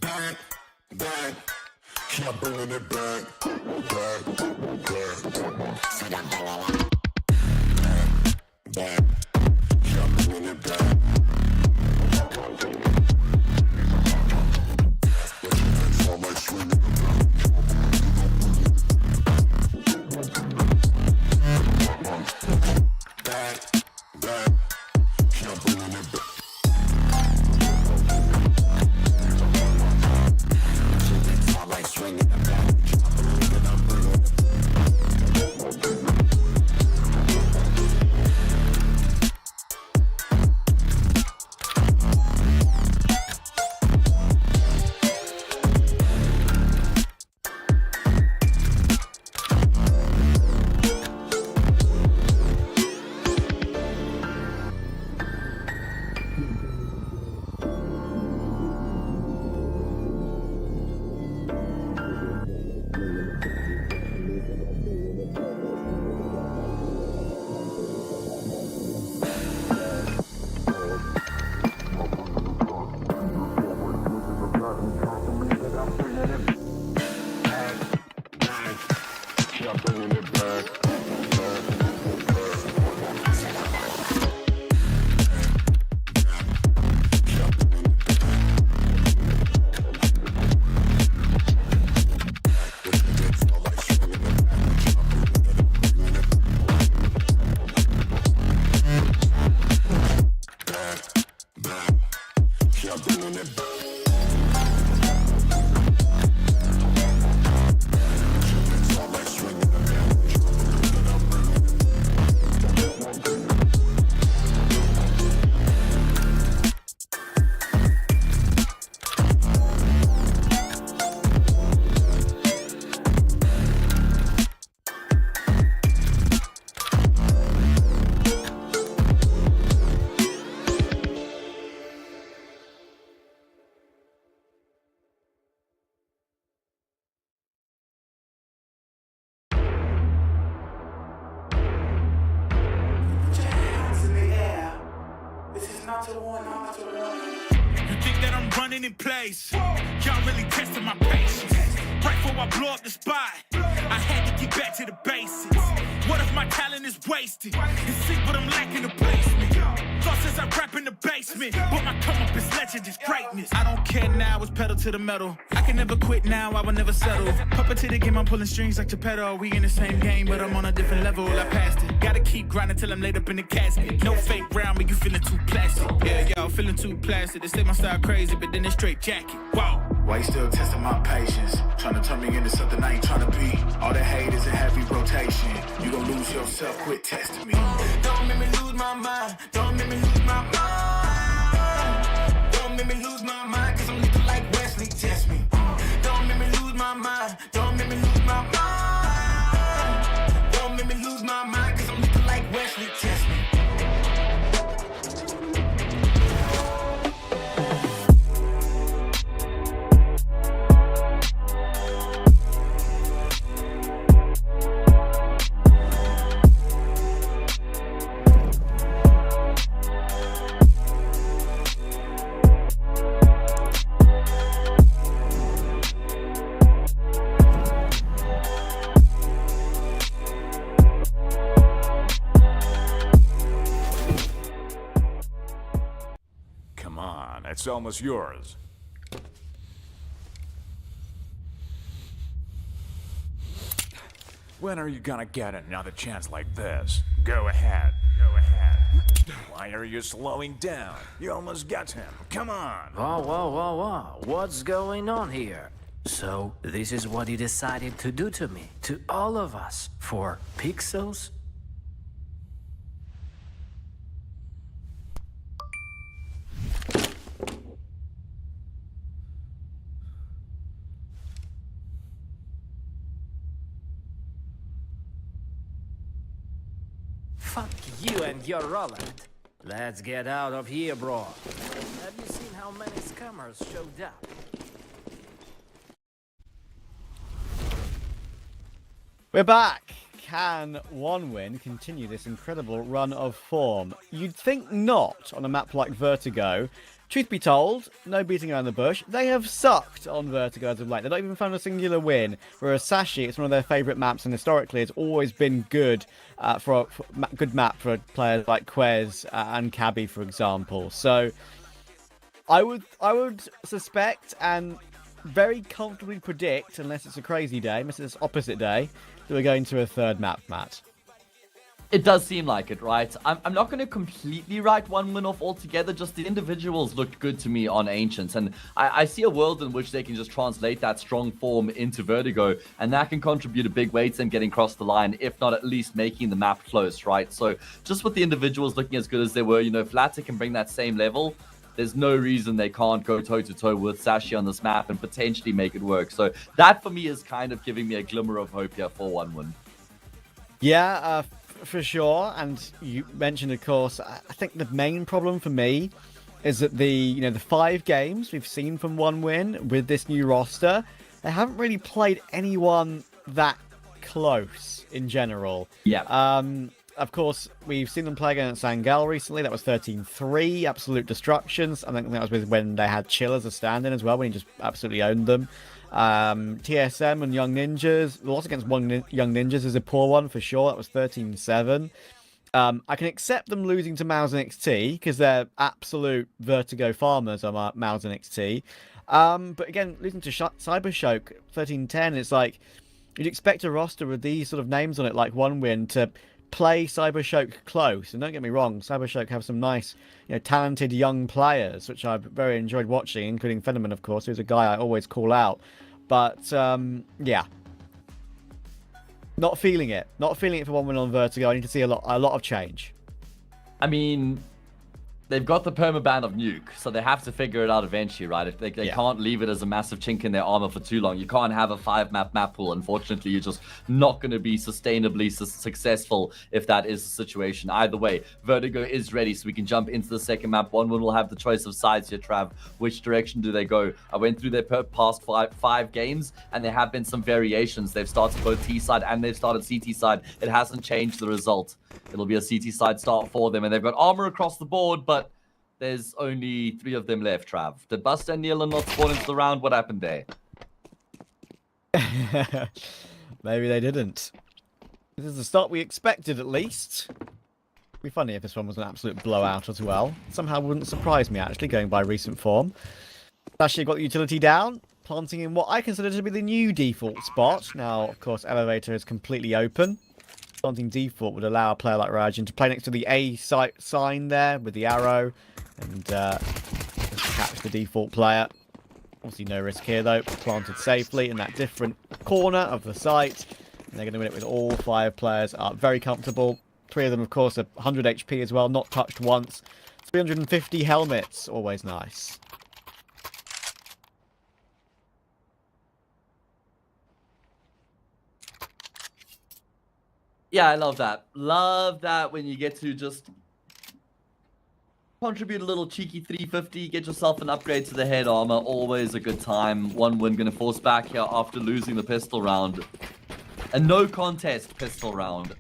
back, back. Keep bringing it back, back, back. So I'm bringing it back, keep bringing it back. It's all like swinging it back. Back, back, keep bringing it back. Swinging the back, and I'm bringing it. You think that I'm running in place? Y'all really testing my patience. Right before I blow up the spot, I had to get back to the basics. What if my talent is wasted? It's sick, but I'm lacking the placement. Thought since I rap in the basement, but my come up is legend, is greatness. I don't care now, it's pedal to the metal. I can never quit now, I will never settle. Puppet to the game, I'm pulling strings like Geppetto. We in the same game, but I'm on a different level. I passed it. Gotta keep grinding till I'm laid up in the casket. No fake round, but you feeling too plastic. Yeah, y'all feeling too plastic. They say my style crazy, but then it's straight jacket. Wow. Why you still testing my patience? Trying to turn me into something I ain't trying to be. All the hate is in heavy rotation. You gon' lose yourself, quit testing me. Don't make me lose my mind. Don't make me lose my mind. Don't make me lose my mind, cause I'm looking like Wesley, test me. Don't make me lose my mind. Don't make me lose my mind. Don't make me lose my mind, cause I'm looking like Wesley, test me. It's almost yours. When are you gonna get another chance like this? Go ahead. Go ahead. Why are you slowing down? You almost got him. Come on. Whoa, whoa, whoa, whoa. What's going on here? So, this is what he decided to do to me, to all of us, for pixels? Fuck you and your Roland. Let's get out of here, bro. Have you seen how many scammers showed up? We're back. Can one win continue this incredible run of form? You'd think not on a map like Vertigo, truth be told, no beating around the bush, they have sucked on Vertigo as of late. They've not even found a singular win, whereas Sashi, it's one of their favourite maps, and historically it's always been good for good map for players like Quez and Cabby, for example. So I would suspect and very comfortably predict, unless it's a crazy day, unless it's opposite day, that we're going to a third map, Matt. It does seem like it, right? I'm not going to completely write one win off altogether, just the individuals looked good to me on Ancients, and I see a world in which they can just translate that strong form into Vertigo, and that can contribute a big way to them getting across the line, if not at least making the map close, right? So just with the individuals looking as good as they were, you know, if Latta can bring that same level, there's no reason they can't go toe-to-toe with Sashi on this map and potentially make it work. So that, for me, is kind of giving me a glimmer of hope here for one win. Yeah, for sure. And you mentioned, of course, I think the main problem for me is that the 5 games we've seen from one win with this new roster, they haven't really played anyone that close in general. Yeah. Of course, we've seen them play against Sangel recently. That was 13-3, absolute destructions. I think that was with when they had Chill as a stand-in as well, when he just absolutely owned them. TSM and Young Ninjas. The loss against Young Ninjas is a poor one for sure. That was 13-7. I can accept them losing to Mouse and XT because they're absolute Vertigo farmers on Mouse and XT. But again, losing to Cybershock 13-10, it's like you'd expect a roster with these sort of names on it, like one win, to play Cybershock close. And don't get me wrong, Cybershock have some nice, talented young players, which I've very enjoyed watching, including Fenneman, of course, who's a guy I always call out. But, yeah. Not feeling it. Not feeling it for one win on Vertigo. I need to see a lot of change. I mean, they've got the permaban of Nuke, so they have to figure it out eventually, right? If they can't leave it as a massive chink in their armor for too long. You can't have a 5-map map pool. Unfortunately, you're just not going to be sustainably successful if that is the situation. Either way, Vertigo is ready, so we can jump into the second map. One will have the choice of sides here, Trav. Which direction do they go? I went through their past five games, and there have been some variations. They've started both T side and they've started CT side. It hasn't changed the result. It'll be a CT side start for them, and they've got armor across the board, but there's only 3 of them left, Trav. Did Buster and Nealon not spawn into the round? What happened there? Maybe they didn't. This is the start we expected, at least. It'd be funny if this one was an absolute blowout as well. Somehow wouldn't surprise me, actually, going by recent form. Actually got the utility down, planting in what I consider to be the new default spot. Now, of course, Elevator is completely open. Planting default would allow a player like Rajan to play next to the A sign there with the arrow and just catch the default player. Obviously no risk here though, planted safely in that different corner of the site. And they're going to win it with all 5 players. Are very comfortable. 3 of them, of course, are 100 HP as well, not touched once. 350 helmets, always nice. Yeah, I love that. Love that when you get to just contribute a little cheeky 350, get yourself an upgrade to the head armor. Always a good time. One win going to force back here after losing the pistol round. A no contest pistol round.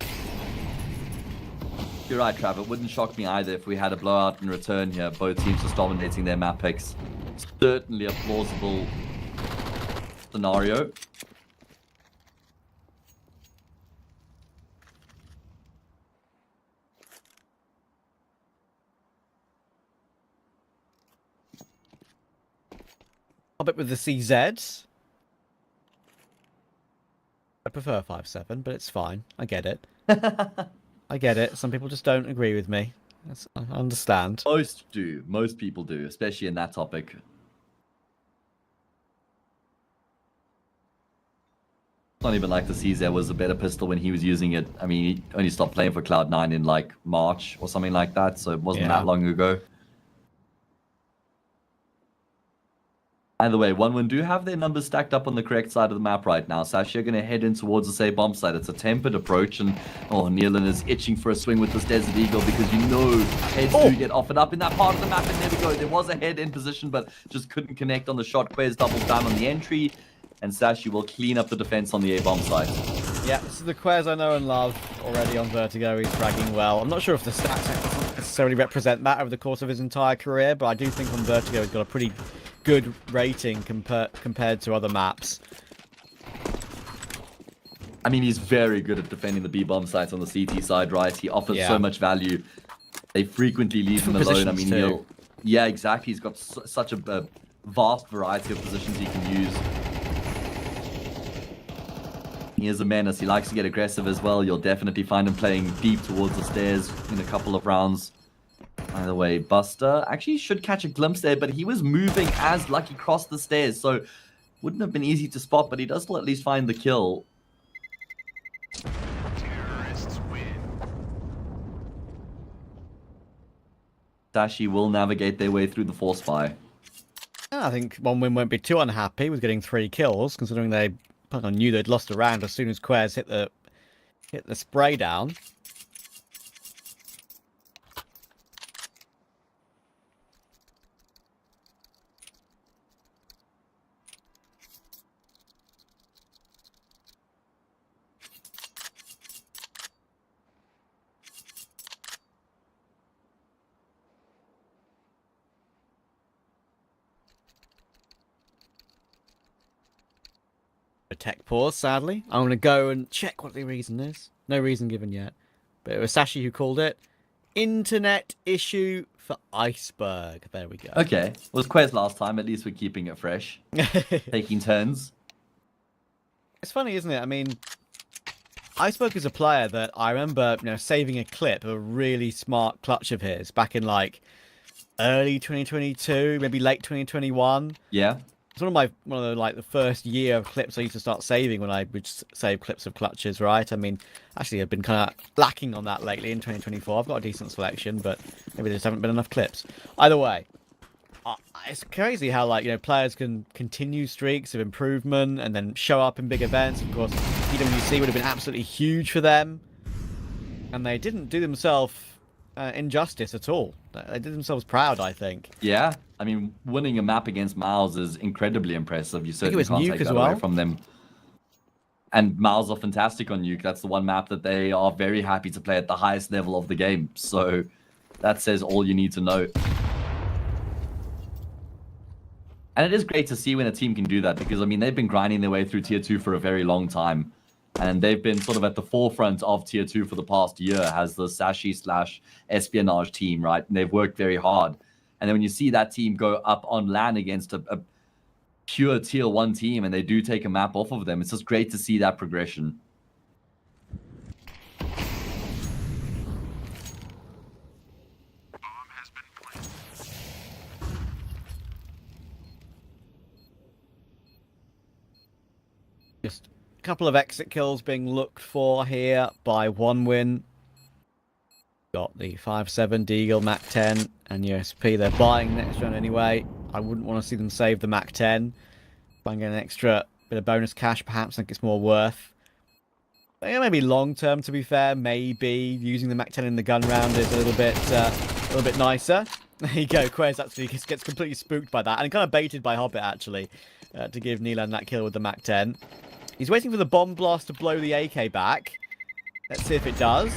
You're right, Trav. It wouldn't shock me either if we had a blowout in return here. Both teams just dominating their map picks. Certainly a plausible scenario. A bit with the CZ. I prefer 5-7, but it's fine. I get it. I get it. Some people just don't agree with me. I understand. Most do. Most people do, especially in that topic. It's not even like the CZ was a better pistol when he was using it. I mean, he only stopped playing for Cloud9 in like March or something like that, so it wasn't that long ago. Either way, OneWin do have their numbers stacked up on the correct side of the map right now. Sashi are going to head in towards the safe bomb site. It's a tempered approach, and Nealon is itching for a swing with this Desert Eagle because you know heads do get offered up in that part of the map, and there we go. There was a head in position, but just couldn't connect on the shot. Quez doubles down on the entry, and Sashi will clean up the defense on the A-bomb site. Yeah, this is the Quez I know and love already on Vertigo. He's fragging well. I'm not sure if the stats necessarily represent that over the course of his entire career, but I do think on Vertigo he's got a pretty good rating compared to other maps. I mean, he's very good at defending the B-bomb sites on the CT side, right? He offers so much value. They frequently leave him alone. I mean, yeah, exactly. He's got such a vast variety of positions he can use. He is a menace. He likes to get aggressive as well. You'll definitely find him playing deep towards the stairs in a couple of rounds. By the way, Buster actually should catch a glimpse there, but he was moving as Lucky crossed the stairs, so wouldn't have been easy to spot, but he does still at least find the kill. Sashi will navigate their way through the force fire. I think OneWin won't be too unhappy with getting 3 kills, considering they knew they'd lost a round as soon as Quez hit the spray down. Tech pause, sadly. I'm going to go and check what the reason is. No reason given yet. But it was Sashi who called it. Internet issue for Iceberg. There we go. Okay. It was Quez last time. At least we're keeping it fresh. Taking turns. It's funny, isn't it? I mean, Iceberg is a player that I remember, saving a clip of a really smart clutch of his back in like early 2022, maybe late 2021. Yeah. It's one of the first year of clips I used to start saving when I would save clips of clutches, right? I mean, actually, I've been kind of lacking on that lately in 2024. I've got a decent selection, but maybe there just haven't been enough clips. Either way, it's crazy how players can continue streaks of improvement and then show up in big events. Of course, PwC would have been absolutely huge for them, and they didn't do themselves injustice at all. They did themselves proud, I think. Yeah. I mean, winning a map against Miles is incredibly impressive. You certainly can't Nuke take as that well away from them. And Miles are fantastic on Nuke. That's the one map that they are very happy to play at the highest level of the game. So that says all you need to know. And it is great to see when a team can do that because, I mean, they've been grinding their way through Tier 2 for a very long time. And they've been sort of at the forefront of Tier 2 for the past year as the Sashi/Espionage team, right? And they've worked very hard. And then when you see that team go up on LAN against a pure Tier 1 team and they do take a map off of them, it's just great to see that progression. Just a couple of exit kills being looked for here by OneWin. Got the 5.7 Deagle, Mac 10, and USP. They're buying next round anyway. I wouldn't want to see them save the Mac 10. Try and get an extra bit of bonus cash, perhaps. I think it's more worth. But yeah, maybe long term, to be fair. Maybe using the Mac 10 in the gun round is a little bit nicer. There you go. Quez actually gets completely spooked by that, and kind of baited by Hobbit actually to give Nilan that kill with the Mac 10. He's waiting for the bomb blast to blow the AK back. Let's see if it does.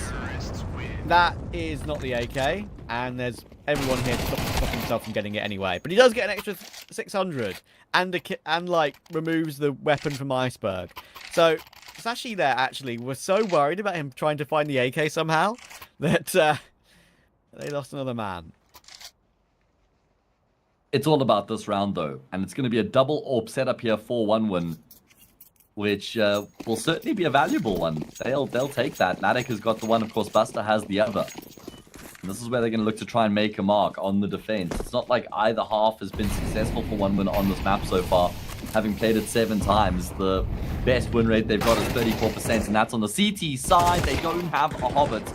That is not the AK, and there's everyone here to stop himself from getting it anyway. But he does get an extra 600, and removes the weapon from Iceberg. So Sashi there actually was so worried about him trying to find the AK somehow that they lost another man. It's all about this round though, and it's going to be a double AWP setup here for OneWin, which will certainly be a valuable one. They'll take that. Matic has got the one, of course, Buster has the other. And this is where they're going to look to try and make a mark on the defense. It's not like either half has been successful for OneWin on this map so far. Having played it 7 times, the best win rate they've got is 34%, and that's on the CT side. They don't have a Hobbit.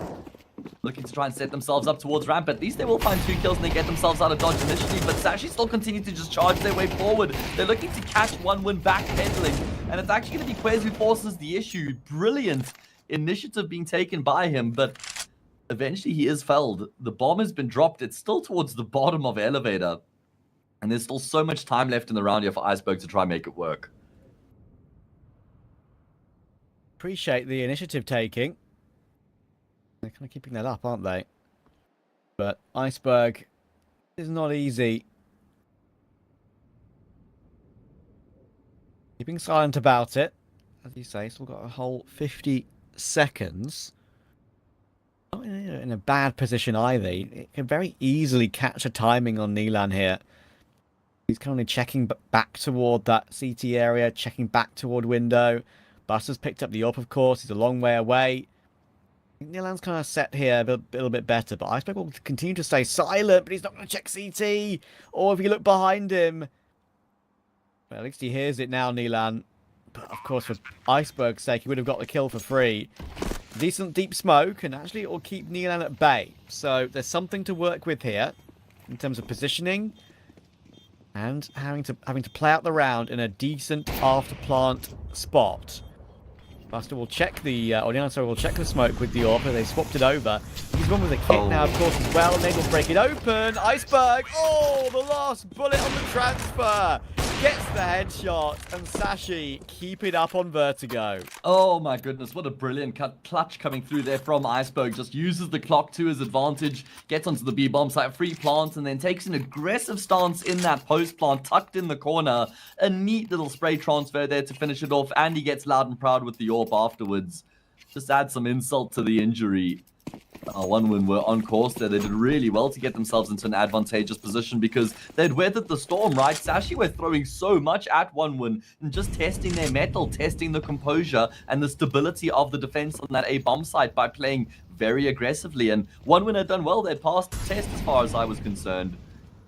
Looking to try and set themselves up towards ramp. At least they will find 2 kills and they get themselves out of dodge initially, but Sashi still continue to just charge their way forward. They're looking to catch OneWin backpedaling, and it's actually going to be Quez who forces the issue. Brilliant initiative being taken by him, but eventually he is felled. The bomb has been dropped. It's still towards the bottom of elevator, and there's still so much time left in the round here for Iceberg to try and make it work. Appreciate the initiative taking. They're kind of keeping that up, aren't they? But Iceberg is not easy. Keeping silent about it. As you say, still got a whole 50 seconds. Not in a bad position either. It can very easily catch a timing on Nilan here. He's currently checking back toward that CT area, checking back toward window. Buster's picked up the AWP, of course. He's a long way away. I think Nilan's kind of set here a little bit better, but Iceberg will continue to stay silent, but he's not going to check CT. Or if you look behind him, well, at least he hears it now, Nilan. But of course, for Iceberg's sake, he would have got the kill for free. Decent deep smoke, and actually it will keep Nilan at bay. So there's something to work with here in terms of positioning. And having to play out the round in a decent after plant spot. Buster will check the will check the smoke with the AWP. They swapped it over. He's gone with a kit now, of course, as well, and they will break it open. Iceberg! Oh, the last bullet on the transfer! Gets the headshot, and Sashi keep it up on Vertigo. Oh my goodness, what a brilliant clutch coming through there from Iceberg. Just uses the clock to his advantage, gets onto the B bomb site, free plant, and then takes an aggressive stance in that post plant, tucked in the corner. A neat little spray transfer there to finish it off, and he gets loud and proud with the AWP afterwards. Just add some insult to the injury. OneWin were on course there. They did really well to get themselves into an advantageous position because they'd weathered the storm, right? Sashi were throwing so much at OneWin and just testing their mettle, testing the composure and the stability of the defense on that A bomb site by playing very aggressively. And OneWin had done well. They'd passed the test as far as I was concerned.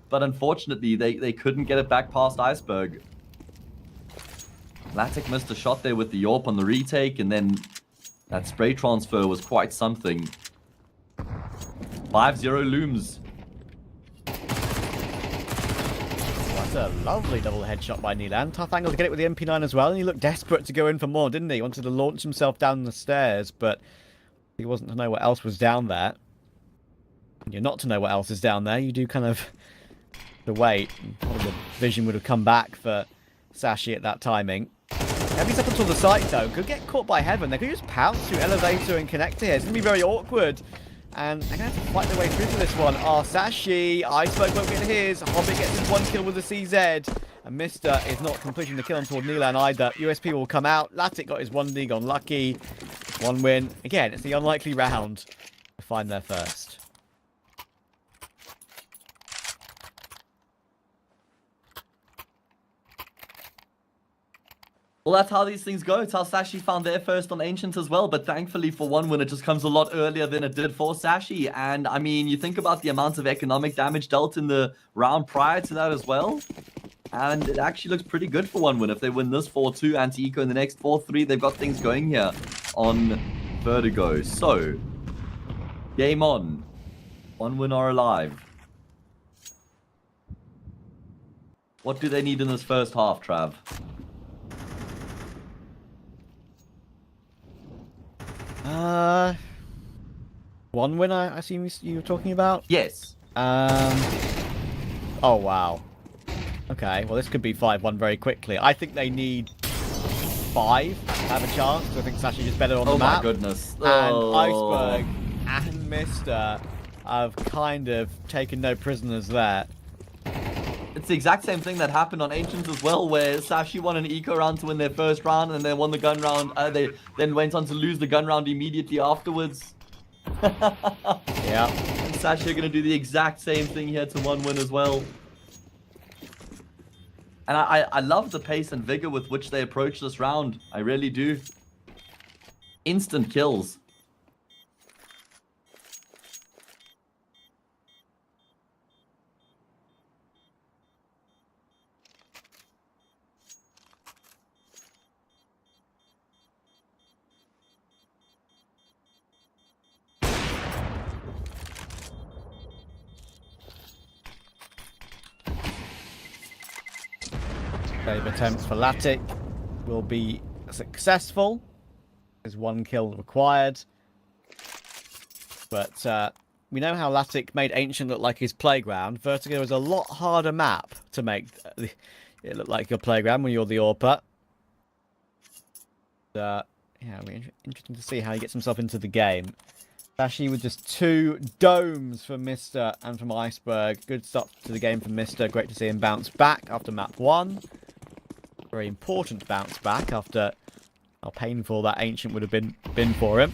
But unfortunately, they couldn't get it back past Iceberg. Latic missed a shot there with the AWP on the retake, and then that spray transfer was quite something. 5-0 looms. What a lovely double headshot by Nilan. Tough angle to get it with the MP9 as well, and he looked desperate to go in for more, didn't he? He wanted to launch himself down the stairs, but he wasn't to know what else was down there. When you're not to know what else is down there, you do kind of to wait. The vision would have come back for Sashi at that timing. Heavy's up until the site, though. Could get caught by Heaven. They could just pounce through elevator and connect here. It's going to be very awkward. And they're going to have to fight their way through to this one. Sashi, Iceberg won't get his. Hobbit gets his one kill with the CZ. And Mister is not completing the kill on toward Nilan either. USP will come out. Latic got his one league on Lucky. One win. Again, it's the unlikely round to find their first. Well, that's how these things go. It's how Sashi found their first on Ancient as well. But thankfully for OneWin, it just comes a lot earlier than it did for Sashi. And I mean, you think about the amount of economic damage dealt in the round prior to that as well. And it actually looks pretty good for OneWin. If they win this 4-2 anti-eco in the next 4-3, they've got things going here on Vertigo. So, game on. OneWin are alive. What do they need in this first half, Trav? OneWin, I assume you were talking about? Yes. Oh, wow. Okay, well, this could be 5-1 very quickly. I think they need 5 to have a chance, because I think Sashi is better on the map. Oh, my goodness. And Iceberg and Mister have kind of taken no prisoners there. It's the exact same thing that happened on Ancients as well, where Sashi won an eco round to win their first round, and then won the gun round. They then went on to lose the gun round immediately afterwards. Yeah. And Sashi are going to do the exact same thing here to OneWin as well. And I love the pace and vigor with which they approach this round. I really do. Instant kills. Save attempt for Latic will be successful. There's 1 kill required. But we know how Latic made Ancient look like his playground. Vertigo is a lot harder map to make it look like your playground when you're the AWPer. Yeah, it'll be interesting to see how he gets himself into the game. Sashi with just 2 domes for Mr. and from Iceberg. Good start to the game for Mr. Great to see him bounce back after map 1. Very important bounce back after how painful that Ancient would have been for him.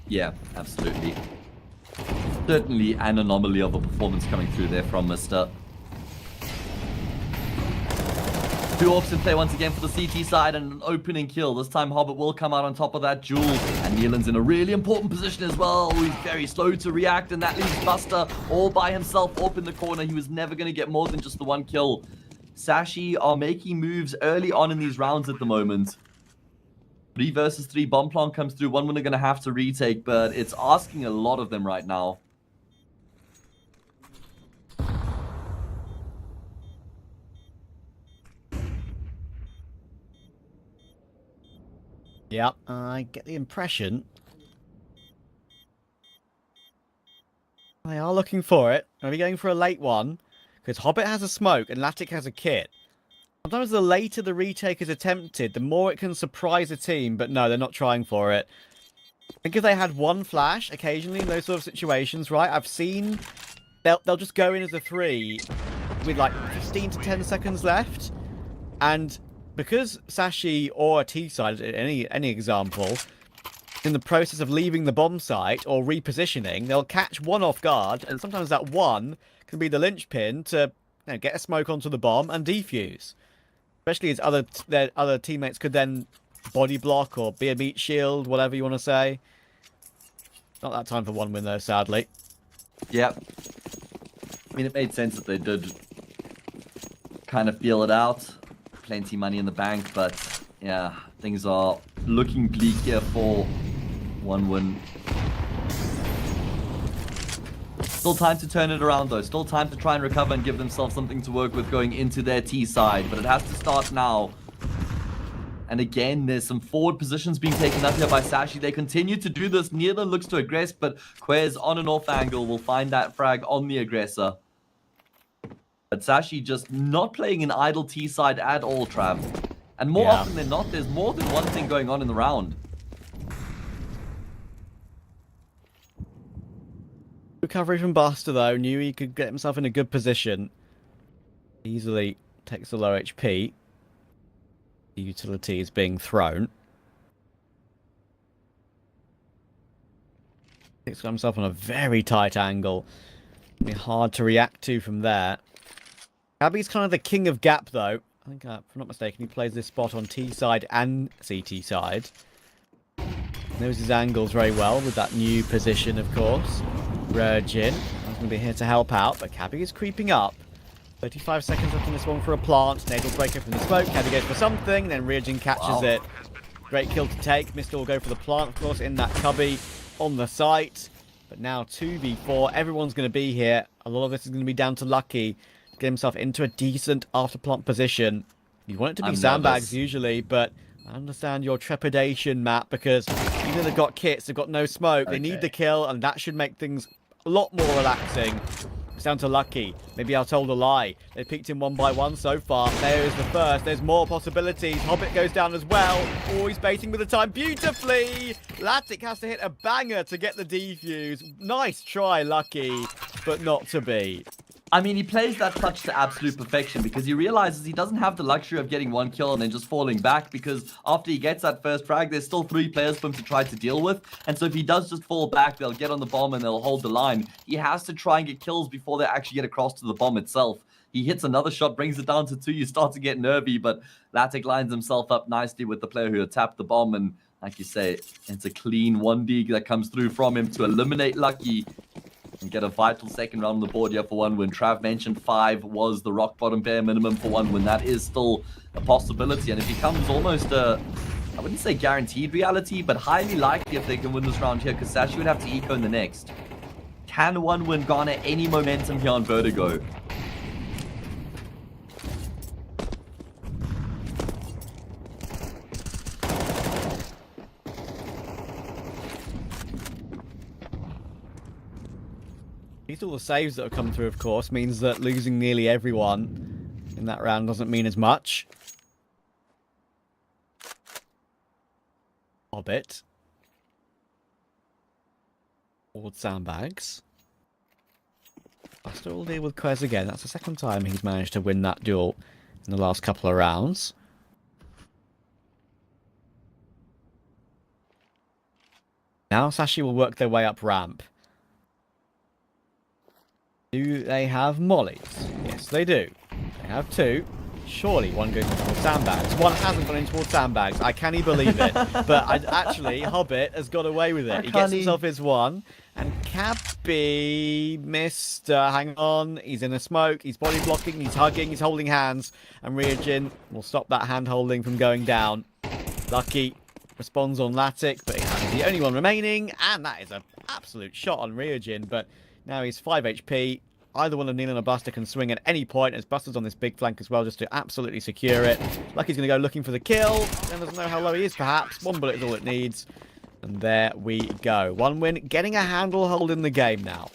Yeah, absolutely. Certainly an anomaly of a performance coming through there from Mr. 2 orcs in play once again for the CT side and an opening kill. This time Hobbit will come out on top of that Jewel. And Neelan's in a really important position as well. He's very slow to react, and that leaves Buster all by himself up in the corner. He was never going to get more than just the 1 kill. Sashi are making moves early on in these rounds at the moment. 3 versus 3 bomb plant comes through. 1 are going to have to retake, but it's asking a lot of them right now. Yeah, I get the impression they are looking for it. Are we going for a late one? Because Hobbit has a smoke and Latic has a kit. Sometimes the later the retake is attempted, the more it can surprise a team, but no, they're not trying for it. I think if they had 1 flash occasionally in those sort of situations, right? I've seen they'll just go in as a 3 with like 15 to 10 seconds left, and because Sashi or a T-side, any example, in the process of leaving the bomb site or repositioning, they'll catch 1 off guard, and sometimes that 1 can be the linchpin to get a smoke onto the bomb and defuse. Especially as their other teammates could then body block or be a meat shield, whatever you want to say. Not that time for 1 win though, sadly. Yeah. I mean, it made sense that they did kind of feel it out. Plenty money in the bank, but yeah, things are looking bleak here for 1 win. Still time to turn it around though. Still time to try and recover and give themselves something to work with going into their T side, but it has to start now. And again, there's some forward positions being taken up here by Sashi. They continue to do this. Neither looks to aggress, but Quez on an off angle will find that frag on the aggressor. But Sashi just not playing an idle T side at all, Trav. And more often than not, there's more than one thing going on in the round. Recovery from Buster though, knew he could get himself in a good position. Easily takes the low HP. The utility is being thrown. Takes himself on a very tight angle. Be hard to react to from there. Gabby's kind of the king of gap though. I think, if I'm not mistaken, he plays this spot on T side and CT side. Knows his angles very well with that new position, of course. Virgin, I'm going to be here to help out, but Cabby is creeping up. 35 seconds left in this one for a plant. Nade will break open the smoke. Cabby goes for something, then Virgin catches it. Great kill to take. Mr. will go for the plant, of course, in that cubby on the site. But now 2v4. Everyone's going to be here. A lot of this is going to be down to Lucky. Get himself into a decent after plant position. You want it to be sandbags usually, but I understand your trepidation, Matt, because even though they've got kits, they've got no smoke. They need the kill, and that should make things a lot more relaxing. It's down to Lucky. Maybe I told a lie. They picked him 1 by 1 so far. There's the first. There's more possibilities. Hobbit goes down as well. Always baiting with the time beautifully. Latic has to hit a banger to get the defuse. Nice try, Lucky, but not to be. I mean, he plays that touch to absolute perfection because he realizes he doesn't have the luxury of getting 1 kill and then just falling back, because after he gets that first frag, there's still 3 players for him to try to deal with. And so if he does just fall back, they'll get on the bomb and they'll hold the line. He has to try and get kills before they actually get across to the bomb itself. He hits another shot, brings it down to 2. You start to get nervy, but Latic lines himself up nicely with the player who had tapped the bomb. And like you say, it's a clean 1D that comes through from him to eliminate Lucky and get a vital second round on the board here for 1 win. Trav mentioned 5 was the rock bottom bare minimum for 1 win. That is still a possibility, and it becomes almost a, I wouldn't say guaranteed reality, but highly likely if they can win this round here, because Sashi would have to eco in the next. Can 1 win garner any momentum here on Vertigo? All the saves that have come through, of course, means that losing nearly everyone in that round doesn't mean as much. Hobbit. Towards sandbags. Buster will deal with Quez again. That's the second time he's managed to win that duel in the last couple of rounds. Now Sashi will work their way up ramp. Do they have mollies? Yes, they do. They have two. Surely one goes into sandbags. One hasn't gone into sandbags. I can't believe it. But actually, Hobbit has got away with it. He gets himself his one. And Cabby missed. Hang on. He's in a smoke. He's body blocking. He's hugging. He's holding hands. And Ryujin will stop that hand holding from going down. Lucky responds on Latic, but he's the only one remaining. And that is an absolute shot on Ryujin. But now he's 5 HP. Either one of Neil or Buster can swing at any point, as Buster's on this big flank as well, just to absolutely secure it. Lucky's going to go looking for the kill. Then doesn't know how low he is, perhaps. One bullet is all it needs. And there we go. One win, getting a handle hold in the game now.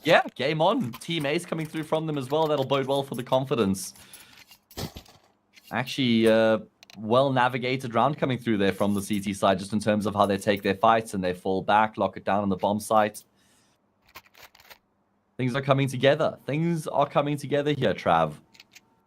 Yeah, game on. Team Ace coming through from them as well. That'll bode well for the confidence. Actually, well-navigated round coming through there from the CT side, just in terms of how they take their fights and they fall back, lock it down on the bomb site. Things are coming together. Things are coming together here, Trav.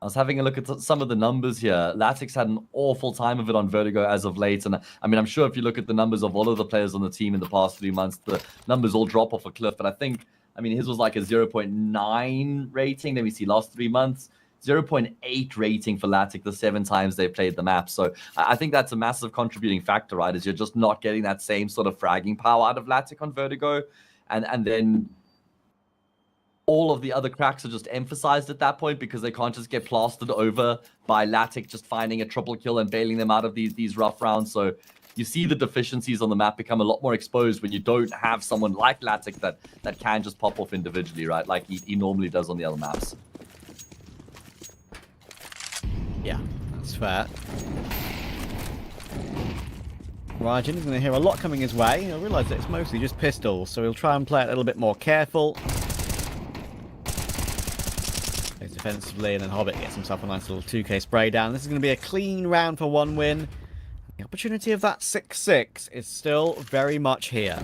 I was having a look at some of the numbers here. Latix had an awful time of it on Vertigo as of late. And I mean, I'm sure if you look at the numbers of all of the players on the team in the past 3 months, the numbers all drop off a cliff. But I mean, his was like a 0.9 rating. Then we see last 3 months, 0.8 rating for Latic the 7 times they played the map. So I think that's a massive contributing factor, right? Is you're just not getting that same sort of fragging power out of Latic on Vertigo. And then all of the other cracks are just emphasized at that point because they can't just get plastered over by Latic just finding a triple kill and bailing them out of these rough rounds. So you see the deficiencies on the map become a lot more exposed when you don't have someone like Latic that can just pop off individually, right? Like he normally does on the other maps. Yeah, that's fair. Rajan is going to hear a lot coming his way. He'll realise that it's mostly just pistols, so he'll try and play it a little bit more careful. Defensively, and then Hobbit gets himself a nice little 2k spray down. This is going to be a clean round for one win. The opportunity of that 6-6 is still very much here.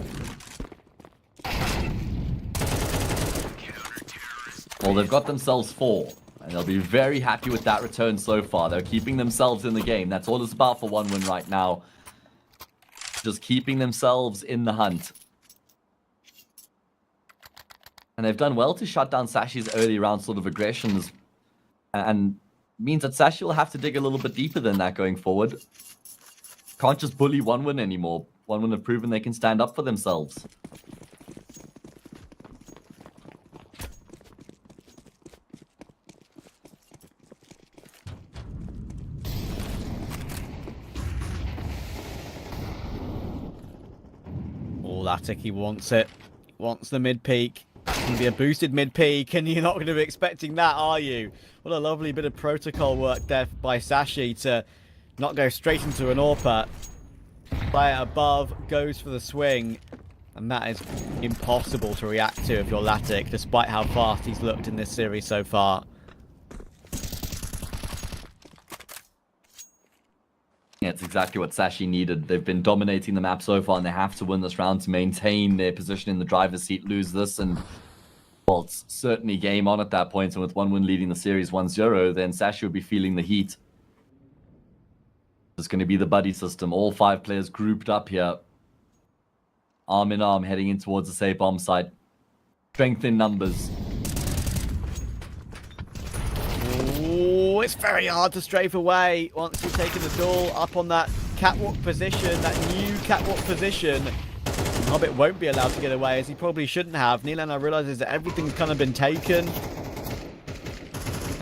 Well, they've got themselves 4, and they'll be very happy with that return so far. They're keeping themselves in the game. That's all it's about for one win right now. Just keeping themselves in the hunt. And they've done well to shut down Sashi's early round sort of aggressions. And means that Sashi will have to dig a little bit deeper than that going forward. Can't just bully one win anymore. One win have proven they can stand up for themselves. Oh, Latic, he wants it. He wants the mid-peak. It's going to be a boosted mid-peak, and you're not going to be expecting that, are you? What a lovely bit of protocol work there by Sashi to not go straight into an AWP. Player above goes for the swing, and that is impossible to react to if you're Latic, despite how fast he's looked in this series so far. Yeah, it's exactly what Sashi needed. They've been dominating the map so far, and they have to win this round to maintain their position in the driver's seat. Lose this, and well, it's certainly game on at that point. And with one win leading the series 1-0, then Sashi will be feeling the heat. It's going to be the buddy system. All 5 players grouped up here. Arm in arm, heading in towards the safe bomb site. Strength in numbers. Oh, it's very hard to strafe away once you've taken the duel up on that catwalk position, that new catwalk position. Hobbit won't be allowed to get away, as he probably shouldn't have. Nilana realizes that everything's kind of been taken.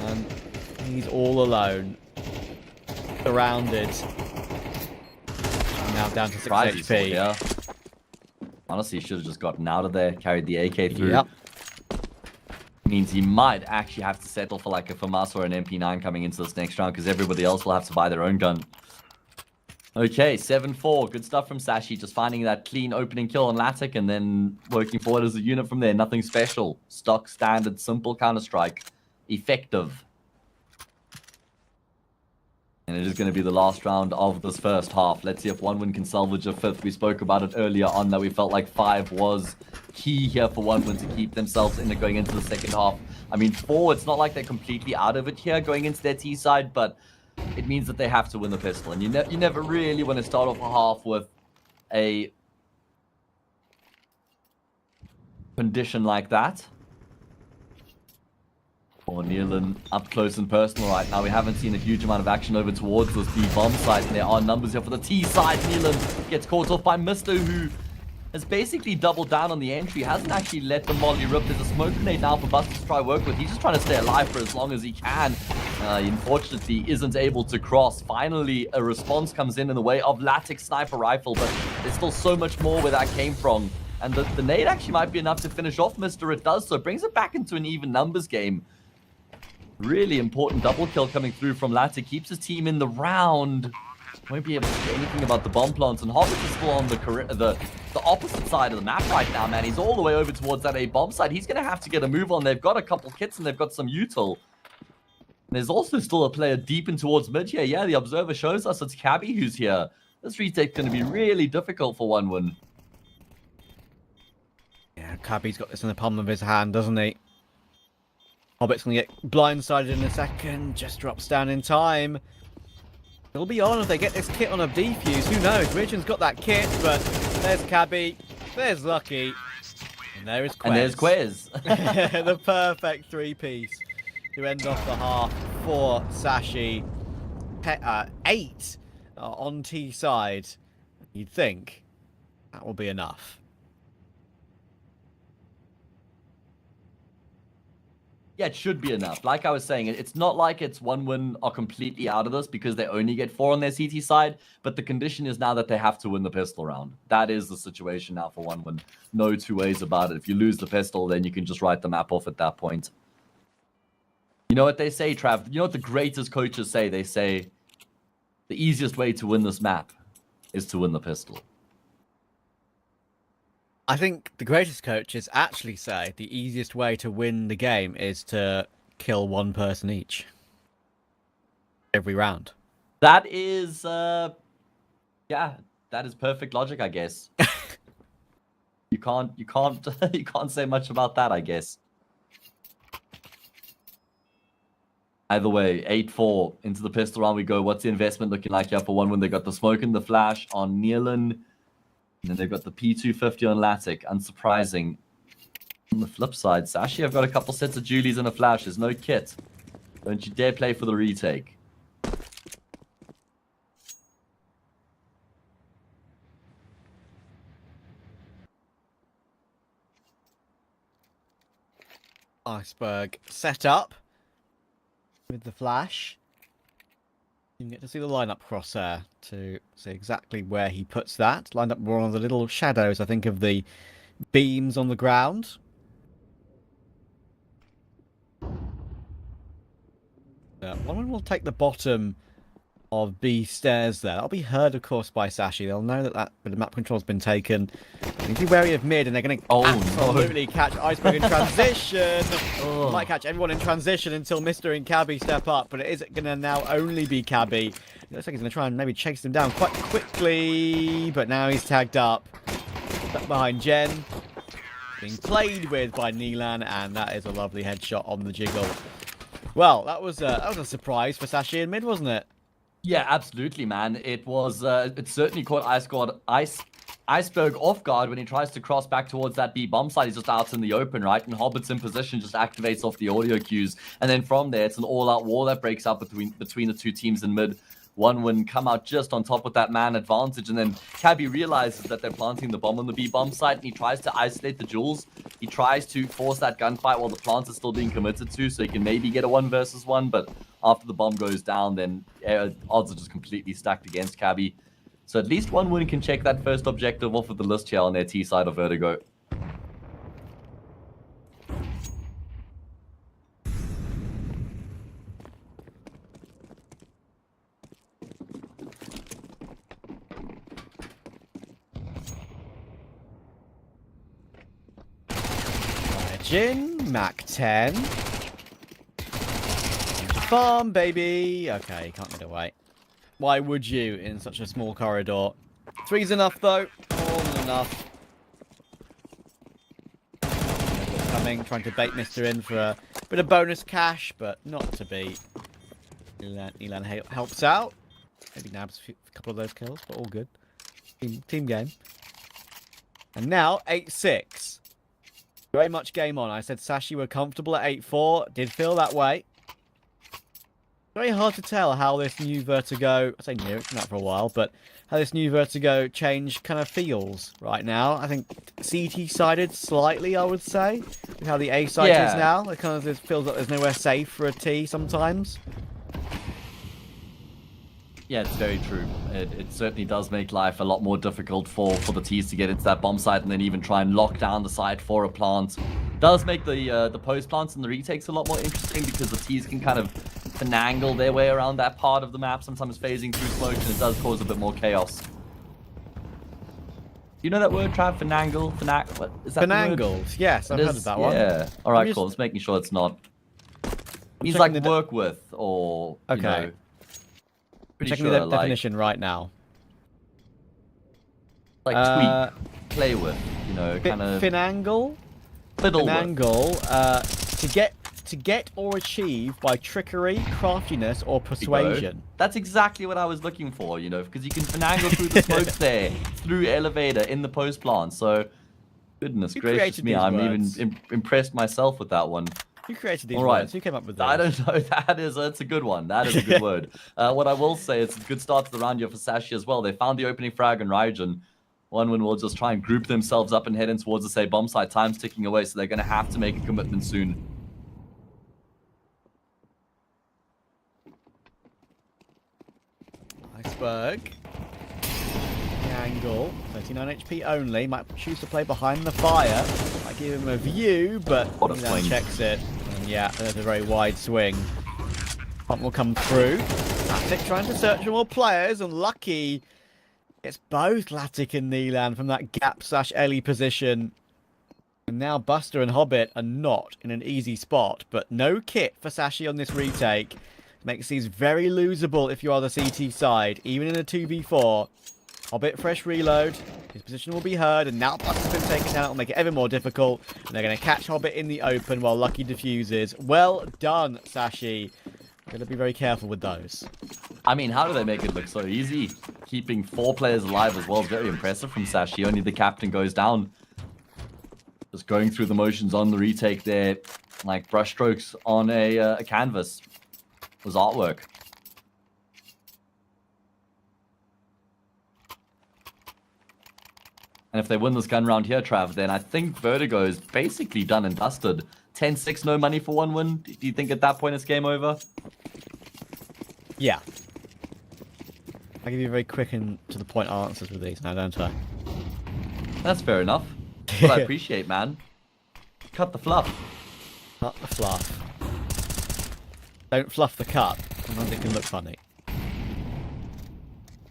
And he's all alone. Surrounded. Now down to 6 HP. Yeah. Honestly, he should have just gotten out of there, carried the AK through. Yep. Means he might actually have to settle for like a FAMAS or an MP9 coming into this next round, because everybody else will have to buy their own gun. Okay, 7-4. Good stuff from Sashi. Just finding that clean opening kill on Latic and then working forward as a unit from there. Nothing special. Stock, standard, simple Counter-Strike. Effective. And it is going to be the last round of this first half. Let's see if one win can salvage a 5th. We spoke about it earlier on that we felt like 5 was key here for OneWin to keep themselves in it going into the second half. I mean, 4, it's not like they're completely out of it here going into their T side, but it means that they have to win the pistol. And you never really want to start off a half with a condition like that. Or Nealon up close and personal right now. We haven't seen a huge amount of action over towards this B bomb side, and there are numbers here for the T side. Nealon gets caught off by Mister, who has basically doubled down on the entry, hasn't actually let the molly rip. There's a smoke grenade now for Buster to try work with. He's just trying to stay alive for as long as he can. He unfortunately isn't able to cross. Finally, a response comes in the way of Latic sniper rifle, but there's still so much more where that came from. And the nade actually might be enough to finish off Mister. It does so. It brings it back into an even numbers game. Really important double kill coming through from Latic. Keeps his team in the round. Won't be able to say anything about the bomb plants. And Hobbit is still on the opposite side of the map right now, man. He's all the way over towards that A bomb side. He's going to have to get a move on. They've got a couple kits and they've got some util. There's also still a player deep in towards mid here. Yeah, the observer shows us it's Cabby who's here. This retake's going to be really difficult for OneWin. Yeah, Cabby's got this in the palm of his hand, doesn't he? Hobbit's going to get blindsided in a second. Just drops down in time. It'll be on if they get this kit on a defuse. Who knows? Richard's got that kit, but there's Cabby. There's Lucky. And there is Quez. And there's Quez. The perfect 3-piece to end off the half for Sashi. 8 on T side. You'd think that will be enough. Yeah, it should be enough. Like I was saying, it's not like it's OneWin are completely out of this because they only get 4 on their CT side, but the condition is now that they have to win the pistol round. That is the situation now for OneWin. No two ways about it. If you lose the pistol, then you can just write the map off at that point. You know what they say, Trav? You know what the greatest coaches say? They say, the easiest way to win this map is to win the pistol. I think the greatest coaches actually say the easiest way to win the game is to kill one person each. Every round. That is, yeah, that is perfect logic, I guess. You can't say much about that, I guess. Either way, 8-4 into the pistol round we go. What's the investment looking like here for OneWin? They got the smoke and the flash on Nealon. And then they've got the P250 on Latic. Unsurprising. On the flip side, Sashi, I've got a couple sets of Julies and a flash. There's no kit. Don't you dare play for the retake. Iceberg set up with the flash. You can get to see the lineup crosshair to see exactly where he puts that. Lined up more on the little shadows, I think, of the beams on the ground. One will take the bottom of B stairs there. That'll be heard, of course, by Sashi. They'll know that that bit of map control's been taken. They need to be wary of mid, and they're going to absolutely catch Iceberg in transition. Might catch everyone in transition until Mister and Cabby step up, but it is going to now only be Cabby. It looks like he's going to try and maybe chase them down quite quickly, but now he's tagged up. Stuck behind Jen. Being played with by Nilan, and that is a lovely headshot on the jiggle. Well, that was a surprise for Sashi in mid, wasn't it? Yeah, absolutely, man. It was. It certainly caught Iceberg off guard when he tries to cross back towards that B bomb side. He's just out in the open, right? And Hobbit's in position, just activates off the audio cues, and then from there, it's an all-out war that breaks out between the two teams in mid. OneWin come out just on top with that man advantage, and then Cabby realizes that they're planting the bomb on the B bomb site, and he tries to isolate the jewels. He tries to force that gunfight while the plant is still being committed to, so he can maybe get a 1 versus 1, but after the bomb goes down, then odds are just completely stacked against Cabby. So at least OneWin can check that first objective off of the list here on their T side of Vertigo. Legend, Mac 10. Farm, baby. Okay, you can't get away. Why would you in such a small corridor? 3's enough, though. More than enough. coming, trying to bait Mister in for a bit of bonus cash, but not to be. Elan helps out. Maybe nabs a couple of those kills, but all good. Team game. And now 8-6. Very much game on. I said Sashi were comfortable at 8-4. Did feel that way. Very hard to tell how this new Vertigo, I say new, it's been out for a while, but how this new Vertigo change kind of feels right now. I think CT-sided slightly, I would say, with how the A side is now. It kind of just feels like there's nowhere safe for a T sometimes. Yeah, it's very true. It certainly does make life a lot more difficult for the T's to get into that bomb site and then even try and lock down the site for a plant. Does make the post plants and the retakes a lot more interesting because the T's can kind of finagle their way around that part of the map, sometimes phasing through smoke, and it does cause a bit more chaos. You know that word, Trav? Finagle? What is that? Finangled, yes, I've heard of that one. Yeah. All right, cool. Just making sure it's not. Means like work with or you know. Pretty Checking sure, the definition right now. Like tweak, play with, you know, kind of. Finangle. Finangle. To get or achieve by trickery, craftiness, or persuasion. That's exactly what I was looking for, you know, because you can finagle through the smokes there, through elevator, in the post plant. So, goodness gracious me, I'm even impressed myself with that one. Who created these words? Who came up with those? I don't know. That's a good one. That is a good word. What I will say, it's a good start to the round here for Sashi as well. They found the opening frag and Raijin. OneWin will just try and group themselves up and head in towards the, say, bomb site. Time's ticking away, so they're going to have to make a commitment soon. Iceberg. The angle. 39 HP only. Might choose to play behind the fire. Might give him a view, but Milan checks it. And yeah, there's a very wide swing. Pump will come through. Latic trying to search for more players, and lucky it's both Latic and Nilan from that gap/Ellie position. And now Buster and Hobbit are not in an easy spot, but no kit for Sashi on this retake. Makes these very losable if you are the CT side, even in a 2v4. Hobbit fresh reload, his position will be heard, and now Buster's been taken down. It'll make it ever more difficult, and they're going to catch Hobbit in the open while Lucky defuses. Well done, Sashi. Got to be very careful with those. I mean, how do they make it look so easy? Keeping 4 players alive as well is very impressive from Sashi. Only the captain goes down. Just going through the motions on the retake there, like brushstrokes on a canvas. Was artwork. And if they win this gun round here, Trav, then I think Vertigo is basically done and dusted. 10-6, no money for OneWin. Do you think at that point it's game over? Yeah. I give you very quick and to the point answers with these now, don't I? That's fair enough. What I appreciate, man. Cut the fluff. Cut the fluff. Don't fluff the cut. Sometimes it can look funny.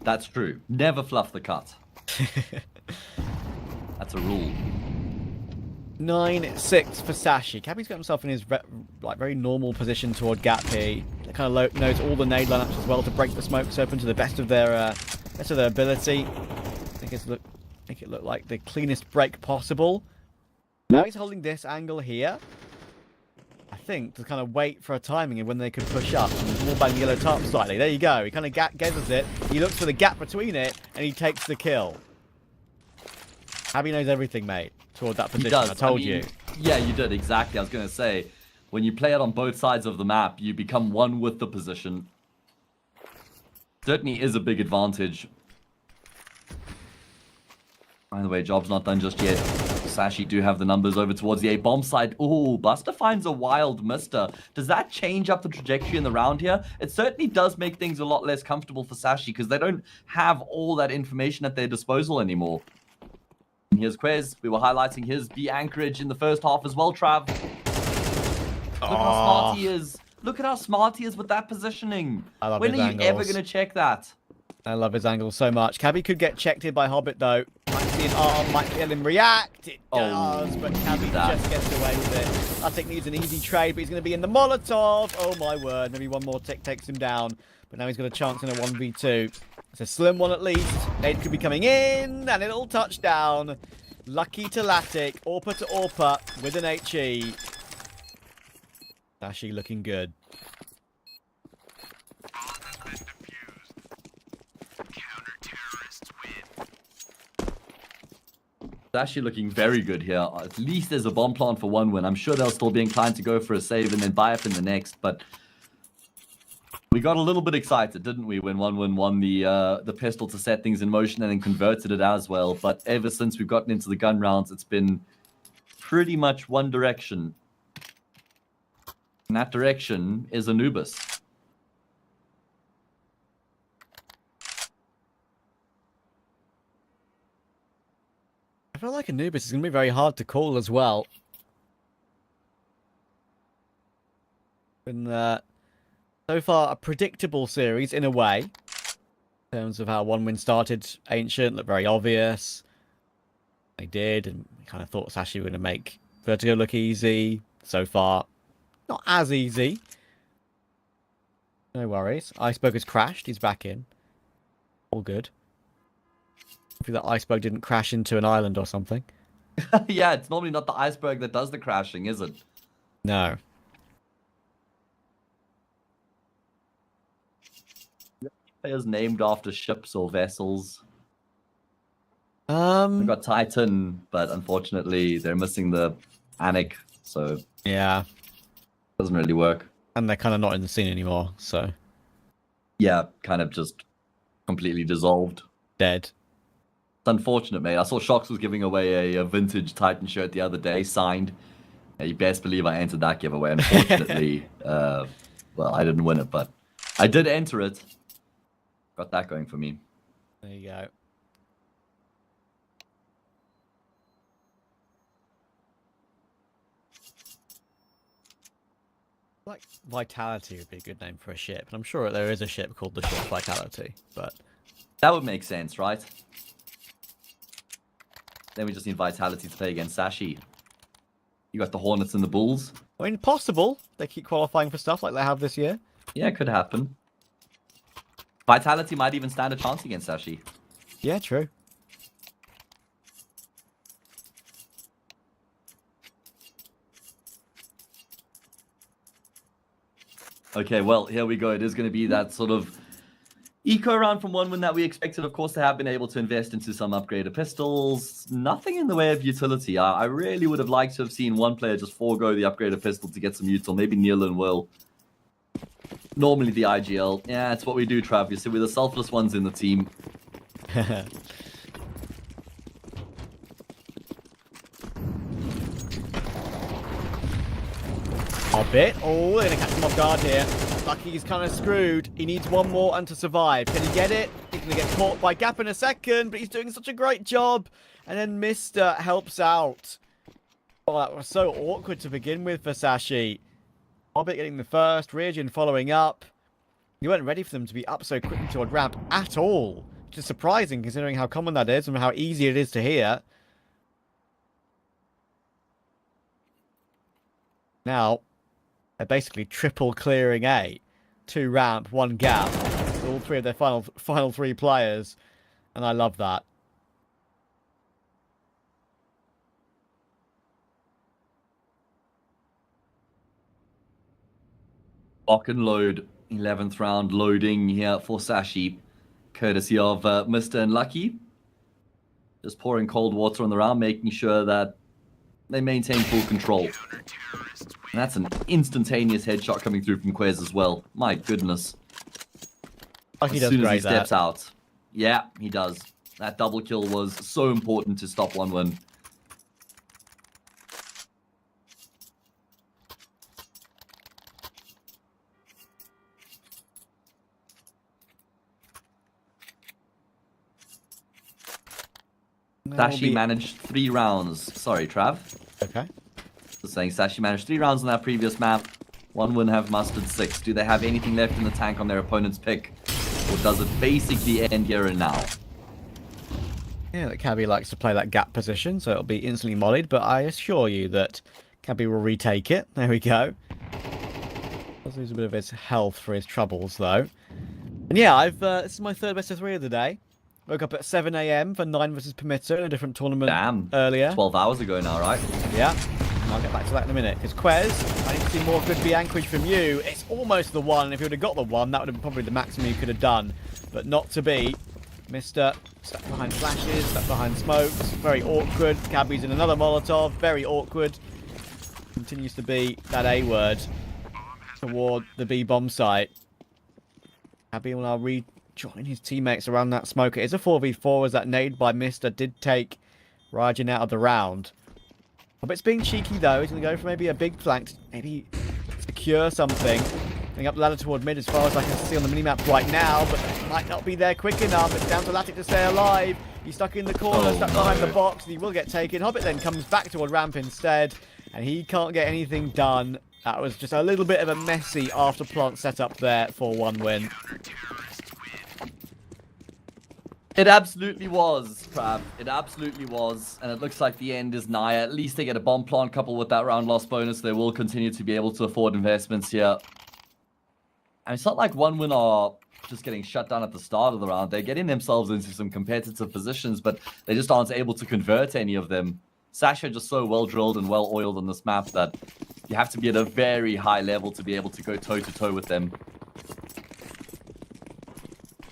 That's true. Never fluff the cut. That's a rule. 9-6 for Sashi. Cabby's got himself in his very normal position toward Gap here. They kind of knows all the nade lineups as well to break the smokes open to the best of their ability. Make it look like the cleanest break possible. Now he's holding this angle here. I think to kind of wait for a timing and when they could push up and more bang the yellow tarp slightly. There you go. He kind of gathers it. He looks for the gap between it and he takes the kill. Abby knows everything, mate, toward that position. He does. I told you. Yeah, you did. Exactly. I was going to say, when you play it on both sides of the map, you become one with the position. Certainly is a big advantage. By the way, job's not done just yet. Sashi do have the numbers over towards the A bomb side. Ooh, Buster finds a wild mister. Does that change up the trajectory in the round here? It certainly does make things a lot less comfortable for Sashi because they don't have all that information at their disposal anymore. And here's Quez. We were highlighting his B anchorage in the first half as well, Trav. Look how smart he is. Look at how smart he is with that positioning. I love when his are you angles. ever going to check that? I love his angle so much. Cabby could get checked in by Hobbit though. Might see an arm, might feel him react. It does, but Cabby just gets away with it. I think needs an easy trade, but he's going to be in the Molotov. Oh my word, maybe one more tick takes him down. But now he's got a chance in a 1v2. It's a slim one at least. Nade could be coming in, and it'll touch down. Lucky to Latic, Orpa to Orpa with an HE. Sashi looking good. It's actually looking very good here. At least there's a bomb plant for one win. I'm sure they'll still be inclined to go for a save and then buy up in the next, but we got a little bit excited, didn't we, when one win won the pistol to set things in motion and then converted it as well. But ever since we've gotten into the gun rounds, it's been pretty much one direction. And that direction is Anubis. I feel like Anubis is going to be very hard to call as well. Been so far a predictable series in a way, in terms of how one win started. Ancient looked very obvious. They did, and we kind of thought Sashi were going to make Vertigo look easy. So far, not as easy. No worries. Iceberg has crashed. He's back in. All good. Hopefully that iceberg didn't crash into an island or something. Yeah, it's normally not the iceberg that does the crashing, is it? No. Players named after ships or vessels. We Um, got Titan, but unfortunately they're missing the Anik, so yeah, doesn't really work. and they're kind of not in the scene anymore, so Yeah, kind of just completely dissolved. dead. It's unfortunate, mate. I saw Shox was giving away a vintage Titan shirt the other day, signed. You best believe I entered that giveaway. Unfortunately, well, I didn't win it, but I did enter it. Got that going for me. There you go. Like Vitality would be a good name for a ship, and I'm sure there is a ship called the ship Vitality, but That would make sense, right? Then we just need Vitality to play against Sashi. You got the Hornets and the Bulls. I mean, possible. They keep qualifying for stuff like they have this year. Yeah, it could happen. Vitality might even stand a chance against Sashi. Yeah, true. Okay, well, here we go. It is going to be that sort of eco round from one win that we expected, of course, to have been able to invest into some upgraded pistols. Nothing in the way of utility. I really would have liked to have seen one player just forego the upgraded pistol to get some util. Maybe Neil and Will. Normally the IGL. Yeah, it's what we do, Trav. You see, we're the selfless ones in the team. A bit. Oh, they're going to catch him off guard here. Lucky's kind of screwed. He needs one more and to survive. Can he get it? He's going to get caught by Gap in a second, but he's doing such a great job. And then Mister helps out. Oh, that was so awkward to begin with for Sashi. Hobbit getting the first, Rearjin following up. You weren't ready for them to be up so quickly toward ramp at all. Which is surprising considering how common that is and how easy it is to hear. Now, they're basically triple clearing A. 2 ramp, 1 gap. All 3 of their final 3 players. And I love that. Lock and load. 11th round loading here for Sashi. Courtesy of Mr. Unlucky. Just pouring cold water on the round, making sure that they maintain full control. And that's an instantaneous headshot coming through from Quez as well. My goodness. Lucky As does soon as he great steps that. out. Yeah, he does. That double kill was so important to stop one win. Sashi managed 3 rounds. Sorry, Trav. Okay. Just saying Sashi managed 3 rounds on that previous map. One win have mustered 6. Do they have anything left in the tank on their opponent's pick? Or does it basically end here and now? Yeah, that Cabby likes to play that gap position, so it'll be instantly mollied, but I assure you that Cabby will retake it. There we go. Does lose a bit of his health for his troubles, though. And yeah, this is my 3rd best of 3 of the day. Woke up at 7 a.m. for 9 versus Permitter in a different tournament Damn. earlier. 12 hours ago now, right? Yeah. And I'll get back to that in a minute. Because Quez, I need to see more good B anchorage from you. It's almost the one. If you would have got the one, that would have been probably the maximum you could have done. But not to be. Mr. stuck behind flashes, stuck behind smokes. Very awkward. Cabby's in another Molotov. Very awkward. Continues to be that A word toward the B bomb site. Cabby will now rejoin his teammates around that smoke. It is a 4v4 as that nade by Mr. did take Rajan out of the round. Hobbit's being cheeky though. He's going to go for maybe a big flank to maybe secure something. Going up the ladder toward mid as far as I can see on the minimap right now, but that might not be there quick enough. It's down to Latic to stay alive. He's stuck in the corner, stuck behind the box, and he will get taken. Hobbit then comes back toward ramp instead, and he can't get anything done. That was just a little bit of a messy after plant setup there for 1 win. It absolutely was, Trav. It absolutely was. And it looks like the end is nigh. At least they get a bomb plant coupled with that round loss bonus. They will continue to be able to afford investments here. And it's not like 1 win are just getting shut down at the start of the round. They're getting themselves into some competitive positions, but they just aren't able to convert any of them. Sasha just so well drilled and well oiled on this map that you have to be at a very high level to be able to go toe-to-toe with them.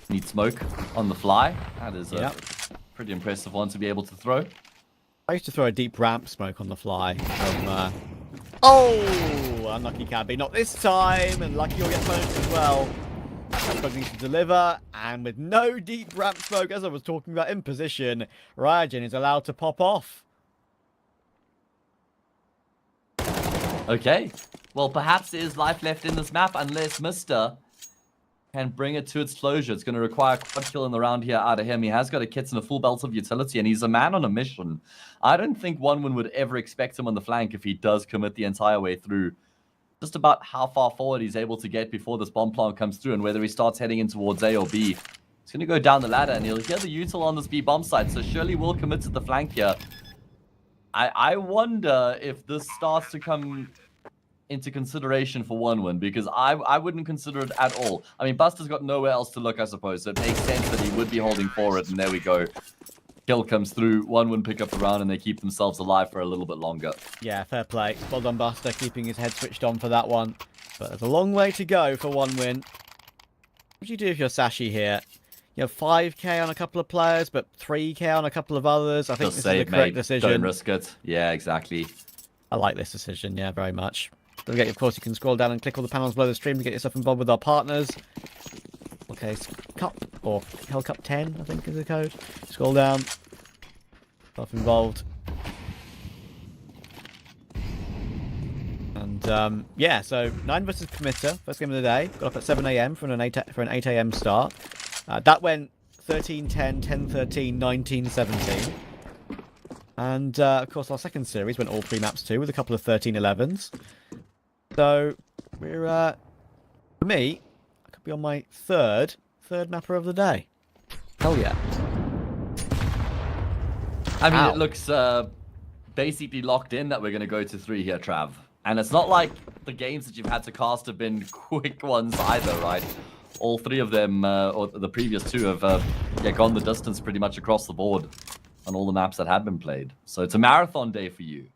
Need smoke on the fly. That is a pretty impressive one to be able to throw. I used to throw a deep ramp smoke on the fly from... Oh! Unlucky Cabby. Not this time! And lucky you'll get punished as well. Smoke needs to deliver. And with no deep ramp smoke, as I was talking about in position, Rajan is allowed to pop off. Okay. Well, perhaps there is life left in this map unless Mr. can bring it to its closure. It's going to require a quad kill in the round here out of him. He has got a kit and a full belt of utility, and he's a man on a mission. I don't think 1 win would ever expect him on the flank if he does commit the entire way through. Just about how far forward he's able to get before this bomb plant comes through, and whether he starts heading in towards A or B. He's going to go down the ladder, and he'll hear the util on this B bomb site, so surely will commit to the flank here. I wonder if this starts to come into consideration for 1 win, because I wouldn't consider it at all. I mean, Buster's got nowhere else to look, I suppose, so it makes sense that he would be holding forward, and there we go. Kill comes through, 1 win pick up the round, and they keep themselves alive for a little bit longer. Yeah, fair play. Well done, Buster, keeping his head switched on for that one. But there's a long way to go for 1 win. What do you do if you're Sashi here? You have 5k on a couple of players, but 3k on a couple of others. I think this is the correct decision. Don't risk it. Yeah, exactly. I like this decision, yeah, very much. Don't forget, of course, you can scroll down and click all the panels below the stream to get yourself involved with our partners. Okay, Cup, or Hellcup 10, I think is the code. Scroll down. Stuff involved. And, yeah, so 9 versus Permitter, first game of the day. Got up at 7 a.m. for an 8 a.m. start. That went 13-10, 10-13, 19-17. And, of course, our second series went all 3 maps too, with a couple of 13-11s. So, we're, for me, I could be on my third mapper of the day. Hell yeah. I mean, it looks basically locked in that we're going to go to 3 here, Trav. And it's not like the games that you've had to cast have been quick ones either, right? All 3 of them, or the previous 2, have gone the distance pretty much across the board on all the maps that have been played. So it's a marathon day for you.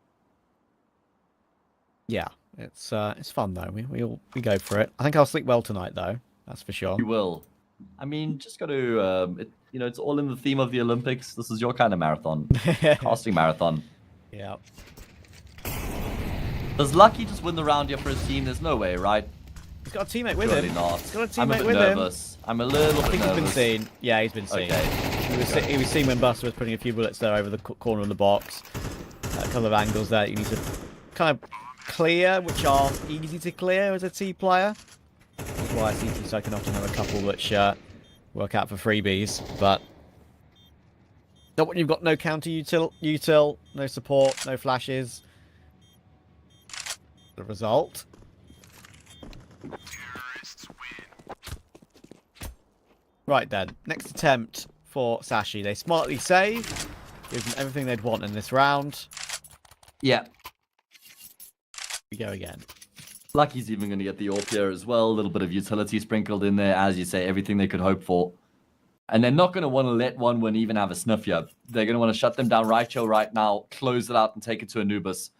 Yeah, it's fun though. We go for it. I think I'll sleep well tonight though. That's for sure. You will. I mean, just got to, it's all in the theme of the Olympics. This is your kind of marathon, casting marathon. Yeah. Does Lucky just win the round here for his team? There's no way, right? He's got a teammate with him. Not. He's got a teammate I'm a bit with nervous. him. I'm a little bit nervous. He's been seen. Yeah, he's been seen. Okay. He was seen when Buster was putting a few bullets there over the corner of the box. A couple of angles there you need to kind of clear, which are easy to clear as a T player. That's why CTs I can often have a couple which work out for freebies, but not when you've got no counter util, no support, no flashes. The result. Right then, next attempt for Sashi. They smartly save, gives them everything they'd want in this round. Yeah. We go again. Lucky's even going to get the AWP here as well. A little bit of utility sprinkled in there. As you say, everything they could hope for. And they're not going to want to let 1-1 even have a sniff here. They're going to want to shut them down right here, right now, close it out and take it to Anubis.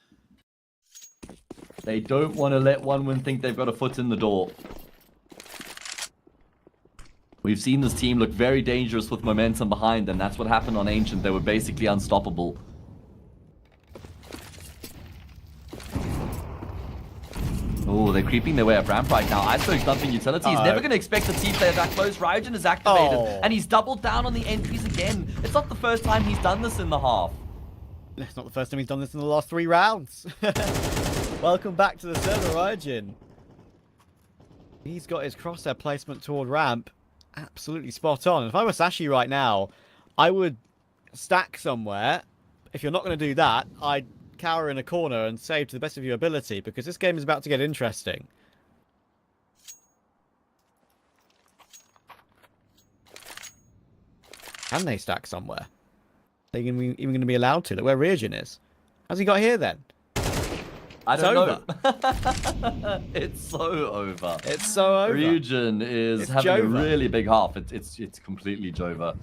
They don't want to let 1-1 think they've got a foot in the door. We've seen this team look very dangerous with momentum behind them. That's what happened on Ancient. They were basically unstoppable. Oh, they're creeping their way up ramp right now. Iceberg's dumping utility. He's never going to expect a team player that close. Ryujin is activated, and he's doubled down on the entries again. It's not the first time he's done this in the half. It's not the first time he's done this in the last 3 rounds. Welcome back to the server, Ryujin. He's got his crosshair placement toward ramp absolutely spot on. If I were Sashi right now, I would stack somewhere. If you're not going to do that, I'd cower in a corner and save to the best of your ability, because this game is about to get interesting. Can they stack somewhere? Are they even going to be allowed to? Look where Ryujin is. How's he got here then? I don't know. It's so over. It's so over. Ryujin is having a really big half. It's completely Jova.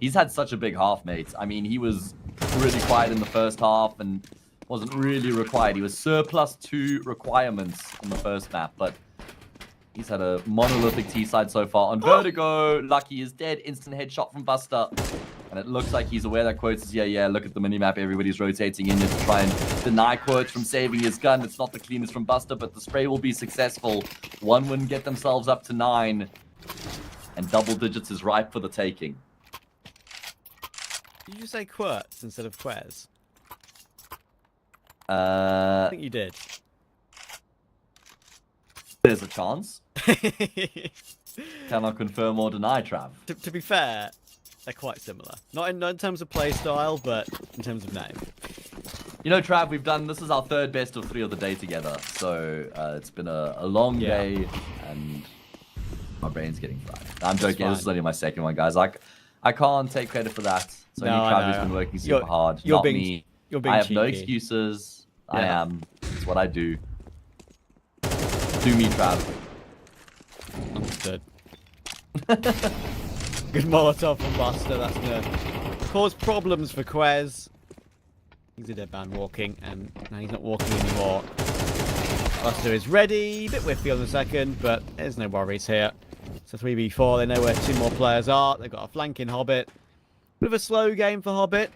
He's had such a big half, mate. I mean, he was really quiet in the first half and wasn't really required. He was surplus 2 requirements on the first map, but he's had a monolithic T-side so far. On Vertigo, Lucky is dead. Instant headshot from Buster. And it looks like he's aware that Quotes is, yeah, look at the minimap. Everybody's rotating in there to try and deny Quotes from saving his gun. It's not the cleanest from Buster, but the spray will be successful. 1-1 get themselves up to 9. And double digits is ripe for the taking. Did you say Quirts instead of Quez? I think you did. There's a chance. Cannot confirm or deny, Trav. To be fair, they're quite similar. Not in terms of play style, but in terms of name. You know, Trav, this is our 3rd best of 3 of the day together. So it's been a long day, and my brain's getting fried. I'm joking. This is only my 2nd one, guys. I can't take credit for that. So Trav has been working super hard. Not me. I have no excuses. I am. It's what I do. Do me, Trav. Understood. Good Molotov from Buster. That's going to cause problems for Quez. He's a dead man walking, and now he's not walking anymore. Buster is ready. Bit whiffy on the second, but there's no worries here. It's a 3v4. They know where 2 more players are. They've got a flanking Hobbit. Bit of a slow game for Hobbit.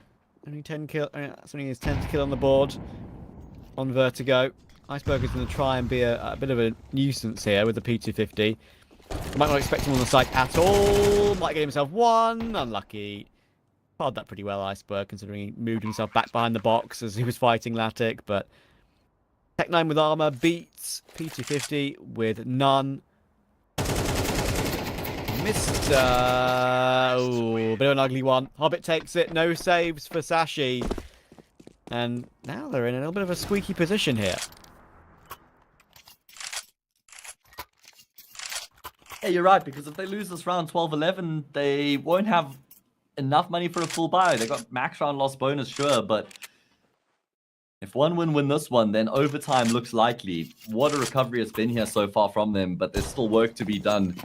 Only 10 kill. That's only his 10th kill on the board on Vertigo. Iceberg is going to try and be a bit of a nuisance here with the P250. Might not expect him on the site at all. Might get himself 1. Unlucky. Filed that pretty well, Iceberg, considering he moved himself back behind the box as he was fighting Latic. But Tech 9 with armor beats P250 with none. Missed. Oh, bit of an ugly one. Hobbit takes it. No saves for Sashi. And now they're in a little bit of a squeaky position here. Yeah, you're right, because if they lose this round 12-11, they won't have enough money for a full buy. They got max round loss bonus, sure, but if 1-1 win this one, then overtime looks likely. What a recovery has been here so far from them, but there's still work to be done.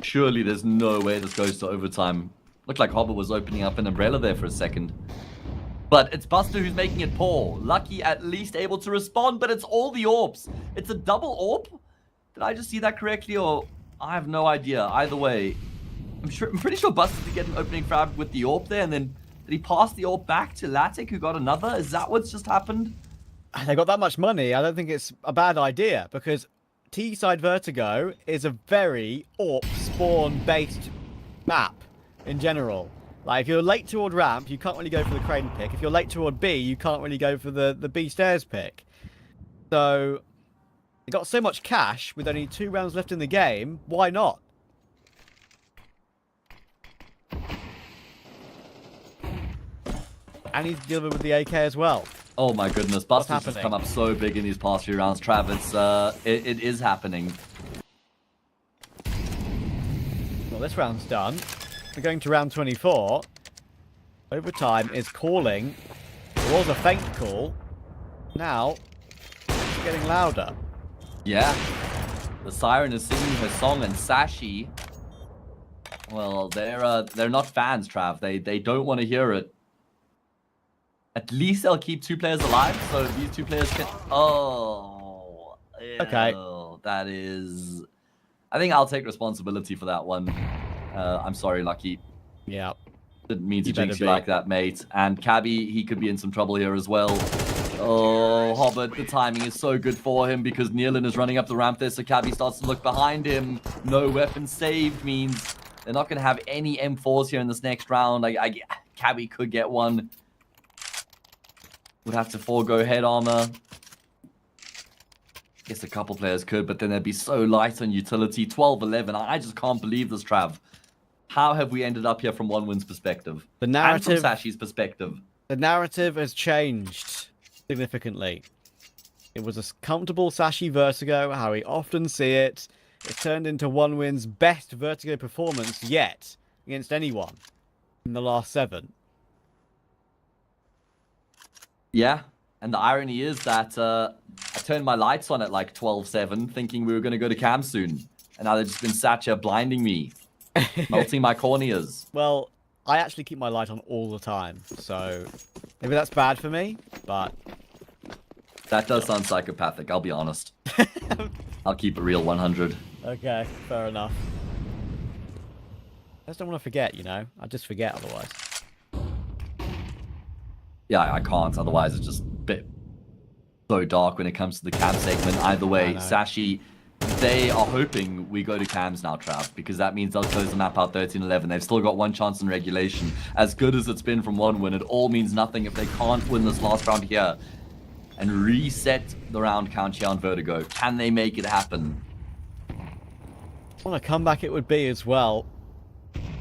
Surely there's no way this goes to overtime. Looked like Hobbit was opening up an umbrella there for a second. But it's Buster who's making it poor. Lucky at least able to respond, but it's all the AWPs. It's a double AWP? Did I just see that correctly, or I have no idea. Either way, I'm pretty sure Buster did get an opening frag with the AWP there, and then did he pass the AWP back to Latic, who got another? Is that what's just happened? They got that much money. I don't think it's a bad idea, because T-side Vertigo is a very AWP spawn-based map in general. Like, if you're late toward ramp, you can't really go for the crane pick. If you're late toward B, you can't really go for the B stairs pick. So they got so much cash with only 2 rounds left in the game. Why not? And he's dealing with the AK as well. Oh my goodness, Buster's just come up so big in these past few rounds, Travis. It is happening. Well, this round's done. We're going to round 24. Overtime is calling. There was a faint call. Now, it's getting louder. Yeah. The siren is singing her song, and Sashi Well, they're not fans, Trav. They don't want to hear it. At least they'll keep 2 players alive, so these 2 players can... Oh. Okay. That is... I think I'll take responsibility for that one. I'm sorry, Lucky. Yeah. Didn't mean to jinx you like that, mate. And Cabby, he could be in some trouble here as well. Oh, Hobbit, the timing is so good for him because Nealon is running up the ramp there, so Cabby starts to look behind him. No weapon saved means they're not going to have any M4s here in this next round. Cabby could get one. Would have to forego head armor. Guess a couple players could, but then they'd be so light on utility. 12-11. I just can't believe this, Trav. How have we ended up here from OneWin's perspective? The narrative... And from Sashi's perspective. The narrative has changed significantly. It was a comfortable Sashi Vertigo, how we often see it. It turned into OneWin's best Vertigo performance yet against anyone in the last 7. Yeah, and the irony is that I turned my lights on at like 12-7, thinking we were going to go to cam soon. And now they've just been sat here blinding me, melting my corneas. Well, I actually keep my light on all the time, so maybe that's bad for me, but... That does sound psychopathic, I'll be honest. I'll keep it real 100. Okay, fair enough. I just don't want to forget, you know? I just forget otherwise. Yeah, I can't, otherwise it's just a bit so dark when it comes to the cam segment. Either way, Sashi, they are hoping we go to cams now, Trav, because that means they'll close the map out 13-11. They've still got 1 chance in regulation. As good as it's been from OneWin, it all means nothing if they can't win this last round here and reset the round count here on Vertigo. Can they make it happen? What a comeback it would be as well.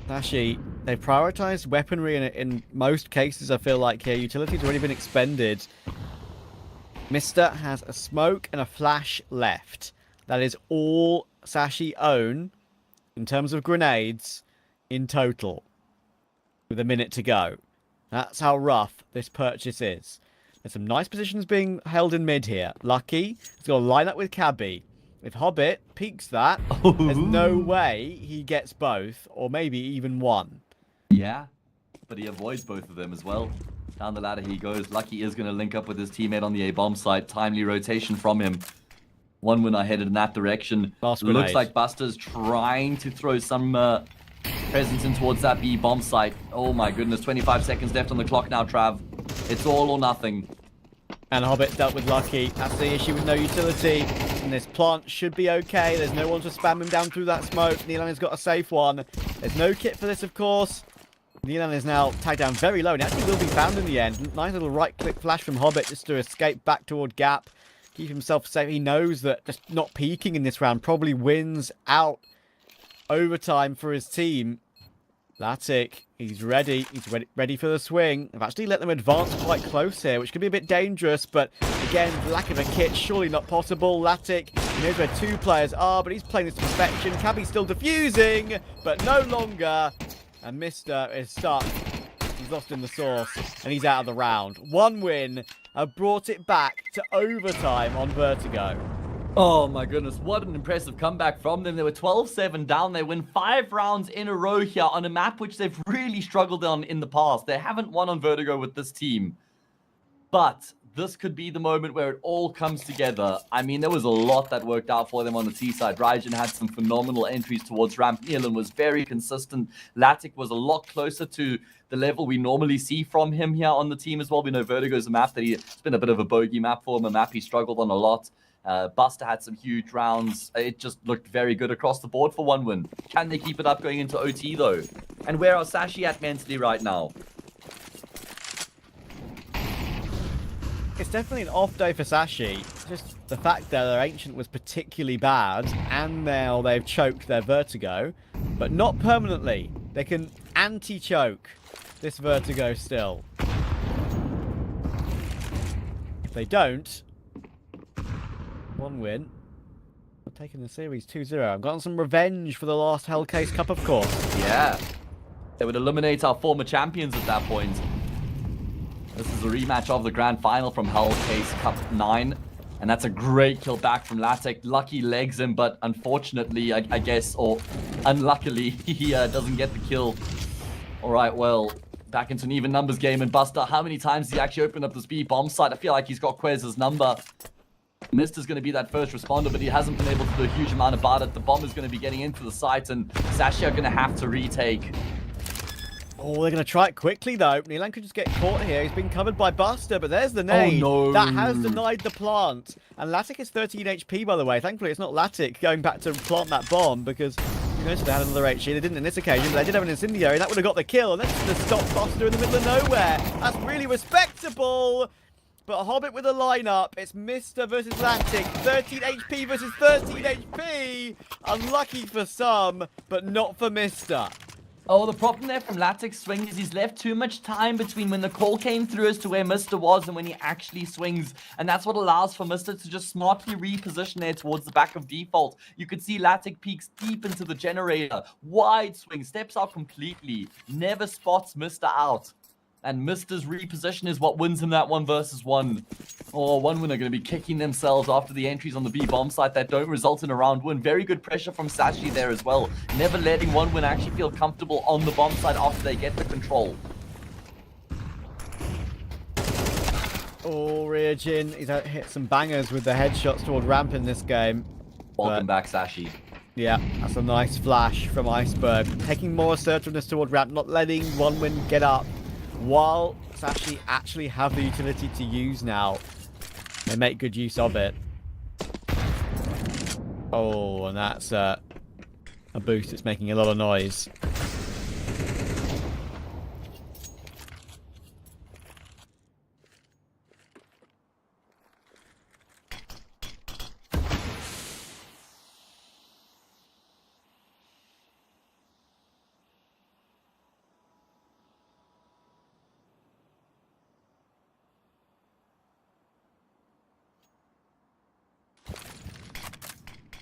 Sashi, they prioritized weaponry in most cases, I feel like here. Utility's already been expended. Mister has a smoke and a flash left. That is all Sashi own in terms of grenades in total with a minute to go. That's how rough this purchase is. There's some nice positions being held in mid here. Lucky has got to line up with Cabby. If Hobbit peeks that, there's no way he gets both, or maybe even one. Yeah, but he avoids both of them as well. Down the ladder he goes. Lucky is going to link up with his teammate on the A-bomb site. Timely rotation from him. OneWin are headed in that direction. Looks like Buster's trying to throw some presence in towards that B-bomb site. Oh my goodness, 25 seconds left on the clock now, Trav. It's all or nothing. And Hobbit dealt with Lucky. That's the issue with no utility. And this plant should be okay. There's no one to spam him down through that smoke. Nealon has got a safe one. There's no kit for this, of course. Nealon is now tagged down very low and actually will be found in the end. Nice little right-click flash from Hobbit just to escape back toward Gap. Keep himself safe. He knows that just not peeking in this round probably wins out overtime for his team. Latic, he's ready. He's ready for the swing. I've actually let them advance quite close here, which could be a bit dangerous, but again, lack of a kit, surely not possible. Latic, he knows where 2 players are, but he's playing this to perfection. Cabby's still defusing, but no longer. And Mister is stuck. He's lost in the source, and he's out of the round. OneWin have brought it back to overtime on Vertigo. Oh my goodness, what an impressive comeback from them. They were 12-7 down. They win 5 rounds in a row here on a map which they've really struggled on in the past. They haven't won on Vertigo with this team. But this could be the moment where it all comes together. I mean, there was a lot that worked out for them on the T side. Raijin had some phenomenal entries towards ramp. Nealon was very consistent. Latic was a lot closer to the level we normally see from him here on the team as well. We know Vertigo's a map that it's been a bit of a bogey map for him, a map he struggled on a lot. Buster had some huge rounds. It just looked very good across the board for OneWin. Can they keep it up going into OT though? And where are Sashi at mentally right now? It's definitely an off day for Sashi. Just the fact that their Ancient was particularly bad, and now they've choked their Vertigo, but not permanently. They can anti-choke this Vertigo still. If they don't, OneWin are taking the series 2-0. I've gotten some revenge for the last Hellcase Cup, of course. Yeah. They would eliminate our former champions at that point. This is a rematch of the grand final from Hellcase Cup 9. And that's a great kill back from Latek. Lucky legs him, but unfortunately, I guess, or unluckily, he doesn't get the kill. All right, well, back into an even numbers game. And Buster, how many times has he actually opened up this B bomb site? I feel like he's got Quez's number. Mister's going to be that first responder, but he hasn't been able to do a huge amount about it. The bomb is going to be getting into the site, and Sashi are going to have to retake. Oh, they're going to try it quickly, though. Nilan could just get caught here. He's been covered by Buster, but there's the nade. Oh, no. That has denied the plant. And Latic is 13 HP, by the way. Thankfully, it's not Latic going back to plant that bomb, because you noticed they had another HE. They didn't in this occasion, but they did have an incendiary. That would have got the kill. And that's just stop Buster in the middle of nowhere. That's really respectable. But Hobbit with a lineup. It's Mister versus Latic. 13 HP versus 13 HP. Unlucky for some, but not for Mister. Oh, the problem there from Latic's swing is he's left too much time between when the call came through as to where Mister was and when he actually swings. And that's what allows for Mister to just smartly reposition there towards the back of default. You could see Latic peeks deep into the generator. Wide swing, steps out completely. Never spots Mister out. And Mister's reposition is what wins him that 1 versus 1. Oh, one win are going to be kicking themselves after the entries on the B bomb site that don't result in a round win. Very good pressure from Sashi there as well. Never letting one win actually feel comfortable on the bomb site after they get the control. Oh, Ryujin, he's hit some bangers with the headshots toward ramp in this game. Welcome back, Sashi. Yeah, that's a nice flash from Iceberg. Taking more assertiveness toward ramp, not letting one win get up. While Sashi actually have the utility to use now. They make good use of it. Oh, and that's a boost that's making a lot of noise.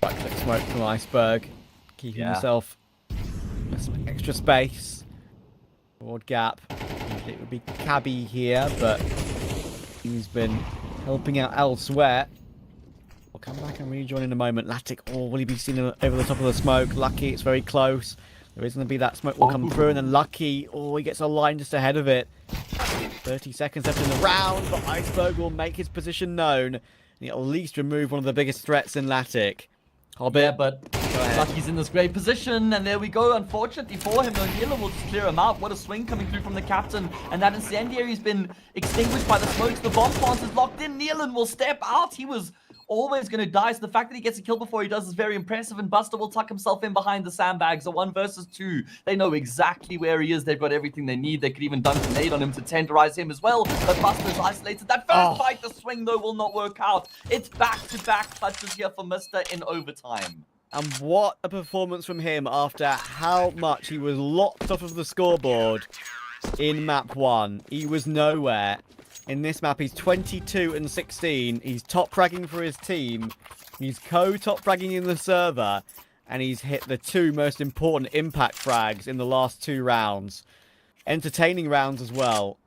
Right-click smoke from Iceberg, keeping himself some extra space. Forward gap. Usually it would be Cabby here, but he's been helping out elsewhere. We'll come back and rejoin in a moment. Latic, will he be seen over the top of the smoke? Lucky, it's very close. There is going to be that smoke will come through, and then Lucky, he gets a line just ahead of it. 30 seconds left in the round, but Iceberg will make his position known. And he'll at least remove one of the biggest threats in Latic. Hobbit. Yeah, but Lucky's in this great position, and there we go. Unfortunately for him, O'Neill will just clear him out. What a swing coming through from the captain, and that incendiary's been extinguished by the smokes. The bomb plant is locked in. Nealon will step out. He was always going to die, so the fact that he gets a kill before he does is very impressive, and Buster will tuck himself in behind the sandbags. A 1 versus 2. They know exactly where he is. They've got everything they need. They could even dunk a nade on him to tenderize him as well, but Buster's isolated. That first fight, the swing, though, will not work out. It's back-to-back clutches here for Mister in overtime. And what a performance from him after how much he was locked off of the scoreboard in map 1. He was nowhere. In this map, he's 22 and 16. He's top fragging for his team. He's co-top fragging in the server. And he's hit the 2 most important impact frags in the last 2 rounds. Entertaining rounds as well.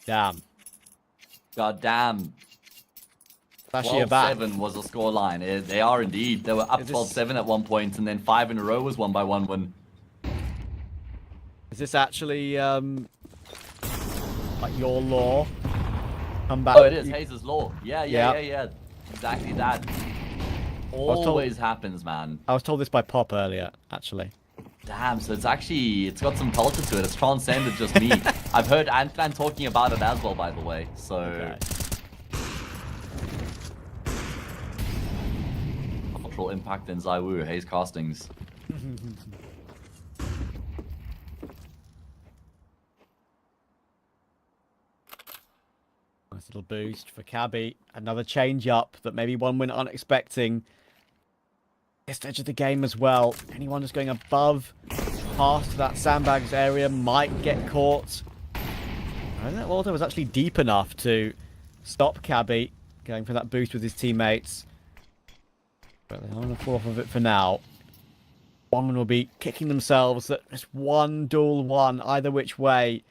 Damn. God damn. 12-7 was the scoreline. They are indeed. They were up 12-7 at one point, and then 5 in a row was won by 1 win. Is this actually, like your law? Come back. Oh, it is. Hayes' law. Yeah. Exactly that. Always happens, man. I was told this by Pop earlier, actually. Damn, so it's got some culture to it. It's transcended just me. I've heard Antlan talking about it as well, by the way. So... Okay. Cultural impact in Zaiwu, Hayes Castings. Nice little boost for Cabby. Another change up that maybe 1 win aren't expecting. This edge of the game as well. Anyone just going above, past that sandbags area might get caught. I don't think Walter was actually deep enough to stop Cabby going for that boost with his teammates. But they're going to fall off of it for now. 1 will be kicking themselves at just 1 duel 1 either which way.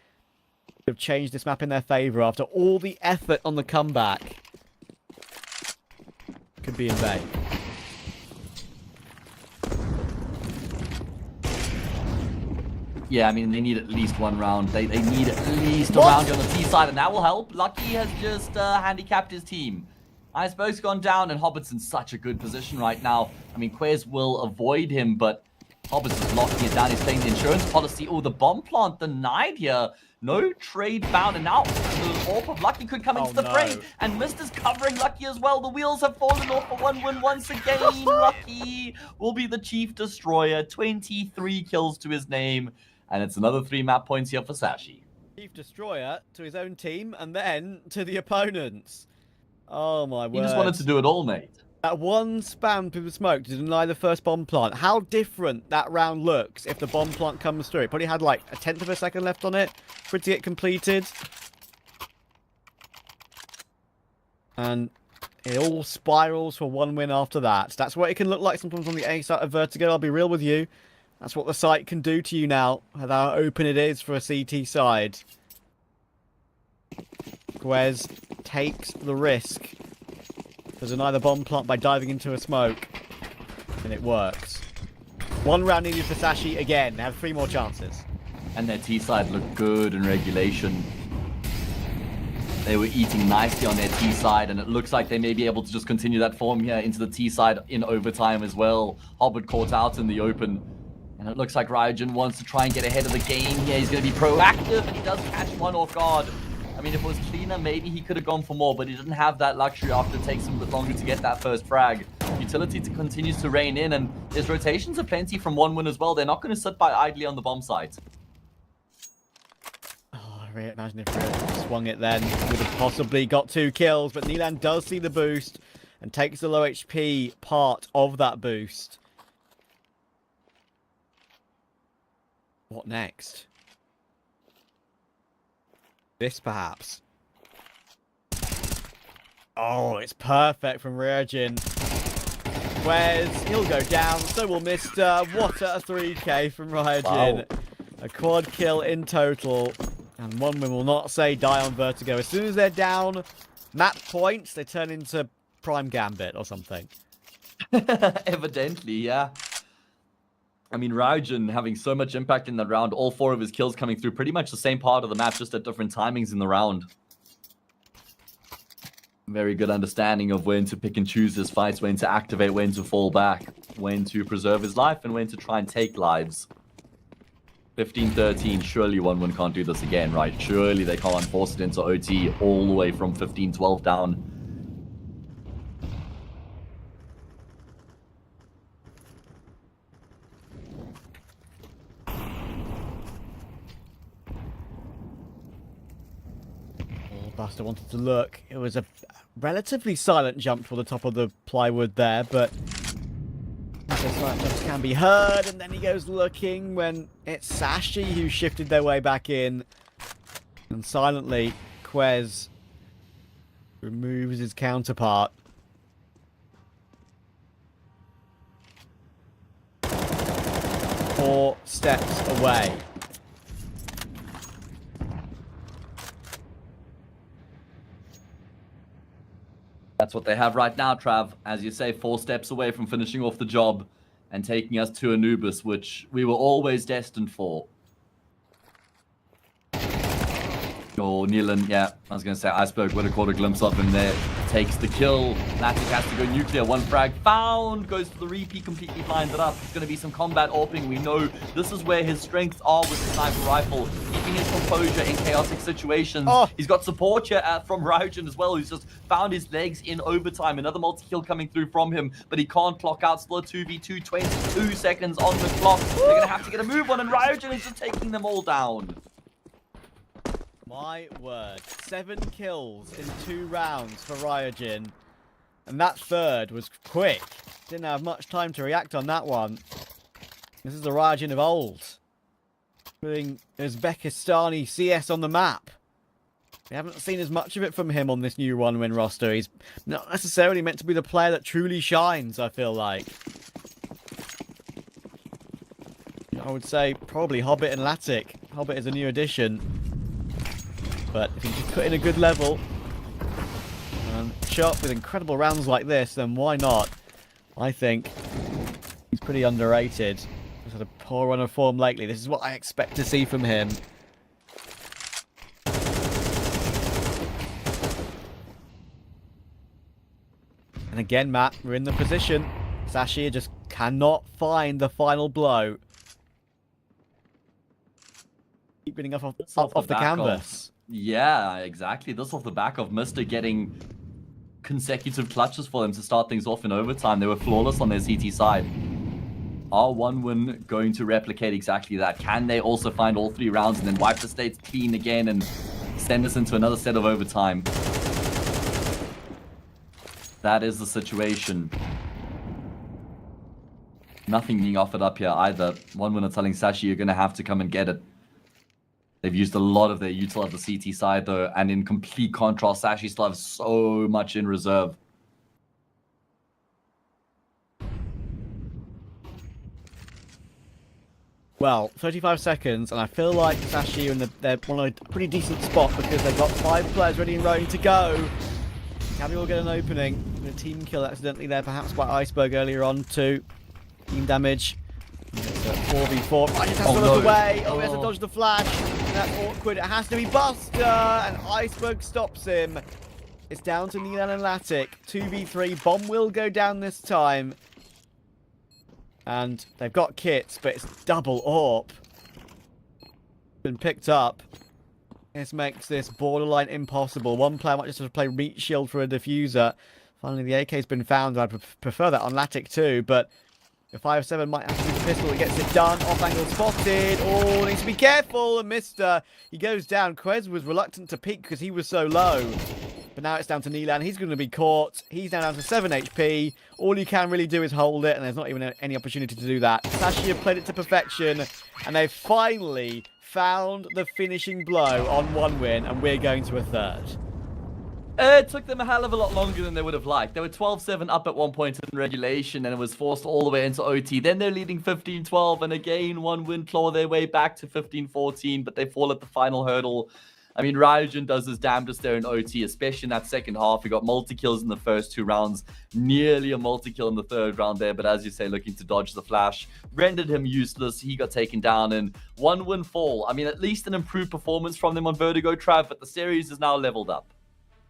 have changed this map in their favor after all the effort on the comeback could be in vain. Yeah, I mean, they need at least one round. They need at least a round on the T side, and that will help. Lucky has just handicapped his team. Iceberg's gone down, and Hobbit's in such a good position right now. I mean, Quez will avoid him, but Hobbit's is locking it down. He's playing the insurance policy. Oh, the bomb plant denied here. No trade found, and now the AWP of Lucky could come into the fray. And Mister's covering Lucky as well. The wheels have fallen off for one win once again. Lucky will be the chief destroyer. 23 kills to his name. And it's another 3 map points here for Sashi. Chief destroyer to his own team, and then to the opponents. Oh my word. He just wanted to do it all, mate. That one spam through the smoke to deny the first bomb plant. How different that round looks if the bomb plant comes through. It probably had like a 10th of a second left on it for it to get completed. And it all spirals for one win after that. That's what it can look like sometimes on the A side of Vertigo. I'll be real with you. That's what the site can do to you now. How open it is for a CT side. Quez takes the risk to deny the bomb plant by diving into a smoke. And it works. One round needed for Sashi again. They have 3 more chances. And their T side looked good in regulation. They were eating nicely on their T side, and it looks like they may be able to just continue that form here into the T side in overtime as well. Hobbit caught out in the open. And it looks like Ryujin wants to try and get ahead of the game here. He's going to be proactive, and he does catch one off guard. I mean, if it was cleaner, maybe he could have gone for more, but he didn't have that luxury after it takes him a bit longer to get that first frag. Utility continues to rein in, and there's rotations aplenty from 1-win as well. They're not going to sit by idly on the bomb site. Oh, imagine if Ryujin swung it then. Would have possibly got 2 kills, but Nilan does see the boost and takes the low HP part of that boost. What next? This, perhaps. Oh, it's perfect from Ryujin. Quez, he'll go down. So will Mister. What a 3k from Ryujin. Wow. A quad kill in total. And 1-win will not say die on Vertigo. As soon as they're down map points, they turn into Prime Gambit or something. Evidently, yeah. I mean, Ryujin having so much impact in that round, all 4 of his kills coming through pretty much the same part of the map, just at different timings in the round. Very good understanding of when to pick and choose his fights, when to activate, when to fall back, when to preserve his life, and when to try and take lives. 15-13, surely 1-win can't do this again, right? Surely they can't force it into OT all the way from 15-12 down. Buster wanted to look. It was a relatively silent jump for the top of the plywood there, but those silent jumps can be heard, and then he goes looking when it's Sashi who shifted their way back in. And silently, Quez removes his counterpart. 4 steps away. That's what they have right now, Trav. As you say, 4 steps away from finishing off the job and taking us to Anubis, which we were always destined for. Oh, Nilan, yeah, I was going to say, Iceberg would have caught a glimpse of him there. Takes the kill. Latic has to go nuclear. 1 frag found. Goes for the repeat, completely blinds it up. It's going to be some combat AWPing. We know this is where his strengths are with the sniper rifle. Keeping his composure in chaotic situations. He's got support here from Ryujin as well, who's just found his legs in overtime. Another multi-kill coming through from him, but he can't clock out. Still a 2v2, 22 seconds on the clock. They're going to have to get a move on, and Ryujin is just taking them all down. My word. 7 kills in 2 rounds for Ryujin. And that third was quick. Didn't have much time to react on that one. This is the Ryujin of old. Putting Uzbekistani CS on the map. We haven't seen as much of it from him on this new 1-win roster. He's not necessarily meant to be the player that truly shines, I feel like. I would say probably Hobbit and Latic. Hobbit is a new addition. But if he just put in a good level and show up with incredible rounds like this, then why not? I think he's pretty underrated. He's had a poor run of form lately. This is what I expect to see from him. And again, Matt, we're in the position. Sashir just cannot find the final blow. Keep getting off the canvas. Yeah, exactly. This off the back of Mr. getting consecutive clutches for them to start things off in overtime. They were flawless on their CT side. Are one win going to replicate exactly that? Can they also find all 3 rounds and then wipe the states clean again and send us into another set of overtime? That is the situation. Nothing being offered up here either. One winner telling Sashi, you're going to have to come and get it. They've used a lot of their util of the CT side though, and in complete contrast, Sashi still have so much in reserve. Well, 35 seconds, and I feel like Sashi are in they're on a pretty decent spot because they've got 5 players ready and roaring to go. Cabby will get an opening. A team kill accidentally there, perhaps by Iceberg earlier on too. Team damage. It's a 4v4. Right, just has to look away. Oh, he has to dodge the flash. And that's awkward. It has to be Buster, and Iceberg stops him. It's down to Neelan and Latic. 2v3. Bomb will go down this time. And they've got kits, but it's double AWP. Been picked up. This makes this borderline impossible. One player might just have to play meat shield for a diffuser. Finally, the AK's been found. I'd prefer that on Latic too, but the 5-7 might have to be the pistol that gets it done. Off angle spotted. Oh, needs to be careful. And Mister, he goes down. Quez was reluctant to peek because he was so low. But now it's down to Neelan. He's going to be caught. He's now down to 7 HP. All you can really do is hold it, and there's not even any opportunity to do that. Sashi have played it to perfection, and they've finally found the finishing blow on one win, and we're going to a third. It took them a hell of a lot longer than they would have liked. They were 12-7 up at one point in regulation, and it was forced all the way into OT. Then they're leading 15-12, and again, one win claw their way back to 15-14, but they fall at the final hurdle. I mean, Ryujin does his damnedest there in OT, especially in that second half. He got multi-kills in the first 2 rounds, nearly a multi-kill in the third round there, but as you say, looking to dodge the flash, rendered him useless. He got taken down in one win fall. I mean, at least an improved performance from them on Vertigo Trav, but the series is now leveled up.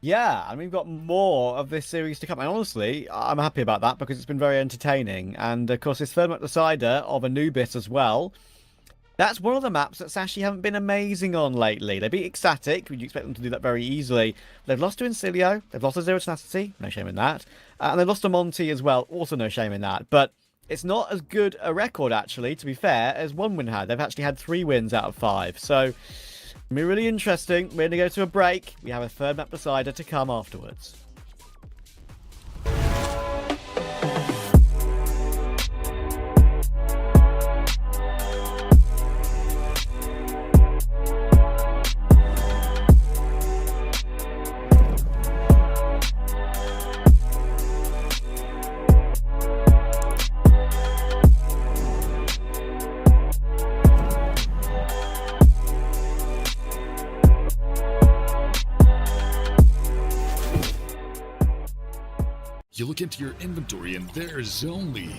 Yeah, and we've got more of this series to come. And honestly, I'm happy about that because it's been very entertaining. And of course, this third map decider of Anubis as well. That's one of the maps that Sashi haven't been amazing on lately. They beat Ecstatic. Would you expect them to do that very easily? They've lost to Incilio. They've lost to Zero Tenacity. No shame in that. And they've lost to Monty as well. Also no shame in that. But it's not as good a record, actually, to be fair, as one win had. They've actually had 3 wins out of 5. So, it'll be really interesting. We're going to go to a break. We have a third map decider to come afterwards. You look into your inventory and there's only...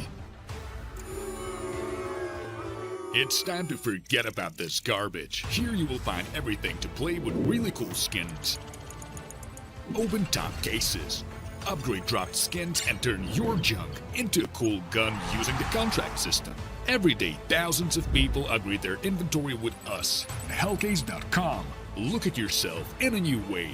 It's time to forget about this garbage. Here you will find everything to play with really cool skins. Open top cases. Upgrade dropped skins and turn your junk into a cool gun using the contract system. Every day, thousands of people upgrade their inventory with us. Hellcase.com. Look at yourself in a new way.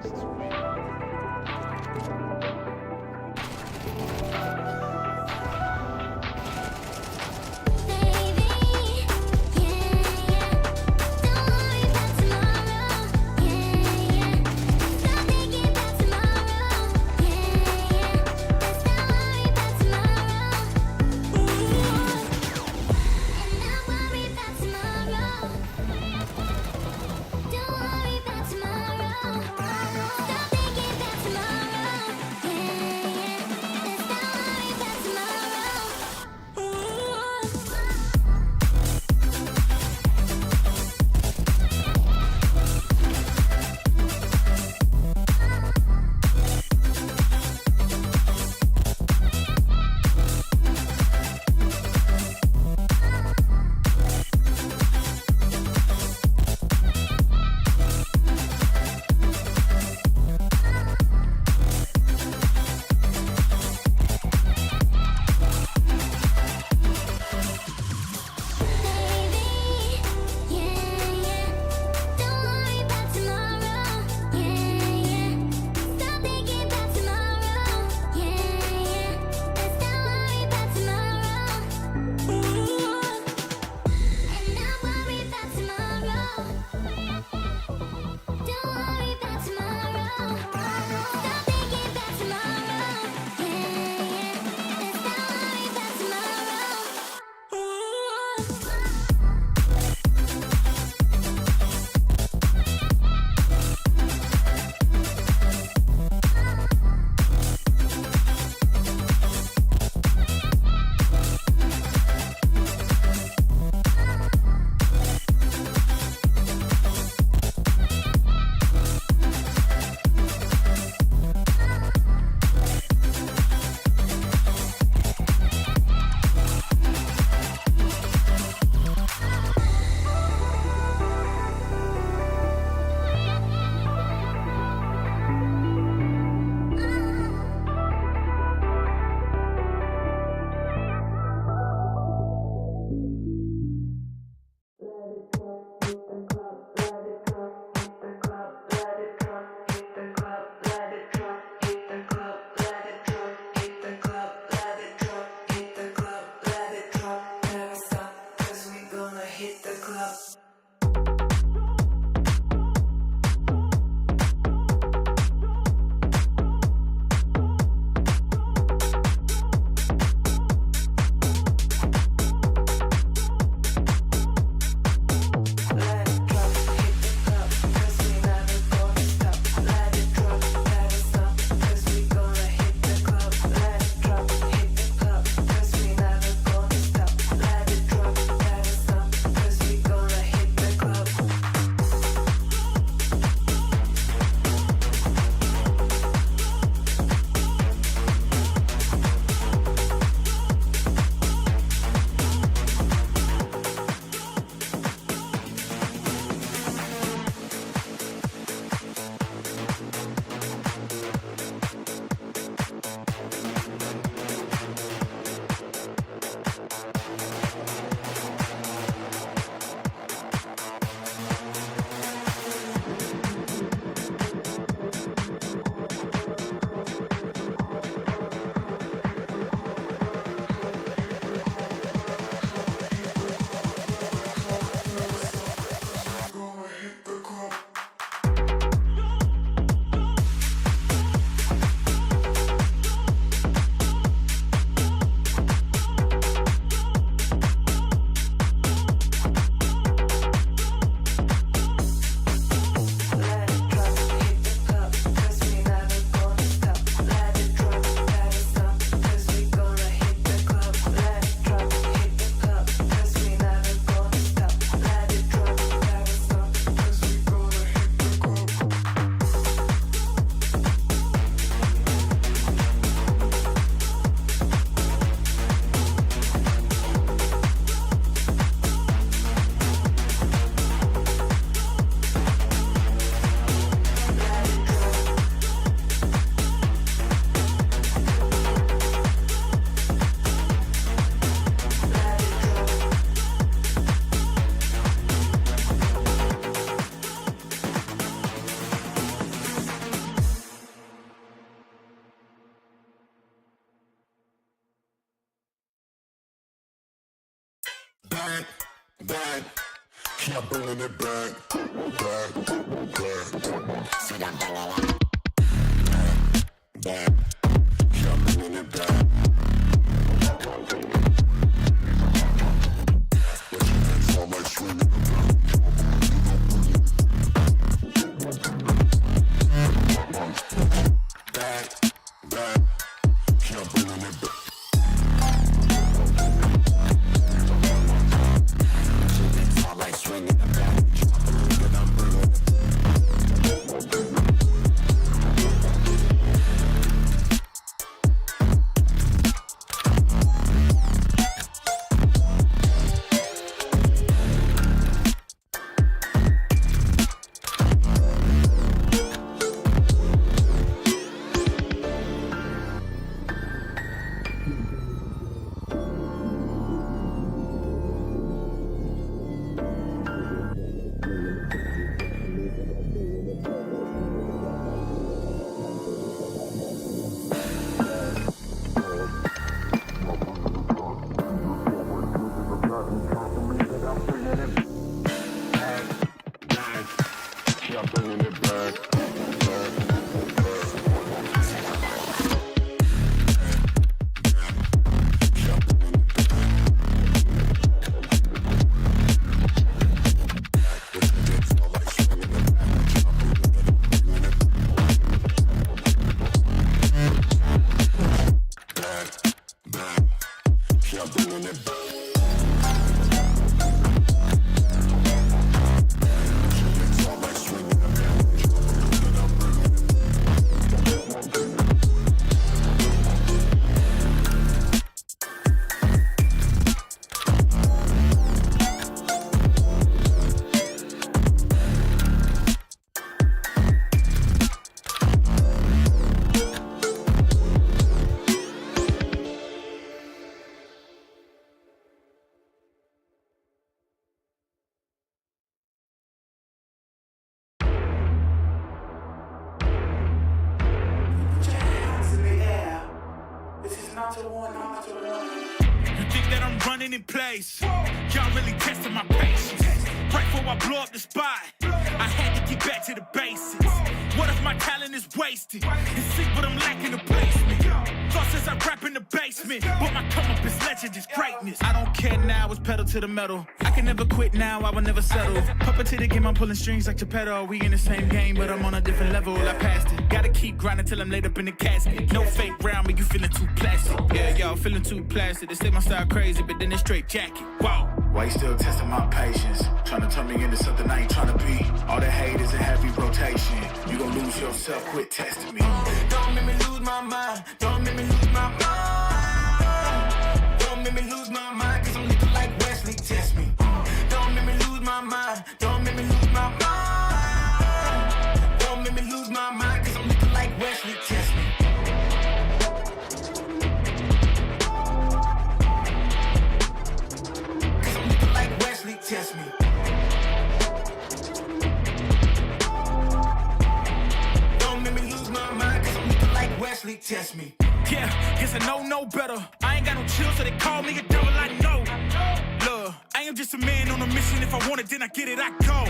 Don't worry about tomorrow. Yeah, yeah. Stop thinking about tomorrow. back, back. Keep bringing it back, back, back. See, I'm bringing it back, keep bringing it back. But you think so much swinging back, back. Keep bringing it back. You think that I'm running in place? Y'all really testing my patience. Right before I blow up the spot, I had to get back to the basics. What if my talent is wasted? It's sick, but I'm lacking the placement. Thought since I rap in the basement, but my come up is legend, is greatness. I don't care now, it's pedal to the metal. I can never quit now, I will never settle. Puppet to the game, I'm pulling strings like Geppetto. We in the same game, but I'm on a different level. I passed it. Gotta keep grinding till I'm laid up in the casket. No fake round, but you feeling too plastic. Yeah, y'all feeling too plastic. They say my style crazy, but then it's straight jacket. Wow. Why you still testing my patience? Trying to turn me into something I ain't trying to be. All the hate is in heavy rotation. You gon' lose yourself, quit testing me. Don't make me lose my mind. Don't make me lose my mind. Don't make me lose my mind, cause I'm looking like Wesley, test me. Don't make me lose my mind. Don't make me lose my mind. Don't make me lose my mind, cause I'm looking like Wesley, test me. Cause I'm looking like Wesley, test me. Don't make me lose my mind, cause I'm looking like Wesley, test me. Yeah, guess I know no better. I ain't got no chill, so they call me a devil, I know. Look, I am just a man on a mission. If I want it, then I get it, I go.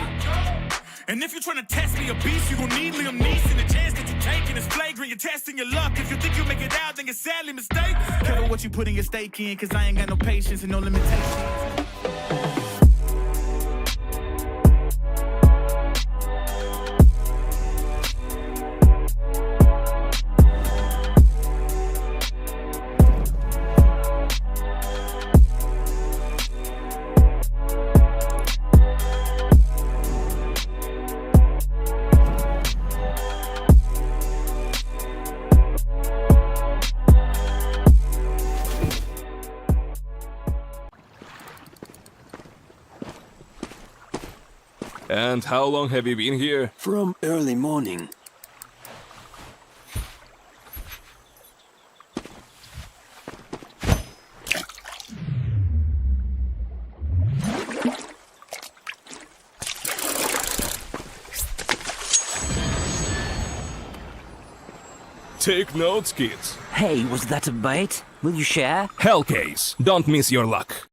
And if you're trying to test me a beast, you gon' need Liam Neeson. The chance that you taking is flagrant. You're testing your luck. If you think you make it out, then you're sadly mistaken. Careful what you putting your stake in, cause I ain't got no patience and no limitations. And how long have you been here? From early morning. Take notes, kids. Hey, was that a bite? Will you share? Hellcase, don't miss your luck.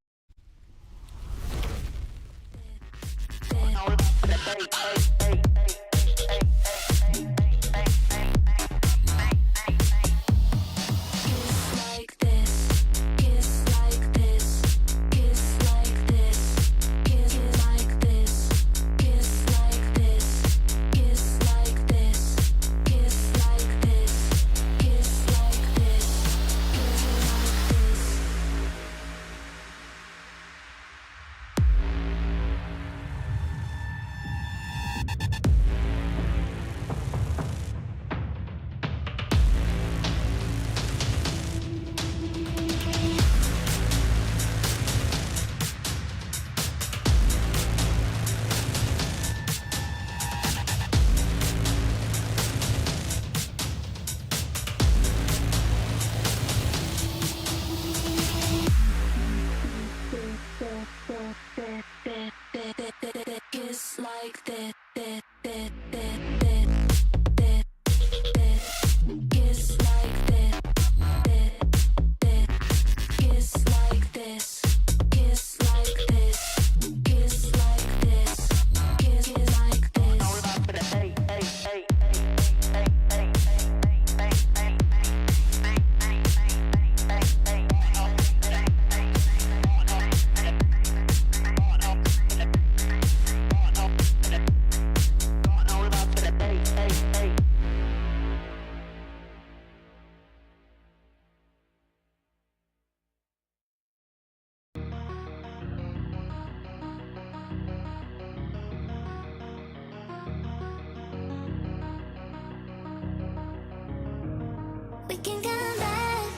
We can come back,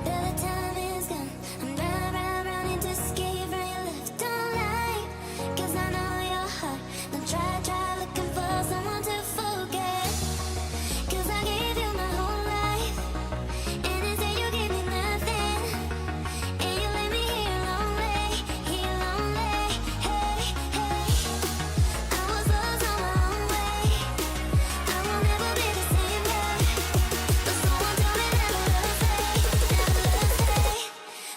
though the time is gone. I'm running to escape from your left. Don't lie, 'cause I know your heart. Don't try looking for someone to forget. 'Cause I gave you my whole life, and instead you gave me nothing. And you left me here lonely. Hey, hey. I was lost on my own way. I will never be the same girl. But someone told me never love stay.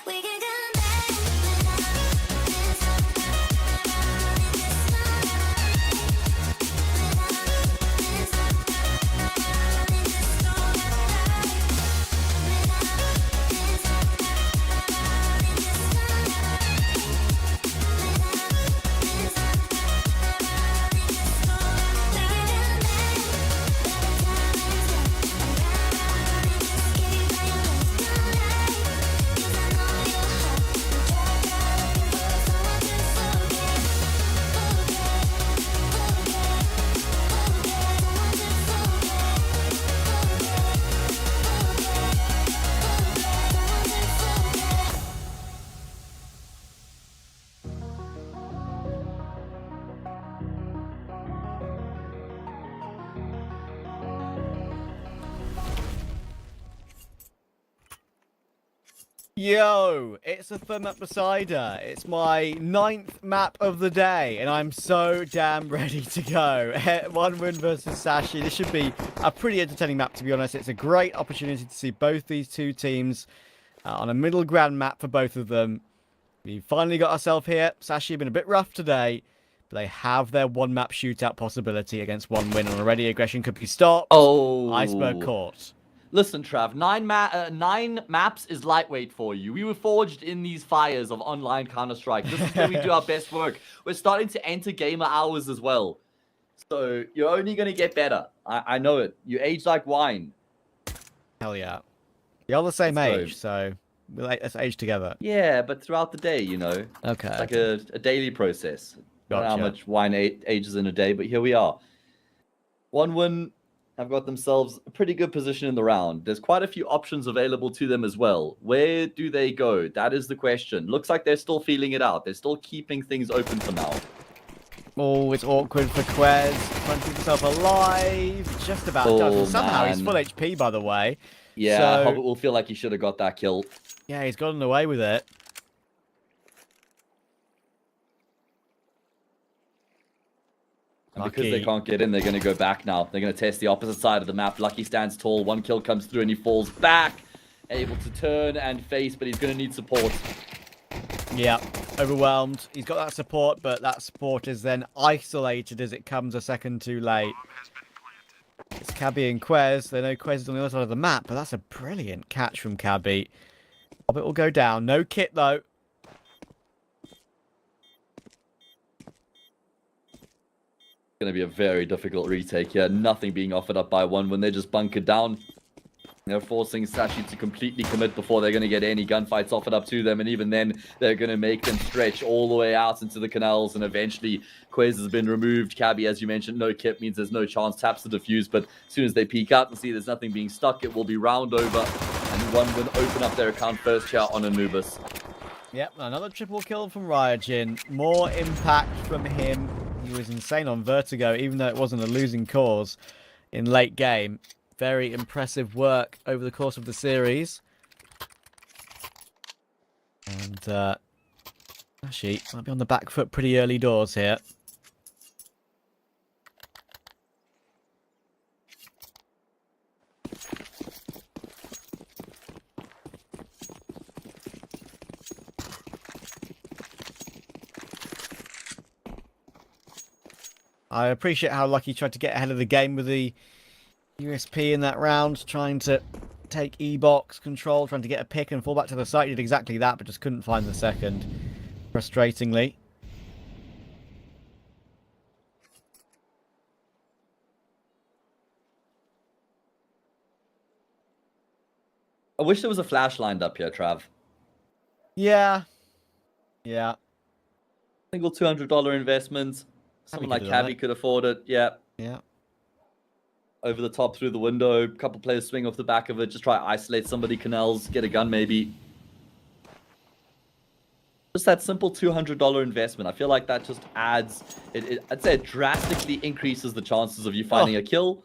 We can come back Yo, it's a third map Decider. It's my 9th map of the day, and I'm so damn ready to go. 1win versus Sashi. This should be a pretty entertaining map, to be honest. It's a great opportunity to see both these two teams on a middle ground map for both of them. We finally got ourselves here. Sashi been a bit rough today, but they have their one map shootout possibility against 1win, and already aggression could be stopped. Oh, Iceberg caught. Listen, Trav, 9 maps is lightweight for you. We were forged in these fires of online Counter-Strike. This is where we do our best work. We're starting to enter gamer hours as well. So you're only going to get better. I know it. You age like wine. Hell yeah. You're the same age, so let's age together. Yeah, but throughout the day, you know. Okay. It's like a daily process. I don't know how Gotcha. much wine ages in a day, but here we are. 1win have got themselves a pretty good position in the round. There's quite a few options available to them as well. Where do they go? That is the question. Looks like they're still feeling it out. They're still keeping things open for now. Oh, it's awkward for Quez. Trying to keep himself alive. Just about does. Somehow he's full HP, by the way. Yeah, So, Hobbit will feel like he should have got that kill. yeah, he's gotten away with it. And because they can't get in, they're going to go back now. They're going to test the opposite side of the map. Lucky stands tall. One kill comes through and he falls back. Able to turn and face, but he's going to need support. Yeah. overwhelmed. He's got that support, but that support is then isolated as it comes a second too late. It's Cabby and Quez. They know Quez is on the other side of the map, but that's a brilliant catch from Cabby. It will go down. No kit, though. Going to be a very difficult retake here. Nothing being offered up by one when they're just bunkered down. They're forcing Sashi to completely commit before they're going to get any gunfights offered up to them. And even then, they're going to make them stretch all the way out into the canals. And eventually, Quez has been removed. Cabby, as you mentioned, no kit means there's no chance. Taps the defuse. But as soon as they peek out and see there's nothing being stuck, it will be round over. And one will open up their account first here on Anubis. Yep, another triple kill from Ryujin. More impact from him. He was insane on Vertigo, even though it wasn't a losing cause in late game. Very impressive work over the course of the series. And actually, might be on the back foot pretty early doors here. I appreciate how Lucky tried to get ahead of the game with the USP in that round, trying to take E-box control, trying to get a pick and fall back to the site. He did exactly that, but just couldn't find the second, frustratingly. I wish there was a flash lined up here, Trav. Yeah. Yeah. Single $200 investment. Someone like Cabby could afford it. Yeah. Yeah. Over the top through the window. A couple players swing off the back of it. Just try to isolate somebody. Canals. Get a gun maybe. Just that simple $200 investment. I feel like that just adds... I'd say it drastically increases the chances of you finding a kill.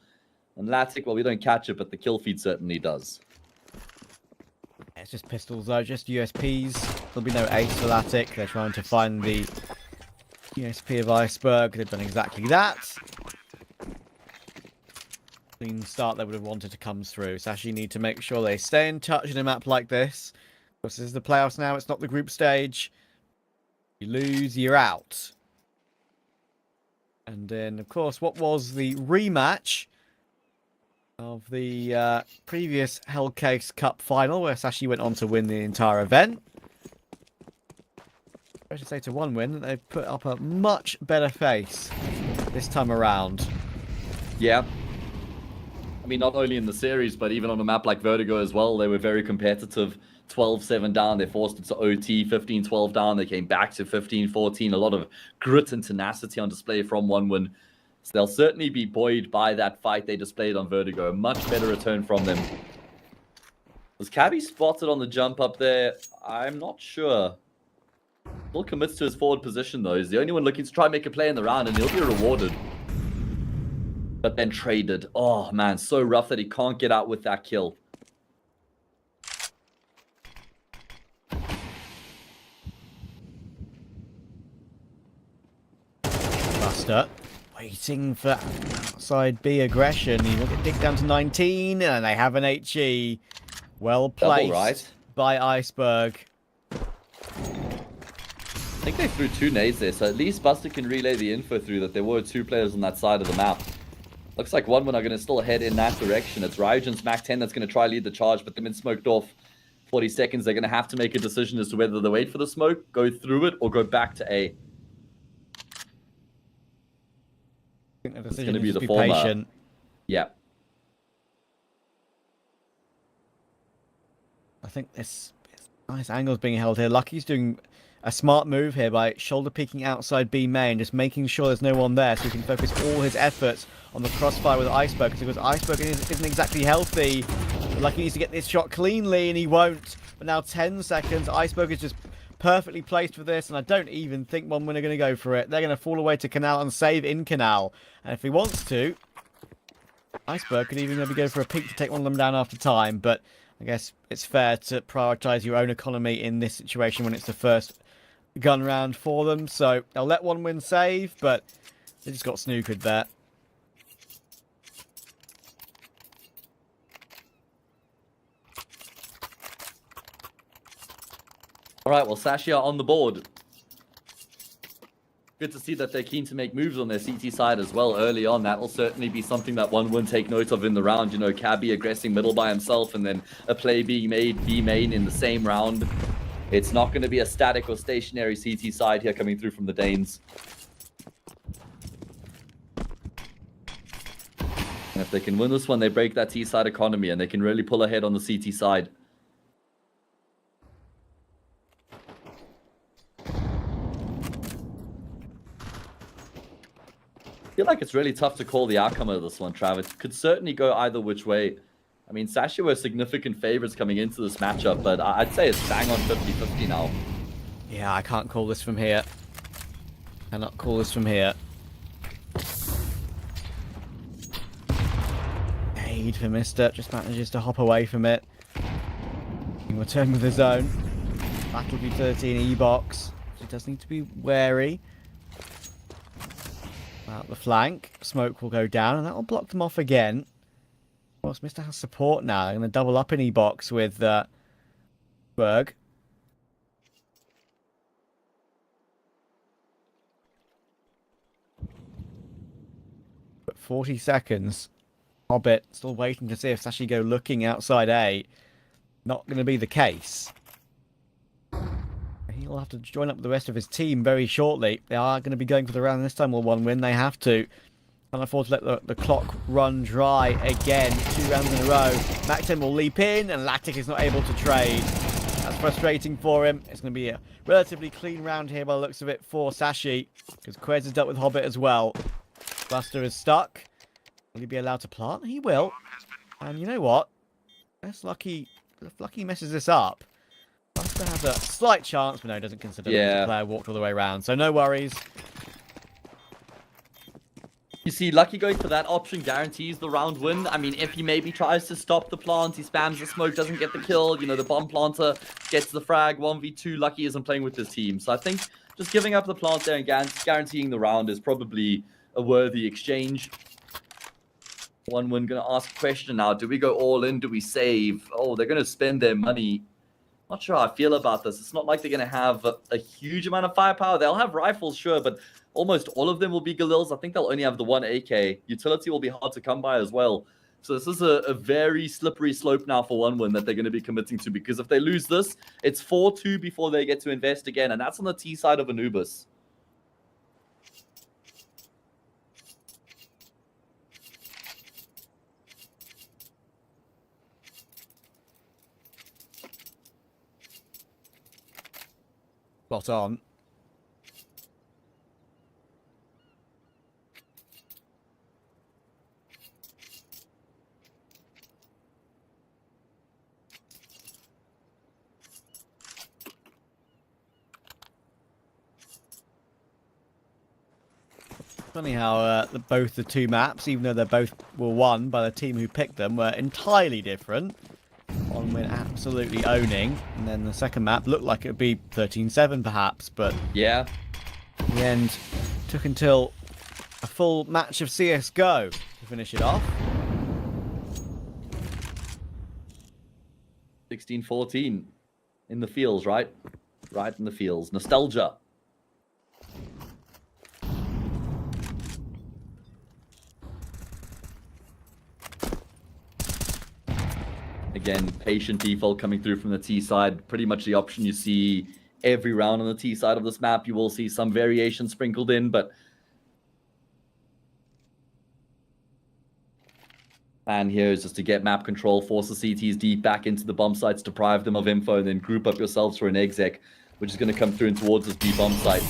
And Latic, well, we don't catch it, but the kill feed certainly does. It's just pistols though. Just USPs. There'll be no ace for Latic. They're trying to find the USP of Iceberg. They've done exactly that. Clean start they would have wanted to come through. Sashi need to make sure they stay in touch in a map like this. Of course, this is the playoffs now. It's not the group stage. You lose, you're out. And then, of course, what was the rematch of the previous Hellcup final, where Sashi went on to win the entire event. I should say to one win, they've put up a much better face this time around. Yeah. I mean, not only in the series, but even on a map like Vertigo as well, they were very competitive. 12-7 down, they forced it to OT, 15-12 down, they came back to 15-14. A lot of grit and tenacity on display from one win. So they'll certainly be buoyed by that fight they displayed on Vertigo. A much better return from them. Was Cabby spotted on the jump up there? I'm not sure. Still commits to his forward position though. He's the only one looking to try and make a play in the round, and he'll be rewarded. But then traded. Oh man, so rough that he can't get out with that kill. Buster waiting for outside B aggression. He will get digged down to 19, and they have an HE. Well placed by Iceberg. I think they threw 2 nades there, so at least Buster can relay the info through that there were 2 players on that side of the map. Looks like one are going to still head in that direction. It's Ryujin's Mac 10 that's going to try lead the charge, but they've been smoked off 40 seconds. They're going to have to make a decision as to whether they wait for the smoke, go through it, or go back to A. I think the It's decision going to be is the to be former. patient. Yeah. I think this nice angle's being held here. Lucky's doing a smart move here by shoulder peeking outside B main, just making sure there's no one there so he can focus all his efforts on the crossfire with Iceberg, because Iceberg isn't exactly healthy. Lucky needs to get this shot cleanly, and he won't. But now 10 seconds. Iceberg is just perfectly placed for this, and I don't even think one winner going to go for it. They're going to fall away to Canal and save in Canal. And if he wants to, Iceberg could even maybe go for a peek to take one of them down after time, but I guess it's fair to prioritise your own economy in this situation when it's the first gun round for them. So they'll let one win save, but they just got snookered there. All right, well, Sashia on the board. good to see that they're keen to make moves on their CT side as well early on. That will certainly be something that one would take note of in the round. You know, Cabby aggressing middle by himself and then a play being made B main in the same round. It's not going to be a static or stationary CT side here coming through from the Danes. And if they can win this one, they break that T side economy and they can really pull ahead on the CT side. I feel like it's really tough to call the outcome of this one, Trav. It could certainly go either which way. I mean, Sashi were significant favorites coming into this matchup, but I'd say it's bang on 50-50 now. Yeah, I can't call this from here. Cannot call this from here. Aid for Mister. Just manages to hop away from it. He will return with his own. Battle B13 E-box. He does need to be wary. Out the flank. Smoke will go down, and that will block them off again. Of course, Mister has support now. They're going to double up in E-box with Berg. But 40 seconds. Hobbit still waiting to see if Sashi go looking outside A. Not going to be the case. He'll have to join up with the rest of his team very shortly. They are going to be going for the round. This time will one win. They have to. Can't afford to let the clock run dry again. 2 rounds in a row. Mac10 will leap in, and Lactic is not able to trade. That's frustrating for him. It's going to be a relatively clean round here by the looks of it for Sashi, because Quez has dealt with Hobbit as well. Buster is stuck. Will he be allowed to plant? He will. And you know what? If Lucky messes this up, Buster has a slight chance, but no, doesn't consider the player walked all the way around. So no worries. You see, Lucky going for that option guarantees the round win. I mean, if he maybe tries to stop the plant, he spams the smoke, doesn't get the kill. You know, the bomb planter gets the frag. 1v2, Lucky isn't playing with his team. So I think just giving up the plant there and guaranteeing the round is probably a worthy exchange. One win going to ask a question now. Do we go all in? Do we save? Oh, they're going to spend their money. Not sure how I feel about this. It's not like they're going to have a huge amount of firepower. They'll have rifles, sure, but almost all of them will be Galils. I think they'll only have the one AK. Utility will be hard to come by as well. So this is a very slippery slope now for one win that they're going to be committing to, because if they lose this, it's 4-2 before they get to invest again, and that's on the T side of Anubis. Spot on. Funny how both the two maps, even though they both were won by the team who picked them, were entirely different. One win absolutely owning, and then the second map looked like it would be 13-7 perhaps, but yeah, in the end took until a full match of CSGO to finish it off. 16-14 in the fields, right? Right in the fields. Nostalgia. Again, patient default coming through from the T side. Pretty much the option you see every round on the T side of this map. You will see some variation sprinkled in, but plan here is just to get map control, force the CTs deep back into the bomb sites, deprive them of info, and then group up yourselves for an exec, which is going to come through and towards this B bomb site.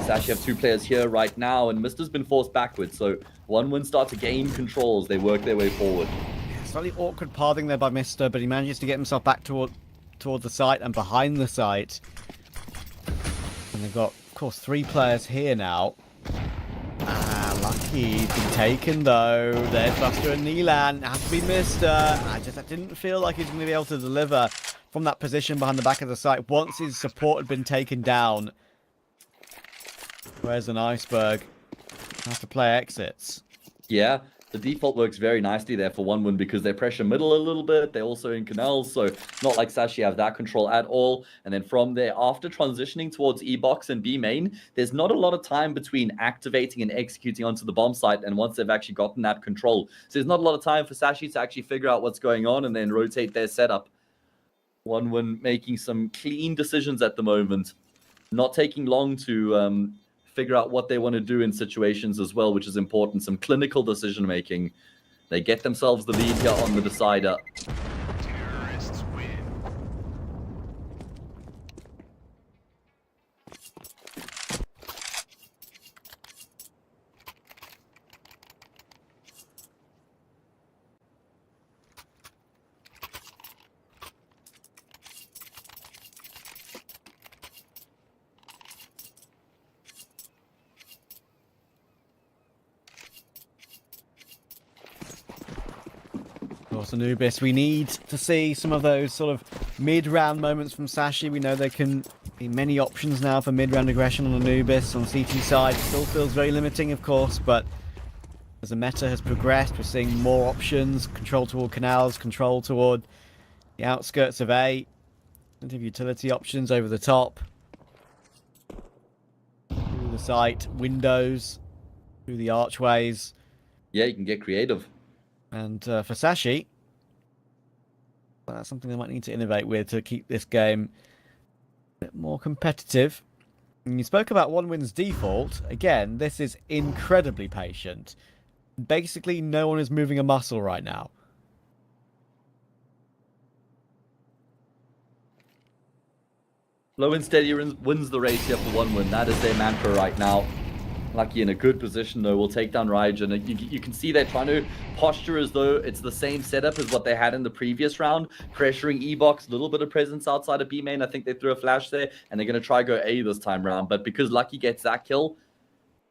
Sash have 2 players here right now, and Mister's been forced backwards, so one win start to gain control as they work their way forward. Slightly awkward pathing there by Mister, but he manages to get himself back toward the site and behind the site. And they've got, of course, 3 players here now. Lucky been taken though. There's Buster and Neelan. Has to be Mister. I didn't feel like he's going to be able to deliver from that position behind the back of the site once his support had been taken down. Where's an iceberg? Have to play exits. Yeah. The default works very nicely there for OneWin because they pressure middle a little bit. They're also in canals, so not like Sashi have that control at all. And then from there, after transitioning towards E-box and B main, there's not a lot of time between activating and executing onto the bomb site and once they've actually gotten that control. So there's not a lot of time for Sashi to actually figure out what's going on and then rotate their setup. OneWin making some clean decisions at the moment. Not taking long to figure out what they want to do in situations as well, which is important. Some clinical decision making. They get themselves the lead here on the decider. Anubis, we need to see some of those sort of mid-round moments from Sashi. We know there can be many options now for mid-round aggression on Anubis. On CT side, still feels very limiting, of course, but as the meta has progressed, we're seeing more options. Control toward canals, control toward the outskirts of A. Plenty of utility options over the top. Through the site, windows, through the archways. Yeah, you can get creative. And for Sashi, that's something they might need to innovate with to keep this game a bit more competitive. And you spoke about OneWin's default. Again, this is incredibly patient. Basically, no one is moving a muscle right now. Slow and steady wins the race here for OneWin. That is their mantra right now. Lucky in a good position though, will take down Raijin. You can see they're trying to posture as though it's the same setup as what they had in the previous round. Pressuring E-box, a little bit of presence outside of B main. I think they threw a flash there and they're going to try go A this time round. But because Lucky gets that kill,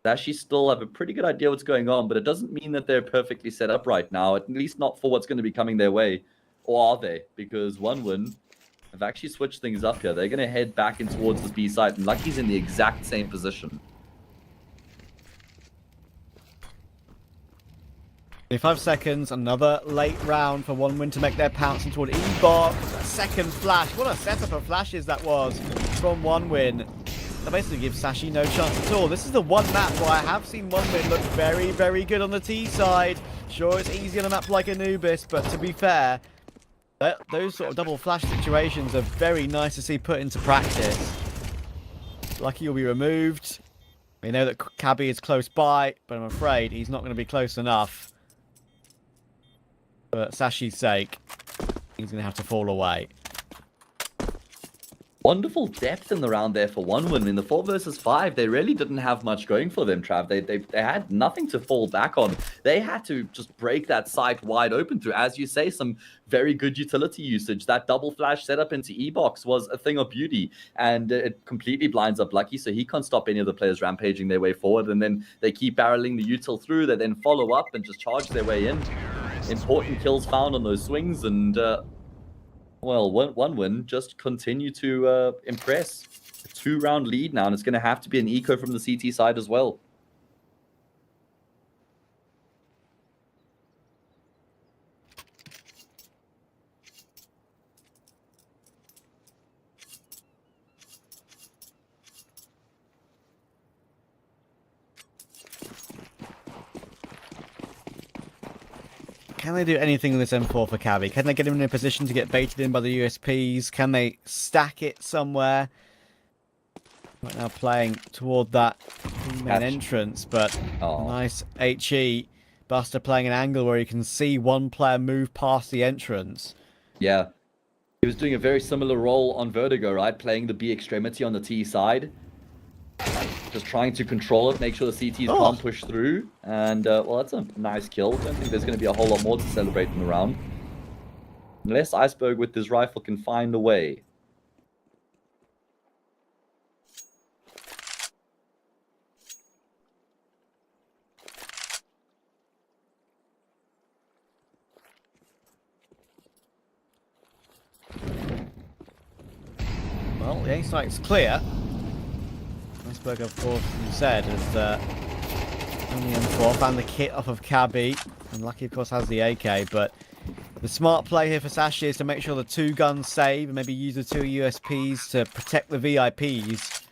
they actually still have a pretty good idea what's going on. But it doesn't mean that they're perfectly set up right now, at least not for what's going to be coming their way. Or are they? Because OneWin have actually switched things up here. They're going to head back in towards the B site and Lucky's in the exact same position. 5 seconds, another late round for OneWin to make their pounce in toward E-box. A second flash. What a setup of flashes that was from OneWin. That basically gives Sashi no chance at all. This is the one map where I have seen OneWin look very, very good on the T side. Sure, it's easy on a map like Anubis, but to be fair, those sort of double flash situations are very nice to see put into practice. Lucky will be removed. We know that Cabby is close by, but I'm afraid he's not going to be close enough. For Sashi's sake, he's going to have to fall away. Wonderful depth in the round there for OneWin. In the 4 versus 5, they really didn't have much going for them, Trav. They had nothing to fall back on. They had to just break that site wide open through, as you say, some very good utility usage. That double flash setup into E-box was a thing of beauty, and it completely blinds up Lucky, so he can't stop any of the players rampaging their way forward, and then they keep barreling the util through. They then follow up and just charge their way in. Important kills found on those swings, and well, OneWin just continue to impress. A 2-round lead now, and it's going to have to be an eco from the CT side as well. Can they do anything in this M4 for Cabby? Can they get him in a position to get baited in by the USPs? Can they stack it somewhere? Right now playing toward that main entrance, but nice HE. Buster playing an angle where you can see one player move past the entrance. Yeah. He was doing a very similar role on Vertigo, right? Playing the B extremity on the T side. Just trying to control it, make sure the CTs can't push through. And, well, that's a nice kill. Don't think there's going to be a whole lot more to celebrate in the round. Unless Iceberg with his rifle can find a way. Well, the A site's clear. Iceberg, of course, you said, has On the M4, found the kit off of Cabby. And Lucky, of course, has the AK, but the smart play here for Sashi is to make sure the 2 guns save and maybe use the 2 USPs to protect the VIPs.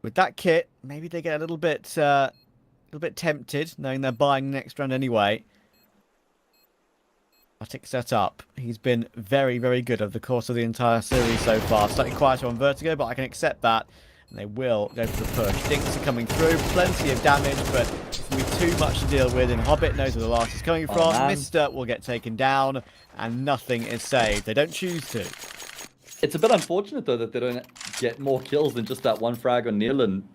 With that kit, maybe they get a little bit tempted, knowing they're buying next round anyway. Static set up. He's been very, very good over the course of the entire series so far. Slightly quieter on Vertigo, but I can accept that. And they will go for the push. Dinks are coming through. Plenty of damage, but it's going to be too much to deal with. And Hobbit knows where the last is coming from. Mister will get taken down, and nothing is saved. They don't choose to. It's a bit unfortunate, though, that they don't get more kills than just that one frag on Neil, and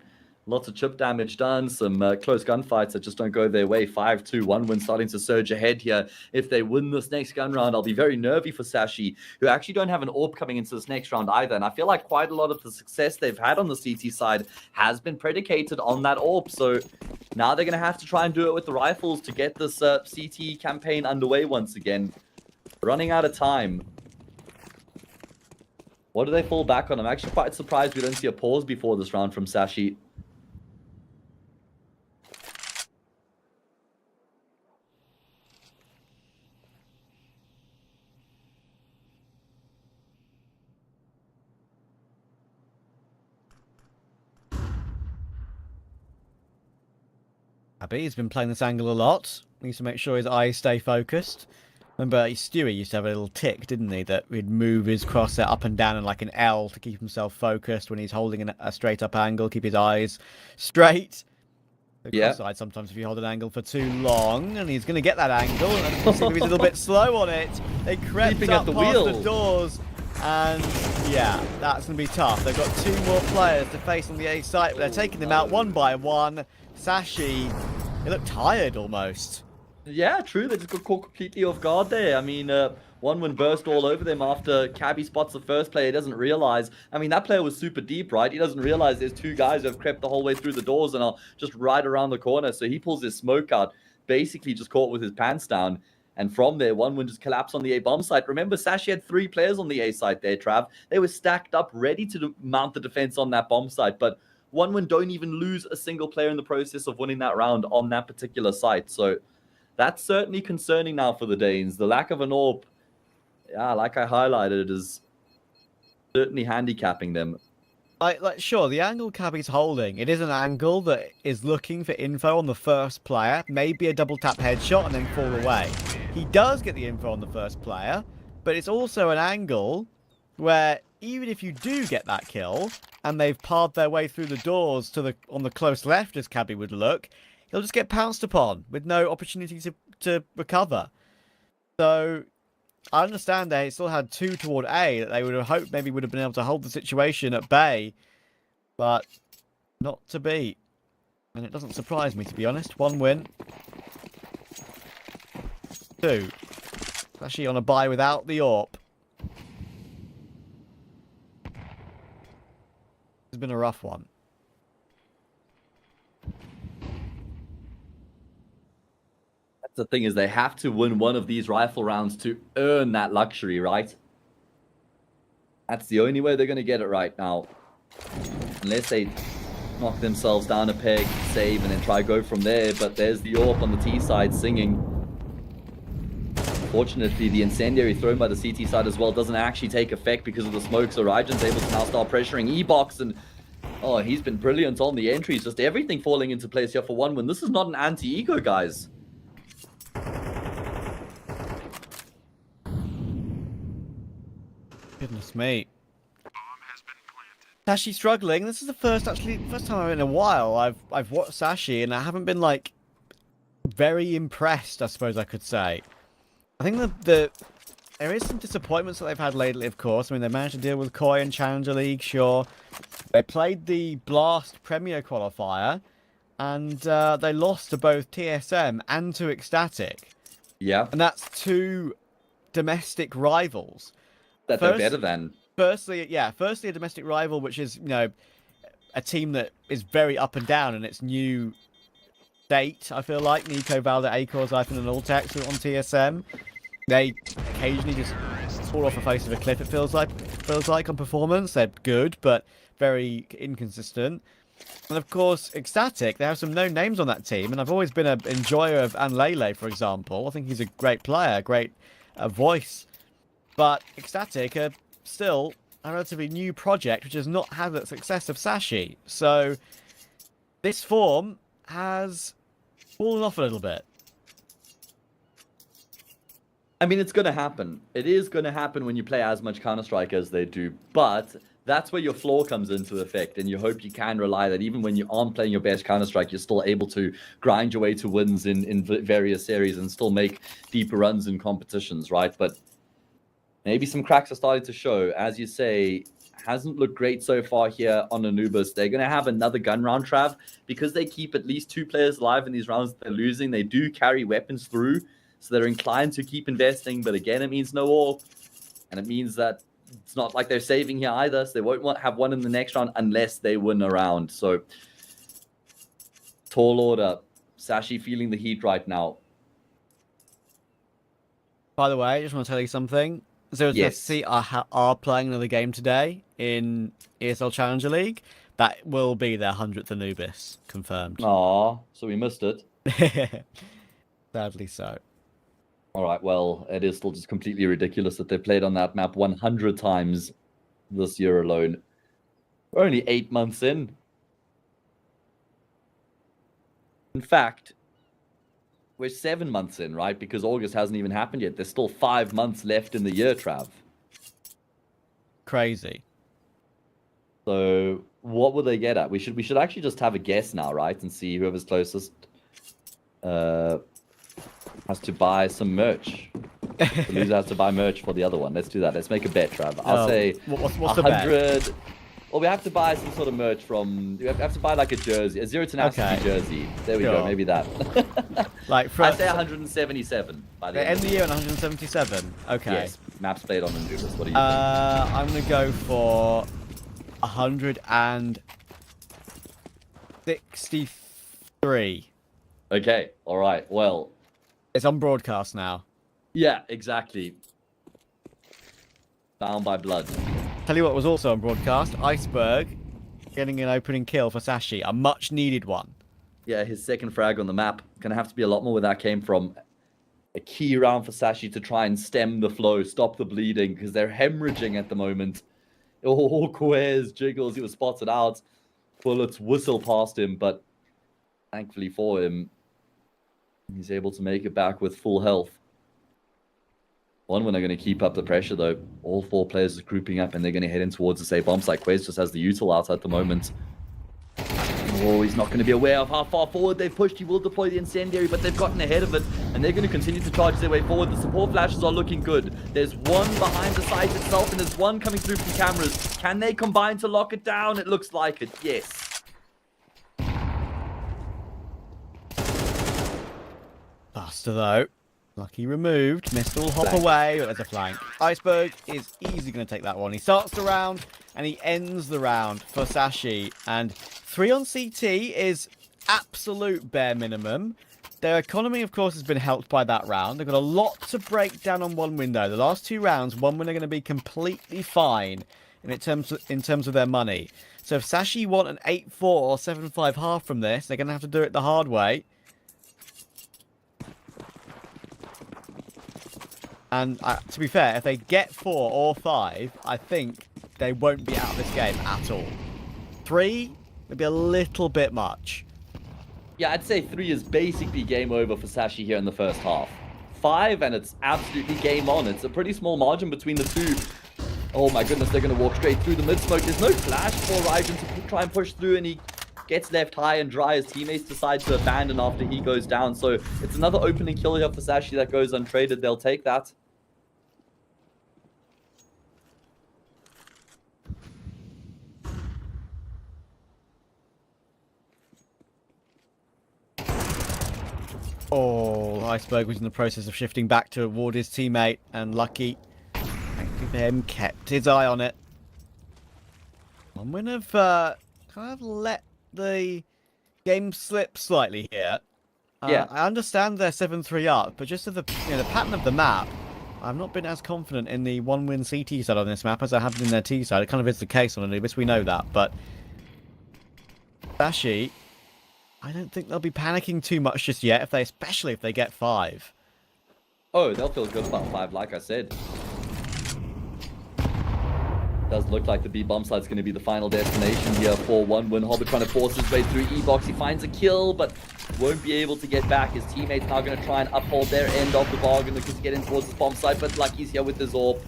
lots of chip damage done, some close gunfights that just don't go their way. 5-2, 1-win starting to surge ahead here. If they win this next gun round, I'll be very nervy for Sashi, who actually don't have an AWP coming into this next round either. And I feel like quite a lot of the success they've had on the CT side has been predicated on that AWP. So now they're going to have to try and do it with the rifles to get this CT campaign underway once again. Running out of time. What do they fall back on? I'm actually quite surprised we don't see a pause before this round from Sashi. Abby's been playing this angle a lot. Needs to make sure his eyes stay focused. Remember, Stewie used to have a little tick, didn't he? That he'd move his crosshair up and down in like an L to keep himself focused when he's holding a straight up angle, keep his eyes straight. Yeah. Sometimes if you hold an angle for too long, and he's going to get that angle, and he's a little bit slow on it. They crept up past the doors, and yeah, that's going to be tough. They've got 2 more players to face on the A site, but they're taking them out one by one. Sashi, they look tired almost. Yeah, true. They just got caught completely off guard there. I mean, 1-win burst all over them after Cabby spots the first player. He doesn't realize. I mean, that player was super deep, right? He doesn't realize there's 2 guys who have crept the whole way through the doors and are just right around the corner. So he pulls his smoke out, basically just caught with his pants down. And from there, 1-win just collapsed on the A bomb site. Remember, Sashi had 3 players on the A site there, Trav. They were stacked up, ready to mount the defense on that bomb site. But 1-win don't even lose a single player in the process of winning that round on that particular site. So that's certainly concerning now for the Danes. The lack of an AWP, yeah, like I highlighted, is certainly handicapping them. Sure, the angle Cabby's holding, it is an angle that is looking for info on the first player, maybe a double tap headshot and then fall away. He does get the info on the first player, but it's also an angle where even if you do get that kill and they've parred their way through the doors to on the close left as Cabby would look, he'll just get pounced upon with no opportunity to recover. So I understand they still had 2 toward A that they would have hoped maybe would have been able to hold the situation at bay, but not to be. And it doesn't surprise me, to be honest. 1 win. 2. Actually on a bye without the AWP. It's been a rough one. The thing is, they have to win one of these rifle rounds to earn that luxury, right? That's the only way they're going to get it right now. Unless they knock themselves down a peg, save, and then try go from there. But there's the AWP on the T side singing. Fortunately, the incendiary thrown by the CT side as well doesn't actually take effect because of the smoke. So Rajan's able to now start pressuring E-Box, and oh, he's been brilliant on the entries. Just everything falling into place here for 1-win. This is not an anti-ego, guys. Goodness me. Sashi struggling. This is the first time in a while I've watched Sashi and I haven't been like very impressed, I suppose I could say. I think there is some disappointments that they've had lately, of course. I mean, they managed to deal with Koi and Challenger League, sure. They played the Blast Premier qualifier and they lost to both TSM and to Ecstatic. Yeah. And that's 2 domestic rivals. That they're better than. Firstly, a domestic rival, which is, you know, a team that is very up and down in its new state, I feel like. Nico, Valda, Acor, Zyphon, and Alltex on TSM. They occasionally just fall off the face of a cliff, it feels like on performance. They're good, but very inconsistent. And of course, Ecstatic, they have some known names on that team, and I've always been an enjoyer of Anlele, for example. I think he's a great player, great voice. But Ecstatic are still a relatively new project, which has not had the success of Sashi. So this form has fallen off a little bit. I mean, it's going to happen. It is going to happen when you play as much Counter-Strike as they do, but that's where your floor comes into effect, and you hope you can rely that even when you aren't playing your best Counter-Strike, you're still able to grind your way to wins in various series and still make deeper runs in competitions, right? But maybe some cracks are starting to show. As you say, hasn't looked great so far here on Anubis. They're going to have another gun round, Trav, because they keep at least 2 players alive in these rounds that they're losing. They do carry weapons through, so they're inclined to keep investing, but again, it means no all. And it means that it's not like they're saving here either, so they won't have one in the next round unless they win a round. So, tall order. Sashi feeling the heat right now. By the way, I just want to tell you something. Zero FC are playing another game today in ESL Challenger League. That will be their 100th Anubis, confirmed. Aw, so we missed it. Sadly so. All right, well, it is still just completely ridiculous that they've played on that map 100 times this year alone. We're only 8 months in. In fact, we're 7 months in, right? Because August hasn't even happened yet. There's still 5 months left in the year, Trav. Crazy. So, what will they get at? We should actually just have a guess now, right? And see whoever's closest has to buy some merch. The loser has to buy merch for the other one. Let's do that. Let's make a bet, Trav. I'll say what's 100. The bet? Well, we have to buy some sort of merch from. We have to buy like a jersey, a Zero Tenacity jersey. There we go. Maybe that. Like I say 177 by the end of the year on 177. Okay. Yes. Maps played on Anubis. What do you think? I'm gonna go for 163. Okay. All right. Well, it's on broadcast now. Yeah, exactly. Bound by blood. Tell you what was also on broadcast. Iceberg getting an opening kill for Sashi. A much needed one. Yeah, his second frag on the map. Gonna have to be a lot more where that came from. A key round for Sashi to try and stem the flow, stop the bleeding, because they're hemorrhaging at the moment. Oh, Quez jiggles. He was spotted out. Bullets whistle past him, but thankfully for him, he's able to make it back with full health. One when they're going to keep up the pressure, though. All 4 players are grouping up, and they're going to head in towards the safe bomb site. Quez just has the util out at the moment. Oh, he's not going to be aware of how far forward they've pushed. He will deploy the incendiary, but they've gotten ahead of it, and they're going to continue to charge their way forward. The support flashes are looking good. There's one behind the site itself, and there's one coming through from cameras. Can they combine to lock it down? It looks like it, yes. Faster, though. Lucky removed. Missile hop away. But there's a flank. Iceberg is easily going to take that one. He starts the round and he ends the round for Sashi. And 3 on CT is absolute bare minimum. Their economy, of course, has been helped by that round. They've got a lot to break down on one window. The last 2 rounds, one winner are going to be completely fine in terms of their money. So if Sashi want an 8-4 or 7-5 half from this, they're going to have to do it the hard way. And to be fair, if they get 4 or 5, I think they won't be out of this game at all. 3 would be a little bit much. Yeah, I'd say 3 is basically game over for Sashi here in the first half. 5, and it's absolutely game on. It's a pretty small margin between the 2. Oh my goodness, they're going to walk straight through the mid-smoke. There's no flash for Ryzen to try and push through, and he gets left high and dry. His teammates decide to abandon after he goes down. So it's another opening kill here for Sashi that goes untraded. They'll take that. Oh, Iceberg was in the process of shifting back toward his teammate, and Lucky, thank you for him, kept his eye on it. I'm going to kind of let the game slip slightly here. Yeah. I understand they're 7-3 up, but just the pattern of the map, I've not been as confident in the one-win CT side on this map as I have been in their T side. It kind of is the case on Anubis, we know that, but Dashi, I don't think they'll be panicking too much just yet, especially if they get 5. Oh, they'll feel good about 5, like I said. Does look like the B bomb site's going to be the final destination here for OneWin. Hobbit trying to force his way through E-Box. He finds a kill, but won't be able to get back. His teammates now going to try and uphold their end of the bargain, looking to get in towards his bomb site, but Lucky's here with his AWP.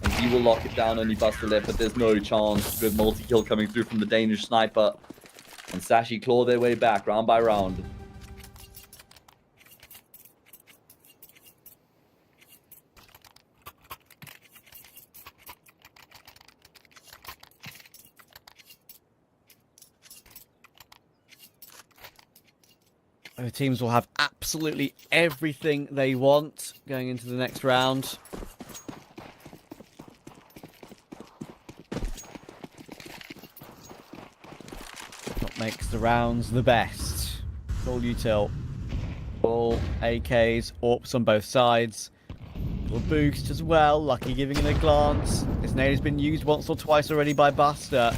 And he will lock it down, only Buster left, but there's no chance. Good multi-kill coming through from the Danish sniper. And Sashi claw their way back, round by round. The teams will have absolutely everything they want going into the next round. What makes the rounds the best? All util. All AKs, AWPs on both sides. Will boost as well. Lucky giving it a glance. This nade has been used once or twice already by Buster.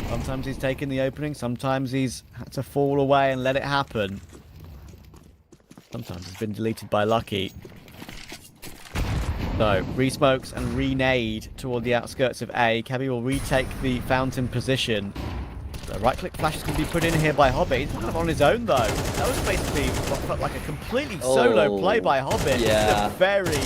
Sometimes he's taken the opening, sometimes he's had to fall away and let it happen. Sometimes it's been deleted by Lucky. So, re-smokes and re-nade toward the outskirts of A. Cabby will retake the fountain position. The right-click flash is going to be put in here by Hobbit. He's kind of on his own, though. That was basically what felt like a completely solo play by Hobbit. Yeah. A very,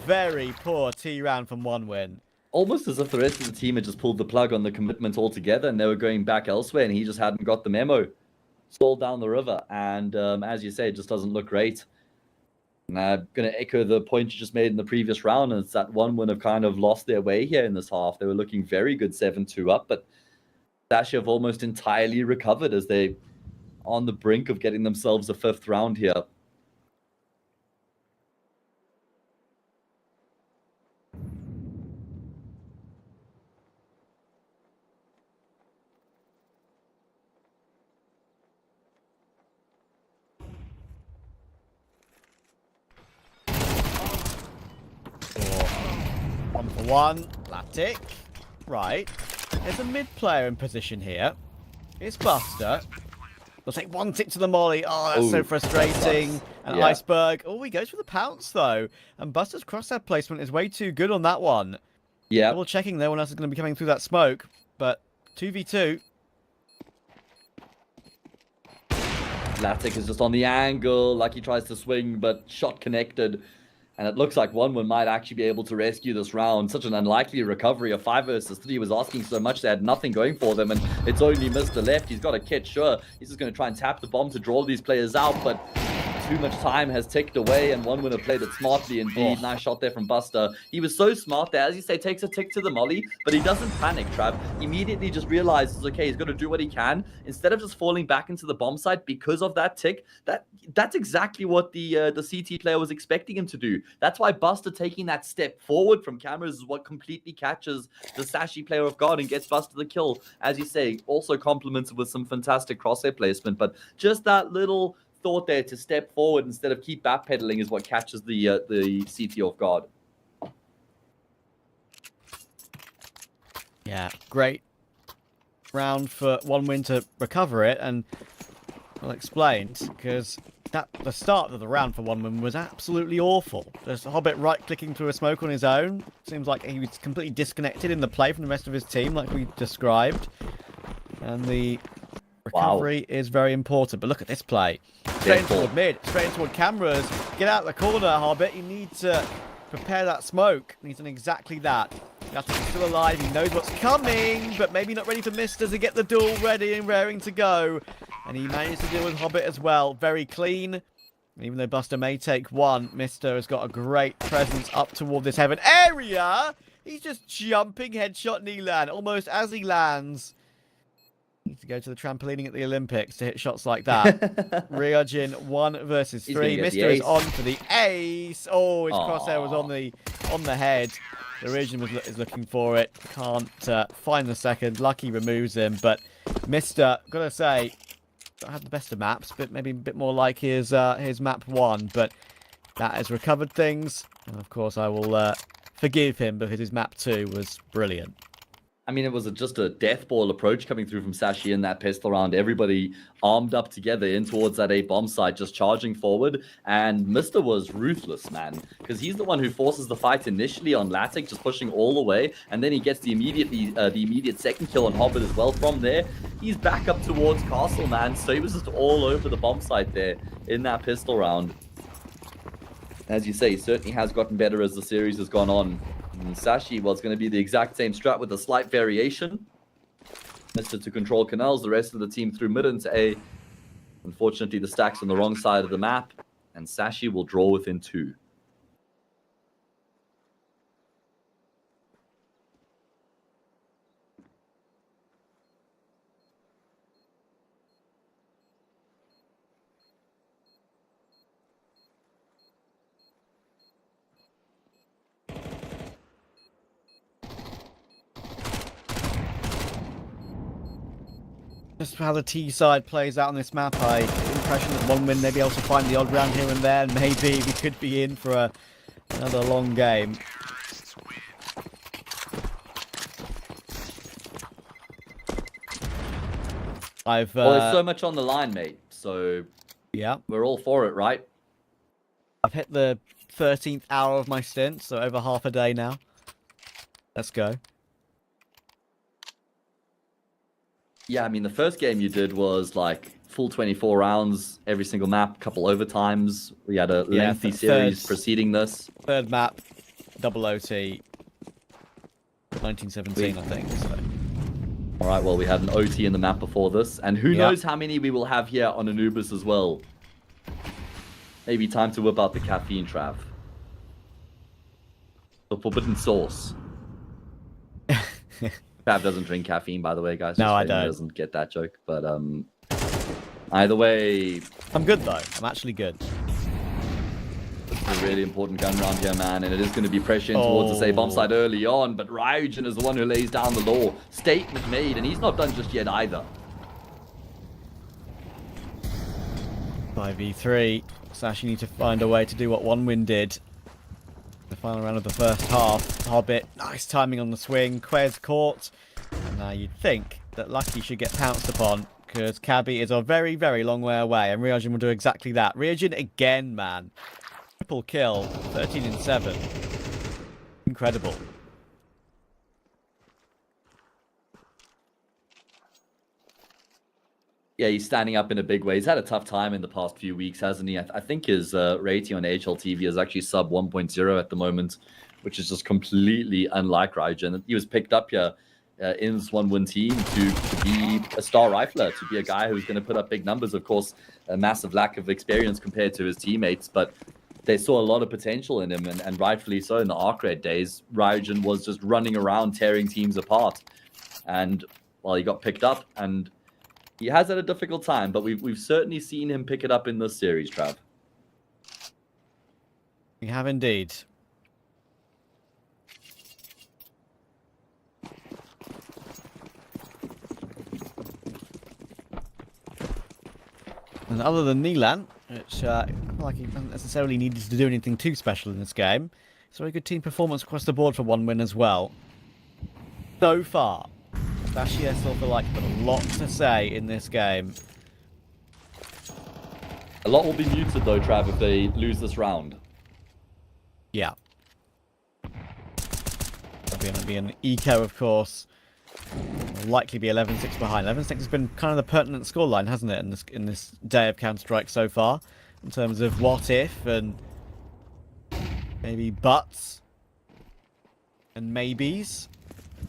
very poor T round from OneWin. Almost as if the rest of the team had just pulled the plug on the commitment altogether and they were going back elsewhere and he just hadn't got the memo. Stalled down the river and as you say, it just doesn't look great. And I'm going to echo the point you just made in the previous round, and it's that OneWin have kind of lost their way here in this half. They were looking very good 7-2 up, but Dash have almost entirely recovered as they on the brink of getting themselves a 5th round here. One for one. Latic. Right. There's a mid player in position here. It's Buster. They'll take one tick to the molly. Oh, that's so frustrating. And Iceberg. Oh, he goes for the pounce, though. And Buster's crosshair placement is way too good on that one. Yeah. Double checking no one else is going to be coming through that smoke. But 2v2. Latic is just on the angle. Lucky tries to swing, but shot connected. And it looks like OneWin might actually be able to rescue this round. Such an unlikely recovery. A 5 versus 3 was asking so much. They had nothing going for them. And it's only Mr. Left. He's got a kit, sure. He's just going to try and tap the bomb to draw these players out. But too much time has ticked away. And OneWin have played it smartly indeed. Nice shot there from Buster. He was so smart there. As you say, takes a tick to the molly. But he doesn't panic, Trav. Immediately just realizes, okay, he's got to do what he can. Instead of just falling back into the bomb site because of that tick, that's exactly what the CT player was expecting him to do. That's why Buster taking that step forward from cameras is what completely catches the Sashi player off guard and gets Buster the kill. As you say, also complemented with some fantastic crosshair placement. But just that little thought there to step forward instead of keep backpedaling is what catches the CT off guard. Yeah, great round for OneWin to recover it, and well explained, because the start of the round for OneWin was absolutely awful. There's Hobbit right-clicking through a smoke on his own. Seems like he was completely disconnected in the play from the rest of his team, like we described. And the recovery is very important. But look at this play. Straight toward mid, straight toward cameras. Get out of the corner, Hobbit. You need to prepare that smoke. And he's done exactly that. Latic's still alive. He knows what's coming, but maybe not ready for Mister to get the duel ready and raring to go. And he managed to deal with Hobbit as well. Very clean. Even though Buster may take one, Mister has got a great presence up toward this heaven area. He's just jumping headshot knee land almost as he lands. Needs to go to the trampolining at the Olympics to hit shots like that. Ryujin 1 versus 3. Mister is on for the ace. Oh, his crosshair was on the head. The Ryujin is looking for it. Can't find the second. Lucky removes him, but Mister, gotta say, don't have the best of maps, but maybe a bit more like his map 1. But that has recovered things, and of course I will forgive him because his map 2 was brilliant. I mean, it was just a death ball approach coming through from Sashi in that pistol round. Everybody armed up together in towards that A bomb site, just charging forward. And Mr. was ruthless, man, because he's the one who forces the fight initially on Latic, just pushing all the way. And then he gets the immediate second kill on Hobbit as well. From there, he's back up towards Castle, man. So he was just all over the bomb site there in that pistol round. As you say, he certainly has gotten better as the series has gone on. And Sashi, well, it's going to be the exact same strat with a slight variation. Mr. to control canals, the rest of the team through mid into A. Unfortunately, the stack's on the wrong side of the map, and Sashi will draw within 2. Just how the T side plays out on this map, I get the impression that one win may be able to find the odd round here and there, and maybe we could be in for another long game. Well, there's so much on the line, mate. So yeah, we're all for it, right? I've hit the 13th hour of my stint, so over half a day now. Let's go. Yeah, I mean, the first game you did was like full 24 rounds, every single map, couple overtimes. We had a lengthy series preceding this. Third map, double OT, 1917, I think. So. All right, well, we had an OT in the map before this, and who knows how many we will have here on Anubis as well. Maybe time to whip out the caffeine, Trav. The forbidden sauce. Trav doesn't drink caffeine, by the way, guys. No, I don't. He doesn't get that joke, but either way... I'm good, though. I'm actually good. It's a really important gun round here, man, and it is going to be pressure in towards the say bomb side early on, but Ryujin is the one who lays down the law. Statement made, and he's not done just yet either. 5v3. Sashi need to find a way to do what One Win did. The final round of the first half. Hobbit, nice timing on the swing. Quez caught. And now you'd think that Lucky should get pounced upon, because Cabby is a very, very long way away, and Ryujin will do exactly that. Ryujin again, man. Triple kill, 13 and 7. Incredible. Yeah, he's standing up in a big way. He's had a tough time in the past few weeks, hasn't he? I think his rating on HLTV is actually sub 1.0 at the moment, which is just completely unlike Ryujin. He was picked up here in this One Win team to be a star rifler, to be a guy who's going to put up big numbers. Of course, a massive lack of experience compared to his teammates, but they saw a lot of potential in him, and rightfully so. In the Arc Red days, Ryujin was just running around tearing teams apart. And, well, he got picked up, and he has had a difficult time, but we've certainly seen him pick it up in this series, Trav. We have indeed. And other than Nilan, which like he hasn't necessarily needed to do anything too special in this game, it's a very good team performance across the board for One Win as well. So far. Sashi, I still feel like got a lot to say in this game. A lot will be muted though, Trav, if they lose this round. Yeah. There'll going to be an eco, of course. Will likely be 11-6 behind. 11-6 has been kind of the pertinent scoreline, hasn't it, in this day of Counter-Strike so far, in terms of what if and maybe buts and maybes.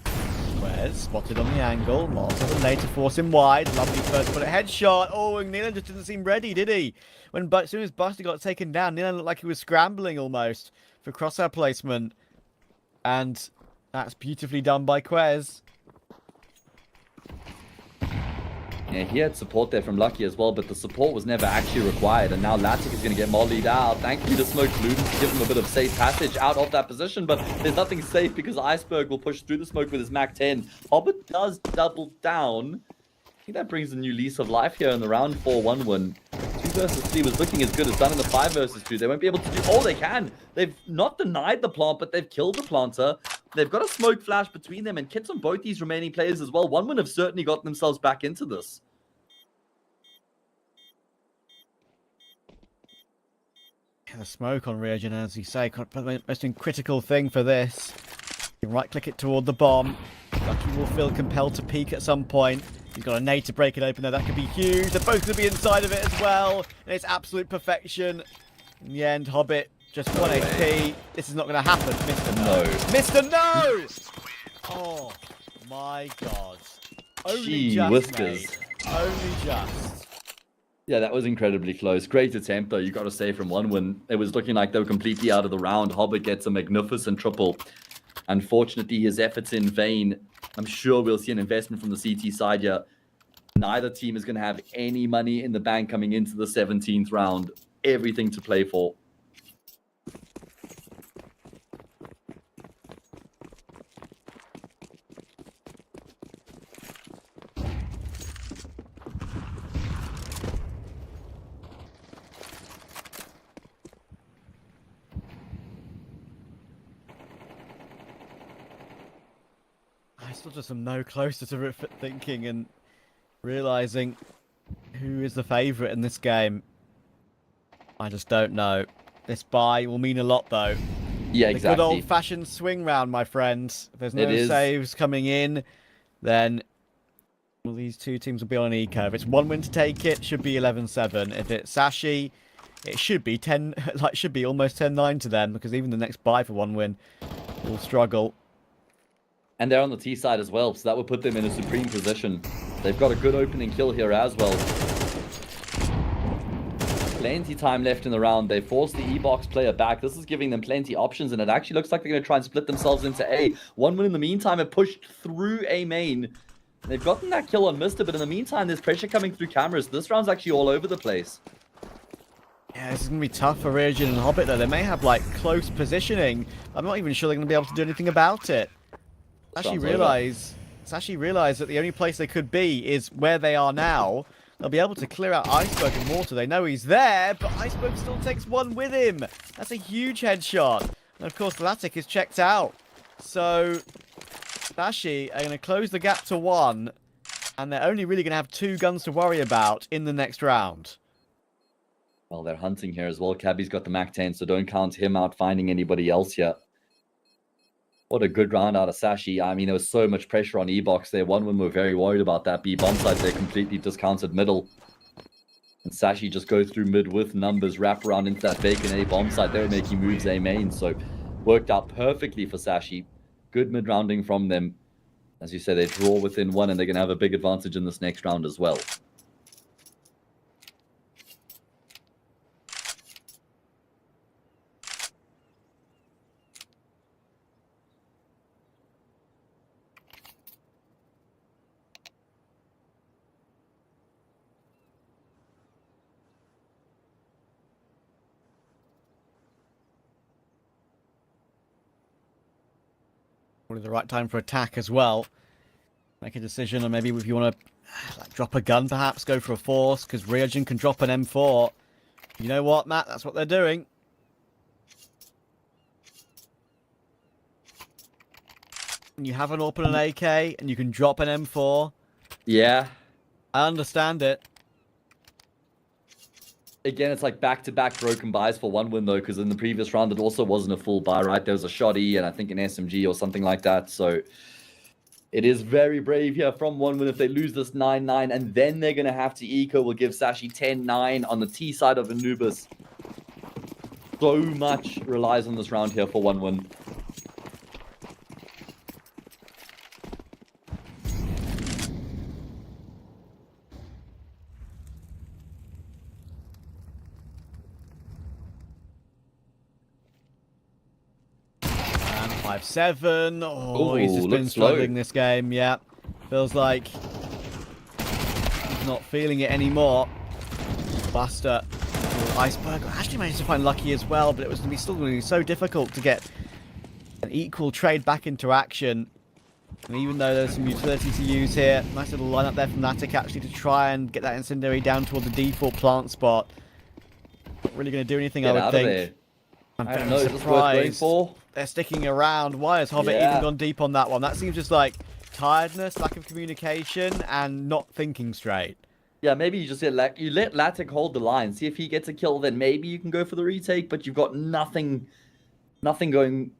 Quez spotted on the angle. Molotov and later force him wide. Lovely first bullet headshot. Oh, and Nilan just didn't seem ready, did he? As soon as Buster got taken down, Nilan looked like he was scrambling almost for crosshair placement. And that's beautifully done by Quez. Yeah, he had support there from Lucky as well, but the support was never actually required. And now Latic is going to get mollied out. Thankfully, the smoke balloons give him a bit of safe passage out of that position, but there's nothing safe because Iceberg will push through the smoke with his Mac 10. Hobbit does double down. I think that brings a new lease of life here in the round 4 One Win. 2 versus 3 was looking as good as done in the 5 versus 2. They won't be able to do... Oh, they can! They've not denied the plant, but they've killed the planter. They've got a smoke flash between them and kits on both these remaining players as well. OneWin have certainly got themselves back into this. The smoke on Reagan, as you say, the most critical thing for this. You right-click it toward the bomb. Lucky will feel compelled to peek at some point. He's got a nade to break it open there. That could be huge. They're both going to be inside of it as well. And it's absolute perfection. In the end, Hobbit, just 1 HP. This is not going to happen. Mr. No. Mr. No! Oh, my God. Only just, whiskers. mate. Only just. Yeah, that was incredibly close. Great attempt, though, you got to say, from OneWin. It was looking like they were completely out of the round. Hobbit gets a magnificent triple. Unfortunately, his efforts in vain. I'm sure we'll see an investment from the CT side here. Neither team is going to have any money in the bank coming into the 17th round. Everything to play for. I still just am no closer to thinking and realizing who is the favourite in this game. I just don't know. This bye will mean a lot, though. Yeah, exactly. The good old-fashioned swing round, my friends. If there's no saves coming in, then well, these two teams will be on an eco. If it's OneWin to take it, should be 11-7. If it's Sashi, it should be 10. Should be almost 10-9 to them, because even the next bye for OneWin will struggle. And they're on the T side as well, so that would put them in a supreme position. They've got a good opening kill here as well. Plenty time left in the round. They forced the E-Box player back. This is giving them plenty options, and it actually looks like they're going to try and split themselves into A. OneWin in the meantime have pushed through A main. They've gotten that kill on Mister, but in the meantime, there's pressure coming through cameras. This round's actually all over the place. Yeah, this is going to be tough for Reagan and Hobbit, though. They may have, close positioning. I'm not even sure they're going to be able to do anything about it. Actually realize that the only place they could be is where they are now. They'll be able to clear out Iceberg and Mortar. They know he's there, but Iceberg still takes one with him. That's a huge headshot. And of course, Latic is checked out. So, Sashi are going to close the gap to 1. And they're only really going to have 2 guns to worry about in the next round. Well, they're hunting here as well. Cabby's got the MAC-10, so don't count him out finding anybody else here. What a good round out of Sashi. I mean, there was so much pressure on E-Box there. OneWin were very worried about that. B bomb side, they completely discounted middle. And Sashi just go through mid with numbers, wrap around into that vacant A bomb side. They were making moves A main, so worked out perfectly for Sashi. Good mid rounding from them. As you say, they draw within 1, and they're going to have a big advantage in this next round as well. Probably the right time for attack as well. Make a decision, or maybe if you want to drop a gun, perhaps go for a force, because Reagan can drop an M4. You know what, Matt? That's what they're doing. And you have an AWP and an AK, and you can drop an M4. Yeah. I understand it. Again, it's like back-to-back broken buys for OneWin, though, because in the previous round, it also wasn't a full buy, right? There was a Shoddy and I think an SMG or something like that. So it is very brave here from OneWin. If they lose this 9-9, and then they're going to have to eco, will give Sashi 10-9 on the T side of Anubis. So much relies on this round here for OneWin. And 5-7. Oh, Ooh, he's just been looks struggling slow. this game. Yeah, feels like he's not feeling it anymore. Buster, Iceberg actually managed to find Lucky as well, but it was still going to be so difficult to get an equal trade back into action. And even though there's some utility to use here, nice little lineup there from Natic actually to try and get that incendiary down toward the default plant spot. Not really going to do anything, Get I out would of think. there. I'm I don't very know, is this worth going surprised. for? they're sticking around. Why has Hobbit even gone deep on that one? That seems just like tiredness, lack of communication, and not thinking straight. Yeah, maybe you just let Latic hold the line. See if he gets a kill, then maybe you can go for the retake, but you've got nothing going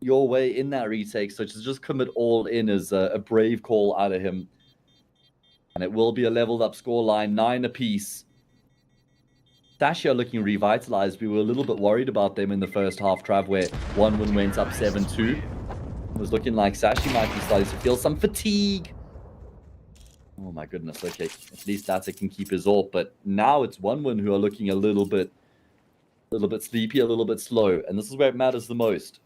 your way in that retake, so to just commit all in is a brave call out of him. And it will be a leveled up scoreline, 9 apiece. Sashi are looking revitalized. We were a little bit worried about them in the first half, Trav, where 1-1 went up 7-2. It was looking like Sashi might be starting to feel some fatigue. Oh my goodness, okay. At least Latic can keep his AWP, but now it's 1-1 who are looking a little bit sleepy, a little bit slow, and this is where it matters the most.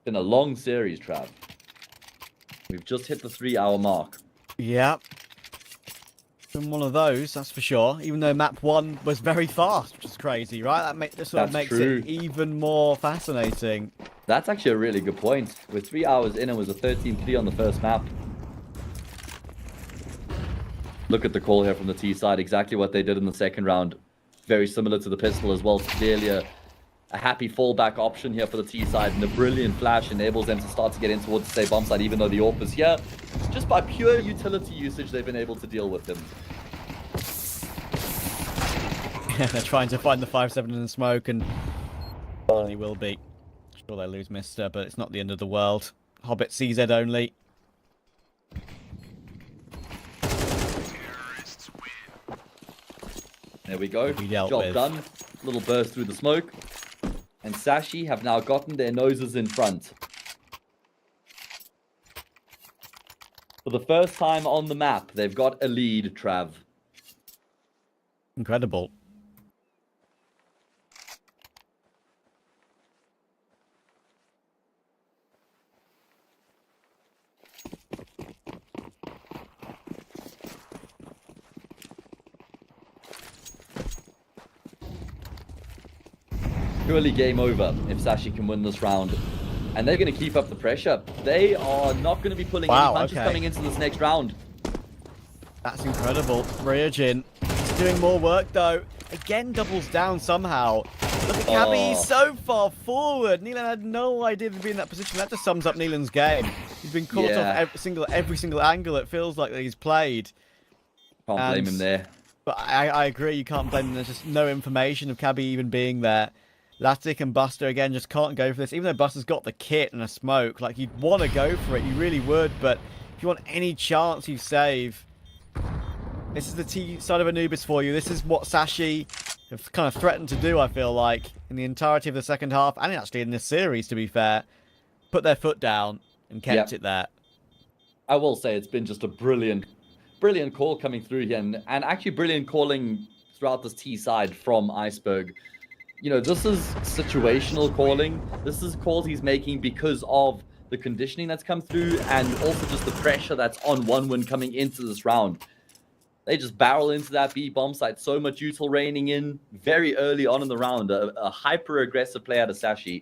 Been a long series, Trav. We've just hit the 3-hour mark. Yeah. Been one of those, that's for sure. Even though map 1 was very fast, which is crazy, right? That sort of makes it even more fascinating. That's actually a really good point. We're 3 hours in and it was a 13-3 on the first map. Look at the call here from the T side. Exactly what they did in the second round. Very similar to the pistol as well. Clearly a happy fallback option here for the T side. And a brilliant flash enables them to start to get in towards the safe bomb side, even though the AWP is here. Just by pure utility usage, they've been able to deal with them. They're trying to find the 5-7 in the smoke, and only will be. Sure, they lose Mister, but it's not the end of the world. Hobbit CZ only. There we go. Job done. Little burst through the smoke. And Sashi have now gotten their noses in front. For the first time on the map, they've got a lead, Trav. Incredible. Purely game over if Sashi can win this round. And they're going to keep up the pressure. They are not going to be pulling any punches coming into this next round. That's incredible. Ryujin is doing more work though. Again doubles down somehow. Look at Cabby, he's so far forward. Neelan had no idea to be in that position. That just sums up Neelan's game. He's been caught off every single angle it feels like that he's played. Can't blame him there. But I agree, you can't blame him. There's just no information of Cabby even being there. Latic and Buster, again, just can't go for this. Even though Buster's got the kit and a smoke, like, you'd want to go for it. You really would, but if you want any chance you save, this is the T side of Anubis for you. This is what Sashi have kind of threatened to do, I feel like, in the entirety of the second half, and actually in this series, to be fair. Put their foot down and kept it there. I will say it's been just a brilliant call coming through here, and actually brilliant calling throughout this T side from Iceberg. You know, this is situational calling. This is calls he's making because of the conditioning that's come through and also just the pressure that's on 1-1 coming into this round. They just barrel into that B bomb site. So much util raining in very early on in the round. A hyper-aggressive play out of Sashi.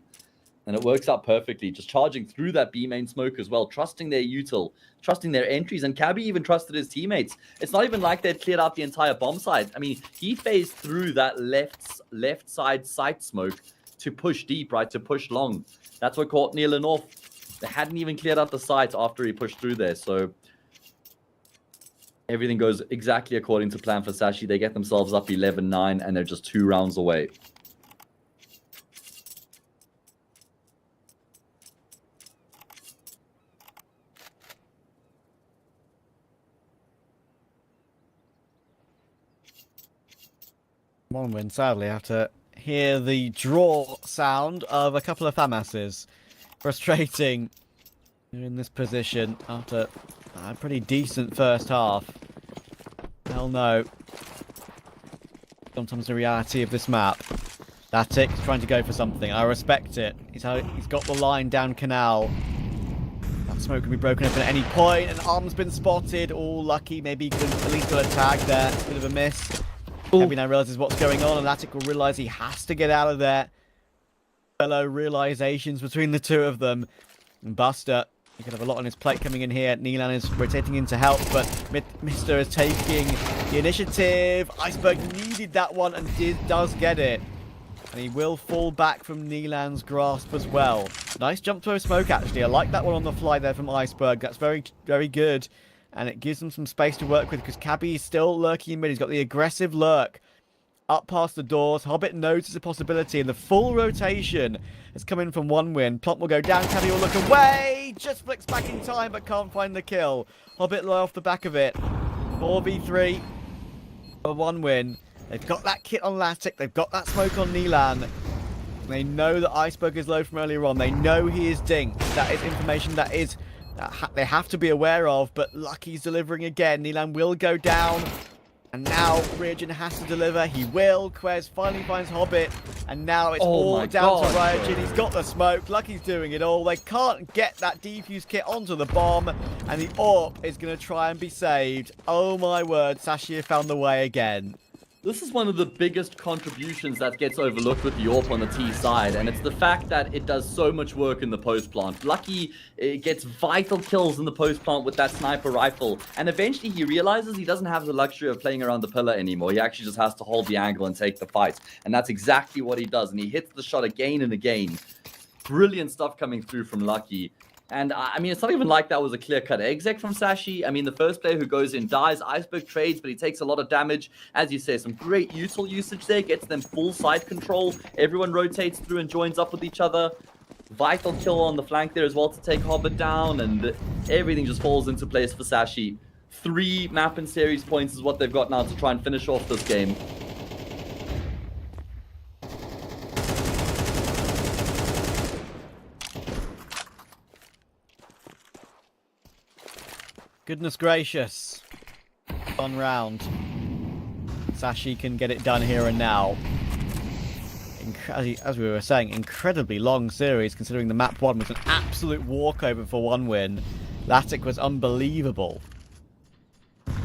And it works out perfectly. Just charging through that B main smoke as well. Trusting their util. Trusting their entries. And Cabby even trusted his teammates. It's not even like they'd cleared out the entire bomb site. I mean, he phased through that left side site smoke to push deep, right? To push long. That's what caught Neelan off. They hadn't even cleared out the site after he pushed through there. So everything goes exactly according to plan for Sashi. They get themselves up 11-9 and they're just 2 rounds away. One win, sadly, I have to hear the draw sound of a couple of FAMASs. Frustrating. You're in this position after a pretty decent first half. Hell no. Sometimes the reality of this map. Latic's trying to go for something. I respect it. He's got the line down canal. That smoke can be broken up at any point, and Arm's been spotted. All lucky. Maybe he could have at least got a tag there. Bit of a miss. Cabby now realizes what's going on, and Latic will realize he has to get out of there. Fellow realizations between the two of them. And Buster, he could have a lot on his plate coming in here. Neelan is rotating in to help, but Mister is taking the initiative. Iceberg needed that one and does get it. And he will fall back from Nilan's grasp as well. Nice jump throw smoke, actually. I like that one on the fly there from Iceberg. That's very, very good. And it gives them some space to work with because Cabby is still lurking in mid. He's got the aggressive lurk up past the doors. Hobbit knows it's a possibility. And the full rotation has come in from one win. Plump will go down. Cabby will look away. Just flicks back in time but can't find the kill. Hobbit low off the back of it. 4v3 for one win. They've got that kit on Latic. They've got that smoke on Nilan. They know that Iceberg is low from earlier on. They know he is dinked. That is information that they have to be aware of. But Lucky's delivering again. Nilan will go down. And now Ryujin has to deliver. He will. Quez finally finds Hobbit. And now it's all down to Ryujin. He's got the smoke. Lucky's doing it all. They can't get that defuse kit onto the bomb. And the AWP is going to try and be saved. Oh my word. Sashi have found the way again. This is one of the biggest contributions that gets overlooked with the AWP on the T side, and it's the fact that it does so much work in the post plant. Lucky gets vital kills in the post plant with that sniper rifle, and eventually he realizes he doesn't have the luxury of playing around the pillar anymore. He actually just has to hold the angle and take the fight, and that's exactly what he does, and he hits the shot again and again. Brilliant stuff coming through from Lucky. And, I mean, it's not even like that was a clear-cut exec from Sashi. I mean, the first player who goes in dies. Iceberg trades, but he takes a lot of damage. As you say, some great util usage there. Gets them full side control. Everyone rotates through and joins up with each other. Vital kill on the flank there as well to take Hobbit down. And everything just falls into place for Sashi. 3 map and series points is what they've got now to try and finish off this game. Goodness gracious. Fun round. Sashi can get it done here and now. As we were saying, incredibly long series considering the map 1 was an absolute walkover for one win. Latic was unbelievable.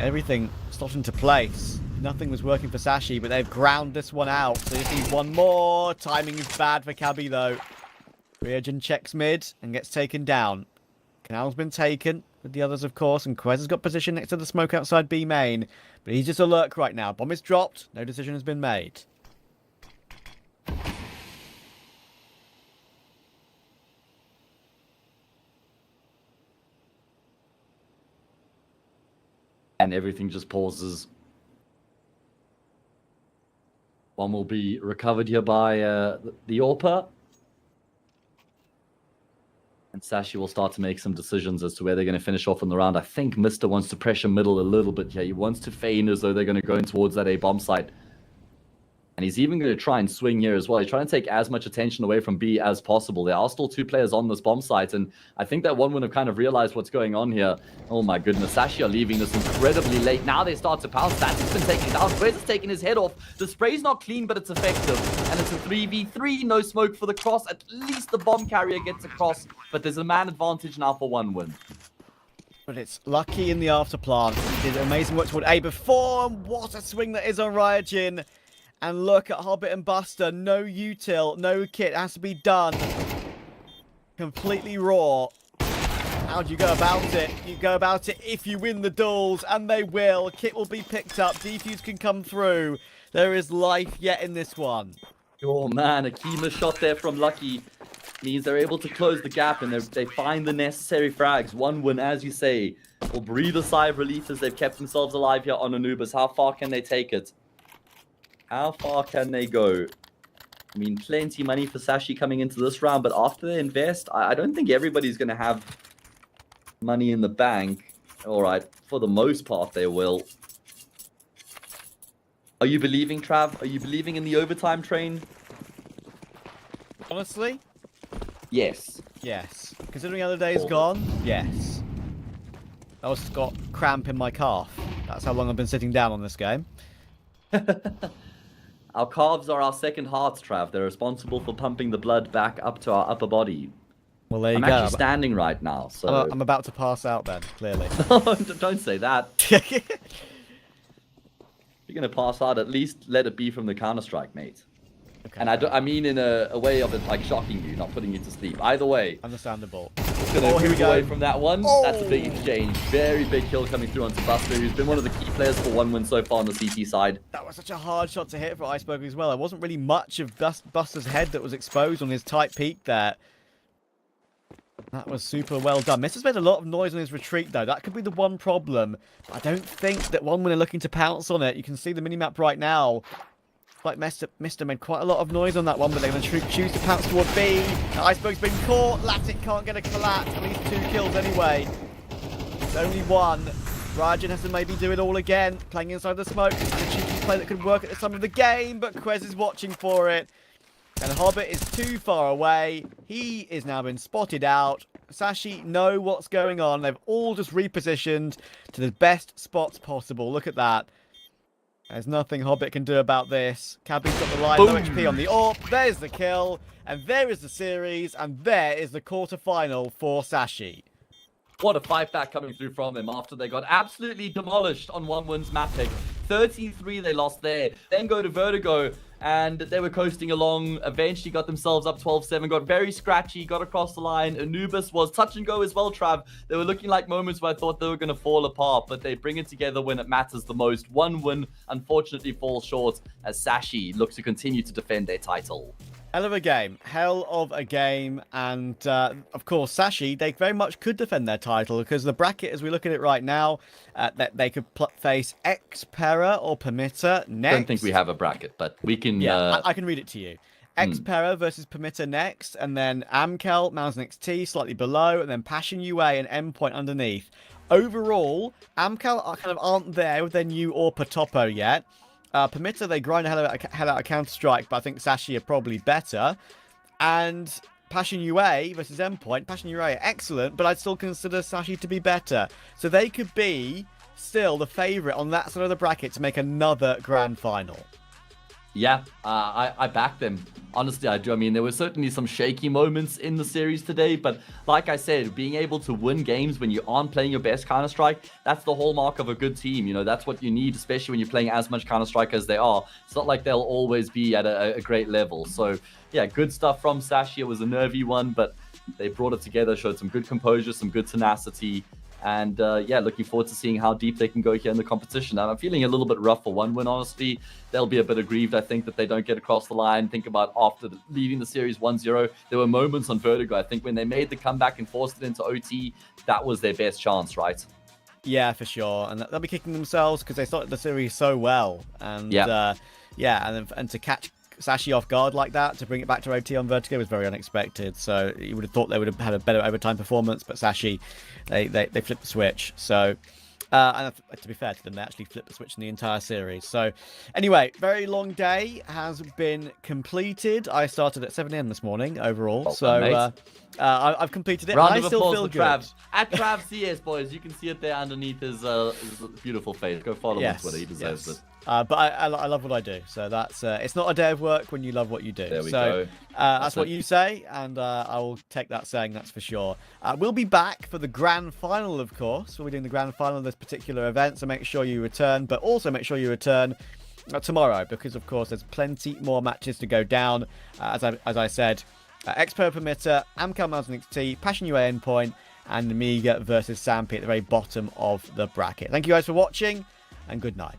Everything slotted into place. Nothing was working for Sashi, but they've ground this one out. So you see one more. Timing is bad for Cabby though. Ryujin checks mid and gets taken down. Canal's been taken with the others, of course, and Quez has got position next to the smoke outside B main. But he's just a lurk right now. Bomb is dropped. No decision has been made. And everything just pauses. One will be recovered here by the AWPer. And Sashi will start to make some decisions as to where they're going to finish off in the round. I think Mr. wants to pressure middle a little bit here. He wants to feign as though they're going to go in towards that A bomb site. And he's even going to try and swing here as well. He's trying to take as much attention away from B as possible. There are still 2 players on this bomb site, and I think that one would have kind of realized what's going on here. Oh my goodness, Sashi are leaving this incredibly late. Now they start to pounce. Static's been taken down. Quez has taken his head off. The spray's not clean, but it's effective. And it's a 3v3. No smoke for the cross. At least the bomb carrier gets across, but there's a man advantage now for one win. But it's Lucky in the after plant. He did amazing work toward A before, and what a swing that is on Ryujin. And look at Hobbit and Buster. No util, no kit. It has to be done. Completely raw. How do you go about it? You go about it if you win the duels, and they will. Kit will be picked up. Defuse can come through. There is life yet in this one. Oh man, a key miss shot there from Lucky means they're able to close the gap, and they find the necessary frags. One win, as you say, will breathe a sigh of relief as they've kept themselves alive here on Anubis. How far can they take it? How far can they go? I mean, plenty money for Sashi coming into this round, but after they invest, I don't think everybody's going to have money in the bank. All right, for the most part, they will. Are you believing, Trav? Are you believing in the overtime train? Honestly? Yes. Yes. Considering how the day's gone, yes. I just got cramp in my calf. That's how long I've been sitting down on this game. Our calves are our second hearts, Trav. They're responsible for pumping the blood back up to our upper body. Well, there you go. I'm actually standing right now, so... I'm about to pass out then, clearly. Don't say that. If you're going to pass out, at least let it be from the Counter-Strike, mate. Okay, and I mean in a way of it like shocking you, not putting you to sleep. Either way. Understandable. Gonna here we move go. away from that one. That's a big exchange. Very big kill coming through onto Buster, who's been one of the key players for 1-1 so far on the CT side. That was such a hard shot to hit for Iceberg as well. There wasn't really much of Buster's head that was exposed on his tight peak there. That was super well done. Mister's made a lot of noise on his retreat, though. That could be the one problem. But I don't think that 1-1 are looking to pounce on it. You can see the minimap right now. Like Mister made quite a lot of noise on that one, but they're going to choose to pounce toward B. Now, Iceberg's been caught. Latic can't get a collapse. At least 2 kills anyway. It's only 1. Rajan has to maybe do it all again. Playing inside the smoke. And a cheeky play that could work at the time of the game, but Quez is watching for it. And Hobbit is too far away. He is now been spotted out. Sashi know what's going on. They've all just repositioned to the best spots possible. Look at that. There's nothing Hobbit can do about this. Cabby's got the line, low HP on the AWP. There's the kill. And there is the series. And there is the quarterfinal for Sashi. What a fight back coming through from him after they got absolutely demolished on 1-1's map pick. 33 they lost there. Then go to Vertigo, and they were coasting along. Eventually got themselves up 12-7, got very scratchy, got across the line. Anubis was touch and go as well, Trav. They were looking like moments where I thought they were going to fall apart, but they bring it together when it matters the most. 1-1 unfortunately falls short as Sashi looks to continue to defend their title. Hell of a game. Hell of a game. And, of course, Sashi, they very much could defend their title because the bracket, as we look at it right now, that they could face Xpera or Permitter next. I don't think we have a bracket, but we can... Yeah, I can read it to you. Xpera versus Permitter next, and then Amkel, Mountain XT slightly below, and then Passion UA and Endpoint underneath. Overall, Amkel kind of aren't there with their new Orpa Topo yet. Permitter, they grind hell out of Counter-Strike, but I think Sashi are probably better. And Passion UA versus Endpoint. Passion UA are excellent, but I'd still consider Sashi to be better. So they could be still the favourite on that side of the bracket to make another grand final. Yeah, I back them. Honestly, I do. I mean, there were certainly some shaky moments in the series today, but like I said, being able to win games when you aren't playing your best Counter-Strike, that's the hallmark of a good team. You know, that's what you need, especially when you're playing as much Counter-Strike as they are. It's not like they'll always be at a great level. So, yeah, good stuff from Sashi. It was a nervy one, but they brought it together, showed some good composure, some good tenacity. And yeah, looking forward to seeing how deep they can go here in the competition. And I'm feeling a little bit rough for 1-1, honestly. They'll be a bit aggrieved, I think, that they don't get across the line. Think about after leading the series 1-0, there were moments on Vertigo. I think when they made the comeback and forced it into OT, that was their best chance, right? Yeah, for sure. And they'll be kicking themselves because they started the series so well. And and to catch Sashi off guard like that, to bring it back to OT on Vertigo was very unexpected. So you would have thought they would have had a better overtime performance, but Sashi, they flipped the switch. So, and to be fair to them, they actually flipped the switch in the entire series. So, anyway, very long day has been completed. I started at 7 AM this morning overall. Well so, done, I've completed it. Round I of still applause feel for good. Trav. At Trav CS, boys. You can see it there underneath his beautiful face. Go follow him on Twitter. He deserves it. But I love what I do. So that's it's not a day of work when you love what you do. There we go. go. That's what you say, and I will take that saying, that's for sure. We'll be back for the grand final, of course. We'll be doing the grand final of this particular event, so make sure you return, but also make sure you return tomorrow, because, of course, there's plenty more matches to go down. As I said, Xpera Permitter, Amcal Mountain XT, Passion UA Endpoint, and Amiga versus Sampi at the very bottom of the bracket. Thank you guys for watching, and good night.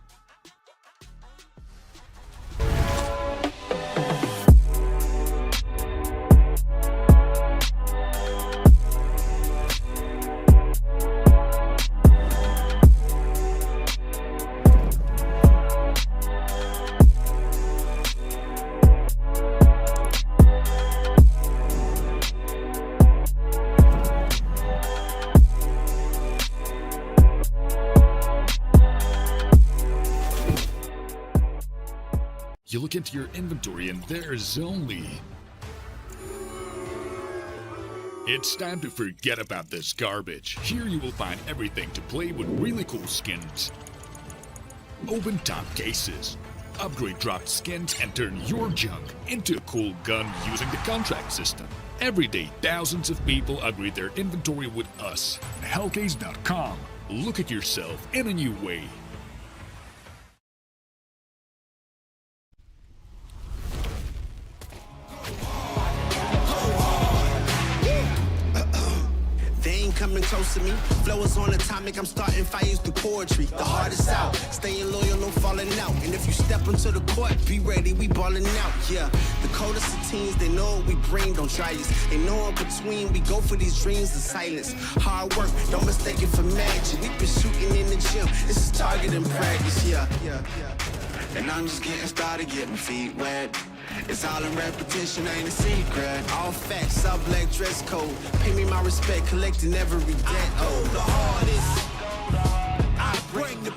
You look into your inventory and there's only... It's time to forget about this garbage. Here you will find everything to play with really cool skins. Open top cases. Upgrade dropped skins and turn your junk into a cool gun using the contract system. Every day, thousands of people upgrade their inventory with us. Hellcase.com. Look at yourself in a new way. close to me. Flow is on atomic, I'm starting fires through poetry. The hardest out, staying loyal, no falling out. And if you step into the court, be ready, we balling out. Yeah, the coldest of teens, they know what we bring, don't try us. They know in between, we go for these dreams in silence. Hard work, don't mistake it for magic. We been shooting in the gym, this is target and practice. Yeah. And I'm just getting started, getting feet wet. It's all in repetition, ain't a secret. All facts, all black dress code. Pay me my respect, collecting every debt. Oh, the hardest. I bring the